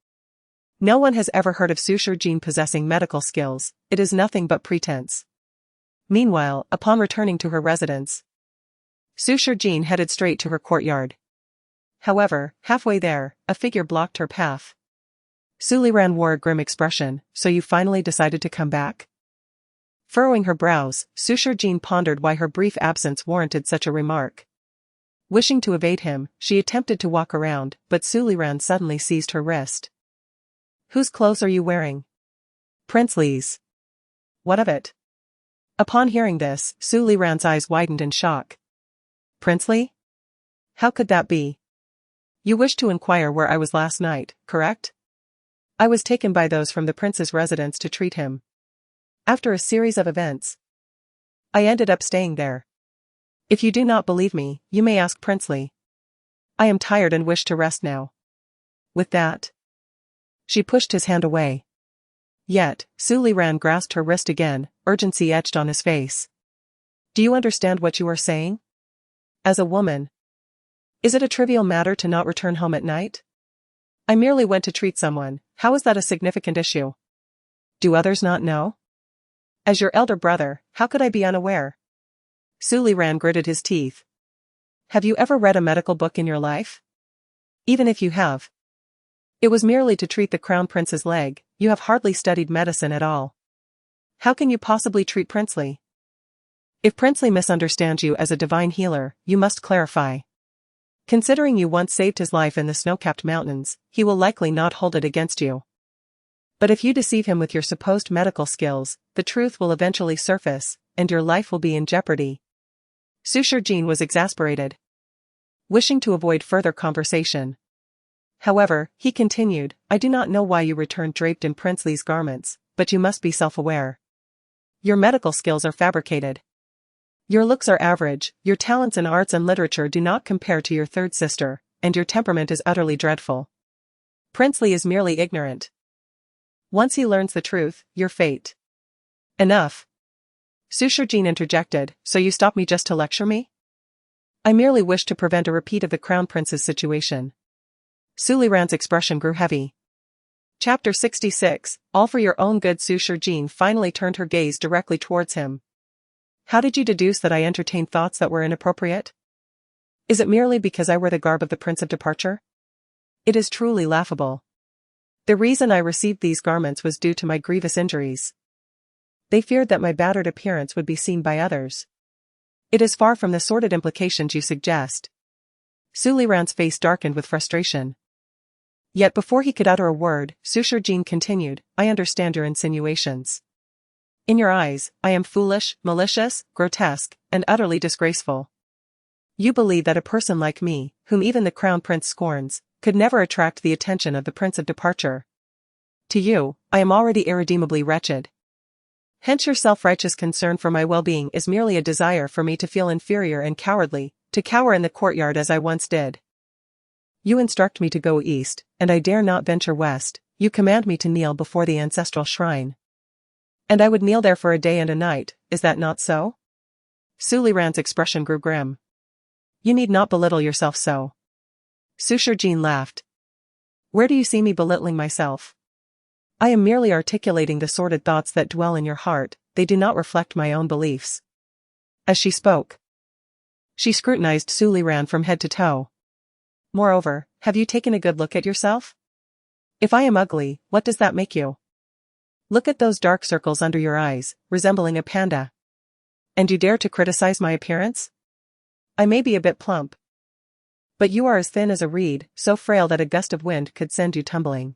no one has ever heard of Suture Jean possessing medical skills, it is nothing but pretense. Meanwhile, upon returning to her residence, Suture Jean headed straight to her courtyard. However, halfway there, a figure blocked her path. Suliran wore a grim expression. So you finally decided to come back? Furrowing her brows, Suture Jean pondered why her brief absence warranted such a remark. Wishing to evade him, she attempted to walk around, but Suliran suddenly seized her wrist. Whose clothes are you wearing? Princely's. What of it? Upon hearing this, Suliran's eyes widened in shock. Princely? How could that be? You wished to inquire where I was last night, correct? I was taken by those from the prince's residence to treat him. After a series of events, I ended up staying there. If you do not believe me, you may ask Princely. I am tired and wish to rest now. With that, she pushed his hand away. Yet, Suliran grasped her wrist again, urgency etched on his face. Do you understand what you are saying? As a woman, is it a trivial matter to not return home at night? I merely went to treat someone, how is that a significant issue? Do others not know? As your elder brother, how could I be unaware? Suliran gritted his teeth. Have you ever read a medical book in your life? Even if you have, it was merely to treat the crown prince's leg, you have hardly studied medicine at all. How can you possibly treat Princely? If Princely misunderstands you as a divine healer, you must clarify. Considering you once saved his life in the snow-capped mountains, he will likely not hold it against you. But if you deceive him with your supposed medical skills, the truth will eventually surface, and your life will be in jeopardy. Suture Jean was exasperated, wishing to avoid further conversation. However, he continued, I do not know why you returned draped in Princely's garments, but you must be self-aware. Your medical skills are fabricated. Your looks are average, your talents in arts and literature do not compare to your third sister, and your temperament is utterly dreadful. Princely is merely ignorant. Once he learns the truth, your fate. Enough. Suture Jean interjected, so you stop me just to lecture me? I merely wish to prevent a repeat of the crown prince's situation. Suliran's expression grew heavy. Chapter 66, All for your own good. Suture Jean finally turned her gaze directly towards him. How did you deduce that I entertained thoughts that were inappropriate? Is it merely because I wear the garb of the Prince of Departure? It is truly laughable. The reason I received these garments was due to my grievous injuries. They feared that my battered appearance would be seen by others. It is far from the sordid implications you suggest. Suliran's face darkened with frustration. Yet before he could utter a word, Suture Jean continued, I understand your insinuations. In your eyes, I am foolish, malicious, grotesque, and utterly disgraceful. You believe that a person like me, whom even the crown prince scorns, could never attract the attention of the Prince of Departure. To you, I am already irredeemably wretched. Hence your self-righteous concern for my well-being is merely a desire for me to feel inferior and cowardly, to cower in the courtyard as I once did. You instruct me to go east, and I dare not venture west. You command me to kneel before the ancestral shrine. And I would kneel there for a day and a night, is that not so? Suliran's expression grew grim. You need not belittle yourself so. Suture Jean laughed. Where do you see me belittling myself? I am merely articulating the sordid thoughts that dwell in your heart, they do not reflect my own beliefs. As she spoke, she scrutinized Suliran from head to toe. Moreover, have you taken a good look at yourself? If I am ugly, what does that make you? Look at those dark circles under your eyes, resembling a panda. And you dare to criticize my appearance? I may be a bit plump, but you are as thin as a reed, so frail that a gust of wind could send you tumbling.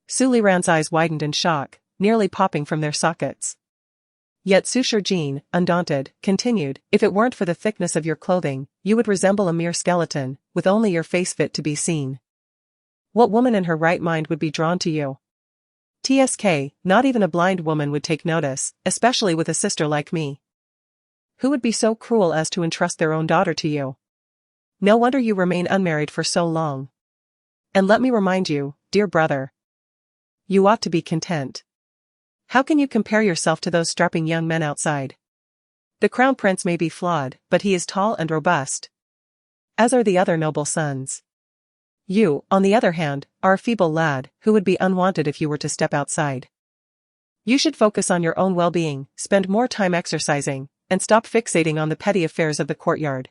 Suliran's eyes widened in shock, nearly popping from their sockets. Yet Suture Jean, undaunted, continued, if it weren't for the thickness of your clothing, you would resemble a mere skeleton, with only your face fit to be seen. What woman in her right mind would be drawn to you? TSK, not even a blind woman would take notice, especially with a sister like me. Who would be so cruel as to entrust their own daughter to you? No wonder you remain unmarried for so long. And let me remind you, dear brother, you ought to be content. How can you compare yourself to those strapping young men outside? The crown prince may be flawed, but he is tall and robust, as are the other noble sons. You, on the other hand, are a feeble lad, who would be unwanted if you were to step outside. You should focus on your own well-being, spend more time exercising, and stop fixating on the petty affairs of the courtyard.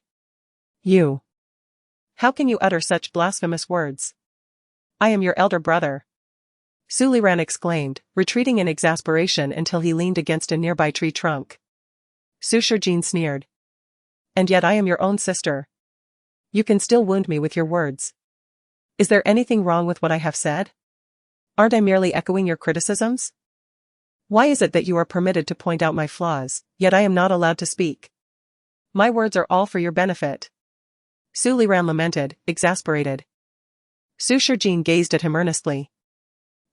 You. How can you utter such blasphemous words? I am your elder brother. Suliran exclaimed, retreating in exasperation until he leaned against a nearby tree trunk. Sushurjin sneered. And yet I am your own sister. You can still wound me with your words. Is there anything wrong with what I have said? Aren't I merely echoing your criticisms? Why is it that you are permitted to point out my flaws, yet I am not allowed to speak? My words are all for your benefit. Suliran lamented, exasperated. Sushurjin gazed at him earnestly.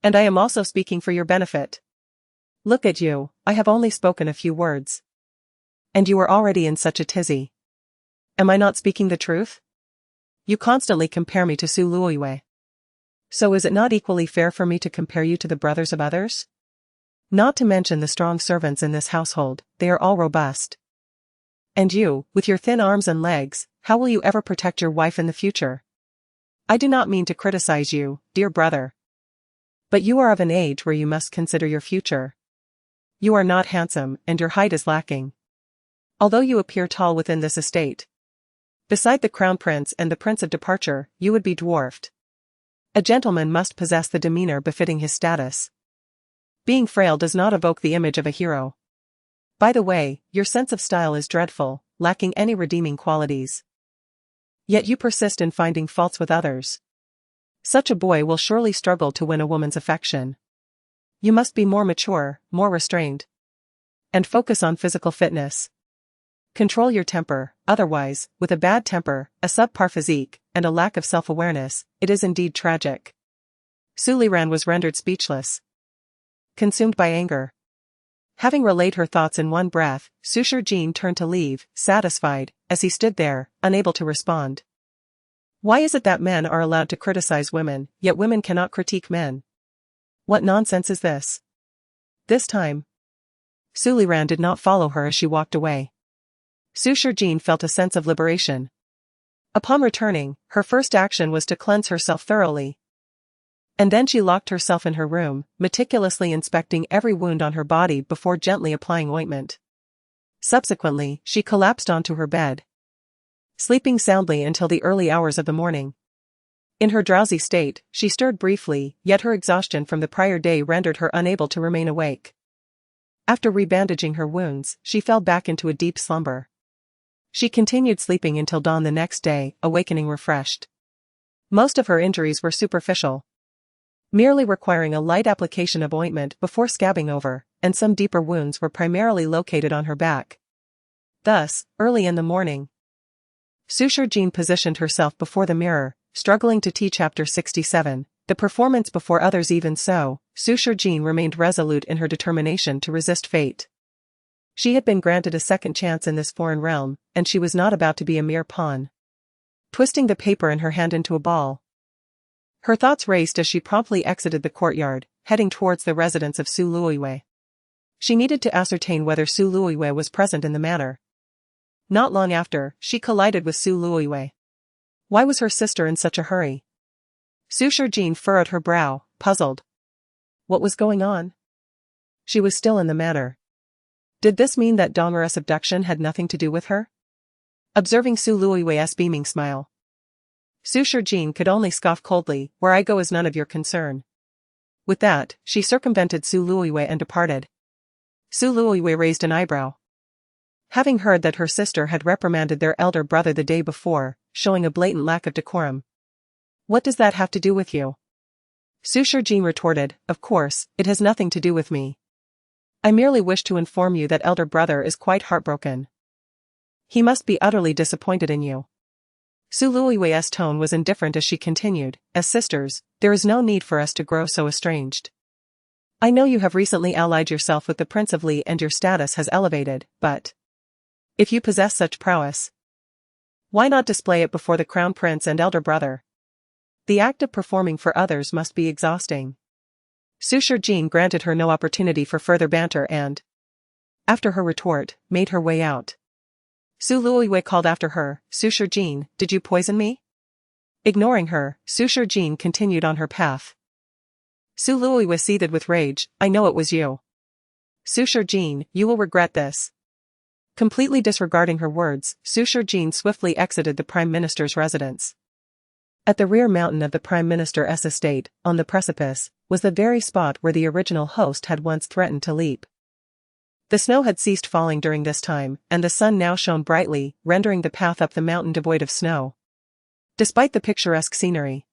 And I am also speaking for your benefit. Look at you, I have only spoken a few words. And you are already in such a tizzy. Am I not speaking the truth? You constantly compare me to Su Luoyue. So is it not equally fair for me to compare you to the brothers of others? Not to mention the strong servants in this household, they are all robust. And you, with your thin arms and legs, how will you ever protect your wife in the future? I do not mean to criticize you, dear brother. But you are of an age where you must consider your future. You are not handsome, and your height is lacking. Although you appear tall within this estate, beside the crown prince and the prince of departure, you would be dwarfed. A gentleman must possess the demeanor befitting his status. Being frail does not evoke the image of a hero. By the way, your sense of style is dreadful, lacking any redeeming qualities. Yet you persist in finding faults with others. Such a boy will surely struggle to win a woman's affection. You must be more mature, more restrained. And focus on physical fitness. Control your temper, otherwise, with a bad temper, a subpar physique, and a lack of self-awareness, it is indeed tragic. Suliran was rendered speechless. Consumed by anger. Having relayed her thoughts in one breath, Sushurjin turned to leave, satisfied, as he stood there, unable to respond. Why is it that men are allowed to criticize women, yet women cannot critique men? What nonsense is this? This time, Suliran did not follow her as she walked away. Sushurjin felt a sense of liberation. Upon returning, her first action was to cleanse herself thoroughly. And then she locked herself in her room, meticulously inspecting every wound on her body before gently applying ointment. Subsequently, she collapsed onto her bed, sleeping soundly until the early hours of the morning. In her drowsy state, she stirred briefly, yet her exhaustion from the prior day rendered her unable to remain awake. After rebandaging her wounds, she fell back into a deep slumber. She continued sleeping until dawn the next day, awakening refreshed. Most of her injuries were superficial, merely requiring a light application of ointment before scabbing over, and some deeper wounds were primarily located on her back. Thus, early in the morning, Sushurjin positioned herself before the mirror, struggling to teach chapter 67, the performance before others. Even so, Sushurjin remained resolute in her determination to resist fate. She had been granted a second chance in this foreign realm, and she was not about to be a mere pawn. Twisting the paper in her hand into a ball, her thoughts raced as she promptly exited the courtyard, heading towards the residence of Su Luoyue. She needed to ascertain whether Su Luoyue was present in the manor. Not long after, she collided with Su Luoyue. Why was her sister in such a hurry? Sushurjin furrowed her brow, puzzled. What was going on? She was still in the manor. Did this mean that Dongara's abduction had nothing to do with her? Observing Su Luoyue's beaming smile, Sushurjin could only scoff coldly, "Where I go is none of your concern." With that, she circumvented Su Luoyue and departed. Su Luoyue raised an eyebrow. Having heard that her sister had reprimanded their elder brother the day before, showing a blatant lack of decorum. What does that have to do with you? Sushurjin retorted, "Of course, it has nothing to do with me. I merely wish to inform you that elder brother is quite heartbroken. He must be utterly disappointed in you." Su Luoyue's tone was indifferent as she continued, "As sisters, there is no need for us to grow so estranged. I know you have recently allied yourself with the Prince of Li and your status has elevated, but if you possess such prowess, why not display it before the Crown Prince and elder brother? The act of performing for others must be exhausting. Suitor Jean granted her no opportunity for further banter and, after her retort, made her way out. Su Luoyue called after her, Suitor Jean, did you poison me? Ignoring her, Suitor Jean continued on her path. Su Luoyue seethed with rage, I know it was you. Suitor Jean, you will regret this. Completely disregarding her words, Suitor Jean swiftly exited the Prime Minister's residence. At the rear mountain of the Prime Minister's estate, on the precipice, was the very spot where the original host had once threatened to leap. The snow had ceased falling during this time, and the sun now shone brightly, rendering the path up the mountain devoid of snow. Despite the picturesque scenery,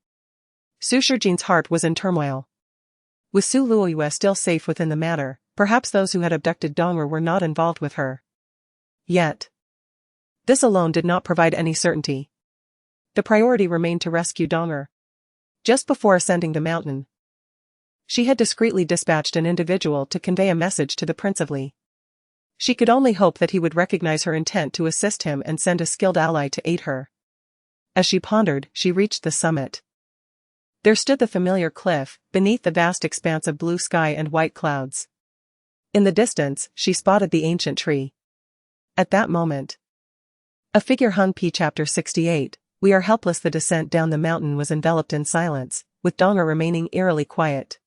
Suitor Jean's heart was in turmoil. With Su Luoyue still safe within the matter, perhaps those who had abducted Dong'er were not involved with her. Yet, this alone did not provide any certainty. The priority remained to rescue Dong'er. Just before ascending the mountain, she had discreetly dispatched an individual to convey a message to the Prince of Li. She could only hope that he would recognize her intent to assist him and send a skilled ally to aid her. As she pondered, she reached the summit. There stood the familiar cliff, beneath the vast expanse of blue sky and white clouds. In the distance, she spotted the ancient tree. At that moment, a figure hung. Chapter 68, We Are Helpless. The descent down the mountain was enveloped in silence, with Dong'er remaining eerily quiet.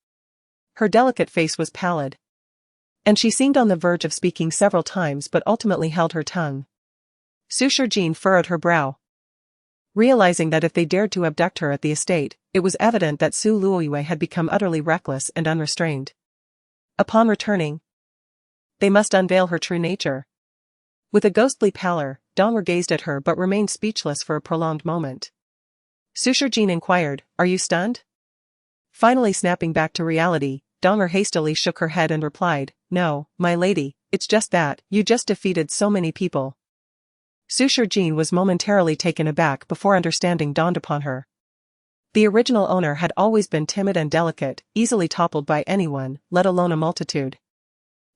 Her delicate face was pallid, and she seemed on the verge of speaking several times but ultimately held her tongue. Suitor Jean furrowed her brow. Realizing that if they dared to abduct her at the estate, it was evident that Su Luoyue had become utterly reckless and unrestrained. Upon returning, they must unveil her true nature. With a ghostly pallor, Dong'er gazed at her but remained speechless for a prolonged moment. Suitor Jean inquired, Are you stunned? Finally snapping back to reality, Dong'er hastily shook her head and replied, No, my lady, it's just that, you just defeated so many people. Suitor Jean was momentarily taken aback before understanding dawned upon her. The original owner had always been timid and delicate, easily toppled by anyone, let alone a multitude.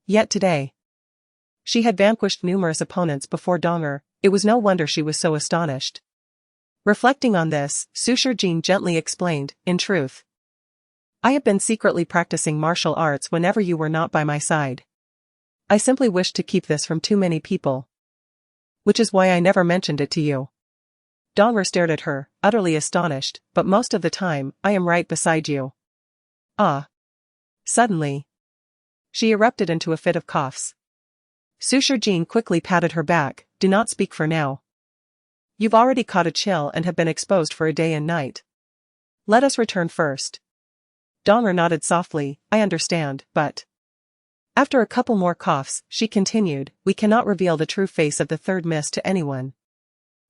Yet today, she had vanquished numerous opponents before Dong'er. It was no wonder she was so astonished. Reflecting on this, Suitor Jean gently explained, In truth, I have been secretly practicing martial arts whenever you were not by my side. I simply wished to keep this from too many people, which is why I never mentioned it to you. Dong'er stared at her, utterly astonished, but most of the time, I am right beside you. Ah. Suddenly, she erupted into a fit of coughs. Suitor Jean quickly patted her back, Do not speak for now. You've already caught a chill and have been exposed for a day and night. Let us return first. Dong'er nodded softly, I understand, but... After a couple more coughs, she continued, We cannot reveal the true face of the third miss to anyone.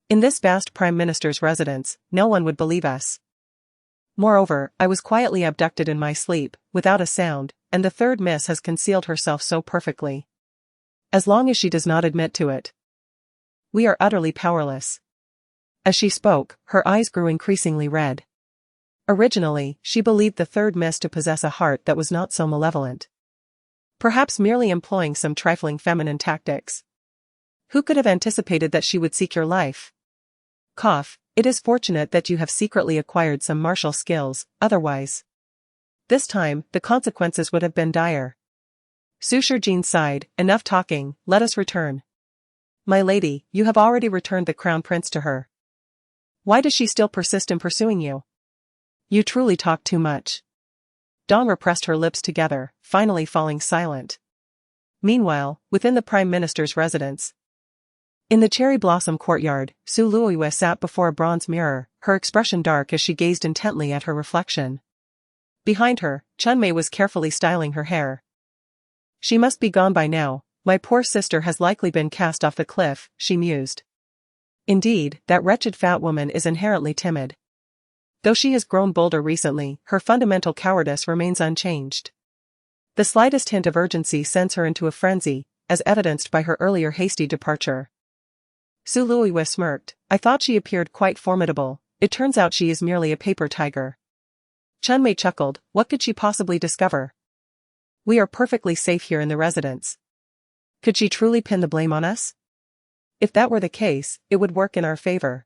In this vast Prime Minister's residence, no one would believe us. Moreover, I was quietly abducted in my sleep, without a sound, and the third miss has concealed herself so perfectly. As long as she does not admit to it, we are utterly powerless. As she spoke, her eyes grew increasingly red. Originally, she believed the third miss to possess a heart that was not so malevolent. Perhaps merely employing some trifling feminine tactics. Who could have anticipated that she would seek your life? Cough, it is fortunate that you have secretly acquired some martial skills, otherwise. This time, the consequences would have been dire. Suitor Jean sighed, Enough talking, let us return. My lady, you have already returned the crown prince to her. Why does she still persist in pursuing you? You truly talk too much. Dong'er pressed her lips together, finally falling silent. Meanwhile, within the Prime Minister's residence, in the cherry blossom courtyard, Su Luoyue sat before a bronze mirror, her expression dark as she gazed intently at her reflection. Behind her, Chunmei was carefully styling her hair. She must be gone by now. My poor sister has likely been cast off the cliff, she mused. Indeed, that wretched fat woman is inherently timid. Though she has grown bolder recently, her fundamental cowardice remains unchanged. The slightest hint of urgency sends her into a frenzy, as evidenced by her earlier hasty departure. Su Luoyue smirked, I thought she appeared quite formidable, it turns out she is merely a paper tiger. Chunmei chuckled, what could she possibly discover? We are perfectly safe here in the residence. Could she truly pin the blame on us? If that were the case, it would work in our favor.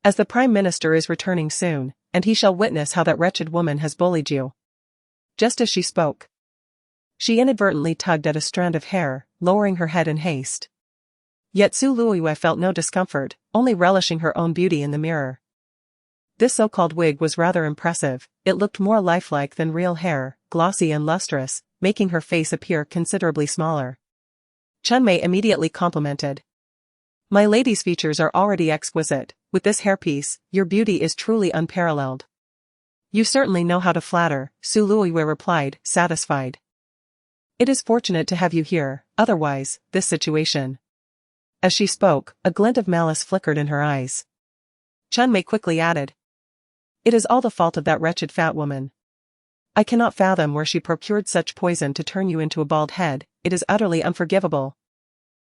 As the Prime Minister is returning soon, and he shall witness how that wretched woman has bullied you. Just as she spoke, she inadvertently tugged at a strand of hair, lowering her head in haste. Yet Su Luiwei felt no discomfort, only relishing her own beauty in the mirror. This so-called wig was rather impressive. It looked more lifelike than real hair, glossy and lustrous, making her face appear considerably smaller. Chunmei immediately complimented. My lady's features are already exquisite. With this hairpiece, your beauty is truly unparalleled. You certainly know how to flatter, Su Luiwei replied, satisfied. It is fortunate to have you here, otherwise, this situation. As she spoke, a glint of malice flickered in her eyes. Chunmei quickly added. It is all the fault of that wretched fat woman. I cannot fathom where she procured such poison to turn you into a bald head. It is utterly unforgivable.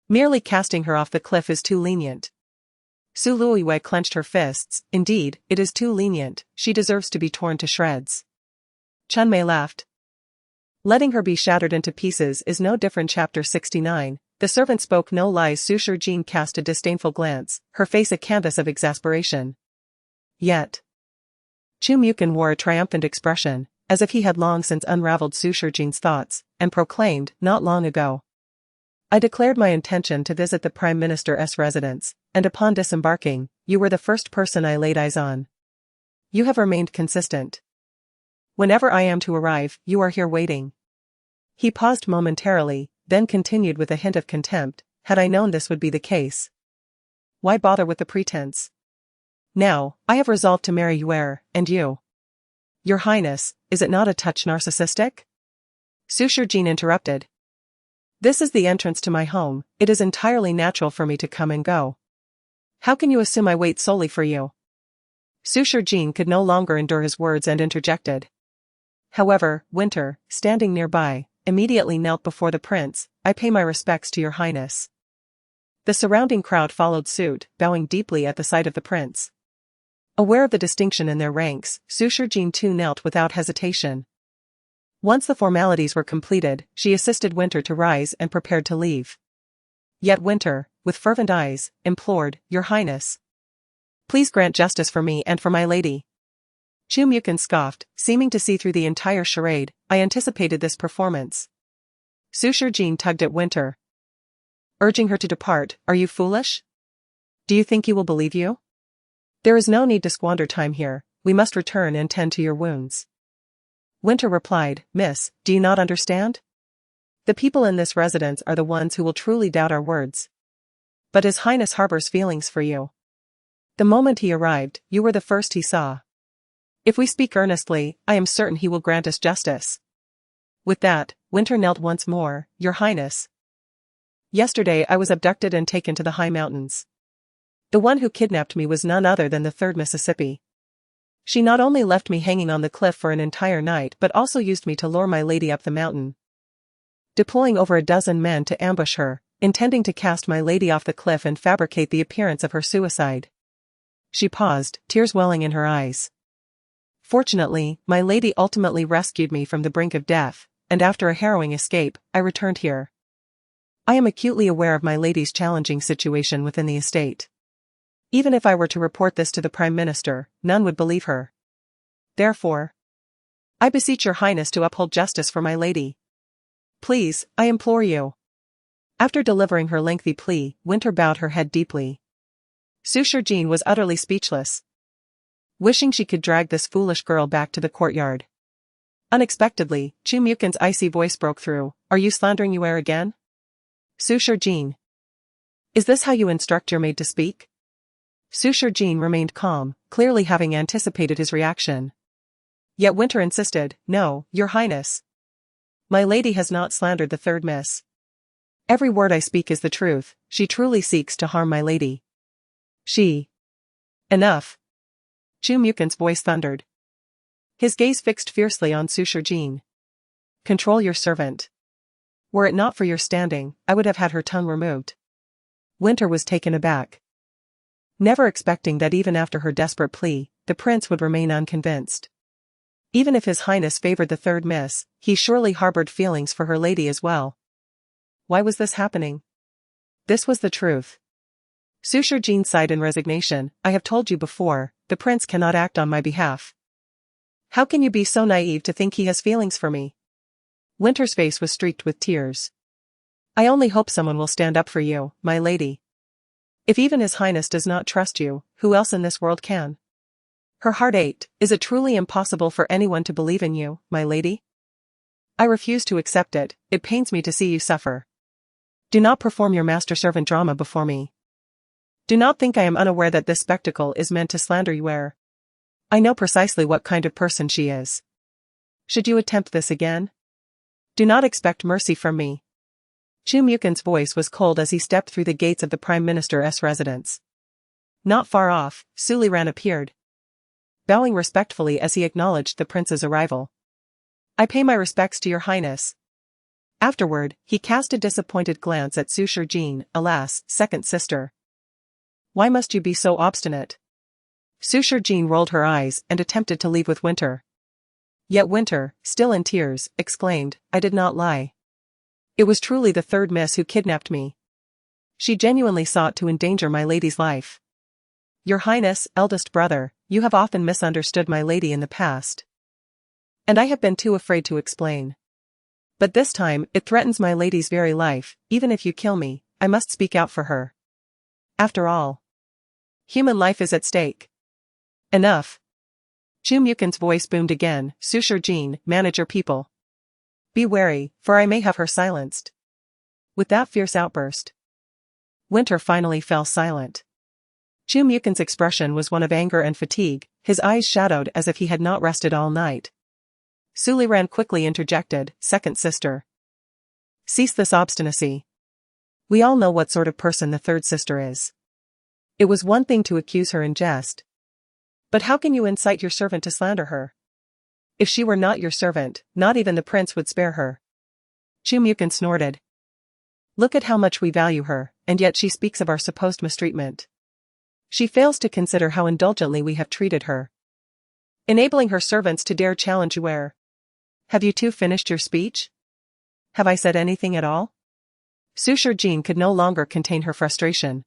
Merely casting her off the cliff is too lenient. Su Luiwei clenched her fists. Indeed, it is too lenient. She deserves to be torn to shreds. Chunmei laughed. Letting her be shattered into pieces is no different. Chapter 69. The servant spoke no lies. Su Shijin cast a disdainful glance, her face a canvas of exasperation. Yet Chu Mukin wore a triumphant expression, as if he had long since unraveled Su Shijin's thoughts, and proclaimed, not long ago. I declared my intention to visit the Prime Minister's residence, and upon disembarking, you were the first person I laid eyes on. You have remained consistent. Whenever I am to arrive, you are here waiting. He paused momentarily, then continued with a hint of contempt. Had I known this would be the case, why bother with the pretense? Now, I have resolved to marry Yuer, and you. Your Highness, is it not a touch narcissistic? Su Shijin interrupted. This is the entrance to my home. It is entirely natural for me to come and go. How can you assume I wait solely for you? Su Shijin could no longer endure his words and interjected. However, Winter, standing nearby, immediately knelt before the prince. I pay my respects to your highness. The surrounding crowd followed suit, bowing deeply at the sight of the prince. Aware of the distinction in their ranks, Su Shijin too knelt without hesitation. Once the formalities were completed, she assisted Winter to rise and prepared to leave. Yet Winter, with fervent eyes, implored, Your Highness, please grant justice for me and for my lady. Chu Mukin scoffed, seeming to see through the entire charade. I anticipated this performance. Su Shijin tugged at Winter, urging her to depart. Are you foolish? Do you think he will believe you? There is no need to squander time here. We must return and tend to your wounds. Winter replied, Miss, do you not understand? The people in this residence are the ones who will truly doubt our words. But His Highness harbors feelings for you. The moment he arrived, you were the first he saw. If we speak earnestly, I am certain he will grant us justice. With that, Winter knelt once more. Your Highness. Yesterday I was abducted and taken to the high mountains. The one who kidnapped me was none other than the 3rd Mississippi. She not only left me hanging on the cliff for an entire night but also used me to lure my lady up the mountain, deploying over a dozen men to ambush her, intending to cast my lady off the cliff and fabricate the appearance of her suicide. She paused, tears welling in her eyes. Fortunately, my lady ultimately rescued me from the brink of death, and after a harrowing escape, I returned here. I am acutely aware of my lady's challenging situation within the estate. Even if I were to report this to the Prime Minister, none would believe her. Therefore, I beseech your Highness to uphold justice for my lady. Please, I implore you. After delivering her lengthy plea, Winter bowed her head deeply. Su Shijin was utterly speechless, wishing she could drag this foolish girl back to the courtyard. Unexpectedly, Chu Mukin's icy voice broke through. Are you slandering Yuer again? Su Shijin. Is this how you instruct your maid to speak? Su Shijin remained calm, clearly having anticipated his reaction. Yet Winter insisted, No, Your Highness. My lady has not slandered the 3rd Miss. Every word I speak is the truth. She truly seeks to harm my lady. She. Enough. Chu Mukin's voice thundered, his gaze fixed fiercely on Su Shijin. Control your servant. Were it not for your standing, I would have had her tongue removed. Winter was taken aback, never expecting that even after her desperate plea, the prince would remain unconvinced. Even if His Highness favored the third miss, he surely harbored feelings for her lady as well. Why was this happening? This was the truth. Suture Jean sighed in resignation. I have told you before, the prince cannot act on my behalf. How can you be so naive to think he has feelings for me? Winter's face was streaked with tears. I only hope someone will stand up for you, my lady. If even His Highness does not trust you, who else in this world can? Her heart ached. Is it truly impossible for anyone to believe in you, my lady? I refuse to accept it. It pains me to see you suffer. Do not perform your master-servant drama before me. Do not think I am unaware that this spectacle is meant to slander Yue. I know precisely what kind of person she is. Should you attempt this again? Do not expect mercy from me. Chu Mukin's voice was cold as he stepped through the gates of the Prime Minister's residence. Not far off, Suliran appeared, bowing respectfully as he acknowledged the prince's arrival. I pay my respects to your highness. Afterward, he cast a disappointed glance at Suture Jean, alas, second sister. Why must you be so obstinate? Suture Jean rolled her eyes and attempted to leave with Winter. Yet Winter, still in tears, exclaimed, I did not lie. It was truly the third miss who kidnapped me. She genuinely sought to endanger my lady's life. Your Highness, eldest brother, you have often misunderstood my lady in the past. And I have been too afraid to explain. But this time, it threatens my lady's very life. Even if you kill me, I must speak out for her. After all, human life is at stake. Enough. Chu Mukin's voice boomed again. Suture Jean, manage your people. Be wary, for I may have her silenced. With that fierce outburst, Winter finally fell silent. Chu Mukin's expression was one of anger and fatigue, his eyes shadowed as if he had not rested all night. Suliran quickly interjected, second sister. Cease this obstinacy. We all know what sort of person the third sister is. It was one thing to accuse her in jest. But how can you incite your servant to slander her? If she were not your servant, not even the prince would spare her. Chu Mukin snorted. Look at how much we value her, and yet she speaks of our supposed mistreatment. She fails to consider how indulgently we have treated her, enabling her servants to dare challenge Yue. Have you two finished your speech? Have I said anything at all? Suture Jean could no longer contain her frustration.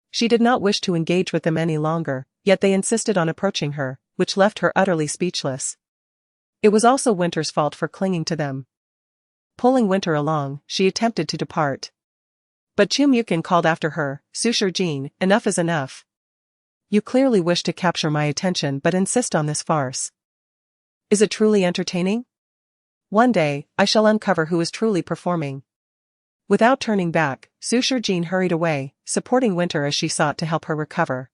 She did not wish to engage with them any longer, yet they insisted on approaching her, which left her utterly speechless. It was also Winter's fault for clinging to them. Pulling Winter along, she attempted to depart. But Chu Mukin called after her, Suture Jean, enough is enough. You clearly wish to capture my attention but insist on this farce. Is it truly entertaining? One day, I shall uncover who is truly performing. Without turning back, Suture Jean hurried away, supporting Winter as she sought to help her recover.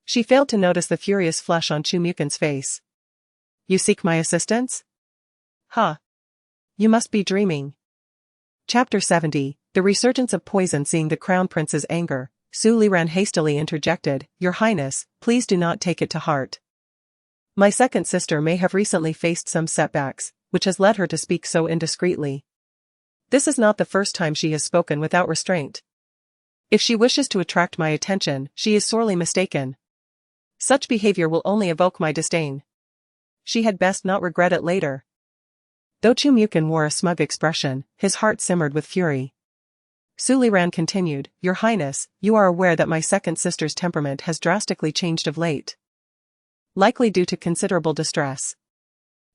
She failed to notice the furious flush on Chu Mukin's face. You seek my assistance? Huh. You must be dreaming. Chapter 70, The Resurgence of Poison. Seeing the Crown Prince's anger, Suliran hastily interjected, Your Highness, please do not take it to heart. My second sister may have recently faced some setbacks, which has led her to speak so indiscreetly. This is not the first time she has spoken without restraint. If she wishes to attract my attention, she is sorely mistaken. Such behavior will only evoke my disdain. She had best not regret it later. Though Chu Mukin wore a smug expression, his heart simmered with fury. Suliran continued, Your Highness, you are aware that my second sister's temperament has drastically changed of late. Likely due to considerable distress.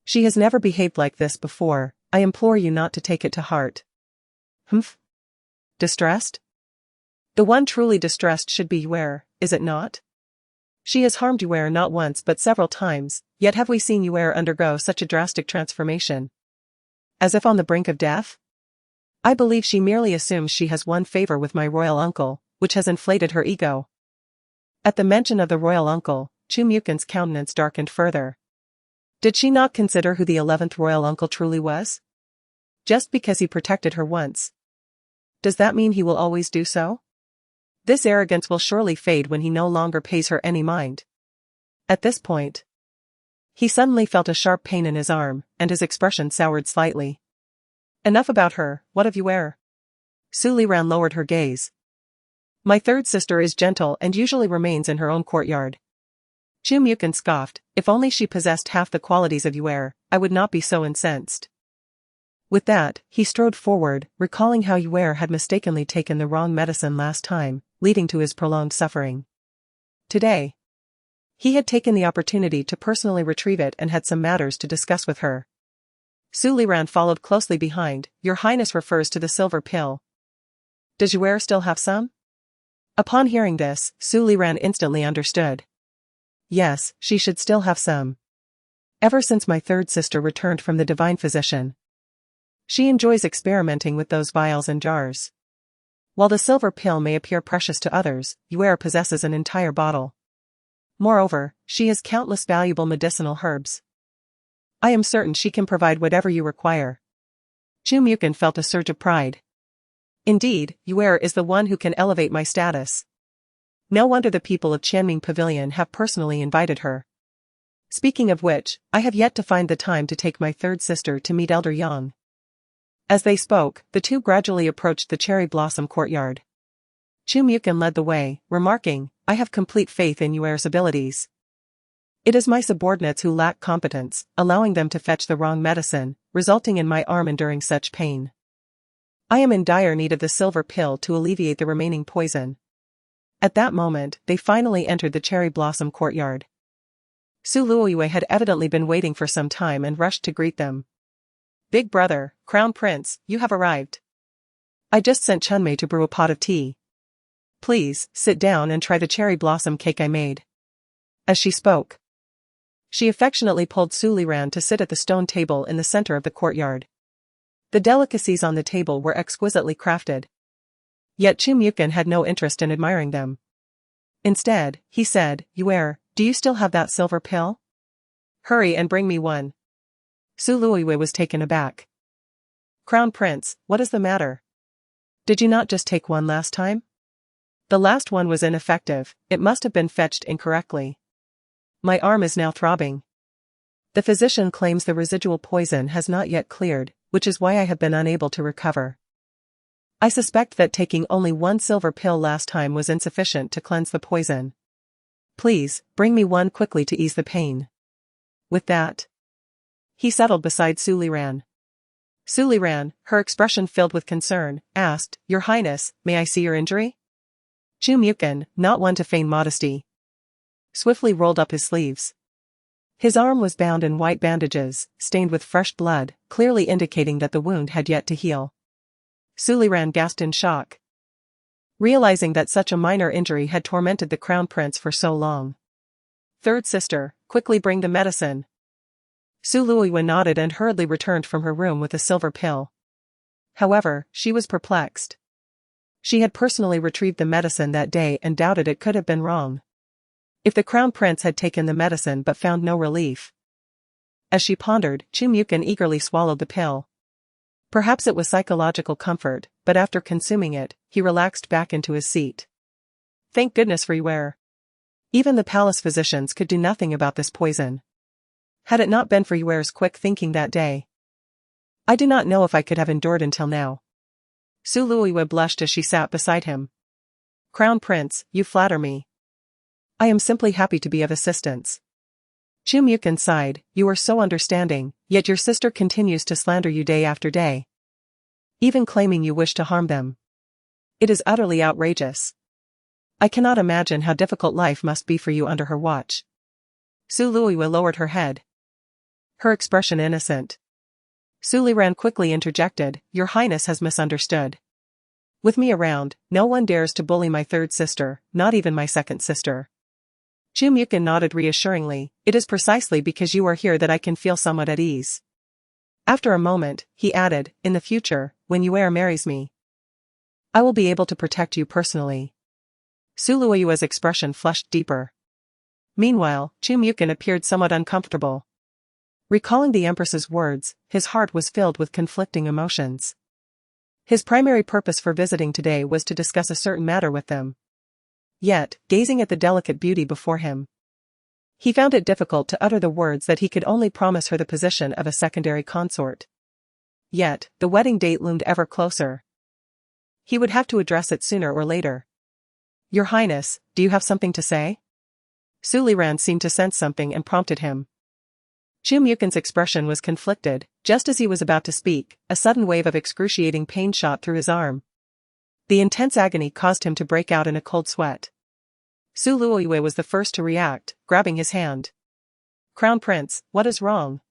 She has never behaved like this before. I implore you not to take it to heart. Humph? Distressed? The one truly distressed should be Yue, is it not? She has harmed Yue not once but several times, yet have we seen Yue undergo such a drastic transformation? As if on the brink of death? I believe she merely assumes she has won favor with my royal uncle, which has inflated her ego. At the mention of the royal uncle, Chu Mukin's countenance darkened further. Did she not consider who the 11th royal uncle truly was? Just because he protected her once. Does that mean he will always do so? This arrogance will surely fade when he no longer pays her any mind. At this point, he suddenly felt a sharp pain in his arm, and his expression soured slightly. Enough about her, what of Yue? Suliran lowered her gaze. My third sister is gentle and usually remains in her own courtyard. Chu Mukin scoffed, if only she possessed half the qualities of Yuer, I would not be so incensed. With that, he strode forward, recalling how Yuer had mistakenly taken the wrong medicine last time, leading to his prolonged suffering. Today, he had taken the opportunity to personally retrieve it and had some matters to discuss with her. Su Liran followed closely behind. Your Highness refers to the silver pill. Does Yuer still have some? Upon hearing this, Su Liran instantly understood. Yes, she should still have some. Ever since my third sister returned from the divine physician, she enjoys experimenting with those vials and jars. While the silver pill may appear precious to others, Yuer possesses an entire bottle. Moreover, she has countless valuable medicinal herbs. I am certain she can provide whatever you require. Chu Mukin felt a surge of pride. Indeed, Yuer is the one who can elevate my status. No wonder the people of Qianming Pavilion have personally invited her. Speaking of which, I have yet to find the time to take my third sister to meet Elder Yang. As they spoke, the two gradually approached the cherry blossom courtyard. Chu Mukin led the way, remarking, I have complete faith in Yuer's abilities. It is my subordinates who lack competence, allowing them to fetch the wrong medicine, resulting in my arm enduring such pain. I am in dire need of the silver pill to alleviate the remaining poison. At that moment, they finally entered the cherry blossom courtyard. Su Luoyue had evidently been waiting for some time and rushed to greet them. Big brother, Crown Prince, you have arrived. I just sent Chunmei to brew a pot of tea. Please, sit down and try the cherry blossom cake I made. As she spoke, she affectionately pulled Su Liran to sit at the stone table in the center of the courtyard. The delicacies on the table were exquisitely crafted. Yet Chu Mukin had no interest in admiring them. Instead, he said, Yuer, do you still have that silver pill? Hurry and bring me one. Su Luoyue was taken aback. Crown Prince, what is the matter? Did you not just take one last time? The last one was ineffective, it must have been fetched incorrectly. My arm is now throbbing. The physician claims the residual poison has not yet cleared, which is why I have been unable to recover. I suspect that taking only one silver pill last time was insufficient to cleanse the poison. Please, bring me one quickly to ease the pain. With that, he settled beside Su Liran. Su Liran, her expression filled with concern, asked, Your Highness, may I see your injury? Chu Mukin, not one to feign modesty, swiftly rolled up his sleeves. His arm was bound in white bandages, stained with fresh blood, clearly indicating that the wound had yet to heal. Su Liran gasped in shock, realizing that such a minor injury had tormented the crown prince for so long. Third sister, quickly bring the medicine. Su Luoyue nodded and hurriedly returned from her room with a silver pill. However, she was perplexed. She had personally retrieved the medicine that day and doubted it could have been wrong. If the crown prince had taken the medicine but found no relief. As she pondered, Chu Mukin eagerly swallowed the pill. Perhaps it was psychological comfort, but after consuming it, he relaxed back into his seat. Thank goodness for Yuer. Even the palace physicians could do nothing about this poison. Had it not been for Yuer's quick thinking that day, I do not know if I could have endured until now. Su Luoyue blushed as she sat beside him. Crown Prince, you flatter me. I am simply happy to be of assistance. Chu Mukin sighed, you are so understanding, yet your sister continues to slander you day after day. Even claiming you wish to harm them. It is utterly outrageous. I cannot imagine how difficult life must be for you under her watch. Su Luoyue lowered her head, her expression innocent. Su Liran quickly interjected, Your Highness has misunderstood. With me around, no one dares to bully my third sister, not even my second sister. Chu Mukin nodded reassuringly, it is precisely because you are here that I can feel somewhat at ease. After a moment, he added, in the future, when Yuer marries me, I will be able to protect you personally. Su Luoyue's expression flushed deeper. Meanwhile, Chu Mukin appeared somewhat uncomfortable. Recalling the Empress's words, his heart was filled with conflicting emotions. His primary purpose for visiting today was to discuss a certain matter with them. Yet, gazing at the delicate beauty before him, he found it difficult to utter the words that he could only promise her the position of a secondary consort. Yet, the wedding date loomed ever closer. He would have to address it sooner or later. Your Highness, do you have something to say? Suliran seemed to sense something and prompted him. Chu Mukin's expression was conflicted. Just as he was about to speak, a sudden wave of excruciating pain shot through his arm. The intense agony caused him to break out in a cold sweat. Su Luoyue was the first to react, grabbing his hand. "Crown Prince, what is wrong?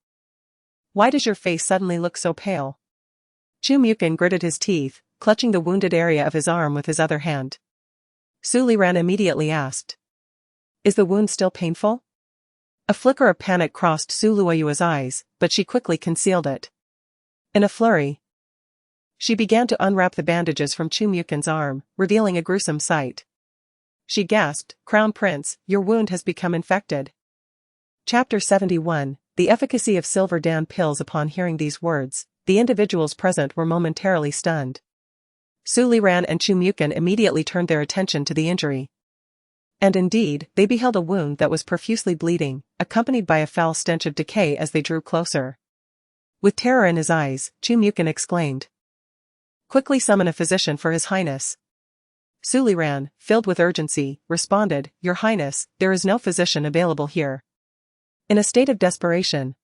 Why does your face suddenly look so pale?" Chu Mukin gritted his teeth, clutching the wounded area of his arm with his other hand. Suliran immediately asked, "Is the wound still painful?" A flicker of panic crossed Su Luoyue's eyes, but she quickly concealed it. In a flurry, she began to unwrap the bandages from Chu Mukin's arm, revealing a gruesome sight. She gasped, "Crown Prince, your wound has become infected." Chapter 71, The Efficacy of Silver Dan Pills. Upon hearing these words, the individuals present were momentarily stunned. Suliran and Chu Mukin immediately turned their attention to the injury. And indeed, they beheld a wound that was profusely bleeding, accompanied by a foul stench of decay as they drew closer. With terror in his eyes, Chu Mukin exclaimed, "Quickly summon a physician for His Highness." Suliran, filled with urgency, responded, "Your Highness, there is no physician available here." In a state of desperation,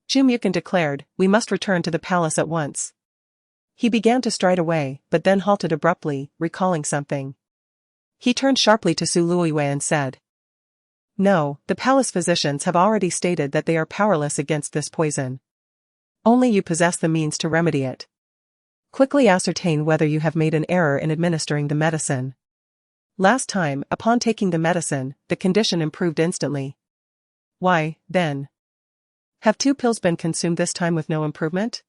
Chu Mukin declared, "We must return to the palace at once." He began to stride away, but then halted abruptly, recalling something. He turned sharply to Su Luoyue and said, "No, the palace physicians have already stated that they are powerless against this poison. Only you possess the means to remedy it. Quickly ascertain whether you have made an error in administering the medicine. Last time, upon taking the medicine, the condition improved instantly. Why, then, have 2 pills been consumed this time with no improvement?"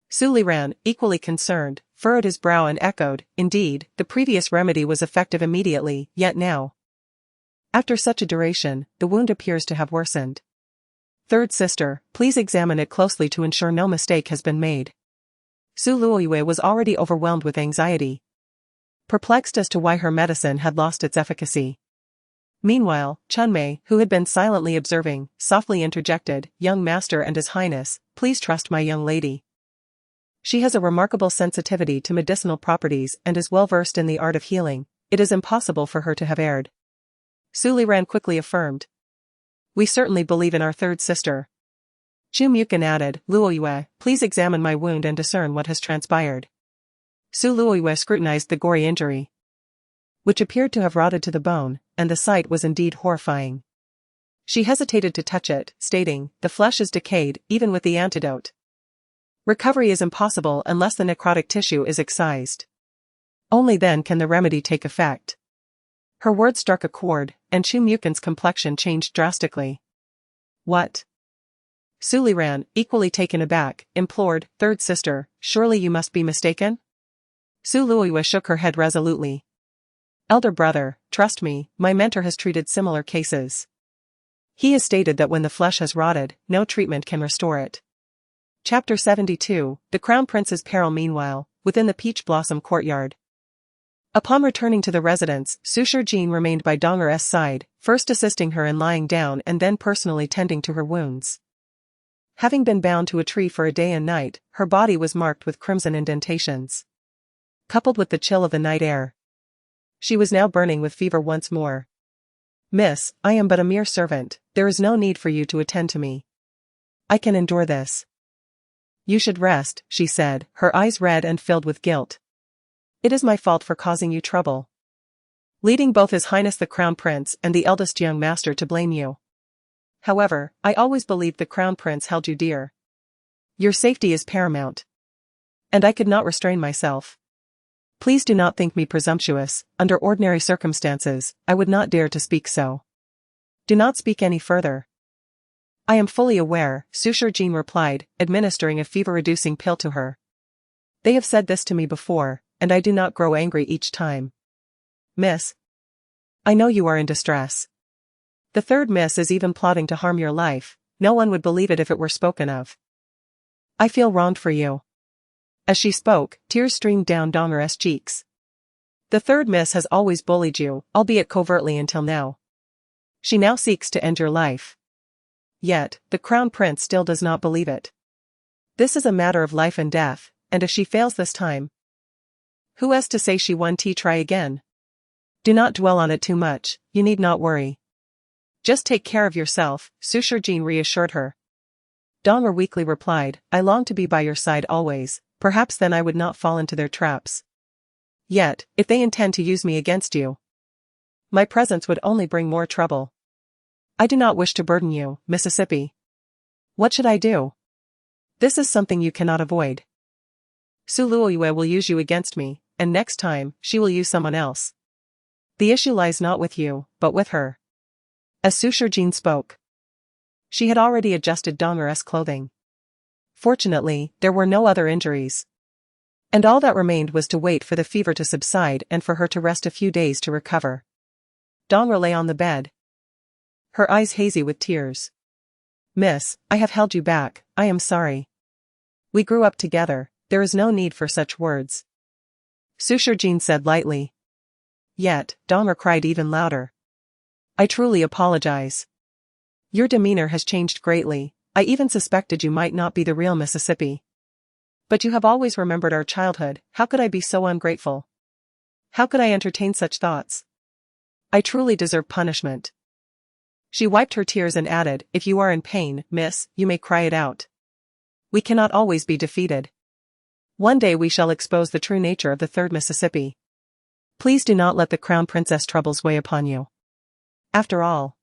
Suliran, equally concerned, furrowed his brow and echoed, "Indeed, the previous remedy was effective immediately, yet now, after such a duration, the wound appears to have worsened. Third sister, please examine it closely to ensure no mistake has been made." Su Luoyue was already overwhelmed with anxiety, perplexed as to why her medicine had lost its efficacy. Meanwhile, Chunmei, who had been silently observing, softly interjected, "Young master and His Highness, please trust my young lady. She has a remarkable sensitivity to medicinal properties and is well versed in the art of healing. It is impossible for her to have erred." Suliran quickly affirmed, "We certainly believe in our third sister." Chu Mukin added, "Luoyue, please examine my wound and discern what has transpired." Su Luoyue scrutinized the gory injury, which appeared to have rotted to the bone, and the sight was indeed horrifying. She hesitated to touch it, stating, "The flesh is decayed, even with the antidote. Recovery is impossible unless the necrotic tissue is excised. Only then can the remedy take effect." Her words struck a chord, and Chu Mukin's complexion changed drastically. "What?" Suliran, equally taken aback, implored, "Third sister, surely you must be mistaken?" Su Luoyue shook her head resolutely. "Elder brother, trust me, my mentor has treated similar cases. He has stated that when the flesh has rotted, no treatment can restore it." Chapter 72, The Crown Prince's Peril. Meanwhile, within the Peach Blossom courtyard. Upon returning to the residence, Sushar Jean remained by Dong'er's side, first assisting her in lying down and then personally tending to her wounds. Having been bound to a tree for a day and night, her body was marked with crimson indentations. Coupled with the chill of the night air, she was now burning with fever once more. "Miss, I am but a mere servant, there is no need for you to attend to me. I can endure this." "You should rest," she said, her eyes red and filled with guilt. "It is my fault for causing you trouble, leading both His Highness the Crown Prince and the eldest young master to blame you. However, I always believed the Crown Prince held you dear. Your safety is paramount, and I could not restrain myself. Please do not think me presumptuous. Under ordinary circumstances, I would not dare to speak so. Do not speak any further." "I am fully aware," Sushar Jean replied, administering a fever-reducing pill to her. "They have said this to me before, and I do not grow angry each time. Miss, I know you are in distress. The third miss is even plotting to harm your life. No one would believe it if it were spoken of. I feel wronged for you." As she spoke, tears streamed down Dong'er's cheeks. "The third miss has always bullied you, albeit covertly until now. She now seeks to end your life. Yet, the Crown Prince still does not believe it. This is a matter of life and death, and if she fails this time, who is to say she won't try again? Do not dwell on it too much, you need not worry. Just take care of yourself, Sushurjin reassured her. Dong'er weakly replied, I long to be by your side always, perhaps then I would not fall into their traps. Yet, if they intend to use me against you, my presence would only bring more trouble. I do not wish to burden you, Mississippi. What should I do? This is something you cannot avoid. Su Luoyue will use you against me, and next time, she will use someone else. The issue lies not with you, but with her. As Sushurjin spoke, she had already adjusted Dong'er's clothing. Fortunately, there were no other injuries. And all that remained was to wait for the fever to subside and for her to rest a few days to recover. Dong'er lay on the bed, her eyes hazy with tears. Miss, I have held you back, I am sorry. We grew up together, there is no need for such words. Sushurjin said lightly. Yet, Dong'er cried even louder. I truly apologize. Your demeanor has changed greatly, I even suspected you might not be the real Mississippi. But you have always remembered our childhood, how could I be so ungrateful? How could I entertain such thoughts? I truly deserve punishment. She wiped her tears and added, if you are in pain, miss, you may cry it out. We cannot always be defeated. One day we shall expose the true nature of the third Mississippi. Please do not let the crown princess troubles weigh upon you. After all,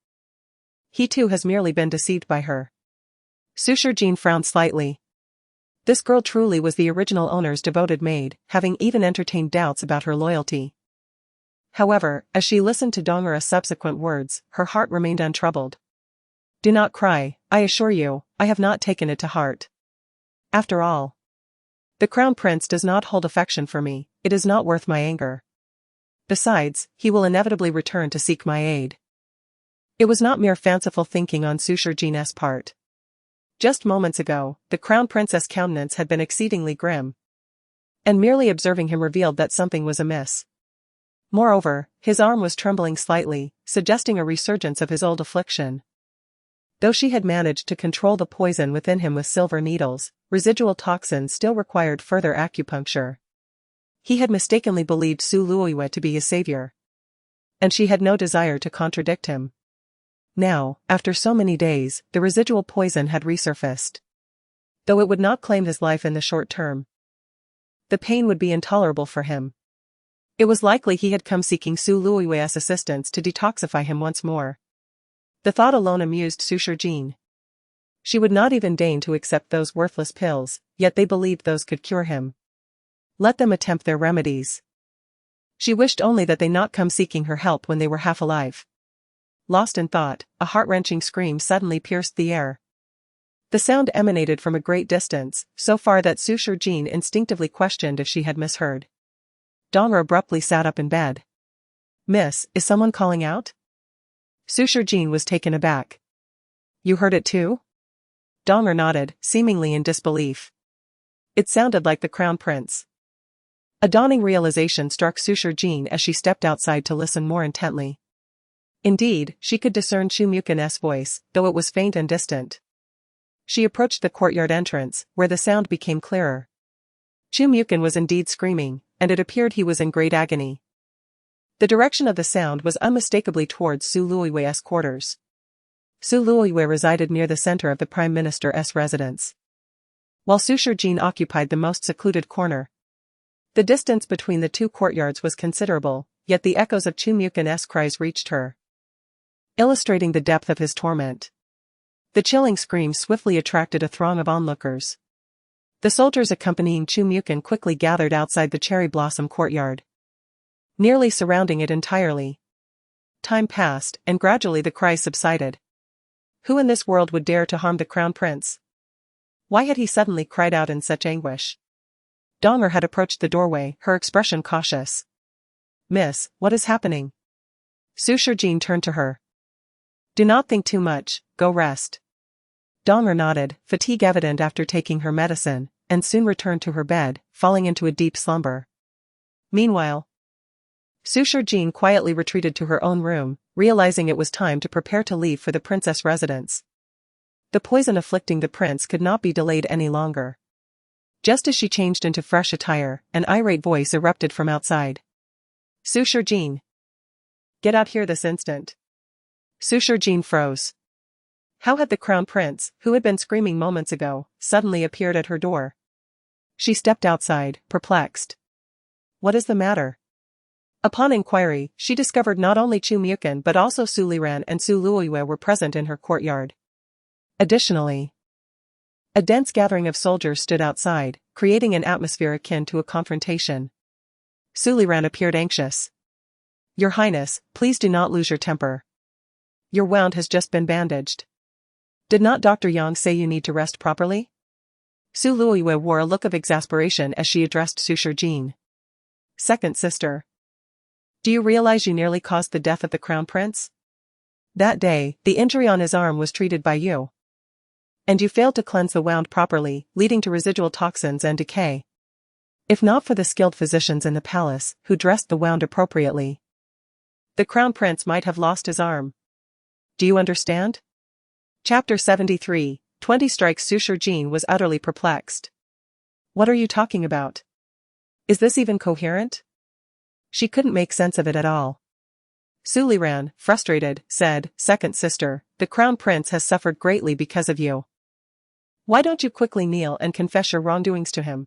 he too has merely been deceived by her. Sushurjin frowned slightly. This girl truly was the original owner's devoted maid, having even entertained doubts about her loyalty. However, as she listened to Dong'er's subsequent words, her heart remained untroubled. Do not cry, I assure you, I have not taken it to heart. After all, the crown prince does not hold affection for me, it is not worth my anger. Besides, he will inevitably return to seek my aid. It was not mere fanciful thinking on Sushurjin's part. Just moments ago, the crown princess' countenance had been exceedingly grim. And merely observing him revealed that something was amiss. Moreover, his arm was trembling slightly, suggesting a resurgence of his old affliction. Though she had managed to control the poison within him with silver needles, residual toxins still required further acupuncture. He had mistakenly believed Su Luoyue to be his savior. And she had no desire to contradict him. Now, after so many days, the residual poison had resurfaced. Though it would not claim his life in the short term, the pain would be intolerable for him. It was likely he had come seeking Su Luoyue's assistance to detoxify him once more. The thought alone amused Sushurjin. She would not even deign to accept those worthless pills, yet they believed those could cure him. Let them attempt their remedies. She wished only that they not come seeking her help when they were half alive. Lost in thought, a heart-wrenching scream suddenly pierced the air. The sound emanated from a great distance, so far that Sushurjin instinctively questioned if she had misheard. Dong'er abruptly sat up in bed. Miss, is someone calling out? Sushurjin was taken aback. You heard it too? Dong'er nodded, seemingly in disbelief. It sounded like the crown prince. A dawning realization struck Sushurjin as she stepped outside to listen more intently. Indeed, she could discern Chu Mukin's voice, though it was faint and distant. She approached the courtyard entrance, where the sound became clearer. Chu Mukin was indeed screaming, and it appeared he was in great agony. The direction of the sound was unmistakably towards Su Luoyue's quarters. Su Luoyue resided near the center of the Prime Minister's residence, while Sushurjin occupied the most secluded corner. The distance between the two courtyards was considerable, yet the echoes of Chu Mukin's cries reached her, illustrating the depth of his torment. The chilling scream swiftly attracted a throng of onlookers. The soldiers accompanying Chu Mukin quickly gathered outside the cherry blossom courtyard, nearly surrounding it entirely. Time passed, and gradually the cries subsided. Who in this world would dare to harm the crown prince? Why had he suddenly cried out in such anguish? Dong'er had approached the doorway, her expression cautious. Miss, what is happening? Sushurjin turned to her. Do not think too much, go rest. Dong'er nodded, fatigue evident after taking her medicine, and soon returned to her bed, falling into a deep slumber. Meanwhile, Sushurjin quietly retreated to her own room, realizing it was time to prepare to leave for the princess' residence. The poison afflicting the prince could not be delayed any longer. Just as she changed into fresh attire, an irate voice erupted from outside. Sushurjin! Get out here this instant. Su Jin froze. How had the crown prince, who had been screaming moments ago, suddenly appeared at her door? She stepped outside, perplexed. What is the matter? Upon inquiry, she discovered not only Chu Myukin but also Su Liran and Su Luoyue were present in her courtyard. Additionally, a dense gathering of soldiers stood outside, creating an atmosphere akin to a confrontation. Su Liran appeared anxious. Your Highness, please do not lose your temper. Your wound has just been bandaged. Did not Dr. Yang say you need to rest properly? Su Luoyue wore a look of exasperation as she addressed Su Jin. Second sister. Do you realize you nearly caused the death of the crown prince? That day, the injury on his arm was treated by you. And you failed to cleanse the wound properly, leading to residual toxins and decay. If not for the skilled physicians in the palace, who dressed the wound appropriately, the crown prince might have lost his arm. Do you understand? Chapter 73, 20 Strikes. Su Jin was utterly perplexed. What are you talking about? Is this even coherent? She couldn't make sense of it at all. Su Liran, frustrated, said, Second sister, the crown prince has suffered greatly because of you. Why don't you quickly kneel and confess your wrongdoings to him?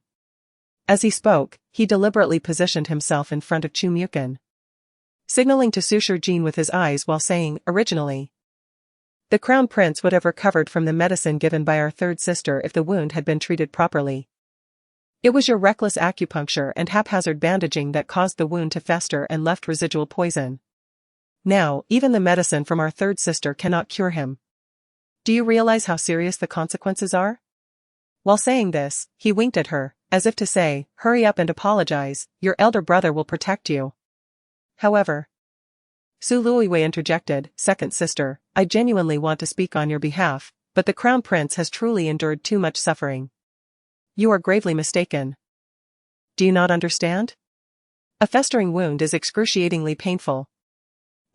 As he spoke, he deliberately positioned himself in front of Chu Myukin, signaling to Su Jin with his eyes while saying, originally, the crown prince would have recovered from the medicine given by our third sister if the wound had been treated properly. It was your reckless acupuncture and haphazard bandaging that caused the wound to fester and left residual poison. Now, even the medicine from our third sister cannot cure him. Do you realize how serious the consequences are? While saying this, he winked at her, as if to say, hurry up and apologize, your elder brother will protect you. However, Su Luoyue interjected, Second sister, I genuinely want to speak on your behalf, but the crown prince has truly endured too much suffering. You are gravely mistaken. Do you not understand? A festering wound is excruciatingly painful.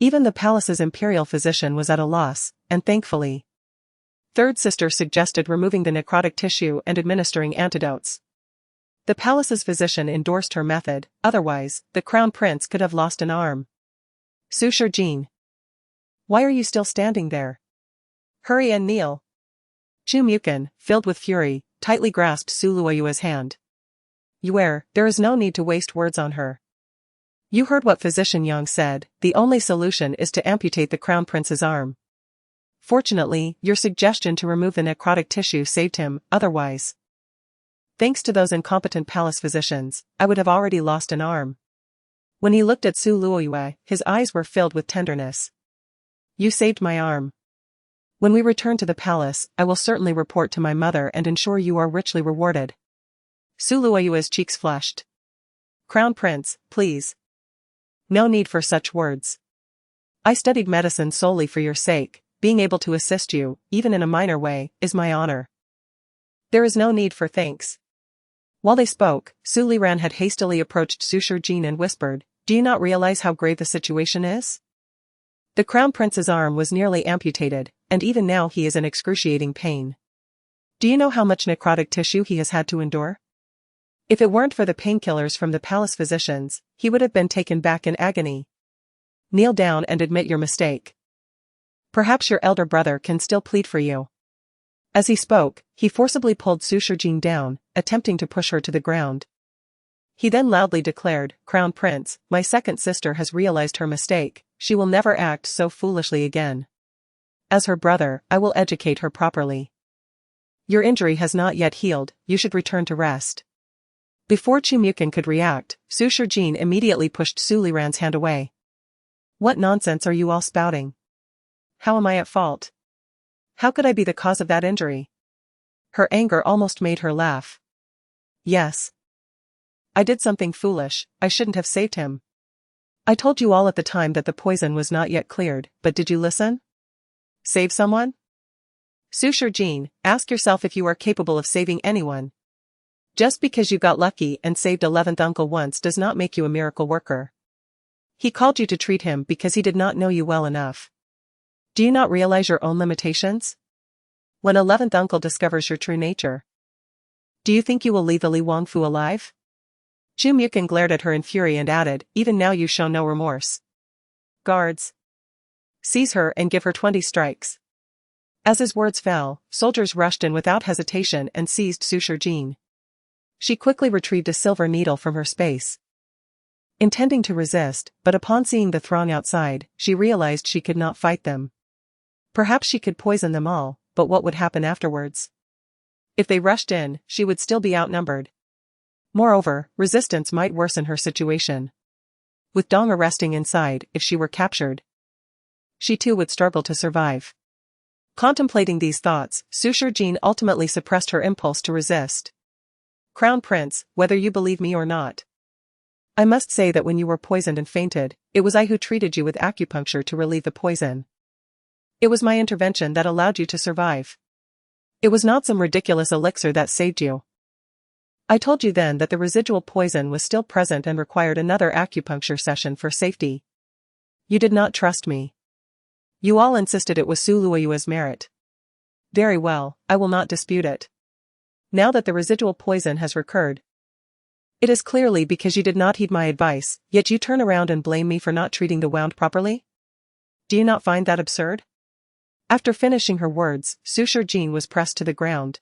Even the palace's imperial physician was at a loss, and thankfully, third sister suggested removing the necrotic tissue and administering antidotes. The palace's physician endorsed her method, otherwise, the crown prince could have lost an arm. Su Jin. Why are you still standing there? Hurry and kneel. Chu Myukin, filled with fury, tightly grasped Su Luoyue's hand. There is no need to waste words on her. You heard what Physician Yang said, the only solution is to amputate the crown prince's arm. Fortunately, your suggestion to remove the necrotic tissue saved him, otherwise, thanks to those incompetent palace physicians, I would have already lost an arm. When he looked at Su Luoyue, his eyes were filled with tenderness. You saved my arm. When we return to the palace, I will certainly report to my mother and ensure you are richly rewarded. Su Luoyue's cheeks flushed. Crown Prince, please. No need for such words. I studied medicine solely for your sake, being able to assist you, even in a minor way, is my honor. There is no need for thanks. While they spoke, Su Liran had hastily approached Su Jin and whispered, Do you not realize how grave the situation is? The crown prince's arm was nearly amputated, and even now he is in excruciating pain. Do you know how much necrotic tissue he has had to endure? If it weren't for the painkillers from the palace physicians, he would have been taken back in agony. Kneel down and admit your mistake. Perhaps your elder brother can still plead for you. As he spoke, he forcibly pulled Su Jin down, attempting to push her to the ground. He then loudly declared, Crown Prince, my second sister has realized her mistake, she will never act so foolishly again. As her brother, I will educate her properly. Your injury has not yet healed, you should return to rest. Before Chu Myukin could react, Su Jin immediately pushed Su Liran's hand away. What nonsense are you all spouting? How am I at fault? How could I be the cause of that injury? Her anger almost made her laugh. Yes. I did something foolish, I shouldn't have saved him. I told you all at the time that the poison was not yet cleared, but did you listen? Save someone? Su Jin, ask yourself if you are capable of saving anyone. Just because you got lucky and saved 11th Uncle once does not make you a miracle worker. He called you to treat him because he did not know you well enough. Do you not realize your own limitations? When 11th Uncle discovers your true nature, do you think you will leave the Li Wangfu alive? Chu Myukin glared at her in fury and added, even now you show no remorse. Guards. Seize her and give her 20 strikes. As his words fell, soldiers rushed in without hesitation and seized Suture Jean. She quickly retrieved a silver needle from her space, intending to resist, but upon seeing the throng outside, she realized she could not fight them. Perhaps she could poison them all, but what would happen afterwards? If they rushed in, she would still be outnumbered. Moreover, resistance might worsen her situation. With Dong arresting inside, if she were captured, she too would struggle to survive. Contemplating these thoughts, Suture Jean ultimately suppressed her impulse to resist. Crown Prince, whether you believe me or not, I must say that when you were poisoned and fainted, it was I who treated you with acupuncture to relieve the poison. It was my intervention that allowed you to survive. It was not some ridiculous elixir that saved you. I told you then that the residual poison was still present and required another acupuncture session for safety. You did not trust me. You all insisted it was Su Luoyue's merit. Very well, I will not dispute it. Now that the residual poison has recurred, it is clearly because you did not heed my advice, yet you turn around and blame me for not treating the wound properly? Do you not find that absurd? After finishing her words, Suture Jean was pressed to the ground.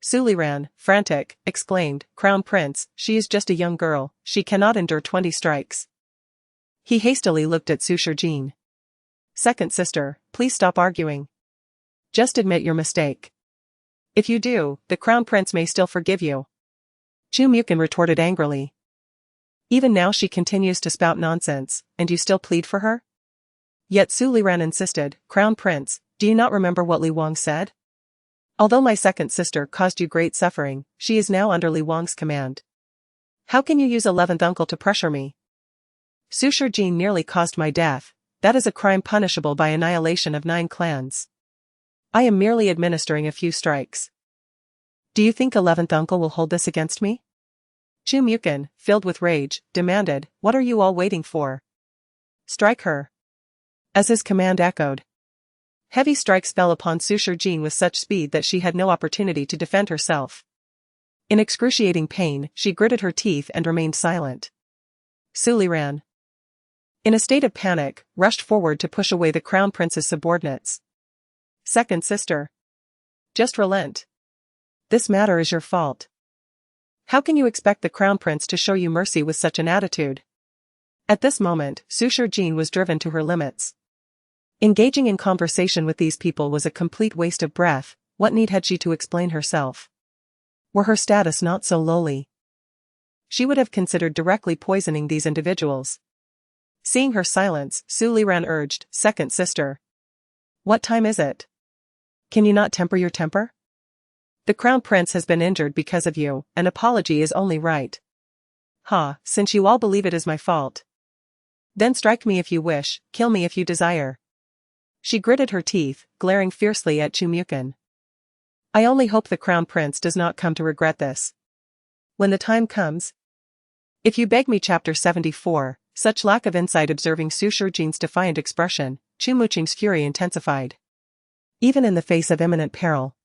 Suliran, frantic, exclaimed, Crown Prince, she is just a young girl, she cannot endure 20 strikes. He hastily looked at Suture Jean. Second sister, please stop arguing. Just admit your mistake. If you do, the Crown Prince may still forgive you. Chu Mukin retorted angrily. Even now she continues to spout nonsense, and you still plead for her? Yet Su Liran insisted, Crown Prince, do you not remember what Li Wang said? Although my second sister caused you great suffering, she is now under Li Wang's command. How can you use 11th Uncle to pressure me? Suture Jean nearly caused my death. That is a crime punishable by annihilation of 9 clans. I am merely administering a few strikes. Do you think 11th Uncle will hold this against me? Chu Mukin, filled with rage, demanded, what are you all waiting for? Strike her. As his command echoed, heavy strikes fell upon Suture Jean with such speed that she had no opportunity to defend herself. In excruciating pain, she gritted her teeth and remained silent. Su Liran, in a state of panic, rushed forward to push away the Crown Prince's subordinates. Second sister, just relent. This matter is your fault. How can you expect the Crown Prince to show you mercy with such an attitude? At this moment, Suture Jean was driven to her limits. Engaging in conversation with these people was a complete waste of breath. What need had she to explain herself? Were her status not so lowly, she would have considered directly poisoning these individuals. Seeing her silence, Su Liran urged, Second sister, what time is it? Can you not temper your temper? The Crown Prince has been injured because of you, an apology is only right. Since you all believe it is my fault, then strike me if you wish, kill me if you desire. She gritted her teeth, glaring fiercely at Chu Mukin. I only hope the Crown Prince does not come to regret this. When the time comes. If you beg me. Chapter 74, such lack of insight. Observing Suture Jean's defiant expression, Chu Muqing's fury intensified. Even in the face of imminent peril,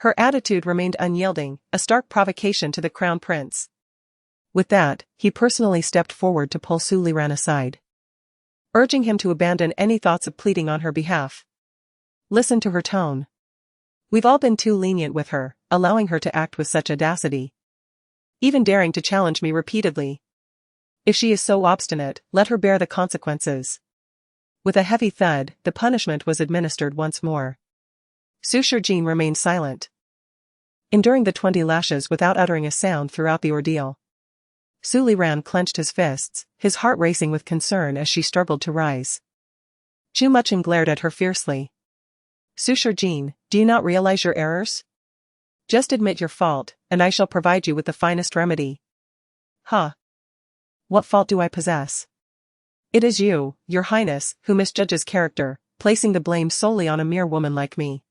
her attitude remained unyielding, a stark provocation to the Crown Prince. With that, he personally stepped forward to pull Su Liran aside, urging him to abandon any thoughts of pleading on her behalf. Listen to her tone. We've all been too lenient with her, allowing her to act with such audacity, even daring to challenge me repeatedly. If she is so obstinate, let her bear the consequences. With a heavy thud, the punishment was administered once more. Suture Jean remained silent, enduring the 20 lashes without uttering a sound throughout the ordeal. Su Liran clenched his fists, his heart racing with concern as she struggled to rise. Chu Muqing glared at her fiercely. Suture Jean, do you not realize your errors? Just admit your fault, and I shall provide you with the finest remedy. What fault do I possess? It is you, your highness, who misjudges character, placing the blame solely on a mere woman like me.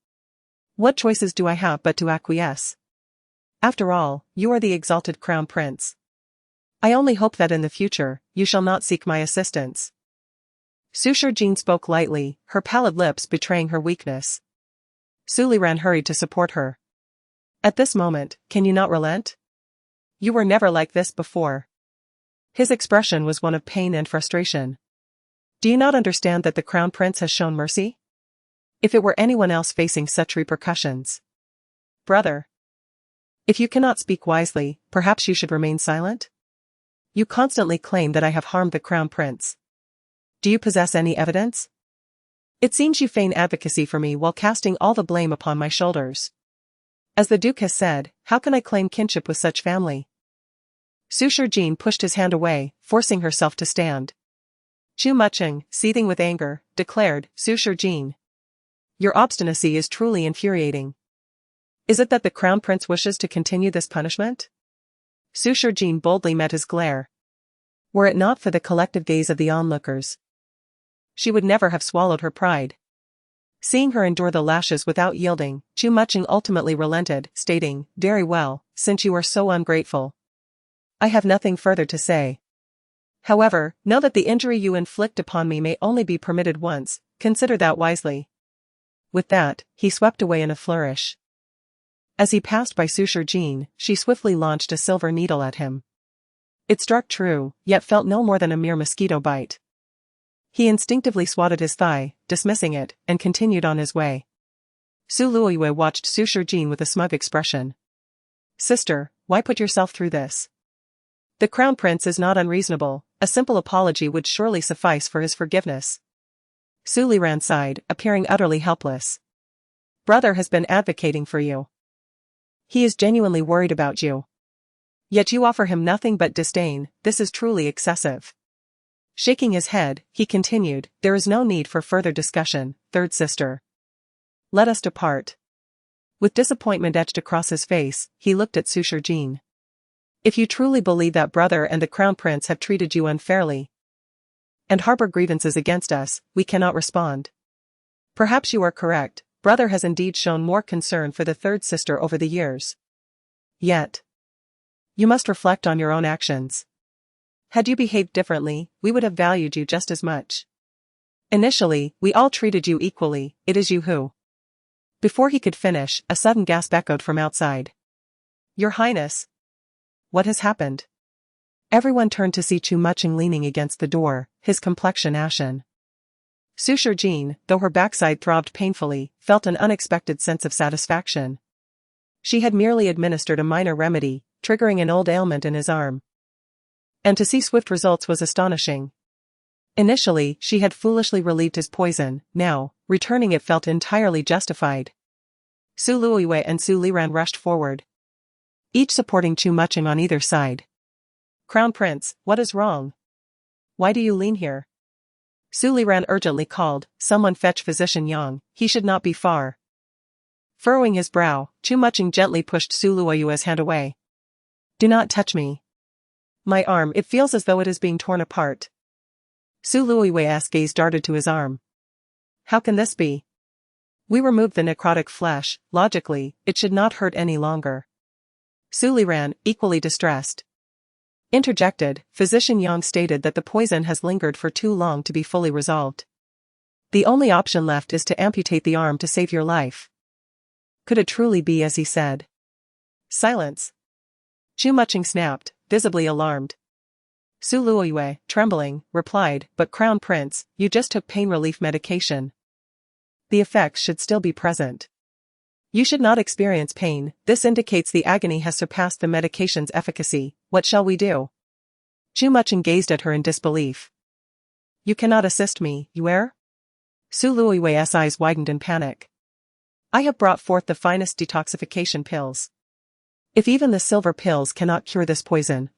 What choices do I have but to acquiesce? After all, you are the exalted Crown Prince. I only hope that in the future, you shall not seek my assistance. Suture Jean spoke lightly, her pallid lips betraying her weakness. Su Liran hurried to support her. At this moment, can you not relent? You were never like this before. His expression was one of pain and frustration. Do you not understand that the Crown Prince has shown mercy? If it were anyone else facing such repercussions. Brother. If you cannot speak wisely, perhaps you should remain silent? You constantly claim that I have harmed the Crown Prince. Do you possess any evidence? It seems you feign advocacy for me while casting all the blame upon my shoulders. As the Duke has said, how can I claim kinship with such family? Suitor Jean pushed his hand away, forcing herself to stand. Chu Muching, seething with anger, declared, Suitor Jean. Your obstinacy is truly infuriating. Is it that the Crown Prince wishes to continue this punishment? Suitor Jean boldly met his glare. Were it not for the collective gaze of the onlookers, she would never have swallowed her pride. Seeing her endure the lashes without yielding, Chu Muching ultimately relented, stating, Very well, since you are so ungrateful. I have nothing further to say. However, know that the injury you inflict upon me may only be permitted once, consider that wisely. With that, he swept away in a flourish. As he passed by Suitor Jean, she swiftly launched a silver needle at him. It struck true, yet felt no more than a mere mosquito bite. He instinctively swatted his thigh, dismissing it, and continued on his way. Su Luoyue watched Suitor Jean with a smug expression. Sister, why put yourself through this? The Crown Prince is not unreasonable, a simple apology would surely suffice for his forgiveness. Su Liran sighed, appearing utterly helpless. Brother has been advocating for you. He is genuinely worried about you. Yet you offer him nothing but disdain, this is truly excessive. Shaking his head, he continued, There is no need for further discussion, third sister. Let us depart. With disappointment etched across his face, he looked at Suitor Jean. If you truly believe that brother and the Crown Prince have treated you unfairly and harbor grievances against us, we cannot respond. Perhaps you are correct, brother has indeed shown more concern for the third sister over the years. Yet, you must reflect on your own actions. Had you behaved differently, we would have valued you just as much. Initially, we all treated you equally, it is you who. Before he could finish, a sudden gasp echoed from outside. Your Highness. What has happened? Everyone turned to see Chu Muching leaning against the door, his complexion ashen. Suitor Jean, though her backside throbbed painfully, felt an unexpected sense of satisfaction. She had merely administered a minor remedy, triggering an old ailment in his arm. And to see swift results was astonishing. Initially, she had foolishly relieved his poison, now, returning it felt entirely justified. Su Luoyue and Su Liran rushed forward, each supporting Chu Muching on either side. Crown Prince, what is wrong? Why do you lean here? Su Liran urgently called, Someone fetch Physician Yang, he should not be far. Furrowing his brow, Chu Muching gently pushed Su Luoyue's hand away. Do not touch me. My arm, it feels as though it is being torn apart. Su Luoyue's gaze darted to his arm. How can this be? We removed the necrotic flesh, logically, it should not hurt any longer. Su Liran, equally distressed, interjected, Physician Yang stated that the poison has lingered for too long to be fully resolved. The only option left is to amputate the arm to save your life. Could it truly be as he said? Silence. Chu Muching snapped, visibly alarmed. Su Luoyue, trembling, replied, But Crown Prince, you just took pain relief medication. The effects should still be present. You should not experience pain, this indicates the agony has surpassed the medication's efficacy, what shall we do? Chu Muching gazed at her in disbelief. You cannot assist me, Yuer? Su Luoyue's eyes widened in panic. I have brought forth the finest detoxification pills. If even the silver pills cannot cure this poison,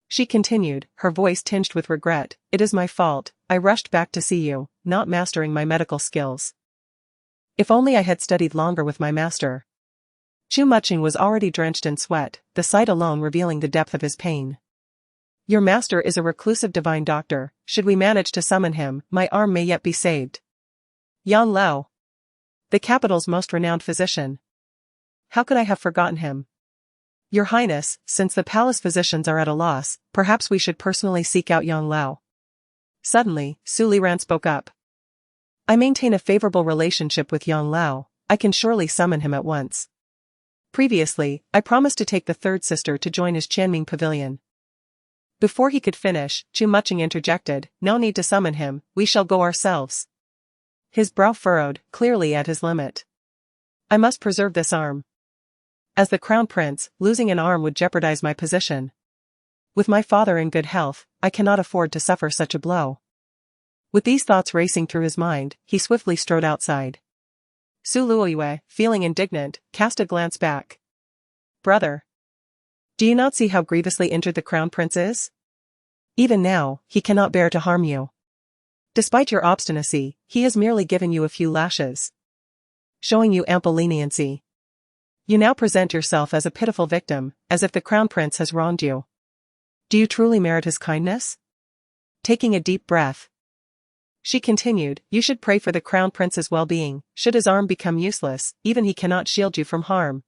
She continued, her voice tinged with regret, It is my fault, I rushed back to see you, not mastering my medical skills. If only I had studied longer with my master. Chu Muching was already drenched in sweat, the sight alone revealing the depth of his pain. Your master is a reclusive divine doctor, should we manage to summon him, my arm may yet be saved. Yang Lao, the capital's most renowned physician. How could I have forgotten him? Your Highness, since the palace physicians are at a loss, perhaps we should personally seek out Yang Lao. Suddenly, Su Liran spoke up. I maintain a favorable relationship with Yang Lao, I can surely summon him at once. Previously, I promised to take the third sister to join his Qianming pavilion. Before he could finish, Chu Muching interjected, "No need to summon him, we shall go ourselves." His brow furrowed, clearly at his limit. "I must preserve this arm. As the crown prince, losing an arm would jeopardize my position. With my father in good health, I cannot afford to suffer such a blow." With these thoughts racing through his mind, he swiftly strode outside. Su Luoyue, feeling indignant, cast a glance back. "Brother, do you not see how grievously injured the crown prince is? Even now, he cannot bear to harm you. Despite your obstinacy, he has merely given you a few lashes, showing you ample leniency. You now present yourself as a pitiful victim, as if the crown prince has wronged you. Do you truly merit his kindness?" Taking a deep breath, she continued, "You should pray for the crown prince's well-being. Should his arm become useless, even he cannot shield you from harm."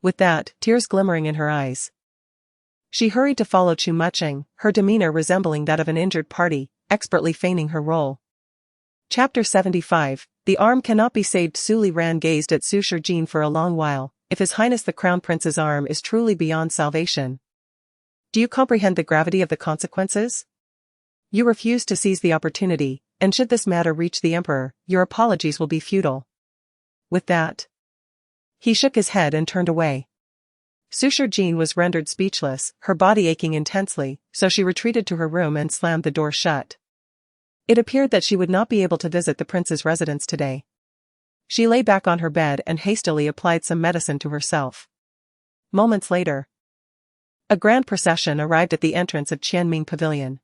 With that, tears glimmering in her eyes, she hurried to follow Chu Muching, her demeanor resembling that of an injured party, expertly feigning her role. Chapter 75. The arm cannot be saved. Su Li Ran gazed at Su Shijin for a long while. If His Highness the Crown Prince's arm is truly beyond salvation, do you comprehend the gravity of the consequences? You refuse to seize the opportunity, and should this matter reach the Emperor, your apologies will be futile. With that, he shook his head and turned away. Su Shijin was rendered speechless, her body aching intensely, so she retreated to her room and slammed the door shut. It appeared that she would not be able to visit the prince's residence today. She lay back on her bed and hastily applied some medicine to herself. Moments later, a grand procession arrived at the entrance of Qianming Pavilion.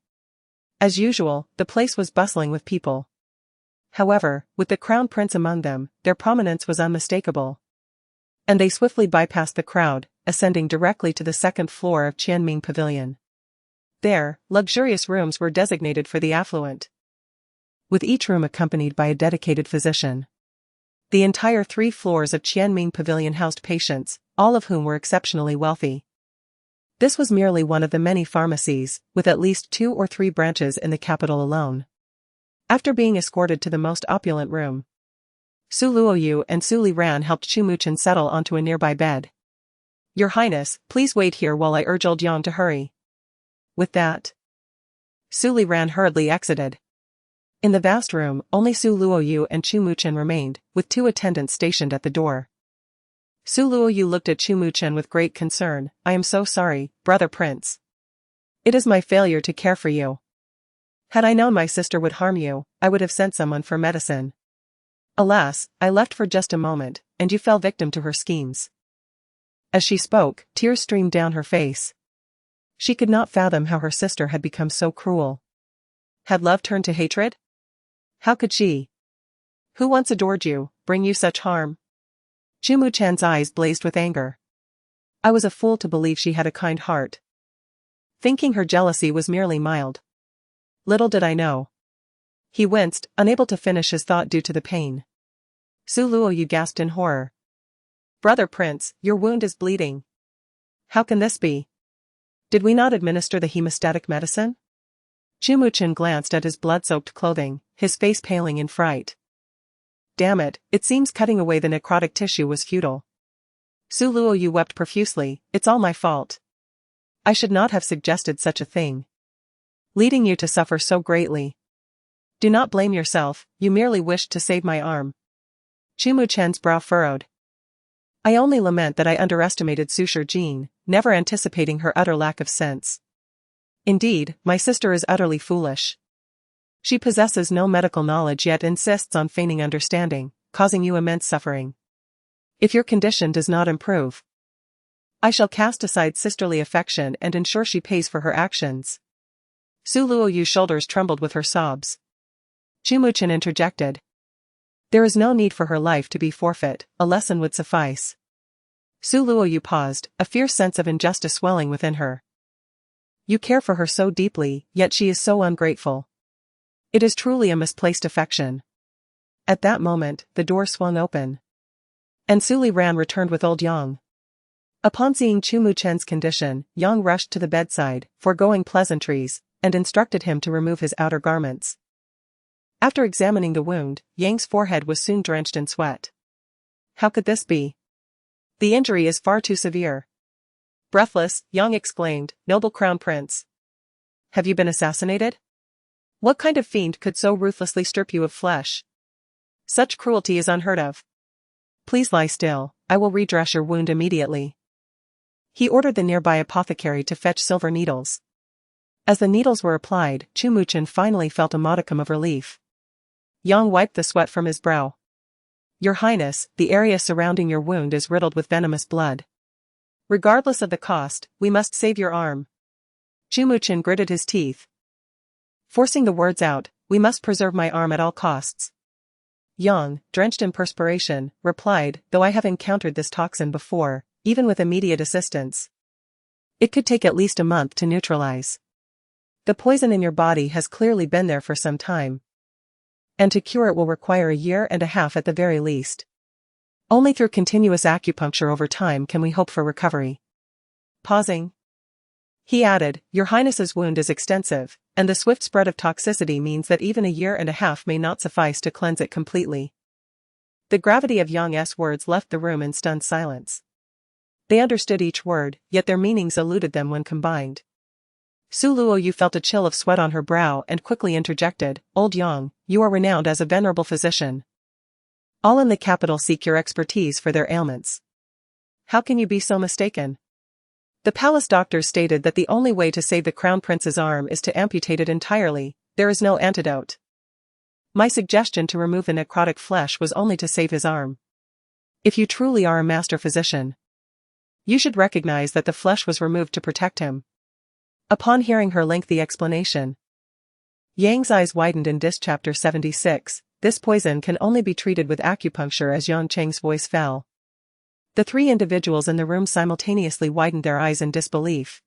As usual, the place was bustling with people. However, with the crown prince among them, their prominence was unmistakable. And they swiftly bypassed the crowd, ascending directly to the second floor of Qianming Pavilion. There, luxurious rooms were designated for the affluent, with each room accompanied by a dedicated physician. The entire 3 floors of Qianming Pavilion housed patients, all of whom were exceptionally wealthy. This was merely one of the many pharmacies, with at least 2 or 3 branches in the capital alone. After being escorted to the most opulent room, Su Luoyu and Su Li Ran helped Chu Muching settle onto a nearby bed. "Your Highness, please wait here while I urge Old Yang to hurry." With that, Su Li Ran hurriedly exited. In the vast room, only Su Luoyu and Chu Muching remained, with 2 attendants stationed at the door. Su Luoyu looked at Chu Muching with great concern. "I am so sorry, brother prince. It is my failure to care for you. Had I known my sister would harm you, I would have sent someone for medicine. Alas, I left for just a moment, and you fell victim to her schemes." As she spoke, tears streamed down her face. She could not fathom how her sister had become so cruel. Had love turned to hatred? How could she, who once adored you, bring you such harm? Chu Mucheng's eyes blazed with anger. I was a fool to believe she had a kind heart, thinking her jealousy was merely mild. Little did I know. He winced, unable to finish his thought due to the pain. Su Luoyu gasped in horror. "Brother prince, your wound is bleeding. How can this be? Did we not administer the hemostatic medicine?" Chu Muching glanced at his blood-soaked clothing, his face paling in fright. "Damn it, it seems cutting away the necrotic tissue was futile." Su Luoyu wept profusely. "It's all my fault. I should not have suggested such a thing, leading you to suffer so greatly. Do not blame yourself, you merely wished to save my arm." Chu Mucheng's brow furrowed. "I only lament that I underestimated Su Shijin, never anticipating her utter lack of sense. Indeed, my sister is utterly foolish. She possesses no medical knowledge yet insists on feigning understanding, causing you immense suffering. If your condition does not improve, I shall cast aside sisterly affection and ensure she pays for her actions." Su Luoyu's shoulders trembled with her sobs. Chu Muching interjected. "There is no need for her life to be forfeit, a lesson would suffice." Su Luoyu paused, a fierce sense of injustice swelling within her. "You care for her so deeply, yet she is so ungrateful. It is truly a misplaced affection." At that moment, the door swung open, and Su Li Ran returned with Old Yang. Upon seeing Chu Mucheng's condition, Yang rushed to the bedside, foregoing pleasantries, and instructed him to remove his outer garments. After examining the wound, Yang's forehead was soon drenched in sweat. How could this be? The injury is far too severe. Breathless, Yang exclaimed, "Noble Crown Prince, have you been assassinated? What kind of fiend could so ruthlessly strip you of flesh? Such cruelty is unheard of. Please lie still, I will redress your wound immediately. He ordered the nearby apothecary to fetch silver needles. As the needles were applied, Chu Muchen finally felt a modicum of relief. Yang wiped the sweat from his brow. Your Highness, the area surrounding your wound is riddled with venomous blood. Regardless of the cost, we must save your arm. Chu Muchen gritted his teeth. Forcing the words out, we must preserve my arm at all costs. Yang, drenched in perspiration, replied, though I have encountered this toxin before, even with immediate assistance. It could take at least a month to neutralize. The poison in your body has clearly been there for some time. And to cure it will require 1.5 years at the very least. Only through continuous acupuncture over time can we hope for recovery. Pausing, he added, Your Highness's wound is extensive, and the swift spread of toxicity means that even 1.5 years may not suffice to cleanse it completely. The gravity of Yang's words left the room in stunned silence. They understood each word, yet their meanings eluded them when combined. Su Luoyu felt a chill of sweat on her brow and quickly interjected, Old Yang, you are renowned as a venerable physician. All in the capital seek your expertise for their ailments. How can you be so mistaken? The palace doctors stated that the only way to save the crown prince's arm is to amputate it entirely. There is no antidote. My suggestion to remove the necrotic flesh was only to save his arm. If you truly are a master physician, you should recognize that the flesh was removed to protect him. Upon hearing her lengthy explanation, Yang's eyes widened in Dis Chapter 76, this poison can only be treated with acupuncture as Yang Cheng's voice fell. The 3 individuals in the room simultaneously widened their eyes in disbelief.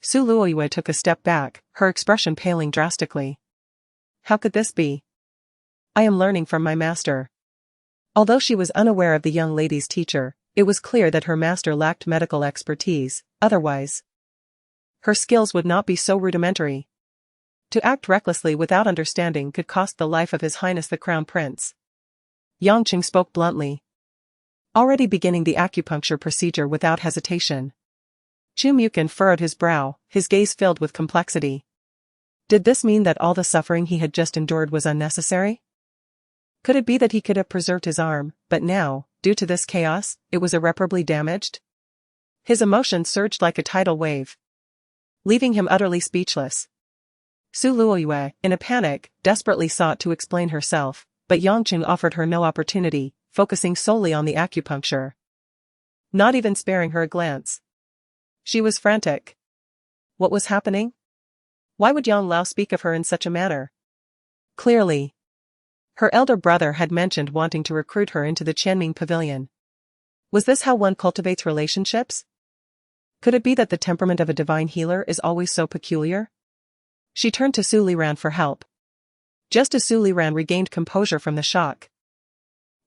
Su Luoyue took a step back, her expression paling drastically. How could this be? I am learning from my master. Although she was unaware of the young lady's teacher, it was clear that her master lacked medical expertise, otherwise her skills would not be so rudimentary. To act recklessly without understanding could cost the life of His Highness the Crown Prince. Yang Qing spoke bluntly, already beginning the acupuncture procedure without hesitation. Chu Muchen furrowed his brow, his gaze filled with complexity. Did this mean that all the suffering he had just endured was unnecessary? Could it be that he could have preserved his arm, but now, due to this chaos, it was irreparably damaged? His emotions surged like a tidal wave, leaving him utterly speechless. Su Luoyue, in a panic, desperately sought to explain herself, but Yang Qing offered her no opportunity, focusing solely on the acupuncture, not even sparing her a glance. She was frantic. What was happening? Why would Yang Lao speak of her in such a manner? Clearly, her elder brother had mentioned wanting to recruit her into the Qianming Pavilion. Was this how one cultivates relationships? Could it be that the temperament of a divine healer is always so peculiar? She turned to Su Liran for help. Just as Su Liran regained composure from the shock,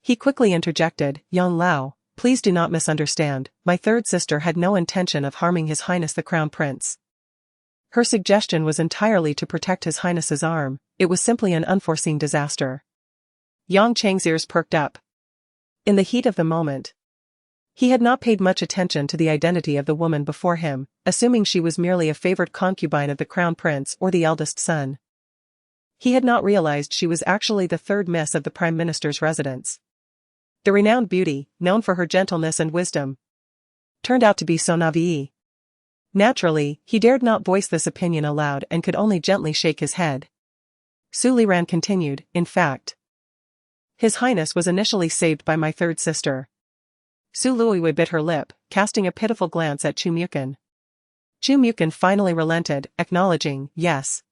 he quickly interjected, Yang Lao, please do not misunderstand, my third sister had no intention of harming His Highness the Crown Prince. Her suggestion was entirely to protect His Highness's arm, it was simply an unforeseen disaster. Yang Cheng's ears perked up. In the heat of the moment, he had not paid much attention to the identity of the woman before him, assuming she was merely a favored concubine of the Crown Prince or the eldest son. He had not realized she was actually the third miss of the Prime Minister's residence. The renowned beauty, known for her gentleness and wisdom, turned out to be so naïve. Naturally, he dared not voice this opinion aloud and could only gently shake his head. Su Liran continued, in fact, His Highness was initially saved by my third sister. Su Luoyue bit her lip, casting a pitiful glance at Chu Muchen. Chu Muchen finally relented, acknowledging, yes.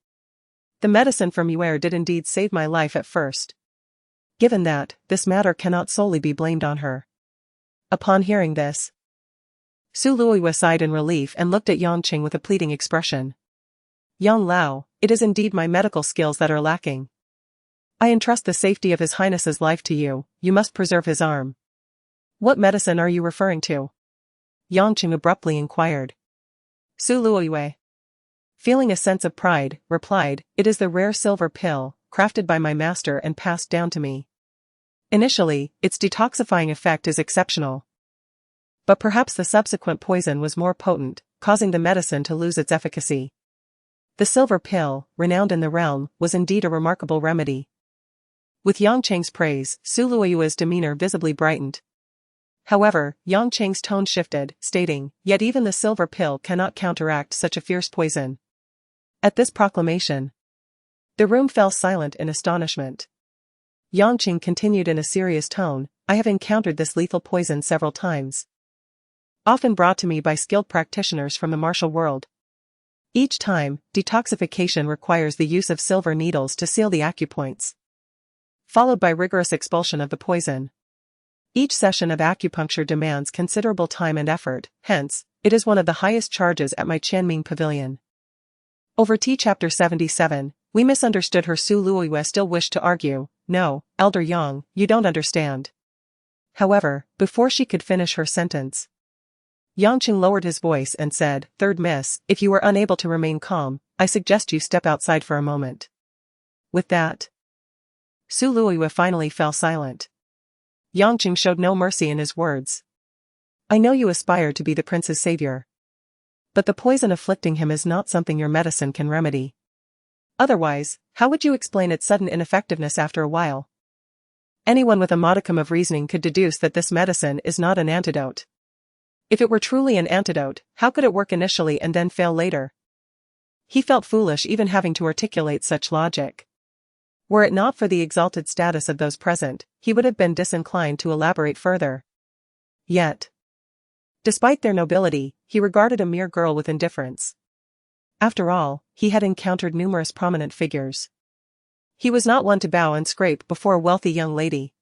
The medicine from Yuer did indeed save my life at first. Given that, this matter cannot solely be blamed on her. Upon hearing this, Su Luoyue sighed in relief and looked at Yang Qing with a pleading expression. Yang Lao, it is indeed my medical skills that are lacking. I entrust the safety of His Highness's life to you, you must preserve his arm. What medicine are you referring to? Yang Qing abruptly inquired. Su Luoyue, feeling a sense of pride, replied, it is the rare silver pill, crafted by my master and passed down to me. Initially, its detoxifying effect is exceptional. But perhaps the subsequent poison was more potent, causing the medicine to lose its efficacy. The silver pill, renowned in the realm, was indeed a remarkable remedy. With Yang Cheng's praise, Su Luoyue's demeanor visibly brightened. However, Yang Cheng's tone shifted, stating, "Yet even the silver pill cannot counteract such a fierce poison." At this proclamation, the room fell silent in astonishment. Yang Cheng continued in a serious tone, "I have encountered this lethal poison several times, often brought to me by skilled practitioners from the martial world. Each time, detoxification requires the use of silver needles to seal the acupoints, followed by rigorous expulsion of the poison. Each session of acupuncture demands considerable time and effort, hence, it is one of the highest charges at my Qianming Pavilion." Over T Chapter 77, we misunderstood her. Su Luoyue still wished to argue, "No, Elder Yang, you don't understand." However, before she could finish her sentence, Yang Cheng lowered his voice and said, "Third Miss, if you are unable to remain calm, I suggest you step outside for a moment." With that, Su Luoyue finally fell silent. Yang Cheng showed no mercy in his words. "I know you aspire to be the prince's savior, but the poison afflicting him is not something your medicine can remedy. Otherwise, how would you explain its sudden ineffectiveness after a while? Anyone with a modicum of reasoning could deduce that this medicine is not an antidote. If it were truly an antidote, how could it work initially and then fail later?" He felt foolish even having to articulate such logic. Were it not for the exalted status of those present, he would have been disinclined to elaborate further. Yet, despite their nobility, he regarded a mere girl with indifference. After all, he had encountered numerous prominent figures. He was not one to bow and scrape before a wealthy young lady.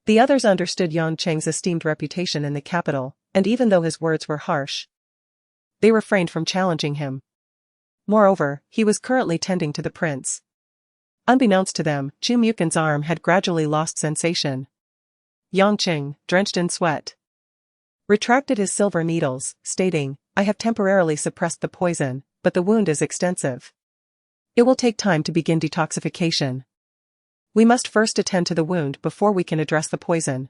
The others understood Yang Cheng's esteemed reputation in the capital, and even though his words were harsh, they refrained from challenging him. Moreover, he was currently tending to the prince. Unbeknownst to them, Chu Mukin's arm had gradually lost sensation. Yang Cheng, drenched in sweat, retracted his silver needles, stating, "I have temporarily suppressed the poison, but the wound is extensive. It will take time to begin detoxification. We must first attend to the wound before we can address the poison."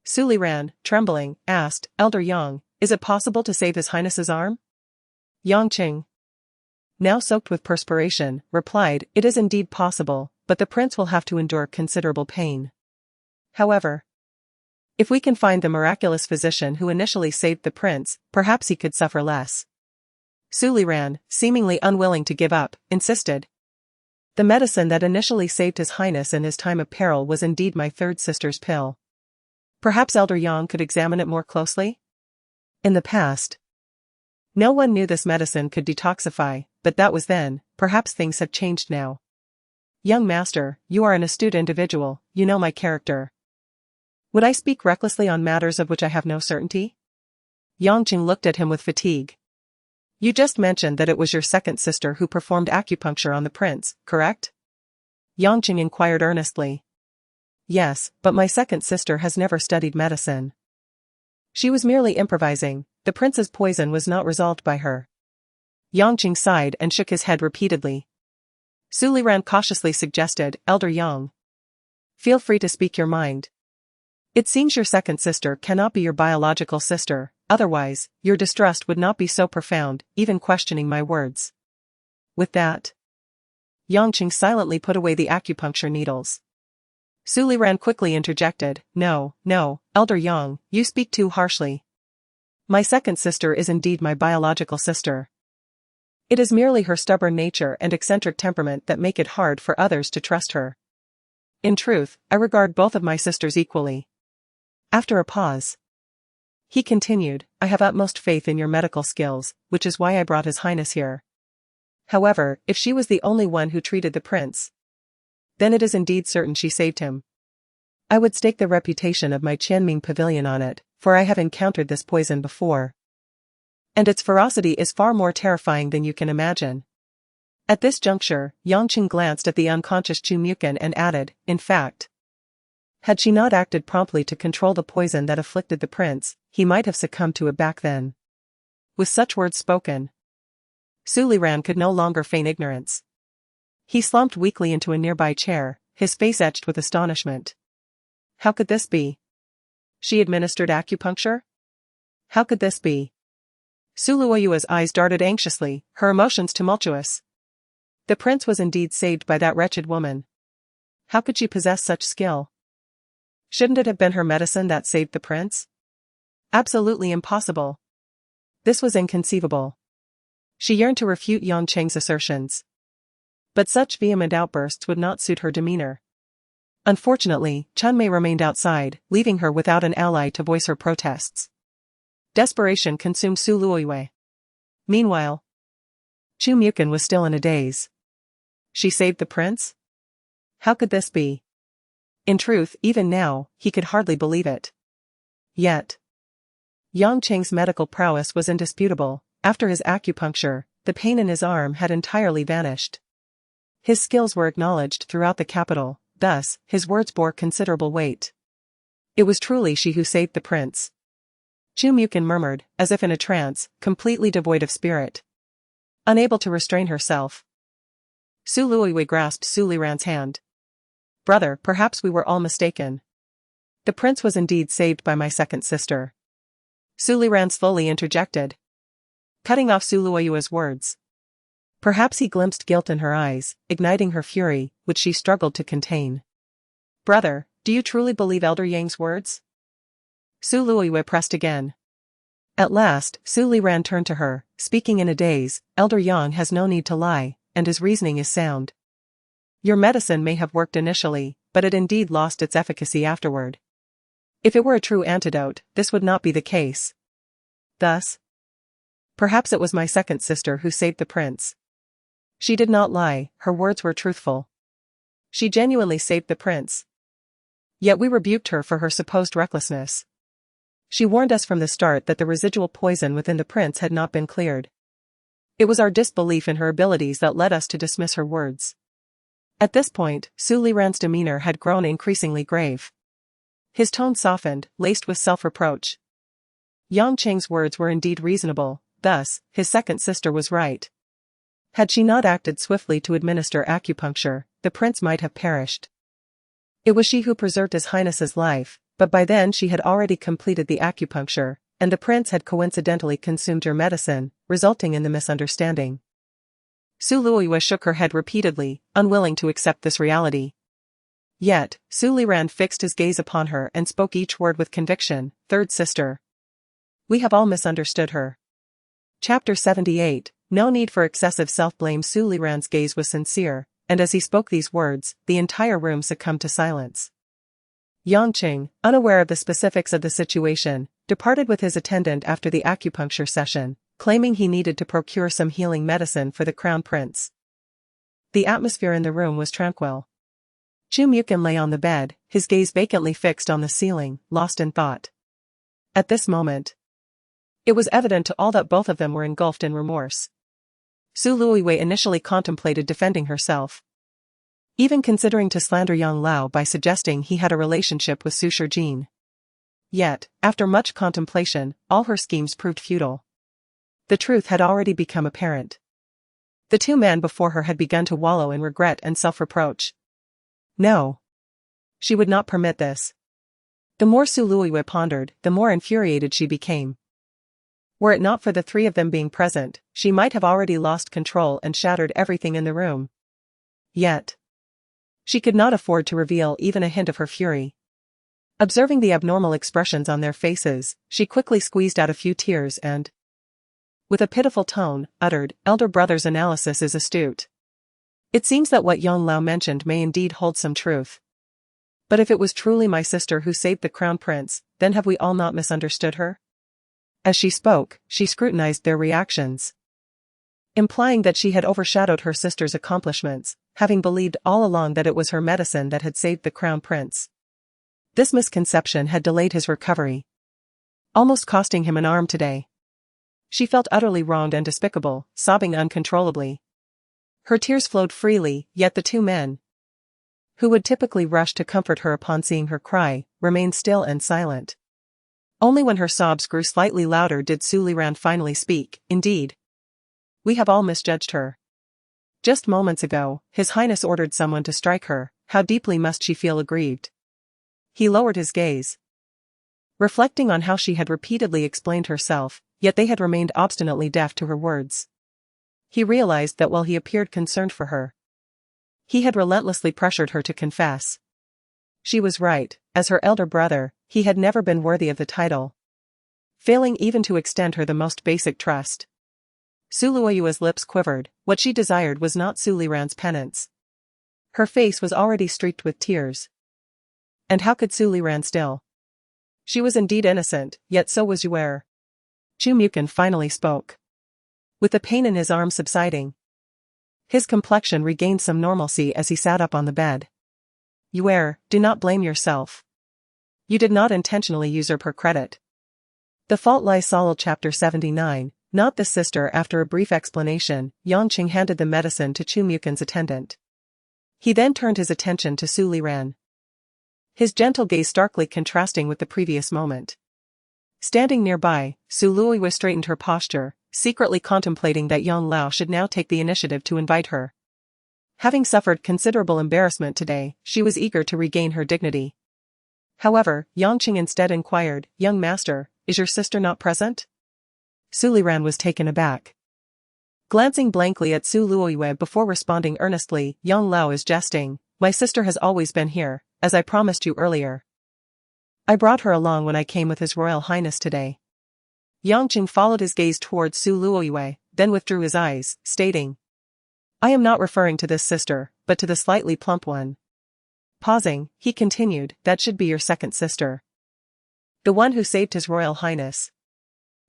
Su Liran, trembling, asked, "Elder Yang, is it possible to save His Highness's arm?" Yang Cheng, now soaked with perspiration, replied, "It is indeed possible, but the prince will have to endure considerable pain. However, if we can find the miraculous physician who initially saved the prince, perhaps he could suffer less." Su Liran, seemingly unwilling to give up, insisted, "The medicine that initially saved His Highness in his time of peril was indeed my third sister's pill. Perhaps Elder Yang could examine it more closely? In the past, no one knew this medicine could detoxify, but that was then, perhaps things have changed now. Young master, you are an astute individual, you know my character. Would I speak recklessly on matters of which I have no certainty?" Yang Cheng looked at him with fatigue. "You just mentioned that it was your second sister who performed acupuncture on the prince, correct?" Yang Cheng inquired earnestly. "Yes, but my second sister has never studied medicine. She was merely improvising. The prince's poison was not resolved by her." Yang Cheng sighed and shook his head repeatedly. Su Liran cautiously suggested, "Elder Yang, feel free to speak your mind. It seems your second sister cannot be your biological sister, otherwise, your distrust would not be so profound, even questioning my words." With that, Yang Cheng silently put away the acupuncture needles. Su Liran quickly interjected, "No, Elder Yang, you speak too harshly. My second sister is indeed my biological sister. It is merely her stubborn nature and eccentric temperament that make it hard for others to trust her. In truth, I regard both of my sisters equally." After a pause, he continued, "I have utmost faith in your medical skills, which is why I brought His Highness here. However, if she was the only one who treated the prince, then it is indeed certain she saved him. I would stake the reputation of my Qianming Pavilion on it, for I have encountered this poison before, and its ferocity is far more terrifying than you can imagine." At this juncture, Yang Cheng glanced at the unconscious Chu Mukin and added, "In fact, had she not acted promptly to control the poison that afflicted the prince, he might have succumbed to it back then." With such words spoken, Su Liran could no longer feign ignorance. He slumped weakly into a nearby chair, his face etched with astonishment. How could this be? She administered acupuncture? How could this be? Suluoyua's eyes darted anxiously, her emotions tumultuous. The prince was indeed saved by that wretched woman. How could she possess such skill? Shouldn't it have been her medicine that saved the prince? Absolutely impossible. This was inconceivable. She yearned to refute Yang Cheng's assertions. But such vehement outbursts would not suit her demeanor. Unfortunately, Chun Mei remained outside, leaving her without an ally to voice her protests. Desperation consumed Su Luoyue. Meanwhile, Chu Mukin was still in a daze. She saved the prince? How could this be? In truth, even now, he could hardly believe it. Yet, Yang Cheng's medical prowess was indisputable. After his acupuncture, the pain in his arm had entirely vanished. His skills were acknowledged throughout the capital, thus, his words bore considerable weight. It was truly she who saved the prince. Chu Mukin murmured, as if in a trance, completely devoid of spirit. Unable to restrain herself, Su Luoyue grasped Su Liran's hand. Brother, perhaps we were all mistaken. The prince was indeed saved by my second sister. Su Liran slowly interjected, cutting off Su Luoyue's words. Perhaps he glimpsed guilt in her eyes, igniting her fury, which she struggled to contain. Brother, do you truly believe Elder Yang's words? Su Luoyue pressed again. At last, Su Liran turned to her, speaking in a daze. Elder Yang has no need to lie, and his reasoning is sound. Your medicine may have worked initially, but it indeed lost its efficacy afterward. If it were a true antidote, this would not be the case. Thus, perhaps it was my second sister who saved the prince. She did not lie, her words were truthful. She genuinely saved the prince. Yet we rebuked her for her supposed recklessness. She warned us from the start that the residual poison within the prince had not been cleared. It was our disbelief in her abilities that led us to dismiss her words. At this point, Su Liran's demeanor had grown increasingly grave. His tone softened, laced with self-reproach. Yang Cheng's words were indeed reasonable, thus, his second sister was right. Had she not acted swiftly to administer acupuncture, the prince might have perished. It was she who preserved His Highness's life, but by then she had already completed the acupuncture, and the prince had coincidentally consumed her medicine, resulting in the misunderstanding. Su Luoyue shook her head repeatedly, unwilling to accept this reality. Yet, Su Liran fixed his gaze upon her and spoke each word with conviction. Third sister. We have all misunderstood her. Chapter 78, No need for excessive self-blame. Su Liran's gaze was sincere, and as he spoke these words, the entire room succumbed to silence. Yang Cheng, unaware of the specifics of the situation, departed with his attendant after the acupuncture session, claiming he needed to procure some healing medicine for the crown prince. The atmosphere in the room was tranquil. Chu Mukin lay on the bed, his gaze vacantly fixed on the ceiling, lost in thought. At this moment, it was evident to all that both of them were engulfed in remorse. Su Luoyue initially contemplated defending herself, even considering to slander Yang Lao by suggesting he had a relationship with Su Shijin. Yet, after much contemplation, all her schemes proved futile. The truth had already become apparent. The two men before her had begun to wallow in regret and self-reproach. No. She would not permit this. The more Su Luoyue pondered, the more infuriated she became. Were it not for the three of them being present, she might have already lost control and shattered everything in the room. Yet, she could not afford to reveal even a hint of her fury. Observing the abnormal expressions on their faces, she quickly squeezed out a few tears and, with a pitiful tone, uttered, Elder brother's analysis is astute. It seems that what Yang Lao mentioned may indeed hold some truth. But if it was truly my sister who saved the crown prince, then have we all not misunderstood her? As she spoke, she scrutinized their reactions, implying that she had overshadowed her sister's accomplishments, having believed all along that it was her medicine that had saved the crown prince. This misconception had delayed his recovery, almost costing him an arm today. She felt utterly wronged and despicable, sobbing uncontrollably. Her tears flowed freely, yet the two men, who would typically rush to comfort her upon seeing her cry, remained still and silent. Only when her sobs grew slightly louder did Su Liran finally speak. Indeed, we have all misjudged her. Just moments ago, His Highness ordered someone to strike her. How deeply must she feel aggrieved? He lowered his gaze. Reflecting on how she had repeatedly explained herself, yet they had remained obstinately deaf to her words. He realized that while he appeared concerned for her, he had relentlessly pressured her to confess. She was right, as her elder brother, he had never been worthy of the title, failing even to extend her the most basic trust. Suluoyua's lips quivered. What she desired was not Suliran's penance. Her face was already streaked with tears. And how could Suliran still? She was indeed innocent, yet so was Yuer. Chumukin finally spoke. With the pain in his arm subsiding, his complexion regained some normalcy as he sat up on the bed. Yuer, do not blame yourself. You did not intentionally usurp her credit. The Fault Lies Solal Chapter 79, Not the Sister. After a brief explanation, Yangqing handed the medicine to Chumukin's attendant. He then turned his attention to Suliran, his gentle gaze starkly contrasting with the previous moment. Standing nearby, Suluoyua straightened her posture, secretly contemplating that Yang Lao should now take the initiative to invite her. Having suffered considerable embarrassment today, she was eager to regain her dignity. However, Yangqing instead inquired, "Young master, is your sister not present?" Suliran was taken aback. Glancing blankly at Suluoyua before responding earnestly, "Yang Lao is jesting. My sister has always been here, as I promised you earlier. I brought her along when I came with His Royal Highness today." Yangqing followed his gaze towards Suluoyua, then withdrew his eyes, stating, "I am not referring to this sister, but to the slightly plump one." Pausing, he continued, "That should be your second sister. The one who saved His Royal Highness.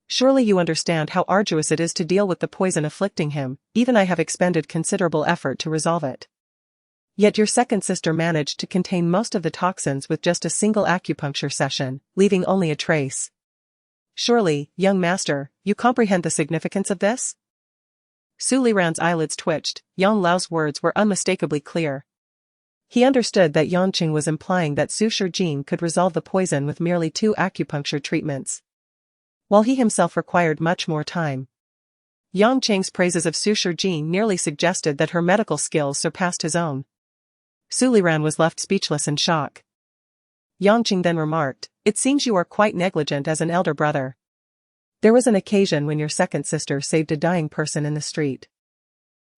Surely you understand how arduous it is to deal with the poison afflicting him, even I have expended considerable effort to resolve it. Yet your second sister managed to contain most of the toxins with just a single acupuncture session, leaving only a trace. Surely, young master, you comprehend the significance of this?" Suliran's eyelids twitched. Yang Lao's words were unmistakably clear. He understood that Yangqing was implying that Su Shijin could resolve the poison with merely 2 acupuncture treatments, while he himself required much more time. Yangqing's praises of Su Shijin nearly suggested that her medical skills surpassed his own. Suliran was left speechless in shock. Yangqing then remarked, "It seems you are quite negligent as an elder brother. There was an occasion when your second sister saved a dying person in the street.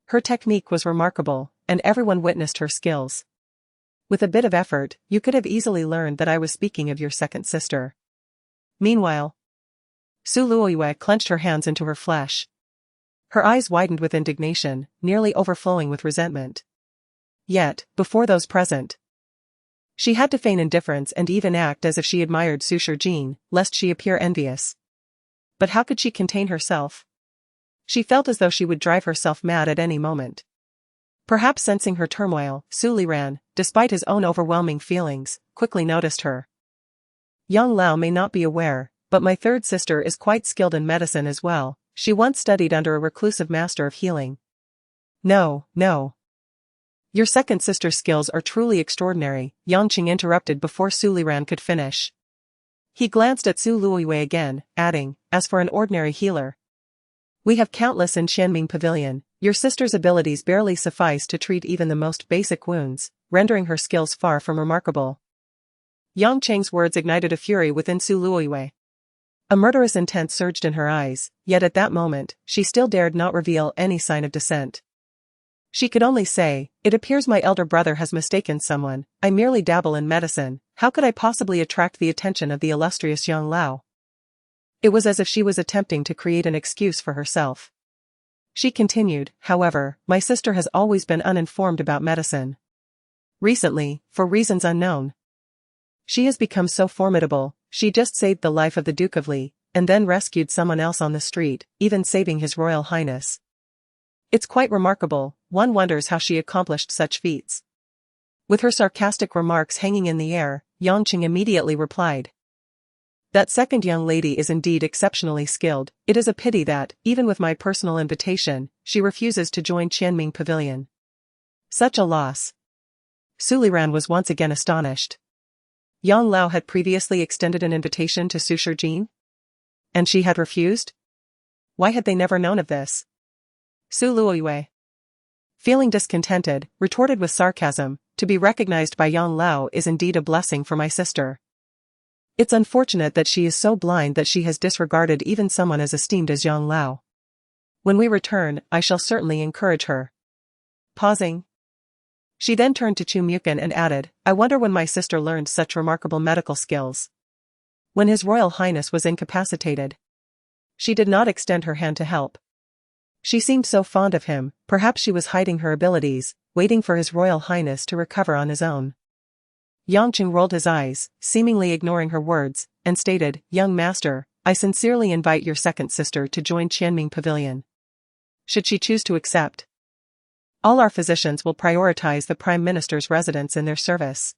Her technique was remarkable, and everyone witnessed her skills. With a bit of effort, you could have easily learned that I was speaking of your second sister." Meanwhile, Suluoyua clenched her hands into her flesh. Her eyes widened with indignation, nearly overflowing with resentment. Yet, before those present, she had to feign indifference and even act as if she admired Su Shijin, lest she appear envious. But how could she contain herself? She felt as though she would drive herself mad at any moment. Perhaps sensing her turmoil, Suliran, despite his own overwhelming feelings, quickly noticed her. "Yang Lao may not be aware, but my third sister is quite skilled in medicine as well. She once studied under a reclusive master of healing." No. "Your second sister's skills are truly extraordinary," Yangqing interrupted before Suliran could finish. He glanced at Suluoyua again, adding, "As for an ordinary healer, we have countless in Qianming Pavilion. Your sister's abilities barely suffice to treat even the most basic wounds, rendering her skills far from remarkable." Yangqing's words ignited a fury within Suluoyua. A murderous intent surged in her eyes, yet at that moment, she still dared not reveal any sign of dissent. She could only say, "It appears my elder brother has mistaken someone. I merely dabble in medicine. How could I possibly attract the attention of the illustrious Yang Lao?" It was as if she was attempting to create an excuse for herself. She continued, "However, my sister has always been uninformed about medicine. Recently, for reasons unknown, she has become so formidable. She just saved the life of the Duke of Li, and then rescued someone else on the street, even saving His Royal Highness. It's quite remarkable. One wonders how she accomplished such feats." With her sarcastic remarks hanging in the air, Yangqing immediately replied, "That second young lady is indeed exceptionally skilled. It is a pity that, even with my personal invitation, she refuses to join Qianming Pavilion. Such a loss." Suliran was once again astonished. Yang Lao had previously extended an invitation to Su Shijin? And she had refused? Why had they never known of this? Suluoyua, feeling discontented, retorted with sarcasm, "To be recognized by Yang Lao is indeed a blessing for my sister. It's unfortunate that she is so blind that she has disregarded even someone as esteemed as Yang Lao. When we return, I shall certainly encourage her. Pausing. She then turned to Chu Mukin and added, I wonder when my sister learned such remarkable medical skills. When His Royal Highness was incapacitated. She did not extend her hand to help. She seemed so fond of him, perhaps she was hiding her abilities, waiting for His Royal Highness to recover on his own. Yangqing rolled his eyes, seemingly ignoring her words, and stated, Young master, I sincerely invite your second sister to join Qianming Pavilion. Should she choose to accept. All our physicians will prioritize the Prime Minister's residence in their service.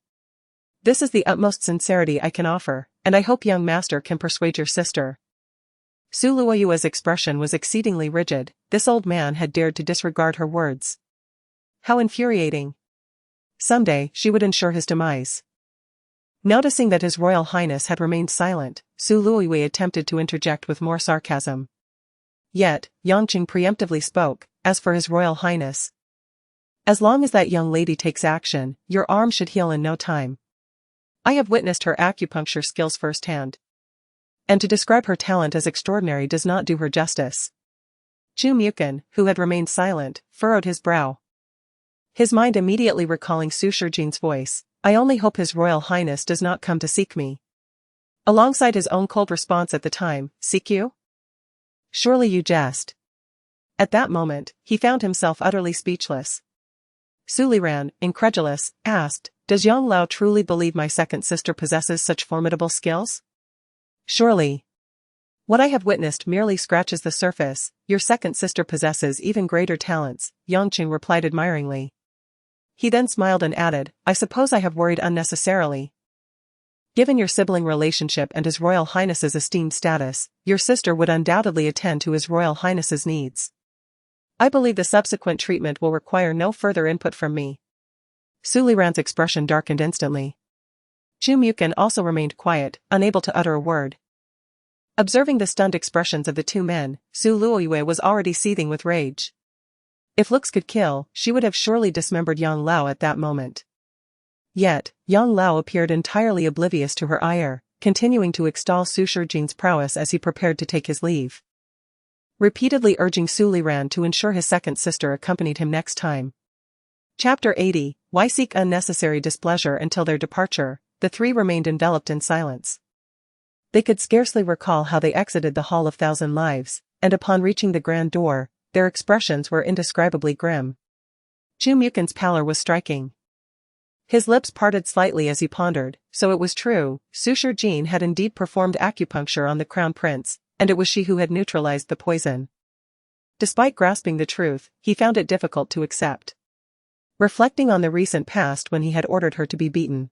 This is the utmost sincerity I can offer, and I hope young master can persuade your sister. Su Luoyue's expression was exceedingly rigid. This old man had dared to disregard her words. How infuriating. Someday, she would ensure his demise. Noticing that His Royal Highness had remained silent, Su Luoyue attempted to interject with more sarcasm. Yet, Yangqing preemptively spoke, as for His Royal Highness. As long as that young lady takes action, your arm should heal in no time. I have witnessed her acupuncture skills firsthand. And to describe her talent as extraordinary does not do her justice. Chu Mukin, who had remained silent, furrowed his brow. His mind immediately recalling Su Shijin's voice, I only hope His Royal Highness does not come to seek me. Alongside his own cold response at the time, seek you? Surely you jest. At that moment, he found himself utterly speechless. Su Liran, incredulous, asked, Does Yang Lao truly believe my second sister possesses such formidable skills? Surely. What I have witnessed merely scratches the surface. Your second sister possesses even greater talents, Yangqing replied admiringly. He then smiled and added, I suppose I have worried unnecessarily. Given your sibling relationship and His Royal Highness's esteemed status, your sister would undoubtedly attend to His Royal Highness's needs. I believe the subsequent treatment will require no further input from me. Su Liran's expression darkened instantly. Chu Mukin also remained quiet, unable to utter a word. Observing the stunned expressions of the two men, Su Luoyue was already seething with rage. If looks could kill, she would have surely dismembered Yang Lao at that moment. Yet, Yang Lao appeared entirely oblivious to her ire, continuing to extol Su Shijin's prowess as he prepared to take his leave. Repeatedly urging Su Liran to ensure his second sister accompanied him next time. Chapter 80, Why seek unnecessary displeasure until their departure, the three remained enveloped in silence. They could scarcely recall how they exited the Hall of Thousand Lives, and upon reaching the grand door, their expressions were indescribably grim. Chu Mukin's pallor was striking. His lips parted slightly as he pondered, so it was true, Su Shijin had indeed performed acupuncture on the Crown Prince, and it was she who had neutralized the poison. Despite grasping the truth, he found it difficult to accept. Reflecting on the recent past when he had ordered her to be beaten,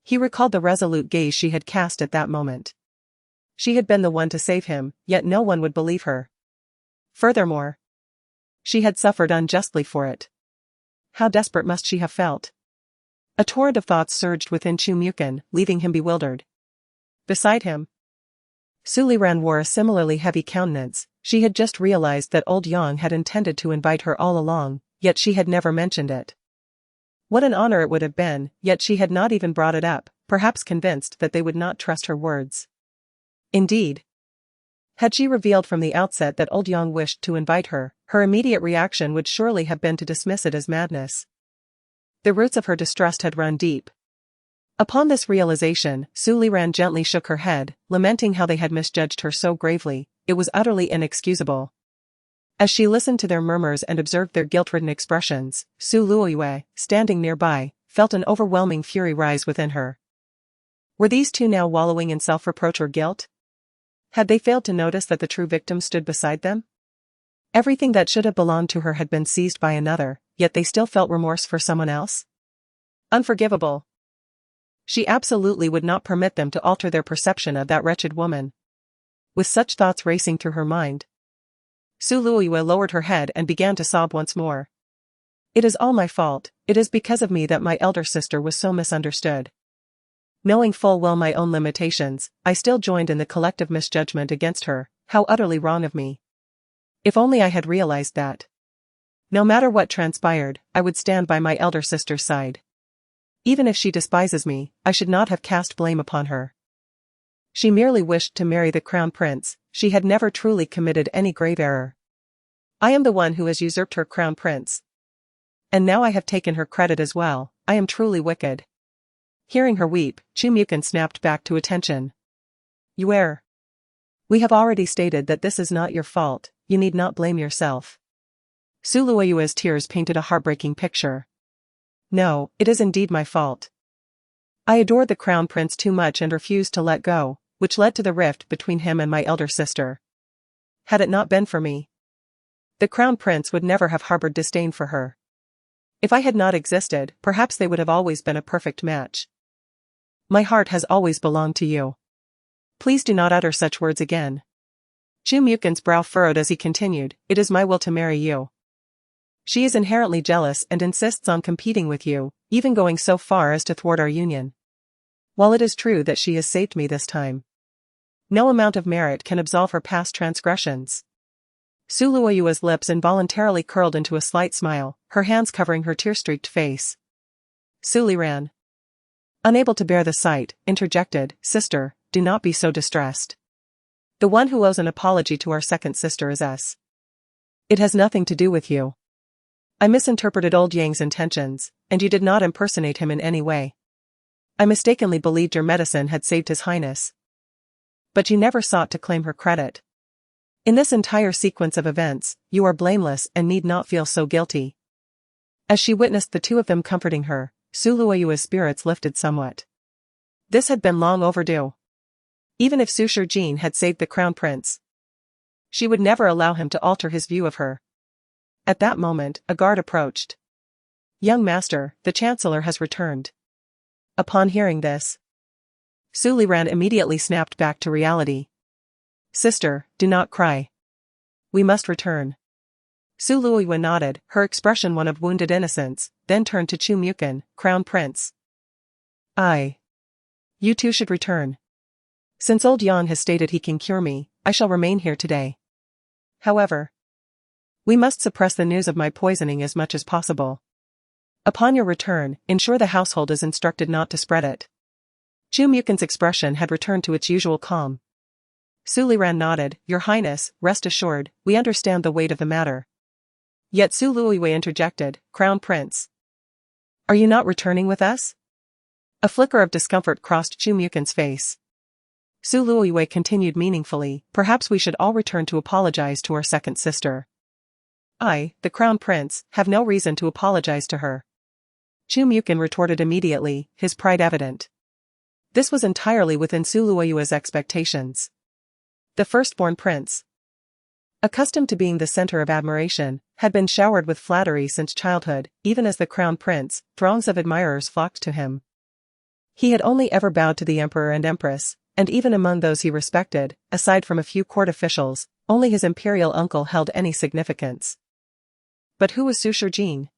he recalled the resolute gaze she had cast at that moment. She had been the one to save him, yet no one would believe her. Furthermore, she had suffered unjustly for it. How desperate must she have felt? A torrent of thoughts surged within Chu Mukin, leaving him bewildered. Beside him, Su Liran wore a similarly heavy countenance. She had just realized that old Yang had intended to invite her all along, yet she had never mentioned it. What an honor it would have been, yet she had not even brought it up, perhaps convinced that they would not trust her words. Indeed, had she revealed from the outset that old Yang wished to invite her, her immediate reaction would surely have been to dismiss it as madness. The roots of her distrust had run deep. Upon this realization, Su Liran gently shook her head, lamenting how they had misjudged her so gravely. It was utterly inexcusable. As she listened to their murmurs and observed their guilt-ridden expressions, Su Luoyue, standing nearby, felt an overwhelming fury rise within her. Were these two now wallowing in self-reproach or guilt? Had they failed to notice that the true victim stood beside them? Everything that should have belonged to her had been seized by another, yet they still felt remorse for someone else? Unforgivable. She absolutely would not permit them to alter their perception of that wretched woman. With such thoughts racing through her mind, Su Luoyue lowered her head and began to sob once more. It is all my fault, it is because of me that my elder sister was so misunderstood. Knowing full well my own limitations, I still joined in the collective misjudgment against her. How utterly wrong of me. If only I had realized that. No matter what transpired, I would stand by my elder sister's side. Even if she despises me, I should not have cast blame upon her. She merely wished to marry the crown prince, she had never truly committed any grave error. I am the one who has usurped her crown prince. And now I have taken her credit as well, I am truly wicked. Hearing her weep, Chu Mukin snapped back to attention. You err. We have already stated that this is not your fault, you need not blame yourself. Su Luoyue's tears painted a heartbreaking picture. No, it is indeed my fault. I adored the crown prince too much and refused to let go, which led to the rift between him and my elder sister. Had it not been for me, the crown prince would never have harbored disdain for her. If I had not existed, perhaps they would have always been a perfect match. My heart has always belonged to you. Please do not utter such words again. Chu Mukin's brow furrowed as he continued, it is my will to marry you. She is inherently jealous and insists on competing with you, even going so far as to thwart our union. While it is true that she has saved me this time, no amount of merit can absolve her past transgressions. Su Luoyue's lips involuntarily curled into a slight smile, her hands covering her tear-streaked face. Su Liran, unable to bear the sight, interjected, Sister, do not be so distressed. The one who owes an apology to our second sister is us. It has nothing to do with you. I misinterpreted old Yang's intentions, and you did not impersonate him in any way. I mistakenly believed your medicine had saved His Highness. But you never sought to claim her credit. In this entire sequence of events, you are blameless and need not feel so guilty. As she witnessed the two of them comforting her, Su Luoyue's spirits lifted somewhat. This had been long overdue. Even if Su Shijin had saved the crown prince, she would never allow him to alter his view of her. At that moment, a guard approached. Young master, the chancellor has returned. Upon hearing this, Su Liran immediately snapped back to reality. Sister, do not cry. We must return. Su Luoyue nodded, her expression one of wounded innocence, then turned to Chu Mukin, Crown Prince. You two should return. Since old Yang has stated he can cure me, I shall remain here today. However, we must suppress the news of my poisoning as much as possible. Upon your return, ensure the household is instructed not to spread it. Chu Mukin's expression had returned to its usual calm. Su Liran nodded, Your Highness, rest assured, we understand the weight of the matter. Yet Su Luoyue interjected, Crown Prince. Are you not returning with us? A flicker of discomfort crossed Chu Mukin's face. Su Luoyue continued meaningfully, perhaps we should all return to apologize to our second sister. I, the Crown Prince, have no reason to apologize to her. Chu Mukin retorted immediately, his pride evident. This was entirely within Su Luoyue's expectations. The firstborn prince, accustomed to being the center of admiration, had been showered with flattery since childhood, even as the Crown Prince, throngs of admirers flocked to him. He had only ever bowed to the Emperor and Empress, and even among those he respected, aside from a few court officials, only his imperial uncle held any significance. But who was Su Shijin?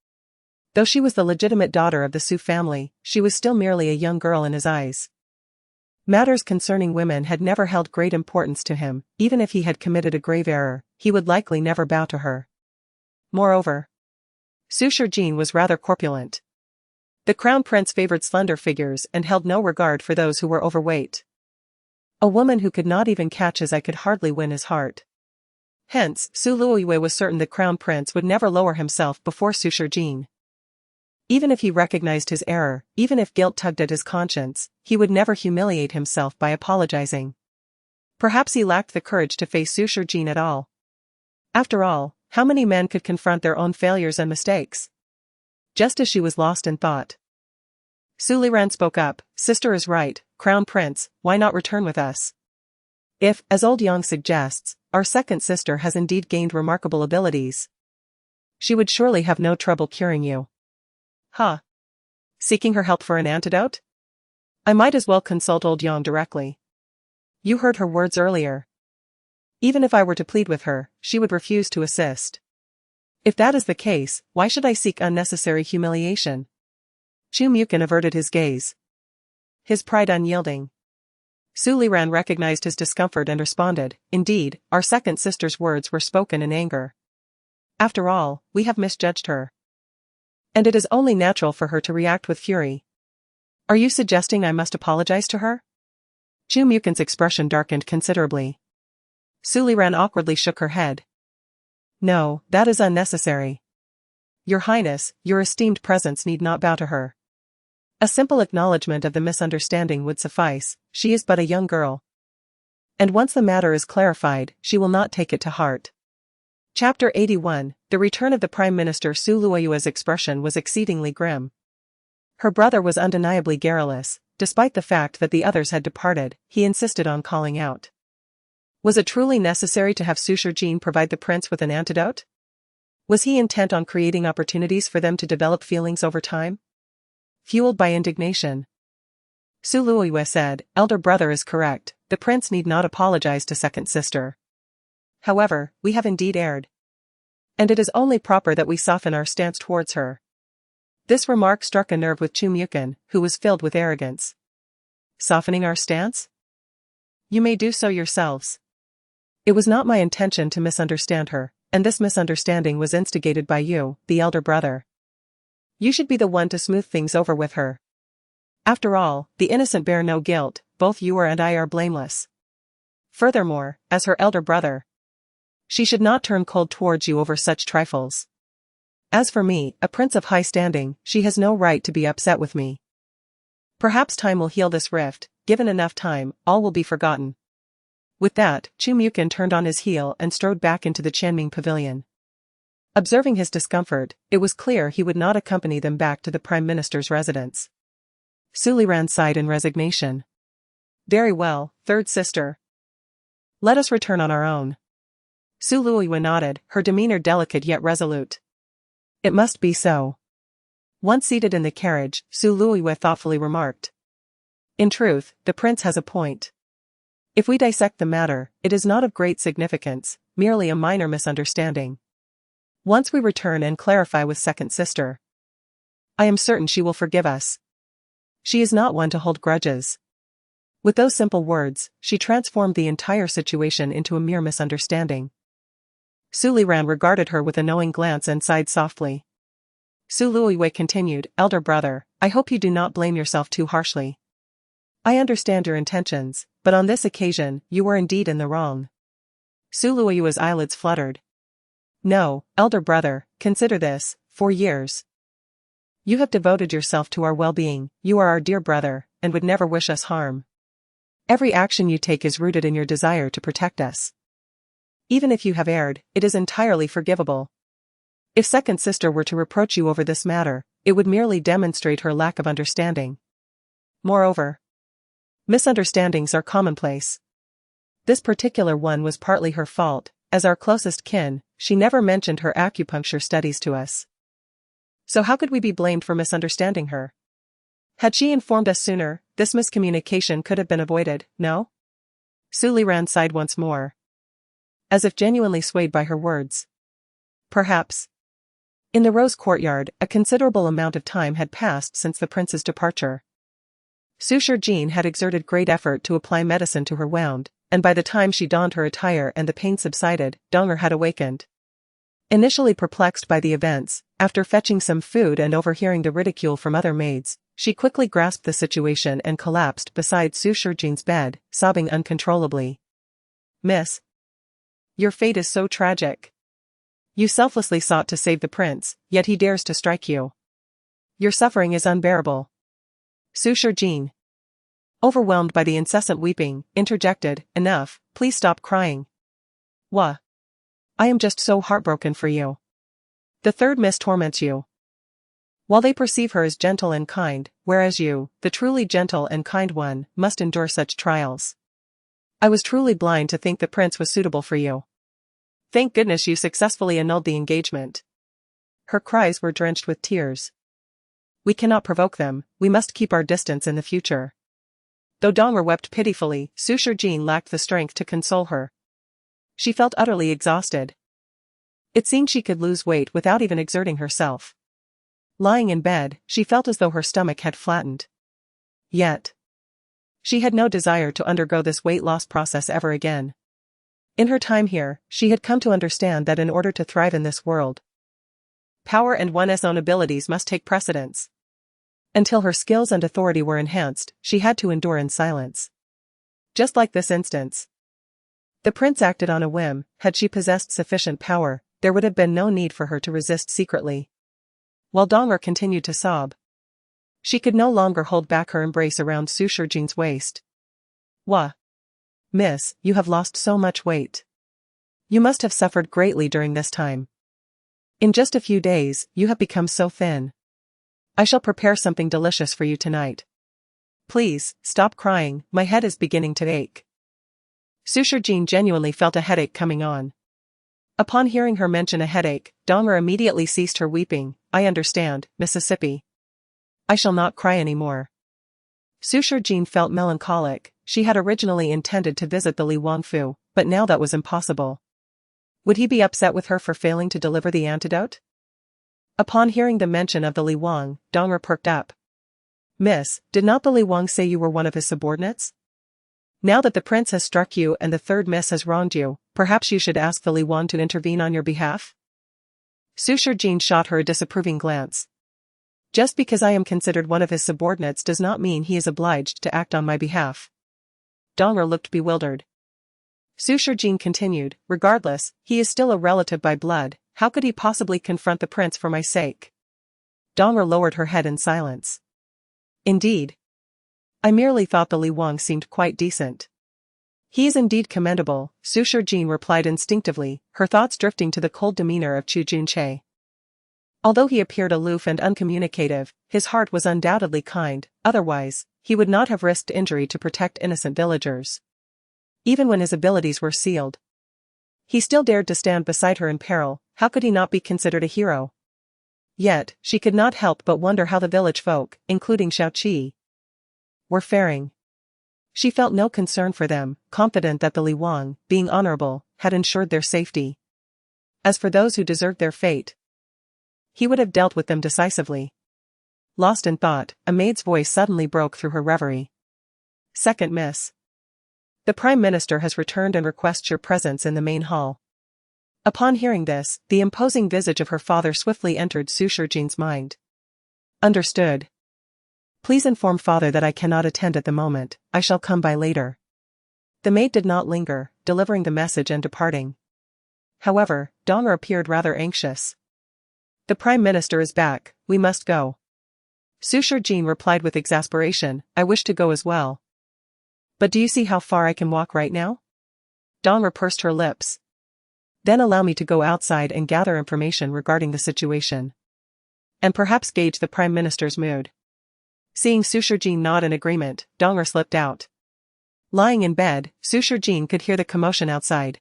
Though she was the legitimate daughter of the Su family, she was still merely a young girl in his eyes. Matters concerning women had never held great importance to him, even if he had committed a grave error, he would likely never bow to her. Moreover, Su Shijin was rather corpulent. The Crown Prince favored slender figures and held no regard for those who were overweight. A woman who could not even catch his eye could hardly win his heart. Hence, Su Luoyue was certain the Crown Prince would never lower himself before Su Shijin. Even if he recognized his error, even if guilt tugged at his conscience, he would never humiliate himself by apologizing. Perhaps he lacked the courage to face Su Shijin at all. After all, how many men could confront their own failures and mistakes? Just as she was lost in thought, Su Liran spoke up, Sister is right, Crown Prince, why not return with us? If, as old Yang suggests, our second sister has indeed gained remarkable abilities, she would surely have no trouble curing you. Seeking her help for an antidote? I might as well consult old Yang directly. You heard her words earlier. Even if I were to plead with her, she would refuse to assist. If that is the case, why should I seek unnecessary humiliation? Chu Mukin averted his gaze, his pride unyielding. Su Liran recognized his discomfort and responded, Indeed, our second sister's words were spoken in anger. After all, we have misjudged her. And it is only natural for her to react with fury. Are you suggesting I must apologize to her? Chu Mukin's expression darkened considerably. Suliran awkwardly shook her head. No, that is unnecessary. Your Highness, your esteemed presence need not bow to her. A simple acknowledgement of the misunderstanding would suffice, she is but a young girl. And once the matter is clarified, she will not take it to heart. Chapter 81, The return of the Prime Minister. Su Luoyue's expression was exceedingly grim. Her brother was undeniably garrulous, despite the fact that the others had departed, he insisted on calling out. Was it truly necessary to have Su Shijin provide the prince with an antidote? Was he intent on creating opportunities for them to develop feelings over time? Fueled by indignation, Su Luoyue said, Elder brother is correct, the prince need not apologize to second sister. However, we have indeed erred. And it is only proper that we soften our stance towards her. This remark struck a nerve with Chu Mukin, who was filled with arrogance. Softening our stance? You may do so yourselves. It was not my intention to misunderstand her, and this misunderstanding was instigated by you, the elder brother. You should be the one to smooth things over with her. After all, the innocent bear no guilt, both you and I are blameless. Furthermore, as her elder brother, she should not turn cold towards you over such trifles. As for me, a prince of high standing, she has no right to be upset with me. Perhaps time will heal this rift, given enough time, all will be forgotten. With that, Chu Mukin turned on his heel and strode back into the Qianming pavilion. Observing his discomfort, it was clear he would not accompany them back to the Prime Minister's residence. Suliran sighed in resignation. Very well, third sister. Let us return on our own. Su Luoyue nodded, her demeanor delicate yet resolute. It must be so. Once seated in the carriage, Su Luoyue thoughtfully remarked. In truth, the prince has a point. If we dissect the matter, it is not of great significance, merely a minor misunderstanding. Once we return and clarify with second sister, I am certain she will forgive us. She is not one to hold grudges. With those simple words, she transformed the entire situation into a mere misunderstanding. Suliran regarded her with a knowing glance and sighed softly. Su Luoyue continued, Elder brother, I hope you do not blame yourself too harshly. I understand your intentions, but on this occasion, you were indeed in the wrong. Su Luoyue's eyelids fluttered. No, elder brother, consider this, for years. You have devoted yourself to our well-being, you are our dear brother, and would never wish us harm. Every action you take is rooted in your desire to protect us. Even if you have erred, it is entirely forgivable. If second sister were to reproach you over this matter, it would merely demonstrate her lack of understanding. Moreover, misunderstandings are commonplace. This particular one was partly her fault, as our closest kin, she never mentioned her acupuncture studies to us. So how could we be blamed for misunderstanding her? Had she informed us sooner, this miscommunication could have been avoided, no? Suliran sighed once more, as if genuinely swayed by her words. Perhaps. In the Rose Courtyard, a considerable amount of time had passed since the prince's departure. Su Shijin had exerted great effort to apply medicine to her wound, and by the time she donned her attire and the pain subsided, Donger had awakened. Initially perplexed by the events, after fetching some food and overhearing the ridicule from other maids, she quickly grasped the situation and collapsed beside Su Shijin's bed, sobbing uncontrollably. Miss, your fate is so tragic. You selflessly sought to save the prince, yet he dares to strike you. Your suffering is unbearable. Su Shijin, overwhelmed by the incessant weeping, interjected, Enough, please stop crying. Wah. I am just so heartbroken for you. The third miss torments you. While they perceive her as gentle and kind, whereas you, the truly gentle and kind one, must endure such trials. I was truly blind to think the prince was suitable for you. Thank goodness you successfully annulled the engagement. Her cries were drenched with tears. We cannot provoke them, we must keep our distance in the future. Though Donger wept pitifully, Su Shijin lacked the strength to console her. She felt utterly exhausted. It seemed she could lose weight without even exerting herself. Lying in bed, she felt as though her stomach had flattened. Yet, she had no desire to undergo this weight loss process ever again. In her time here, she had come to understand that in order to thrive in this world, power and one's own abilities must take precedence. Until her skills and authority were enhanced, she had to endure in silence. Just like this instance. The prince acted on a whim. Had she possessed sufficient power, there would have been no need for her to resist secretly. While Dong'er continued to sob, she could no longer hold back her embrace around Su Shijin's waist. Wah! Miss, you have lost so much weight. You must have suffered greatly during this time. In just a few days, you have become so thin. I shall prepare something delicious for you tonight. Please, stop crying, my head is beginning to ache. Su Shijin genuinely felt a headache coming on. Upon hearing her mention a headache, Dong'er immediately ceased her weeping. I understand, Mississippi. I shall not cry anymore. Su Shijin felt melancholic. She had originally intended to visit the Li Wangfu, but now that was impossible. Would he be upset with her for failing to deliver the antidote? Upon hearing the mention of the Li Wang, Dong'er perked up. Miss, did not the Li Wang say you were one of his subordinates? Now that the prince has struck you and the third miss has wronged you, perhaps you should ask the Li Wang to intervene on your behalf? Su Shijin shot her a disapproving glance. Just because I am considered one of his subordinates does not mean he is obliged to act on my behalf. Dong'er looked bewildered. Su Shijin continued, regardless, he is still a relative by blood, how could he possibly confront the prince for my sake? Dong'er lowered her head in silence. Indeed. I merely thought the Li Wang seemed quite decent. He is indeed commendable, Su Shijin replied instinctively, her thoughts drifting to the cold demeanor of Chu Junche. Although he appeared aloof and uncommunicative, his heart was undoubtedly kind, otherwise, he would not have risked injury to protect innocent villagers. Even when his abilities were sealed, he still dared to stand beside her in peril. How could he not be considered a hero? Yet, she could not help but wonder how the village folk, including Xiaoqi, were faring. She felt no concern for them, confident that the Li Wang, being honorable, had ensured their safety. As for those who deserved their fate, he would have dealt with them decisively. Lost in thought, a maid's voice suddenly broke through her reverie. Second miss. The Prime Minister has returned and requests your presence in the main hall. Upon hearing this, the imposing visage of her father swiftly entered Su Shijin's mind. Understood. Please inform father that I cannot attend at the moment, I shall come by later. The maid did not linger, delivering the message and departing. However, Dong'er appeared rather anxious. The Prime Minister is back, we must go. Su Shijin replied with exasperation, I wish to go as well. But do you see how far I can walk right now? Dong'er pursed her lips. Then allow me to go outside and gather information regarding the situation. And perhaps gauge the Prime Minister's mood. Seeing Su Shijin nod in agreement, Dong'er slipped out. Lying in bed, Su Shijin could hear the commotion outside.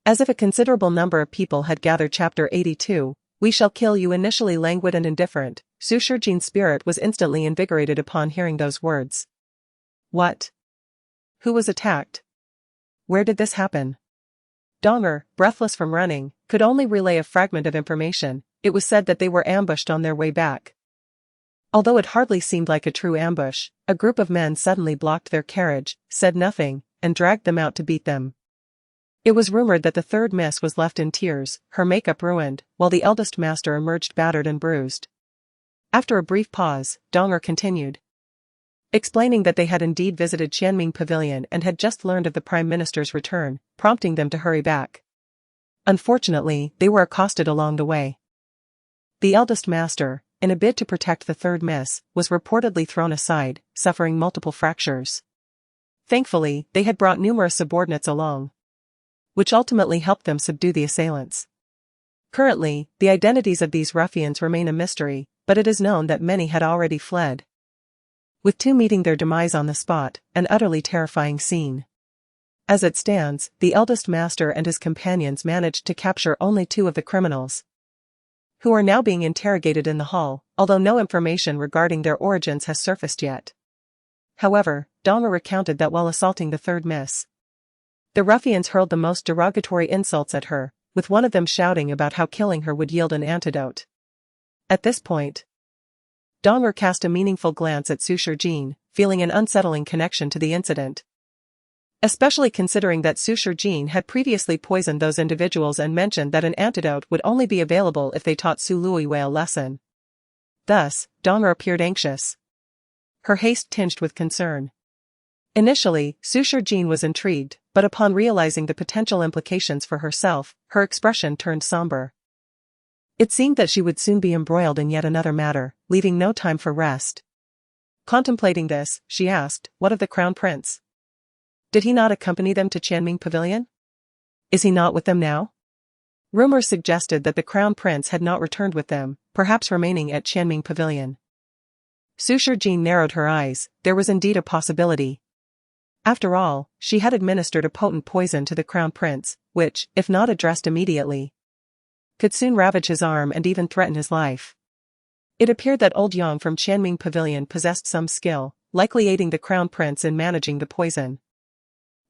As if a considerable number of people had gathered. Chapter 82, We shall kill you. Initially languid and indifferent, Su Shijin's spirit was instantly invigorated upon hearing those words. What? Who was attacked? Where did this happen? Dong'er, breathless from running, could only relay a fragment of information. It was said that they were ambushed on their way back. Although it hardly seemed like a true ambush, a group of men suddenly blocked their carriage, said nothing, and dragged them out to beat them. It was rumored that the third miss was left in tears, her makeup ruined, while the eldest master emerged battered and bruised. After a brief pause, Dong'er continued, explaining that they had indeed visited Qianming Pavilion and had just learned of the Prime Minister's return, prompting them to hurry back. Unfortunately, they were accosted along the way. The eldest master, in a bid to protect the third miss, was reportedly thrown aside, suffering multiple fractures. Thankfully, they had brought numerous subordinates along, which ultimately helped them subdue the assailants. Currently, the identities of these ruffians remain a mystery, but it is known that many had already fled, with two meeting their demise on the spot, an utterly terrifying scene. As it stands, the eldest master and his companions managed to capture only two of the criminals, who are now being interrogated in the hall, although no information regarding their origins has surfaced yet. However, Dong'er recounted that while assaulting the third miss, the ruffians hurled the most derogatory insults at her, with one of them shouting about how killing her would yield an antidote. At this point, Dong'er cast a meaningful glance at Su Shijin, feeling an unsettling connection to the incident. Especially considering that Su Shijin had previously poisoned those individuals and mentioned that an antidote would only be available if they taught Su Luiwei a lesson. Thus, Dong'er appeared anxious, her haste tinged with concern. Initially, Sushar Jean was intrigued, but upon realizing the potential implications for herself, her expression turned somber. It seemed that she would soon be embroiled in yet another matter, leaving no time for rest. Contemplating this, she asked, "What of the Crown Prince? Did he not accompany them to Qianming Pavilion? Is he not with them now?" Rumors suggested that the Crown Prince had not returned with them, perhaps remaining at Qianming Pavilion. Sushar Jean narrowed her eyes. There was indeed a possibility. After all, she had administered a potent poison to the Crown Prince, which, if not addressed immediately, could soon ravage his arm and even threaten his life. It appeared that old Yang from Qianming Pavilion possessed some skill, likely aiding the Crown Prince in managing the poison.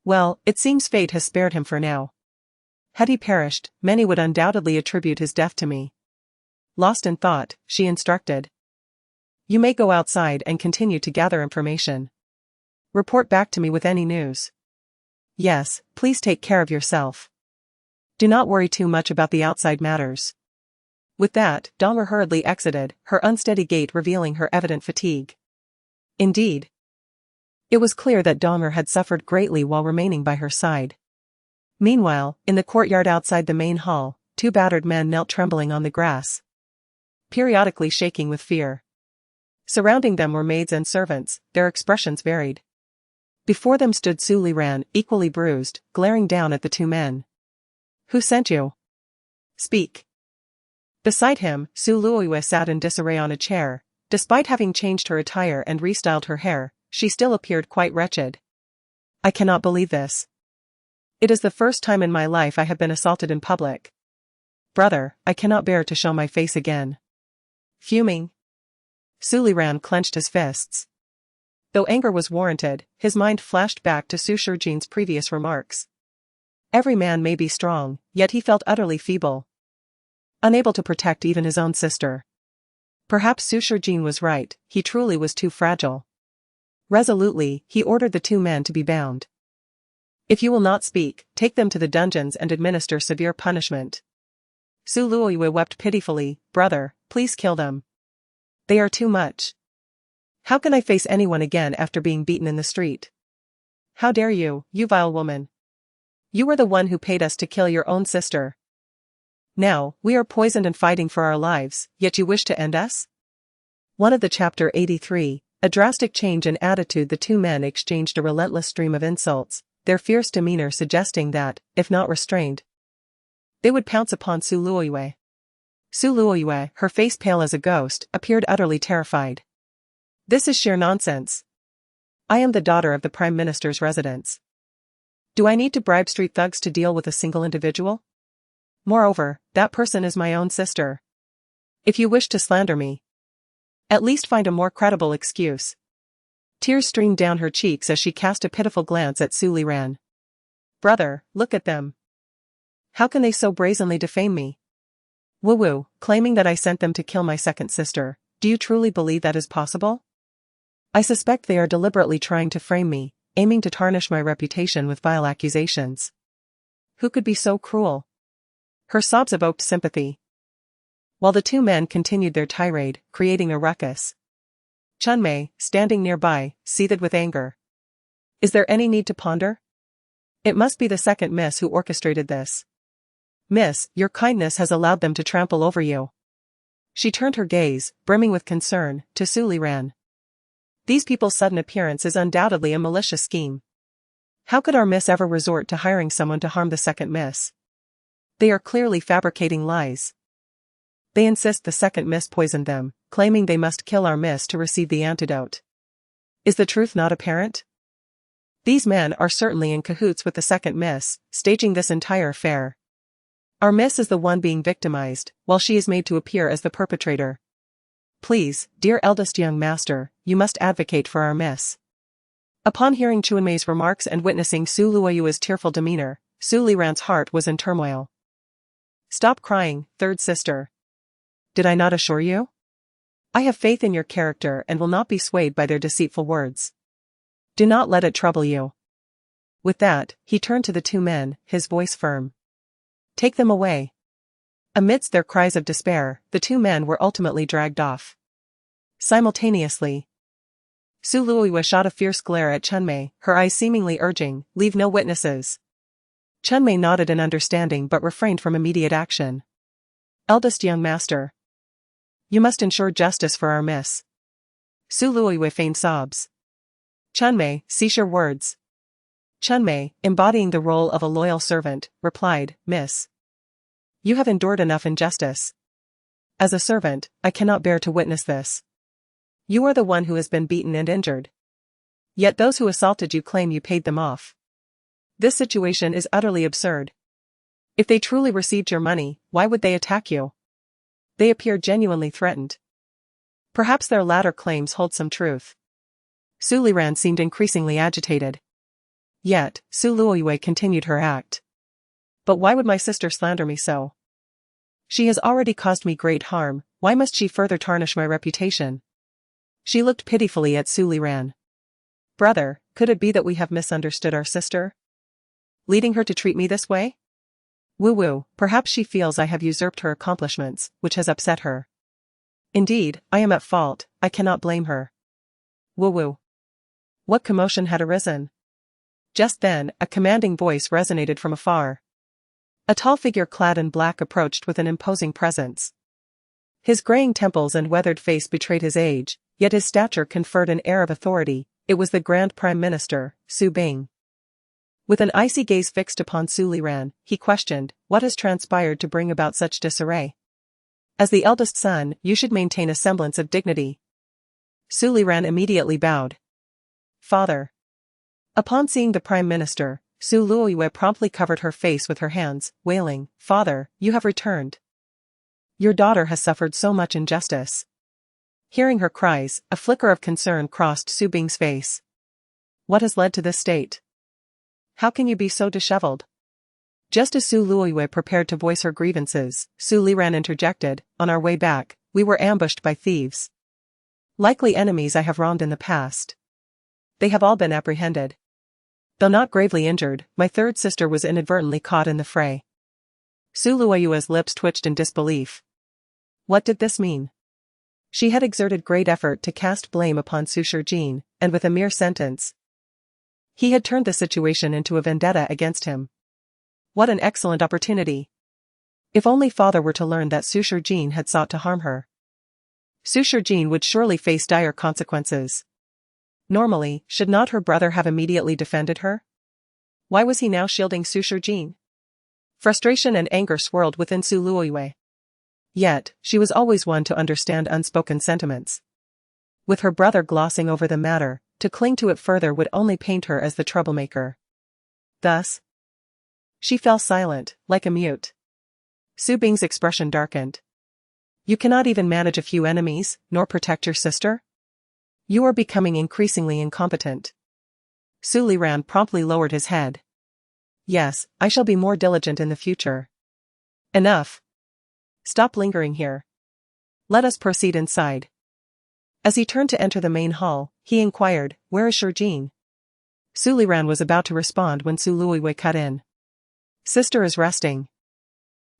Well, it seems fate has spared him for now. Had he perished, many would undoubtedly attribute his death to me. Lost in thought, she instructed. "You may go outside and continue to gather information. Report back to me with any news. Yes, please take care of yourself. Do not worry too much about the outside matters." With that, Dahmer hurriedly exited, her unsteady gait revealing her evident fatigue. Indeed, it was clear that Dahmer had suffered greatly while remaining by her side. Meanwhile, in the courtyard outside the main hall, two battered men knelt trembling on the grass, periodically shaking with fear. Surrounding them were maids and servants, their expressions varied. Before them stood Su Liran, equally bruised, glaring down at the two men. "Who sent you? Speak." Beside him, Su Luoyue sat in disarray on a chair. Despite having changed her attire and restyled her hair, she still appeared quite wretched. "I cannot believe this. It is the first time in my life I have been assaulted in public. Brother, I cannot bear to show my face again." Fuming, Su Liran clenched his fists. Though anger was warranted, his mind flashed back to Sushar Jean's previous remarks. Every man may be strong, yet he felt utterly feeble, unable to protect even his own sister. Perhaps Sushar Jean was right, he truly was too fragile. Resolutely, he ordered the two men to be bound. "If you will not speak, take them to the dungeons and administer severe punishment." Su Luoyue wept pitifully. "Brother, please kill them. They are too much. How can I face anyone again after being beaten in the street? How dare you, you vile woman? You were the one who paid us to kill your own sister. Now, we are poisoned and fighting for our lives, yet you wish to end us?" One of the Chapter 83, a drastic change in attitude. The two men exchanged a relentless stream of insults, their fierce demeanor suggesting that, if not restrained, they would pounce upon Su Luoyue. Su Luoyue, her face pale as a ghost, appeared utterly terrified. "This is sheer nonsense. I am the daughter of the Prime Minister's residence. Do I need to bribe street thugs to deal with a single individual? Moreover, that person is my own sister. If you wish to slander me, at least find a more credible excuse." Tears streamed down her cheeks as she cast a pitiful glance at Su Liran. "Brother, look at them. How can they so brazenly defame me? Woo-woo, claiming that I sent them to kill my second sister. Do you truly believe that is possible? I suspect they are deliberately trying to frame me, aiming to tarnish my reputation with vile accusations. Who could be so cruel?" Her sobs evoked sympathy. While the two men continued their tirade, creating a ruckus, Chunmei, standing nearby, seethed with anger. "Is there any need to ponder? It must be the second miss who orchestrated this. Miss, your kindness has allowed them to trample over you." She turned her gaze, brimming with concern, to Su Liran. "These people's sudden appearance is undoubtedly a malicious scheme. How could our miss ever resort to hiring someone to harm the second miss? They are clearly fabricating lies. They insist the second miss poisoned them, claiming they must kill our miss to receive the antidote. Is the truth not apparent? These men are certainly in cahoots with the second miss, staging this entire affair. Our miss is the one being victimized, while she is made to appear as the perpetrator. Please, dear eldest young master, you must advocate for our miss." Upon hearing Chunmei's remarks and witnessing Su Luoyue's tearful demeanor, Su Liran's heart was in turmoil. "Stop crying, third sister. Did I not assure you? I have faith in your character and will not be swayed by their deceitful words. Do not let it trouble you." With that, he turned to the two men, his voice firm. "Take them away." Amidst their cries of despair, the two men were ultimately dragged off. Simultaneously, Su Luoyue shot a fierce glare at Chunmei, her eyes seemingly urging, "Leave no witnesses." Chunmei nodded in understanding but refrained from immediate action. "Eldest young master. You must ensure justice for our miss." Su Luoyue feigned sobs. "Chunmei, cease your words." Chunmei, embodying the role of a loyal servant, replied, "Miss. You have endured enough injustice. As a servant, I cannot bear to witness this. You are the one who has been beaten and injured. Yet those who assaulted you claim you paid them off. This situation is utterly absurd. If they truly received your money, why would they attack you? They appear genuinely threatened. Perhaps their latter claims hold some truth." Su Liran seemed increasingly agitated. Yet, Su Luoyue continued her act. "But why would my sister slander me so? She has already caused me great harm, why must she further tarnish my reputation?" She looked pitifully at Su Liran. "Brother, could it be that we have misunderstood our sister? Leading her to treat me this way? Woo-woo, perhaps she feels I have usurped her accomplishments, which has upset her. Indeed, I am at fault, I cannot blame her. Woo-woo." What commotion had arisen? Just then, a commanding voice resonated from afar. A tall figure clad in black approached with an imposing presence. His graying temples and weathered face betrayed his age, yet his stature conferred an air of authority. It was the Grand Prime Minister, Su Bing. With an icy gaze fixed upon Su Liran, he questioned, "What has transpired to bring about such disarray? As the eldest son, you should maintain a semblance of dignity." Su Liran immediately bowed. "Father." Upon seeing the Prime Minister, Su Luoyue promptly covered her face with her hands, wailing, "Father, you have returned. Your daughter has suffered so much injustice." Hearing her cries, a flicker of concern crossed Su Bing's face. "What has led to this state? How can you be so disheveled?" Just as Su Luoyue prepared to voice her grievances, Su Liran interjected, "On our way back, we were ambushed by thieves. Likely enemies I have wronged in the past. They have all been apprehended. Though not gravely injured, my third sister was inadvertently caught in the fray." Su Luoyue's lips twitched in disbelief. What did this mean? She had exerted great effort to cast blame upon Su Shijin, and with a mere sentence, he had turned the situation into a vendetta against him. What an excellent opportunity! If only father were to learn that Su Shijin had sought to harm her. Su Shijin would surely face dire consequences. Normally, should not her brother have immediately defended her? Why was he now shielding Su Shijin? Frustration and anger swirled within Su Luoyue. Yet, she was always one to understand unspoken sentiments. With her brother glossing over the matter, to cling to it further would only paint her as the troublemaker. Thus, she fell silent, like a mute. Su Bing's expression darkened. "You cannot even manage a few enemies, nor protect your sister? You are becoming increasingly incompetent." Su Liran promptly lowered his head. "Yes, I shall be more diligent in the future." "Enough. Stop lingering here. Let us proceed inside." As he turned to enter the main hall, he inquired, "Where is Shijin?" Su Liran was about to respond when Su Luoyue cut in. "Sister is resting."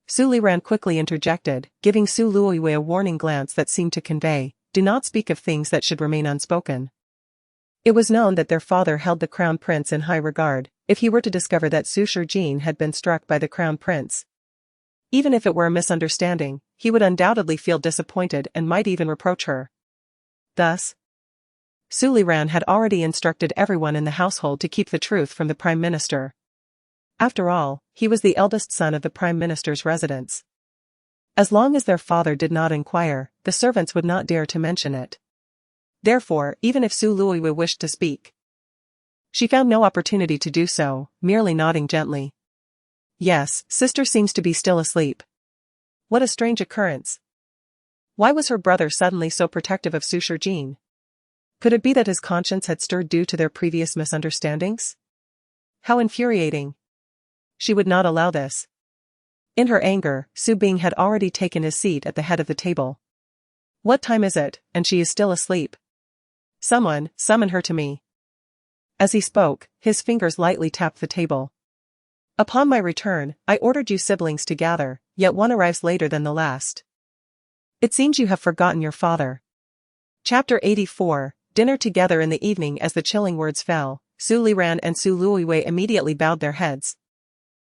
Su Liran quickly interjected, giving Su Luoyue a warning glance that seemed to convey, "Do not speak of things that should remain unspoken." It was known that their father held the crown prince in high regard. If he were to discover that Su Shijin had been struck by the crown prince, even if it were a misunderstanding, he would undoubtedly feel disappointed and might even reproach her. Thus, Su Liran had already instructed everyone in the household to keep the truth from the Prime Minister. After all, he was the eldest son of the Prime Minister's residence. As long as their father did not inquire, the servants would not dare to mention it. Therefore, even if Su Luoyue wished to speak, she found no opportunity to do so, merely nodding gently. "Yes, sister seems to be still asleep." What a strange occurrence. Why was her brother suddenly so protective of Su Shijin? Could it be that his conscience had stirred due to their previous misunderstandings? How infuriating. She would not allow this. In her anger, Su Bing had already taken his seat at the head of the table. "What time is it, and she is still asleep? Someone, summon her to me." As he spoke, his fingers lightly tapped the table. "Upon my return, I ordered you siblings to gather, yet one arrives later than the last. It seems you have forgotten your father." Chapter 84, dinner together in the evening. As the chilling words fell, Su Liran and Su Luiwei immediately bowed their heads,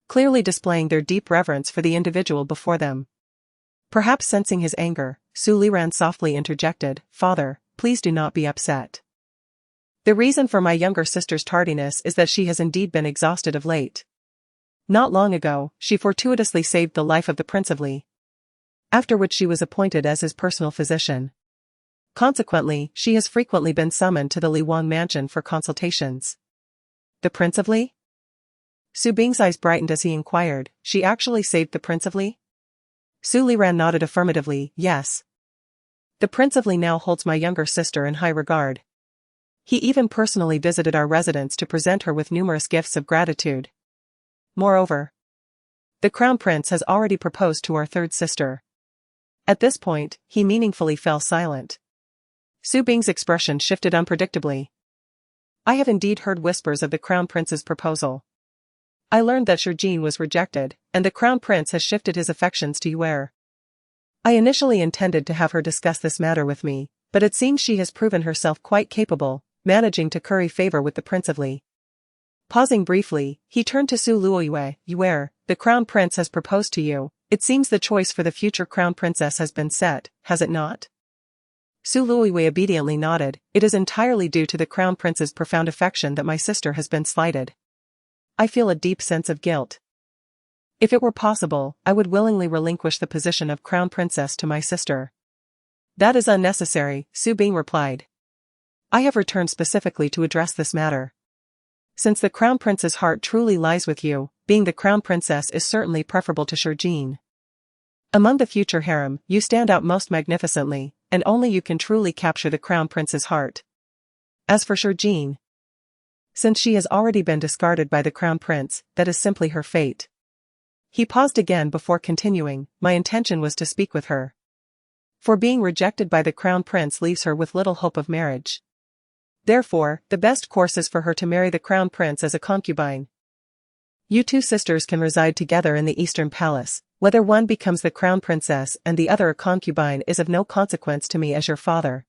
clearly displaying their deep reverence for the individual before them. Perhaps sensing his anger, Su Liran softly interjected, "Father, please do not be upset. The reason for my younger sister's tardiness is that she has indeed been exhausted of late. Not long ago, she fortuitously saved the life of the Prince of Li, after which she was appointed as his personal physician. Consequently, she has frequently been summoned to the Li Wang mansion for consultations." "The Prince of Li?" Su Bing's eyes brightened as he inquired, "She actually saved the Prince of Li?" Su Liran nodded affirmatively, "Yes. The Prince of Li now holds my younger sister in high regard. He even personally visited our residence to present her with numerous gifts of gratitude. Moreover, the Crown Prince has already proposed to our third sister." At this point, he meaningfully fell silent. Su Bing's expression shifted unpredictably. "I have indeed heard whispers of the Crown Prince's proposal. I learned that Shurjin was rejected, and the Crown Prince has shifted his affections to Yuer. I initially intended to have her discuss this matter with me, but it seems she has proven herself quite capable, managing to curry favor with the Prince of Li." Pausing briefly, he turned to Su Luiwei, "Yuer, the Crown Prince has proposed to you. It seems the choice for the future Crown Princess has been set, has it not?" Su Luiwei obediently nodded. "It is entirely due to the Crown Prince's profound affection that my sister has been slighted. I feel a deep sense of guilt. If it were possible, I would willingly relinquish the position of Crown Princess to my sister." "That is unnecessary," Su Bing replied. "I have returned specifically to address this matter. Since the Crown Prince's heart truly lies with you, being the Crown Princess is certainly preferable to Shurjin. Among the future harem, you stand out most magnificently, and only you can truly capture the Crown Prince's heart. As for Shurjin, since she has already been discarded by the Crown Prince, that is simply her fate." He paused again before continuing, "My intention was to speak with her. For being rejected by the Crown Prince leaves her with little hope of marriage. Therefore, the best course is for her to marry the Crown Prince as a concubine. You two sisters can reside together in the Eastern Palace. Whether one becomes the Crown Princess and the other a concubine is of no consequence to me as your father.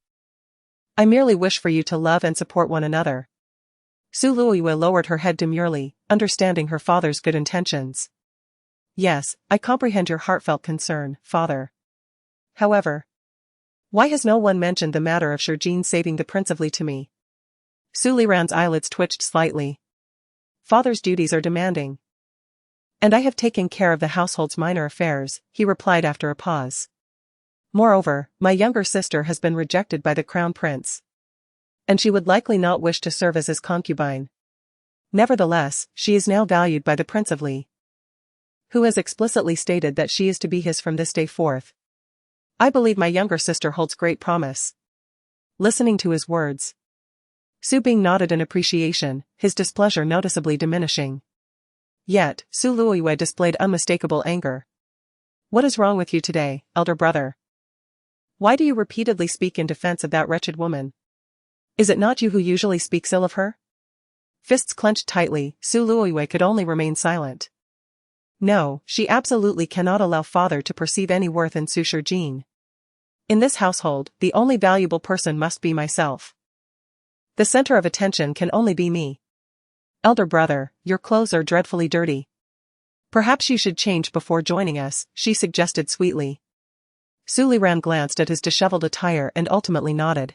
I merely wish for you to love and support one another." Su Luiwei lowered her head demurely, understanding her father's good intentions. "Yes, I comprehend your heartfelt concern, father. However, why has no one mentioned the matter of Shurjin saving the Prince of Li to me?" Su Liran's eyelids twitched slightly. "Father's duties are demanding. And I have taken care of the household's minor affairs," he replied after a pause. "Moreover, my younger sister has been rejected by the Crown Prince, and she would likely not wish to serve as his concubine. Nevertheless, she is now valued by the Prince of Li, who has explicitly stated that she is to be his from this day forth. I believe my younger sister holds great promise." Listening to his words, Su Bing nodded in appreciation, his displeasure noticeably diminishing. Yet, Su Luiwei displayed unmistakable anger. "What is wrong with you today, elder brother? Why do you repeatedly speak in defense of that wretched woman? Is it not you who usually speaks ill of her?" Fists clenched tightly, Su Luiwei could only remain silent. No, she absolutely cannot allow father to perceive any worth in Su Shurjin. In this household, the only valuable person must be myself. The center of attention can only be me. "Elder brother, your clothes are dreadfully dirty. Perhaps you should change before joining us," she suggested sweetly. Su Liran glanced at his disheveled attire and ultimately nodded.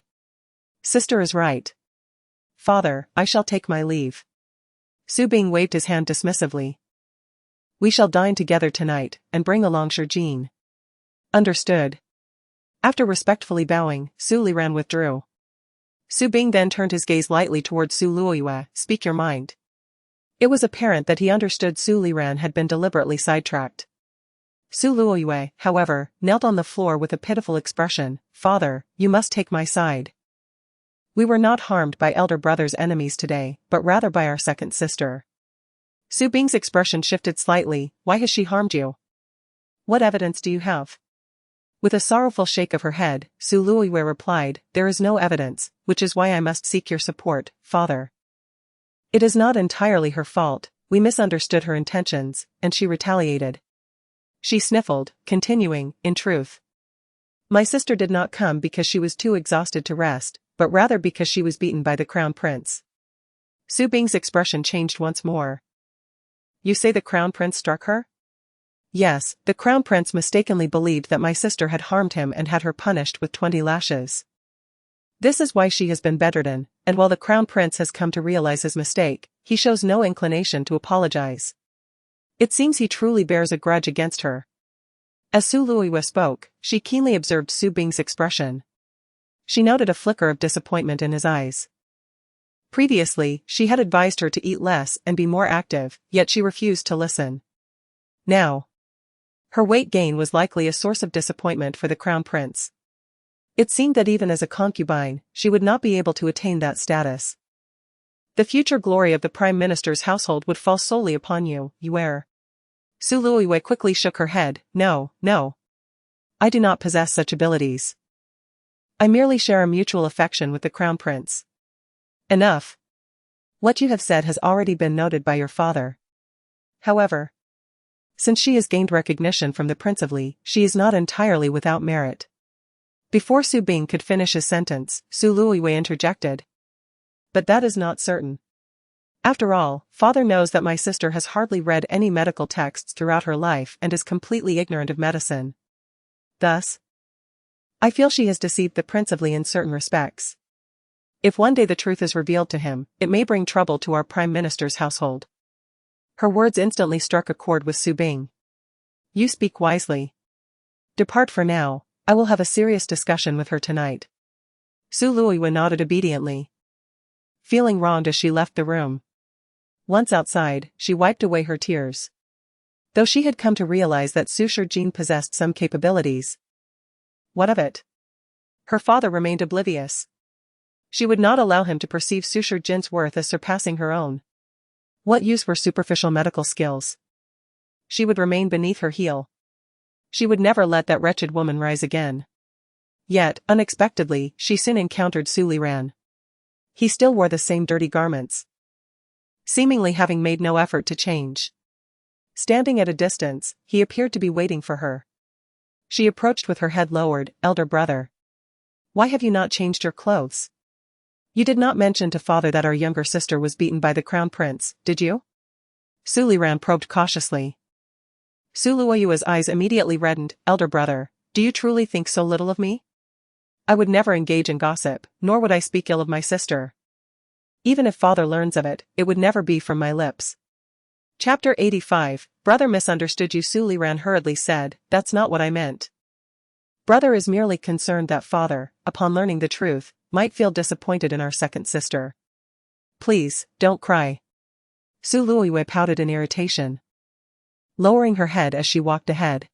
"Sister is right. Father, I shall take my leave." Su Bing waved his hand dismissively. "We shall dine together tonight, and bring along Shurjin." "Understood." After respectfully bowing, Su Liran withdrew. Su Bing then turned his gaze lightly towards Su Luiwei. "Speak your mind." It was apparent that he understood Su Liran had been deliberately sidetracked. Su Luiwei, however, knelt on the floor with a pitiful expression. "Father, you must take my side. We were not harmed by elder brother's enemies today, but rather by our second sister." Su Bing's expression shifted slightly. "Why has she harmed you? What evidence do you have?" With a sorrowful shake of her head, Su Luiwei replied, "There is no evidence, which is why I must seek your support, father. It is not entirely her fault, we misunderstood her intentions, and she retaliated." She sniffled, continuing, "In truth, my sister did not come because she was too exhausted to rest, but rather because she was beaten by the crown prince. Su Bing's expression changed once more. You say the crown prince struck her? Yes, the crown prince mistakenly believed that my sister had harmed him and had her punished with 20 lashes. This is why she has been bedridden, and while the crown prince has come to realize his mistake, he shows no inclination to apologize. It seems he truly bears a grudge against her. As Su Luiwe spoke, she keenly observed Su Bing's expression. She noted a flicker of disappointment in his eyes. Previously, she had advised her to eat less and be more active, yet she refused to listen. Now, her weight gain was likely a source of disappointment for the crown prince. It seemed that even as a concubine, she would not be able to attain that status. The future glory of the prime minister's household would fall solely upon you, heir. Su Luiwe quickly shook her head. No. I do not possess such abilities. I merely share a mutual affection with the crown prince. Enough. What you have said has already been noted by your father. However, since she has gained recognition from the Prince of Li, she is not entirely without merit. Before Su Bing could finish his sentence, Su Luiwe interjected. But that is not certain. After all, father knows that my sister has hardly read any medical texts throughout her life and is completely ignorant of medicine. Thus, I feel she has deceived the Prince of Li in certain respects. If one day the truth is revealed to him, it may bring trouble to our prime minister's household. Her words instantly struck a chord with Su Bing. You speak wisely. Depart for now. I will have a serious discussion with her tonight. Su Luiwe nodded obediently, feeling wronged as she left the room. Once outside, she wiped away her tears. Though she had come to realize that Su Shijin possessed some capabilities. What of it? Her father remained oblivious. She would not allow him to perceive Su Shijin's worth as surpassing her own. What use were superficial medical skills? She would remain beneath her heel. She would never let that wretched woman rise again. Yet, unexpectedly, she soon encountered Su Liran. He still wore the same dirty garments, seemingly having made no effort to change. Standing at a distance, he appeared to be waiting for her. She approached with her head lowered. Elder brother. Why have you not changed your clothes? You did not mention to father that our younger sister was beaten by the crown prince, did you? Su Liran probed cautiously. Su Luoyue's eyes immediately reddened. Elder brother, do you truly think so little of me? I would never engage in gossip, nor would I speak ill of my sister. Even if father learns of it, it would never be from my lips. Chapter 85, Brother misunderstood you. Su Liran hurriedly said, that's not what I meant. Brother is merely concerned that father, upon learning the truth, might feel disappointed in our second sister. Please, don't cry. Su Luoyue pouted in irritation, lowering her head as she walked ahead.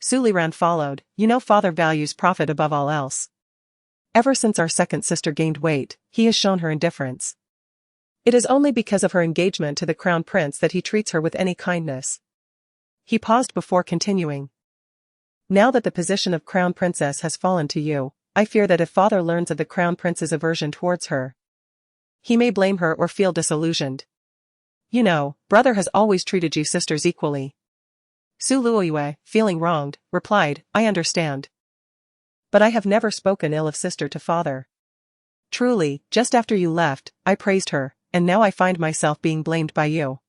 Su Liran followed. You know father values profit above all else. Ever since our second sister gained weight, he has shown her indifference. It is only because of her engagement to the crown prince that he treats her with any kindness. He paused before continuing. Now that the position of crown princess has fallen to you, I fear that if father learns of the crown prince's aversion towards her, he may blame her or feel disillusioned. You know, brother has always treated you sisters equally. Su Luoyue, feeling wronged, replied, I understand. But I have never spoken ill of sister to father. Truly, just after you left, I praised her, and now I find myself being blamed by you.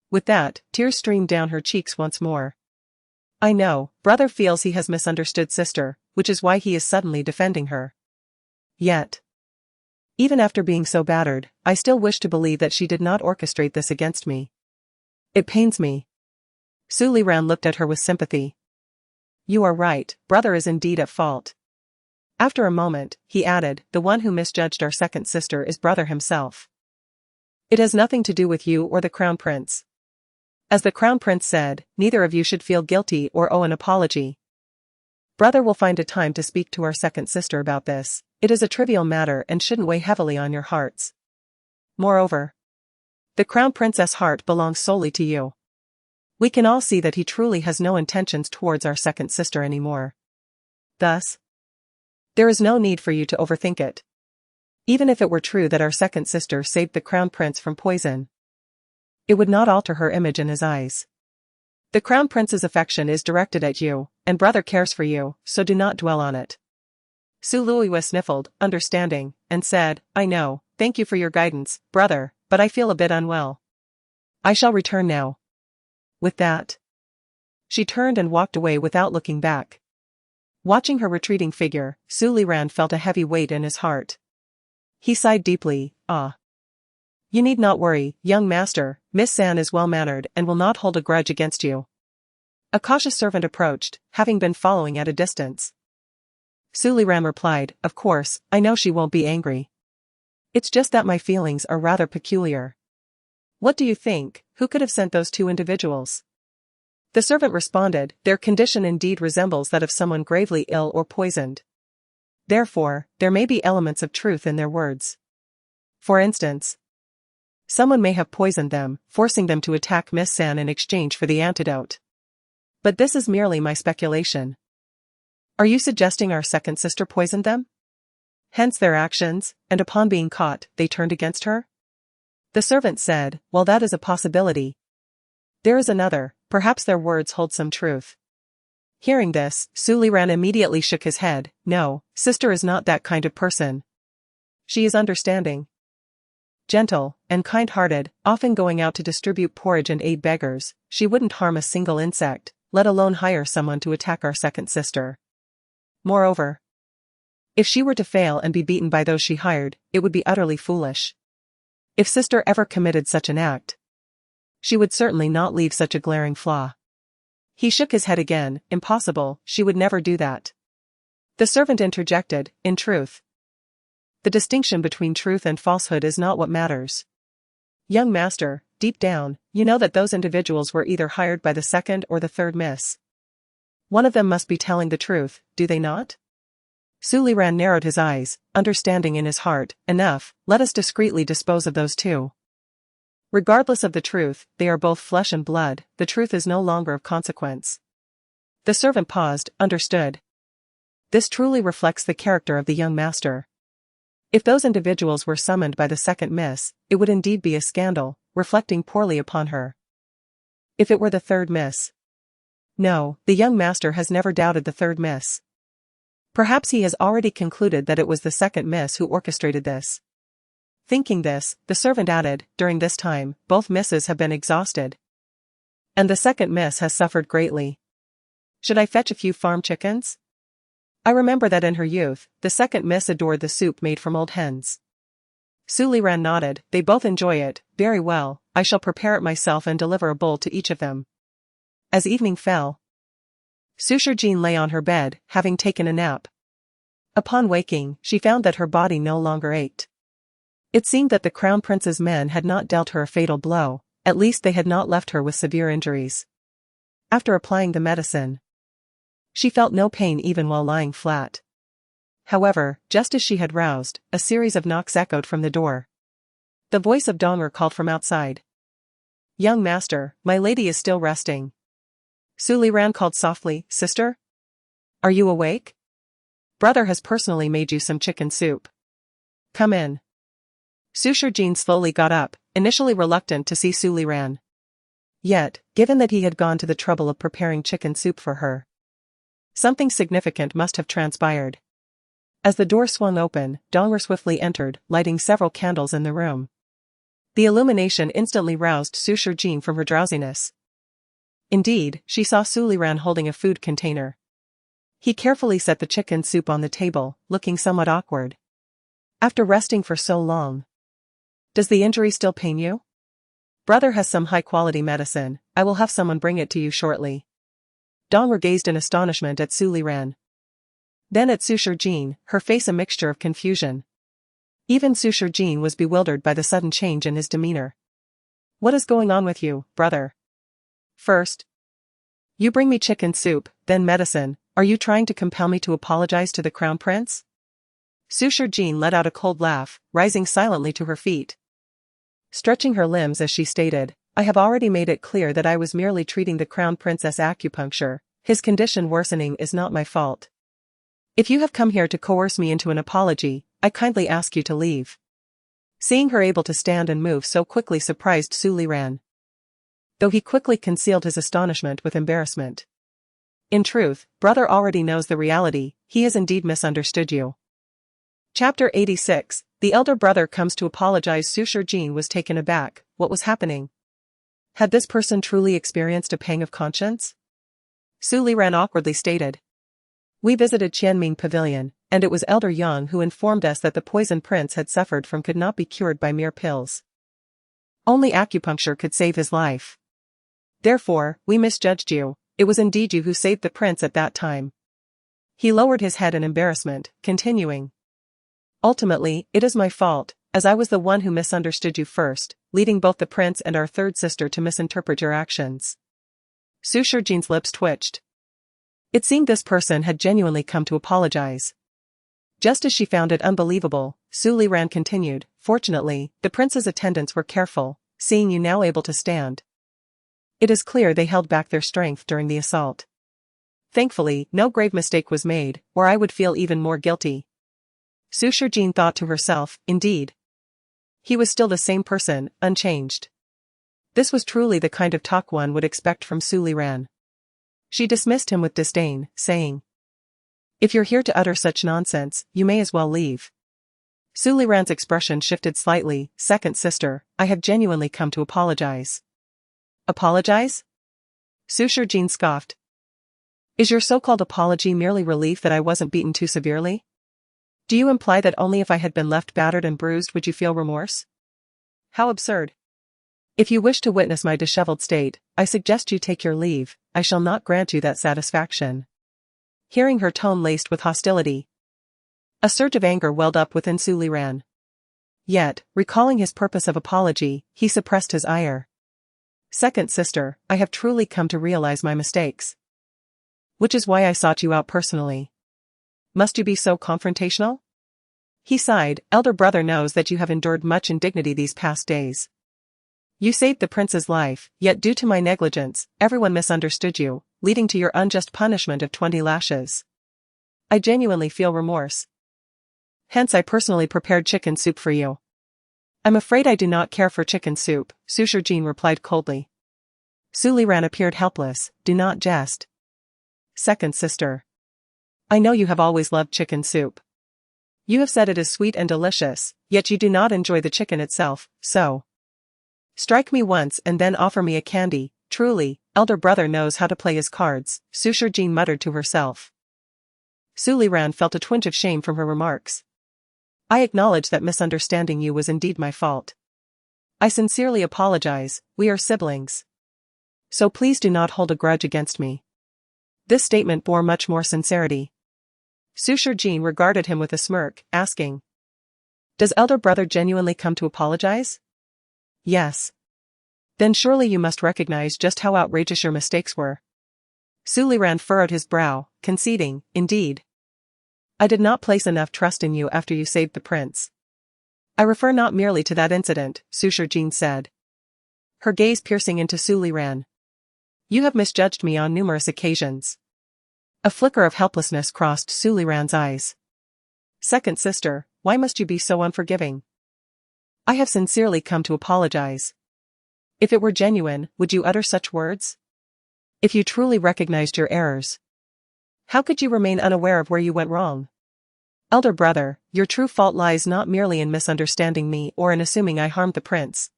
With that, tears streamed down her cheeks once more. I know, brother feels he has misunderstood sister, which is why he is suddenly defending her. Yet, even after being so battered, I still wish to believe that she did not orchestrate this against me. It pains me. Su Liran looked at her with sympathy. You are right, brother is indeed at fault. After a moment, he added, the one who misjudged our second sister is brother himself. It has nothing to do with you or the crown prince. As the crown prince said, neither of you should feel guilty or owe an apology. Brother will find a time to speak to our second sister about this. It is a trivial matter and shouldn't weigh heavily on your hearts. Moreover, the crown princess' heart belongs solely to you. We can all see that he truly has no intentions towards our second sister anymore. Thus, there is no need for you to overthink it. Even if it were true that our second sister saved the crown prince from poison, it would not alter her image in his eyes. The crown prince's affection is directed at you, and brother cares for you, so do not dwell on it. Su Luiwa sniffled, understanding, and said, I know, thank you for your guidance, brother, but I feel a bit unwell. I shall return now. With that, she turned and walked away without looking back. Watching her retreating figure, Su Liran felt a heavy weight in his heart. He sighed deeply, ah. You need not worry, young master, Miss San is well-mannered and will not hold a grudge against you. A cautious servant approached, having been following at a distance. Su Liran replied, of course, I know she won't be angry. It's just that my feelings are rather peculiar. What do you think, who could have sent those two individuals? The servant responded, their condition indeed resembles that of someone gravely ill or poisoned. Therefore, there may be elements of truth in their words. For instance, someone may have poisoned them, forcing them to attack Miss San in exchange for the antidote. But this is merely my speculation. Are you suggesting our second sister poisoned them? Hence their actions, and upon being caught, they turned against her? The servant said, well, that is a possibility. There is another, perhaps their words hold some truth. Hearing this, Su Liran immediately shook his head, no, sister is not that kind of person. She is understanding, gentle, and kind-hearted, often going out to distribute porridge and aid beggars. She wouldn't harm a single insect, let alone hire someone to attack our second sister. Moreover, if she were to fail and be beaten by those she hired, it would be utterly foolish. If sister ever committed such an act, she would certainly not leave such a glaring flaw. He shook his head again, impossible, she would never do that. The servant interjected, in truth. The distinction between truth and falsehood is not what matters. Young master, deep down, you know that those individuals were either hired by the second or the third miss. One of them must be telling the truth, do they not? Su Liran narrowed his eyes, understanding in his heart, enough, let us discreetly dispose of those two. Regardless of the truth, they are both flesh and blood, the truth is no longer of consequence. The servant paused, understood. This truly reflects the character of the young master. If those individuals were summoned by the second miss, it would indeed be a scandal, reflecting poorly upon her. If it were the third miss. No, the young master has never doubted the third miss. Perhaps he has already concluded that it was the second miss who orchestrated this. Thinking this, the servant added, during this time, both misses have been exhausted. And the second miss has suffered greatly. Should I fetch a few farm chickens? I remember that in her youth, the second miss adored the soup made from old hens. Su Liran nodded, they both enjoy it, very well, I shall prepare it myself and deliver a bowl to each of them. As evening fell, Suitors Jean lay on her bed, having taken a nap. Upon waking, she found that her body no longer ached. It seemed that the Crown Prince's men had not dealt her a fatal blow, at least they had not left her with severe injuries. After applying the medicine, she felt no pain even while lying flat. However, just as she had roused, a series of knocks echoed from the door. The voice of Dong'er called from outside. Young master, my lady is still resting. Su Liran called softly, sister? Are you awake? Brother has personally made you some chicken soup. Come in. Suitors Jean slowly got up, initially reluctant to see Su Liran. Yet, given that he had gone to the trouble of preparing chicken soup for her, something significant must have transpired. As the door swung open, Dong'er swiftly entered, lighting several candles in the room. The illumination instantly roused Suitors Jean from her drowsiness. Indeed, she saw Su Liran holding a food container. He carefully set the chicken soup on the table, looking somewhat awkward. After resting for so long. Does the injury still pain you? Brother has some high-quality medicine, I will have someone bring it to you shortly. Dong'er gazed in astonishment at Su Liran. Then at Suitors Jean, her face a mixture of confusion. Even Suitors Jean was bewildered by the sudden change in his demeanor. What is going on with you, brother? First, you bring me chicken soup, then medicine, are you trying to compel me to apologize to the Crown Prince? Suitors Jean let out a cold laugh, rising silently to her feet. Stretching her limbs as she stated, I have already made it clear that I was merely treating the Crown Prince as acupuncture, his condition worsening is not my fault. If you have come here to coerce me into an apology, I kindly ask you to leave. Seeing her able to stand and move so quickly surprised Su Liran. Though he quickly concealed his astonishment with embarrassment. In truth, brother already knows the reality, he has indeed misunderstood you. Chapter 86, The elder brother comes to apologize. Suitor Jean was taken aback. What was happening? Had this person truly experienced a pang of conscience? Su Liran awkwardly stated. We visited Qianming Pavilion, and it was Elder Yang who informed us that the poison prince had suffered from could not be cured by mere pills. Only acupuncture could save his life. Therefore, we misjudged you. It was indeed you who saved the prince at that time. He lowered his head in embarrassment, continuing. Ultimately, it is my fault, as I was the one who misunderstood you first, leading both the prince and our third sister to misinterpret your actions. Suitor Jean's lips twitched. It seemed this person had genuinely come to apologize. Just as she found it unbelievable, Su Liran continued, fortunately, the prince's attendants were careful, seeing you now able to stand. It is clear they held back their strength during the assault. Thankfully, no grave mistake was made, or I would feel even more guilty. Suitor Jean thought to herself, indeed. He was still the same person, unchanged. This was truly the kind of talk one would expect from Su Liran. She dismissed him with disdain, saying, If you're here to utter such nonsense, you may as well leave. Su Liran's expression shifted slightly. Second sister, I have genuinely come to apologize. Apologize? Suitor Jean scoffed. Is your so-called apology merely relief that I wasn't beaten too severely? Do you imply that only if I had been left battered and bruised would you feel remorse? How absurd. If you wish to witness my disheveled state, I suggest you take your leave. I shall not grant you that satisfaction. Hearing her tone laced with hostility, a surge of anger welled up within Su Liran. Yet, recalling his purpose of apology, he suppressed his ire. Second sister, I have truly come to realize my mistakes. Which is why I sought you out personally. Must you be so confrontational? He sighed. Elder brother knows that you have endured much indignity these past days. You saved the prince's life, yet due to my negligence, everyone misunderstood you, leading to your unjust punishment of 20 lashes. I genuinely feel remorse. Hence I personally prepared chicken soup for you. I'm afraid I do not care for chicken soup, Suitor Jean replied coldly. Su Liran appeared helpless. Do not jest. Second sister. I know you have always loved chicken soup. You have said it is sweet and delicious, yet you do not enjoy the chicken itself, so. Strike me once and then offer me a candy. Truly, elder brother knows how to play his cards, Suitor Jean muttered to herself. Su Liran felt a twinge of shame from her remarks. I acknowledge that misunderstanding you was indeed my fault. I sincerely apologize, we are siblings. So please do not hold a grudge against me. This statement bore much more sincerity. Suitor Jean regarded him with a smirk, asking. Does elder brother genuinely come to apologize? Yes. Then surely you must recognize just how outrageous your mistakes were. Su Liran furrowed his brow, conceding, indeed. I did not place enough trust in you after you saved the prince. I refer not merely to that incident, Suitor Jean said. Her gaze piercing into Su Liran. You have misjudged me on numerous occasions. A flicker of helplessness crossed Su Liran's eyes. Second sister, why must you be so unforgiving? I have sincerely come to apologize. If it were genuine, would you utter such words? If you truly recognized your errors, how could you remain unaware of where you went wrong? Elder brother, your true fault lies not merely in misunderstanding me or in assuming I harmed the prince,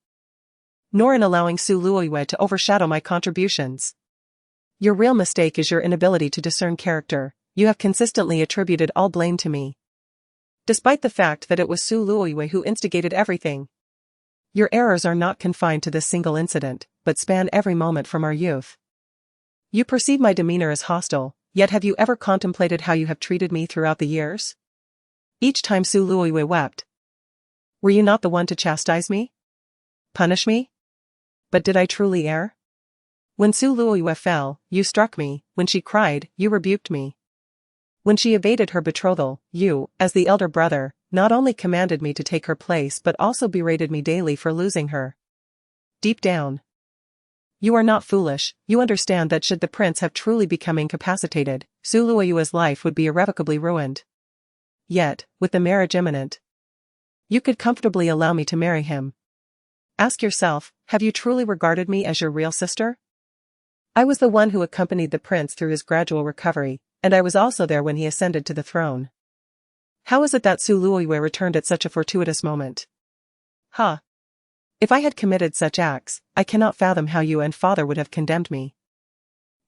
nor in allowing Su Luoyue to overshadow my contributions. Your real mistake is your inability to discern character. You have consistently attributed all blame to me, despite the fact that it was Su Luoyue who instigated everything. Your errors are not confined to this single incident, but span every moment from our youth. You perceive my demeanor as hostile, yet have you ever contemplated how you have treated me throughout the years? Each time Su Luoyue wept. Were you not the one to chastise me? Punish me? But did I truly err? When Su Luoyue fell, you struck me. When she cried, you rebuked me. When she evaded her betrothal, you, as the elder brother, not only commanded me to take her place but also berated me daily for losing her. Deep down, you are not foolish. You understand that should the prince have truly become incapacitated, Su Luoyue's life would be irrevocably ruined. Yet, with the marriage imminent, you could comfortably allow me to marry him. Ask yourself, have you truly regarded me as your real sister? I was the one who accompanied the prince through his gradual recovery, and I was also there when he ascended to the throne. How is it that Su Luoyue returned at such a fortuitous moment? Ha! If I had committed such acts, I cannot fathom how you and father would have condemned me.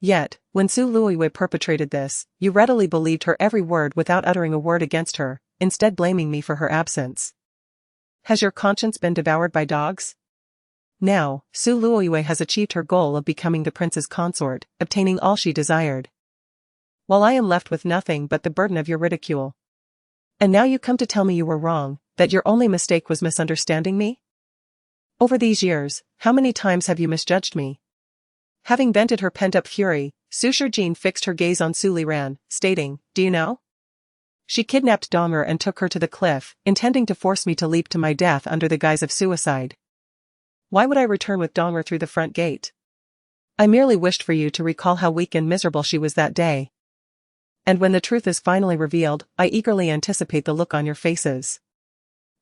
Yet, when Su Luoyue perpetrated this, you readily believed her every word without uttering a word against her, instead blaming me for her absence. Has your conscience been devoured by dogs? Now, Su Luoyue has achieved her goal of becoming the prince's consort, obtaining all she desired. While I am left with nothing but the burden of your ridicule. And now you come to tell me you were wrong, that your only mistake was misunderstanding me? Over these years, how many times have you misjudged me? Having vented her pent-up fury, Su Shijin fixed her gaze on Su Liran, stating, "Do you know? She kidnapped Donger and took her to the cliff, intending to force me to leap to my death under the guise of suicide. Why would I return with Donger through the front gate? I merely wished for you to recall how weak and miserable she was that day. And when the truth is finally revealed, I eagerly anticipate the look on your faces."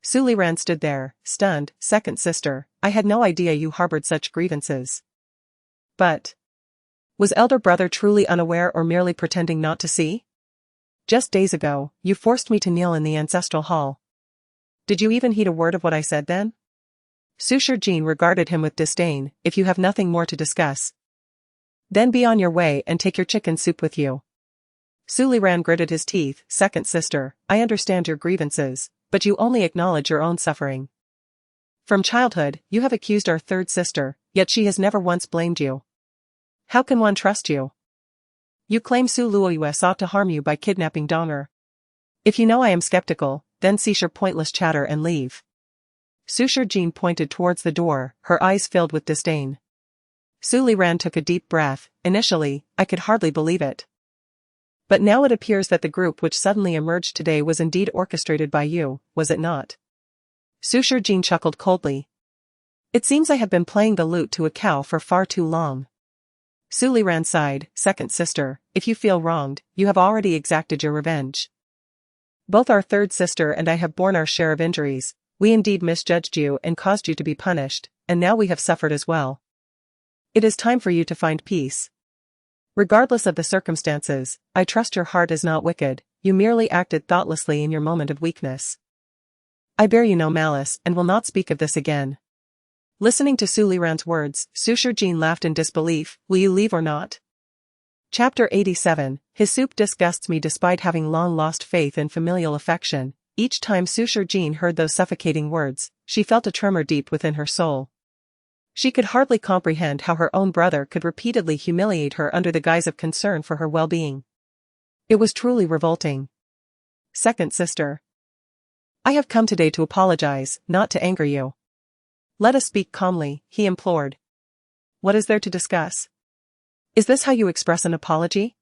Su Liran stood there, stunned. "Second sister, I had no idea you harbored such grievances. But was elder brother truly unaware or merely pretending not to see? Just days ago, you forced me to kneel in the ancestral hall. Did you even heed a word of what I said then?" Su Shijin regarded him with disdain. "If you have nothing more to discuss, then be on your way and take your chicken soup with you." Su Liran gritted his teeth. "Second sister, I understand your grievances, but you only acknowledge your own suffering. From childhood, you have accused our third sister, yet she has never once blamed you. How can one trust you? You claim Su Luoyue sought to harm you by kidnapping Donger. If you know I am skeptical, then cease your pointless chatter and leave." Su Shijin pointed towards the door, her eyes filled with disdain. Su Liran took a deep breath. "Initially, I could hardly believe it. But now it appears that the group which suddenly emerged today was indeed orchestrated by you, was it not?" Su Shijin chuckled coldly. "It seems I have been playing the lute to a cow for far too long." Su Liran sighed. "Second sister, if you feel wronged, you have already exacted your revenge. Both our third sister and I have borne our share of injuries. We indeed misjudged you and caused you to be punished, and now we have suffered as well. It is time for you to find peace. Regardless of the circumstances, I trust your heart is not wicked, you merely acted thoughtlessly in your moment of weakness. I bear you no malice and will not speak of this again." Listening to Su Liran's words, Su Shijin laughed in disbelief. "Will you leave or not?" Chapter 87. His soup disgusts me. Despite having long lost faith in familial affection, each time Su Shijin heard those suffocating words, she felt a tremor deep within her soul. She could hardly comprehend how her own brother could repeatedly humiliate her under the guise of concern for her well-being. It was truly revolting. "Second sister, I have come today to apologize, not to anger you. Let us speak calmly," he implored. "What is there to discuss? Is this how you express an apology?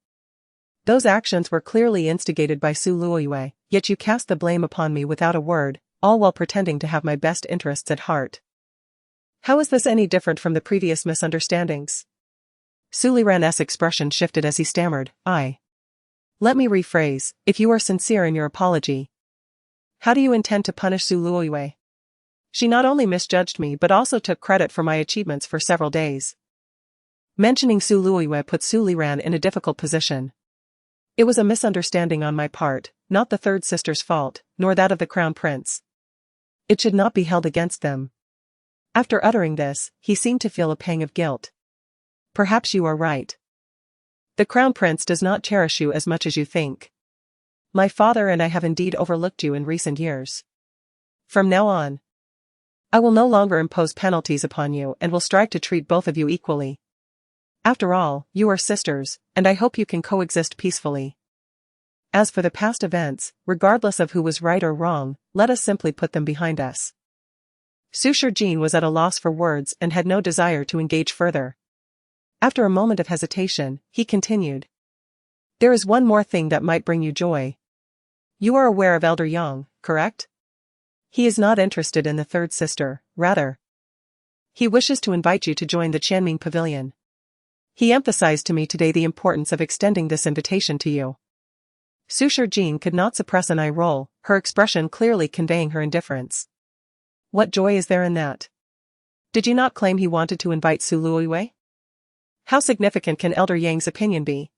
Those actions were clearly instigated by Su Luoyue, yet you cast the blame upon me without a word, all while pretending to have my best interests at heart. How is this any different from the previous misunderstandings?" Su Liran's expression shifted as he stammered, Let me rephrase, if you are sincere in your apology, how do you intend to punish Su Luoyue? She not only misjudged me but also took credit for my achievements for several days." Mentioning Su Luoyue put Su Liran in a difficult position. "It was a misunderstanding on my part, not the third sister's fault, nor that of the crown prince. It should not be held against them." After uttering this, he seemed to feel a pang of guilt. "Perhaps you are right. The crown prince does not cherish you as much as you think. My father and I have indeed overlooked you in recent years. From now on, I will no longer impose penalties upon you and will strive to treat both of you equally. After all, you are sisters, and I hope you can coexist peacefully. As for the past events, regardless of who was right or wrong, let us simply put them behind us." Su Shijin was at a loss for words and had no desire to engage further. After a moment of hesitation, he continued. "There is one more thing that might bring you joy. You are aware of Elder Yang, correct? He is not interested in the third sister, rather. He wishes to invite you to join the Chanming Pavilion. He emphasized to me today the importance of extending this invitation to you." Su Shijin could not suppress an eye roll, her expression clearly conveying her indifference. "What joy is there in that? Did you not claim he wanted to invite Su Luoyue?" How significant can Elder Yang's opinion be?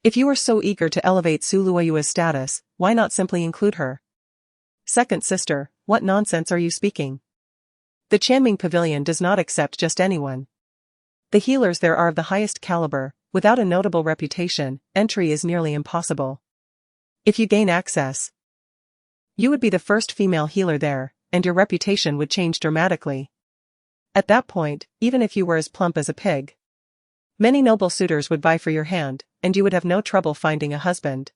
If you are so eager to elevate Su Luoyue's status, why not simply include her? Second sister, what nonsense are you speaking? The Qianming Pavilion does not accept just anyone. The healers there are of the highest caliber. Without a notable reputation, entry is nearly impossible. If you gain access, you would be the first female healer there, and your reputation would change dramatically. At that point, even if you were as plump as a pig, many noble suitors would vie for your hand, and you would have no trouble finding a husband.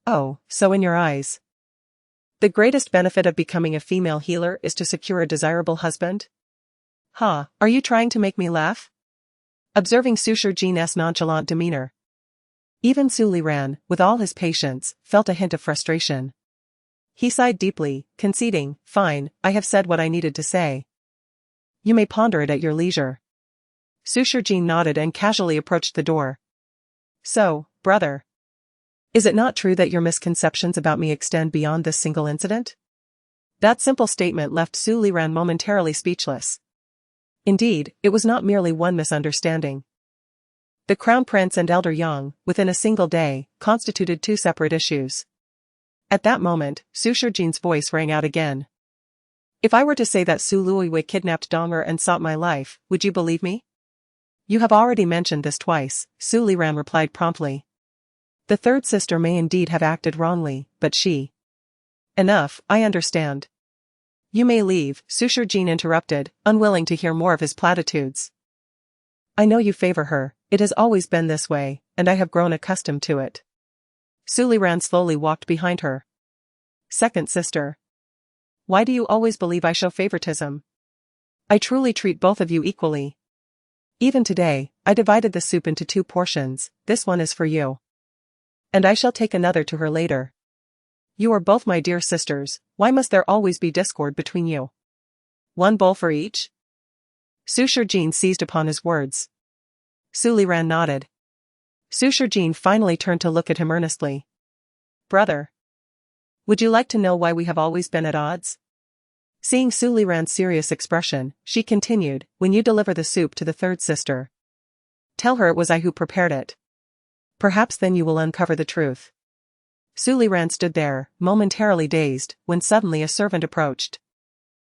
Oh, so in your eyes, the greatest benefit of becoming a female healer is to secure a desirable husband? Ha, are you trying to make me laugh? Observing Su Shijin's nonchalant demeanor, even Su Liran, with all his patience, felt a hint of frustration. He sighed deeply, conceding, "Fine, I have said what I needed to say. You may ponder it at your leisure." Su Shijin nodded and casually approached the door. "So, brother, is it not true that your misconceptions about me extend beyond this single incident?" That simple statement left Su Liran momentarily speechless. Indeed, it was not merely one misunderstanding. The Crown Prince and Elder Yang, within a single day, constituted two separate issues. At that moment, Su Shijin's voice rang out again. "If I were to say that Su Luoyue kidnapped Donger and sought my life, would you believe me?" "You have already mentioned this twice," Su Liran replied promptly. "The third sister may indeed have acted wrongly, but she—" "Enough, I understand. You may leave," Su Shijin interrupted, unwilling to hear more of his platitudes. "I know you favor her, it has always been this way, and I have grown accustomed to it." Su Liran slowly walked behind her. "Second sister, why do you always believe I show favoritism? I truly treat both of you equally. Even today, I divided the soup into 2 portions, this one is for you. And I shall take another to her later. You are both my dear sisters, why must there always be discord between you? 1 bowl for each?" Su Shijin seized upon his words. Su Liran nodded. Su Shijin finally turned to look at him earnestly. "Brother, would you like to know why we have always been at odds?" Seeing Su Liran's serious expression, she continued, "When you deliver the soup to the third sister, tell her it was I who prepared it. Perhaps then you will uncover the truth." Su Liran stood there, momentarily dazed, when suddenly a servant approached.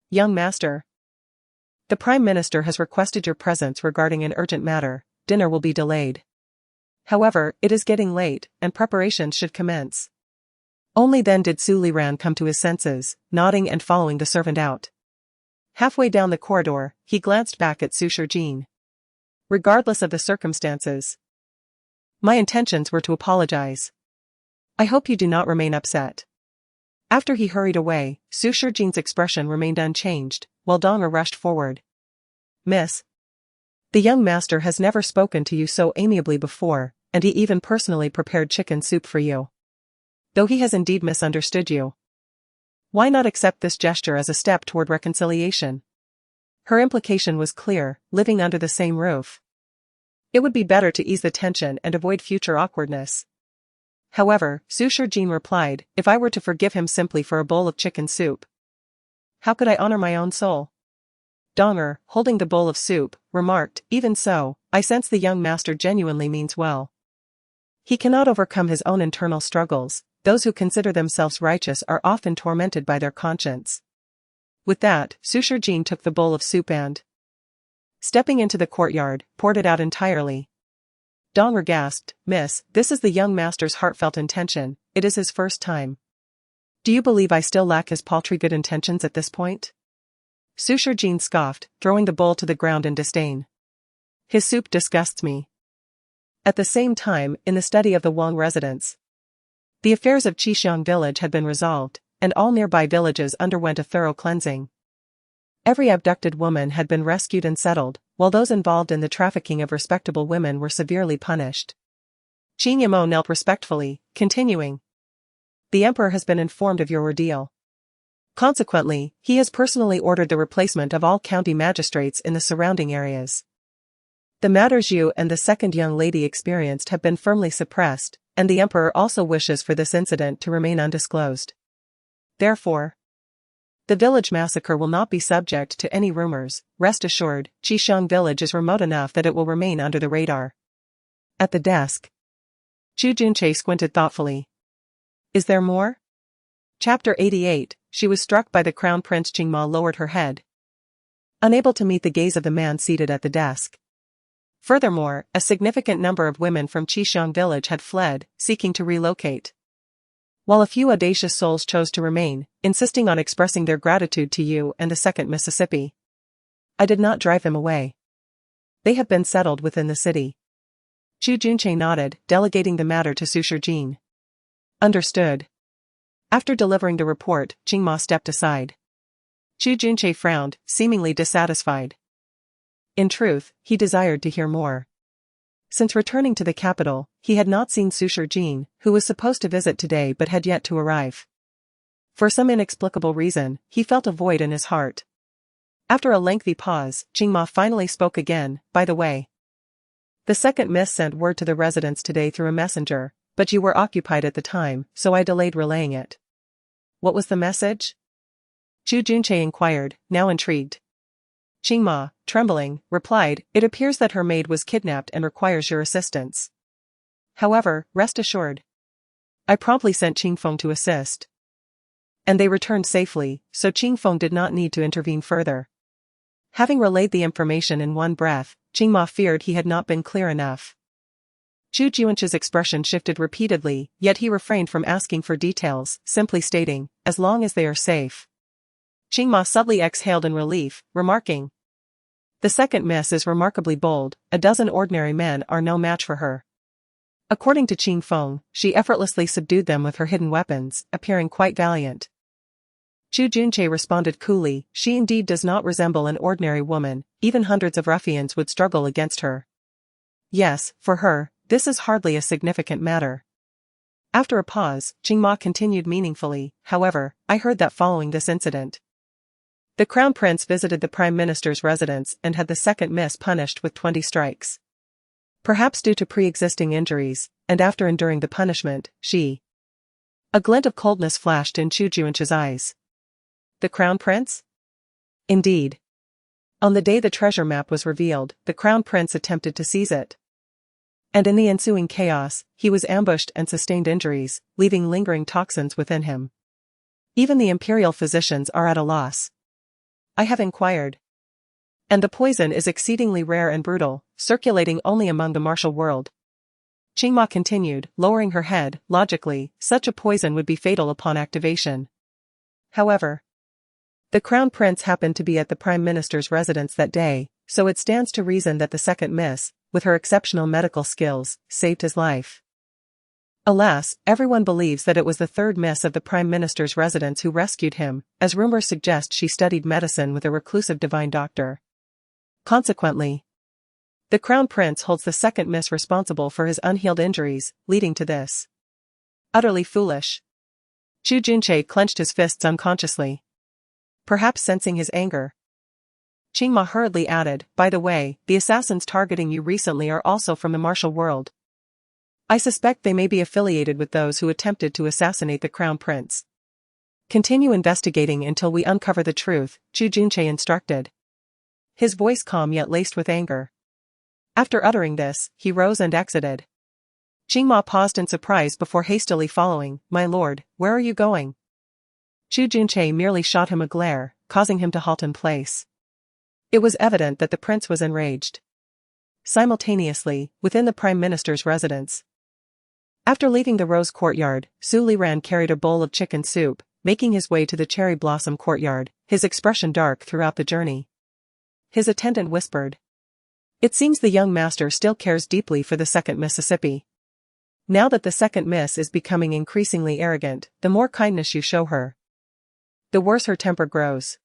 "Young master, the Prime Minister has requested your presence regarding an urgent matter. Dinner will be delayed. However, it is getting late, and preparations should commence." Only then did Su Liran come to his senses, nodding and following the servant out. Halfway down the corridor, he glanced back at Su Shijin. "Regardless of the circumstances, my intentions were to apologize. I hope you do not remain upset." After he hurried away, Su Shijin's expression remained unchanged, while Donger rushed forward. "Miss, the young master has never spoken to you so amiably before, and he even personally prepared chicken soup for you. Though he has indeed misunderstood you, why not accept this gesture as a step toward reconciliation?" Her implication was clear, living under the same roof. It would be better to ease the tension and avoid future awkwardness. However, Su Shijin replied, "If I were to forgive him simply for a bowl of chicken soup, how could I honor my own soul?" Donger, holding the bowl of soup, remarked, "Even so, I sense the young master genuinely means well. He cannot overcome his own internal struggles. Those who consider themselves righteous are often tormented by their conscience." With that, Su Shijin took the bowl of soup and, stepping into the courtyard, poured it out entirely. Donger gasped, "Miss, this is the young master's heartfelt intention, it is his first time. Do you believe I still lack his paltry good intentions at this point?" Su Shijin scoffed, throwing the bowl to the ground in disdain. "His soup disgusts me." At the same time, in the study of the Wang residence, the affairs of Qixiang village had been resolved, and all nearby villages underwent a thorough cleansing. Every abducted woman had been rescued and settled, while those involved in the trafficking of respectable women were severely punished. Qin Yamo knelt respectfully, continuing, "The emperor has been informed of your ordeal. Consequently, he has personally ordered the replacement of all county magistrates in the surrounding areas. The matters you and the second young lady experienced have been firmly suppressed, and the emperor also wishes for this incident to remain undisclosed. Therefore, The village massacre will not be subject to any rumors. Rest assured, Qisheng village is remote enough that it will remain under the radar. At the desk, Chu Junche squinted thoughtfully. Is there more? Chapter 88, she was struck by the Crown Prince. Qingma lowered her head, unable to meet the gaze of the man seated at the desk. Furthermore, a significant number of women from Qisheng village had fled, seeking to relocate, while a few audacious souls chose to remain, insisting on expressing their gratitude to you and the Second Mississippi. I did not drive them away. They have been settled within the city. Chu Junche nodded, delegating the matter to Su Shijin. Understood. After delivering the report, Qingma stepped aside. Chu Junche frowned, seemingly dissatisfied. In truth, he desired to hear more. Since returning to the capital, he had not seen Su Shijin, who was supposed to visit today but had yet to arrive. For some inexplicable reason, he felt a void in his heart. After a lengthy pause, Qingma finally spoke again. By the way, the second miss sent word to the residents today through a messenger, but you were occupied at the time, so I delayed relaying it. What was the message? Chu Junche inquired, now intrigued. Qingma, trembling, replied, it appears that her maid was kidnapped and requires your assistance. However, rest assured, I promptly sent Qingfeng to assist. And they returned safely, so Qingfeng did not need to intervene further. Having relayed the information in one breath, Qingma feared he had not been clear enough. Chu Junche's expression shifted repeatedly, yet he refrained from asking for details, simply stating, as long as they are safe. Qingma subtly exhaled in relief, remarking, the second miss is remarkably bold, a dozen ordinary men are no match for her. According to Qingfeng, she effortlessly subdued them with her hidden weapons, appearing quite valiant. Chu Junche responded coolly, she indeed does not resemble an ordinary woman, even hundreds of ruffians would struggle against her. Yes, for her, this is hardly a significant matter. After a pause, Qingma continued meaningfully, however, I heard that following this incident, the Crown Prince visited the Prime Minister's residence and had the second miss punished with 20 strikes. Perhaps due to pre-existing injuries, and after enduring the punishment, she... A glint of coldness flashed in Chu Junche's eyes. The Crown Prince? Indeed. On the day the treasure map was revealed, the Crown Prince attempted to seize it. And in the ensuing chaos, he was ambushed and sustained injuries, leaving lingering toxins within him. Even the imperial physicians are at a loss. I have inquired. And the poison is exceedingly rare and brutal, circulating only among the martial world. Qingma continued, lowering her head, logically, such a poison would be fatal upon activation. However, the Crown Prince happened to be at the Prime Minister's residence that day, so it stands to reason that the second miss, with her exceptional medical skills, saved his life. Alas, everyone believes that it was the third miss of the Prime Minister's residence who rescued him, as rumors suggest she studied medicine with a reclusive divine doctor. Consequently, the Crown Prince holds the second miss responsible for his unhealed injuries, leading to this. Utterly foolish. Chu Junche clenched his fists unconsciously, perhaps sensing his anger. Qingma hurriedly added, by the way, the assassins targeting you recently are also from the martial world. I suspect they may be affiliated with those who attempted to assassinate the Crown Prince. Continue investigating until we uncover the truth, Chu Junche instructed. His voice calm yet laced with anger. After uttering this, he rose and exited. Qingma paused in surprise before hastily following, my lord, where are you going? Chu Junche merely shot him a glare, causing him to halt in place. It was evident that the prince was enraged. Simultaneously, within the Prime Minister's residence, after leaving the Rose Courtyard, Su Liran carried a bowl of chicken soup, making his way to the Cherry Blossom Courtyard, his expression dark throughout the journey. His attendant whispered, it seems the young master still cares deeply for the second Mississippi. Now that the second miss is becoming increasingly arrogant, the more kindness you show her, the worse her temper grows.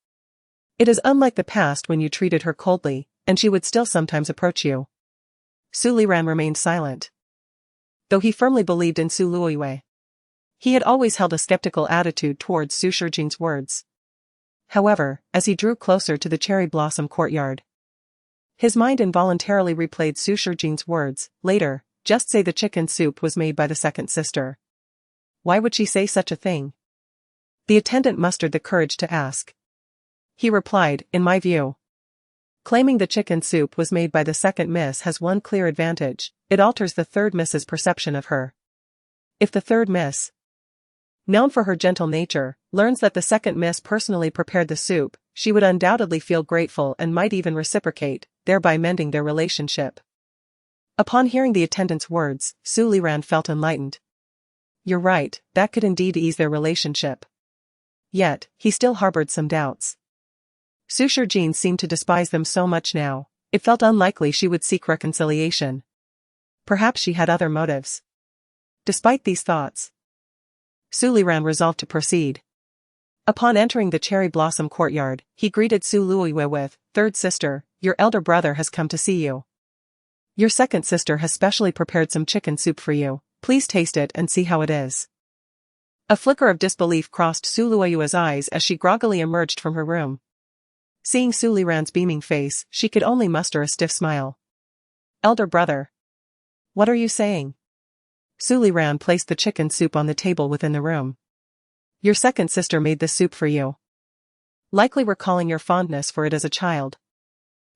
It is unlike the past when you treated her coldly, and she would still sometimes approach you. Su Liran remained silent. Though he firmly believed in Su Luiwei, he had always held a skeptical attitude towards Su Shijin's words. However, as he drew closer to the Cherry Blossom Courtyard, his mind involuntarily replayed Su Shijin's words, later, just say the chicken soup was made by the second sister. Why would she say such a thing? The attendant mustered the courage to ask. He replied, in my view. Claiming the chicken soup was made by the second miss has one clear advantage: it alters the third miss's perception of her. If the third miss, known for her gentle nature, learns that the second miss personally prepared the soup, she would undoubtedly feel grateful and might even reciprocate, thereby mending their relationship. Upon hearing the attendant's words, Suliran felt enlightened. You're right, that could indeed ease their relationship. Yet, he still harbored some doubts. Suture Jean seemed to despise them so much now, it felt unlikely she would seek reconciliation. Perhaps she had other motives. Despite these thoughts, Suliran resolved to proceed. Upon entering the cherry blossom courtyard, he greeted Su Luiwe with, "Third sister, your elder brother has come to see you. Your second sister has specially prepared some chicken soup for you, please taste it and see how it is." A flicker of disbelief crossed Su Luiwe's eyes as she groggily emerged from her room. Seeing Suliran's beaming face, she could only muster a stiff smile. "Elder brother. What are you saying?" Suliran placed the chicken soup on the table within the room. "Your second sister made this soup for you. Likely recalling your fondness for it as a child.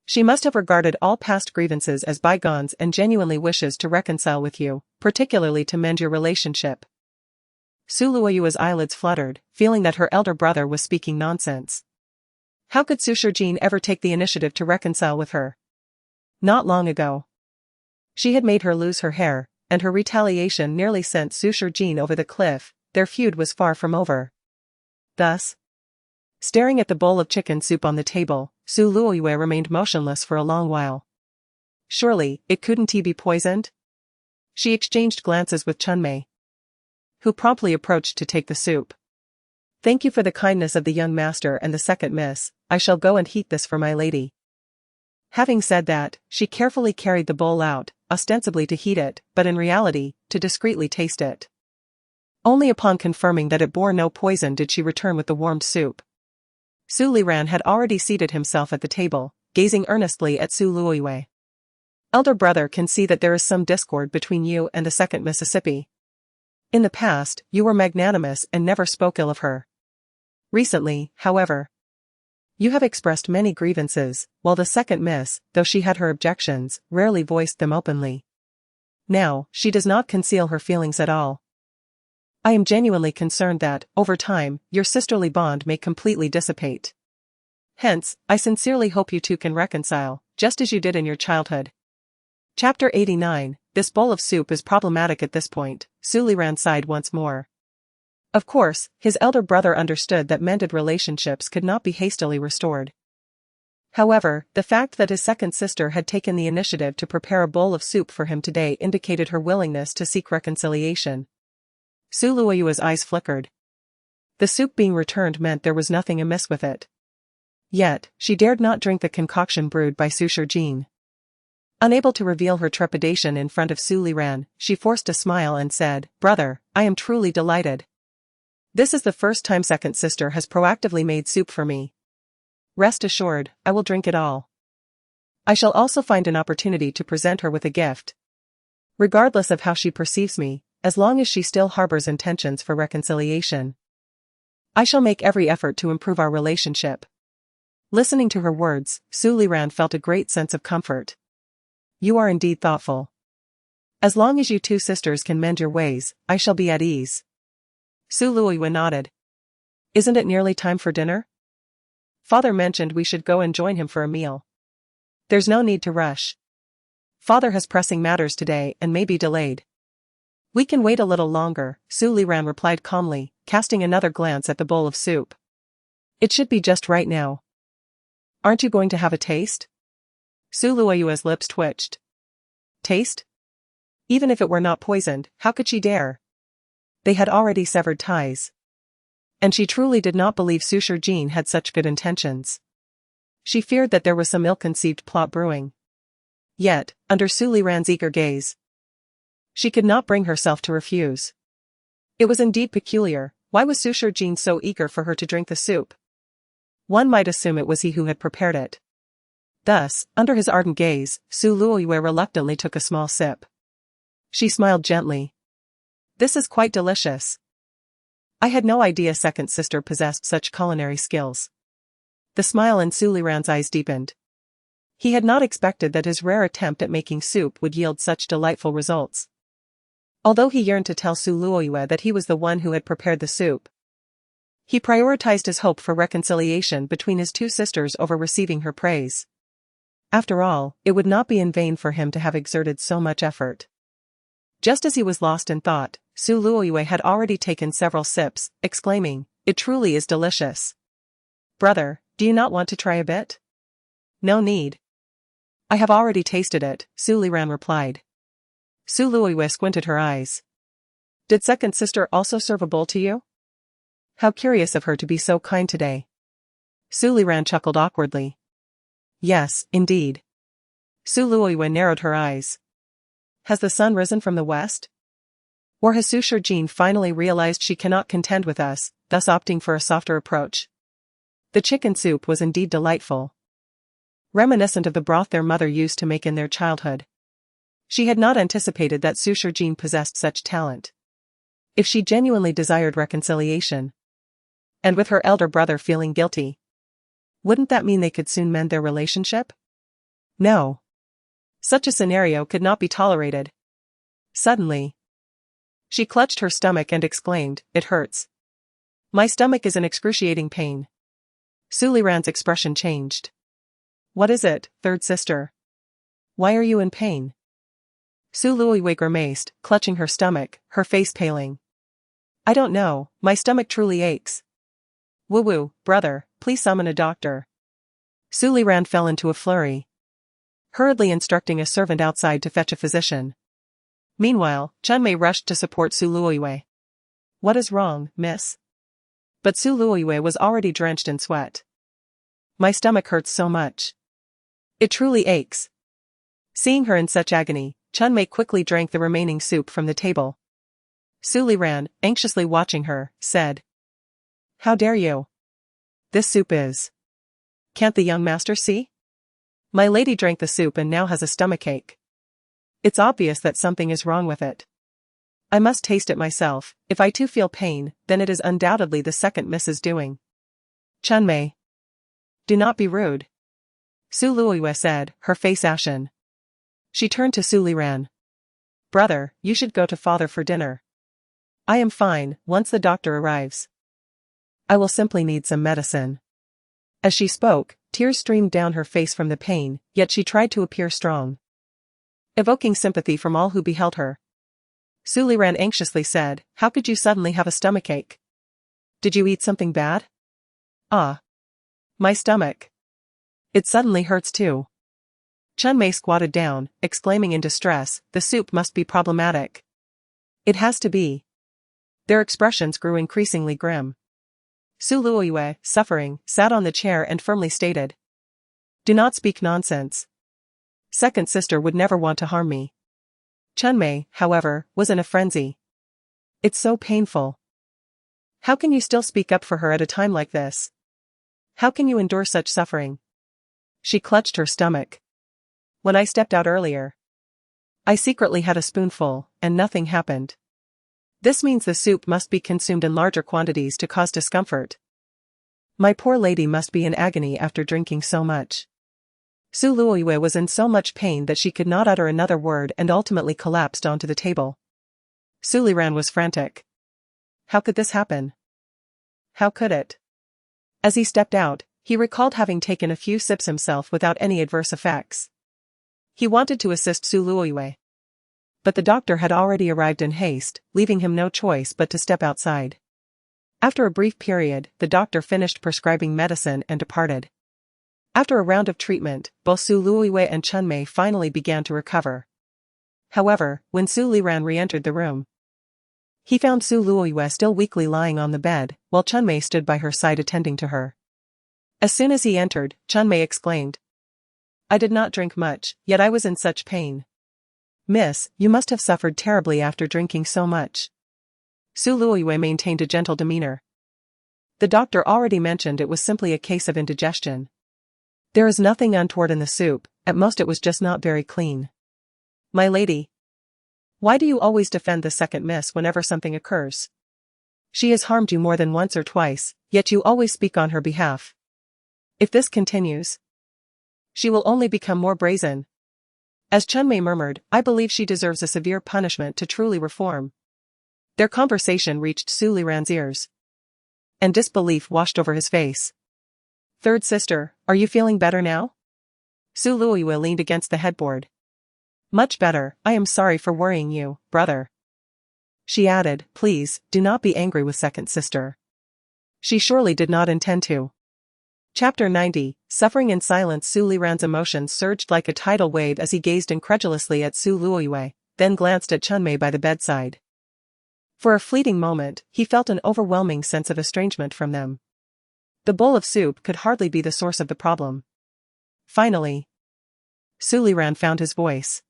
She must have regarded all past grievances as bygones and genuinely wishes to reconcile with you, particularly to mend your relationship." Su Luoyue's eyelids fluttered, feeling that her elder brother was speaking nonsense. How could Suture Jean ever take the initiative to reconcile with her? Not long ago, she had made her lose her hair, and her retaliation nearly sent Suture Jean over the cliff. Their feud was far from over. Thus, staring at the bowl of chicken soup on the table, Su Luoyue remained motionless for a long while. Surely, it couldn't be poisoned? She exchanged glances with Chunmei, who promptly approached to take the soup. "Thank you for the kindness of the young master and the second miss, I shall go and heat this for my lady." Having said that, she carefully carried the bowl out, ostensibly to heat it, but in reality, to discreetly taste it. Only upon confirming that it bore no poison did she return with the warmed soup. Suliran had already seated himself at the table, gazing earnestly at Su Luoyue. "Elder brother can see that there is some discord between you and the second Mississippi. In the past, you were magnanimous and never spoke ill of her. Recently, however, you have expressed many grievances, while the second miss, though she had her objections, rarely voiced them openly. Now, she does not conceal her feelings at all. I am genuinely concerned that, over time, your sisterly bond may completely dissipate. Hence, I sincerely hope you two can reconcile, just as you did in your childhood." Chapter 89. This bowl of soup is problematic at this point, Suliran sighed once more. Of course, his elder brother understood that mended relationships could not be hastily restored. However, the fact that his second sister had taken the initiative to prepare a bowl of soup for him today indicated her willingness to seek reconciliation. Su Luoyue's eyes flickered. The soup being returned meant there was nothing amiss with it. Yet, she dared not drink the concoction brewed by Suture Jean. Unable to reveal her trepidation in front of Suliran, she forced a smile and said, "Brother, I am truly delighted. This is the first time second sister has proactively made soup for me. Rest assured, I will drink it all. I shall also find an opportunity to present her with a gift. Regardless of how she perceives me, as long as she still harbors intentions for reconciliation, I shall make every effort to improve our relationship." Listening to her words, Suliran felt a great sense of comfort. "You are indeed thoughtful. As long as you two sisters can mend your ways, I shall be at ease." Su Luoyue nodded. "Isn't it nearly time for dinner? Father mentioned we should go and join him for a meal. There's no need to rush. Father has pressing matters today and may be delayed." "We can wait a little longer," Suliran replied calmly, casting another glance at the bowl of soup. "It should be just right now. Aren't you going to have a taste?" Su Luoyue's lips twitched. Taste? Even if it were not poisoned, how could she dare? They had already severed ties. And she truly did not believe Suture Jean had such good intentions. She feared that there was some ill-conceived plot brewing. Yet, under Suliran's eager gaze, she could not bring herself to refuse. It was indeed peculiar. Why was Suture Jean so eager for her to drink the soup? One might assume it was he who had prepared it. Thus, under his ardent gaze, Su Luoyue reluctantly took a small sip. She smiled gently. "This is quite delicious. I had no idea second sister possessed such culinary skills. The smile in Su Liran's eyes deepened. He had not expected that his rare attempt at making soup would yield such delightful results. Although he yearned to tell Su Luoyue that he was the one who had prepared the soup, he prioritized his hope for reconciliation between his two sisters over receiving her praise. After all, it would not be in vain for him to have exerted so much effort. Just as he was lost in thought, Su Luoyue had already taken several sips, exclaiming, "It truly is delicious. Brother, do you not want to try a bit?" "No need. I have already tasted it," Su Liran replied. Su Luoyue squinted her eyes. "Did second sister also serve a bowl to you? How curious of her to be so kind today." Su Liran chuckled awkwardly. "Yes, indeed." Su Luoyue narrowed her eyes. Has the sun risen from the west? Or has Su Shijin finally realized she cannot contend with us, thus opting for a softer approach? The chicken soup was indeed delightful, reminiscent of the broth their mother used to make in their childhood. She had not anticipated that Su Shijin possessed such talent. If she genuinely desired reconciliation, and with her elder brother feeling guilty, wouldn't that mean they could soon mend their relationship? No. Such a scenario could not be tolerated. Suddenly, she clutched her stomach and exclaimed, "It hurts. My stomach is in excruciating pain." Su Liran's expression changed. "What is it, third sister? Why are you in pain?" Su Luoyue grimaced, clutching her stomach, her face paling. "I don't know, my stomach truly aches. Woo-woo, brother, please summon a doctor." Su Liran fell into a flurry, hurriedly instructing a servant outside to fetch a physician. Meanwhile, Chunmei rushed to support Su Luoyue. "What is wrong, miss?" But Su Luoyue was already drenched in sweat. "My stomach hurts so much. It truly aches." Seeing her in such agony, Chunmei quickly drank the remaining soup from the table. Su Liran, anxiously watching her, said, "How dare you? This soup is. Can't the young master see? My lady drank the soup and now has a stomachache. It's obvious that something is wrong with it. I must taste it myself. If I too feel pain, then it is undoubtedly the second miss's doing." "Chunmei, do not be rude," Su Luoyue said, her face ashen. She turned to Su Liran. "Brother, you should go to father for dinner. I am fine. Once the doctor arrives, I will simply need some medicine." As she spoke, tears streamed down her face from the pain, yet she tried to appear strong, evoking sympathy from all who beheld her. Su Liran anxiously said, "How could you suddenly have a stomachache? Did you eat something bad?" "Ah. My stomach. It suddenly hurts too." Chunmei squatted down, exclaiming in distress, "The soup must be problematic. It has to be." Their expressions grew increasingly grim. Su Luoyue, suffering, sat on the chair and firmly stated, "Do not speak nonsense. Second sister would never want to harm me." Chunmei, however, was in a frenzy. "It's so painful. How can you still speak up for her at a time like this? How can you endure such suffering?" She clutched her stomach. "When I stepped out earlier, I secretly had a spoonful, and nothing happened. This means the soup must be consumed in larger quantities to cause discomfort. My poor lady must be in agony after drinking so much." Su Luoyue was in so much pain that she could not utter another word and ultimately collapsed onto the table. Su Liran was frantic. How could this happen? How could it? As he stepped out, he recalled having taken a few sips himself without any adverse effects. He wanted to assist Su Luoyue, but the doctor had already arrived in haste, leaving him no choice but to step outside. After a brief period, the doctor finished prescribing medicine and departed. After a round of treatment, both Su Luoyue and Chunmei finally began to recover. However, when Su Liran re-entered the room, he found Su Luoyue still weakly lying on the bed, while Chunmei stood by her side attending to her. As soon as he entered, Chunmei exclaimed, "I did not drink much, yet I was in such pain. Miss, you must have suffered terribly after drinking so much." Su Luoyue maintained a gentle demeanor. The doctor already mentioned it was simply a case of indigestion. There is nothing untoward in the soup, at most it was just not very clean. "My lady, why do you always defend the second miss whenever something occurs?" She has harmed you more than once or twice, yet you always speak on her behalf. If this continues, she will only become more brazen. As Chunmei murmured, I believe she deserves a severe punishment to truly reform. Their conversation reached Su Liran's ears, and disbelief washed over his face. Third sister, are you feeling better now? Su Luoyue leaned against the headboard. Much better, I am sorry for worrying you, brother. She added, please, do not be angry with second sister. She surely did not intend to. Chapter 90, Suffering in silence. Su Liran's emotions surged like a tidal wave as he gazed incredulously at Su Luoyue, then glanced at Chunmei by the bedside. For a fleeting moment, he felt an overwhelming sense of estrangement from them. The bowl of soup could hardly be the source of the problem. Finally, Su Liran found his voice.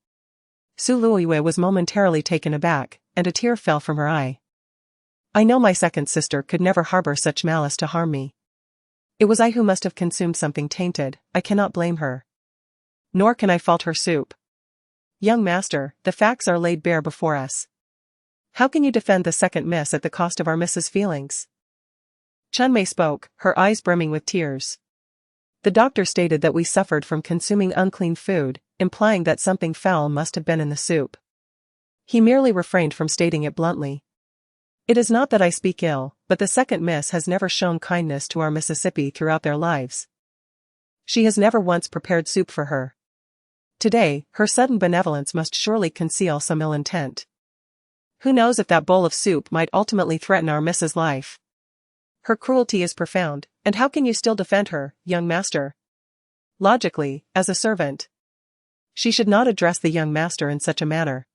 Su Luoyue was momentarily taken aback, and a tear fell from her eye. I know my second sister could never harbor such malice to harm me. It was I who must have consumed something tainted. I cannot blame her. Nor can I fault her soup. Young master, the facts are laid bare before us. How can you defend the second miss at the cost of our miss's feelings? Chunmei spoke, her eyes brimming with tears. The doctor stated that we suffered from consuming unclean food, implying that something foul must have been in the soup. He merely refrained from stating it bluntly. It is not that I speak ill, but the second miss has never shown kindness to our Mississippi throughout their lives. She has never once prepared soup for her. Today, her sudden benevolence must surely conceal some ill intent. Who knows if that bowl of soup might ultimately threaten our miss's life? Her cruelty is profound, and how can you still defend her, young master? Logically, as a servant, she should not address the young master in such a manner.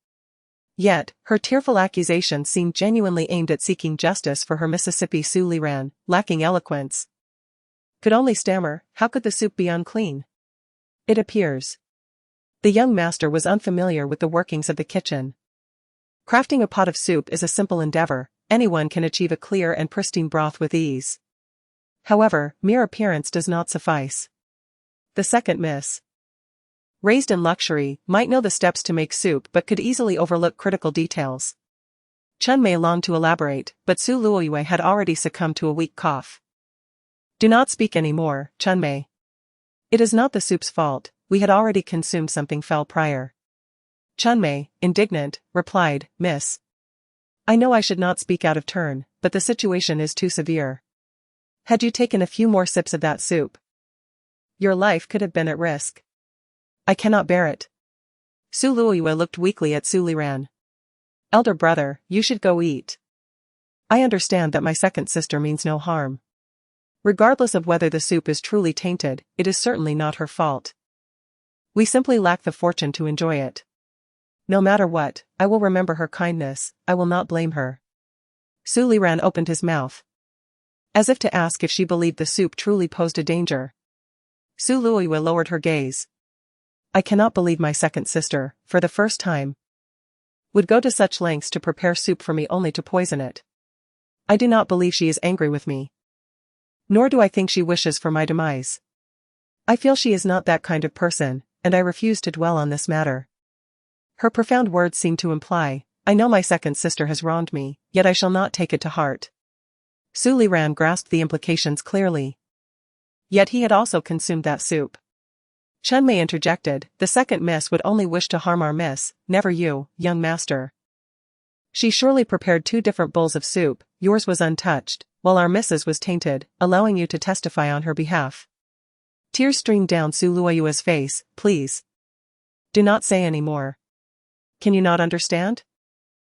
Yet, her tearful accusation seemed genuinely aimed at seeking justice for her Mississippi. Su Liran, lacking eloquence, could only stammer, how could the soup be unclean? It appears the young master was unfamiliar with the workings of the kitchen. Crafting a pot of soup is a simple endeavor, anyone can achieve a clear and pristine broth with ease. However, mere appearance does not suffice. The second miss, raised in luxury, might know the steps to make soup but could easily overlook critical details. Chunmei longed to elaborate, but Su Luoyue had already succumbed to a weak cough. Do not speak any more, Chunmei. It is not the soup's fault, we had already consumed something foul prior. Chunmei, indignant, replied, Miss, I know I should not speak out of turn, but the situation is too severe. Had you taken a few more sips of that soup, your life could have been at risk. I cannot bear it. Su Luoyue looked weakly at Su Liran. Elder brother, you should go eat. I understand that my second sister means no harm. Regardless of whether the soup is truly tainted, it is certainly not her fault. We simply lack the fortune to enjoy it. No matter what, I will remember her kindness, I will not blame her. Su Liran opened his mouth, as if to ask if she believed the soup truly posed a danger. Su Luoyue lowered her gaze. I cannot believe my second sister, for the first time, would go to such lengths to prepare soup for me only to poison it. I do not believe she is angry with me. Nor do I think she wishes for my demise. I feel she is not that kind of person, and I refuse to dwell on this matter. Her profound words seem to imply, I know my second sister has wronged me, yet I shall not take it to heart. Su Liran grasped the implications clearly. Yet he had also consumed that soup. Chunmei interjected, the second miss would only wish to harm our miss, never you, young master. She surely prepared 2 different bowls of soup, yours was untouched, while our miss's was tainted, allowing you to testify on her behalf. Tears streamed down Su Luoyue's face, please. Do not say any more. Can you not understand?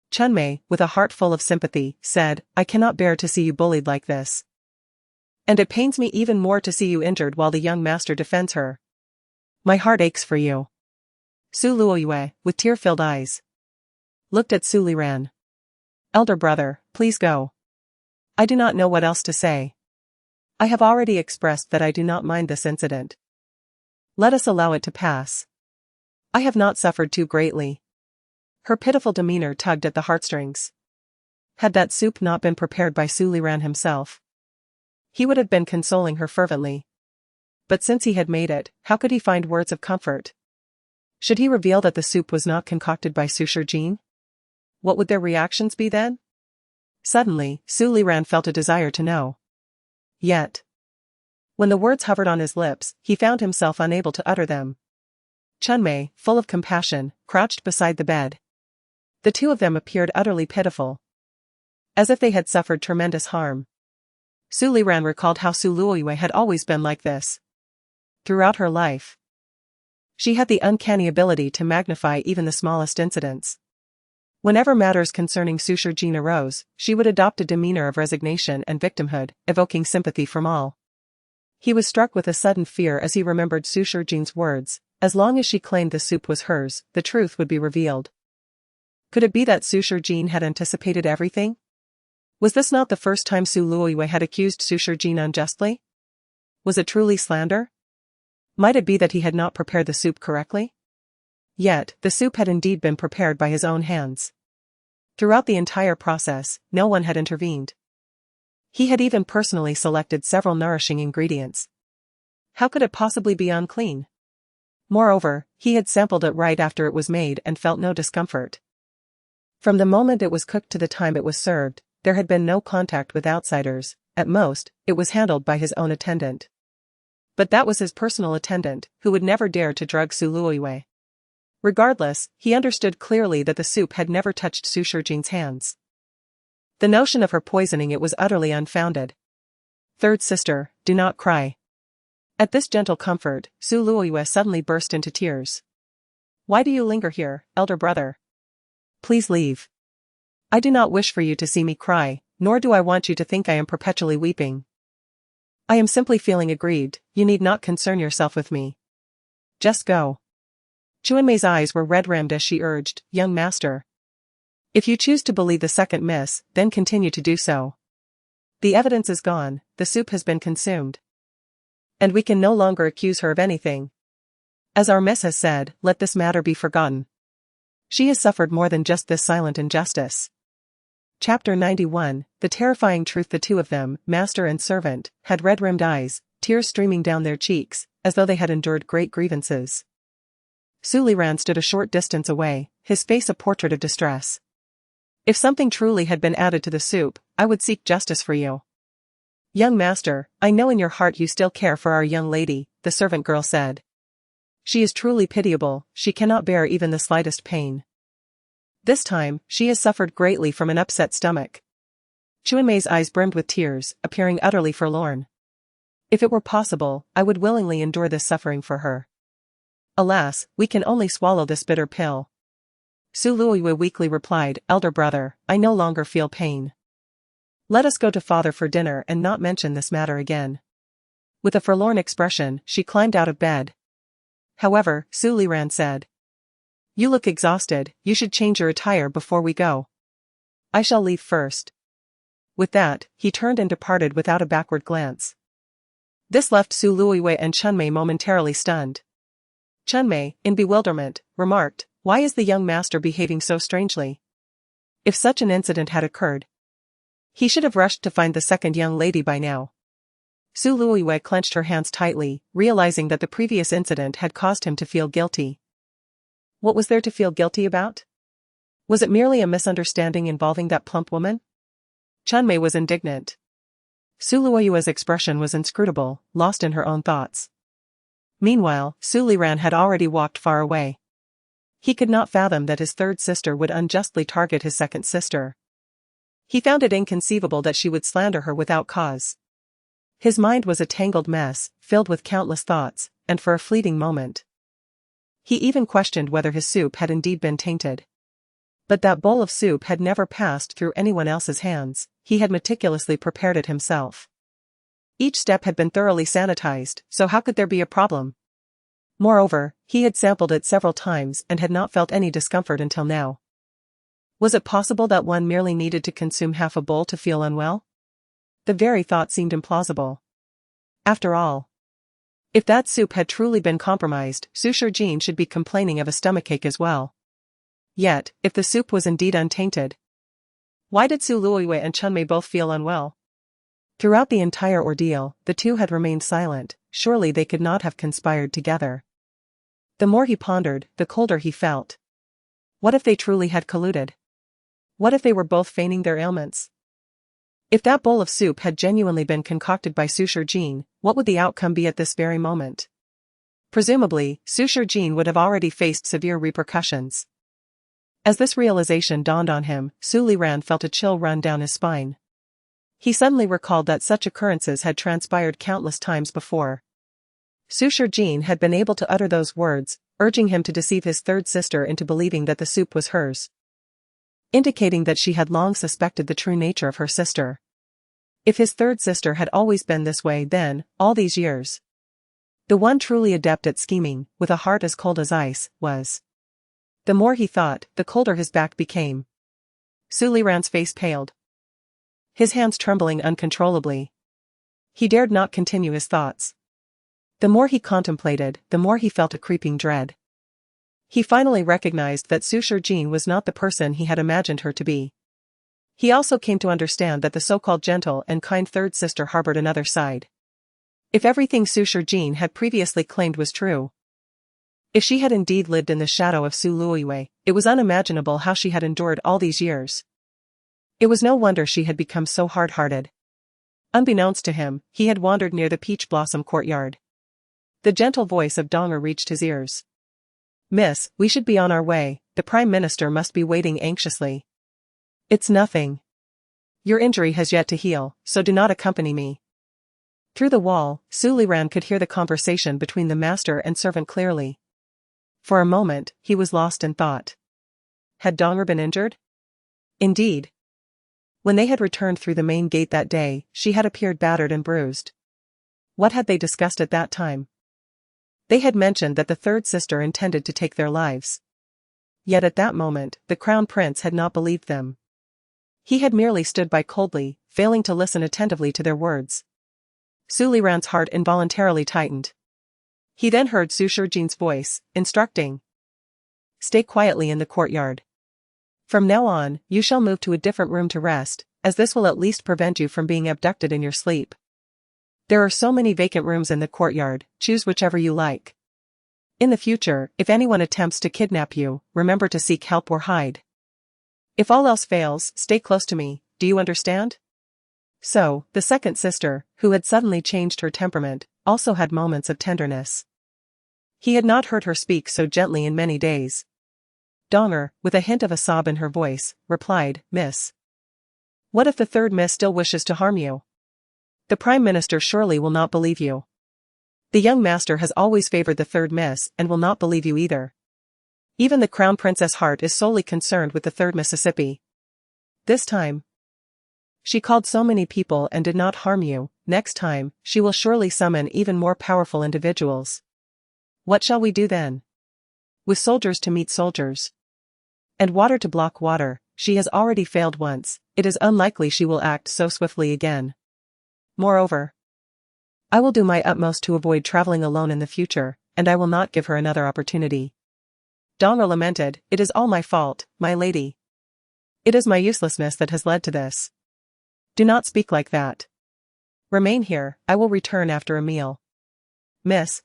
Chunmei, with a heart full of sympathy, said, I cannot bear to see you bullied like this. And it pains me even more to see you injured while the young master defends her. My heart aches for you. Su Luoyue, with tear-filled eyes, looked at Su Liran. Elder brother, please go. I do not know what else to say. I have already expressed that I do not mind this incident. Let us allow it to pass. I have not suffered too greatly. Her pitiful demeanor tugged at the heartstrings. Had that soup not been prepared by Su Liran himself, he would have been consoling her fervently. But since he had made it, how could he find words of comfort? Should he reveal that the soup was not concocted by Suitors? What would their reactions be then? Suddenly, Su Liran felt a desire to know. Yet, when the words hovered on his lips, he found himself unable to utter them. Chunmei, full of compassion, crouched beside the bed. The two of them appeared utterly pitiful, as if they had suffered tremendous harm. Su Liran recalled how Su Luoyue had always been like this. Throughout her life, she had the uncanny ability to magnify even the smallest incidents. Whenever matters concerning Su Shijin arose, she would adopt a demeanor of resignation and victimhood, evoking sympathy from all. He was struck with a sudden fear as he remembered Su Shijin's words: as long as she claimed the soup was hers, the truth would be revealed. Could it be that Su Shijin had anticipated everything? Was this not the first time Su Luoyue had accused Su Shijin unjustly? Was it truly slander? Might it be that he had not prepared the soup correctly? Yet, the soup had indeed been prepared by his own hands. Throughout the entire process, no one had intervened. He had even personally selected several nourishing ingredients. How could it possibly be unclean? Moreover, he had sampled it right after it was made and felt no discomfort. From the moment it was cooked to the time it was served, there had been no contact with outsiders. At most, it was handled by his own attendant. But that was his personal attendant, who would never dare to drug Su Luoyue. Regardless, he understood clearly that the soup had never touched Su Shijin's hands. The notion of her poisoning it was utterly unfounded. Third sister, do not cry. At this gentle comfort, Su Luoyue suddenly burst into tears. Why do you linger here, elder brother? Please leave. I do not wish for you to see me cry, nor do I want you to think I am perpetually weeping. I am simply feeling aggrieved. You need not concern yourself with me. Just go. Chunmei's eyes were red-rimmed as she urged, young master. If you choose to believe the second miss, then continue to do so. The evidence is gone, the soup has been consumed. And we can no longer accuse her of anything. As our miss has said, let this matter be forgotten. She has suffered more than just this silent injustice. Chapter 91, The terrifying truth. The two of them, master and servant, had red-rimmed eyes, tears streaming down their cheeks, as though they had endured great grievances. Su Liran stood a short distance away, his face a portrait of distress. If something truly had been added to the soup, I would seek justice for you. Young master, I know in your heart you still care for our young lady, the servant girl said. She is truly pitiable, she cannot bear even the slightest pain. This time, she has suffered greatly from an upset stomach. Chunmei's eyes brimmed with tears, appearing utterly forlorn. If it were possible, I would willingly endure this suffering for her. Alas, we can only swallow this bitter pill. Su Luoyue weakly replied, elder brother, I no longer feel pain. Let us go to father for dinner and not mention this matter again. With a forlorn expression, she climbed out of bed. However, Su Liran said. You look exhausted, you should change your attire before we go. I shall leave first. With that, he turned and departed without a backward glance. This left Su Luoyue and Chunmei momentarily stunned. Chunmei, in bewilderment, remarked, why is the young master behaving so strangely? If such an incident had occurred, he should have rushed to find the second young lady by now. Su Luoyue clenched her hands tightly, realizing that the previous incident had caused him to feel guilty. What was there to feel guilty about? Was it merely a misunderstanding involving that plump woman? Chunmei was indignant. Su Luoyue's expression was inscrutable, lost in her own thoughts. Meanwhile, Su Liran had already walked far away. He could not fathom that his third sister would unjustly target his second sister. He found it inconceivable that she would slander her without cause. His mind was a tangled mess, filled with countless thoughts, and for a fleeting moment, he even questioned whether his soup had indeed been tainted. But that bowl of soup had never passed through anyone else's hands, he had meticulously prepared it himself. Each step had been thoroughly sanitized, so how could there be a problem? Moreover, he had sampled it several times and had not felt any discomfort until now. Was it possible that one merely needed to consume half a bowl to feel unwell? The very thought seemed implausible. After all, if that soup had truly been compromised, Su Shijin should be complaining of a stomachache as well. Yet, if the soup was indeed untainted, why did Su Luoyue and Chunmei both feel unwell? Throughout the entire ordeal, the two had remained silent. Surely they could not have conspired together. The more he pondered, the colder he felt. What if they truly had colluded? What if they were both feigning their ailments? If that bowl of soup had genuinely been concocted by Suture Jean, what would the outcome be at this very moment? Presumably, Suture Jean would have already faced severe repercussions. As this realization dawned on him, Su Liran felt a chill run down his spine. He suddenly recalled that such occurrences had transpired countless times before. Suture Jean had been able to utter those words, urging him to deceive his third sister into believing that the soup was hers, indicating that she had long suspected the true nature of her sister. If his third sister had always been this way, then, all these years, the one truly adept at scheming, with a heart as cold as ice, was. The more he thought, the colder his back became. Su Liran's face paled, his hands trembling uncontrollably. He dared not continue his thoughts. The more he contemplated, the more he felt a creeping dread. He finally recognized that Suture Jean was not the person he had imagined her to be. He also came to understand that the so-called gentle and kind third sister harbored another side. If everything Suture Jean had previously claimed was true, if she had indeed lived in the shadow of Su Luiwei, it was unimaginable how she had endured all these years. It was no wonder she had become so hard-hearted. Unbeknownst to him, he had wandered near the peach blossom courtyard. The gentle voice of Donger reached his ears. "Miss, we should be on our way, the Prime Minister must be waiting anxiously." "It's nothing. Your injury has yet to heal, so do not accompany me." Through the wall, Su Liran could hear the conversation between the master and servant clearly. For a moment, he was lost in thought. Had Donger been injured? Indeed. When they had returned through the main gate that day, she had appeared battered and bruised. What had they discussed at that time? They had mentioned that the third sister intended to take their lives. Yet at that moment, the Crown Prince had not believed them. He had merely stood by coldly, failing to listen attentively to their words. Su Liran's heart involuntarily tightened. He then heard Suture Jean's voice, instructing. "Stay quietly in the courtyard. From now on, you shall move to a different room to rest, as this will at least prevent you from being abducted in your sleep. There are so many vacant rooms in the courtyard, choose whichever you like. In the future, if anyone attempts to kidnap you, remember to seek help or hide. If all else fails, stay close to me, do you understand?" So, the second sister, who had suddenly changed her temperament, also had moments of tenderness. He had not heard her speak so gently in many days. Donger, with a hint of a sob in her voice, replied, "Miss. What if the third miss still wishes to harm you? The Prime Minister surely will not believe you. The young master has always favored the third miss and will not believe you either. Even the Crown Princess' heart is solely concerned with the third Mississippi. This time, she called so many people and did not harm you. Next time, she will surely summon even more powerful individuals. What shall we do then? With soldiers to meet soldiers, and water to block water, she has already failed once, it is unlikely she will act so swiftly again. Moreover, I will do my utmost to avoid traveling alone in the future, and I will not give her another opportunity." Donger lamented, "It is all my fault, my lady. It is my uselessness that has led to this." "Do not speak like that. Remain here, I will return after a meal." "Miss,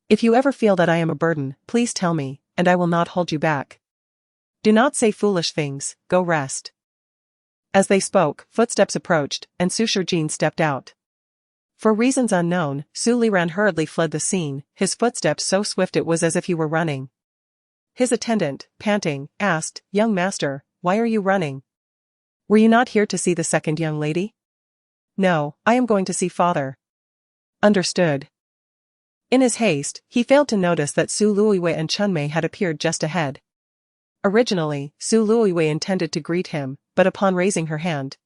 if you ever feel that I am a burden, please tell me, and I will not hold you back. Do not say foolish things, go rest." As they spoke, footsteps approached, and Suture Jean stepped out. For reasons unknown, Su Liran hurriedly fled the scene, his footsteps so swift it was as if he were running. His attendant, panting, asked, "Young master, why are you running? Were you not here to see the second young lady?" "No, I am going to see father." "Understood." In his haste, he failed to notice that Su Luiwei and Chunmei had appeared just ahead. Originally, Su Luiwei intended to greet him, but upon raising her hand,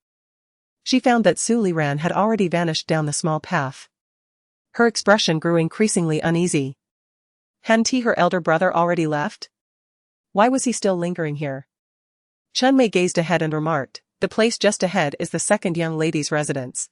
she found that Su Liran had already vanished down the small path. Her expression grew increasingly uneasy. Hadn't he, her elder brother, already left? Why was he still lingering here? Chunmei gazed ahead and remarked, "The place just ahead is the second young lady's residence."